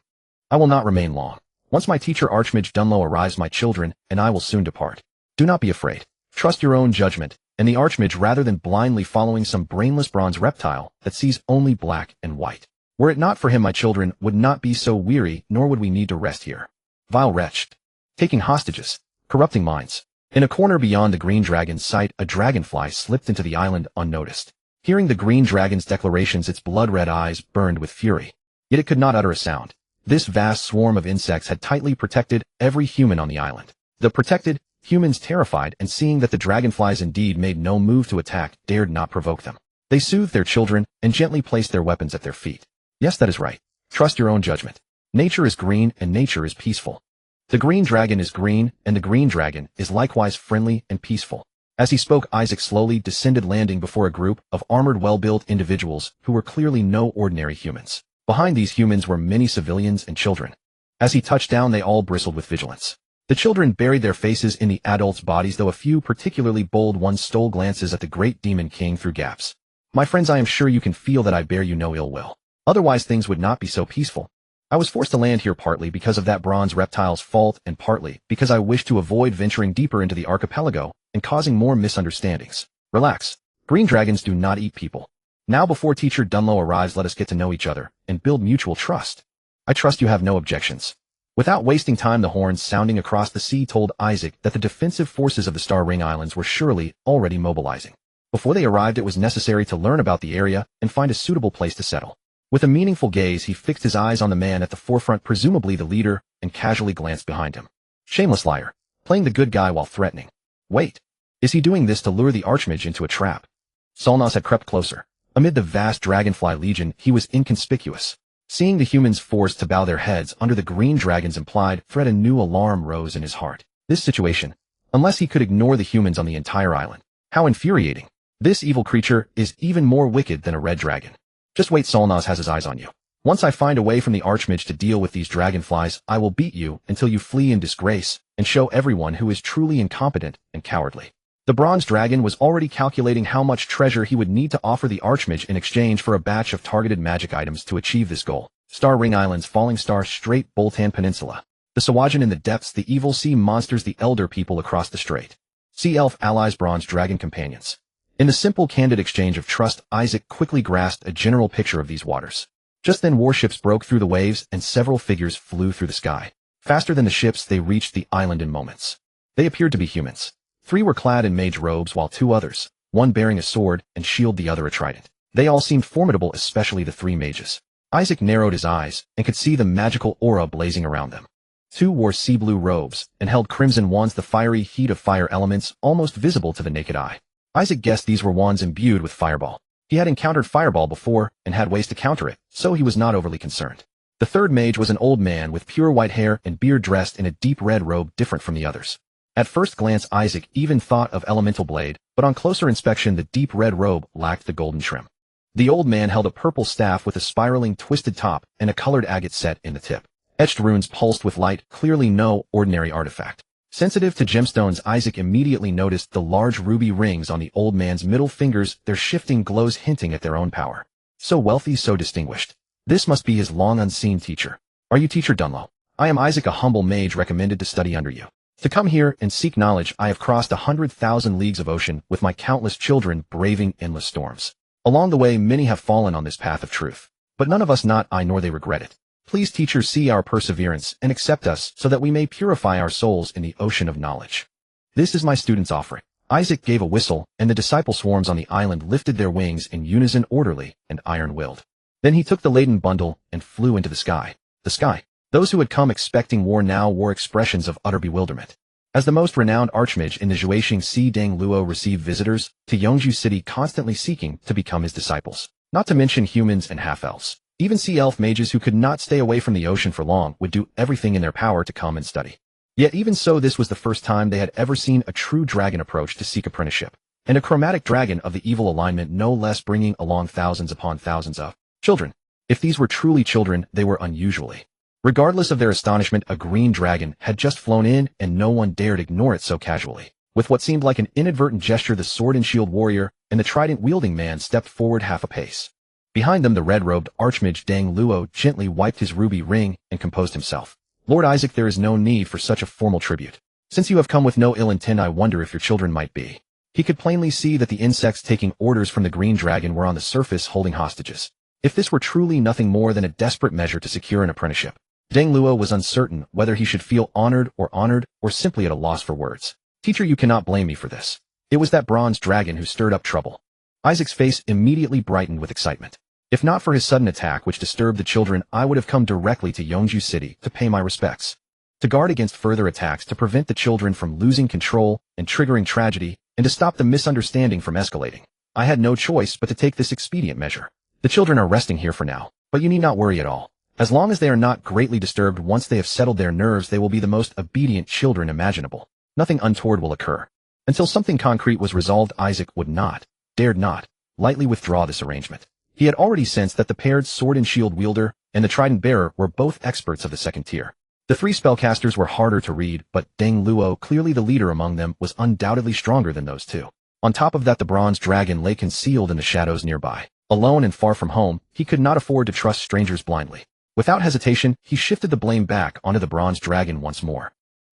I will not remain long. Once my teacher Archmage Dunlow arrives, my children, and I will soon depart. Do not be afraid. Trust your own judgment, and the Archmage, rather than blindly following some brainless bronze reptile that sees only black and white. Were it not for him, my children would not be so weary, nor would we need to rest here. Vile wretch. Taking hostages. Corrupting minds. In a corner beyond the Green Dragon's sight, a dragonfly slipped into the island unnoticed. Hearing the Green Dragon's declarations, its blood-red eyes burned with fury. Yet it could not utter a sound. This vast swarm of insects had tightly protected every human on the island. The protected humans, terrified and seeing that the dragonflies indeed made no move to attack, dared not provoke them. They soothed their children and gently placed their weapons at their feet. Yes, that is right. Trust your own judgment. Nature is green and nature is peaceful. The Green Dragon is green, and the Green Dragon is likewise friendly and peaceful. As he spoke, Isaac slowly descended, landing before a group of armored, well-built individuals who were clearly no ordinary humans. Behind these humans were many civilians and children. As he touched down, they all bristled with vigilance. The children buried their faces in the adults' bodies, though a few particularly bold ones stole glances at the great demon king through gaps. My friends, I am sure you can feel that I bear you no ill will. Otherwise things would not be so peaceful. I was forced to land here partly because of that bronze reptile's fault and partly because I wished to avoid venturing deeper into the archipelago and causing more misunderstandings. Relax. Green dragons do not eat people. Now before Teacher Dunlow arrives, let us get to know each other and build mutual trust. I trust you have no objections. Without wasting time, the horns sounding across the sea told Isaac that the defensive forces of the Star Ring Islands were surely already mobilizing. Before they arrived, it was necessary to learn about the area and find a suitable place to settle. With a meaningful gaze, he fixed his eyes on the man at the forefront, presumably the leader, and casually glanced behind him. Shameless liar, playing the good guy while threatening. Wait, is he doing this to lure the Archmage into a trap? Solnas had crept closer. Amid the vast dragonfly legion, he was inconspicuous. Seeing the humans forced to bow their heads under the Green Dragon's implied threat, a new alarm rose in his heart. This situation, unless he could ignore the humans on the entire island. How infuriating. This evil creature is even more wicked than a red dragon. Just wait, Solnas has his eyes on you. Once I find a way from the Archmage to deal with these dragonflies, I will beat you until you flee in disgrace and show everyone who is truly incompetent and cowardly. The bronze dragon was already calculating how much treasure he would need to offer the Archmage in exchange for a batch of targeted magic items to achieve this goal. Star Ring Islands, Falling Star Strait, Boltan Peninsula. The Sawajan in the depths, the evil sea monsters, the elder people across the strait. Sea elf allies, bronze dragon companions. In the simple, candid exchange of trust, Isaac quickly grasped a general picture of these waters. Just then warships broke through the waves and several figures flew through the sky. Faster than the ships, they reached the island in moments. They appeared to be humans. 3 were clad in mage robes, while 2 others, one bearing a sword and shield, the other a trident. They all seemed formidable, especially the 3 mages. Isaac narrowed his eyes and could see the magical aura blazing around them. 2 wore sea blue robes and held crimson wands, the fiery heat of fire elements almost visible to the naked eye. Isaac guessed these were wands imbued with fireball. He had encountered fireball before and had ways to counter it, so he was not overly concerned. The 3rd mage was an old man with pure white hair and beard, dressed in a deep red robe different from the others. At first glance, Isaac even thought of Elemental Blade, but on closer inspection, the deep red robe lacked the golden trim. The old man held a purple staff with a spiraling twisted top and a colored agate set in the tip. Etched runes pulsed with light, clearly no ordinary artifact. Sensitive to gemstones, Isaac immediately noticed the large ruby rings on the old man's middle fingers, their shifting glows hinting at their own power. So wealthy, so distinguished. This must be his long unseen teacher. Are you Teacher Dunlow? I am Isaac, a humble mage recommended to study under you. To come here and seek knowledge, I have crossed 100,000 leagues of ocean with my countless children braving endless storms. Along the way, many have fallen on this path of truth, but none of us not I nor they regret it. Please, teacher, see our perseverance and accept us so that we may purify our souls in the ocean of knowledge. This is my student's offering. Isaac gave a whistle, and the disciple swarms on the island lifted their wings in unison, orderly and iron-willed. Then he took the laden bundle and flew into the sky. The sky. Those who had come expecting war now wore expressions of utter bewilderment. As the most renowned archmage in the Zhuaixing Sea, Deng Luo received visitors to Yongzhou City constantly seeking to become his disciples. Not to mention humans and half-elves. Even sea elf mages who could not stay away from the ocean for long would do everything in their power to come and study. Yet even so, this was the first time they had ever seen a true dragon approach to seek apprenticeship. And a chromatic dragon of the evil alignment, no less, bringing along thousands upon thousands of children. If these were truly children, they were unusually. Regardless of their astonishment, a green dragon had just flown in, and no one dared ignore it so casually. With what seemed like an inadvertent gesture, the sword and shield warrior and the trident-wielding man stepped forward half a pace. Behind them, the red-robed archmage Deng Luo gently wiped his ruby ring and composed himself. Lord Isaac, there is no need for such a formal tribute. Since you have come with no ill intent, I wonder if your children might be. He could plainly see that the insects taking orders from the green dragon were on the surface holding hostages. If this were truly nothing more than a desperate measure to secure an apprenticeship, Deng Luo was uncertain whether he should feel honored or simply at a loss for words. Teacher, you cannot blame me for this. It was that bronze dragon who stirred up trouble. Isaac's face immediately brightened with excitement. If not for his sudden attack which disturbed the children, I would have come directly to Yongzhou City to pay my respects. To guard against further attacks, to prevent the children from losing control and triggering tragedy, and to stop the misunderstanding from escalating. I had no choice but to take this expedient measure. The children are resting here for now, but you need not worry at all. As long as they are not greatly disturbed, once they have settled their nerves, they will be the most obedient children imaginable. Nothing untoward will occur. Until something concrete was resolved, Isaac would not, dared not, lightly withdraw this arrangement. He had already sensed that the paired sword and shield wielder and the trident bearer were both experts of the second tier. The three spellcasters were harder to read, but Deng Luo, clearly the leader among them, was undoubtedly stronger than those two. On top of that, the bronze dragon lay concealed in the shadows nearby. Alone and far from home, he could not afford to trust strangers blindly. Without hesitation, he shifted the blame back onto the bronze dragon once more.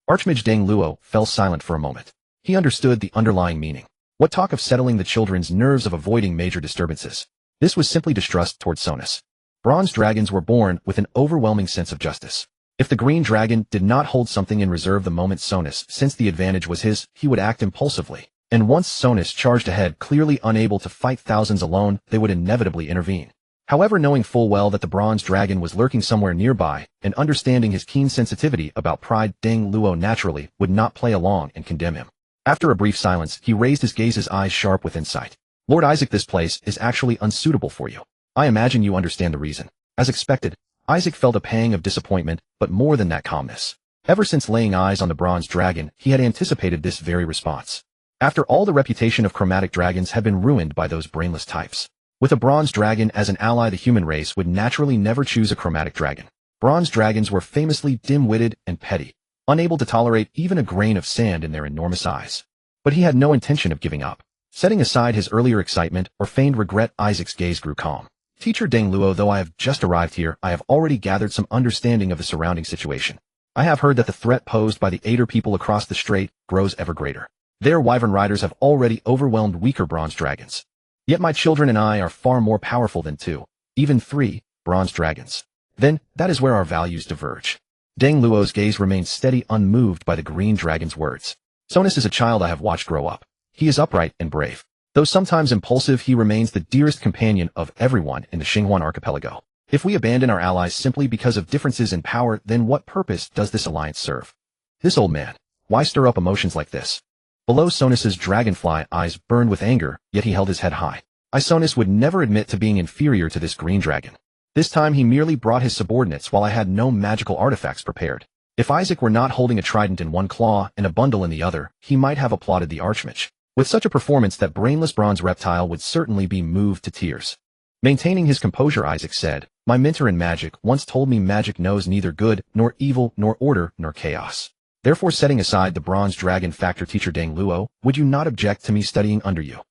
Archmage Deng Luo fell silent for a moment. He understood the underlying meaning. What talk of settling the children's nerves, of avoiding major disturbances? This was simply distrust toward Sonus. Bronze dragons were born with an overwhelming sense of justice. If the green dragon did not hold something in reserve the moment Sonus sensed the advantage was his, he would act impulsively. And once Sonus charged ahead, clearly unable to fight thousands alone, they would inevitably intervene. However, knowing full well that the bronze dragon was lurking somewhere nearby, and understanding his keen sensitivity about pride, Deng Luo naturally would not play along and condemn him. After a brief silence, he raised his gaze, his eyes sharp with insight. Lord Isaac, this place is actually unsuitable for you. I imagine you understand the reason. As expected, Isaac felt a pang of disappointment, but more than that, calmness. Ever since laying eyes on the bronze dragon, he had anticipated this very response. After all, the reputation of chromatic dragons had been ruined by those brainless types. With a bronze dragon as an ally, the human race would naturally never choose a chromatic dragon. Bronze dragons were famously dim-witted and petty, unable to tolerate even a grain of sand in their enormous eyes. But he had no intention of giving up. Setting aside his earlier excitement or feigned regret, Isaac's gaze grew calm. Teacher Deng Luo, though I have just arrived here, I have already gathered some understanding of the surrounding situation. I have heard that the threat posed by the Adher people across the strait grows ever greater. Their wyvern riders have already overwhelmed weaker bronze dragons. Yet my children and I are far more powerful than 2, even 3, bronze dragons. Then, that is where our values diverge. Deng Luo's gaze remained steady, unmoved by the green dragon's words. Sonus is a child I have watched grow up. He is upright and brave. Though sometimes impulsive, he remains the dearest companion of everyone in the Xinghuan archipelago. If we abandon our allies simply because of differences in power, then what purpose does this alliance serve? This old man, why stir up emotions like this? Below Sonus's dragonfly eyes burned with anger, yet he held his head high. Sonus would never admit to being inferior to this green dragon. This time he merely brought his subordinates while I had no magical artifacts prepared. If Isaac were not holding a trident in one claw and a bundle in the other, he might have applauded the archmage. With such a performance, that brainless bronze reptile would certainly be moved to tears. Maintaining his composure, Isaac said, "My mentor in magic once told me magic knows neither good nor evil nor order nor chaos. Therefore, setting aside the bronze dragon factor, Teacher Deng Luo, would you not object to me studying under you?"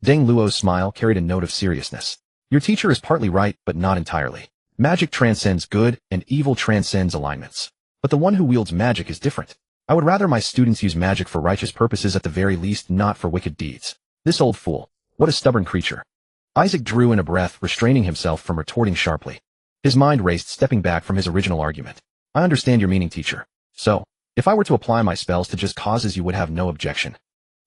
Deng Luo's smile carried a note of seriousness. "Your teacher is partly right, but not entirely. Magic transcends good, and evil transcends alignments. But the one who wields magic is different. I would rather my students use magic for righteous purposes at the very least, not for wicked deeds. This old fool. What a stubborn creature. Isaac drew in a breath, restraining himself from retorting sharply. His mind raced, stepping back from his original argument. I understand your meaning, teacher. So, if I were to apply my spells to just causes, you would have no objection.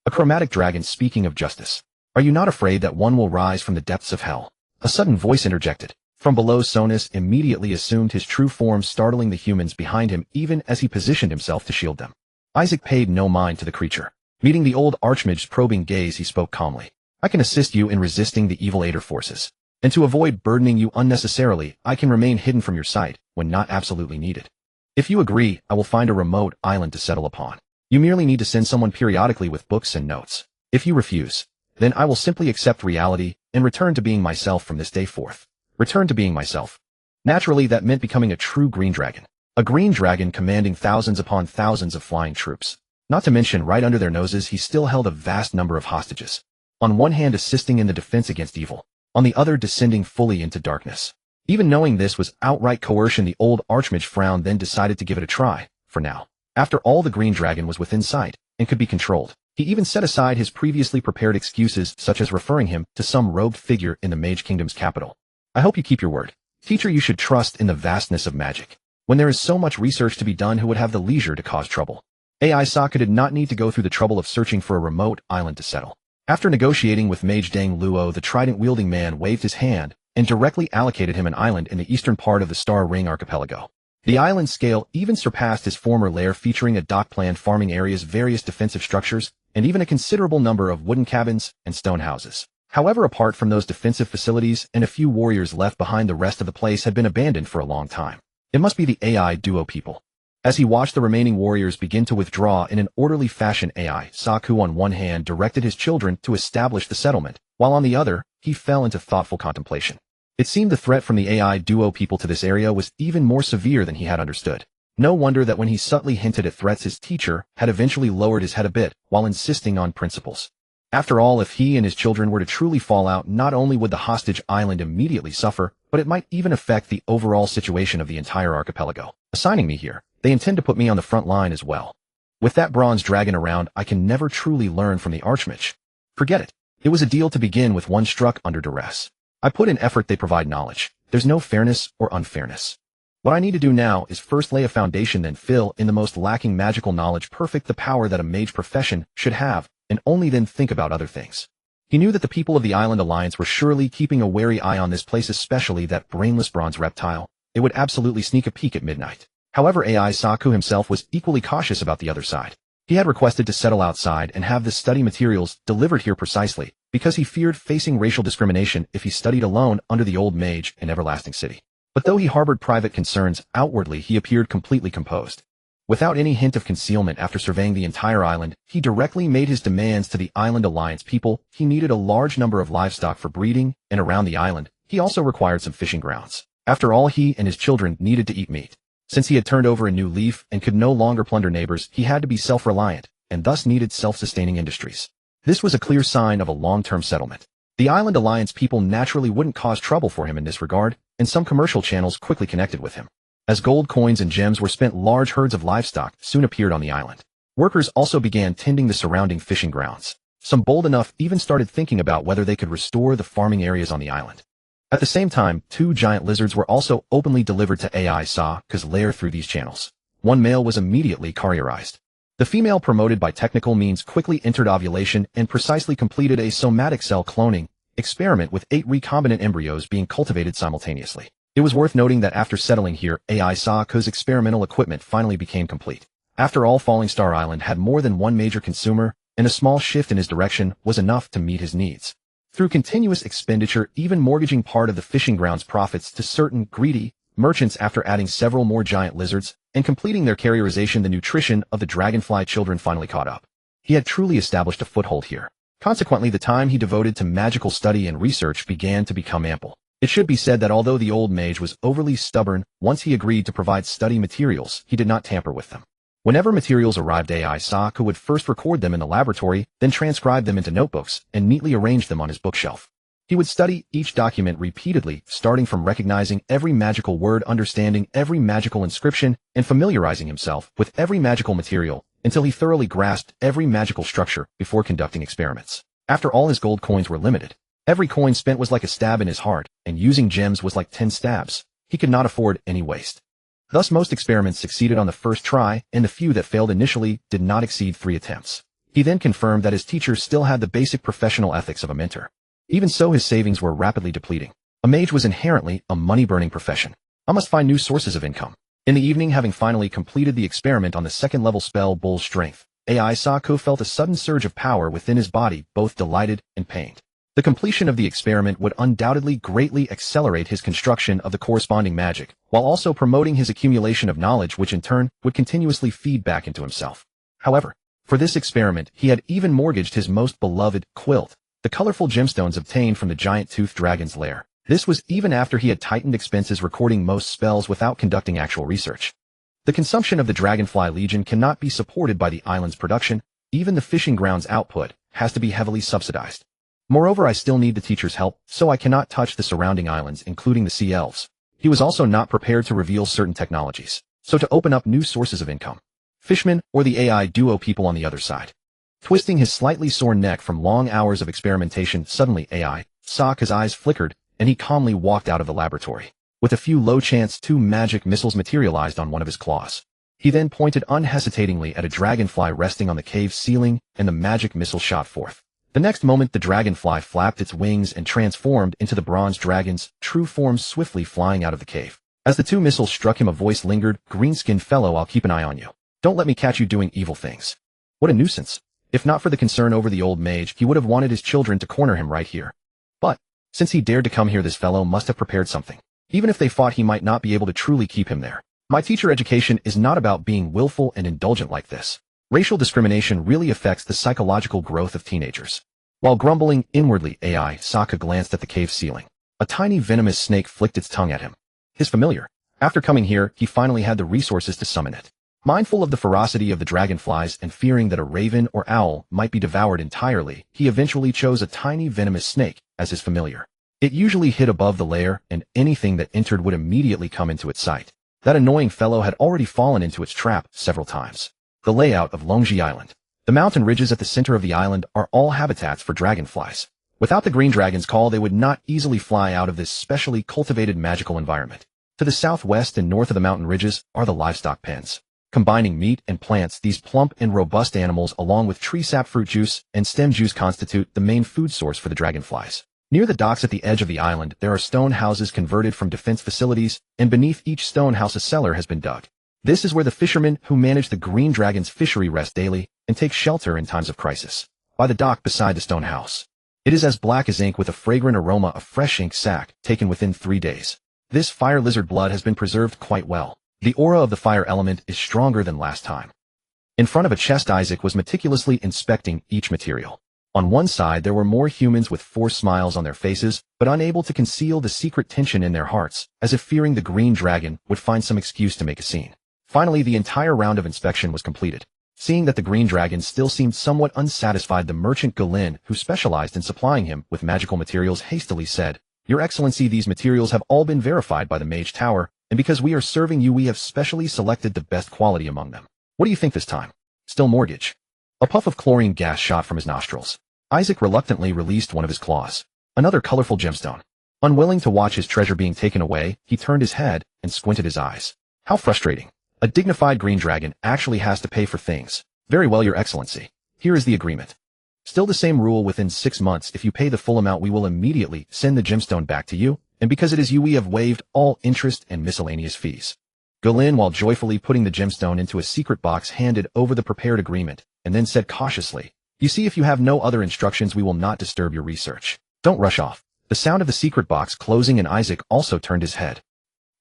A chromatic dragon, speaking of justice. Are you not afraid that one will rise from the depths of hell? A sudden voice interjected. From below, Sonus immediately assumed his true form, startling the humans behind him even as he positioned himself to shield them. Isaac paid no mind to the creature. Meeting the old archmage's probing gaze, he spoke calmly. I can assist you in resisting the evil Aether forces. And to avoid burdening you unnecessarily, I can remain hidden from your sight when not absolutely needed. If you agree, I will find a remote island to settle upon. You merely need to send someone periodically with books and notes. If you refuse, then I will simply accept reality and return to being myself from this day forth. Return to being myself. Naturally, that meant becoming a true green dragon. A green dragon commanding thousands upon thousands of flying troops. Not to mention, right under their noses, he still held a vast number of hostages. On one hand, assisting in the defense against evil. On the other, descending fully into darkness. Even knowing this was outright coercion, the old archmage frowned, then decided to give it a try, for now. After all, the green dragon was within sight and could be controlled. He even set aside his previously prepared excuses, such as referring him to some robed figure in the Mage Kingdom's capital. I hope you keep your word. Teacher, you should trust in the vastness of magic. When there is so much research to be done, who would have the leisure to cause trouble? AI Sokka did not need to go through the trouble of searching for a remote island to settle. After negotiating with Mage Dang Luo, the trident-wielding man waved his hand and directly allocated him an island in the eastern part of the Star Ring archipelago. The island's scale even surpassed his former lair, featuring a dock-planned farming areas, various defensive structures, and even a considerable number of wooden cabins and stone houses. However, apart from those defensive facilities and a few warriors left behind, the rest of the place had been abandoned for a long time. It must be the AI duo people. As he watched the remaining warriors begin to withdraw in an orderly fashion, AI Saku on one hand directed his children to establish the settlement, while on the other, he fell into thoughtful contemplation. It seemed the threat from the AI duo people to this area was even more severe than he had understood. No wonder that when he subtly hinted at threats, his teacher had eventually lowered his head a bit while insisting on principles. After all, if he and his children were to truly fall out, not only would the hostage island immediately suffer, but it might even affect the overall situation of the entire archipelago. Assigning me here, they intend to put me on the front line as well. With that bronze dragon around, I can never truly learn from the archmage. Forget it. It was a deal to begin with, one struck under duress. I put in effort, they provide knowledge. There's no fairness or unfairness. What I need to do now is first lay a foundation, then fill in the most lacking magical knowledge, perfect the power that a mage profession should have, and only then think about other things. He knew that the people of the Island Alliance were surely keeping a wary eye on this place, especially that brainless bronze reptile. It would absolutely sneak a peek at midnight. However, AI Saku himself was equally cautious about the other side. He had requested to settle outside and have the study materials delivered here precisely because he feared facing racial discrimination if he studied alone under the old mage in Everlasting City. But though he harbored private concerns, outwardly he appeared completely composed. Without any hint of concealment, after surveying the entire island, he directly made his demands to the Island Alliance people. He needed a large number of livestock for breeding, and around the island, he also required some fishing grounds. After all, he and his children needed to eat meat. Since he had turned over a new leaf and could no longer plunder neighbors, he had to be self-reliant, and thus needed self-sustaining industries. This was a clear sign of a long-term settlement. The Island Alliance people naturally wouldn't cause trouble for him in this regard, and some commercial channels quickly connected with him. As gold coins and gems were spent, large herds of livestock soon appeared on the island. Workers also began tending the surrounding fishing grounds. Some bold enough even started thinking about whether they could restore the farming areas on the island. At the same time, 2 giant lizards were also openly delivered to AI Sokka's lair through these channels. One male was immediately carrierized. The female, promoted by technical means, quickly entered ovulation and precisely completed a somatic cell cloning experiment with 8 recombinant embryos being cultivated simultaneously. It was worth noting that after settling here, AI Sokka's experimental equipment finally became complete. After all, Falling Star Island had more than one major consumer, and a small shift in his direction was enough to meet his needs. Through continuous expenditure, even mortgaging part of the fishing grounds profits to certain greedy merchants, after adding several more giant lizards and completing their carrierization, the nutrition of the dragonfly children finally caught up. He had truly established a foothold here. Consequently, the time he devoted to magical study and research began to become ample. It should be said that although the old mage was overly stubborn, once he agreed to provide study materials, he did not tamper with them. Whenever materials arrived, AI Sokka would first record them in the laboratory, then transcribe them into notebooks and neatly arrange them on his bookshelf. He would study each document repeatedly, starting from recognizing every magical word, understanding every magical inscription, and familiarizing himself with every magical material until he thoroughly grasped every magical structure before conducting experiments. After all, his gold coins were limited. Every coin spent was like a stab in his heart, and using gems was like 10 stabs. He could not afford any waste. Thus most experiments succeeded on the first try, and the few that failed initially did not exceed 3 attempts. He then confirmed that his teacher still had the basic professional ethics of a mentor. Even so, his savings were rapidly depleting. A mage was inherently a money-burning profession. I must find new sources of income. In the evening, having finally completed the experiment on the second-level spell Bull's Strength, AI Sako felt a sudden surge of power within his body, both delighted and pained. The completion of the experiment would undoubtedly greatly accelerate his construction of the corresponding magic, while also promoting his accumulation of knowledge, which in turn would continuously feed back into himself. However, for this experiment, he had even mortgaged his most beloved quilt, the colorful gemstones obtained from the giant-toothed dragon's lair. This was even after he had tightened expenses recording most spells without conducting actual research. The consumption of the Dragonfly Legion cannot be supported by the island's production. Even the fishing ground's output has to be heavily subsidized. Moreover, I still need the teacher's help, so I cannot touch the surrounding islands, including the sea elves. He was also not prepared to reveal certain technologies, so to open up new sources of income. Fishman, or the AI duo people on the other side. Twisting his slightly sore neck from long hours of experimentation, suddenly AI Sokka's eyes flickered, and he calmly walked out of the laboratory. With a few low-chance 2 magic missiles materialized on one of his claws. He then pointed unhesitatingly at a dragonfly resting on the cave's ceiling, and the magic missile shot forth. The next moment, the dragonfly flapped its wings and transformed into the bronze dragon's true form, swiftly flying out of the cave. As the 2 missiles struck him, a voice lingered, "Green-skinned fellow, I'll keep an eye on you. Don't let me catch you doing evil things." What a nuisance. If not for the concern over the old mage, he would have wanted his children to corner him right here. But, since he dared to come here, this fellow must have prepared something. Even if they fought, he might not be able to truly keep him there. My teacher education is not about being willful and indulgent like this. Racial discrimination really affects the psychological growth of teenagers. While grumbling inwardly, AI Sokka glanced at the cave ceiling. A tiny venomous snake flicked its tongue at him. His familiar. After coming here, he finally had the resources to summon it. Mindful of the ferocity of the dragonflies and fearing that a raven or owl might be devoured entirely, he eventually chose a tiny venomous snake as his familiar. It usually hid above the lair, and anything that entered would immediately come into its sight. That annoying fellow had already fallen into its trap several times. The layout of Longji Island. The mountain ridges at the center of the island are all habitats for dragonflies. Without the green dragon's call, they would not easily fly out of this specially cultivated magical environment. To the southwest and north of the mountain ridges are the livestock pens. Combining meat and plants, these plump and robust animals along with tree sap, fruit juice, and stem juice constitute the main food source for the dragonflies. Near the docks at the edge of the island, there are stone houses converted from defense facilities, and beneath each stone house a cellar has been dug. This is where the fishermen who manage the green dragon's fishery rest daily and take shelter in times of crisis. By the dock beside the stone house. It is as black as ink with a fragrant aroma of fresh ink sac taken within 3 days. This fire lizard blood has been preserved quite well. The aura of the fire element is stronger than last time. In front of a chest, Isaac was meticulously inspecting each material. On one side, there were more humans with forced smiles on their faces, but unable to conceal the secret tension in their hearts, as if fearing the green dragon would find some excuse to make a scene. Finally, the entire round of inspection was completed. Seeing that the green dragon still seemed somewhat unsatisfied, the merchant Golin, who specialized in supplying him with magical materials, hastily said, "Your Excellency, these materials have all been verified by the Mage Tower, and because we are serving you, we have specially selected the best quality among them. What do you think this time? Still mortgage?" A puff of chlorine gas shot from his nostrils. Isaac reluctantly released one of his claws. Another colorful gemstone. Unwilling to watch his treasure being taken away, he turned his head and squinted his eyes. How frustrating. A dignified green dragon actually has to pay for things. Very well, Your Excellency. Here is the agreement. Still the same rule: within 6 months, if you pay the full amount, we will immediately send the gemstone back to you, and because it is you, we have waived all interest and miscellaneous fees. Golin, while joyfully putting the gemstone into a secret box, handed over the prepared agreement, and then said cautiously, "You see, if you have no other instructions, we will not disturb your research. Don't rush off." The sound of the secret box closing, and Isaac also turned his head.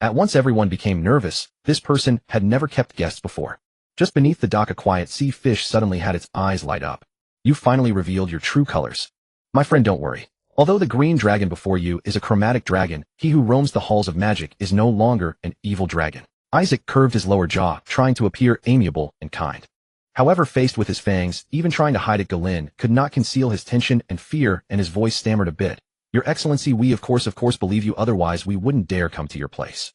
At once everyone became nervous. This person had never kept guests before. Just beneath the dock, a quiet sea fish suddenly had its eyes light up. "You finally revealed your true colors. My friend, don't worry. Although the green dragon before you is a chromatic dragon, he who roams the halls of magic is no longer an evil dragon." Isaac curved his lower jaw, trying to appear amiable and kind. However, faced with his fangs, even trying to hide it, Golin could not conceal his tension and fear, and his voice stammered a bit. "Your Excellency, we of course believe you, otherwise we wouldn't dare come to your place."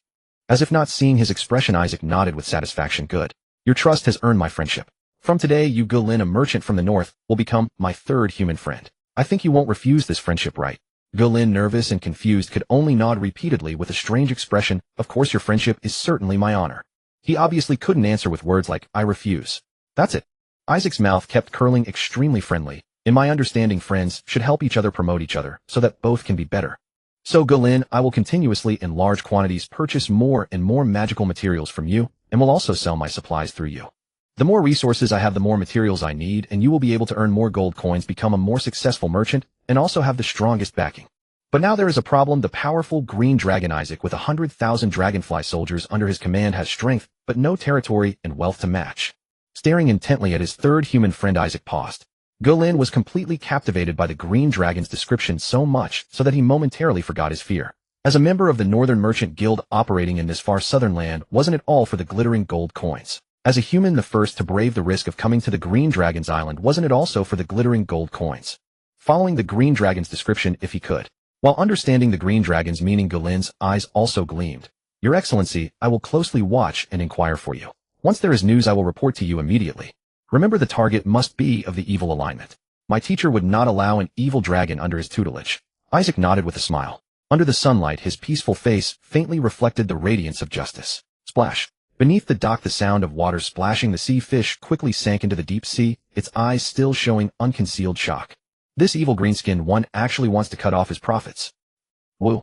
As if not seeing his expression, Isaac nodded with satisfaction. "Good. Your trust has earned my friendship. From today, you Gulin, a merchant from the north, will become my third human friend. I think you won't refuse this friendship, right? Gulin, nervous and confused, could only nod repeatedly with a strange expression. Of course, your friendship is certainly my honor. He obviously couldn't answer with words like, I refuse. That's it. Isaac's mouth kept curling, extremely friendly. In my understanding, friends should help each other promote each other so that both can be better. So Gulin, I will continuously in large quantities purchase more and more magical materials from you, and will also sell my supplies through you. The more resources I have, the more materials I need, and you will be able to earn more gold coins, become a more successful merchant, and also have the strongest backing. But now there is a problem. The powerful green dragon Isaac, with 100,000 dragonfly soldiers under his command, has strength, but no territory and wealth to match. Staring intently at his third human friend, Isaac paused. Gulin was completely captivated by the green dragon's description, so much so that he momentarily forgot his fear. As a member of the Northern Merchant Guild operating in this far southern land, wasn't it all for the glittering gold coins? As a human, the first to brave the risk of coming to the Green Dragon's Island, wasn't it also for the glittering gold coins? Following the Green Dragon's description if he could. While understanding the Green Dragon's meaning, Gulin's eyes also gleamed. Your Excellency, I will closely watch and inquire for you. Once there is news, I will report to you immediately. Remember, the target must be of the evil alignment. My teacher would not allow an evil dragon under his tutelage. Isaac nodded with a smile. Under the sunlight, his peaceful face faintly reflected the radiance of justice. Splash. Beneath the dock, the sound of water splashing, the sea fish quickly sank into the deep sea, its eyes still showing unconcealed shock. This evil green-skinned one actually wants to cut off his profits. Woo.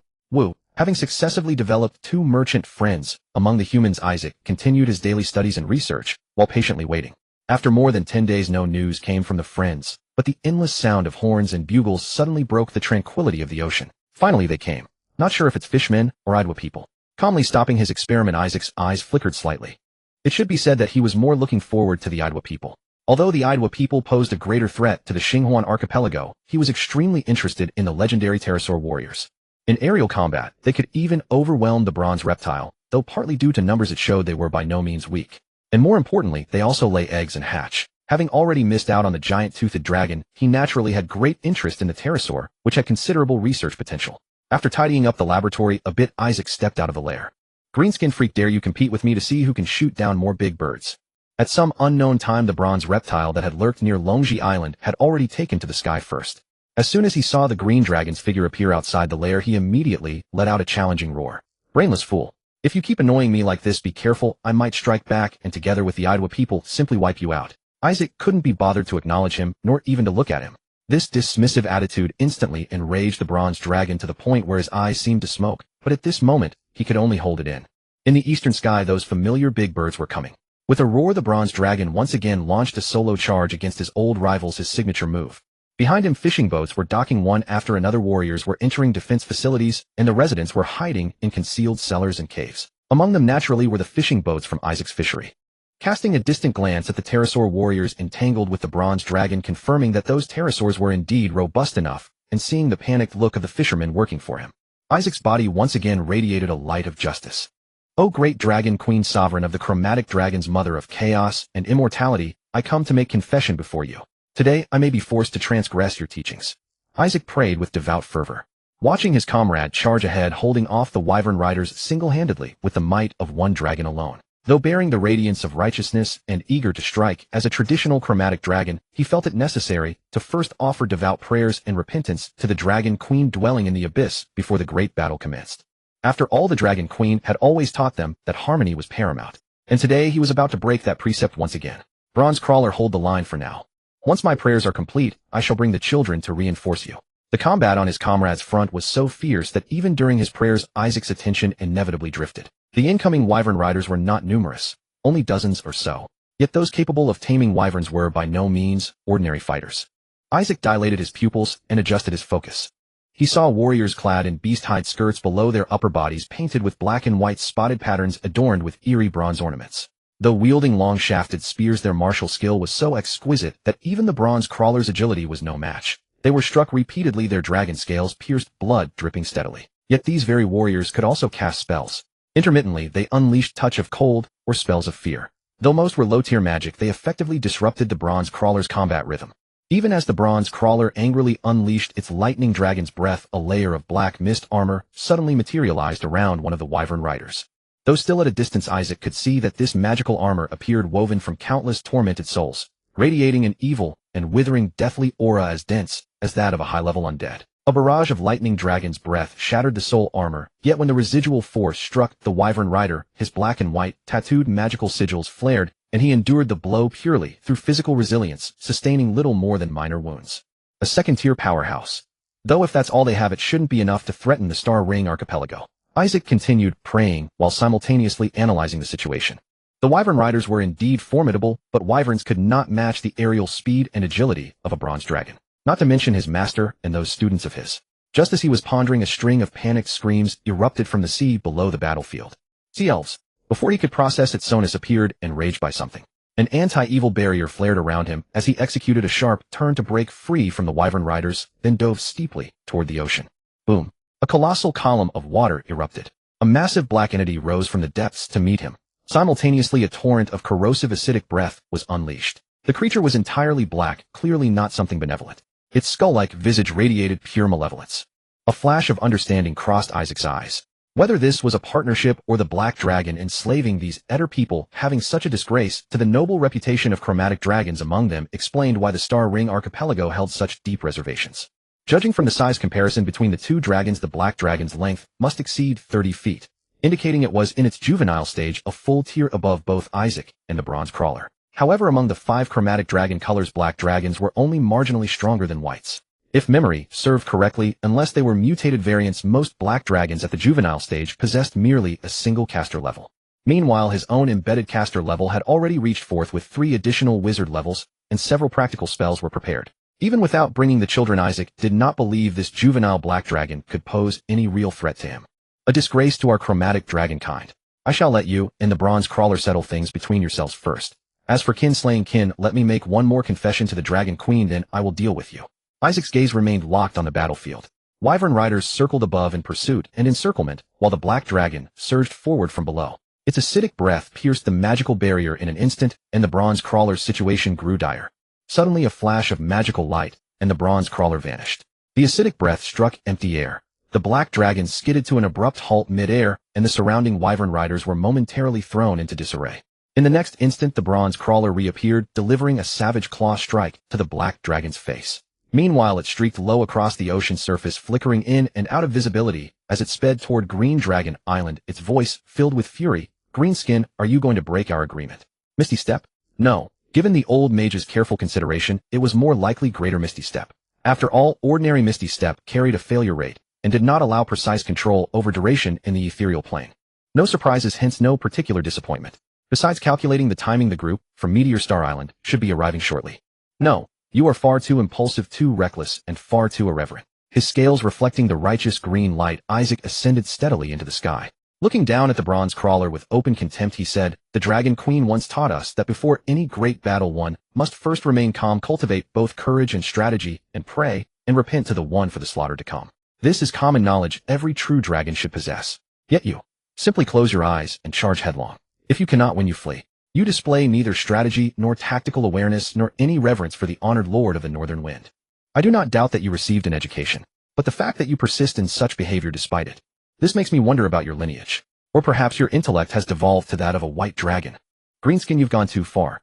Having successively developed 2 merchant friends among the humans, Isaac continued his daily studies and research while patiently waiting. After more than 10 days, no news came from the friends, but the endless sound of horns and bugles suddenly broke the tranquility of the ocean. Finally they came. Not sure if it's fishmen or Idwa people. Calmly stopping his experiment, Isaac's eyes flickered slightly. It should be said that he was more looking forward to the Idwa people. Although the Idwa people posed a greater threat to the Xinghuan archipelago, he was extremely interested in the legendary pterosaur warriors. In aerial combat, they could even overwhelm the bronze reptile, though partly due to numbers it showed they were by no means weak. And more importantly, they also lay eggs and hatch. Having already missed out on the giant-toothed dragon, he naturally had great interest in the pterosaur, which had considerable research potential. After tidying up the laboratory a bit, Isaac stepped out of the lair. Greenskin freak, dare you compete with me to see who can shoot down more big birds? At some unknown time, the bronze reptile that had lurked near Longji Island had already taken to the sky first. As soon as he saw the green dragon's figure appear outside the lair, he immediately let out a challenging roar. Brainless fool. If you keep annoying me like this, be careful, I might strike back and together with the Idwa people simply wipe you out. Isaac couldn't be bothered to acknowledge him, nor even to look at him. This dismissive attitude instantly enraged the bronze dragon to the point where his eyes seemed to smoke, but at this moment, he could only hold it in. In the eastern sky, those familiar big birds were coming. With a roar, the bronze dragon once again launched a solo charge against his old rivals, his signature move. Behind him, fishing boats were docking one after another, warriors were entering defense facilities, and the residents were hiding in concealed cellars and caves. Among them, naturally, were the fishing boats from Isaac's fishery. Casting a distant glance at the pterosaur warriors entangled with the bronze dragon, confirming that those pterosaurs were indeed robust enough, and seeing the panicked look of the fishermen working for him, Isaac's body once again radiated a light of justice. O great dragon queen, sovereign of the chromatic dragons, mother of chaos and immortality, I come to make confession before you. Today I may be forced to transgress your teachings. Isaac prayed with devout fervor. Watching his comrade charge ahead, holding off the wyvern riders single-handedly with the might of one dragon alone. Though bearing the radiance of righteousness and eager to strike as a traditional chromatic dragon, he felt it necessary to first offer devout prayers and repentance to the dragon queen dwelling in the abyss before the great battle commenced. After all, the dragon queen had always taught them that harmony was paramount, and today he was about to break that precept once again. Bronze crawler, hold the line for now. Once my prayers are complete, I shall bring the children to reinforce you. The combat on his comrade's front was so fierce that even during his prayers, Isaac's attention inevitably drifted. The incoming wyvern riders were not numerous, only dozens or so. Yet those capable of taming wyverns were by no means ordinary fighters. Isaac dilated his pupils and adjusted his focus. He saw warriors clad in beast-hide skirts below their upper bodies, painted with black and white spotted patterns adorned with eerie bronze ornaments. Though wielding long-shafted spears, their martial skill was so exquisite that even the bronze crawler's agility was no match. They were struck repeatedly, their dragon scales pierced, blood dripping steadily. Yet these very warriors could also cast spells. Intermittently, they unleashed touch of cold or spells of fear. Though most were low-tier magic, they effectively disrupted the bronze crawler's combat rhythm. Even as the bronze crawler angrily unleashed its lightning dragon's breath, a layer of black mist armor suddenly materialized around one of the wyvern riders. Though still at a distance, Isaac could see that this magical armor appeared woven from countless tormented souls, radiating an evil and withering deathly aura as dense as that of a high-level undead. A barrage of lightning dragon's breath shattered the soul armor, yet when the residual force struck the wyvern rider, his black and white, tattooed magical sigils flared, and he endured the blow purely through physical resilience, sustaining little more than minor wounds. A second-tier powerhouse. Though if that's all they have, it shouldn't be enough to threaten the Star Ring Archipelago. Isaac continued praying while simultaneously analyzing the situation. The wyvern riders were indeed formidable, but wyverns could not match the aerial speed and agility of a bronze dragon. Not to mention his master and those students of his. Just as he was pondering, a string of panicked screams erupted from the sea below the battlefield. Sea elves. Before he could process it, Sonus appeared, enraged by something. An anti-evil barrier flared around him as he executed a sharp turn to break free from the wyvern riders, then dove steeply toward the ocean. Boom. A colossal column of water erupted. A massive black entity rose from the depths to meet him. Simultaneously, a torrent of corrosive acidic breath was unleashed. The creature was entirely black, clearly not something benevolent. Its skull-like visage radiated pure malevolence. A flash of understanding crossed Isaac's eyes. Whether this was a partnership or the Black Dragon enslaving these Eder people having such a disgrace to the noble reputation of chromatic dragons among them explained why the Star Ring Archipelago held such deep reservations. Judging from the size comparison between the two dragons, the Black Dragon's length must exceed 30 feet, indicating it was in its juvenile stage, a full tier above both Isaac and the Bronze Crawler. However, among the 5 chromatic dragon colors, Black Dragons were only marginally stronger than whites. If memory served correctly, unless they were mutated variants, most Black Dragons at the juvenile stage possessed merely a single caster level. Meanwhile, his own embedded caster level had already reached forth with 3 additional wizard levels, and several practical spells were prepared. Even without bringing the children, Isaac did not believe this juvenile Black Dragon could pose any real threat to him. A disgrace to our chromatic dragon kind. I shall let you and the Bronze Crawler settle things between yourselves first. As for kin slaying kin, let me make one more confession to the Dragon Queen, then I will deal with you. Isaac's gaze remained locked on the battlefield. Wyvern riders circled above in pursuit and encirclement, while the Black Dragon surged forward from below. Its acidic breath pierced the magical barrier in an instant, and the Bronze Crawler's situation grew dire. Suddenly, a flash of magical light, and the Bronze Crawler vanished. The acidic breath struck empty air. The Black Dragon skidded to an abrupt halt mid-air, and the surrounding wyvern riders were momentarily thrown into disarray. In the next instant, the Bronze Crawler reappeared, delivering a savage claw strike to the Black Dragon's face. Meanwhile, it streaked low across the ocean surface, flickering in and out of visibility as it sped toward Green Dragon Island, its voice filled with fury. Greenskin, are you going to break our agreement? Misty Step? No. Given the old mage's careful consideration, it was more likely Greater Misty Step. After all, ordinary Misty Step carried a failure rate and did not allow precise control over duration in the ethereal plane. No surprises, hence no particular disappointment. Besides calculating the timing, the group from Meteor Star Island should be arriving shortly. No. You are far too impulsive, too reckless, and far too irreverent. His scales reflecting the righteous green light, Isaac ascended steadily into the sky. Looking down at the Bronze Crawler with open contempt, he said, "The Dragon Queen once taught us that before any great battle one must first remain calm, cultivate both courage and strategy, and pray and repent to the one for the slaughter to come. This is common knowledge every true dragon should possess. Yet you simply close your eyes and charge headlong. If you cannot win, you flee. You display neither strategy nor tactical awareness nor any reverence for the honored Lord of the Northern Wind. I do not doubt that you received an education, but the fact that you persist in such behavior despite it, this makes me wonder about your lineage. Or perhaps your intellect has devolved to that of a white dragon. Greenskin, you've gone too far."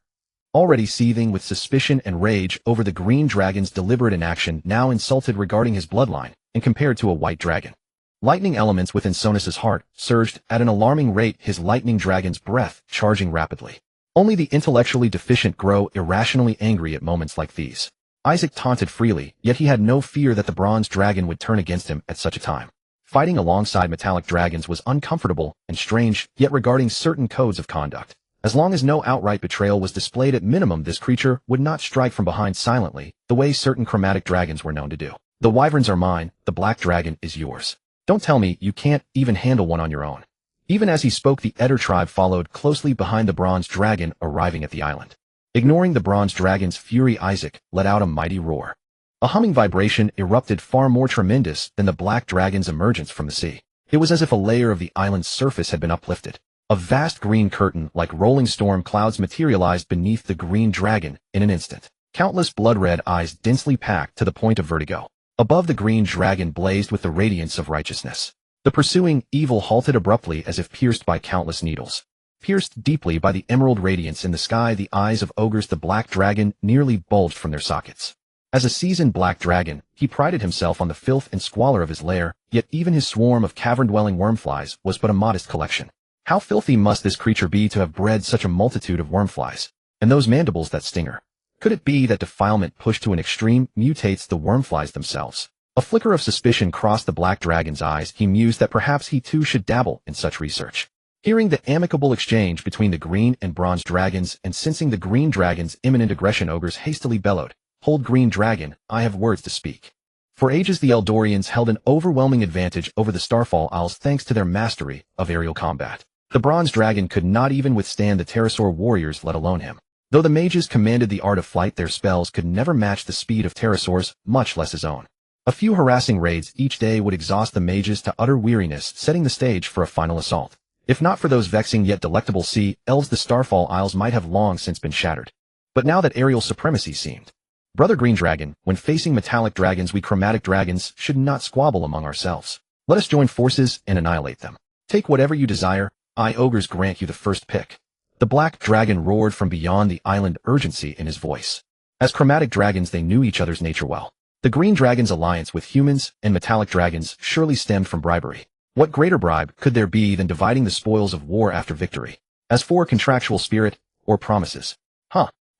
Already seething with suspicion and rage over the Green Dragon's deliberate inaction, now insulted regarding his bloodline, and compared to a white dragon. Lightning elements within Sonus's heart surged at an alarming rate, his lightning dragon's breath charging rapidly. Only the intellectually deficient grow irrationally angry at moments like these. Isaac taunted freely, yet he had no fear that the Bronze Dragon would turn against him at such a time. Fighting alongside metallic dragons was uncomfortable and strange, yet regarding certain codes of conduct, as long as no outright betrayal was displayed, at minimum this creature would not strike from behind silently, the way certain chromatic dragons were known to do. The wyverns are mine, the Black Dragon is yours. Don't tell me you can't even handle one on your own. Even as he spoke, the Eder tribe followed closely behind the Bronze Dragon, arriving at the island. Ignoring the Bronze Dragon's fury, Isaac let out a mighty roar. A humming vibration erupted far more tremendous than the Black Dragon's emergence from the sea. It was as if a layer of the island's surface had been uplifted. A vast green curtain like rolling storm clouds materialized beneath the Green Dragon in an instant. Countless blood-red eyes densely packed to the point of vertigo. Above, the Green Dragon blazed with the radiance of righteousness. The pursuing evil halted abruptly as if pierced by countless needles. Pierced deeply by the emerald radiance in the sky, the eyes of Ogres the Black Dragon nearly bulged from their sockets. As a seasoned black dragon, he prided himself on the filth and squalor of his lair, yet even his swarm of cavern-dwelling wormflies was but a modest collection. How filthy must this creature be to have bred such a multitude of wormflies? And those mandibles that stinger. Could it be that defilement pushed to an extreme mutates the wormflies themselves? A flicker of suspicion crossed the black dragon's eyes. He mused that perhaps he too should dabble in such research. Hearing the amicable exchange between the green and bronze dragons and sensing the green dragon's imminent aggression, Ogres hastily bellowed, "Hold, green dragon, I have words to speak." For ages the Eldorians held an overwhelming advantage over the Starfall Isles thanks to their mastery of aerial combat. The bronze dragon could not even withstand the pterosaur warriors, let alone him. Though the mages commanded the art of flight, their spells could never match the speed of pterosaurs, much less his own. A few harassing raids each day would exhaust the mages to utter weariness, setting the stage for a final assault. If not for those vexing yet delectable sea elves, the Starfall Isles might have long since been shattered. But now that aerial supremacy seemed. Brother Green Dragon, when facing metallic dragons, we chromatic dragons should not squabble among ourselves. Let us join forces and annihilate them. Take whatever you desire, I Ogres grant you the first pick. The black dragon roared from beyond the island, urgency in his voice. As chromatic dragons, they knew each other's nature well. The green dragon's alliance with humans and metallic dragons surely stemmed from bribery. What greater bribe could there be than dividing the spoils of war after victory? As for contractual spirit or promises,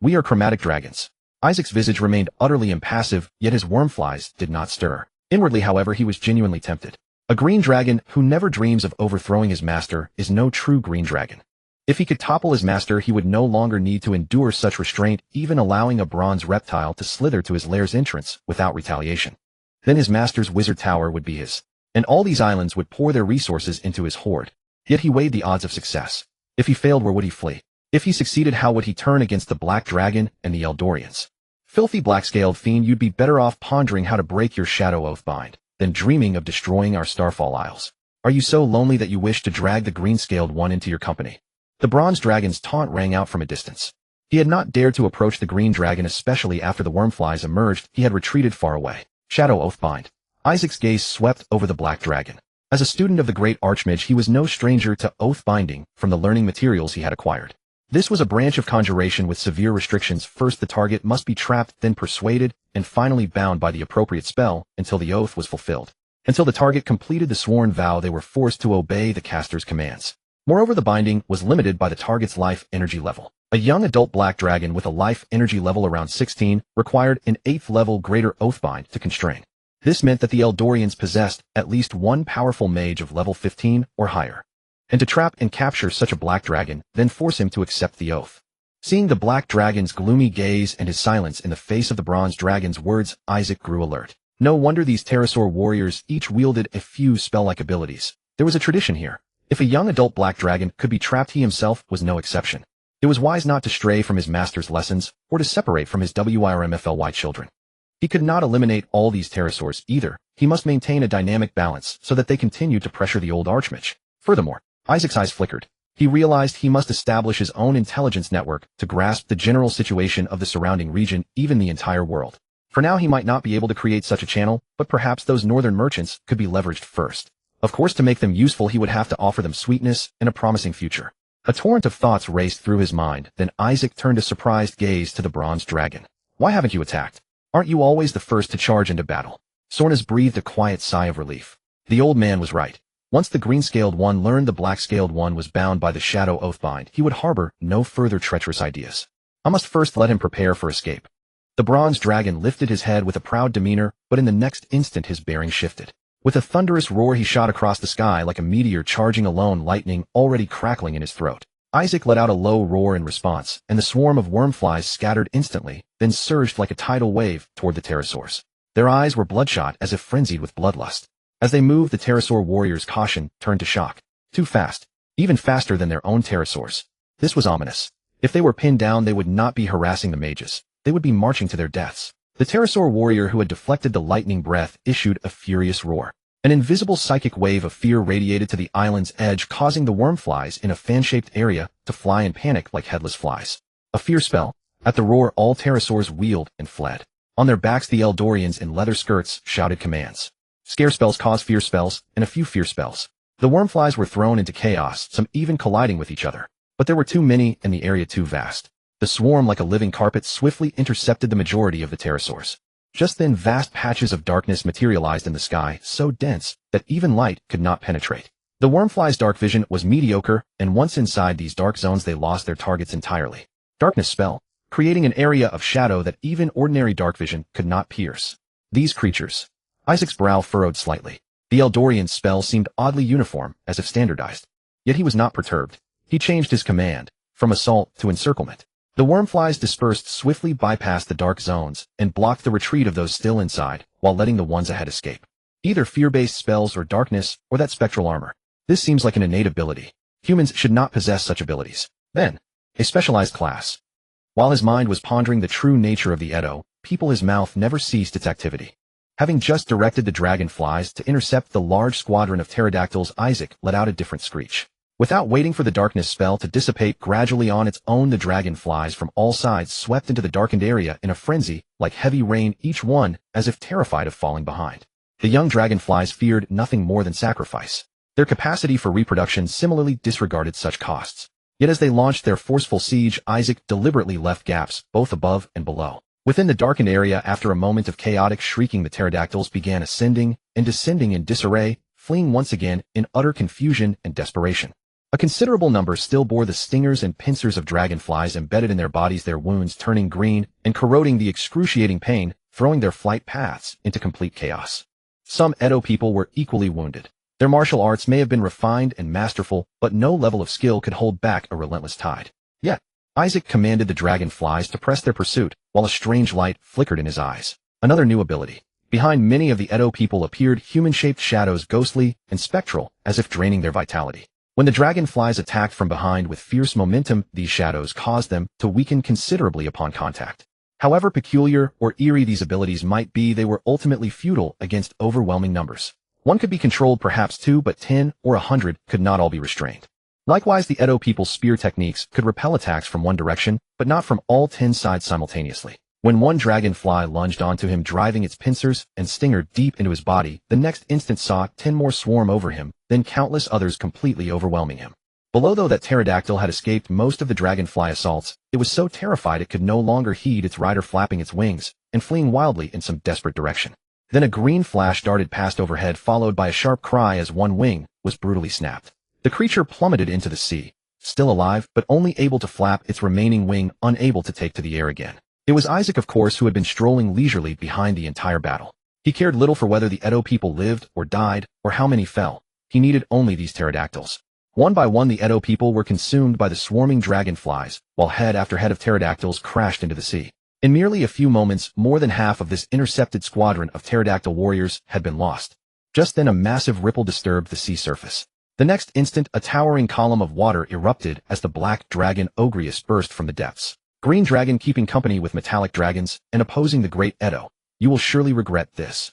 we are chromatic dragons. Isaac's visage remained utterly impassive, yet his wormflies did not stir. Inwardly, however, he was genuinely tempted. A green dragon who never dreams of overthrowing his master is no true green dragon. If he could topple his master, he would no longer need to endure such restraint, even allowing a bronze reptile to slither to his lair's entrance without retaliation. Then his master's wizard tower would be his, and all these islands would pour their resources into his hoard. Yet he weighed the odds of success. If he failed, where would he flee? If he succeeded, how would he turn against the black dragon and the Eldorians? Filthy black-scaled fiend, you'd be better off pondering how to break your shadow oath bind than dreaming of destroying our Starfall Isles. Are you so lonely that you wish to drag the green-scaled one into your company? The bronze dragon's taunt rang out from a distance. He had not dared to approach the green dragon, especially after the wormflies emerged. He had retreated far away. Shadow oath bind. Isaac's gaze swept over the black dragon. As a student of the great archmage, he was no stranger to oath binding from the learning materials he had acquired. This was a branch of conjuration with severe restrictions. First, the target must be trapped, then persuaded, and finally bound by the appropriate spell until the oath was fulfilled. Until the target completed the sworn vow, they were forced to obey the caster's commands. Moreover, the binding was limited by the target's life energy level. A young adult black dragon with a life energy level around 16 required an 8th level greater oath bind to constrain. This meant that the Eldorians possessed at least one powerful mage of level 15 or higher. And to trap and capture such a black dragon, then force him to accept the oath. Seeing the black dragon's gloomy gaze and his silence in the face of the bronze dragon's words, Isaac grew alert. No wonder these pterosaur warriors each wielded a few spell-like abilities. There was a tradition here. If a young adult black dragon could be trapped, he himself was no exception. It was wise not to stray from his master's lessons or to separate from his WIRMFLY children. He could not eliminate all these pterosaurs either. He must maintain a dynamic balance so that they continued to pressure the old archmage. Furthermore, Isaac's eyes flickered. He realized he must establish his own intelligence network to grasp the general situation of the surrounding region, even the entire world. For now, he might not be able to create such a channel, but perhaps those northern merchants could be leveraged first. Of course, to make them useful, he would have to offer them sweetness and a promising future. A torrent of thoughts raced through his mind, then Isaac turned a surprised gaze to the bronze dragon. Why haven't you attacked? Aren't you always the first to charge into battle? Sornas breathed a quiet sigh of relief. The old man was right. Once the green-scaled one learned the black-scaled one was bound by the shadow oath bind, he would harbor no further treacherous ideas. I must first let him prepare for escape. The bronze dragon lifted his head with a proud demeanor, but in the next instant his bearing shifted. With a thunderous roar, he shot across the sky like a meteor charging alone, lightning already crackling in his throat. Isaac let out a low roar in response, and the swarm of wormflies scattered instantly, then surged like a tidal wave toward the pterosaurs. Their eyes were bloodshot, as if frenzied with bloodlust. As they moved, the pterosaur warriors' caution turned to shock. Too fast. Even faster than their own pterosaurs. This was ominous. If they were pinned down, they would not be harassing the mages. They would be marching to their deaths. The pterosaur warrior who had deflected the lightning breath issued a furious roar. An invisible psychic wave of fear radiated to the island's edge, causing the wormflies in a fan-shaped area to fly in panic like headless flies. A fear spell. At the roar, all pterosaurs wheeled and fled. On their backs, the Eldorians in leather skirts shouted commands. Scare spells cause fear spells, and a few fear spells. The wormflies were thrown into chaos, some even colliding with each other. But there were too many and the area too vast. The swarm, like a living carpet, swiftly intercepted the majority of the pterosaurs. Just then, vast patches of darkness materialized in the sky, so dense that even light could not penetrate. The wormflies' dark vision was mediocre, and once inside these dark zones they lost their targets entirely. Darkness spell, creating an area of shadow that even ordinary dark vision could not pierce. These creatures. Isaac's brow furrowed slightly. The Eldorian's spell seemed oddly uniform, as if standardized. Yet he was not perturbed. He changed his command, from assault to encirclement. The wormflies dispersed swiftly bypassed the dark zones and blocked the retreat of those still inside, while letting the ones ahead escape. Either fear-based spells or darkness, or that spectral armor. This seems like an innate ability. Humans should not possess such abilities. Then, a specialized class. While his mind was pondering the true nature of the Edo, his mouth never ceased its activity. Having just directed the dragonflies to intercept the large squadron of pterodactyls, Isaac let out a different screech. Without waiting for the darkness spell to dissipate gradually on its own, the dragonflies from all sides swept into the darkened area in a frenzy, like heavy rain, each one as if terrified of falling behind. The young dragonflies feared nothing more than sacrifice. Their capacity for reproduction similarly disregarded such costs. Yet as they launched their forceful siege, Isaac deliberately left gaps, both above and below. Within the darkened area, after a moment of chaotic shrieking, the pterodactyls began ascending and descending in disarray, fleeing once again in utter confusion and desperation. A considerable number still bore the stingers and pincers of dragonflies embedded in their bodies, their wounds turning green and corroding the excruciating pain, throwing their flight paths into complete chaos. Some Edo people were equally wounded. Their martial arts may have been refined and masterful, but no level of skill could hold back a relentless tide. Yet, Isaac commanded the dragonflies to press their pursuit, while a strange light flickered in his eyes. Another new ability. Behind many of the Edo people appeared human-shaped shadows, ghostly and spectral, as if draining their vitality. When the dragonflies attacked from behind with fierce momentum, these shadows caused them to weaken considerably upon contact. However peculiar or eerie these abilities might be, they were ultimately futile against overwhelming numbers. One could be controlled, perhaps two, but 10 or 100 could not all be restrained. Likewise, the Edo people's spear techniques could repel attacks from one direction, but not from all 10 sides simultaneously. When one dragonfly lunged onto him, driving its pincers and stinger deep into his body, the next instant saw 10 more swarm over him, then countless others completely overwhelming him. Below, though that pterodactyl had escaped most of the dragonfly assaults, it was so terrified it could no longer heed its rider flapping its wings and fleeing wildly in some desperate direction. Then a green flash darted past overhead, followed by a sharp cry as one wing was brutally snapped. The creature plummeted into the sea, still alive, but only able to flap its remaining wing, unable to take to the air again. It was Isaac, of course, who had been strolling leisurely behind the entire battle. He cared little for whether the Edo people lived or died, or how many fell. He needed only these pterodactyls. One by one, the Edo people were consumed by the swarming dragonflies, while head after head of pterodactyls crashed into the sea. In merely a few moments, more than half of this intercepted squadron of pterodactyl warriors had been lost. Just then, a massive ripple disturbed the sea surface. The next instant, a towering column of water erupted as the black dragon Ogrius burst from the depths. Green dragon keeping company with metallic dragons and opposing the great Edo. You will surely regret this.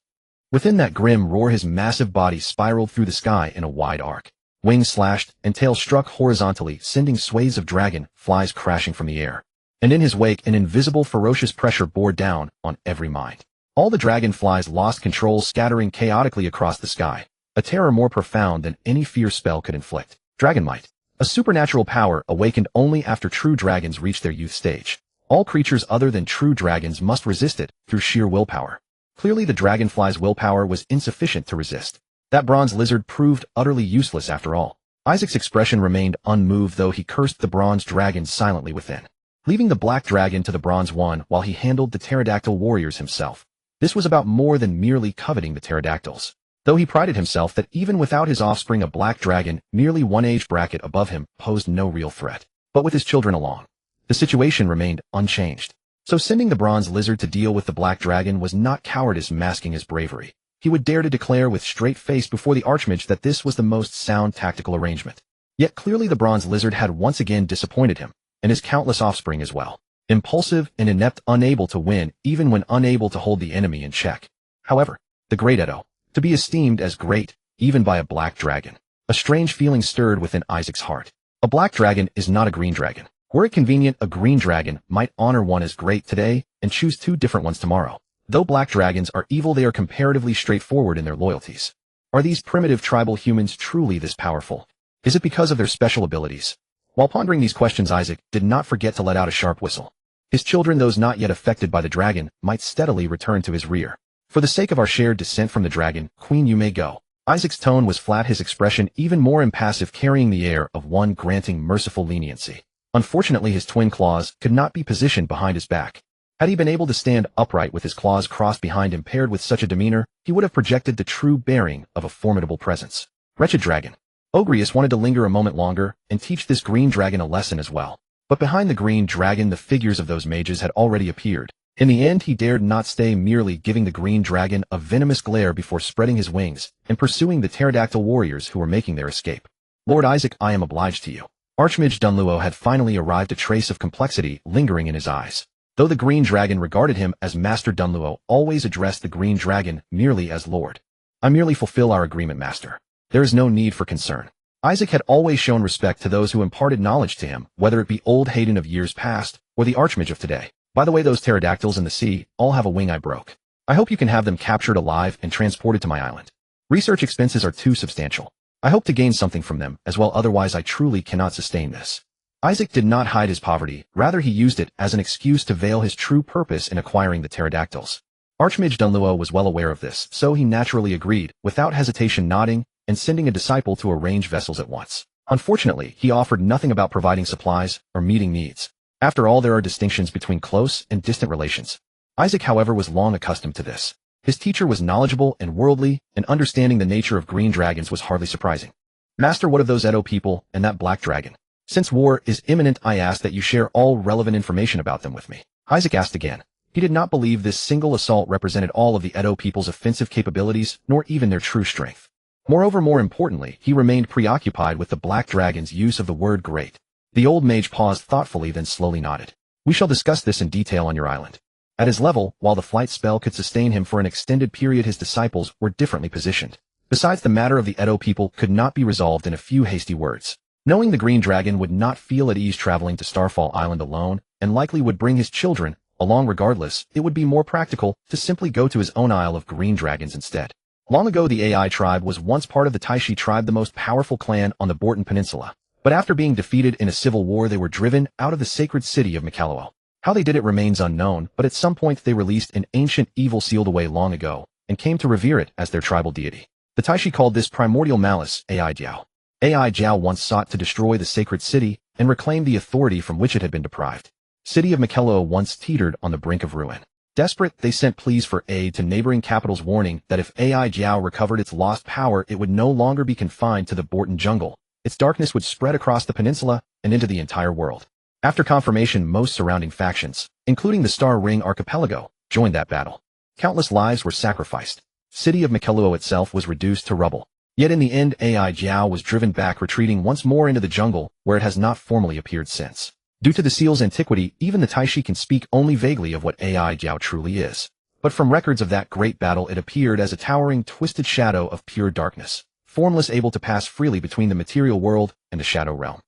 Within that grim roar, his massive body spiraled through the sky in a wide arc. Wings slashed and tail struck horizontally, sending swathes of dragon flies crashing from the air. And in his wake, an invisible ferocious pressure bore down on every mind. All the dragonflies lost control, scattering chaotically across the sky. A terror more profound than any fear spell could inflict. Dragon might. A supernatural power awakened only after true dragons reach their youth stage. All creatures other than true dragons must resist it through sheer willpower. Clearly the dragonfly's willpower was insufficient to resist. That bronze lizard proved utterly useless after all. Isaac's expression remained unmoved, though he cursed the bronze dragon silently within, leaving the black dragon to the bronze one while he handled the pterodactyl warriors himself. This was about more than merely coveting the pterodactyls. Though he prided himself that even without his offspring, a black dragon, merely one age bracket above him, posed no real threat. But with his children along, the situation remained unchanged. So sending the bronze lizard to deal with the black dragon was not cowardice masking his bravery. He would dare to declare with straight face before the archmage that this was the most sound tactical arrangement. Yet clearly the bronze lizard had once again disappointed him, and his countless offspring as well. Impulsive and inept, unable to win, even when unable to hold the enemy in check. However, the great Edo, to be esteemed as great, even by a black dragon. A strange feeling stirred within Isaac's heart. A black dragon is not a green dragon. Were it convenient, a green dragon might honor one as great today and choose two different ones tomorrow. Though black dragons are evil, they are comparatively straightforward in their loyalties. Are these primitive tribal humans truly this powerful? Is it because of their special abilities? While pondering these questions, Isaac did not forget to let out a sharp whistle. His children, those not yet affected by the dragon, might steadily return to his rear. For the sake of our shared descent from the dragon, Queen, you may go. Isaac's tone was flat, his expression even more impassive, carrying the air of one granting merciful leniency. Unfortunately, his twin claws could not be positioned behind his back. Had he been able to stand upright with his claws crossed behind him, paired with such a demeanor, he would have projected the true bearing of a formidable presence. Wretched dragon. Ogrius wanted to linger a moment longer and teach this green dragon a lesson as well. But behind the green dragon, the figures of those mages had already appeared. In the end, he dared not stay, merely giving the green dragon a venomous glare before spreading his wings and pursuing the pterodactyl warriors who were making their escape. Lord Isaac, I am obliged to you. Archmage Dunluo had finally arrived, a trace of complexity lingering in his eyes. Though the green dragon regarded him as Master, Dunluo always addressed the green dragon merely as Lord. I merely fulfill our agreement, Master. There is no need for concern. Isaac had always shown respect to those who imparted knowledge to him, whether it be old Hayden of years past or the Archmage of today. By the way, those pterodactyls in the sea all have a wing I broke. I hope you can have them captured alive and transported to my island. Research expenses are too substantial. I hope to gain something from them as well, otherwise I truly cannot sustain this. Isaac did not hide his poverty, rather he used it as an excuse to veil his true purpose in acquiring the pterodactyls. Archmage Dunluo was well aware of this, so he naturally agreed, without hesitation, nodding and sending a disciple to arrange vessels at once. Unfortunately, he offered nothing about providing supplies or meeting needs. After all, there are distinctions between close and distant relations. Isaac, however, was long accustomed to this. His teacher was knowledgeable and worldly, and understanding the nature of green dragons was hardly surprising. Master, what of those Edo people and that black dragon? Since war is imminent, I ask that you share all relevant information about them with me. Isaac asked again. He did not believe this single assault represented all of the Edo people's offensive capabilities, nor even their true strength. Moreover, more importantly, he remained preoccupied with the black dragon's use of the word great. The old mage paused thoughtfully, then slowly nodded. We shall discuss this in detail on your island. At his level, while the flight spell could sustain him for an extended period, his disciples were differently positioned. Besides, the matter of the Edo people could not be resolved in a few hasty words. Knowing the green dragon would not feel at ease traveling to Starfall Island alone, and likely would bring his children along regardless, it would be more practical to simply go to his own Isle of Green Dragons instead. Long ago, the AI tribe was once part of the Taishi tribe, the most powerful clan on the Borton Peninsula. But after being defeated in a civil war, they were driven out of the sacred city of Mikaluo. How they did it remains unknown, but at some point they released an ancient evil sealed away long ago, and came to revere it as their tribal deity. The Taishi called this primordial malice AI Jiao. AI Jiao once sought to destroy the sacred city and reclaim the authority from which it had been deprived. City of Mikaluo once teetered on the brink of ruin. Desperate, they sent pleas for aid to neighboring capitals, warning that if AI Jiao recovered its lost power, it would no longer be confined to the Borton jungle. Its darkness would spread across the peninsula and into the entire world. After confirmation, most surrounding factions, including the Star Ring Archipelago, joined that battle. Countless lives were sacrificed. City of Mikaluo itself was reduced to rubble. Yet in the end, AI Jiao was driven back, retreating once more into the jungle, where it has not formally appeared since. Due to the seal's antiquity, even the Taishi can speak only vaguely of what AI Jiao truly is. But from records of that great battle, it appeared as a towering, twisted shadow of pure darkness, formless, able to pass freely between the material world and the shadow realm.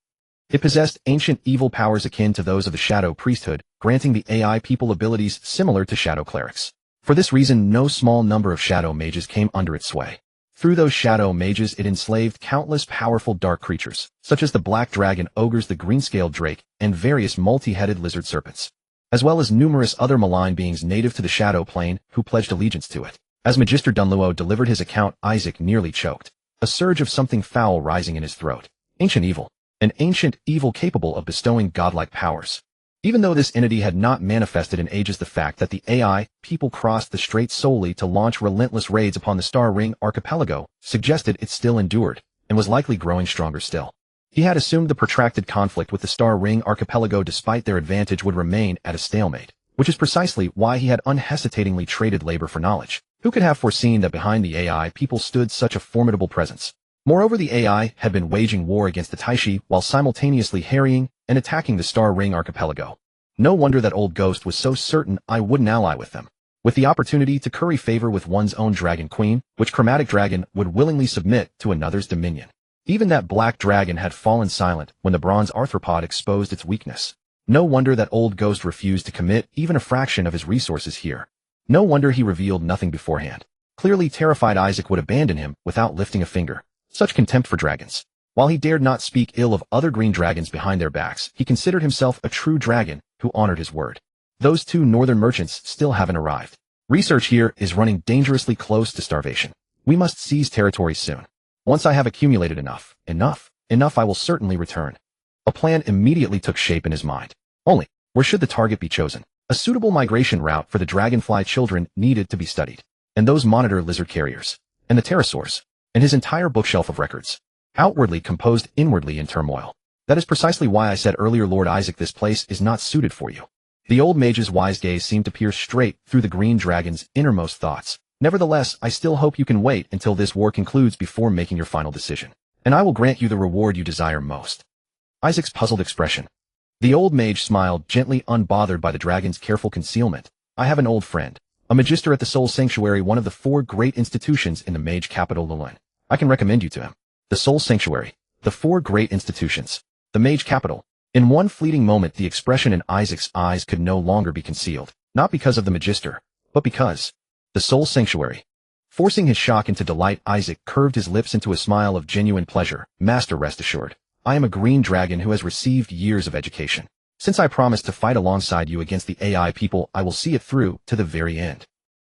It possessed ancient evil powers akin to those of the shadow priesthood, granting the AI people abilities similar to shadow clerics. For this reason, no small number of shadow mages came under its sway. Through those shadow mages, it enslaved countless powerful dark creatures, such as the black dragon, ogres, the green-scaled drake, and various multi-headed lizard serpents, as well as numerous other malign beings native to the shadow plane who pledged allegiance to it. As Magister Dunluo delivered his account, Isaac nearly choked, a surge of something foul rising in his throat. Ancient evil. An ancient evil capable of bestowing godlike powers. Even though this entity had not manifested in ages, the fact that the AI people crossed the strait solely to launch relentless raids upon the Star Ring Archipelago suggested it still endured, and was likely growing stronger still. He had assumed the protracted conflict with the Star Ring Archipelago, despite their advantage, would remain at a stalemate, which is precisely why he had unhesitatingly traded labor for knowledge. Who could have foreseen that behind the AI people stood such a formidable presence? Moreover, the AI had been waging war against the Taishi while simultaneously harrying and attacking the Star Ring Archipelago. No wonder that old ghost was so certain I wouldn't ally with them. With the opportunity to curry favor with one's own dragon queen, which chromatic dragon would willingly submit to another's dominion. Even that black dragon had fallen silent when the bronze arthropod exposed its weakness. No wonder that old ghost refused to commit even a fraction of his resources here. No wonder he revealed nothing beforehand. Clearly terrified Isaac would abandon him without lifting a finger. Such contempt for dragons. While he dared not speak ill of other green dragons behind their backs, he considered himself a true dragon who honored his word. Those two northern merchants still haven't arrived. Research here is running dangerously close to starvation. We must seize territory soon. Once I have accumulated enough, I will certainly return. A plan immediately took shape in his mind. Only, where should the target be chosen? A suitable migration route for the dragonfly children needed to be studied. And those monitor lizard carriers. And the pterosaurs. And his entire bookshelf of records. Outwardly composed, inwardly in turmoil. That is precisely why I said earlier, Lord Isaac, this place is not suited for you. The old mage's wise gaze seemed to pierce straight through the green dragon's innermost thoughts. Nevertheless, I still hope you can wait until this war concludes before making your final decision. And I will grant you the reward you desire most. Isaac's puzzled expression. The old mage smiled, gently unbothered by the dragon's careful concealment. I have an old friend, a magister at the Soul Sanctuary, one of the 4 great institutions in the mage capital Lulun. I can recommend you to him. The Soul Sanctuary, the 4 great institutions, the mage capital. In one fleeting moment, the expression in Isaac's eyes could no longer be concealed, not because of the magister, but because the Soul Sanctuary. Forcing his shock into delight, Isaac curved his lips into a smile of genuine pleasure. Master, rest assured. I am a green dragon who has received years of education. Since I promised to fight alongside you against the AI people, I will see it through to the very end.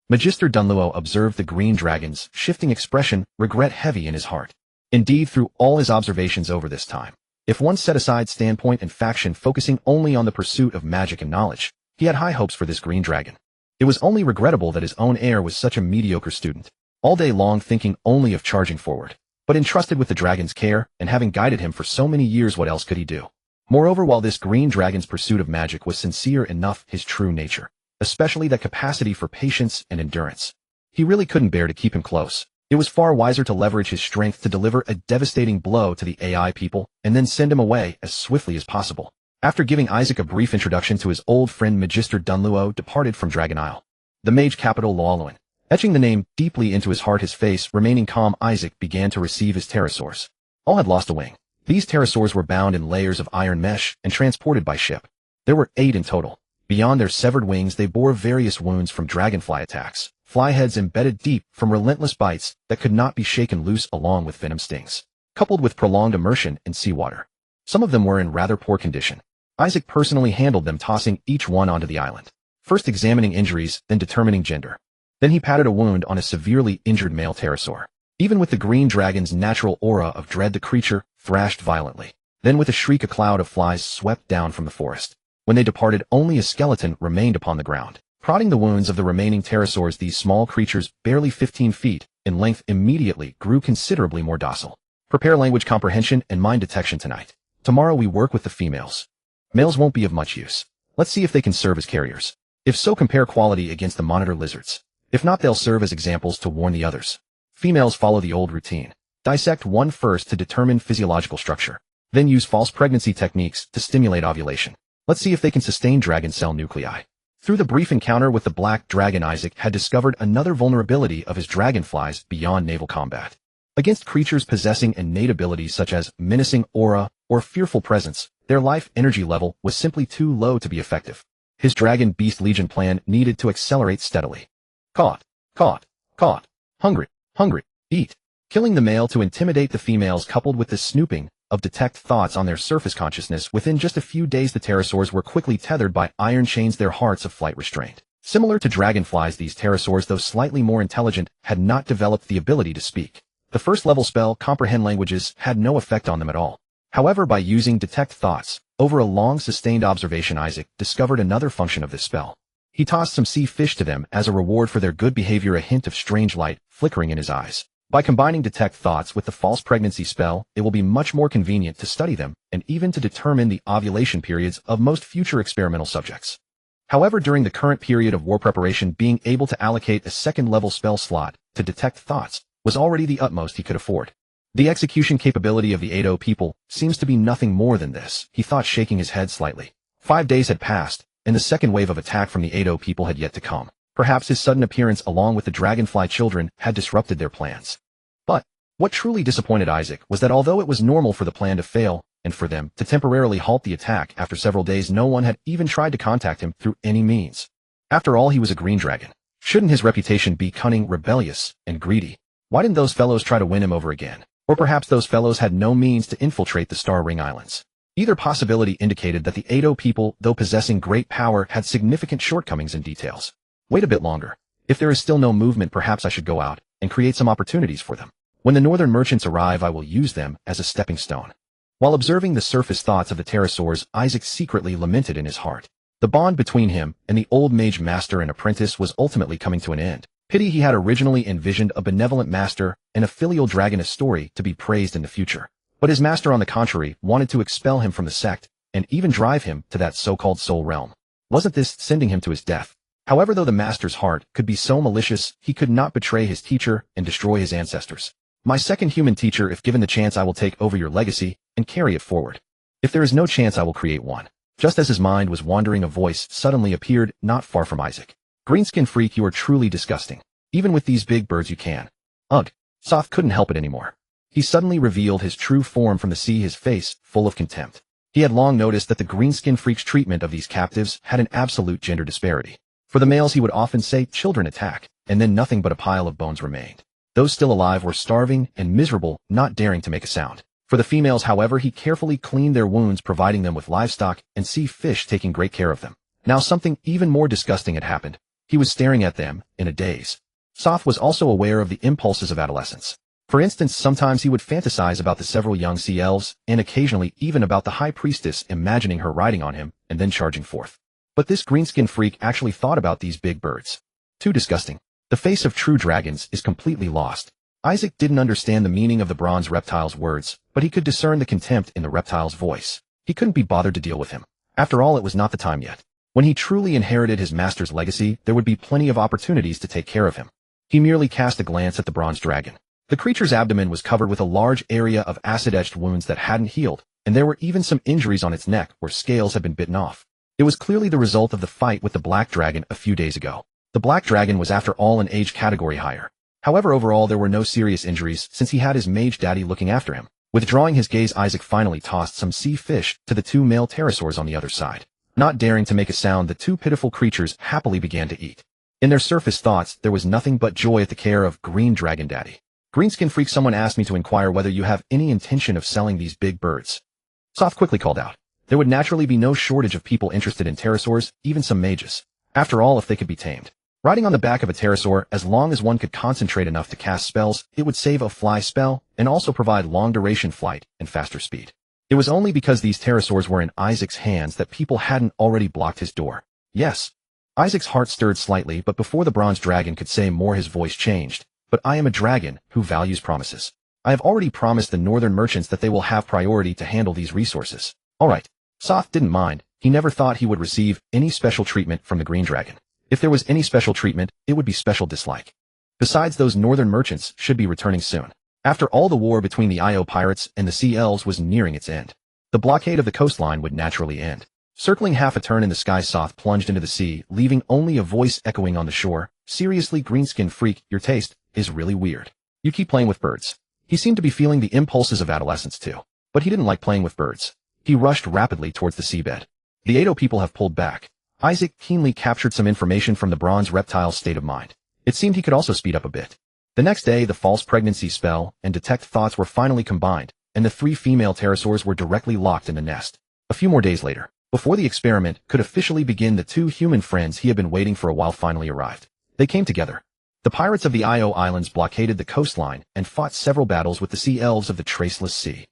Magister Dunluo observed the green dragon's shifting expression, regret heavy in his heart. Indeed, through all his observations over this time, if one set aside standpoint and faction focusing only on the pursuit of magic and knowledge, he had high hopes for this green dragon. It was only regrettable that his own heir was such a mediocre student, all day long thinking only of charging forward. But entrusted with the dragon's care, and having guided him for so many years, what else could he do? Moreover, while this green dragon's pursuit of magic was sincere enough, his true nature, especially that capacity for patience and endurance, he really couldn't bear to keep him close. It was far wiser to leverage his strength to deliver a devastating blow to the AI people, and then send him away as swiftly as possible. After giving Isaac a brief introduction to his old friend, Magister Dunluo departed from Dragon Isle, the mage capital Lulun. Etching the name deeply into his heart, his face remaining calm, Isaac began to receive his pterosaurs. All had lost a wing. These pterosaurs were bound in layers of iron mesh and transported by ship. There were 8 in total. Beyond their severed wings, they bore various wounds from dragonfly attacks, fly heads embedded deep from relentless bites that could not be shaken loose, along with venom stings, coupled with prolonged immersion in seawater. Some of them were in rather poor condition. Isaac personally handled them, tossing each one onto the island, first examining injuries, then determining gender. Then he patted a wound on a severely injured male pterosaur. Even with the green dragon's natural aura of dread, the creature thrashed violently. Then with a shriek, a cloud of flies swept down from the forest. When they departed, only a skeleton remained upon the ground. Prodding the wounds of the remaining pterosaurs, these small creatures, barely 15 feet in length, immediately grew considerably more docile. Prepare language comprehension and mind detection tonight. Tomorrow we work with the females. Males won't be of much use. Let's see if they can serve as carriers. If so, compare quality against the monitor lizards. If not, they'll serve as examples to warn the others. Females follow the old routine. Dissect one first to determine physiological structure. Then use false pregnancy techniques to stimulate ovulation. Let's see if they can sustain dragon cell nuclei. Through the brief encounter with the black dragon, Isaac had discovered another vulnerability of his dragonflies beyond naval combat. Against creatures possessing innate abilities such as menacing aura or fearful presence, their life energy level was simply too low to be effective. His Dragon Beast Legion plan needed to accelerate steadily. Caught, caught, caught, hungry, hungry, eat. Killing the male to intimidate the females, coupled with the snooping of detect thoughts on their surface consciousness. Within just a few days, the pterosaurs were quickly tethered by iron chains, their hearts of flight restrained. Similar to dragonflies, these pterosaurs, though slightly more intelligent, had not developed the ability to speak. The first level spell, Comprehend Languages, had no effect on them at all. However, by using Detect Thoughts, over a long sustained observation, Isaac discovered another function of this spell. He tossed some sea fish to them as a reward for their good behavior, a hint of strange light flickering in his eyes. By combining Detect Thoughts with the false pregnancy spell, it will be much more convenient to study them and even to determine the ovulation periods of most future experimental subjects. However, during the current period of war preparation, being able to allocate a second-level spell slot to Detect Thoughts was already the utmost he could afford. The execution capability of the Edo people seems to be nothing more than this, he thought, shaking his head slightly. 5 days had passed, and the second wave of attack from the Edo people had yet to come. Perhaps his sudden appearance along with the dragonfly children had disrupted their plans. But what truly disappointed Isaac was that although it was normal for the plan to fail and for them to temporarily halt the attack after several days, no one had even tried to contact him through any means. After all, he was a green dragon. Shouldn't his reputation be cunning, rebellious, and greedy? Why didn't those fellows try to win him over again? Or perhaps those fellows had no means to infiltrate the Star Ring Islands. Either possibility indicated that the Edo people, though possessing great power, had significant shortcomings in details. Wait a bit longer. If there is still no movement, perhaps I should go out and create some opportunities for them. When the northern merchants arrive, I will use them as a stepping stone. While observing the surface thoughts of the pterosaurs, Isaac secretly lamented in his heart. The bond between him and the old mage master and apprentice was ultimately coming to an end. Pity he had originally envisioned a benevolent master and a filial dragoness story to be praised in the future. But his master, on the contrary, wanted to expel him from the sect and even drive him to that so-called soul realm. Wasn't this sending him to his death? However, though the master's heart could be so malicious, he could not betray his teacher and destroy his ancestors. My second human teacher, if given the chance, I will take over your legacy and carry it forward. If there is no chance, I will create one. Just as his mind was wandering, a voice suddenly appeared not far from Isaac. Greenskin freak, you are truly disgusting. Even with these big birds you can. Ugh. Soth couldn't help it anymore. He suddenly revealed his true form from the sea, his face full of contempt. He had long noticed that the greenskin freak's treatment of these captives had an absolute gender disparity. For the males, he would often say, "Children attack," and then nothing but a pile of bones remained. Those still alive were starving and miserable, not daring to make a sound. For the females, however, he carefully cleaned their wounds, providing them with livestock and sea fish, taking great care of them. Now something even more disgusting had happened. He was staring at them in a daze. Soth was also aware of the impulses of adolescence. For instance, sometimes he would fantasize about the several young sea elves, and occasionally even about the high priestess, imagining her riding on him and then charging forth. But this greenskin freak actually thought about these big birds. Too disgusting. The face of true dragons is completely lost. Isaac didn't understand the meaning of the bronze reptile's words, but he could discern the contempt in the reptile's voice. He couldn't be bothered to deal with him. After all, it was not the time yet. When he truly inherited his master's legacy, there would be plenty of opportunities to take care of him. He merely cast a glance at the bronze dragon. The creature's abdomen was covered with a large area of acid-etched wounds that hadn't healed, and there were even some injuries on its neck where scales had been bitten off. It was clearly the result of the fight with the black dragon a few days ago. The black dragon was, after all, an age category higher. However, overall there were no serious injuries since he had his mage daddy looking after him. Withdrawing his gaze, Isaac finally tossed some sea fish to the two male pterosaurs on the other side. Not daring to make a sound, the two pitiful creatures happily began to eat. In their surface thoughts, there was nothing but joy at the care of Green Dragon Daddy. Greenskin freak, someone asked me to inquire whether you have any intention of selling these big birds. Soth quickly called out. There would naturally be no shortage of people interested in pterosaurs, even some mages. After all, if they could be tamed. Riding on the back of a pterosaur, as long as one could concentrate enough to cast spells, it would save a fly spell and also provide long-duration flight and faster speed. It was only because these pterosaurs were in Isaac's hands that people hadn't already blocked his door. Yes. Isaac's heart stirred slightly, but before the bronze dragon could say more, his voice changed. But I am a dragon who values promises. I have already promised the northern merchants that they will have priority to handle these resources. All right. Soth didn't mind. He never thought he would receive any special treatment from the green dragon. If there was any special treatment, it would be special dislike. Besides, those northern merchants should be returning soon. After all, the war between the Io pirates and the sea elves was nearing its end. The blockade of the coastline would naturally end. Circling half a turn in the sky, Soth plunged into the sea, leaving only a voice echoing on the shore. Seriously, greenskin freak, your taste is really weird. You keep playing with birds. He seemed to be feeling the impulses of adolescence too. But he didn't like playing with birds. He rushed rapidly towards the seabed. The Edo people have pulled back. Isaac keenly captured some information from the bronze reptile's state of mind. It seemed he could also speed up a bit. The next day, the false pregnancy spell and detect thoughts were finally combined, and the three female pterosaurs were directly locked in the nest. A few more days later, before the experiment could officially begin, the two human friends he had been waiting for a while finally arrived. They came together. The pirates of the Io Islands blockaded the coastline and fought several battles with the sea elves of the Traceless Sea.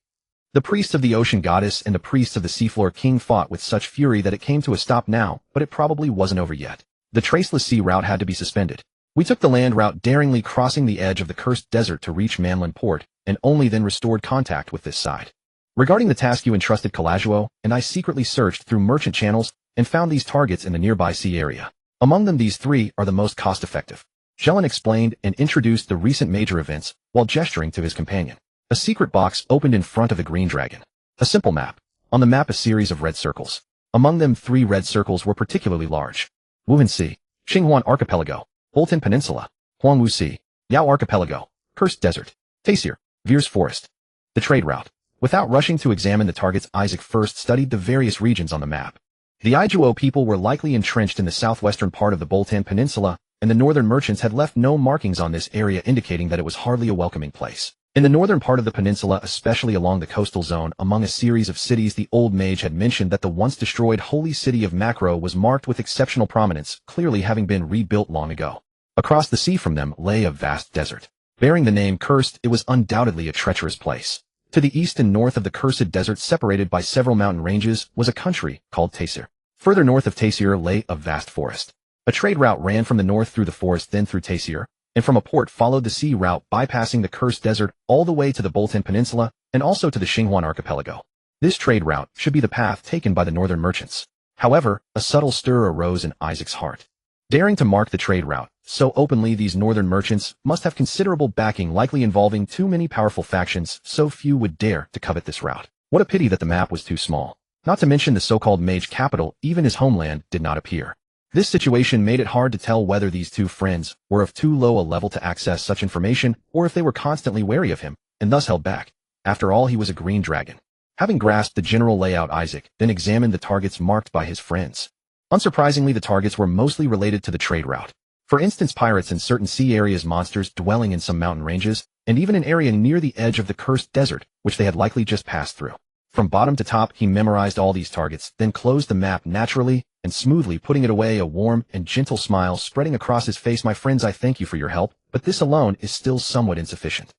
The priests of the ocean goddess and the priests of the seafloor king fought with such fury that it came to a stop now, but it probably wasn't over yet. The Traceless Sea route had to be suspended. We took the land route, daringly crossing the edge of the cursed desert to reach Manland Port, and only then restored contact with this side. Regarding the task, you entrusted Calajuo, and I secretly searched through merchant channels and found these targets in the nearby sea area. Among them, these three are the most cost-effective. Jelen explained and introduced the recent major events while gesturing to his companion. A secret box opened in front of the green dragon. A simple map. On the map, a series of red circles. Among them, 3 red circles were particularly large. Wuhan Sea, Xinghuan Archipelago, Bolton Peninsula, Huangwu Sea, Yao Archipelago, Cursed Desert, Taisir, Veers Forest. The trade route. Without rushing to examine the targets, Isaac first studied the various regions on the map. The Ijuo people were likely entrenched in the southwestern part of the Bolton Peninsula, and the northern merchants had left no markings on this area indicating that it was hardly a welcoming place. In the northern part of the peninsula, especially along the coastal zone, among a series of cities, the old mage had mentioned that the once destroyed holy city of Macro was marked with exceptional prominence, clearly having been rebuilt long ago. Across the sea from them lay a vast desert. Bearing the name Cursed, it was undoubtedly a treacherous place. To the east and north of the Cursed Desert, separated by several mountain ranges, was a country called Taysir. Further north of Taysir lay a vast forest. A trade route ran from the north through the forest, then through Taysir, and from a port followed the sea route, bypassing the Cursed Desert all the way to the Bolton Peninsula and also to the Xinghuan Archipelago. This trade route should be the path taken by the northern merchants. However, a subtle stir arose in Isaac's heart. Daring to mark the trade route so openly, these northern merchants must have considerable backing, likely involving too many powerful factions, so few would dare to covet this route. What a pity that the map was too small. Not to mention the so-called mage capital, even his homeland did not appear. This situation made it hard to tell whether these two friends were of too low a level to access such information, or if they were constantly wary of him, and thus held back. After all, he was a green dragon. Having grasped the general layout, Isaac then examined the targets marked by his friends. Unsurprisingly, the targets were mostly related to the trade route. For instance, pirates in certain sea areas, monsters dwelling in some mountain ranges, and even an area near the edge of the Cursed Desert, which they had likely just passed through. From bottom to top, he memorized all these targets, then closed the map naturally and smoothly, putting it away, a warm and gentle smile spreading across his face. My friends, I thank you for your help, but this alone is still somewhat insufficient.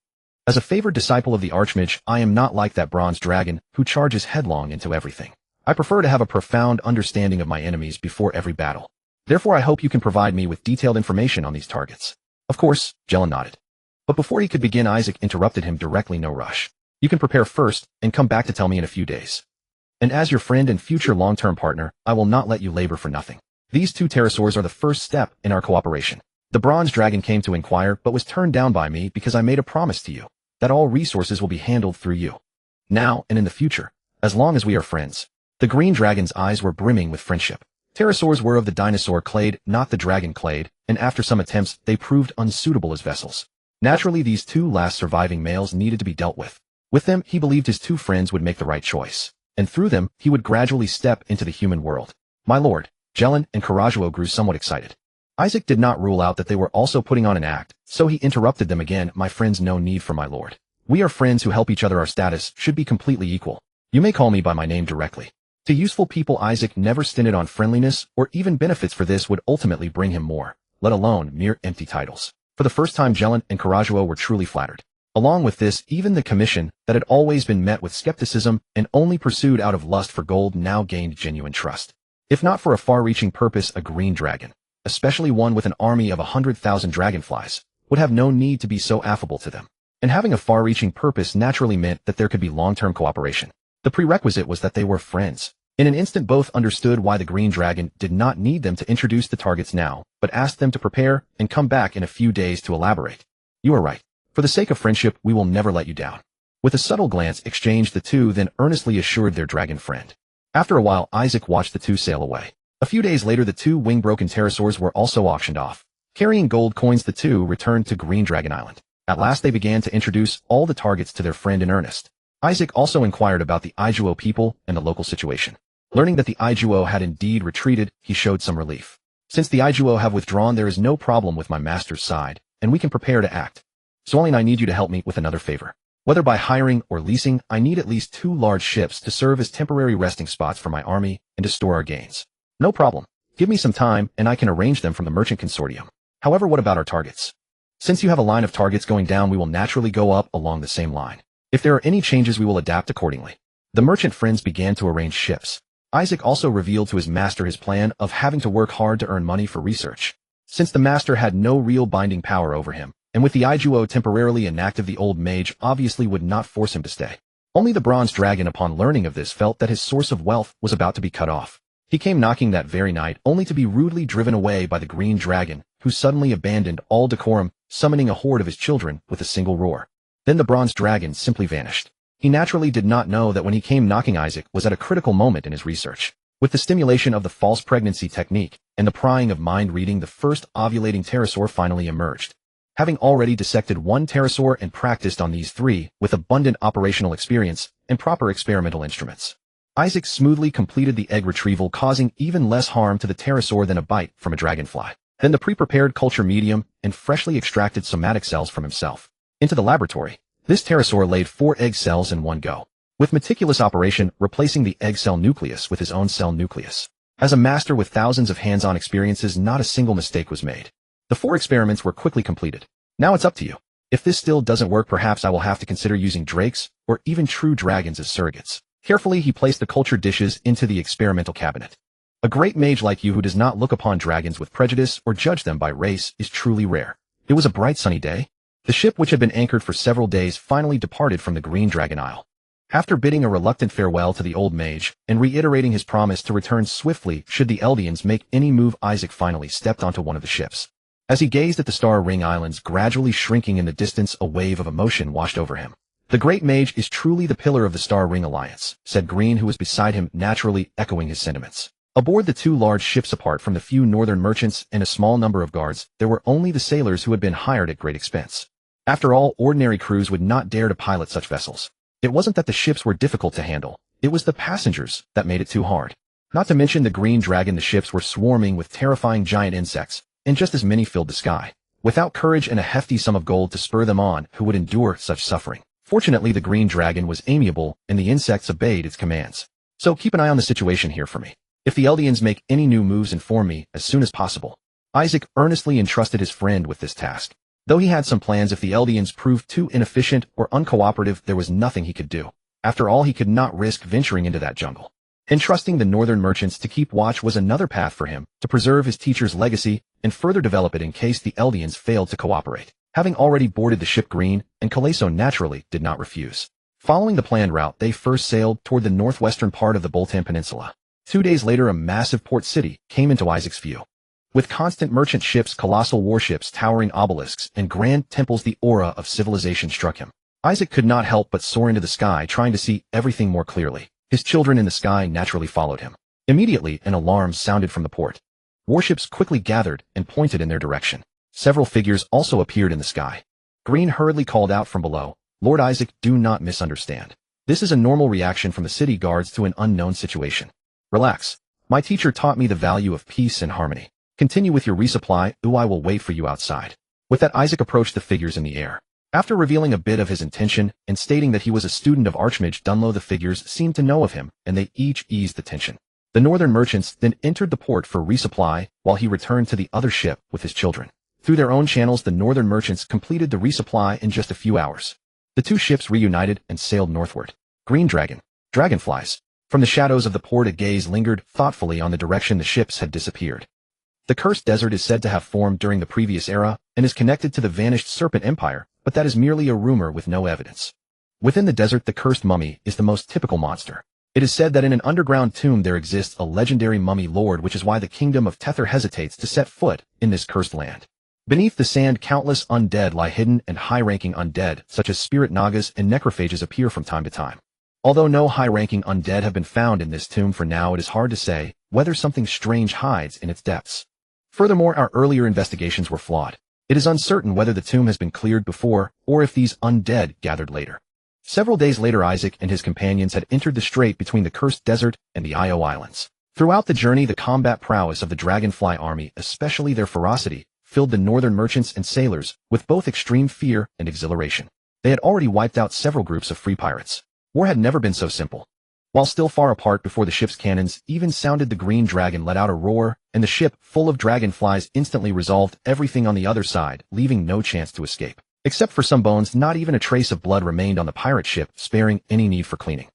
As a favored disciple of the Archmage, I am not like that bronze dragon who charges headlong into everything. I prefer to have a profound understanding of my enemies before every battle. Therefore, I hope you can provide me with detailed information on these targets. Of course, Jellin nodded. But before he could begin, Isaac interrupted him directly. No rush. You can prepare first and come back to tell me in a few days. And as your friend and future long-term partner, I will not let you labor for nothing. These two pterosaurs are the first step in our cooperation. The bronze dragon came to inquire but was turned down by me because I made a promise to you that all resources will be handled through you. Now and in the future, as long as we are friends. The green dragon's eyes were brimming with friendship. Pterosaurs were of the dinosaur clade, not the dragon clade, and after some attempts, they proved unsuitable as vessels. Naturally, these two last surviving males needed to be dealt with. With them, he believed his two friends would make the right choice, and through them, he would gradually step into the human world. My lord, Jellin and Karajuo grew somewhat excited. Isaac did not rule out that they were also putting on an act, so he interrupted them again. My friends, no need for my lord. We are friends who help each other. Our status should be completely equal. You may call me by my name directly. To useful people, Isaac never stinted on friendliness or even benefits, for this would ultimately bring him more, let alone mere empty titles. For the first time, Jellin and Karajuo were truly flattered. Along with this, even the commission that had always been met with skepticism and only pursued out of lust for gold now gained genuine trust. If not for a far-reaching purpose, a green dragon, especially one with an army of 100,000 dragonflies, would have no need to be so affable to them. And having a far-reaching purpose naturally meant that there could be long-term cooperation. The prerequisite was that they were friends. In an instant, both understood why the green dragon did not need them to introduce the targets now, but asked them to prepare and come back in a few days to elaborate. You are right. For the sake of friendship, we will never let you down. With a subtle glance exchanged, the two then earnestly assured their dragon friend. After a while, Isaac watched the two sail away. A few days later, the two wing-broken pterosaurs were also auctioned off. Carrying gold coins, the two returned to Green Dragon Island. At last, they began to introduce all the targets to their friend in earnest. Isaac also inquired about the Ijuo people and the local situation. Learning that the Ijuo had indeed retreated, he showed some relief. Since the Ijuo have withdrawn, there is no problem with my master's side, and we can prepare to act. So only I need you to help me with another favor. Whether by hiring or leasing, I need at least 2 large ships to serve as temporary resting spots for my army and to store our gains. No problem. Give me some time, and I can arrange them from the merchant consortium. However, what about our targets? Since you have a line of targets going down, we will naturally go up along the same line. If there are any changes, we will adapt accordingly. The merchant friends began to arrange ships. Isaac also revealed to his master his plan of having to work hard to earn money for research. Since the master had no real binding power over him, and with the Ijuo temporarily inactive, the old mage obviously would not force him to stay. Only the bronze dragon, upon learning of this, felt that his source of wealth was about to be cut off. He came knocking that very night, only to be rudely driven away by the green dragon, who suddenly abandoned all decorum, summoning a horde of his children with a single roar. Then the bronze dragon simply vanished. He naturally did not know that when he came knocking, Isaac was at a critical moment in his research. With the stimulation of the false pregnancy technique and the prying of mind reading, the first ovulating pterosaur finally emerged. Having already dissected 1 pterosaur and practiced on these 3 with abundant operational experience and proper experimental instruments, Isaac smoothly completed the egg retrieval, causing even less harm to the pterosaur than a bite from a dragonfly. then the pre-prepared culture medium, and freshly extracted somatic cells from himself. Into the laboratory, this pterosaur laid 4 egg cells in one go, with meticulous operation replacing the egg cell nucleus with his own cell nucleus. As a master with thousands of hands-on experiences, not a single mistake was made. The 4 experiments were quickly completed. Now it's up to you. If this still doesn't work, perhaps I will have to consider using drakes or even true dragons as surrogates. Carefully, he placed the cultured dishes into the experimental cabinet. A great mage like you who does not look upon dragons with prejudice or judge them by race is truly rare. It was a bright sunny day. The ship, which had been anchored for several days, finally departed from the Green Dragon Isle. After bidding a reluctant farewell to the old mage and reiterating his promise to return swiftly should the Eldians make any move, Isaac finally stepped onto one of the ships. As he gazed at the Star Ring Islands gradually shrinking in the distance, a wave of emotion washed over him. The great mage is truly the pillar of the Star Ring Alliance, said Green, who was beside him, naturally echoing his sentiments. Aboard the 2 large ships, apart from the few northern merchants and a small number of guards, there were only the sailors who had been hired at great expense. After all, ordinary crews would not dare to pilot such vessels. It wasn't that the ships were difficult to handle, it was the passengers that made it too hard. Not to mention the Green Dragon, the ships were swarming with terrifying giant insects, and just as many filled the sky. Without courage and a hefty sum of gold to spur them on, who would endure such suffering? Fortunately, the Green Dragon was amiable, and the insects obeyed its commands. So keep an eye on the situation here for me. If the Eldians make any new moves, inform me as soon as possible. Isaac earnestly entrusted his friend with this task. Though he had some plans, if the Eldians proved too inefficient or uncooperative, there was nothing he could do. After all, he could not risk venturing into that jungle. Entrusting the northern merchants to keep watch was another path for him, to preserve his teacher's legacy and further develop it in case the Eldians failed to cooperate. Having already boarded the ship, Green and Calesso naturally did not refuse. Following the planned route, they first sailed toward the northwestern part of the Boltan Peninsula. 2 days later, a massive port city came into Isaac's view. With constant merchant ships, colossal warships, towering obelisks, and grand temples, the aura of civilization struck him. Isaac could not help but soar into the sky, trying to see everything more clearly. His children in the sky naturally followed him. Immediately, an alarm sounded from the port. Warships quickly gathered and pointed in their direction. Several figures also appeared in the sky. Green hurriedly called out from below, "Lord Isaac, do not misunderstand. This is a normal reaction from the city guards to an unknown situation. Relax. My teacher taught me the value of peace and harmony. Continue with your resupply, I will wait for you outside." With that, Isaac approached the figures in the air. After revealing a bit of his intention and stating that he was a student of Archmage Dunlow, the figures seemed to know of him, and they each eased the tension. The northern merchants then entered the port for resupply, while he returned to the other ship with his children. Through their own channels, the northern merchants completed the resupply in just a few hours. The 2 ships reunited and sailed northward. Green Dragon. Dragonflies. From the shadows of the port, a gaze lingered thoughtfully on the direction the ships had disappeared. The Cursed Desert is said to have formed during the previous era and is connected to the vanished Serpent Empire, but that is merely a rumor with no evidence. Within the desert, the cursed mummy is the most typical monster. It is said that in an underground tomb there exists a legendary mummy lord, which is why the kingdom of Tether hesitates to set foot in this cursed land. Beneath the sand, countless undead lie hidden, and high-ranking undead, such as spirit nagas and necrophages, appear from time to time. Although no high-ranking undead have been found in this tomb for now, it is hard to say whether something strange hides in its depths. Furthermore, our earlier investigations were flawed. It is uncertain whether the tomb has been cleared before, or if these undead gathered later. Several days later, Isaac and his companions had entered the strait between the Cursed Desert and the Io Islands. Throughout the journey, the combat prowess of the Dragonfly army, especially their ferocity, filled the northern merchants and sailors with both extreme fear and exhilaration. They had already wiped out several groups of free pirates. War had never been so simple. While still far apart before the ship's cannons even sounded, the Green Dragon let out a roar, and the ship, full of dragonflies, instantly resolved everything on the other side, leaving no chance to escape. Except for some bones, not even a trace of blood remained on the pirate ship, sparing any need for cleaning.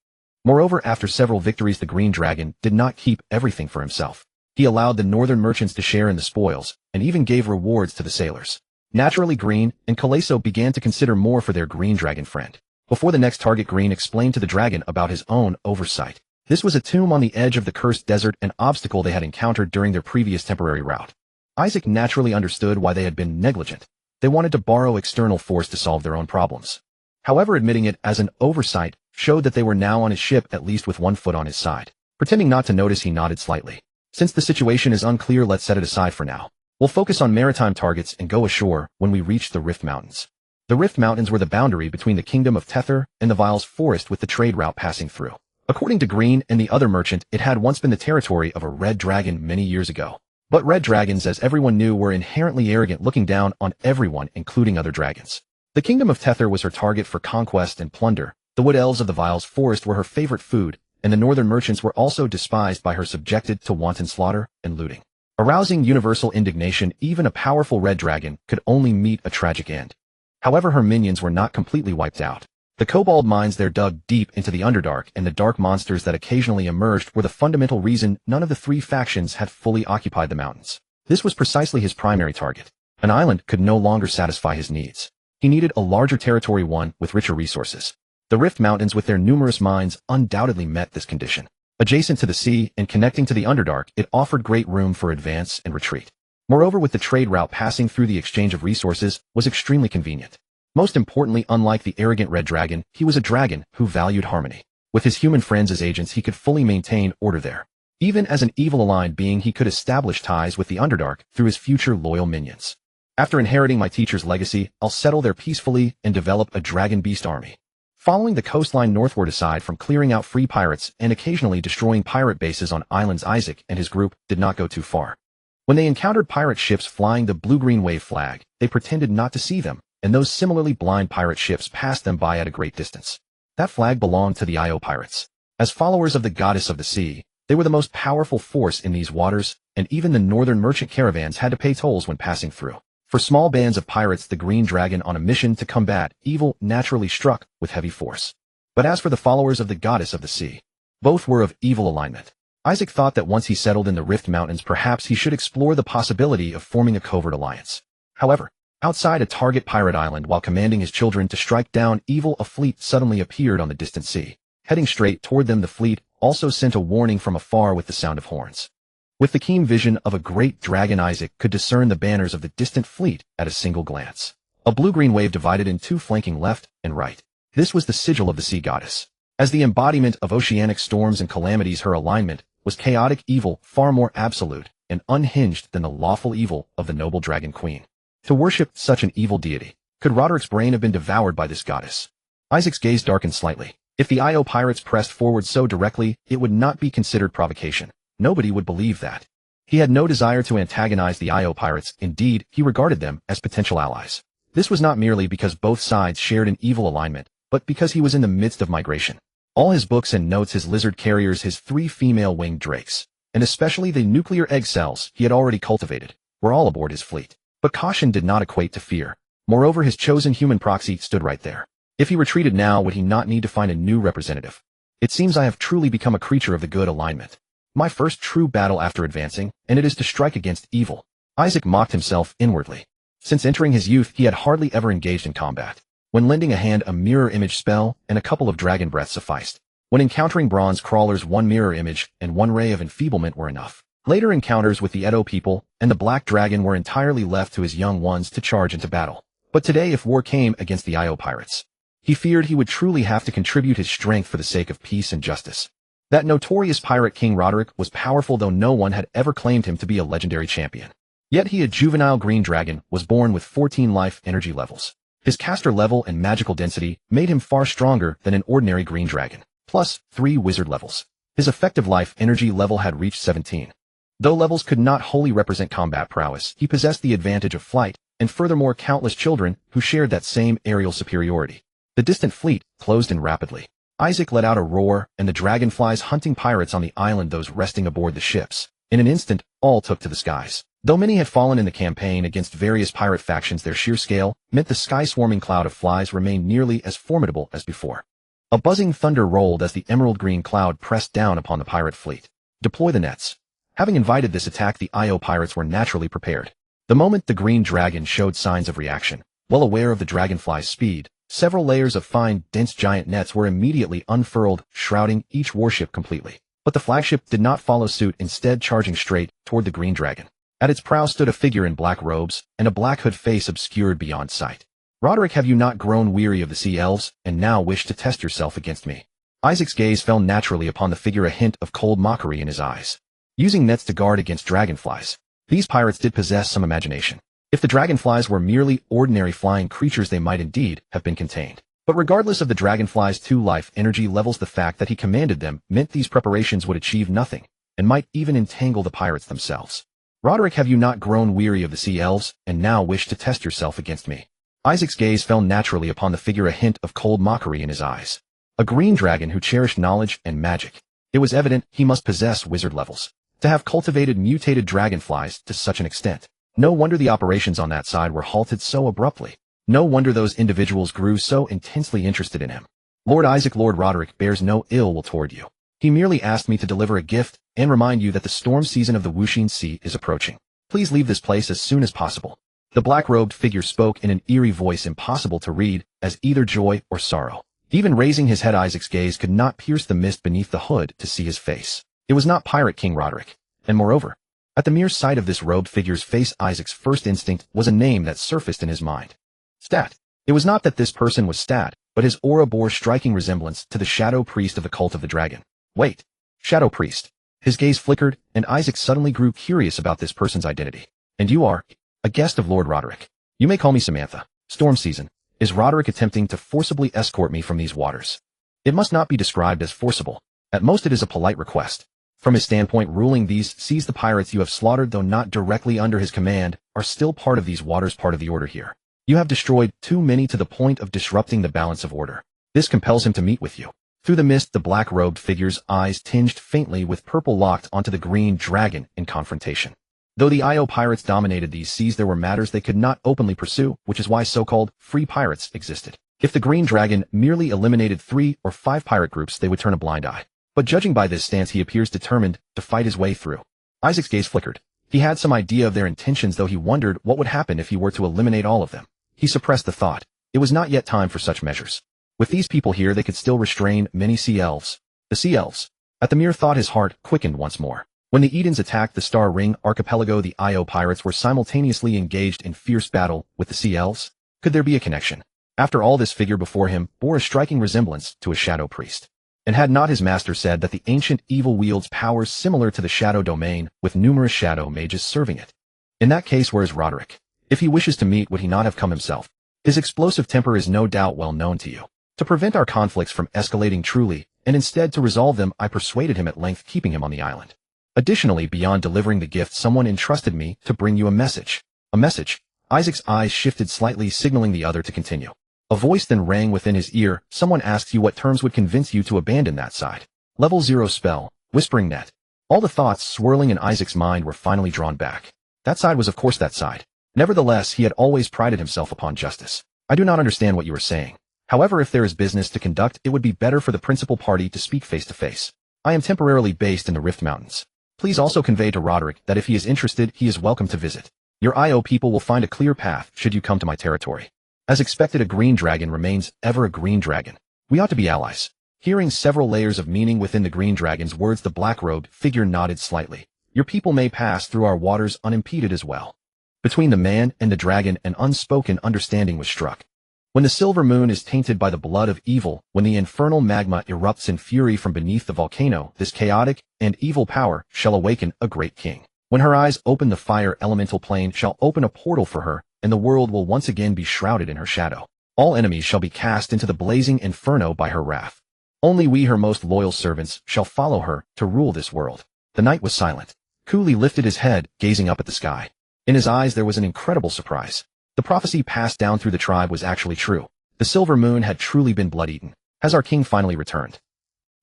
Moreover, after several victories, the Green Dragon did not keep everything for himself. He allowed the northern merchants to share in the spoils, and even gave rewards to the sailors. Naturally, Green and Calesso began to consider more for their Green Dragon friend. Before the next target, Green explained to the dragon about his own oversight. This was a tomb on the edge of the Cursed Desert, an obstacle they had encountered during their previous temporary route. Isaac naturally understood why they had been negligent. They wanted to borrow external force to solve their own problems. However, admitting it as an oversight showed that they were now on his ship, at least with one foot on his side. Pretending not to notice, he nodded slightly. Since the situation is unclear, let's set it aside for now. We'll focus on maritime targets and go ashore when we reach the Rift Mountains. The Rift Mountains were the boundary between the kingdom of Tether and the Vile's forest, with the trade route passing through. According to Green and the other merchant, it had once been the territory of a red dragon many years ago. But red dragons, as everyone knew, were inherently arrogant, looking down on everyone, including other dragons. The kingdom of Tether was her target for conquest and plunder. The wood elves of the Vile's forest were her favorite food, and the northern merchants were also despised by her, subjected to wanton slaughter and looting. Arousing universal indignation, even a powerful red dragon could only meet a tragic end. However, her minions were not completely wiped out. The kobold mines there dug deep into the Underdark, and the dark monsters that occasionally emerged were the fundamental reason none of the three factions had fully occupied the mountains. This was precisely his primary target. An island could no longer satisfy his needs. He needed a larger territory, one with richer resources. The Rift Mountains, with their numerous mines, undoubtedly met this condition. Adjacent to the sea and connecting to the Underdark, it offered great room for advance and retreat. Moreover, with the trade route passing through, the exchange of resources was extremely convenient. Most importantly, unlike the arrogant red dragon, he was a dragon who valued harmony. With his human friends as agents, he could fully maintain order there. Even as an evil-aligned being, he could establish ties with the Underdark through his future loyal minions. After inheriting my teacher's legacy, I'll settle there peacefully and develop a dragon beast army. Following the coastline northward, aside from clearing out free pirates and occasionally destroying pirate bases on islands, Isaac and his group did not go too far. When they encountered pirate ships flying the blue-green wave flag, they pretended not to see them, and those similarly blind pirate ships passed them by at a great distance. That flag belonged to the Io pirates. As followers of the goddess of the sea, they were the most powerful force in these waters, and even the northern merchant caravans had to pay tolls when passing through. For small bands of pirates, the Green Dragon, on a mission to combat evil, naturally struck with heavy force. But as for the followers of the goddess of the sea, both were of evil alignment. Isaac thought that once he settled in the Rift Mountains, perhaps he should explore the possibility of forming a covert alliance. However, outside a target pirate island, while commanding his children to strike down evil, a fleet suddenly appeared on the distant sea. Heading straight toward them, the fleet also sent a warning from afar with the sound of horns. With the keen vision of a great dragon, Isaac could discern the banners of the distant fleet at a single glance. A blue-green wave divided in two, flanking left and right. This was the sigil of the sea goddess. As the embodiment of oceanic storms and calamities, her alignment was chaotic evil, far more absolute and unhinged than the lawful evil of the noble dragon queen. To worship such an evil deity, could Roderick's brain have been devoured by this goddess? Isaac's gaze darkened slightly. If the Io pirates pressed forward so directly, it would not be considered provocation. Nobody would believe that. He had no desire to antagonize the Io pirates. Indeed, he regarded them as potential allies. This was not merely because both sides shared an evil alignment, but because he was in the midst of migration. All his books and notes, his lizard carriers, his 3 female winged drakes, and especially the nuclear egg cells he had already cultivated, were all aboard his fleet. But caution did not equate to fear. Moreover, his chosen human proxy stood right there. If he retreated now, would he not need to find a new representative? It seems I have truly become a creature of the good alignment. My first true battle after advancing, and it is to strike against evil. Isaac mocked himself inwardly. Since entering his youth, he had hardly ever engaged in combat. When lending a hand, a mirror image spell and a couple of dragon breaths sufficed. When encountering bronze crawlers, 1 mirror image and 1 ray of enfeeblement were enough. Later encounters with the Edo people and the Black Dragon were entirely left to his young ones to charge into battle. But today, if war came against the Io pirates, he feared he would truly have to contribute his strength for the sake of peace and justice. That notorious pirate king Roderick was powerful, though no one had ever claimed him to be a legendary champion. Yet he, a juvenile green dragon, was born with 14 life energy levels. His caster level and magical density made him far stronger than an ordinary green dragon, plus 3 wizard levels. His effective life energy level had reached 17. Though levels could not wholly represent combat prowess, he possessed the advantage of flight, and furthermore countless children who shared that same aerial superiority. The distant fleet closed in rapidly. Isaac let out a roar, and the dragonflies hunting pirates on the island, those resting aboard the ships. In an instant, all took to the skies. Though many had fallen in the campaign against various pirate factions, their sheer scale meant the sky-swarming cloud of flies remained nearly as formidable as before. A buzzing thunder rolled as the emerald-green cloud pressed down upon the pirate fleet. Deploy the nets. Having invited this attack, the Io pirates were naturally prepared. The moment the green dragon showed signs of reaction, well aware of the dragonfly's speed, several layers of fine, dense giant nets were immediately unfurled, shrouding each warship completely. But the flagship did not follow suit, instead charging straight toward the green dragon. At its prow stood a figure in black robes, and a black hood face obscured beyond sight. Roderick, have you not grown weary of the sea elves, and now wish to test yourself against me? Isaac's gaze fell naturally upon the figure, a hint of cold mockery in his eyes. Using nets to guard against dragonflies, these pirates did possess some imagination. If the dragonflies were merely ordinary flying creatures, they might indeed have been contained. But regardless of the dragonflies' 2 life energy levels, the fact that he commanded them meant these preparations would achieve nothing, and might even entangle the pirates themselves. Roderick, have you not grown weary of the sea elves, and now wish to test yourself against me? Isaac's gaze fell naturally upon the figure, a hint of cold mockery in his eyes. A green dragon who cherished knowledge and magic. It was evident he must possess wizard levels to have cultivated mutated dragonflies to such an extent. No wonder the operations on that side were halted so abruptly. No wonder those individuals grew so intensely interested in him. Lord Isaac, Lord Roderick bears no ill will toward you. He merely asked me to deliver a gift and remind you that the storm season of the Wuxing Sea is approaching. Please leave this place as soon as possible. The black-robed figure spoke in an eerie voice impossible to read as either joy or sorrow. Even raising his head, Isaac's gaze could not pierce the mist beneath the hood to see his face. It was not Pirate King Roderick. And moreover, at the mere sight of this robed figure's face, Isaac's first instinct was a name that surfaced in his mind. Stat. It was not that this person was Stat, but his aura bore striking resemblance to the Shadow Priest of the Cult of the Dragon. Wait. Shadow Priest. His gaze flickered, and Isaac suddenly grew curious about this person's identity. And you are a guest of Lord Roderick. You may call me Samantha. Storm season. Is Roderick attempting to forcibly escort me from these waters? It must not be described as forcible. At most it is a polite request. From his standpoint, ruling these seas, the pirates you have slaughtered, though not directly under his command, are still part of these waters, part of the order here. You have destroyed too many to the point of disrupting the balance of order. This compels him to meet with you. Through the mist, the black-robed figure's eyes tinged faintly with purple, locked onto the green dragon in confrontation. Though the Io pirates dominated these seas, there were matters they could not openly pursue, which is why so-called free pirates existed. If the green dragon merely eliminated 3 or 5 pirate groups, they would turn a blind eye. But judging by this stance, he appears determined to fight his way through. Isaac's gaze flickered. He had some idea of their intentions, though he wondered what would happen if he were to eliminate all of them. He suppressed the thought. It was not yet time for such measures. With these people here, they could still restrain many sea elves. The sea elves. At the mere thought, his heart quickened once more. When the Edens attacked the Star Ring archipelago, the Io pirates were simultaneously engaged in fierce battle with the sea elves. Could there be a connection? After all, this figure before him bore a striking resemblance to a shadow priest. And had not his master said that the ancient evil wields powers similar to the shadow domain, with numerous shadow mages serving it? In that case, where is Roderick? If he wishes to meet, would he not have come himself? His explosive temper is no doubt well known to you. To prevent our conflicts from escalating truly, and instead to resolve them, I persuaded him at length, keeping him on the island. Additionally, beyond delivering the gift, someone entrusted me to bring you a message. A message? Isaac's eyes shifted slightly, signaling the other to continue. A voice then rang within his ear. Someone asks you what terms would convince you to abandon that side. Level 0 spell, Whispering Net. All the thoughts swirling in Isaac's mind were finally drawn back. That side was of course that side. Nevertheless, he had always prided himself upon justice. I do not understand what you are saying. However, if there is business to conduct, it would be better for the principal party to speak face to face. I am temporarily based in the Rift Mountains. Please also convey to Roderick that if he is interested, he is welcome to visit. Your Io people will find a clear path should you come to my territory. As expected, a green dragon remains ever a green dragon. We ought to be allies. Hearing several layers of meaning within the green dragon's words, the black-robed figure nodded slightly. Your people may pass through our waters unimpeded as well. Between the man and the dragon, an unspoken understanding was struck. When the silver moon is tainted by the blood of evil, when the infernal magma erupts in fury from beneath the volcano, this chaotic and evil power shall awaken a great king. When her eyes open, the fire elemental plane shall open a portal for her, and the world will once again be shrouded in her shadow. All enemies shall be cast into the blazing inferno by her wrath. Only we, her most loyal servants, shall follow her to rule this world. The knight was silent. Coolly lifted his head, gazing up at the sky. In his eyes there was an incredible surprise. The prophecy passed down through the tribe was actually true. The silver moon had truly been blood-eaten. Has our king finally returned?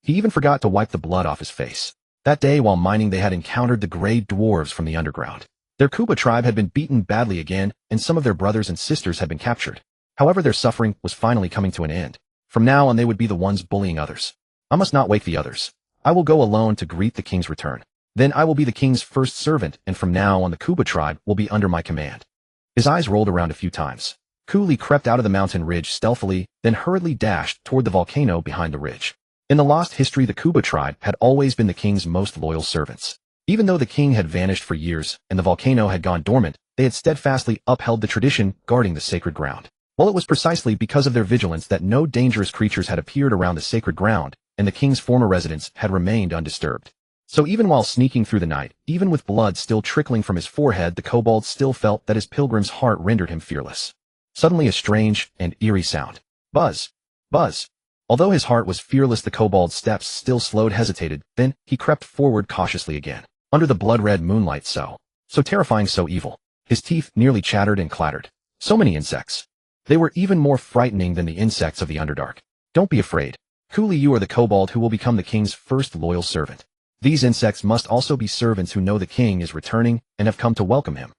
He even forgot to wipe the blood off his face. That day, while mining, they had encountered the gray dwarves from the underground. Their Kuba tribe had been beaten badly again, and some of their brothers and sisters had been captured. However, their suffering was finally coming to an end. From now on, they would be the ones bullying others. I must not wake the others. I will go alone to greet the king's return. Then I will be the king's first servant, and from now on the Kuba tribe will be under my command. His eyes rolled around a few times. Coolly crept out of the mountain ridge stealthily, then hurriedly dashed toward the volcano behind the ridge. In the lost history, the Kuba tribe had always been the king's most loyal servants. Even though the king had vanished for years and the volcano had gone dormant, they had steadfastly upheld the tradition, guarding the sacred ground. Well, it was precisely because of their vigilance that no dangerous creatures had appeared around the sacred ground, and the king's former residence had remained undisturbed. So even while sneaking through the night, even with blood still trickling from his forehead, the kobold still felt that his pilgrim's heart rendered him fearless. Suddenly a strange and eerie sound. Buzz! Buzz! Although his heart was fearless, the kobold's steps still slowed, hesitated, then he crept forward cautiously again. Under the blood-red moonlight, so So terrifying, so evil. His teeth nearly chattered and clattered. So many insects. They were even more frightening than the insects of the Underdark. Don't be afraid. Coolly, you are the kobold who will become the king's first loyal servant. These insects must also be servants who know the king is returning and have come to welcome him.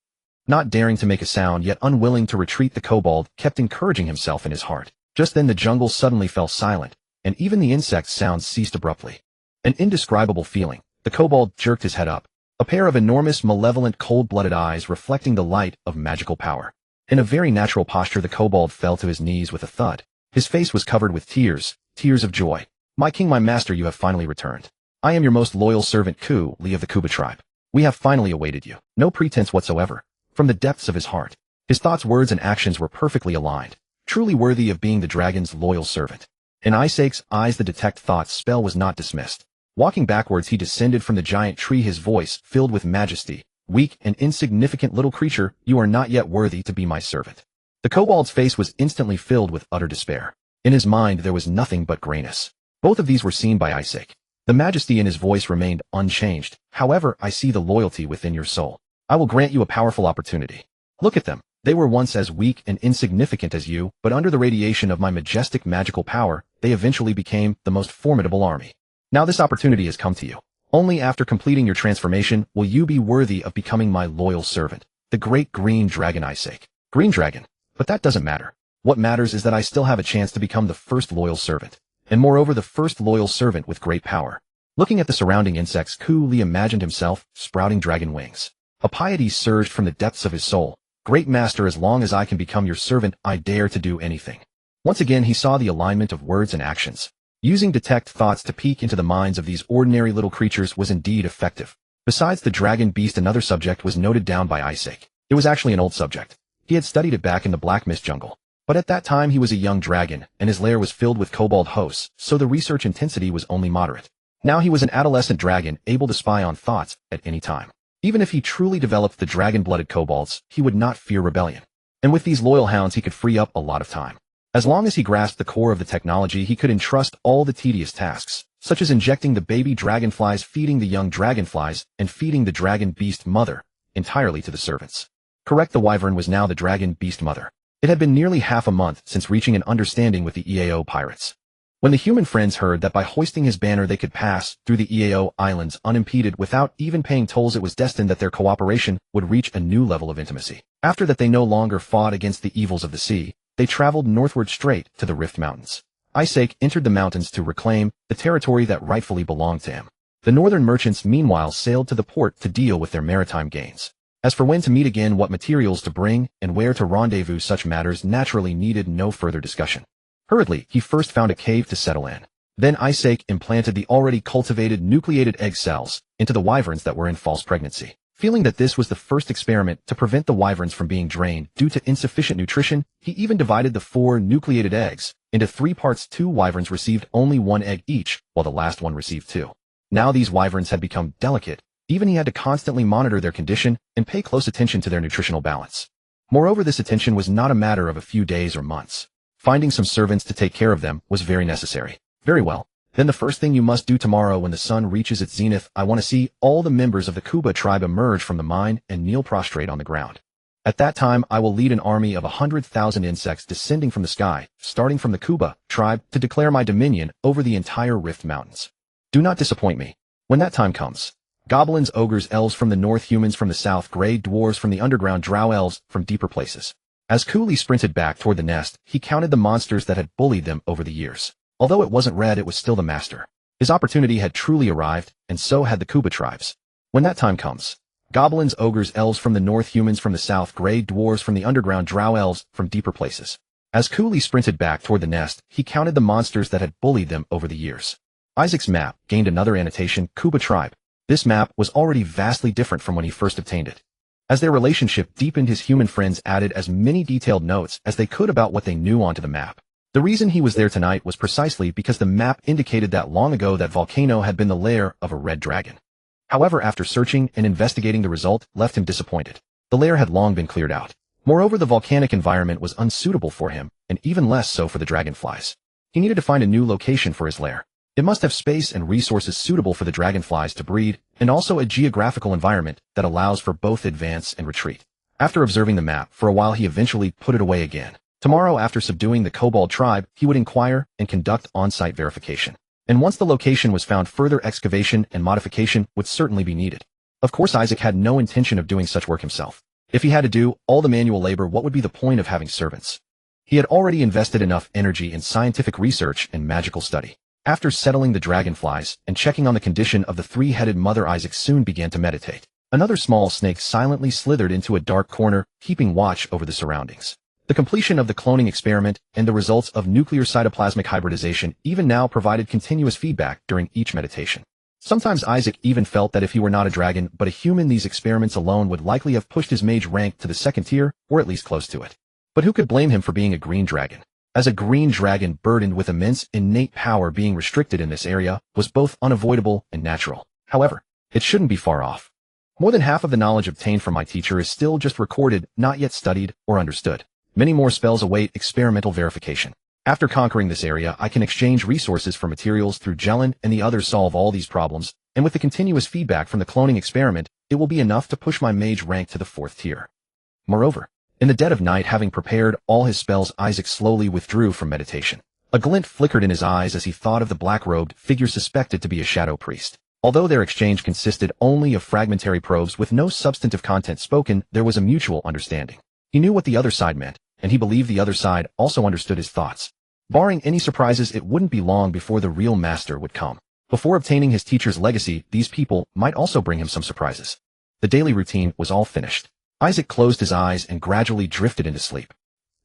Not daring to make a sound, yet unwilling to retreat, the kobold kept encouraging himself in his heart. Just then the jungle suddenly fell silent, and even the insect's sounds ceased abruptly. An indescribable feeling. The kobold jerked his head up. A pair of enormous, malevolent, cold-blooded eyes reflecting the light of magical power. In a very natural posture, the kobold fell to his knees with a thud. His face was covered with tears of joy. My king, my master, you have finally returned. I am your most loyal servant, Lee of the Kuba tribe. We have finally awaited you. No pretense whatsoever. From the depths of his heart. His thoughts, words, and actions were perfectly aligned. Truly worthy of being the dragon's loyal servant. In Isaac's eyes, the detect thoughts spell was not dismissed. Walking backwards, he descended from the giant tree, his voice filled with majesty. Weak and insignificant little creature, you are not yet worthy to be my servant. The kobold's face was instantly filled with utter despair. In his mind, there was nothing but grayness. Both of these were seen by Isaac. The majesty in his voice remained unchanged. However, I see the loyalty within your soul. I will grant you a powerful opportunity. Look at them. They were once as weak and insignificant as you, but under the radiation of my majestic magical power, they eventually became the most formidable army. Now this opportunity has come to you. Only after completing your transformation will you be worthy of becoming my loyal servant, the great green dragon Isaac. Green dragon. But that doesn't matter. What matters is that I still have a chance to become the first loyal servant, and moreover the first loyal servant with great power. Looking at the surrounding insects, Lee imagined himself sprouting dragon wings. A piety surged from the depths of his soul. Great master, as long as I can become your servant, I dare to do anything. Once again he saw the alignment of words and actions. Using detect thoughts to peek into the minds of these ordinary little creatures was indeed effective. Besides the dragon beast, another subject was noted down by Isaac. It was actually an old subject. He had studied it back in the Black Mist jungle. But at that time he was a young dragon, and his lair was filled with kobold hosts, so the research intensity was only moderate. Now he was an adolescent dragon, able to spy on thoughts at any time. Even if he truly developed the dragon-blooded kobolds, he would not fear rebellion. And with these loyal hounds he could free up a lot of time. As long as he grasped the core of the technology, he could entrust all the tedious tasks, such as injecting the baby dragonflies, feeding the young dragonflies, and feeding the dragon beast mother, entirely to the servants. Correct, the wyvern was now the dragon beast mother. It had been nearly half a month since reaching an understanding with the EAO pirates. When the human friends heard that by hoisting his banner they could pass through the EAO islands unimpeded without even paying tolls, it was destined that their cooperation would reach a new level of intimacy. After that, they no longer fought against the evils of the sea. They traveled northward straight to the Rift Mountains. Isaac entered the mountains to reclaim the territory that rightfully belonged to him. The northern merchants meanwhile sailed to the port to deal with their maritime gains. As for when to meet again, what materials to bring, and where to rendezvous, such matters naturally needed no further discussion. Hurriedly, he first found a cave to settle in. Then Isaac implanted the already cultivated nucleated egg cells into the wyverns that were in false pregnancy. Feeling that this was the first experiment to prevent the wyverns from being drained due to insufficient nutrition, he even divided the 4 nucleated eggs into 3 parts. 2 wyverns received only 1 egg each, while the last one received 2. Now these wyverns had become delicate. Even he had to constantly monitor their condition and pay close attention to their nutritional balance. Moreover, this attention was not a matter of a few days or months. Finding some servants to take care of them was very necessary. Very well. Then the first thing you must do tomorrow when the sun reaches its zenith, I want to see all the members of the Kuba tribe emerge from the mine and kneel prostrate on the ground. At that time, I will lead an army of 100,000 insects descending from the sky, starting from the Kuba tribe, to declare my dominion over the entire Rift Mountains. Do not disappoint me. When that time comes, goblins, ogres, elves from the north, humans from the south, gray dwarves from the underground, drow elves from deeper places. As Cooley sprinted back toward the nest, he counted the monsters that had bullied them over the years. Although it wasn't red, it was still the master. His opportunity had truly arrived, and so had the Kuba tribes. When that time comes, goblins, ogres, elves from the north, humans from the south, gray dwarves from the underground, drow elves from deeper places. As Cooley sprinted back toward the nest, he counted the monsters that had bullied them over the years. Isaac's map gained another annotation, Kuba tribe. This map was already vastly different from when he first obtained it. As their relationship deepened, his human friends added as many detailed notes as they could about what they knew onto the map. The reason he was there tonight was precisely because the map indicated that long ago that volcano had been the lair of a red dragon. However, after searching and investigating, the result left him disappointed. The lair had long been cleared out. Moreover, the volcanic environment was unsuitable for him, and even less so for the dragonflies. He needed to find a new location for his lair. It must have space and resources suitable for the dragonflies to breed, and also a geographical environment that allows for both advance and retreat. After observing the map for a while, he eventually put it away again. Tomorrow, after subduing the kobold tribe, he would inquire and conduct on-site verification. And once the location was found, further excavation and modification would certainly be needed. Of course, Isaac had no intention of doing such work himself. If he had to do all the manual labor, what would be the point of having servants? He had already invested enough energy in scientific research and magical study. After settling the dragonflies and checking on the condition of the three-headed mother, Isaac soon began to meditate. Another small snake silently slithered into a dark corner, keeping watch over the surroundings. The completion of the cloning experiment and the results of nuclear cytoplasmic hybridization even now provided continuous feedback during each meditation. Sometimes Isaac even felt that if he were not a dragon but a human, these experiments alone would likely have pushed his mage rank to the second tier, or at least close to it. But who could blame him for being a green dragon? As a green dragon burdened with immense innate power, being restricted in this area was both unavoidable and natural. However, it shouldn't be far off. More than half of the knowledge obtained from my teacher is still just recorded, not yet studied or understood. Many more spells await experimental verification. After conquering this area, I can exchange resources for materials through Jelen and the others solve all these problems, and with the continuous feedback from the cloning experiment, it will be enough to push my mage rank to the 4th tier. Moreover, in the dead of night, having prepared all his spells, Isaac slowly withdrew from meditation. A glint flickered in his eyes as he thought of the black-robed figure suspected to be a shadow priest. Although their exchange consisted only of fragmentary probes with no substantive content spoken, there was a mutual understanding. He knew what the other side meant, and he believed the other side also understood his thoughts. Barring any surprises, it wouldn't be long before the real master would come. Before obtaining his teacher's legacy, these people might also bring him some surprises. The daily routine was all finished. Isaac closed his eyes and gradually drifted into sleep.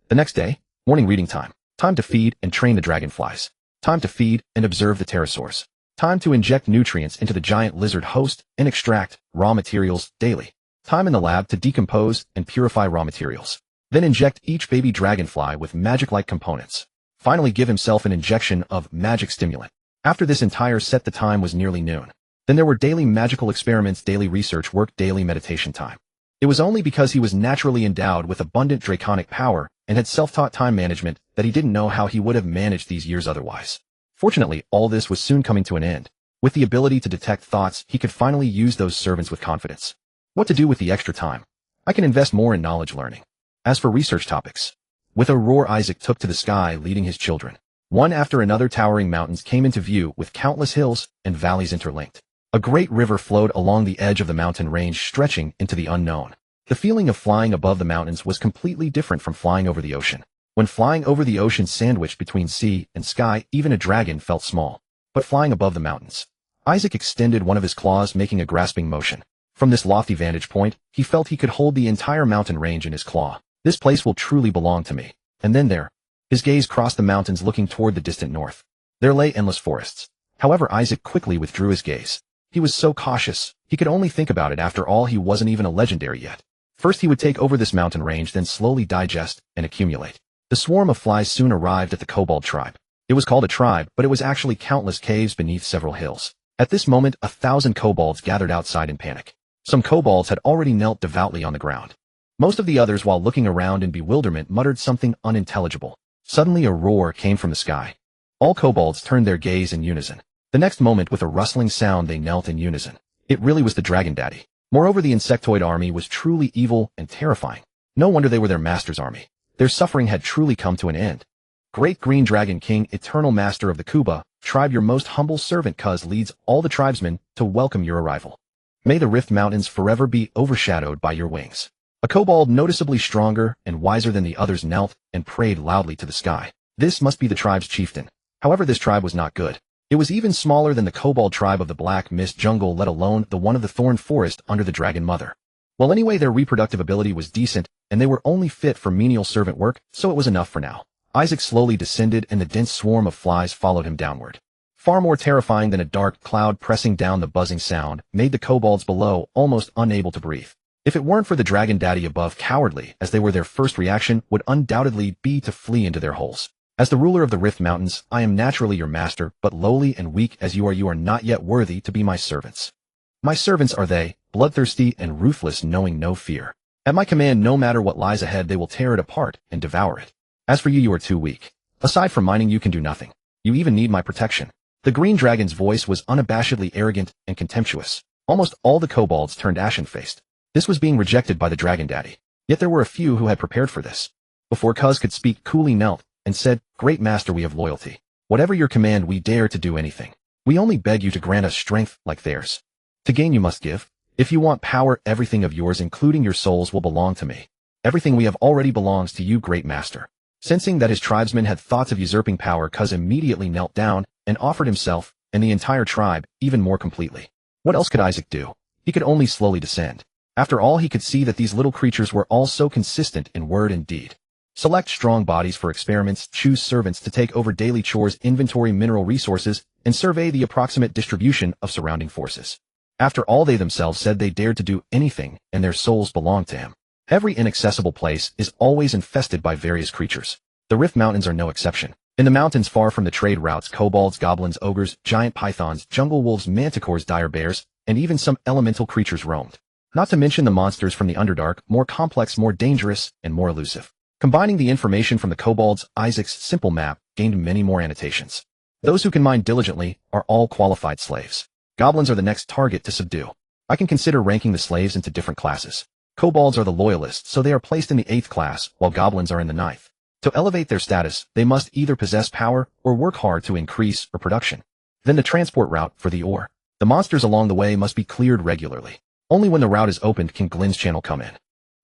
The next day, morning reading time. Time to feed and train the dragonflies. Time to feed and observe the pterosaurs. Time to inject nutrients into the giant lizard host and extract raw materials daily. Time in the lab to decompose and purify raw materials. Then inject each baby dragonfly with magic-like components. Finally, give himself an injection of magic stimulant. After this entire set, the time was nearly noon. Then there were daily magical experiments, daily research work, daily meditation time. It was only because he was naturally endowed with abundant draconic power and had self-taught time management that he didn't know how he would have managed these years otherwise. Fortunately, all this was soon coming to an end. With the ability to detect thoughts, he could finally use those servants with confidence. What to do with the extra time? I can invest more in knowledge learning. As for research topics, with a roar, Isaac took to the sky, leading his children. One after another, towering mountains came into view with countless hills and valleys interlinked. A great river flowed along the edge of the mountain range, stretching into the unknown. The feeling of flying above the mountains was completely different from flying over the ocean. When flying over the ocean sandwiched between sea and sky, even a dragon felt small. But flying above the mountains, Isaac extended one of his claws, making a grasping motion. From this lofty vantage point, he felt he could hold the entire mountain range in his claw. This place will truly belong to me. And then there, his gaze crossed the mountains, looking toward the distant north. There lay endless forests. However, Isaac quickly withdrew his gaze. He was so cautious, he could only think about it. After all, he wasn't even a legendary yet. First, he would take over this mountain range, then slowly digest and accumulate. The swarm of flies soon arrived at the kobold tribe. It was called a tribe, but it was actually countless caves beneath several hills. At this moment, 1,000 kobolds gathered outside in panic. Some kobolds had already knelt devoutly on the ground. Most of the others, while looking around in bewilderment, muttered something unintelligible. Suddenly, a roar came from the sky. All kobolds turned their gaze in unison. The next moment, with a rustling sound, they knelt in unison. It really was the Dragon Daddy. Moreover, the insectoid army was truly evil and terrifying. No wonder they were their master's army. Their suffering had truly come to an end. Great Green Dragon King, eternal master of the Kuba, tribe, your most humble servant Cuz leads all the tribesmen to welcome your arrival. May the Rift Mountains forever be overshadowed by your wings. A kobold noticeably stronger and wiser than the others knelt and prayed loudly to the sky. This must be the tribe's chieftain. However, this tribe was not good. It was even smaller than the kobold tribe of the Black Mist Jungle, let alone the one of the Thorn Forest under the Dragon Mother. Well, anyway, their reproductive ability was decent, and they were only fit for menial servant work, so it was enough for now. Isaac slowly descended, and the dense swarm of flies followed him downward. Far more terrifying than a dark cloud pressing down, the buzzing sound made the kobolds below almost unable to breathe. If it weren't for the Dragon Daddy above, cowardly as they were, their first reaction would undoubtedly be to flee into their holes. As the ruler of the Rift Mountains, I am naturally your master, but lowly and weak as you are not yet worthy to be my servants. My servants are they, bloodthirsty and ruthless, knowing no fear. At my command, no matter what lies ahead, they will tear it apart and devour it. As for you, you are too weak. Aside from mining, you can do nothing. You even need my protection. The green dragon's voice was unabashedly arrogant and contemptuous. Almost all the kobolds turned ashen-faced. This was being rejected by the dragon daddy. Yet there were a few who had prepared for this. Before Cuz could speak, coolly knelt and said, "Great master, we have loyalty. Whatever your command, we dare to do anything. We only beg you to grant us strength like theirs. To gain you must give. If you want power, everything of yours, including your souls, will belong to me. Everything we have already belongs to you, great master." Sensing that his tribesmen had thoughts of usurping power, Cuz immediately knelt down and offered himself and the entire tribe even more completely. What else could Isaac do? He could only slowly descend. After all, he could see that these little creatures were all so consistent in word and deed. Select strong bodies for experiments, choose servants to take over daily chores, inventory mineral resources, and survey the approximate distribution of surrounding forces. After all, they themselves said they dared to do anything, and their souls belonged to him. Every inaccessible place is always infested by various creatures. The Rift Mountains are no exception. In the mountains far from the trade routes, kobolds, goblins, ogres, giant pythons, jungle wolves, manticores, dire bears, and even some elemental creatures roamed. Not to mention the monsters from the Underdark, more complex, more dangerous, and more elusive. Combining the information from the kobolds, Isaac's simple map gained many more annotations. Those who can mine diligently are all qualified slaves. Goblins are the next target to subdue. I can consider ranking the slaves into different classes. Kobolds are the loyalists, so they are placed in the 8th class, while goblins are in the 9th. To elevate their status, they must either possess power or work hard to increase their production. Then the transport route for the ore. The monsters along the way must be cleared regularly. Only when the route is opened can Glenn's channel come in.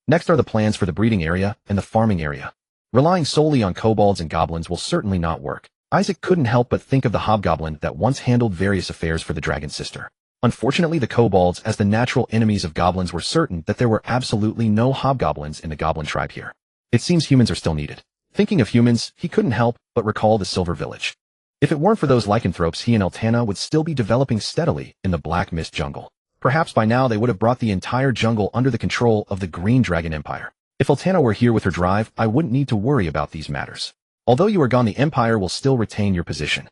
Next are the plans for the breeding area and the farming area. Relying solely on kobolds and goblins will certainly not work. Isaac couldn't help but think of the hobgoblin that once handled various affairs for the dragon sister. Unfortunately, the kobolds, as the natural enemies of goblins, were certain that there were absolutely no hobgoblins in the goblin tribe here. It seems humans are still needed. Thinking of humans, he couldn't help but recall the Silver Village. If it weren't for those lycanthropes, he and Eltana would still be developing steadily in the Black Mist jungle. Perhaps by now they would have brought the entire jungle under the control of the Green Dragon Empire. If Eltana were here with her drive, I wouldn't need to worry about these matters. Although you are gone, the Empire will still retain your position.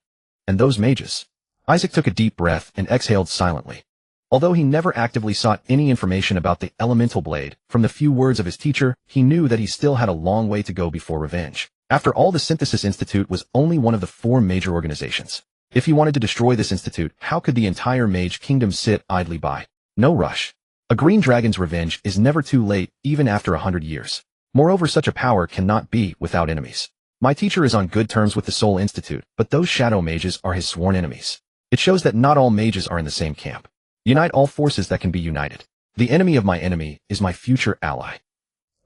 And those mages. Isaac took a deep breath and exhaled silently. Although he never actively sought any information about the elemental blade, from the few words of his teacher, he knew that he still had a long way to go before revenge. After all, the Synthesis Institute was only one of the 4 major organizations. If he wanted to destroy this institute, how could the entire mage kingdom sit idly by? No rush. A green dragon's revenge is never too late, even after 100 years. Moreover, such a power cannot be without enemies. My teacher is on good terms with the Soul Institute, but those shadow mages are his sworn enemies. It shows that not all mages are in the same camp. Unite all forces that can be united. The enemy of my enemy is my future ally.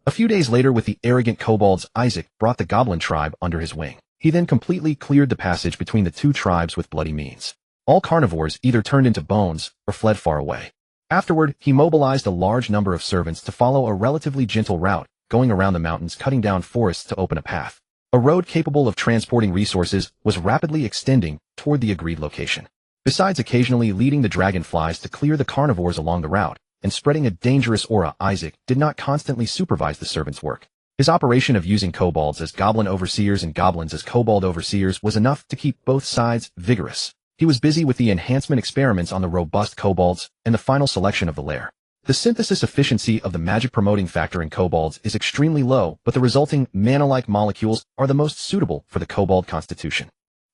A few days later, with the arrogant kobolds, Isaac brought the goblin tribe under his wing. He then completely cleared the passage between the 2 tribes with bloody means. All carnivores either turned into bones or fled far away. Afterward, he mobilized a large number of servants to follow a relatively gentle route, going around the mountains, cutting down forests to open a path. A road capable of transporting resources was rapidly extending toward the agreed location. Besides occasionally leading the dragonflies to clear the carnivores along the route and spreading a dangerous aura, Isaac did not constantly supervise the servants' work. His operation of using kobolds as goblin overseers and goblins as kobold overseers was enough to keep both sides vigorous. He was busy with the enhancement experiments on the robust kobolds and the final selection of the lair. The synthesis efficiency of the magic promoting factor in kobolds is extremely low, but the resulting mana-like molecules are the most suitable for the kobold constitution.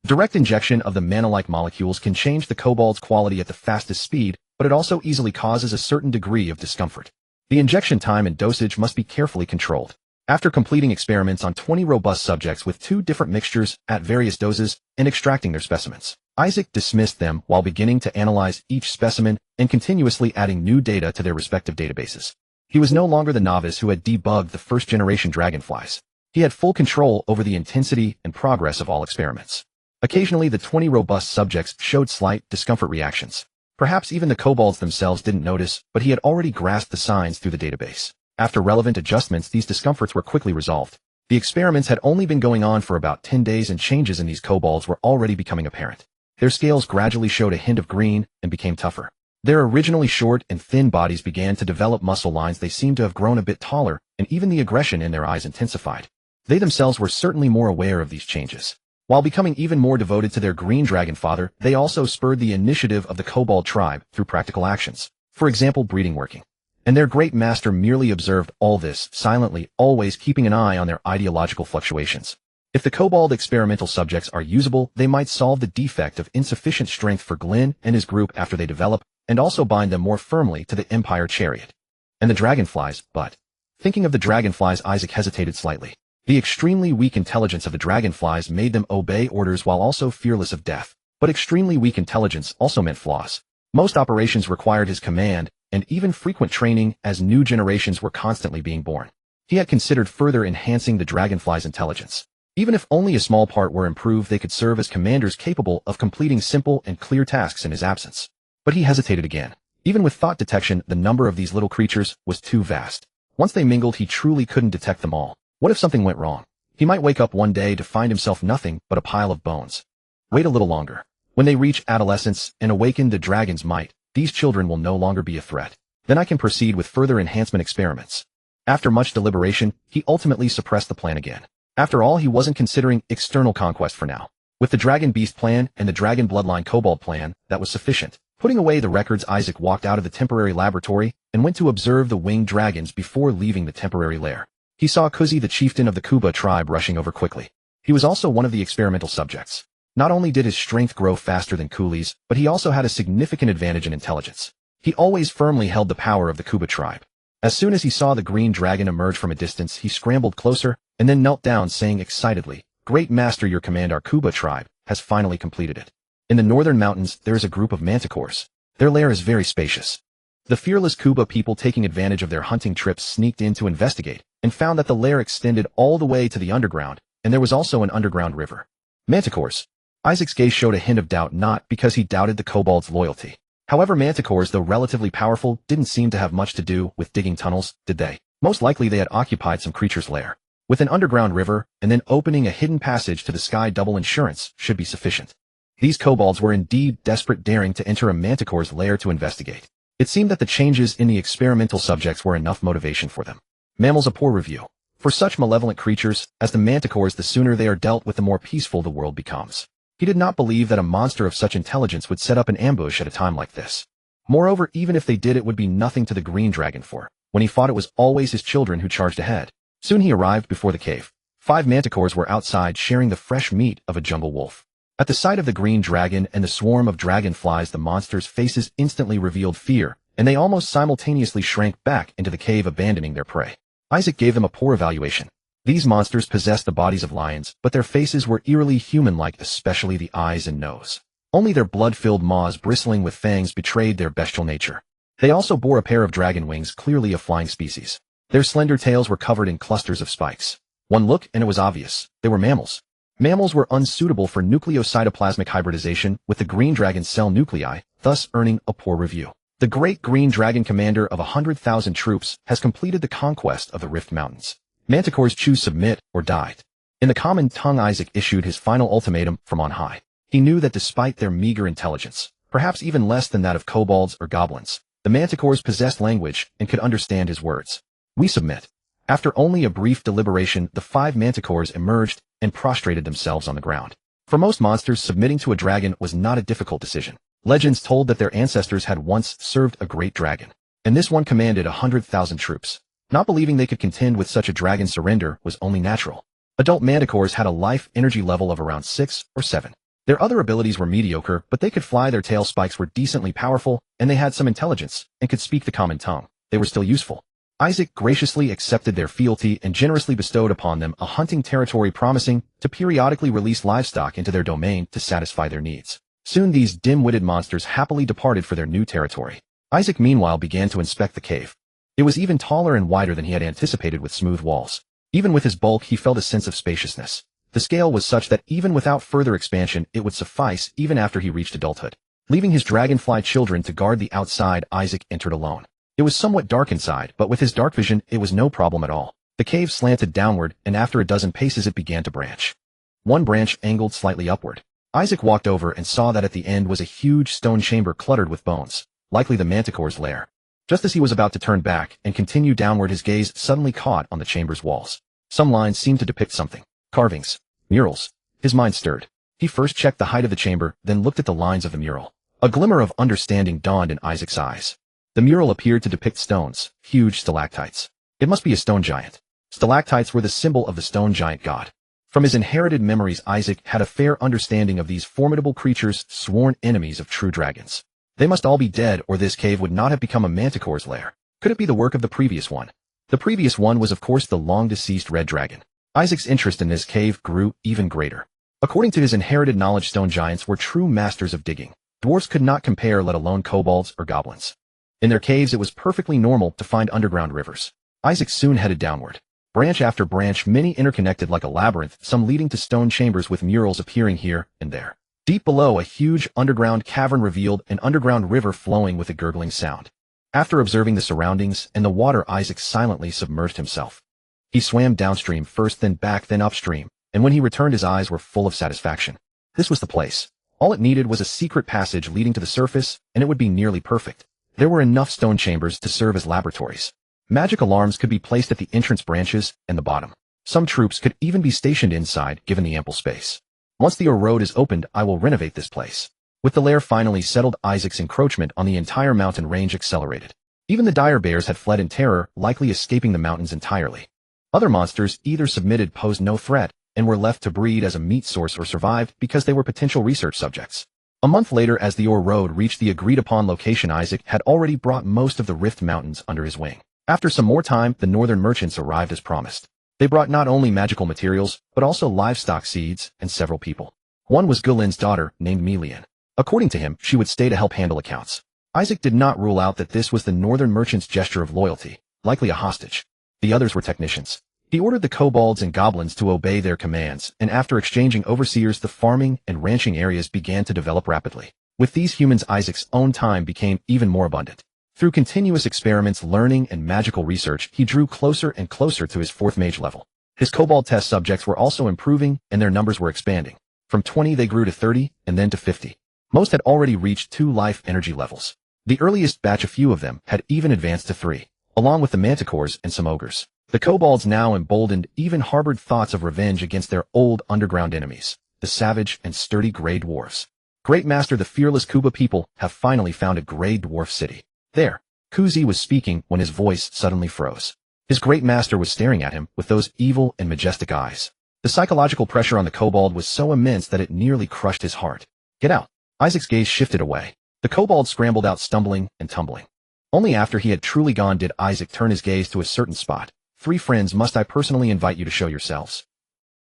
Direct injection of the mana-like molecules can change the kobold's quality at the fastest speed, but it also easily causes a certain degree of discomfort. The injection time and dosage must be carefully controlled. After completing experiments on 20 robust subjects with 2 different mixtures at various doses and extracting their specimens, Isaac dismissed them while beginning to analyze each specimen and continuously adding new data to their respective databases. He was no longer the novice who had debugged the first-generation dragonflies. He had full control over the intensity and progress of all experiments. Occasionally, the 20 robust subjects showed slight discomfort reactions. Perhaps even the kobolds themselves didn't notice, but he had already grasped the signs through the database. After relevant adjustments, these discomforts were quickly resolved. The experiments had only been going on for about 10 days, and changes in these kobolds were already becoming apparent. Their scales gradually showed a hint of green and became tougher. Their originally short and thin bodies began to develop muscle lines. They seemed to have grown a bit taller, and even the aggression in their eyes intensified. They themselves were certainly more aware of these changes. While becoming even more devoted to their green dragon father, they also spurred the initiative of the kobold tribe through practical actions. For example, breeding working. And their great master merely observed all this silently, always keeping an eye on their ideological fluctuations. If the kobold experimental subjects are usable, they might solve the defect of insufficient strength for Glynn and his group after they develop, and also bind them more firmly to the Empire chariot. And the dragonflies, but... Thinking of the dragonflies, Isaac hesitated slightly. The extremely weak intelligence of the dragonflies made them obey orders while also fearless of death. But extremely weak intelligence also meant flaws. Most operations required his command, and even frequent training, as new generations were constantly being born. He had considered further enhancing the dragonflies' intelligence. Even if only a small part were improved, they could serve as commanders capable of completing simple and clear tasks in his absence. But he hesitated again. Even with thought detection, the number of these little creatures was too vast. Once they mingled, he truly couldn't detect them all. What if something went wrong? He might wake up one day to find himself nothing but a pile of bones. Wait a little longer. When they reach adolescence and awaken the dragon's might, these children will no longer be a threat. Then I can proceed with further enhancement experiments. After much deliberation, he ultimately suppressed the plan again. After all, he wasn't considering external conquest for now. With the Dragon Beast plan and the Dragon Bloodline Kobold plan, that was sufficient. Putting away the records, Isaac walked out of the temporary laboratory and went to observe the winged dragons before leaving the temporary lair. He saw Kuzi, the chieftain of the Kuba tribe, rushing over quickly. He was also one of the experimental subjects. Not only did his strength grow faster than Kuli's, but he also had a significant advantage in intelligence. He always firmly held the power of the Kuba tribe. As soon as he saw the green dragon emerge from a distance, he scrambled closer and then knelt down, saying excitedly, "Great Master, your command, our Kuba tribe has finally completed it. In the northern mountains, there is a group of manticores. Their lair is very spacious." The fearless Kuba people, taking advantage of their hunting trips, sneaked in to investigate and found that the lair extended all the way to the underground, and there was also an underground river. Manticores. Isaac's gaze showed a hint of doubt, not because he doubted the kobold's loyalty. However, manticores, though relatively powerful, didn't seem to have much to do with digging tunnels, did they? Most likely they had occupied some creature's lair. With an underground river, and then opening a hidden passage to the sky, double insurance should be sufficient. These kobolds were indeed desperate, daring to enter a manticore's lair to investigate. It seemed that the changes in the experimental subjects were enough motivation for them. Mammals, a poor review. For such malevolent creatures, as the manticores, the sooner they are dealt with, the more peaceful the world becomes. He did not believe that a monster of such intelligence would set up an ambush at a time like this. Moreover, even if they did, it would be nothing to the green dragon, for when he fought, it was always his children who charged ahead. Soon he arrived before the cave. 5 manticores were outside, sharing the fresh meat of a jungle wolf. At the sight of the green dragon and the swarm of dragonflies, the monsters' faces instantly revealed fear, and they almost simultaneously shrank back into the cave, abandoning their prey. Isaac gave them a poor evaluation. These monsters possessed the bodies of lions, but their faces were eerily human-like, especially the eyes and nose. Only their blood-filled maws, bristling with fangs, betrayed their bestial nature. They also bore a pair of dragon wings, clearly a flying species. Their slender tails were covered in clusters of spikes. One look, and it was obvious. They were mammals. Mammals were unsuitable for nucleocytoplasmic hybridization with the green dragon's cell nuclei, thus earning a poor review. The great green dragon, commander of 100,000 troops, has completed the conquest of the Rift Mountains. Manticores choose submit or die. In the common tongue, Isaac issued his final ultimatum from on high. He knew that despite their meager intelligence, perhaps even less than that of kobolds or goblins, the manticores possessed language and could understand his words. "We submit." After only a brief deliberation, the 5 manticores emerged and prostrated themselves on the ground. For most monsters, submitting to a dragon was not a difficult decision. Legends told that their ancestors had once served a great dragon, and this one commanded 100,000 troops. Not believing they could contend with such a dragon's surrender was only natural. Adult manticores had a life energy level of around 6 or 7. Their other abilities were mediocre, but they could fly, their tail spikes were decently powerful, and they had some intelligence and could speak the common tongue. They were still useful. Isaac graciously accepted their fealty and generously bestowed upon them a hunting territory, promising to periodically release livestock into their domain to satisfy their needs. Soon these dim-witted monsters happily departed for their new territory. Isaac meanwhile began to inspect the cave. It was even taller and wider than he had anticipated, with smooth walls. Even with his bulk, he felt a sense of spaciousness. The scale was such that even without further expansion, it would suffice even after he reached adulthood. Leaving his dragonfly children to guard the outside, Isaac entered alone. It was somewhat dark inside, but with his dark vision, it was no problem at all. The cave slanted downward, and after a dozen paces it began to branch. One branch angled slightly upward. Isaac walked over and saw that at the end was a huge stone chamber cluttered with bones, likely the manticore's lair. Just as he was about to turn back and continue downward, his gaze suddenly caught on the chamber's walls. Some lines seemed to depict something. Carvings. Murals. His mind stirred. He first checked the height of the chamber, then looked at the lines of the mural. A glimmer of understanding dawned in Isaac's eyes. The mural appeared to depict stones, huge stalactites. It must be a stone giant. Stalactites were the symbol of the stone giant god. From his inherited memories, Isaac had a fair understanding of these formidable creatures, sworn enemies of true dragons. They must all be dead, or this cave would not have become a manticore's lair. Could it be the work of the previous one? The previous one was of course the long-deceased red dragon. Isaac's interest in this cave grew even greater. According to his inherited knowledge, stone giants were true masters of digging. Dwarfs could not compare, let alone kobolds or goblins. In their caves it was perfectly normal to find underground rivers. Isaac soon headed downward. Branch after branch, many interconnected like a labyrinth, some leading to stone chambers with murals appearing here and there. Deep below, a huge underground cavern revealed an underground river flowing with a gurgling sound. After observing the surroundings and the water, Isaac silently submerged himself. He swam downstream first, then back, then upstream, and when he returned his eyes were full of satisfaction. This was the place. All it needed was a secret passage leading to the surface, and it would be nearly perfect. There were enough stone chambers to serve as laboratories. Magic alarms could be placed at the entrance branches and the bottom. Some troops could even be stationed inside, given the ample space. Once the road is opened, I will renovate this place. With the lair finally settled, Isaac's encroachment on the entire mountain range accelerated. Even the dire bears had fled in terror, likely escaping the mountains entirely. Other monsters either submitted, posed no threat, and were left to breed as a meat source, or survived because they were potential research subjects. A month later, as the ore road reached the agreed-upon location, Isaac had already brought most of the Rift Mountains under his wing. After some more time, the northern merchants arrived as promised. They brought not only magical materials, but also livestock, seeds, and several people. One was Gulin's daughter, named Melian. According to him, she would stay to help handle accounts. Isaac did not rule out that this was the northern merchant's gesture of loyalty, likely a hostage. The others were technicians. He ordered the kobolds and goblins to obey their commands, and after exchanging overseers, the farming and ranching areas began to develop rapidly. With these humans, Isaac's own time became even more abundant. Through continuous experiments, learning, and magical research, he drew closer and closer to his 4th mage level. His kobold test subjects were also improving, and their numbers were expanding. From 20 they grew to 30, and then to 50. Most had already reached 2 life energy levels. The earliest batch, a few of them, had even advanced to 3, along with the manticores and some ogres. The kobolds, now emboldened, even harbored thoughts of revenge against their old underground enemies, the savage and sturdy gray dwarfs. Great Master, the fearless Kuba people have finally found a gray dwarf city. There, Kuzi was speaking when his voice suddenly froze. His great master was staring at him with those evil and majestic eyes. The psychological pressure on the kobold was so immense that it nearly crushed his heart. Get out. Isaac's gaze shifted away. The kobold scrambled out, stumbling and tumbling. Only after he had truly gone did Isaac turn his gaze to a certain spot. 3 friends, must I personally invite you to show yourselves?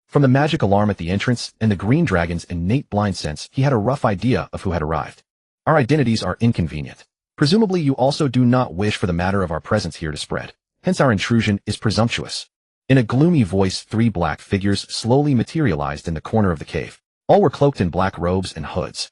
From the magic alarm at the entrance and the green dragon's innate blind sense, he had a rough idea of who had arrived. Our identities are inconvenient. Presumably you also do not wish for the matter of our presence here to spread. Hence our intrusion is presumptuous. In a gloomy voice, 3 black figures slowly materialized in the corner of the cave. All were cloaked in black robes and hoods.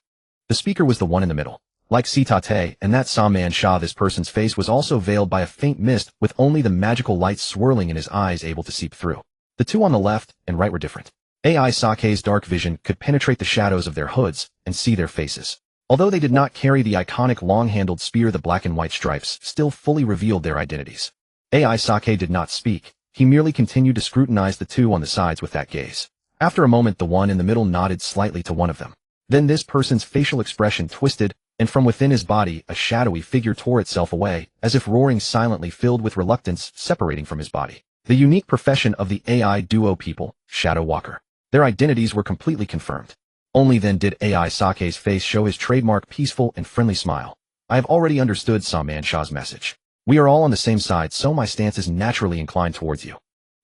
The speaker was the one in the middle. Like Sitate and that Saman Shah, this person's face was also veiled by a faint mist, with only the magical light swirling in his eyes able to seep through. The 2 on the left and right were different. AI Sake's dark vision could penetrate the shadows of their hoods and see their faces. Although they did not carry the iconic long-handled spear, the black and white stripes still fully revealed their identities. AI Sake did not speak. He merely continued to scrutinize the 2 on the sides with that gaze. After a moment, the one in the middle nodded slightly to one of them. Then this person's facial expression twisted, and from within his body, a shadowy figure tore itself away, as if roaring silently, filled with reluctance, separating from his body. The unique profession of the AI duo people, Shadow Walker. Their identities were completely confirmed. Only then did AI Sake's face show his trademark peaceful and friendly smile. I have already understood Saman Shah's message. We are all on the same side, so my stance is naturally inclined towards you.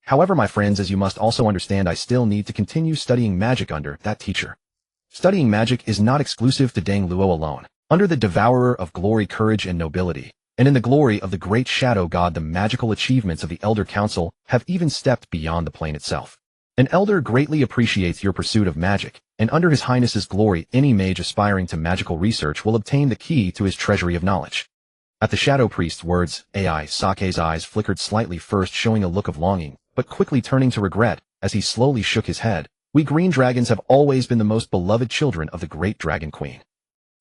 However, my friends, as you must also understand, I still need to continue studying magic under that teacher. Studying magic is not exclusive to Dang Luo alone. Under the Devourer of Glory, Courage, and Nobility, and in the glory of the Great Shadow God, the magical achievements of the Elder Council have even stepped beyond the plane itself. An elder greatly appreciates your pursuit of magic, and under His Highness's glory, any mage aspiring to magical research will obtain the key to his treasury of knowledge. At the Shadow Priest's words, AI Sake's eyes flickered slightly, first showing a look of longing, but quickly turning to regret, as he slowly shook his head. We green dragons have always been the most beloved children of the Great Dragon Queen.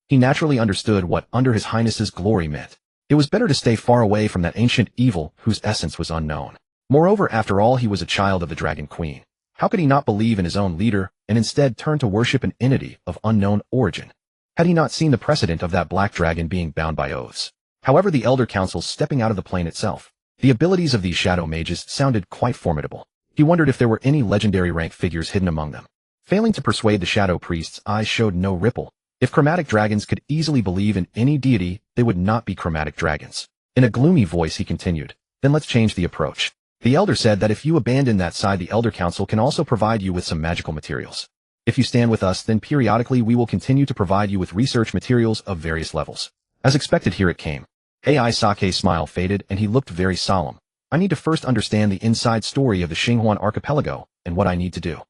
He naturally understood what under His Highness's glory meant. It was better to stay far away from that ancient evil whose essence was unknown. Moreover, after all, he was a child of the Dragon Queen. How could he not believe in his own leader, and instead turn to worship an entity of unknown origin? Had he not seen the precedent of that black dragon being bound by oaths? However, the Elder Council stepping out of the plane itself. The abilities of these shadow mages sounded quite formidable. He wondered if there were any legendary rank figures hidden among them. Failing to persuade the Shadow Priest's eyes showed no ripple. If chromatic dragons could easily believe in any deity, they would not be chromatic dragons. In a gloomy voice he continued, "Then let's change the approach. The Elder said that if you abandon that side, the Elder Council can also provide you with some magical materials. If you stand with us, then periodically we will continue to provide you with research materials of various levels." As expected, here it came. AI Sake's smile faded and he looked very solemn. "I need to first understand the inside story of the Xinghuan archipelago and what I need to do."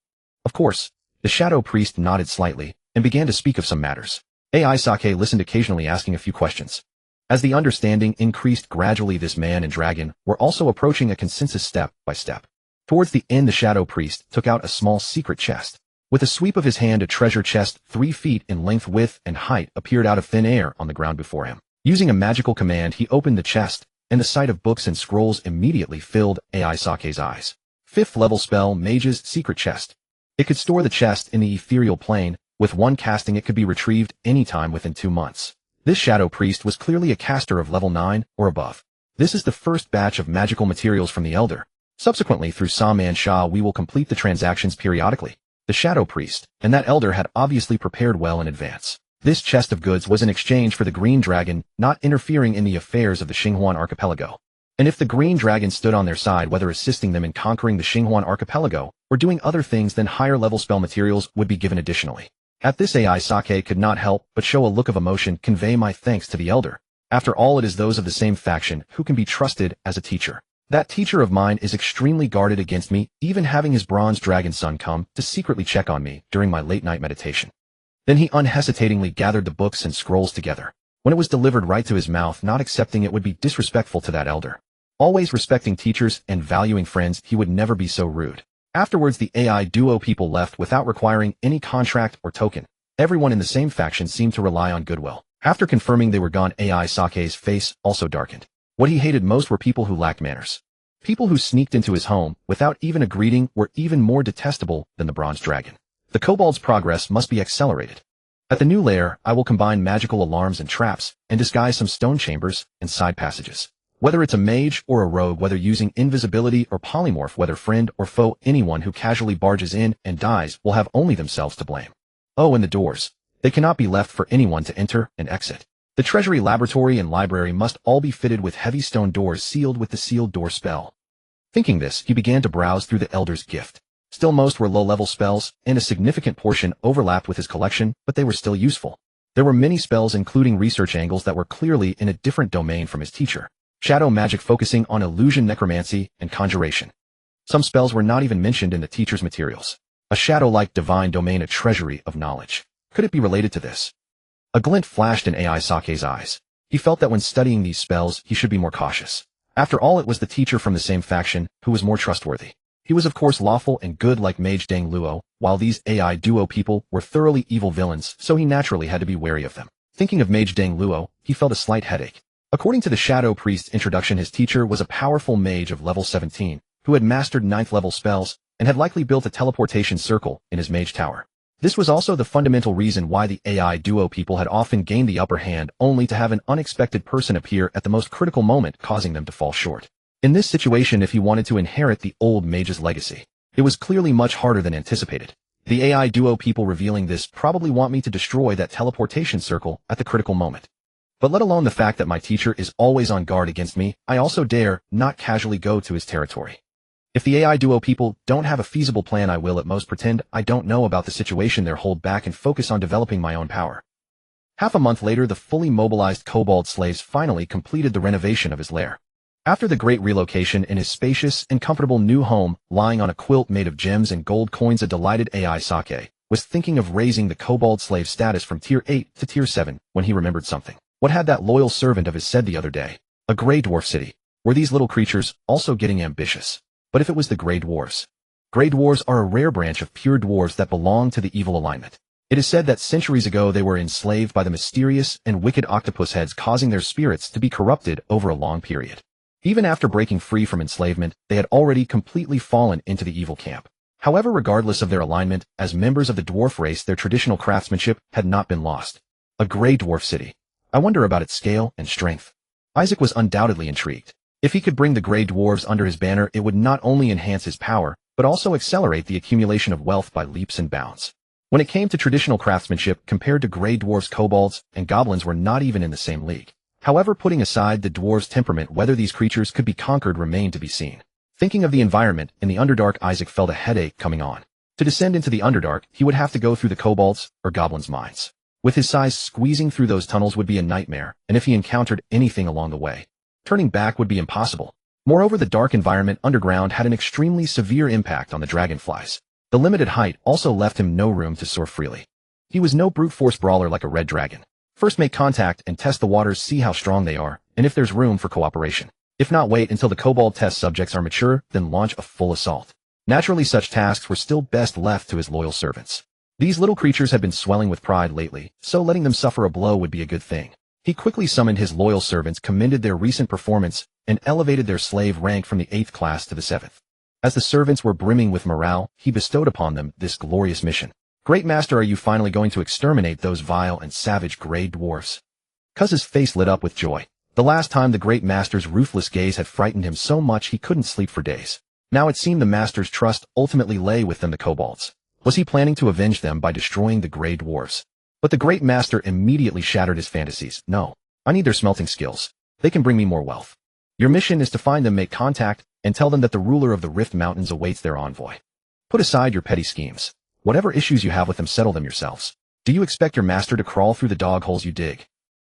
Of course, the Shadow Priest nodded slightly and began to speak of some matters. AI Sake listened, occasionally asking a few questions. As the understanding increased gradually, this man and dragon were also approaching a consensus step by step. Towards the end, the Shadow Priest took out a small secret chest. With a sweep of his hand, a treasure chest 3 feet in length, width, and height appeared out of thin air on the ground before him. Using a magical command, he opened the chest, and the sight of books and scrolls immediately filled AI Sake's eyes. 5th level spell, Mage's Secret Chest. It could store the chest in the ethereal plane. With one casting, it could be retrieved anytime within 2 months. This Shadow Priest was clearly a caster of level 9 or above. This is the first batch of magical materials from the Elder. Subsequently, through Saman Shah, we will complete the transactions periodically. The Shadow Priest and that Elder had obviously prepared well in advance. This chest of goods was in exchange for the Green Dragon not interfering in the affairs of the Xinghuan archipelago. And if the Green Dragon stood on their side, whether assisting them in conquering the Xinghuan archipelago or doing other things, then higher level spell materials would be given additionally. At this, AI Sake could not help but show a look of emotion. "Convey my thanks to the Elder. After all, it is those of the same faction who can be trusted as a teacher. That teacher of mine is extremely guarded against me, even having his bronze dragon son come to secretly check on me during my late-night meditation." Then he unhesitatingly gathered the books and scrolls together. When it was delivered right to his mouth, not accepting it would be disrespectful to that Elder. Always respecting teachers and valuing friends, he would never be so rude. Afterwards, the AI duo people left without requiring any contract or token. Everyone in the same faction seemed to rely on goodwill. After confirming they were gone, AI Sake's face also darkened. What he hated most were people who lacked manners. People who sneaked into his home without even a greeting were even more detestable than the Bronze Dragon. The kobold's progress must be accelerated. At the new lair, I will combine magical alarms and traps and disguise some stone chambers and side passages. Whether it's a mage or a rogue, whether using invisibility or polymorph, whether friend or foe, anyone who casually barges in and dies will have only themselves to blame. Oh, and the doors. They cannot be left for anyone to enter and exit. The treasury, laboratory, and library must all be fitted with heavy stone doors sealed with the sealed door spell. Thinking this, he began to browse through the Elder's gift. Still, most were low-level spells, and a significant portion overlapped with his collection, but they were still useful. There were many spells, including research angles, that were clearly in a different domain from his teacher. Shadow magic focusing on illusion, necromancy, and conjuration. Some spells were not even mentioned in the teacher's materials. A shadow-like divine domain, a treasury of knowledge. Could it be related to this? A glint flashed in AI Sake's eyes. He felt that when studying these spells, he should be more cautious. After all, it was the teacher from the same faction who was more trustworthy. He was of course lawful and good like Mage Deng Luo, while these AI duo people were thoroughly evil villains, so he naturally had to be wary of them. Thinking of Mage Deng Luo, he felt a slight headache. According to the Shadow Priest's introduction, his teacher was a powerful mage of level 17, who had mastered 9th level spells, and had likely built a teleportation circle in his mage tower. This was also the fundamental reason why the AI duo people had often gained the upper hand, only to have an unexpected person appear at the most critical moment, causing them to fall short. In this situation, if he wanted to inherit the old mage's legacy, it was clearly much harder than anticipated. The AI duo people revealing this probably want me to destroy that teleportation circle at the critical moment. But let alone the fact that my teacher is always on guard against me, I also dare not casually go to his territory. If the AI duo people don't have a feasible plan, I will at most pretend I don't know about the situation there, hold back and focus on developing my own power. Half a month later, the fully mobilized kobold slaves finally completed the renovation of his lair. After the great relocation in his spacious and comfortable new home, lying on a quilt made of gems and gold coins, a delighted AI Sake was thinking of raising the kobold slave status from tier 8 to tier 7 when he remembered something. What had that loyal servant of his said the other day? A gray dwarf city. Were these little creatures also getting ambitious? But if it was the gray dwarves? Gray dwarves are a rare branch of pure dwarves that belong to the evil alignment. It is said that centuries ago they were enslaved by the mysterious and wicked octopus heads, causing their spirits to be corrupted over a long period. Even after breaking free from enslavement, they had already completely fallen into the evil camp. However, regardless of their alignment, as members of the dwarf race, their traditional craftsmanship had not been lost. A gray dwarf city. I wonder about its scale and strength. Isaac was undoubtedly intrigued. If he could bring the gray dwarves under his banner, it would not only enhance his power, but also accelerate the accumulation of wealth by leaps and bounds. When it came to traditional craftsmanship compared to gray dwarfs, kobolds, and goblins were not even in the same league. However, putting aside the dwarves' temperament, whether these creatures could be conquered remained to be seen. Thinking of the environment in the Underdark, Isaac felt a headache coming on. To descend into the Underdark, he would have to go through the kobolds or goblins' mines. With his size, squeezing through those tunnels would be a nightmare, and if he encountered anything along the way, turning back would be impossible. Moreover, the dark environment underground had an extremely severe impact on the dragonflies. The limited height also left him no room to soar freely. He was no brute force brawler like a red dragon. First make contact and test the waters, see how strong they are, and if there's room for cooperation. If not, wait until the kobold test subjects are mature, then launch a full assault. Naturally, such tasks were still best left to his loyal servants. These little creatures had been swelling with pride lately, so letting them suffer a blow would be a good thing. He quickly summoned his loyal servants, commended their recent performance, and elevated their slave rank from the 8th class to the 7th. As the servants were brimming with morale, he bestowed upon them this glorious mission. Great Master, are you finally going to exterminate those vile and savage gray dwarfs? Cuz's face lit up with joy. The last time the Great Master's ruthless gaze had frightened him so much he couldn't sleep for days. Now it seemed the Master's trust ultimately lay with them, the kobolds. Was he planning to avenge them by destroying the gray dwarfs? But the Great Master immediately shattered his fantasies. No, I need their smelting skills. They can bring me more wealth. Your mission is to find them, make contact, and tell them that the ruler of the Rift Mountains awaits their envoy. Put aside your petty schemes. Whatever issues you have with them, settle them yourselves. Do you expect your master to crawl through the dog holes you dig?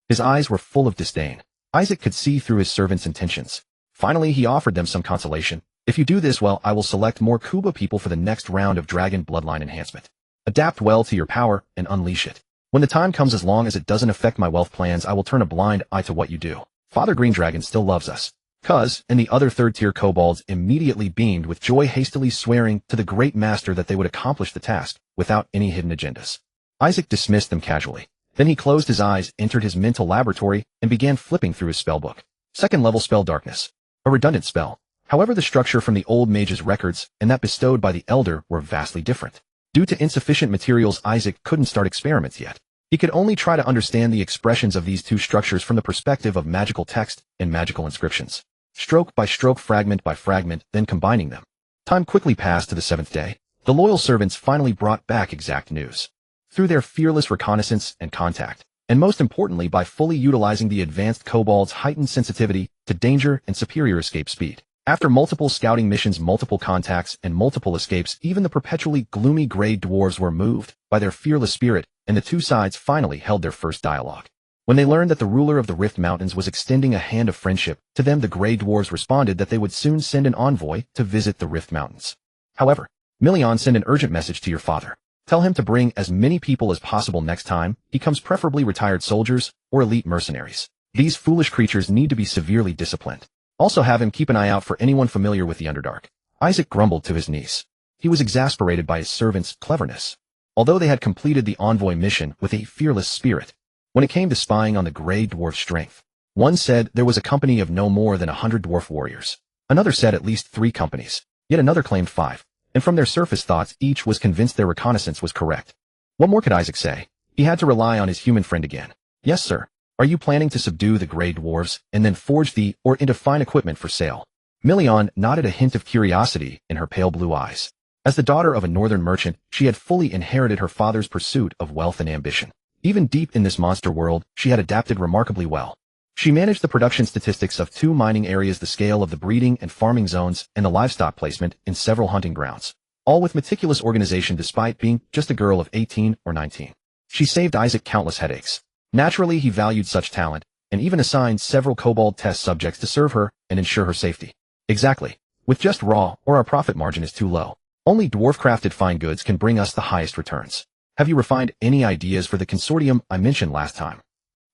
His eyes were full of disdain. Isaac could see through his servant's intentions. Finally, he offered them some consolation. If you do this well, I will select more Kuba people for the next round of dragon bloodline enhancement. Adapt well to your power and unleash it. When the time comes, as long as it doesn't affect my wealth plans, I will turn a blind eye to what you do. Father Green Dragon still loves us. Cuz and the other third-tier kobolds immediately beamed with joy, hastily swearing to the Great Master that they would accomplish the task without any hidden agendas. Isaac dismissed them casually. Then he closed his eyes, entered his mental laboratory, and began flipping through his spellbook. 2nd level spell, Darkness. A redundant spell. However, the structure from the old mage's records and that bestowed by the elder were vastly different. Due to insufficient materials, Isaac couldn't start experiments yet. He could only try to understand the expressions of these two structures from the perspective of magical text and magical inscriptions. Stroke by stroke, fragment by fragment, then combining them. Time quickly passed to the 7th day. The loyal servants finally brought back exact news. Through their fearless reconnaissance and contact, and most importantly by fully utilizing the advanced kobold's heightened sensitivity to danger and superior escape speed. After multiple scouting missions, multiple contacts, and multiple escapes, even the perpetually gloomy gray dwarves were moved by their fearless spirit, and the two sides finally held their first dialogue. When they learned that the ruler of the Rift Mountains was extending a hand of friendship to them, the gray dwarves responded that they would soon send an envoy to visit the Rift Mountains. However, Milion, send an urgent message to your father. Tell him to bring as many people as possible next time he comes, preferably retired soldiers or elite mercenaries. These foolish creatures need to be severely disciplined. Also have him keep an eye out for anyone familiar with the Underdark. Isaac grumbled to his niece. He was exasperated by his servants' cleverness. Although they had completed the envoy mission with a fearless spirit, when it came to spying on the gray dwarf's strength, one said there was a company of no more than 100 dwarf warriors. Another said at least 3 companies. Yet another claimed 5. And from their surface thoughts, each was convinced their reconnaissance was correct. What more could Isaac say? He had to rely on his human friend again. Yes, sir. Are you planning to subdue the gray dwarves and then forge the or into fine equipment for sale? Milion nodded, a hint of curiosity in her pale blue eyes. As the daughter of a northern merchant, she had fully inherited her father's pursuit of wealth and ambition. Even deep in this monster world, she had adapted remarkably well. She managed the production statistics of 2 mining areas, the scale of the breeding and farming zones, and the livestock placement in several hunting grounds, all with meticulous organization despite being just a girl of 18 or 19. She saved Isaac countless headaches. Naturally, he valued such talent, and even assigned several kobold test subjects to serve her and ensure her safety. Exactly. With just raw, or our profit margin is too low. Only dwarf-crafted fine goods can bring us the highest returns. Have you refined any ideas for the consortium I mentioned last time?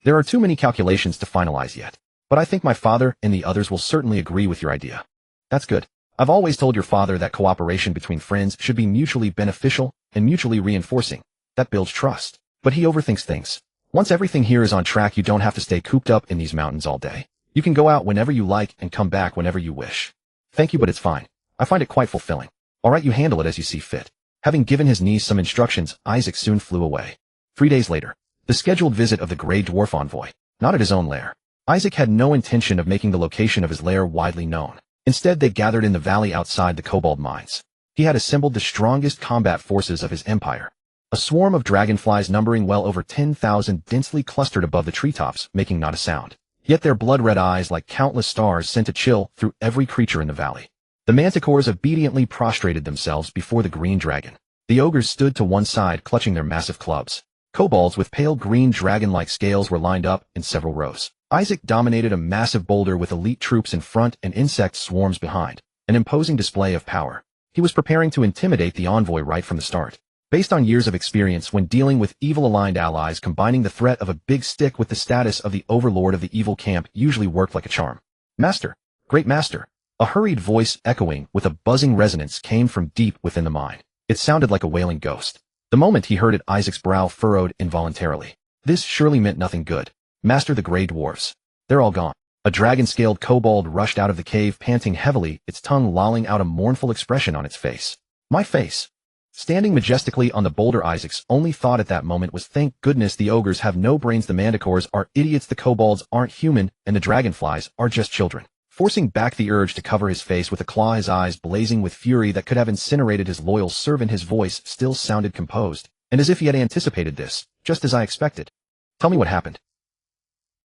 There are too many calculations to finalize yet, but I think my father and the others will certainly agree with your idea. That's good. I've always told your father that cooperation between friends should be mutually beneficial and mutually reinforcing. That builds trust. But he overthinks things. Once everything here is on track, you don't have to stay cooped up in these mountains all day. You can go out whenever you like and come back whenever you wish. Thank you, but it's fine. I find it quite fulfilling. All right, you handle it as you see fit. Having given his niece some instructions, Isaac soon flew away. 3 days later, the scheduled visit of the Grey Dwarf envoy, not at his own lair. Isaac had no intention of making the location of his lair widely known. Instead, they gathered in the valley outside the Kobold mines. He had assembled the strongest combat forces of his empire. A swarm of dragonflies numbering well over 10,000 densely clustered above the treetops, making not a sound. Yet their blood-red eyes, like countless stars, sent a chill through every creature in the valley. The manticores obediently prostrated themselves before the green dragon. The ogres stood to one side, clutching their massive clubs. Kobolds with pale green dragon-like scales were lined up in several rows. Isaac dominated a massive boulder with elite troops in front and insect swarms behind, an imposing display of power. He was preparing to intimidate the envoy right from the start. Based on years of experience when dealing with evil-aligned allies, combining the threat of a big stick with the status of the overlord of the evil camp usually worked like a charm. Master! Great Master! A hurried voice echoing with a buzzing resonance came from deep within the mine. It sounded like a wailing ghost. The moment he heard it, Isaac's brow furrowed involuntarily. This surely meant nothing good. Master, the Grey Dwarves. They're all gone. A dragon-scaled kobold rushed out of the cave, panting heavily, its tongue lolling out a mournful expression on its face. My face. Standing majestically on the boulder, Isaac's only thought at that moment was, thank goodness the ogres have no brains, the manticores are idiots, the kobolds aren't human, and the dragonflies are just children. Forcing back the urge to cover his face with a claw, his eyes blazing with fury that could have incinerated his loyal servant, his voice still sounded composed, and as if he had anticipated this, just as I expected. Tell me what happened.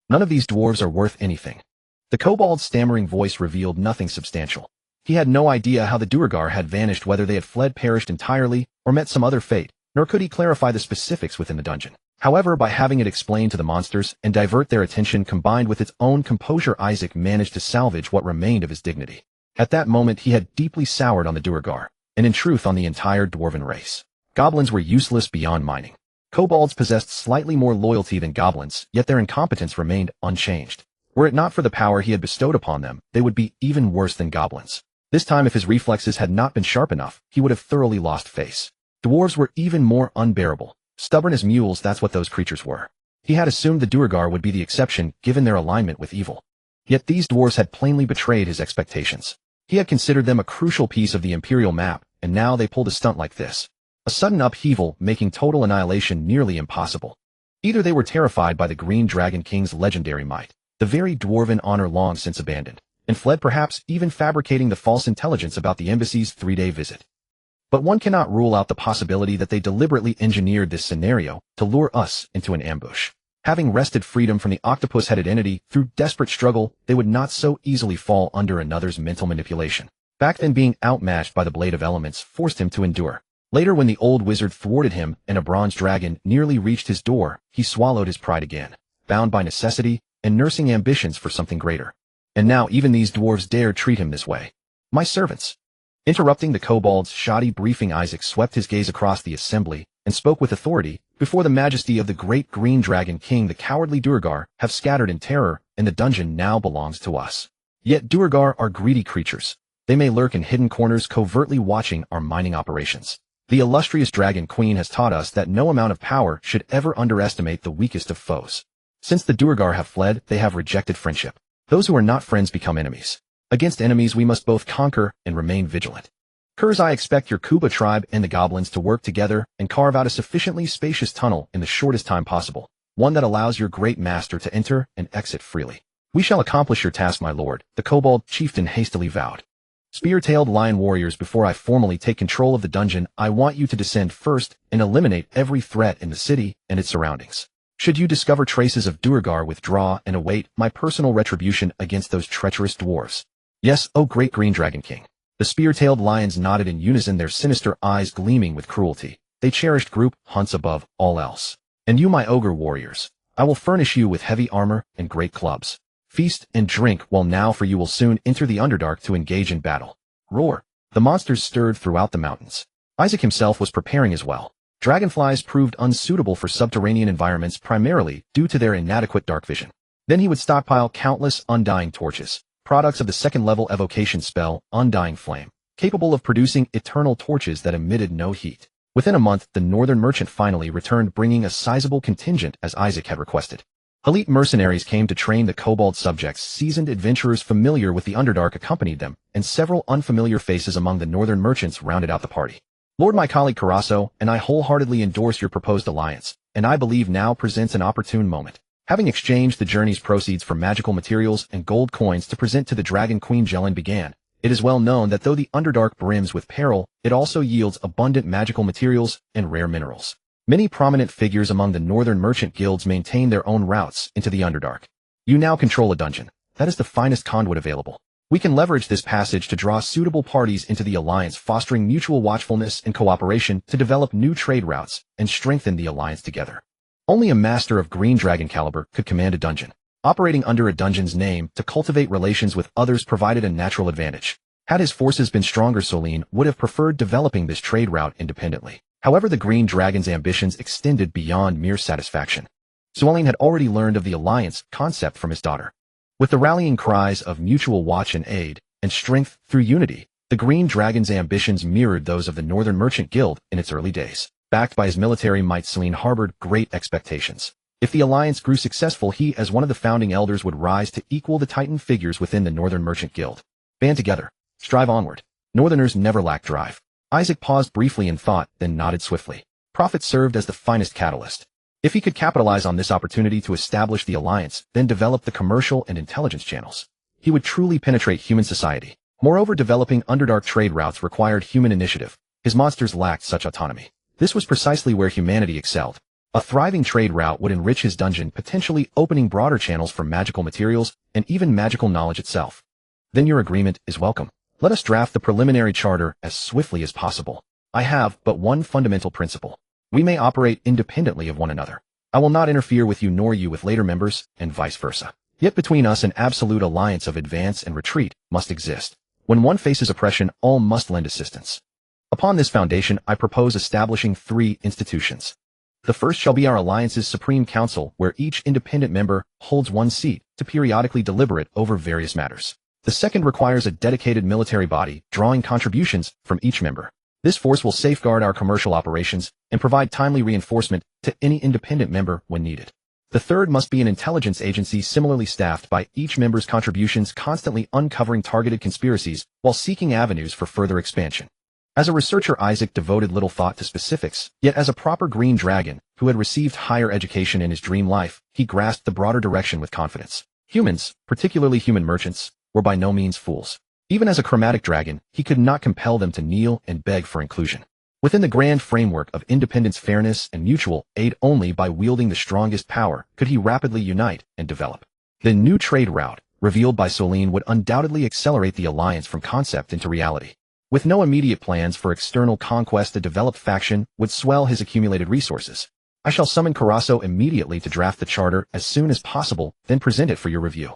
None of these dwarves are worth anything. The kobold's stammering voice revealed nothing substantial. He had no idea how the Duergar had vanished, whether they had fled, perished entirely, or met some other fate, nor could he clarify the specifics within the dungeon. However, by having it explained to the monsters and divert their attention combined with its own composure, Isaac managed to salvage what remained of his dignity. At that moment, he had deeply soured on the Duergar, and in truth on the entire dwarven race. Goblins were useless beyond mining. Kobolds possessed slightly more loyalty than goblins, yet their incompetence remained unchanged. Were it not for the power he had bestowed upon them, they would be even worse than goblins. This time, if his reflexes had not been sharp enough, he would have thoroughly lost face. Dwarves were even more unbearable. Stubborn as mules, that's what those creatures were. He had assumed the Duergar would be the exception, given their alignment with evil. Yet these dwarves had plainly betrayed his expectations. He had considered them a crucial piece of the Imperial map, and now they pulled a stunt like this. A sudden upheaval, making total annihilation nearly impossible. Either they were terrified by the Green Dragon King's legendary might, the very dwarven honor long since abandoned, and fled, perhaps even fabricating the false intelligence about the embassy's 3-day visit. But one cannot rule out the possibility that they deliberately engineered this scenario to lure us into an ambush. Having wrested freedom from the octopus-headed entity through desperate struggle, they would not so easily fall under another's mental manipulation. Back then, being outmatched by the Blade of Elements forced him to endure. Later, when the old wizard thwarted him and a bronze dragon nearly reached his door, he swallowed his pride again, bound by necessity and nursing ambitions for something greater. And now even these dwarves dare treat him this way. My servants. Interrupting the kobold's shoddy briefing, Isaac swept his gaze across the assembly and spoke with authority. Before the majesty of the great Green Dragon King, the cowardly Duergar have scattered in terror, and the dungeon now belongs to us. Yet Duergar are greedy creatures. They may lurk in hidden corners, covertly watching our mining operations. The illustrious Dragon Queen has taught us that no amount of power should ever underestimate the weakest of foes. Since the Duergar have fled, they have rejected friendship. Those who are not friends become enemies. Against enemies, we must both conquer and remain vigilant. Curs, I expect your Kuba tribe and the goblins to work together and carve out a sufficiently spacious tunnel in the shortest time possible, one that allows your great master to enter and exit freely. We shall accomplish your task, my lord, the kobold chieftain hastily vowed. Spear-tailed lion warriors, before I formally take control of the dungeon, I want you to descend first and eliminate every threat in the city and its surroundings. Should you discover traces of Duergar, withdraw and await my personal retribution against those treacherous dwarves. Yes, O great Green Dragon King. The spear-tailed lions nodded in unison, their sinister eyes gleaming with cruelty. They cherished group hunts above all else. And you, my ogre warriors, I will furnish you with heavy armor and great clubs. Feast and drink, while now, for you will soon enter the Underdark to engage in battle. Roar! The monsters stirred throughout the mountains. Isaac himself was preparing as well. Dragonflies proved unsuitable for subterranean environments, primarily due to their inadequate dark vision. Then he would stockpile countless undying torches, products of the second-level evocation spell, Undying Flame, capable of producing eternal torches that emitted no heat. Within a month, the northern merchant finally returned, bringing a sizable contingent as Isaac had requested. Elite mercenaries came to train the kobold subjects. Seasoned adventurers familiar with the Underdark accompanied them, and several unfamiliar faces among the northern merchants rounded out the party. Lord, my colleague Carasso and I wholeheartedly endorse your proposed alliance, and I believe now presents an opportune moment. Having exchanged the journey's proceeds for magical materials and gold coins to present to the Dragon Queen, Jelen began, It is well known that though the Underdark brims with peril, it also yields abundant magical materials and rare minerals. Many prominent figures among the northern merchant guilds maintain their own routes into the Underdark. You now control a dungeon. That is the finest conduit available. We can leverage this passage to draw suitable parties into the alliance, fostering mutual watchfulness and cooperation to develop new trade routes and strengthen the alliance together. Only a master of green dragon caliber could command a dungeon. Operating under a dungeon's name to cultivate relations with others provided a natural advantage. Had his forces been stronger, Solene would have preferred developing this trade route independently. However, the green dragon's ambitions extended beyond mere satisfaction. Solene had already learned of the alliance concept from his daughter. With the rallying cries of mutual watch and aid, and strength through unity, the green dragon's ambitions mirrored those of the Northern Merchant Guild in its early days. Backed by his military might, Solene harbored great expectations. If the alliance grew successful, he, as one of the founding elders, would rise to equal the titan figures within the Northern Merchant Guild. Band together. Strive onward. Northerners never lack drive. Isaac paused briefly in thought, then nodded swiftly. Profit served as the finest catalyst. If he could capitalize on this opportunity to establish the alliance, then develop the commercial and intelligence channels, he would truly penetrate human society. Moreover, developing Underdark trade routes required human initiative. His monsters lacked such autonomy. This was precisely where humanity excelled. A thriving trade route would enrich his dungeon, potentially opening broader channels for magical materials and even magical knowledge itself. Then your agreement is welcome. Let us draft the preliminary charter as swiftly as possible. I have but one fundamental principle. We may operate independently of one another. I will not interfere with you nor you with later members, and vice versa. Yet between us an absolute alliance of advance and retreat must exist. When one faces oppression, all must lend assistance. Upon this foundation, I propose establishing 3 institutions. The first shall be our alliance's Supreme Council, where each independent member holds 1 seat to periodically deliberate over various matters. The second requires a dedicated military body, drawing contributions from each member. This force will safeguard our commercial operations and provide timely reinforcement to any independent member when needed. The third must be an intelligence agency similarly staffed by each member's contributions, constantly uncovering targeted conspiracies while seeking avenues for further expansion. As a researcher, Isaac devoted little thought to specifics, yet as a proper green dragon who had received higher education in his dream life, he grasped the broader direction with confidence. Humans, particularly human merchants, were by no means fools. Even as a chromatic dragon, he could not compel them to kneel and beg for inclusion. Within the grand framework of independence, fairness, and mutual aid, only by wielding the strongest power could he rapidly unite and develop. The new trade route, revealed by Solene, would undoubtedly accelerate the alliance from concept into reality. With no immediate plans for external conquest, a developed faction would swell his accumulated resources. I shall summon Carasso immediately to draft the charter as soon as possible, then present it for your review.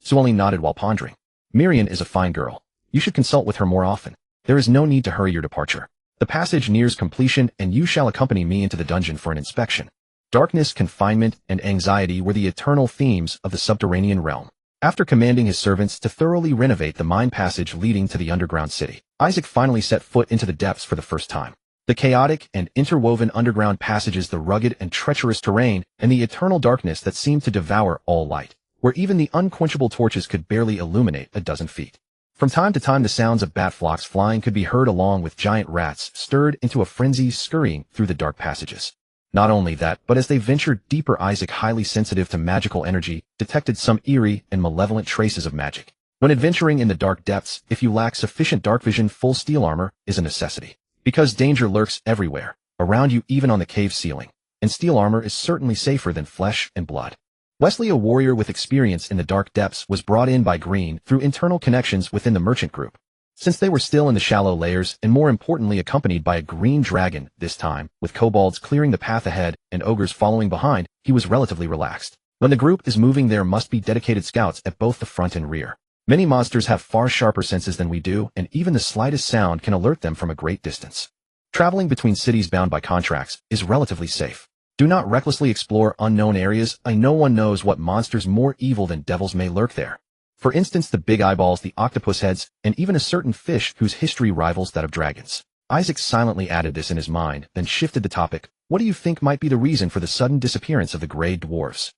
Solene nodded while pondering. Mirian is a fine girl. You should consult with her more often. There is no need to hurry your departure. The passage nears completion, and you shall accompany me into the dungeon for an inspection. Darkness, confinement, and anxiety were the eternal themes of the subterranean realm. After commanding his servants to thoroughly renovate the mine passage leading to the underground city, Isaac finally set foot into the depths for the first time. The chaotic and interwoven underground passages, the rugged and treacherous terrain, and the eternal darkness that seemed to devour all light, where even the unquenchable torches could barely illuminate a dozen feet. From time to time, the sounds of bat flocks flying could be heard, along with giant rats stirred into a frenzy scurrying through the dark passages. Not only that, but as they ventured deeper, Isaac, highly sensitive to magical energy, detected some eerie and malevolent traces of magic. When adventuring in the dark depths, if you lack sufficient dark vision, full steel armor is a necessity. Because danger lurks everywhere, around you, even on the cave ceiling, and steel armor is certainly safer than flesh and blood. Wesley, a warrior with experience in the dark depths, was brought in by Green through internal connections within the merchant group. Since they were still in the shallow layers, and more importantly accompanied by a green dragon this time, with kobolds clearing the path ahead and ogres following behind, he was relatively relaxed. When the group is moving, there must be dedicated scouts at both the front and rear. Many monsters have far sharper senses than we do, and even the slightest sound can alert them from a great distance. Traveling between cities bound by contracts is relatively safe. Do not recklessly explore unknown areas. No one knows what monsters more evil than devils may lurk there. For instance, the big eyeballs, the octopus heads, and even a certain fish whose history rivals that of dragons. Isaac silently added this in his mind, then shifted the topic. What do you think might be the reason for the sudden disappearance of the gray dwarves?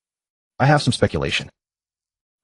I have some speculation.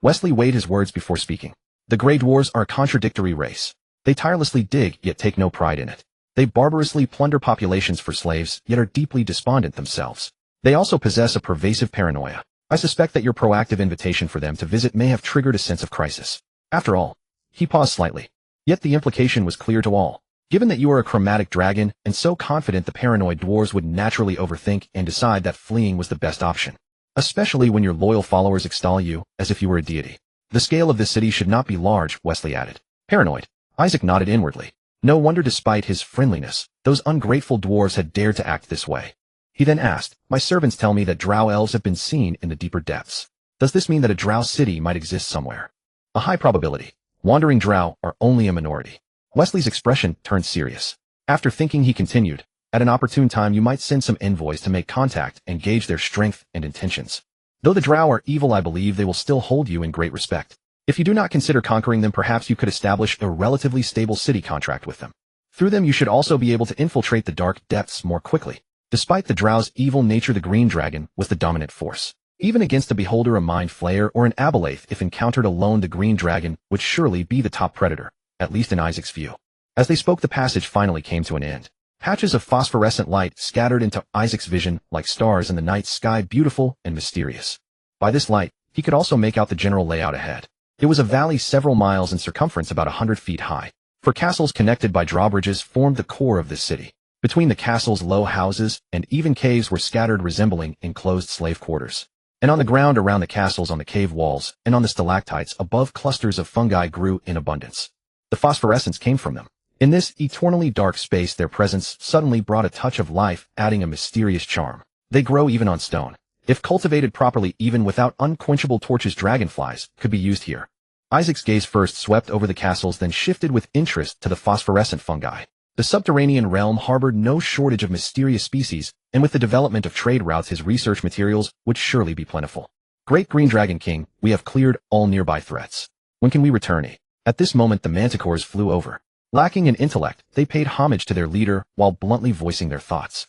Wesley weighed his words before speaking. The gray dwarves are a contradictory race. They tirelessly dig, yet take no pride in it. They barbarously plunder populations for slaves, yet are deeply despondent themselves. They also possess a pervasive paranoia. I suspect that your proactive invitation for them to visit may have triggered a sense of crisis. After all, he paused slightly. Yet the implication was clear to all. Given that you are a chromatic dragon and so confident, the paranoid dwarves would naturally overthink and decide that fleeing was the best option. Especially when your loyal followers extol you as if you were a deity. The scale of this city should not be large, Wesley added. Paranoid. Isaac nodded inwardly. No wonder despite his friendliness, those ungrateful dwarves had dared to act this way. He then asked, my servants tell me that drow elves have been seen in the deeper depths. Does this mean that a drow city might exist somewhere? A high probability. Wandering drow are only a minority. Wesley's expression turned serious. After thinking, he continued, at an opportune time you might send some envoys to make contact and gauge their strength and intentions. Though the drow are evil, I believe they will still hold you in great respect. If you do not consider conquering them, perhaps you could establish a relatively stable city contract with them. Through them you should also be able to infiltrate the dark depths more quickly. Despite the drow's evil nature, the green dragon was the dominant force. Even against a beholder, a mind flayer, or an aboleth, if encountered alone, the green dragon would surely be the top predator, at least in Isaac's view. As they spoke, the passage finally came to an end. Patches of phosphorescent light scattered into Isaac's vision like stars in the night sky, beautiful and mysterious. By this light, he could also make out the general layout ahead. It was a valley several miles in circumference, about 100 feet high. Four castles connected by drawbridges formed the core of this city. Between the castles, low houses and even caves were scattered, resembling enclosed slave quarters. And on the ground around the castles, on the cave walls, and on the stalactites above, clusters of fungi grew in abundance. The phosphorescence came from them. In this eternally dark space, their presence suddenly brought a touch of life, adding a mysterious charm. They grow even on stone. If cultivated properly, even without unquenchable torches, dragonflies could be used here. Isaac's gaze first swept over the castles, then shifted with interest to the phosphorescent fungi. The subterranean realm harbored no shortage of mysterious species, and with the development of trade routes, his research materials would surely be plentiful. Great Green Dragon King, we have cleared all nearby threats. When can we return? At this moment the manticores flew over. Lacking in intellect, they paid homage to their leader while bluntly voicing their thoughts.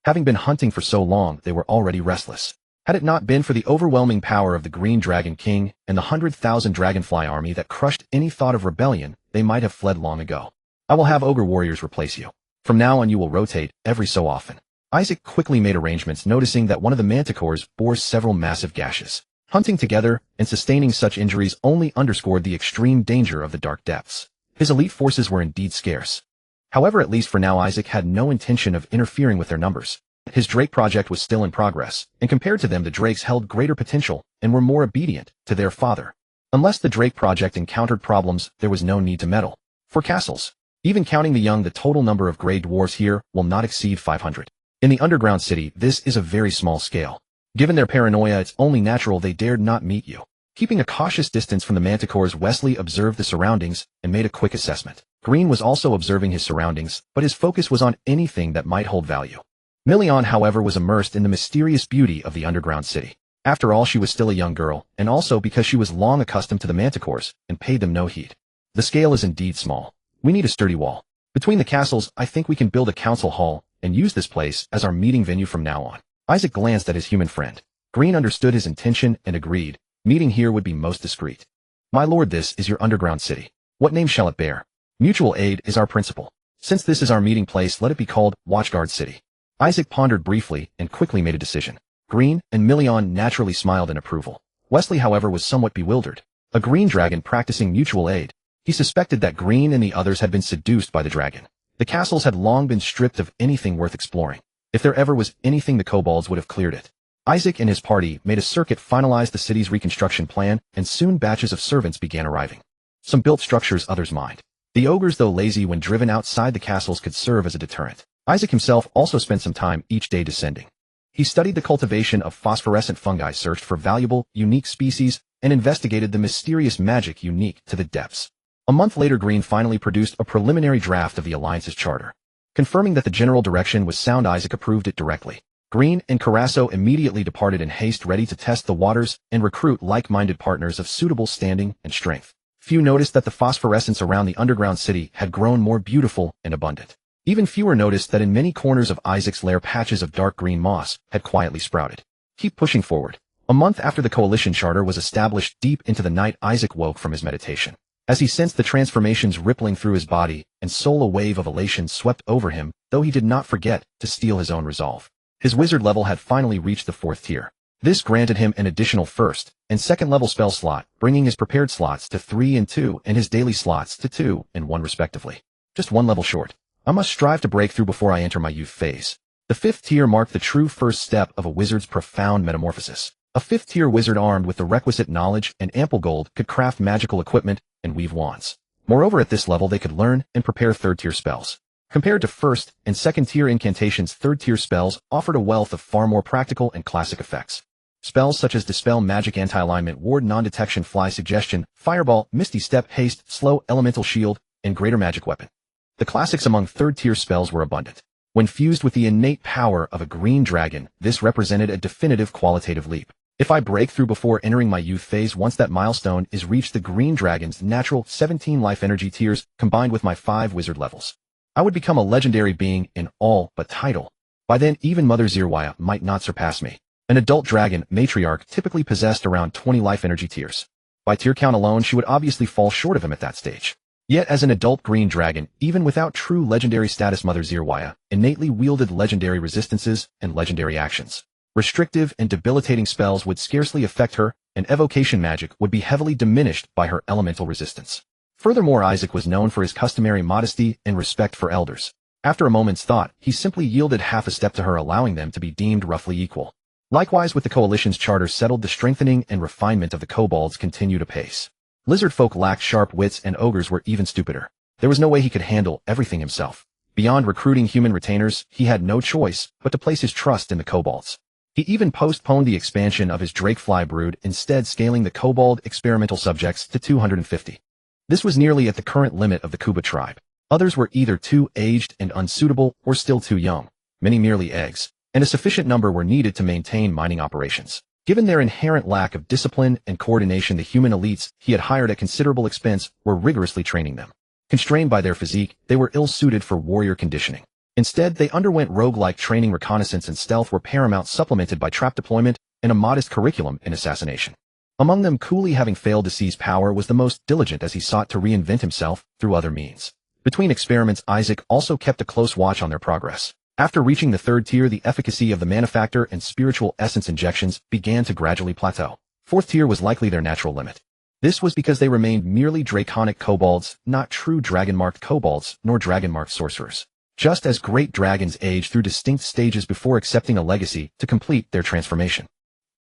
Having been hunting for so long, they were already restless. Had it not been for the overwhelming power of the Green Dragon King and the 100,000 dragonfly army that crushed any thought of rebellion, they might have fled long ago. I will have ogre warriors replace you. From now on you will rotate every so often. Isaac quickly made arrangements, noticing that one of the manticores bore several massive gashes. Hunting together and sustaining such injuries only underscored the extreme danger of the dark depths. His elite forces were indeed scarce. However, at least for now, Isaac had no intention of interfering with their numbers. His Drake project was still in progress, and compared to them the Drakes held greater potential and were more obedient to their father. Unless the Drake project encountered problems, there was no need to meddle. For castles, even counting the young, the total number of gray dwarves here will not exceed 500. In the underground city, this is a very small scale. Given their paranoia, it's only natural they dared not meet you. Keeping a cautious distance from the manticores, Wesley observed the surroundings and made a quick assessment. Green was also observing his surroundings, but his focus was on anything that might hold value. Milion, however, was immersed in the mysterious beauty of the underground city. After all, she was still a young girl, and also because she was long accustomed to the manticores and paid them no heed. The scale is indeed small. We need a sturdy wall. Between the castles, I think we can build a council hall and use this place as our meeting venue from now on. Isaac glanced at his human friend. Green understood his intention and agreed. Meeting here would be most discreet. My lord, this is your underground city. What name shall it bear? Mutual aid is our principle. Since this is our meeting place, let it be called Watchguard City. Isaac pondered briefly and quickly made a decision. Green and Milion naturally smiled in approval. Wesley, however, was somewhat bewildered. A green dragon practicing mutual aid. He suspected that Green and the others had been seduced by the dragon. The castles had long been stripped of anything worth exploring. If there ever was anything, the kobolds would have cleared it. Isaac and his party made a circuit, finalized the city's reconstruction plan, and soon batches of servants began arriving. Some built structures, others mined. The ogres, though lazy when driven outside the castles, could serve as a deterrent. Isaac himself also spent some time each day descending. He studied the cultivation of phosphorescent fungi, searched for valuable, unique species, and investigated the mysterious magic unique to the depths. A month later, Green finally produced a preliminary draft of the Alliance's charter. Confirming that the general direction was sound, Isaac approved it directly. Green and Carasso immediately departed in haste, ready to test the waters and recruit like-minded partners of suitable standing and strength. Few noticed that the phosphorescence around the underground city had grown more beautiful and abundant. Even fewer noticed that in many corners of Isaac's lair patches of dark green moss had quietly sprouted. Keep pushing forward. A month after the coalition charter was established, deep into the night, Isaac woke from his meditation. As he sensed the transformations rippling through his body and soul, a wave of elation swept over him, though he did not forget to steel his own resolve. His wizard level had finally reached the 4th tier. This granted him an additional first and second level spell slot, bringing his prepared slots to 3 and 2 and his daily slots to 2 and 1 respectively. Just one level short. I must strive to break through before I enter my youth phase. The 5th tier marked the true first step of a wizard's profound metamorphosis. A 5th tier wizard armed with the requisite knowledge and ample gold could craft magical equipment and weave wands. Moreover, at this level they could learn and prepare 3rd tier spells. Compared to 1st and 2nd tier incantations, 3rd tier spells offered a wealth of far more practical and classic effects. Spells such as Dispel Magic, Anti-Alignment, Ward, Non-Detection, Fly, Suggestion, Fireball, Misty Step, Haste, Slow, Elemental Shield, and Greater Magic Weapon. The classics among 3rd tier spells were abundant. When fused with the innate power of a green dragon, this represented a definitive qualitative leap. If I break through before entering my youth phase, once that milestone is reached, the green dragon's natural 17 life energy tiers combined with my 5 wizard levels, I would become a legendary being in all but title. By then, even Mother Zirwaya might not surpass me. An adult dragon matriarch typically possessed around 20 life energy tiers. By tier count alone, she would obviously fall short of him at that stage. Yet as an adult green dragon, even without true legendary status, Mother Zirwaya innately wielded legendary resistances and legendary actions. Restrictive and debilitating spells would scarcely affect her, and evocation magic would be heavily diminished by her elemental resistance. Furthermore, Isaac was known for his customary modesty and respect for elders. After a moment's thought, he simply yielded half a step to her, allowing them to be deemed roughly equal. Likewise, with the coalition's charter settled, the strengthening and refinement of the kobolds continued apace. Lizard folk lacked sharp wits, and ogres were even stupider. There was no way he could handle everything himself. Beyond recruiting human retainers, he had no choice but to place his trust in the kobolds. He even postponed the expansion of his drakefly brood, instead scaling the kobold experimental subjects to 250. This was nearly at the current limit of the Kuba tribe. Others were either too aged and unsuitable or still too young, many merely eggs, and a sufficient number were needed to maintain mining operations. Given their inherent lack of discipline and coordination, the human elites he had hired at considerable expense were rigorously training them. Constrained by their physique, they were ill-suited for warrior conditioning. Instead, they underwent rogue-like training. Reconnaissance and stealth were paramount, supplemented by trap deployment and a modest curriculum in assassination. Among them, Cooley, having failed to seize power, was the most diligent as he sought to reinvent himself through other means. Between experiments, Isaac also kept a close watch on their progress. After reaching the 3rd tier, the efficacy of the manufactor and spiritual essence injections began to gradually plateau. 4th tier was likely their natural limit. This was because they remained merely draconic kobolds, not true dragon-marked kobolds, nor dragon-marked sorcerers. Just as great dragons age through distinct stages before accepting a legacy to complete their transformation.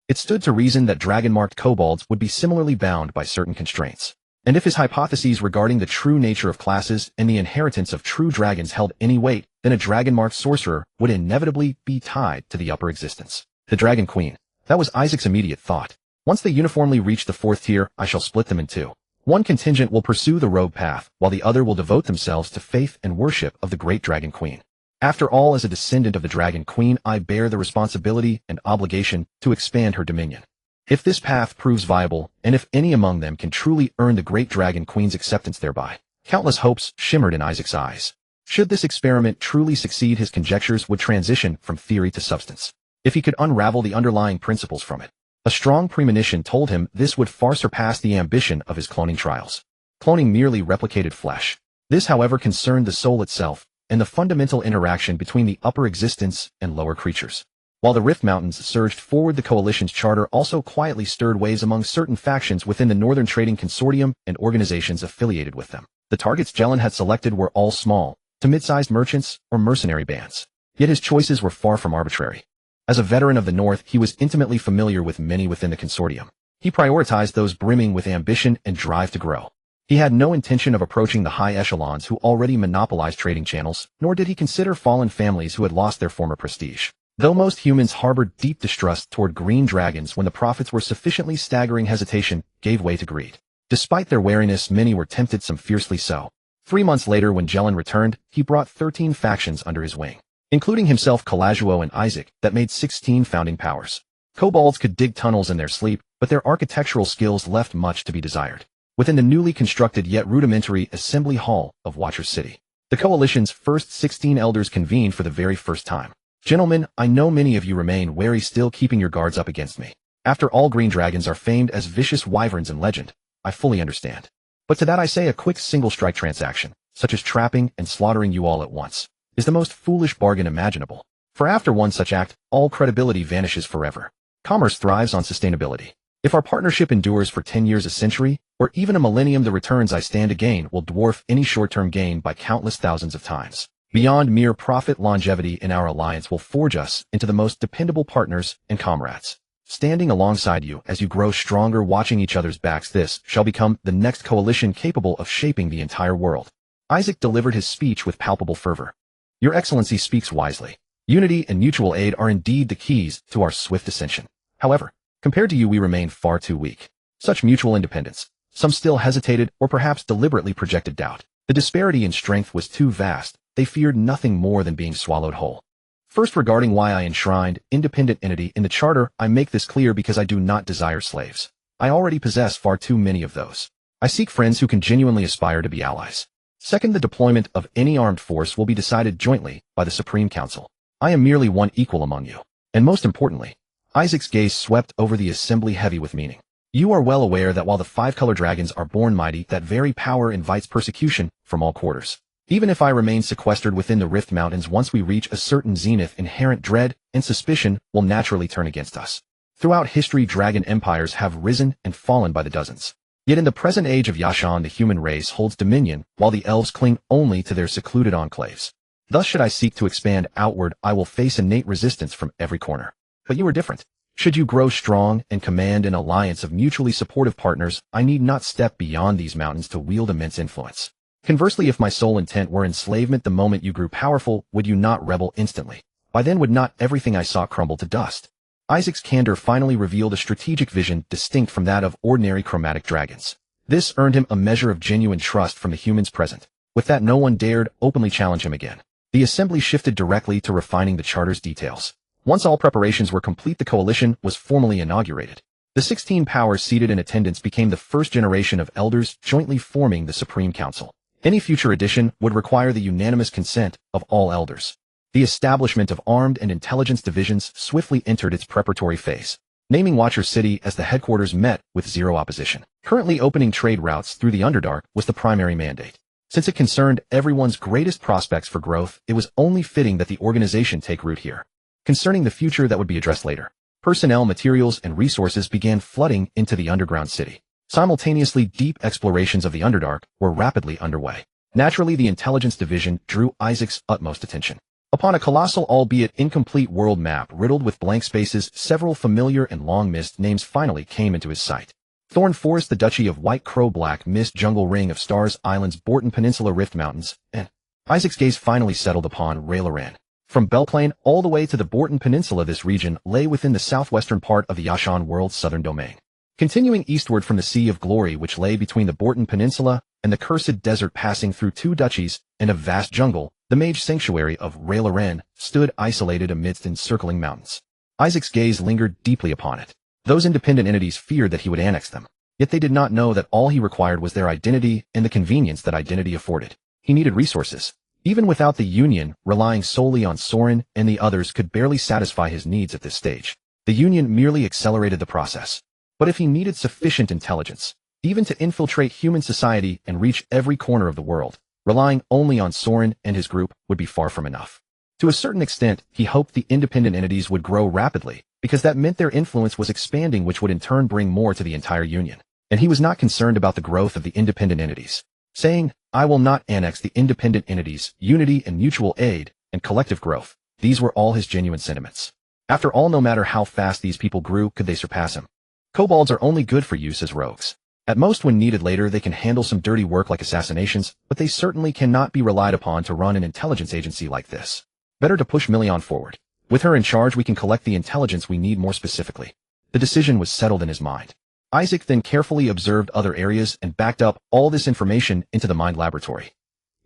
It stood to reason that dragon-marked kobolds would be similarly bound by certain constraints. And if his hypotheses regarding the true nature of classes and the inheritance of true dragons held any weight, then a dragon-marked sorcerer would inevitably be tied to the upper existence. The Dragon Queen. That was Isaac's immediate thought. Once they uniformly reach the 4th tier, I shall split them in two. One contingent will pursue the rogue path, while the other will devote themselves to faith and worship of the great Dragon Queen. After all, as a descendant of the Dragon Queen, I bear the responsibility and obligation to expand her dominion. If this path proves viable, and if any among them can truly earn the great Dragon Queen's acceptance thereby, countless hopes shimmered in Isaac's eyes. Should this experiment truly succeed, his conjectures would transition from theory to substance. If he could unravel the underlying principles from it, a strong premonition told him this would far surpass the ambition of his cloning trials. Cloning merely replicated flesh. This, however, concerned the soul itself, and the fundamental interaction between the upper existence and lower creatures. While the Rift Mountains surged forward, the Coalition's charter also quietly stirred waves among certain factions within the Northern Trading Consortium and organizations affiliated with them. The targets Jelen had selected were all small, to mid-sized merchants or mercenary bands. Yet his choices were far from arbitrary. As a veteran of the North, he was intimately familiar with many within the consortium. He prioritized those brimming with ambition and drive to grow. He had no intention of approaching the high echelons who already monopolized trading channels, nor did he consider fallen families who had lost their former prestige. Though most humans harbored deep distrust toward green dragons when the profits were sufficiently staggering, hesitation gave way to greed. Despite their wariness, many were tempted, some fiercely so. 3 months later, when Jelen returned, he brought 13 factions under his wing, including himself, Calajuo, and Isaac, that made 16 founding powers. Kobolds could dig tunnels in their sleep, but their architectural skills left much to be desired. Within the newly constructed yet rudimentary Assembly Hall of Watcher's City, the Coalition's first 16 elders convened for the very first time. Gentlemen, I know many of you remain wary, still keeping your guards up against me. After all, green dragons are famed as vicious wyverns in legend. I fully understand. But to that I say, a quick single-strike transaction, such as trapping and slaughtering you all at once, is the most foolish bargain imaginable. For after one such act, all credibility vanishes forever. Commerce thrives on sustainability. If our partnership endures for 10 years, a century, or even a millennium, the returns I stand to gain will dwarf any short-term gain by countless thousands of times. Beyond mere profit, longevity in our alliance will forge us into the most dependable partners and comrades. Standing alongside you as you grow stronger, watching each other's backs, this shall become the next coalition capable of shaping the entire world. Isaac delivered his speech with palpable fervor. Your Excellency speaks wisely. Unity and mutual aid are indeed the keys to our swift ascension. However, compared to you, we remain far too weak. Such mutual independence. Some still hesitated or perhaps deliberately projected doubt. The disparity in strength was too vast. They feared nothing more than being swallowed whole. First, regarding why I enshrined independent entity in the charter, I make this clear because I do not desire slaves. I already possess far too many of those. I seek friends who can genuinely aspire to be allies. Second, the deployment of any armed force will be decided jointly by the Supreme Council. I am merely one equal among you. And most importantly, Isaac's gaze swept over the assembly, heavy with meaning. You are well aware that while the 5-color dragons are born mighty, that very power invites persecution from all quarters. Even if I remain sequestered within the Rift Mountains, once we reach a certain zenith, inherent dread and suspicion will naturally turn against us. Throughout history, dragon empires have risen and fallen by the dozens. Yet in the present age of Yashan, the human race holds dominion, while the elves cling only to their secluded enclaves. Thus, should I seek to expand outward, I will face innate resistance from every corner. But you are different. Should you grow strong and command an alliance of mutually supportive partners, I need not step beyond these mountains to wield immense influence. Conversely, if my sole intent were enslavement the moment you grew powerful, would you not rebel instantly? By then would not everything I sought crumble to dust? Isaac's candor finally revealed a strategic vision distinct from that of ordinary chromatic dragons. This earned him a measure of genuine trust from the humans present. With that, no one dared openly challenge him again. The assembly shifted directly to refining the charter's details. Once all preparations were complete, the coalition was formally inaugurated. The 16 powers seated in attendance became the first generation of elders, jointly forming the Supreme Council. Any future addition would require the unanimous consent of all elders. The establishment of armed and intelligence divisions swiftly entered its preparatory phase. Naming Watcher City as the headquarters met with zero opposition. Currently, opening trade routes through the Underdark was the primary mandate. Since it concerned everyone's greatest prospects for growth, it was only fitting that the organization take root here. Concerning the future, that would be addressed later. Personnel, materials, and resources began flooding into the underground city. Simultaneously, deep explorations of the Underdark were rapidly underway. Naturally, the intelligence division drew Isaac's utmost attention. Upon a colossal, albeit incomplete world map riddled with blank spaces, several familiar and long-missed names finally came into his sight. Thorn Forest, the Duchy of White Crow, Black Mist Jungle, Ring of Stars Islands, Borton Peninsula, Rift Mountains, and Isaac's gaze finally settled upon Raylaran. From Belplain all the way to the Borton Peninsula, this region lay within the southwestern part of the Yashan world's southern domain. Continuing eastward from the Sea of Glory, which lay between the Borton Peninsula and the Cursed Desert, passing through 2 duchies and a vast jungle, the mage sanctuary of Raylaran stood isolated amidst encircling mountains. Isaac's gaze lingered deeply upon it. Those independent entities feared that he would annex them, yet they did not know that all he required was their identity and the convenience that identity afforded. He needed resources. Even without the Union, relying solely on Soren and the others could barely satisfy his needs at this stage. The Union merely accelerated the process. But if he needed sufficient intelligence, even to infiltrate human society and reach every corner of the world, relying only on Soren and his group would be far from enough. To a certain extent, he hoped the independent entities would grow rapidly, because that meant their influence was expanding, which would in turn bring more to the entire Union. And he was not concerned about the growth of the independent entities, saying, I will not annex the independent entities. Unity and mutual aid and collective growth. These were all his genuine sentiments. After all, no matter how fast these people grew, could they surpass him? Kobolds are only good for use as rogues. At most, when needed later, they can handle some dirty work like assassinations, but they certainly cannot be relied upon to run an intelligence agency like this. Better to push Million forward. With her in charge, we can collect the intelligence we need more specifically. The decision was settled in his mind. Isaac then carefully observed other areas and backed up all this information into the Mind Laboratory.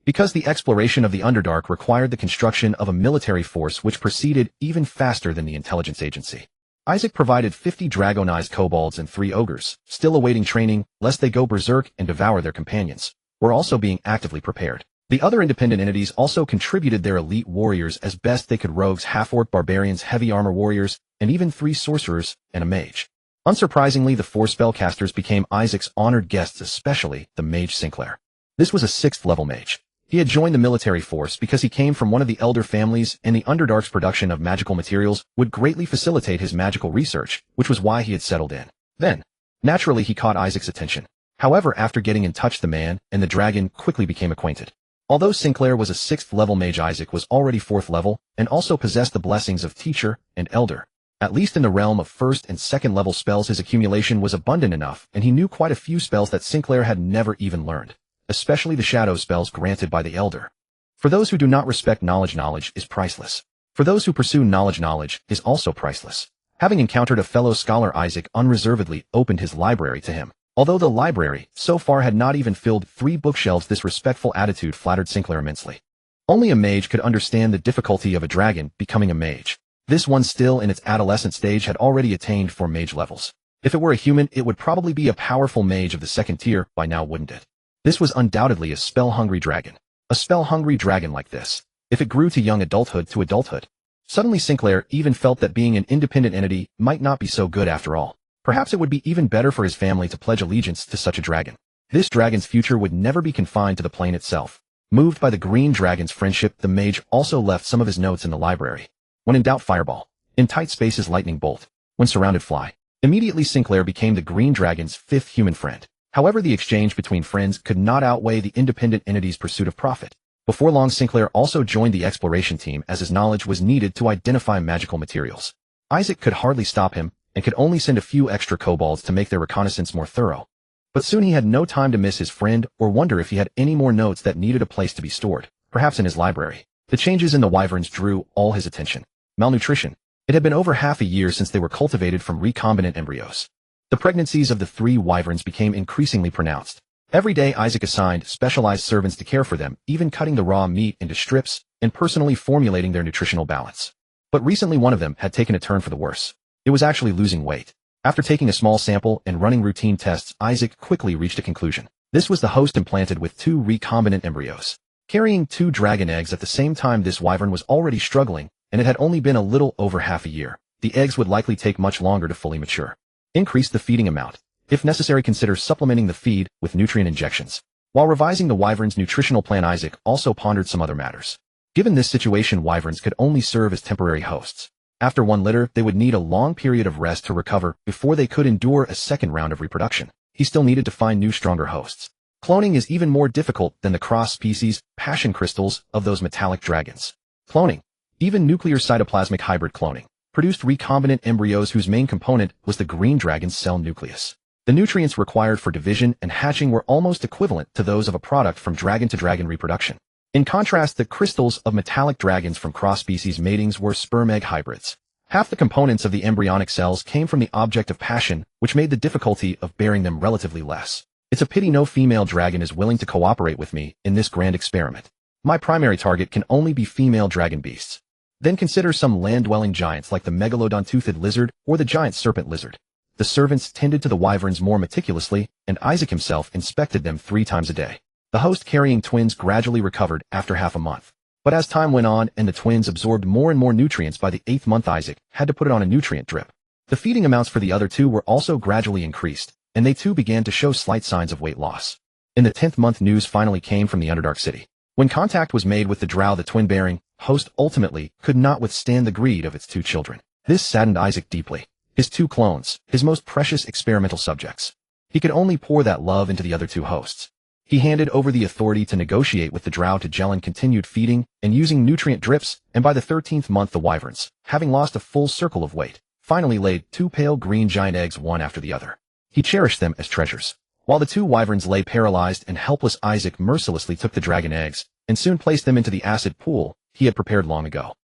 Because the exploration of the Underdark required the construction of a military force which proceeded even faster than the intelligence agency. Isaac provided 50 dragonized kobolds and 3 ogres, still awaiting training, lest they go berserk and devour their companions, were also being actively prepared. The other independent entities also contributed their elite warriors as best they could: rogues, half-orc barbarians, heavy armor warriors, and even 3 sorcerers and a mage. Unsurprisingly, the 4 spellcasters became Isaac's honored guests, especially the mage Sinclair. This was a 6th level mage. He had joined the military force because he came from one of the elder families, and the Underdark's production of magical materials would greatly facilitate his magical research, which was why he had settled in. Then, naturally, he caught Isaac's attention. However, after getting in touch, the man and the dragon quickly became acquainted. Although Sinclair was a 6th-level mage, Isaac was already 4th level and also possessed the blessings of teacher and elder. At least in the realm of 1st and 2nd level spells, his accumulation was abundant enough, and he knew quite a few spells that Sinclair had never even learned, especially the shadow spells granted by the elder. For those who do not respect knowledge, knowledge is priceless. For those who pursue knowledge, knowledge is also priceless. Having encountered a fellow scholar, Isaac unreservedly opened his library to him. Although the library, so far, had not even filled 3 bookshelves, this respectful attitude flattered Sinclair immensely. Only a mage could understand the difficulty of a dragon becoming a mage. This one, still in its adolescent stage, had already attained 4 mage levels. If it were a human, it would probably be a powerful mage of the 2nd tier by now, wouldn't it? This was undoubtedly a spell-hungry dragon. A spell-hungry dragon like this, if it grew to young adulthood to adulthood. Suddenly Sinclair even felt that being an independent entity might not be so good after all. Perhaps it would be even better for his family to pledge allegiance to such a dragon. This dragon's future would never be confined to the plane itself. Moved by the green dragon's friendship, the mage also left some of his notes in the library. When in doubt, fireball. In tight spaces, lightning bolt. When surrounded, fly. Immediately Sinclair became the green dragon's 5th human friend. However, the exchange between friends could not outweigh the independent entity's pursuit of profit. Before long, Sinclair also joined the exploration team, as his knowledge was needed to identify magical materials. Isaac could hardly stop him, and could only send a few extra kobolds to make their reconnaissance more thorough. But soon he had no time to miss his friend or wonder if he had any more notes that needed a place to be stored, perhaps in his library. The changes in the wyverns drew all his attention. Malnutrition. It had been over half a year since they were cultivated from recombinant embryos. The pregnancies of the 3 wyverns became increasingly pronounced. Every day Isaac assigned specialized servants to care for them, even cutting the raw meat into strips and personally formulating their nutritional balance. But recently one of them had taken a turn for the worse. It was actually losing weight. After taking a small sample and running routine tests, Isaac quickly reached a conclusion. This was the host implanted with 2 recombinant embryos. Carrying 2 dragon eggs at the same time, this wyvern was already struggling, and it had only been a little over half a year. The eggs would likely take much longer to fully mature. Increase the feeding amount. If necessary, consider supplementing the feed with nutrient injections. While revising the wyvern's nutritional plan, Isaac also pondered some other matters. Given this situation, wyverns could only serve as temporary hosts. After 1 litter, they would need a long period of rest to recover before they could endure a 2nd round of reproduction. He still needed to find new, stronger hosts. Cloning is even more difficult than the cross-species passion crystals of those metallic dragons. Cloning, even nuclear cytoplasmic hybrid cloning, produced recombinant embryos whose main component was the green dragon's cell nucleus. The nutrients required for division and hatching were almost equivalent to those of a product from dragon-to-dragon reproduction. In contrast, the crystals of metallic dragons from cross-species matings were sperm-egg hybrids. Half the components of the embryonic cells came from the object of passion, which made the difficulty of bearing them relatively less. It's a pity no female dragon is willing to cooperate with me in this grand experiment. My primary target can only be female dragon beasts. Then consider some land-dwelling giants like the megalodon-toothed lizard or the giant serpent lizard. The servants tended to the wyverns more meticulously, and Isaac himself inspected them 3 times a day. The host-carrying twins gradually recovered after half a month. But as time went on and the twins absorbed more and more nutrients, by the 8th month Isaac had to put it on a nutrient drip. The feeding amounts for the other 2 were also gradually increased, and they too began to show slight signs of weight loss. In the 10th month, news finally came from the Underdark city. When contact was made with the drow, the twin-bearing host ultimately could not withstand the greed of its 2 children. This saddened Isaac deeply. His 2 clones, his most precious experimental subjects. He could only pour that love into the other 2 hosts. He handed over the authority to negotiate with the drow to Jelen, continued feeding and using nutrient drips, and by the 13th month the wyverns, having lost a full circle of weight, finally laid 2 pale green giant eggs, one after the other. He cherished them as treasures. While the 2 wyverns lay paralyzed and helpless, Isaac mercilessly took the dragon eggs and soon placed them into the acid pool he had prepared long ago.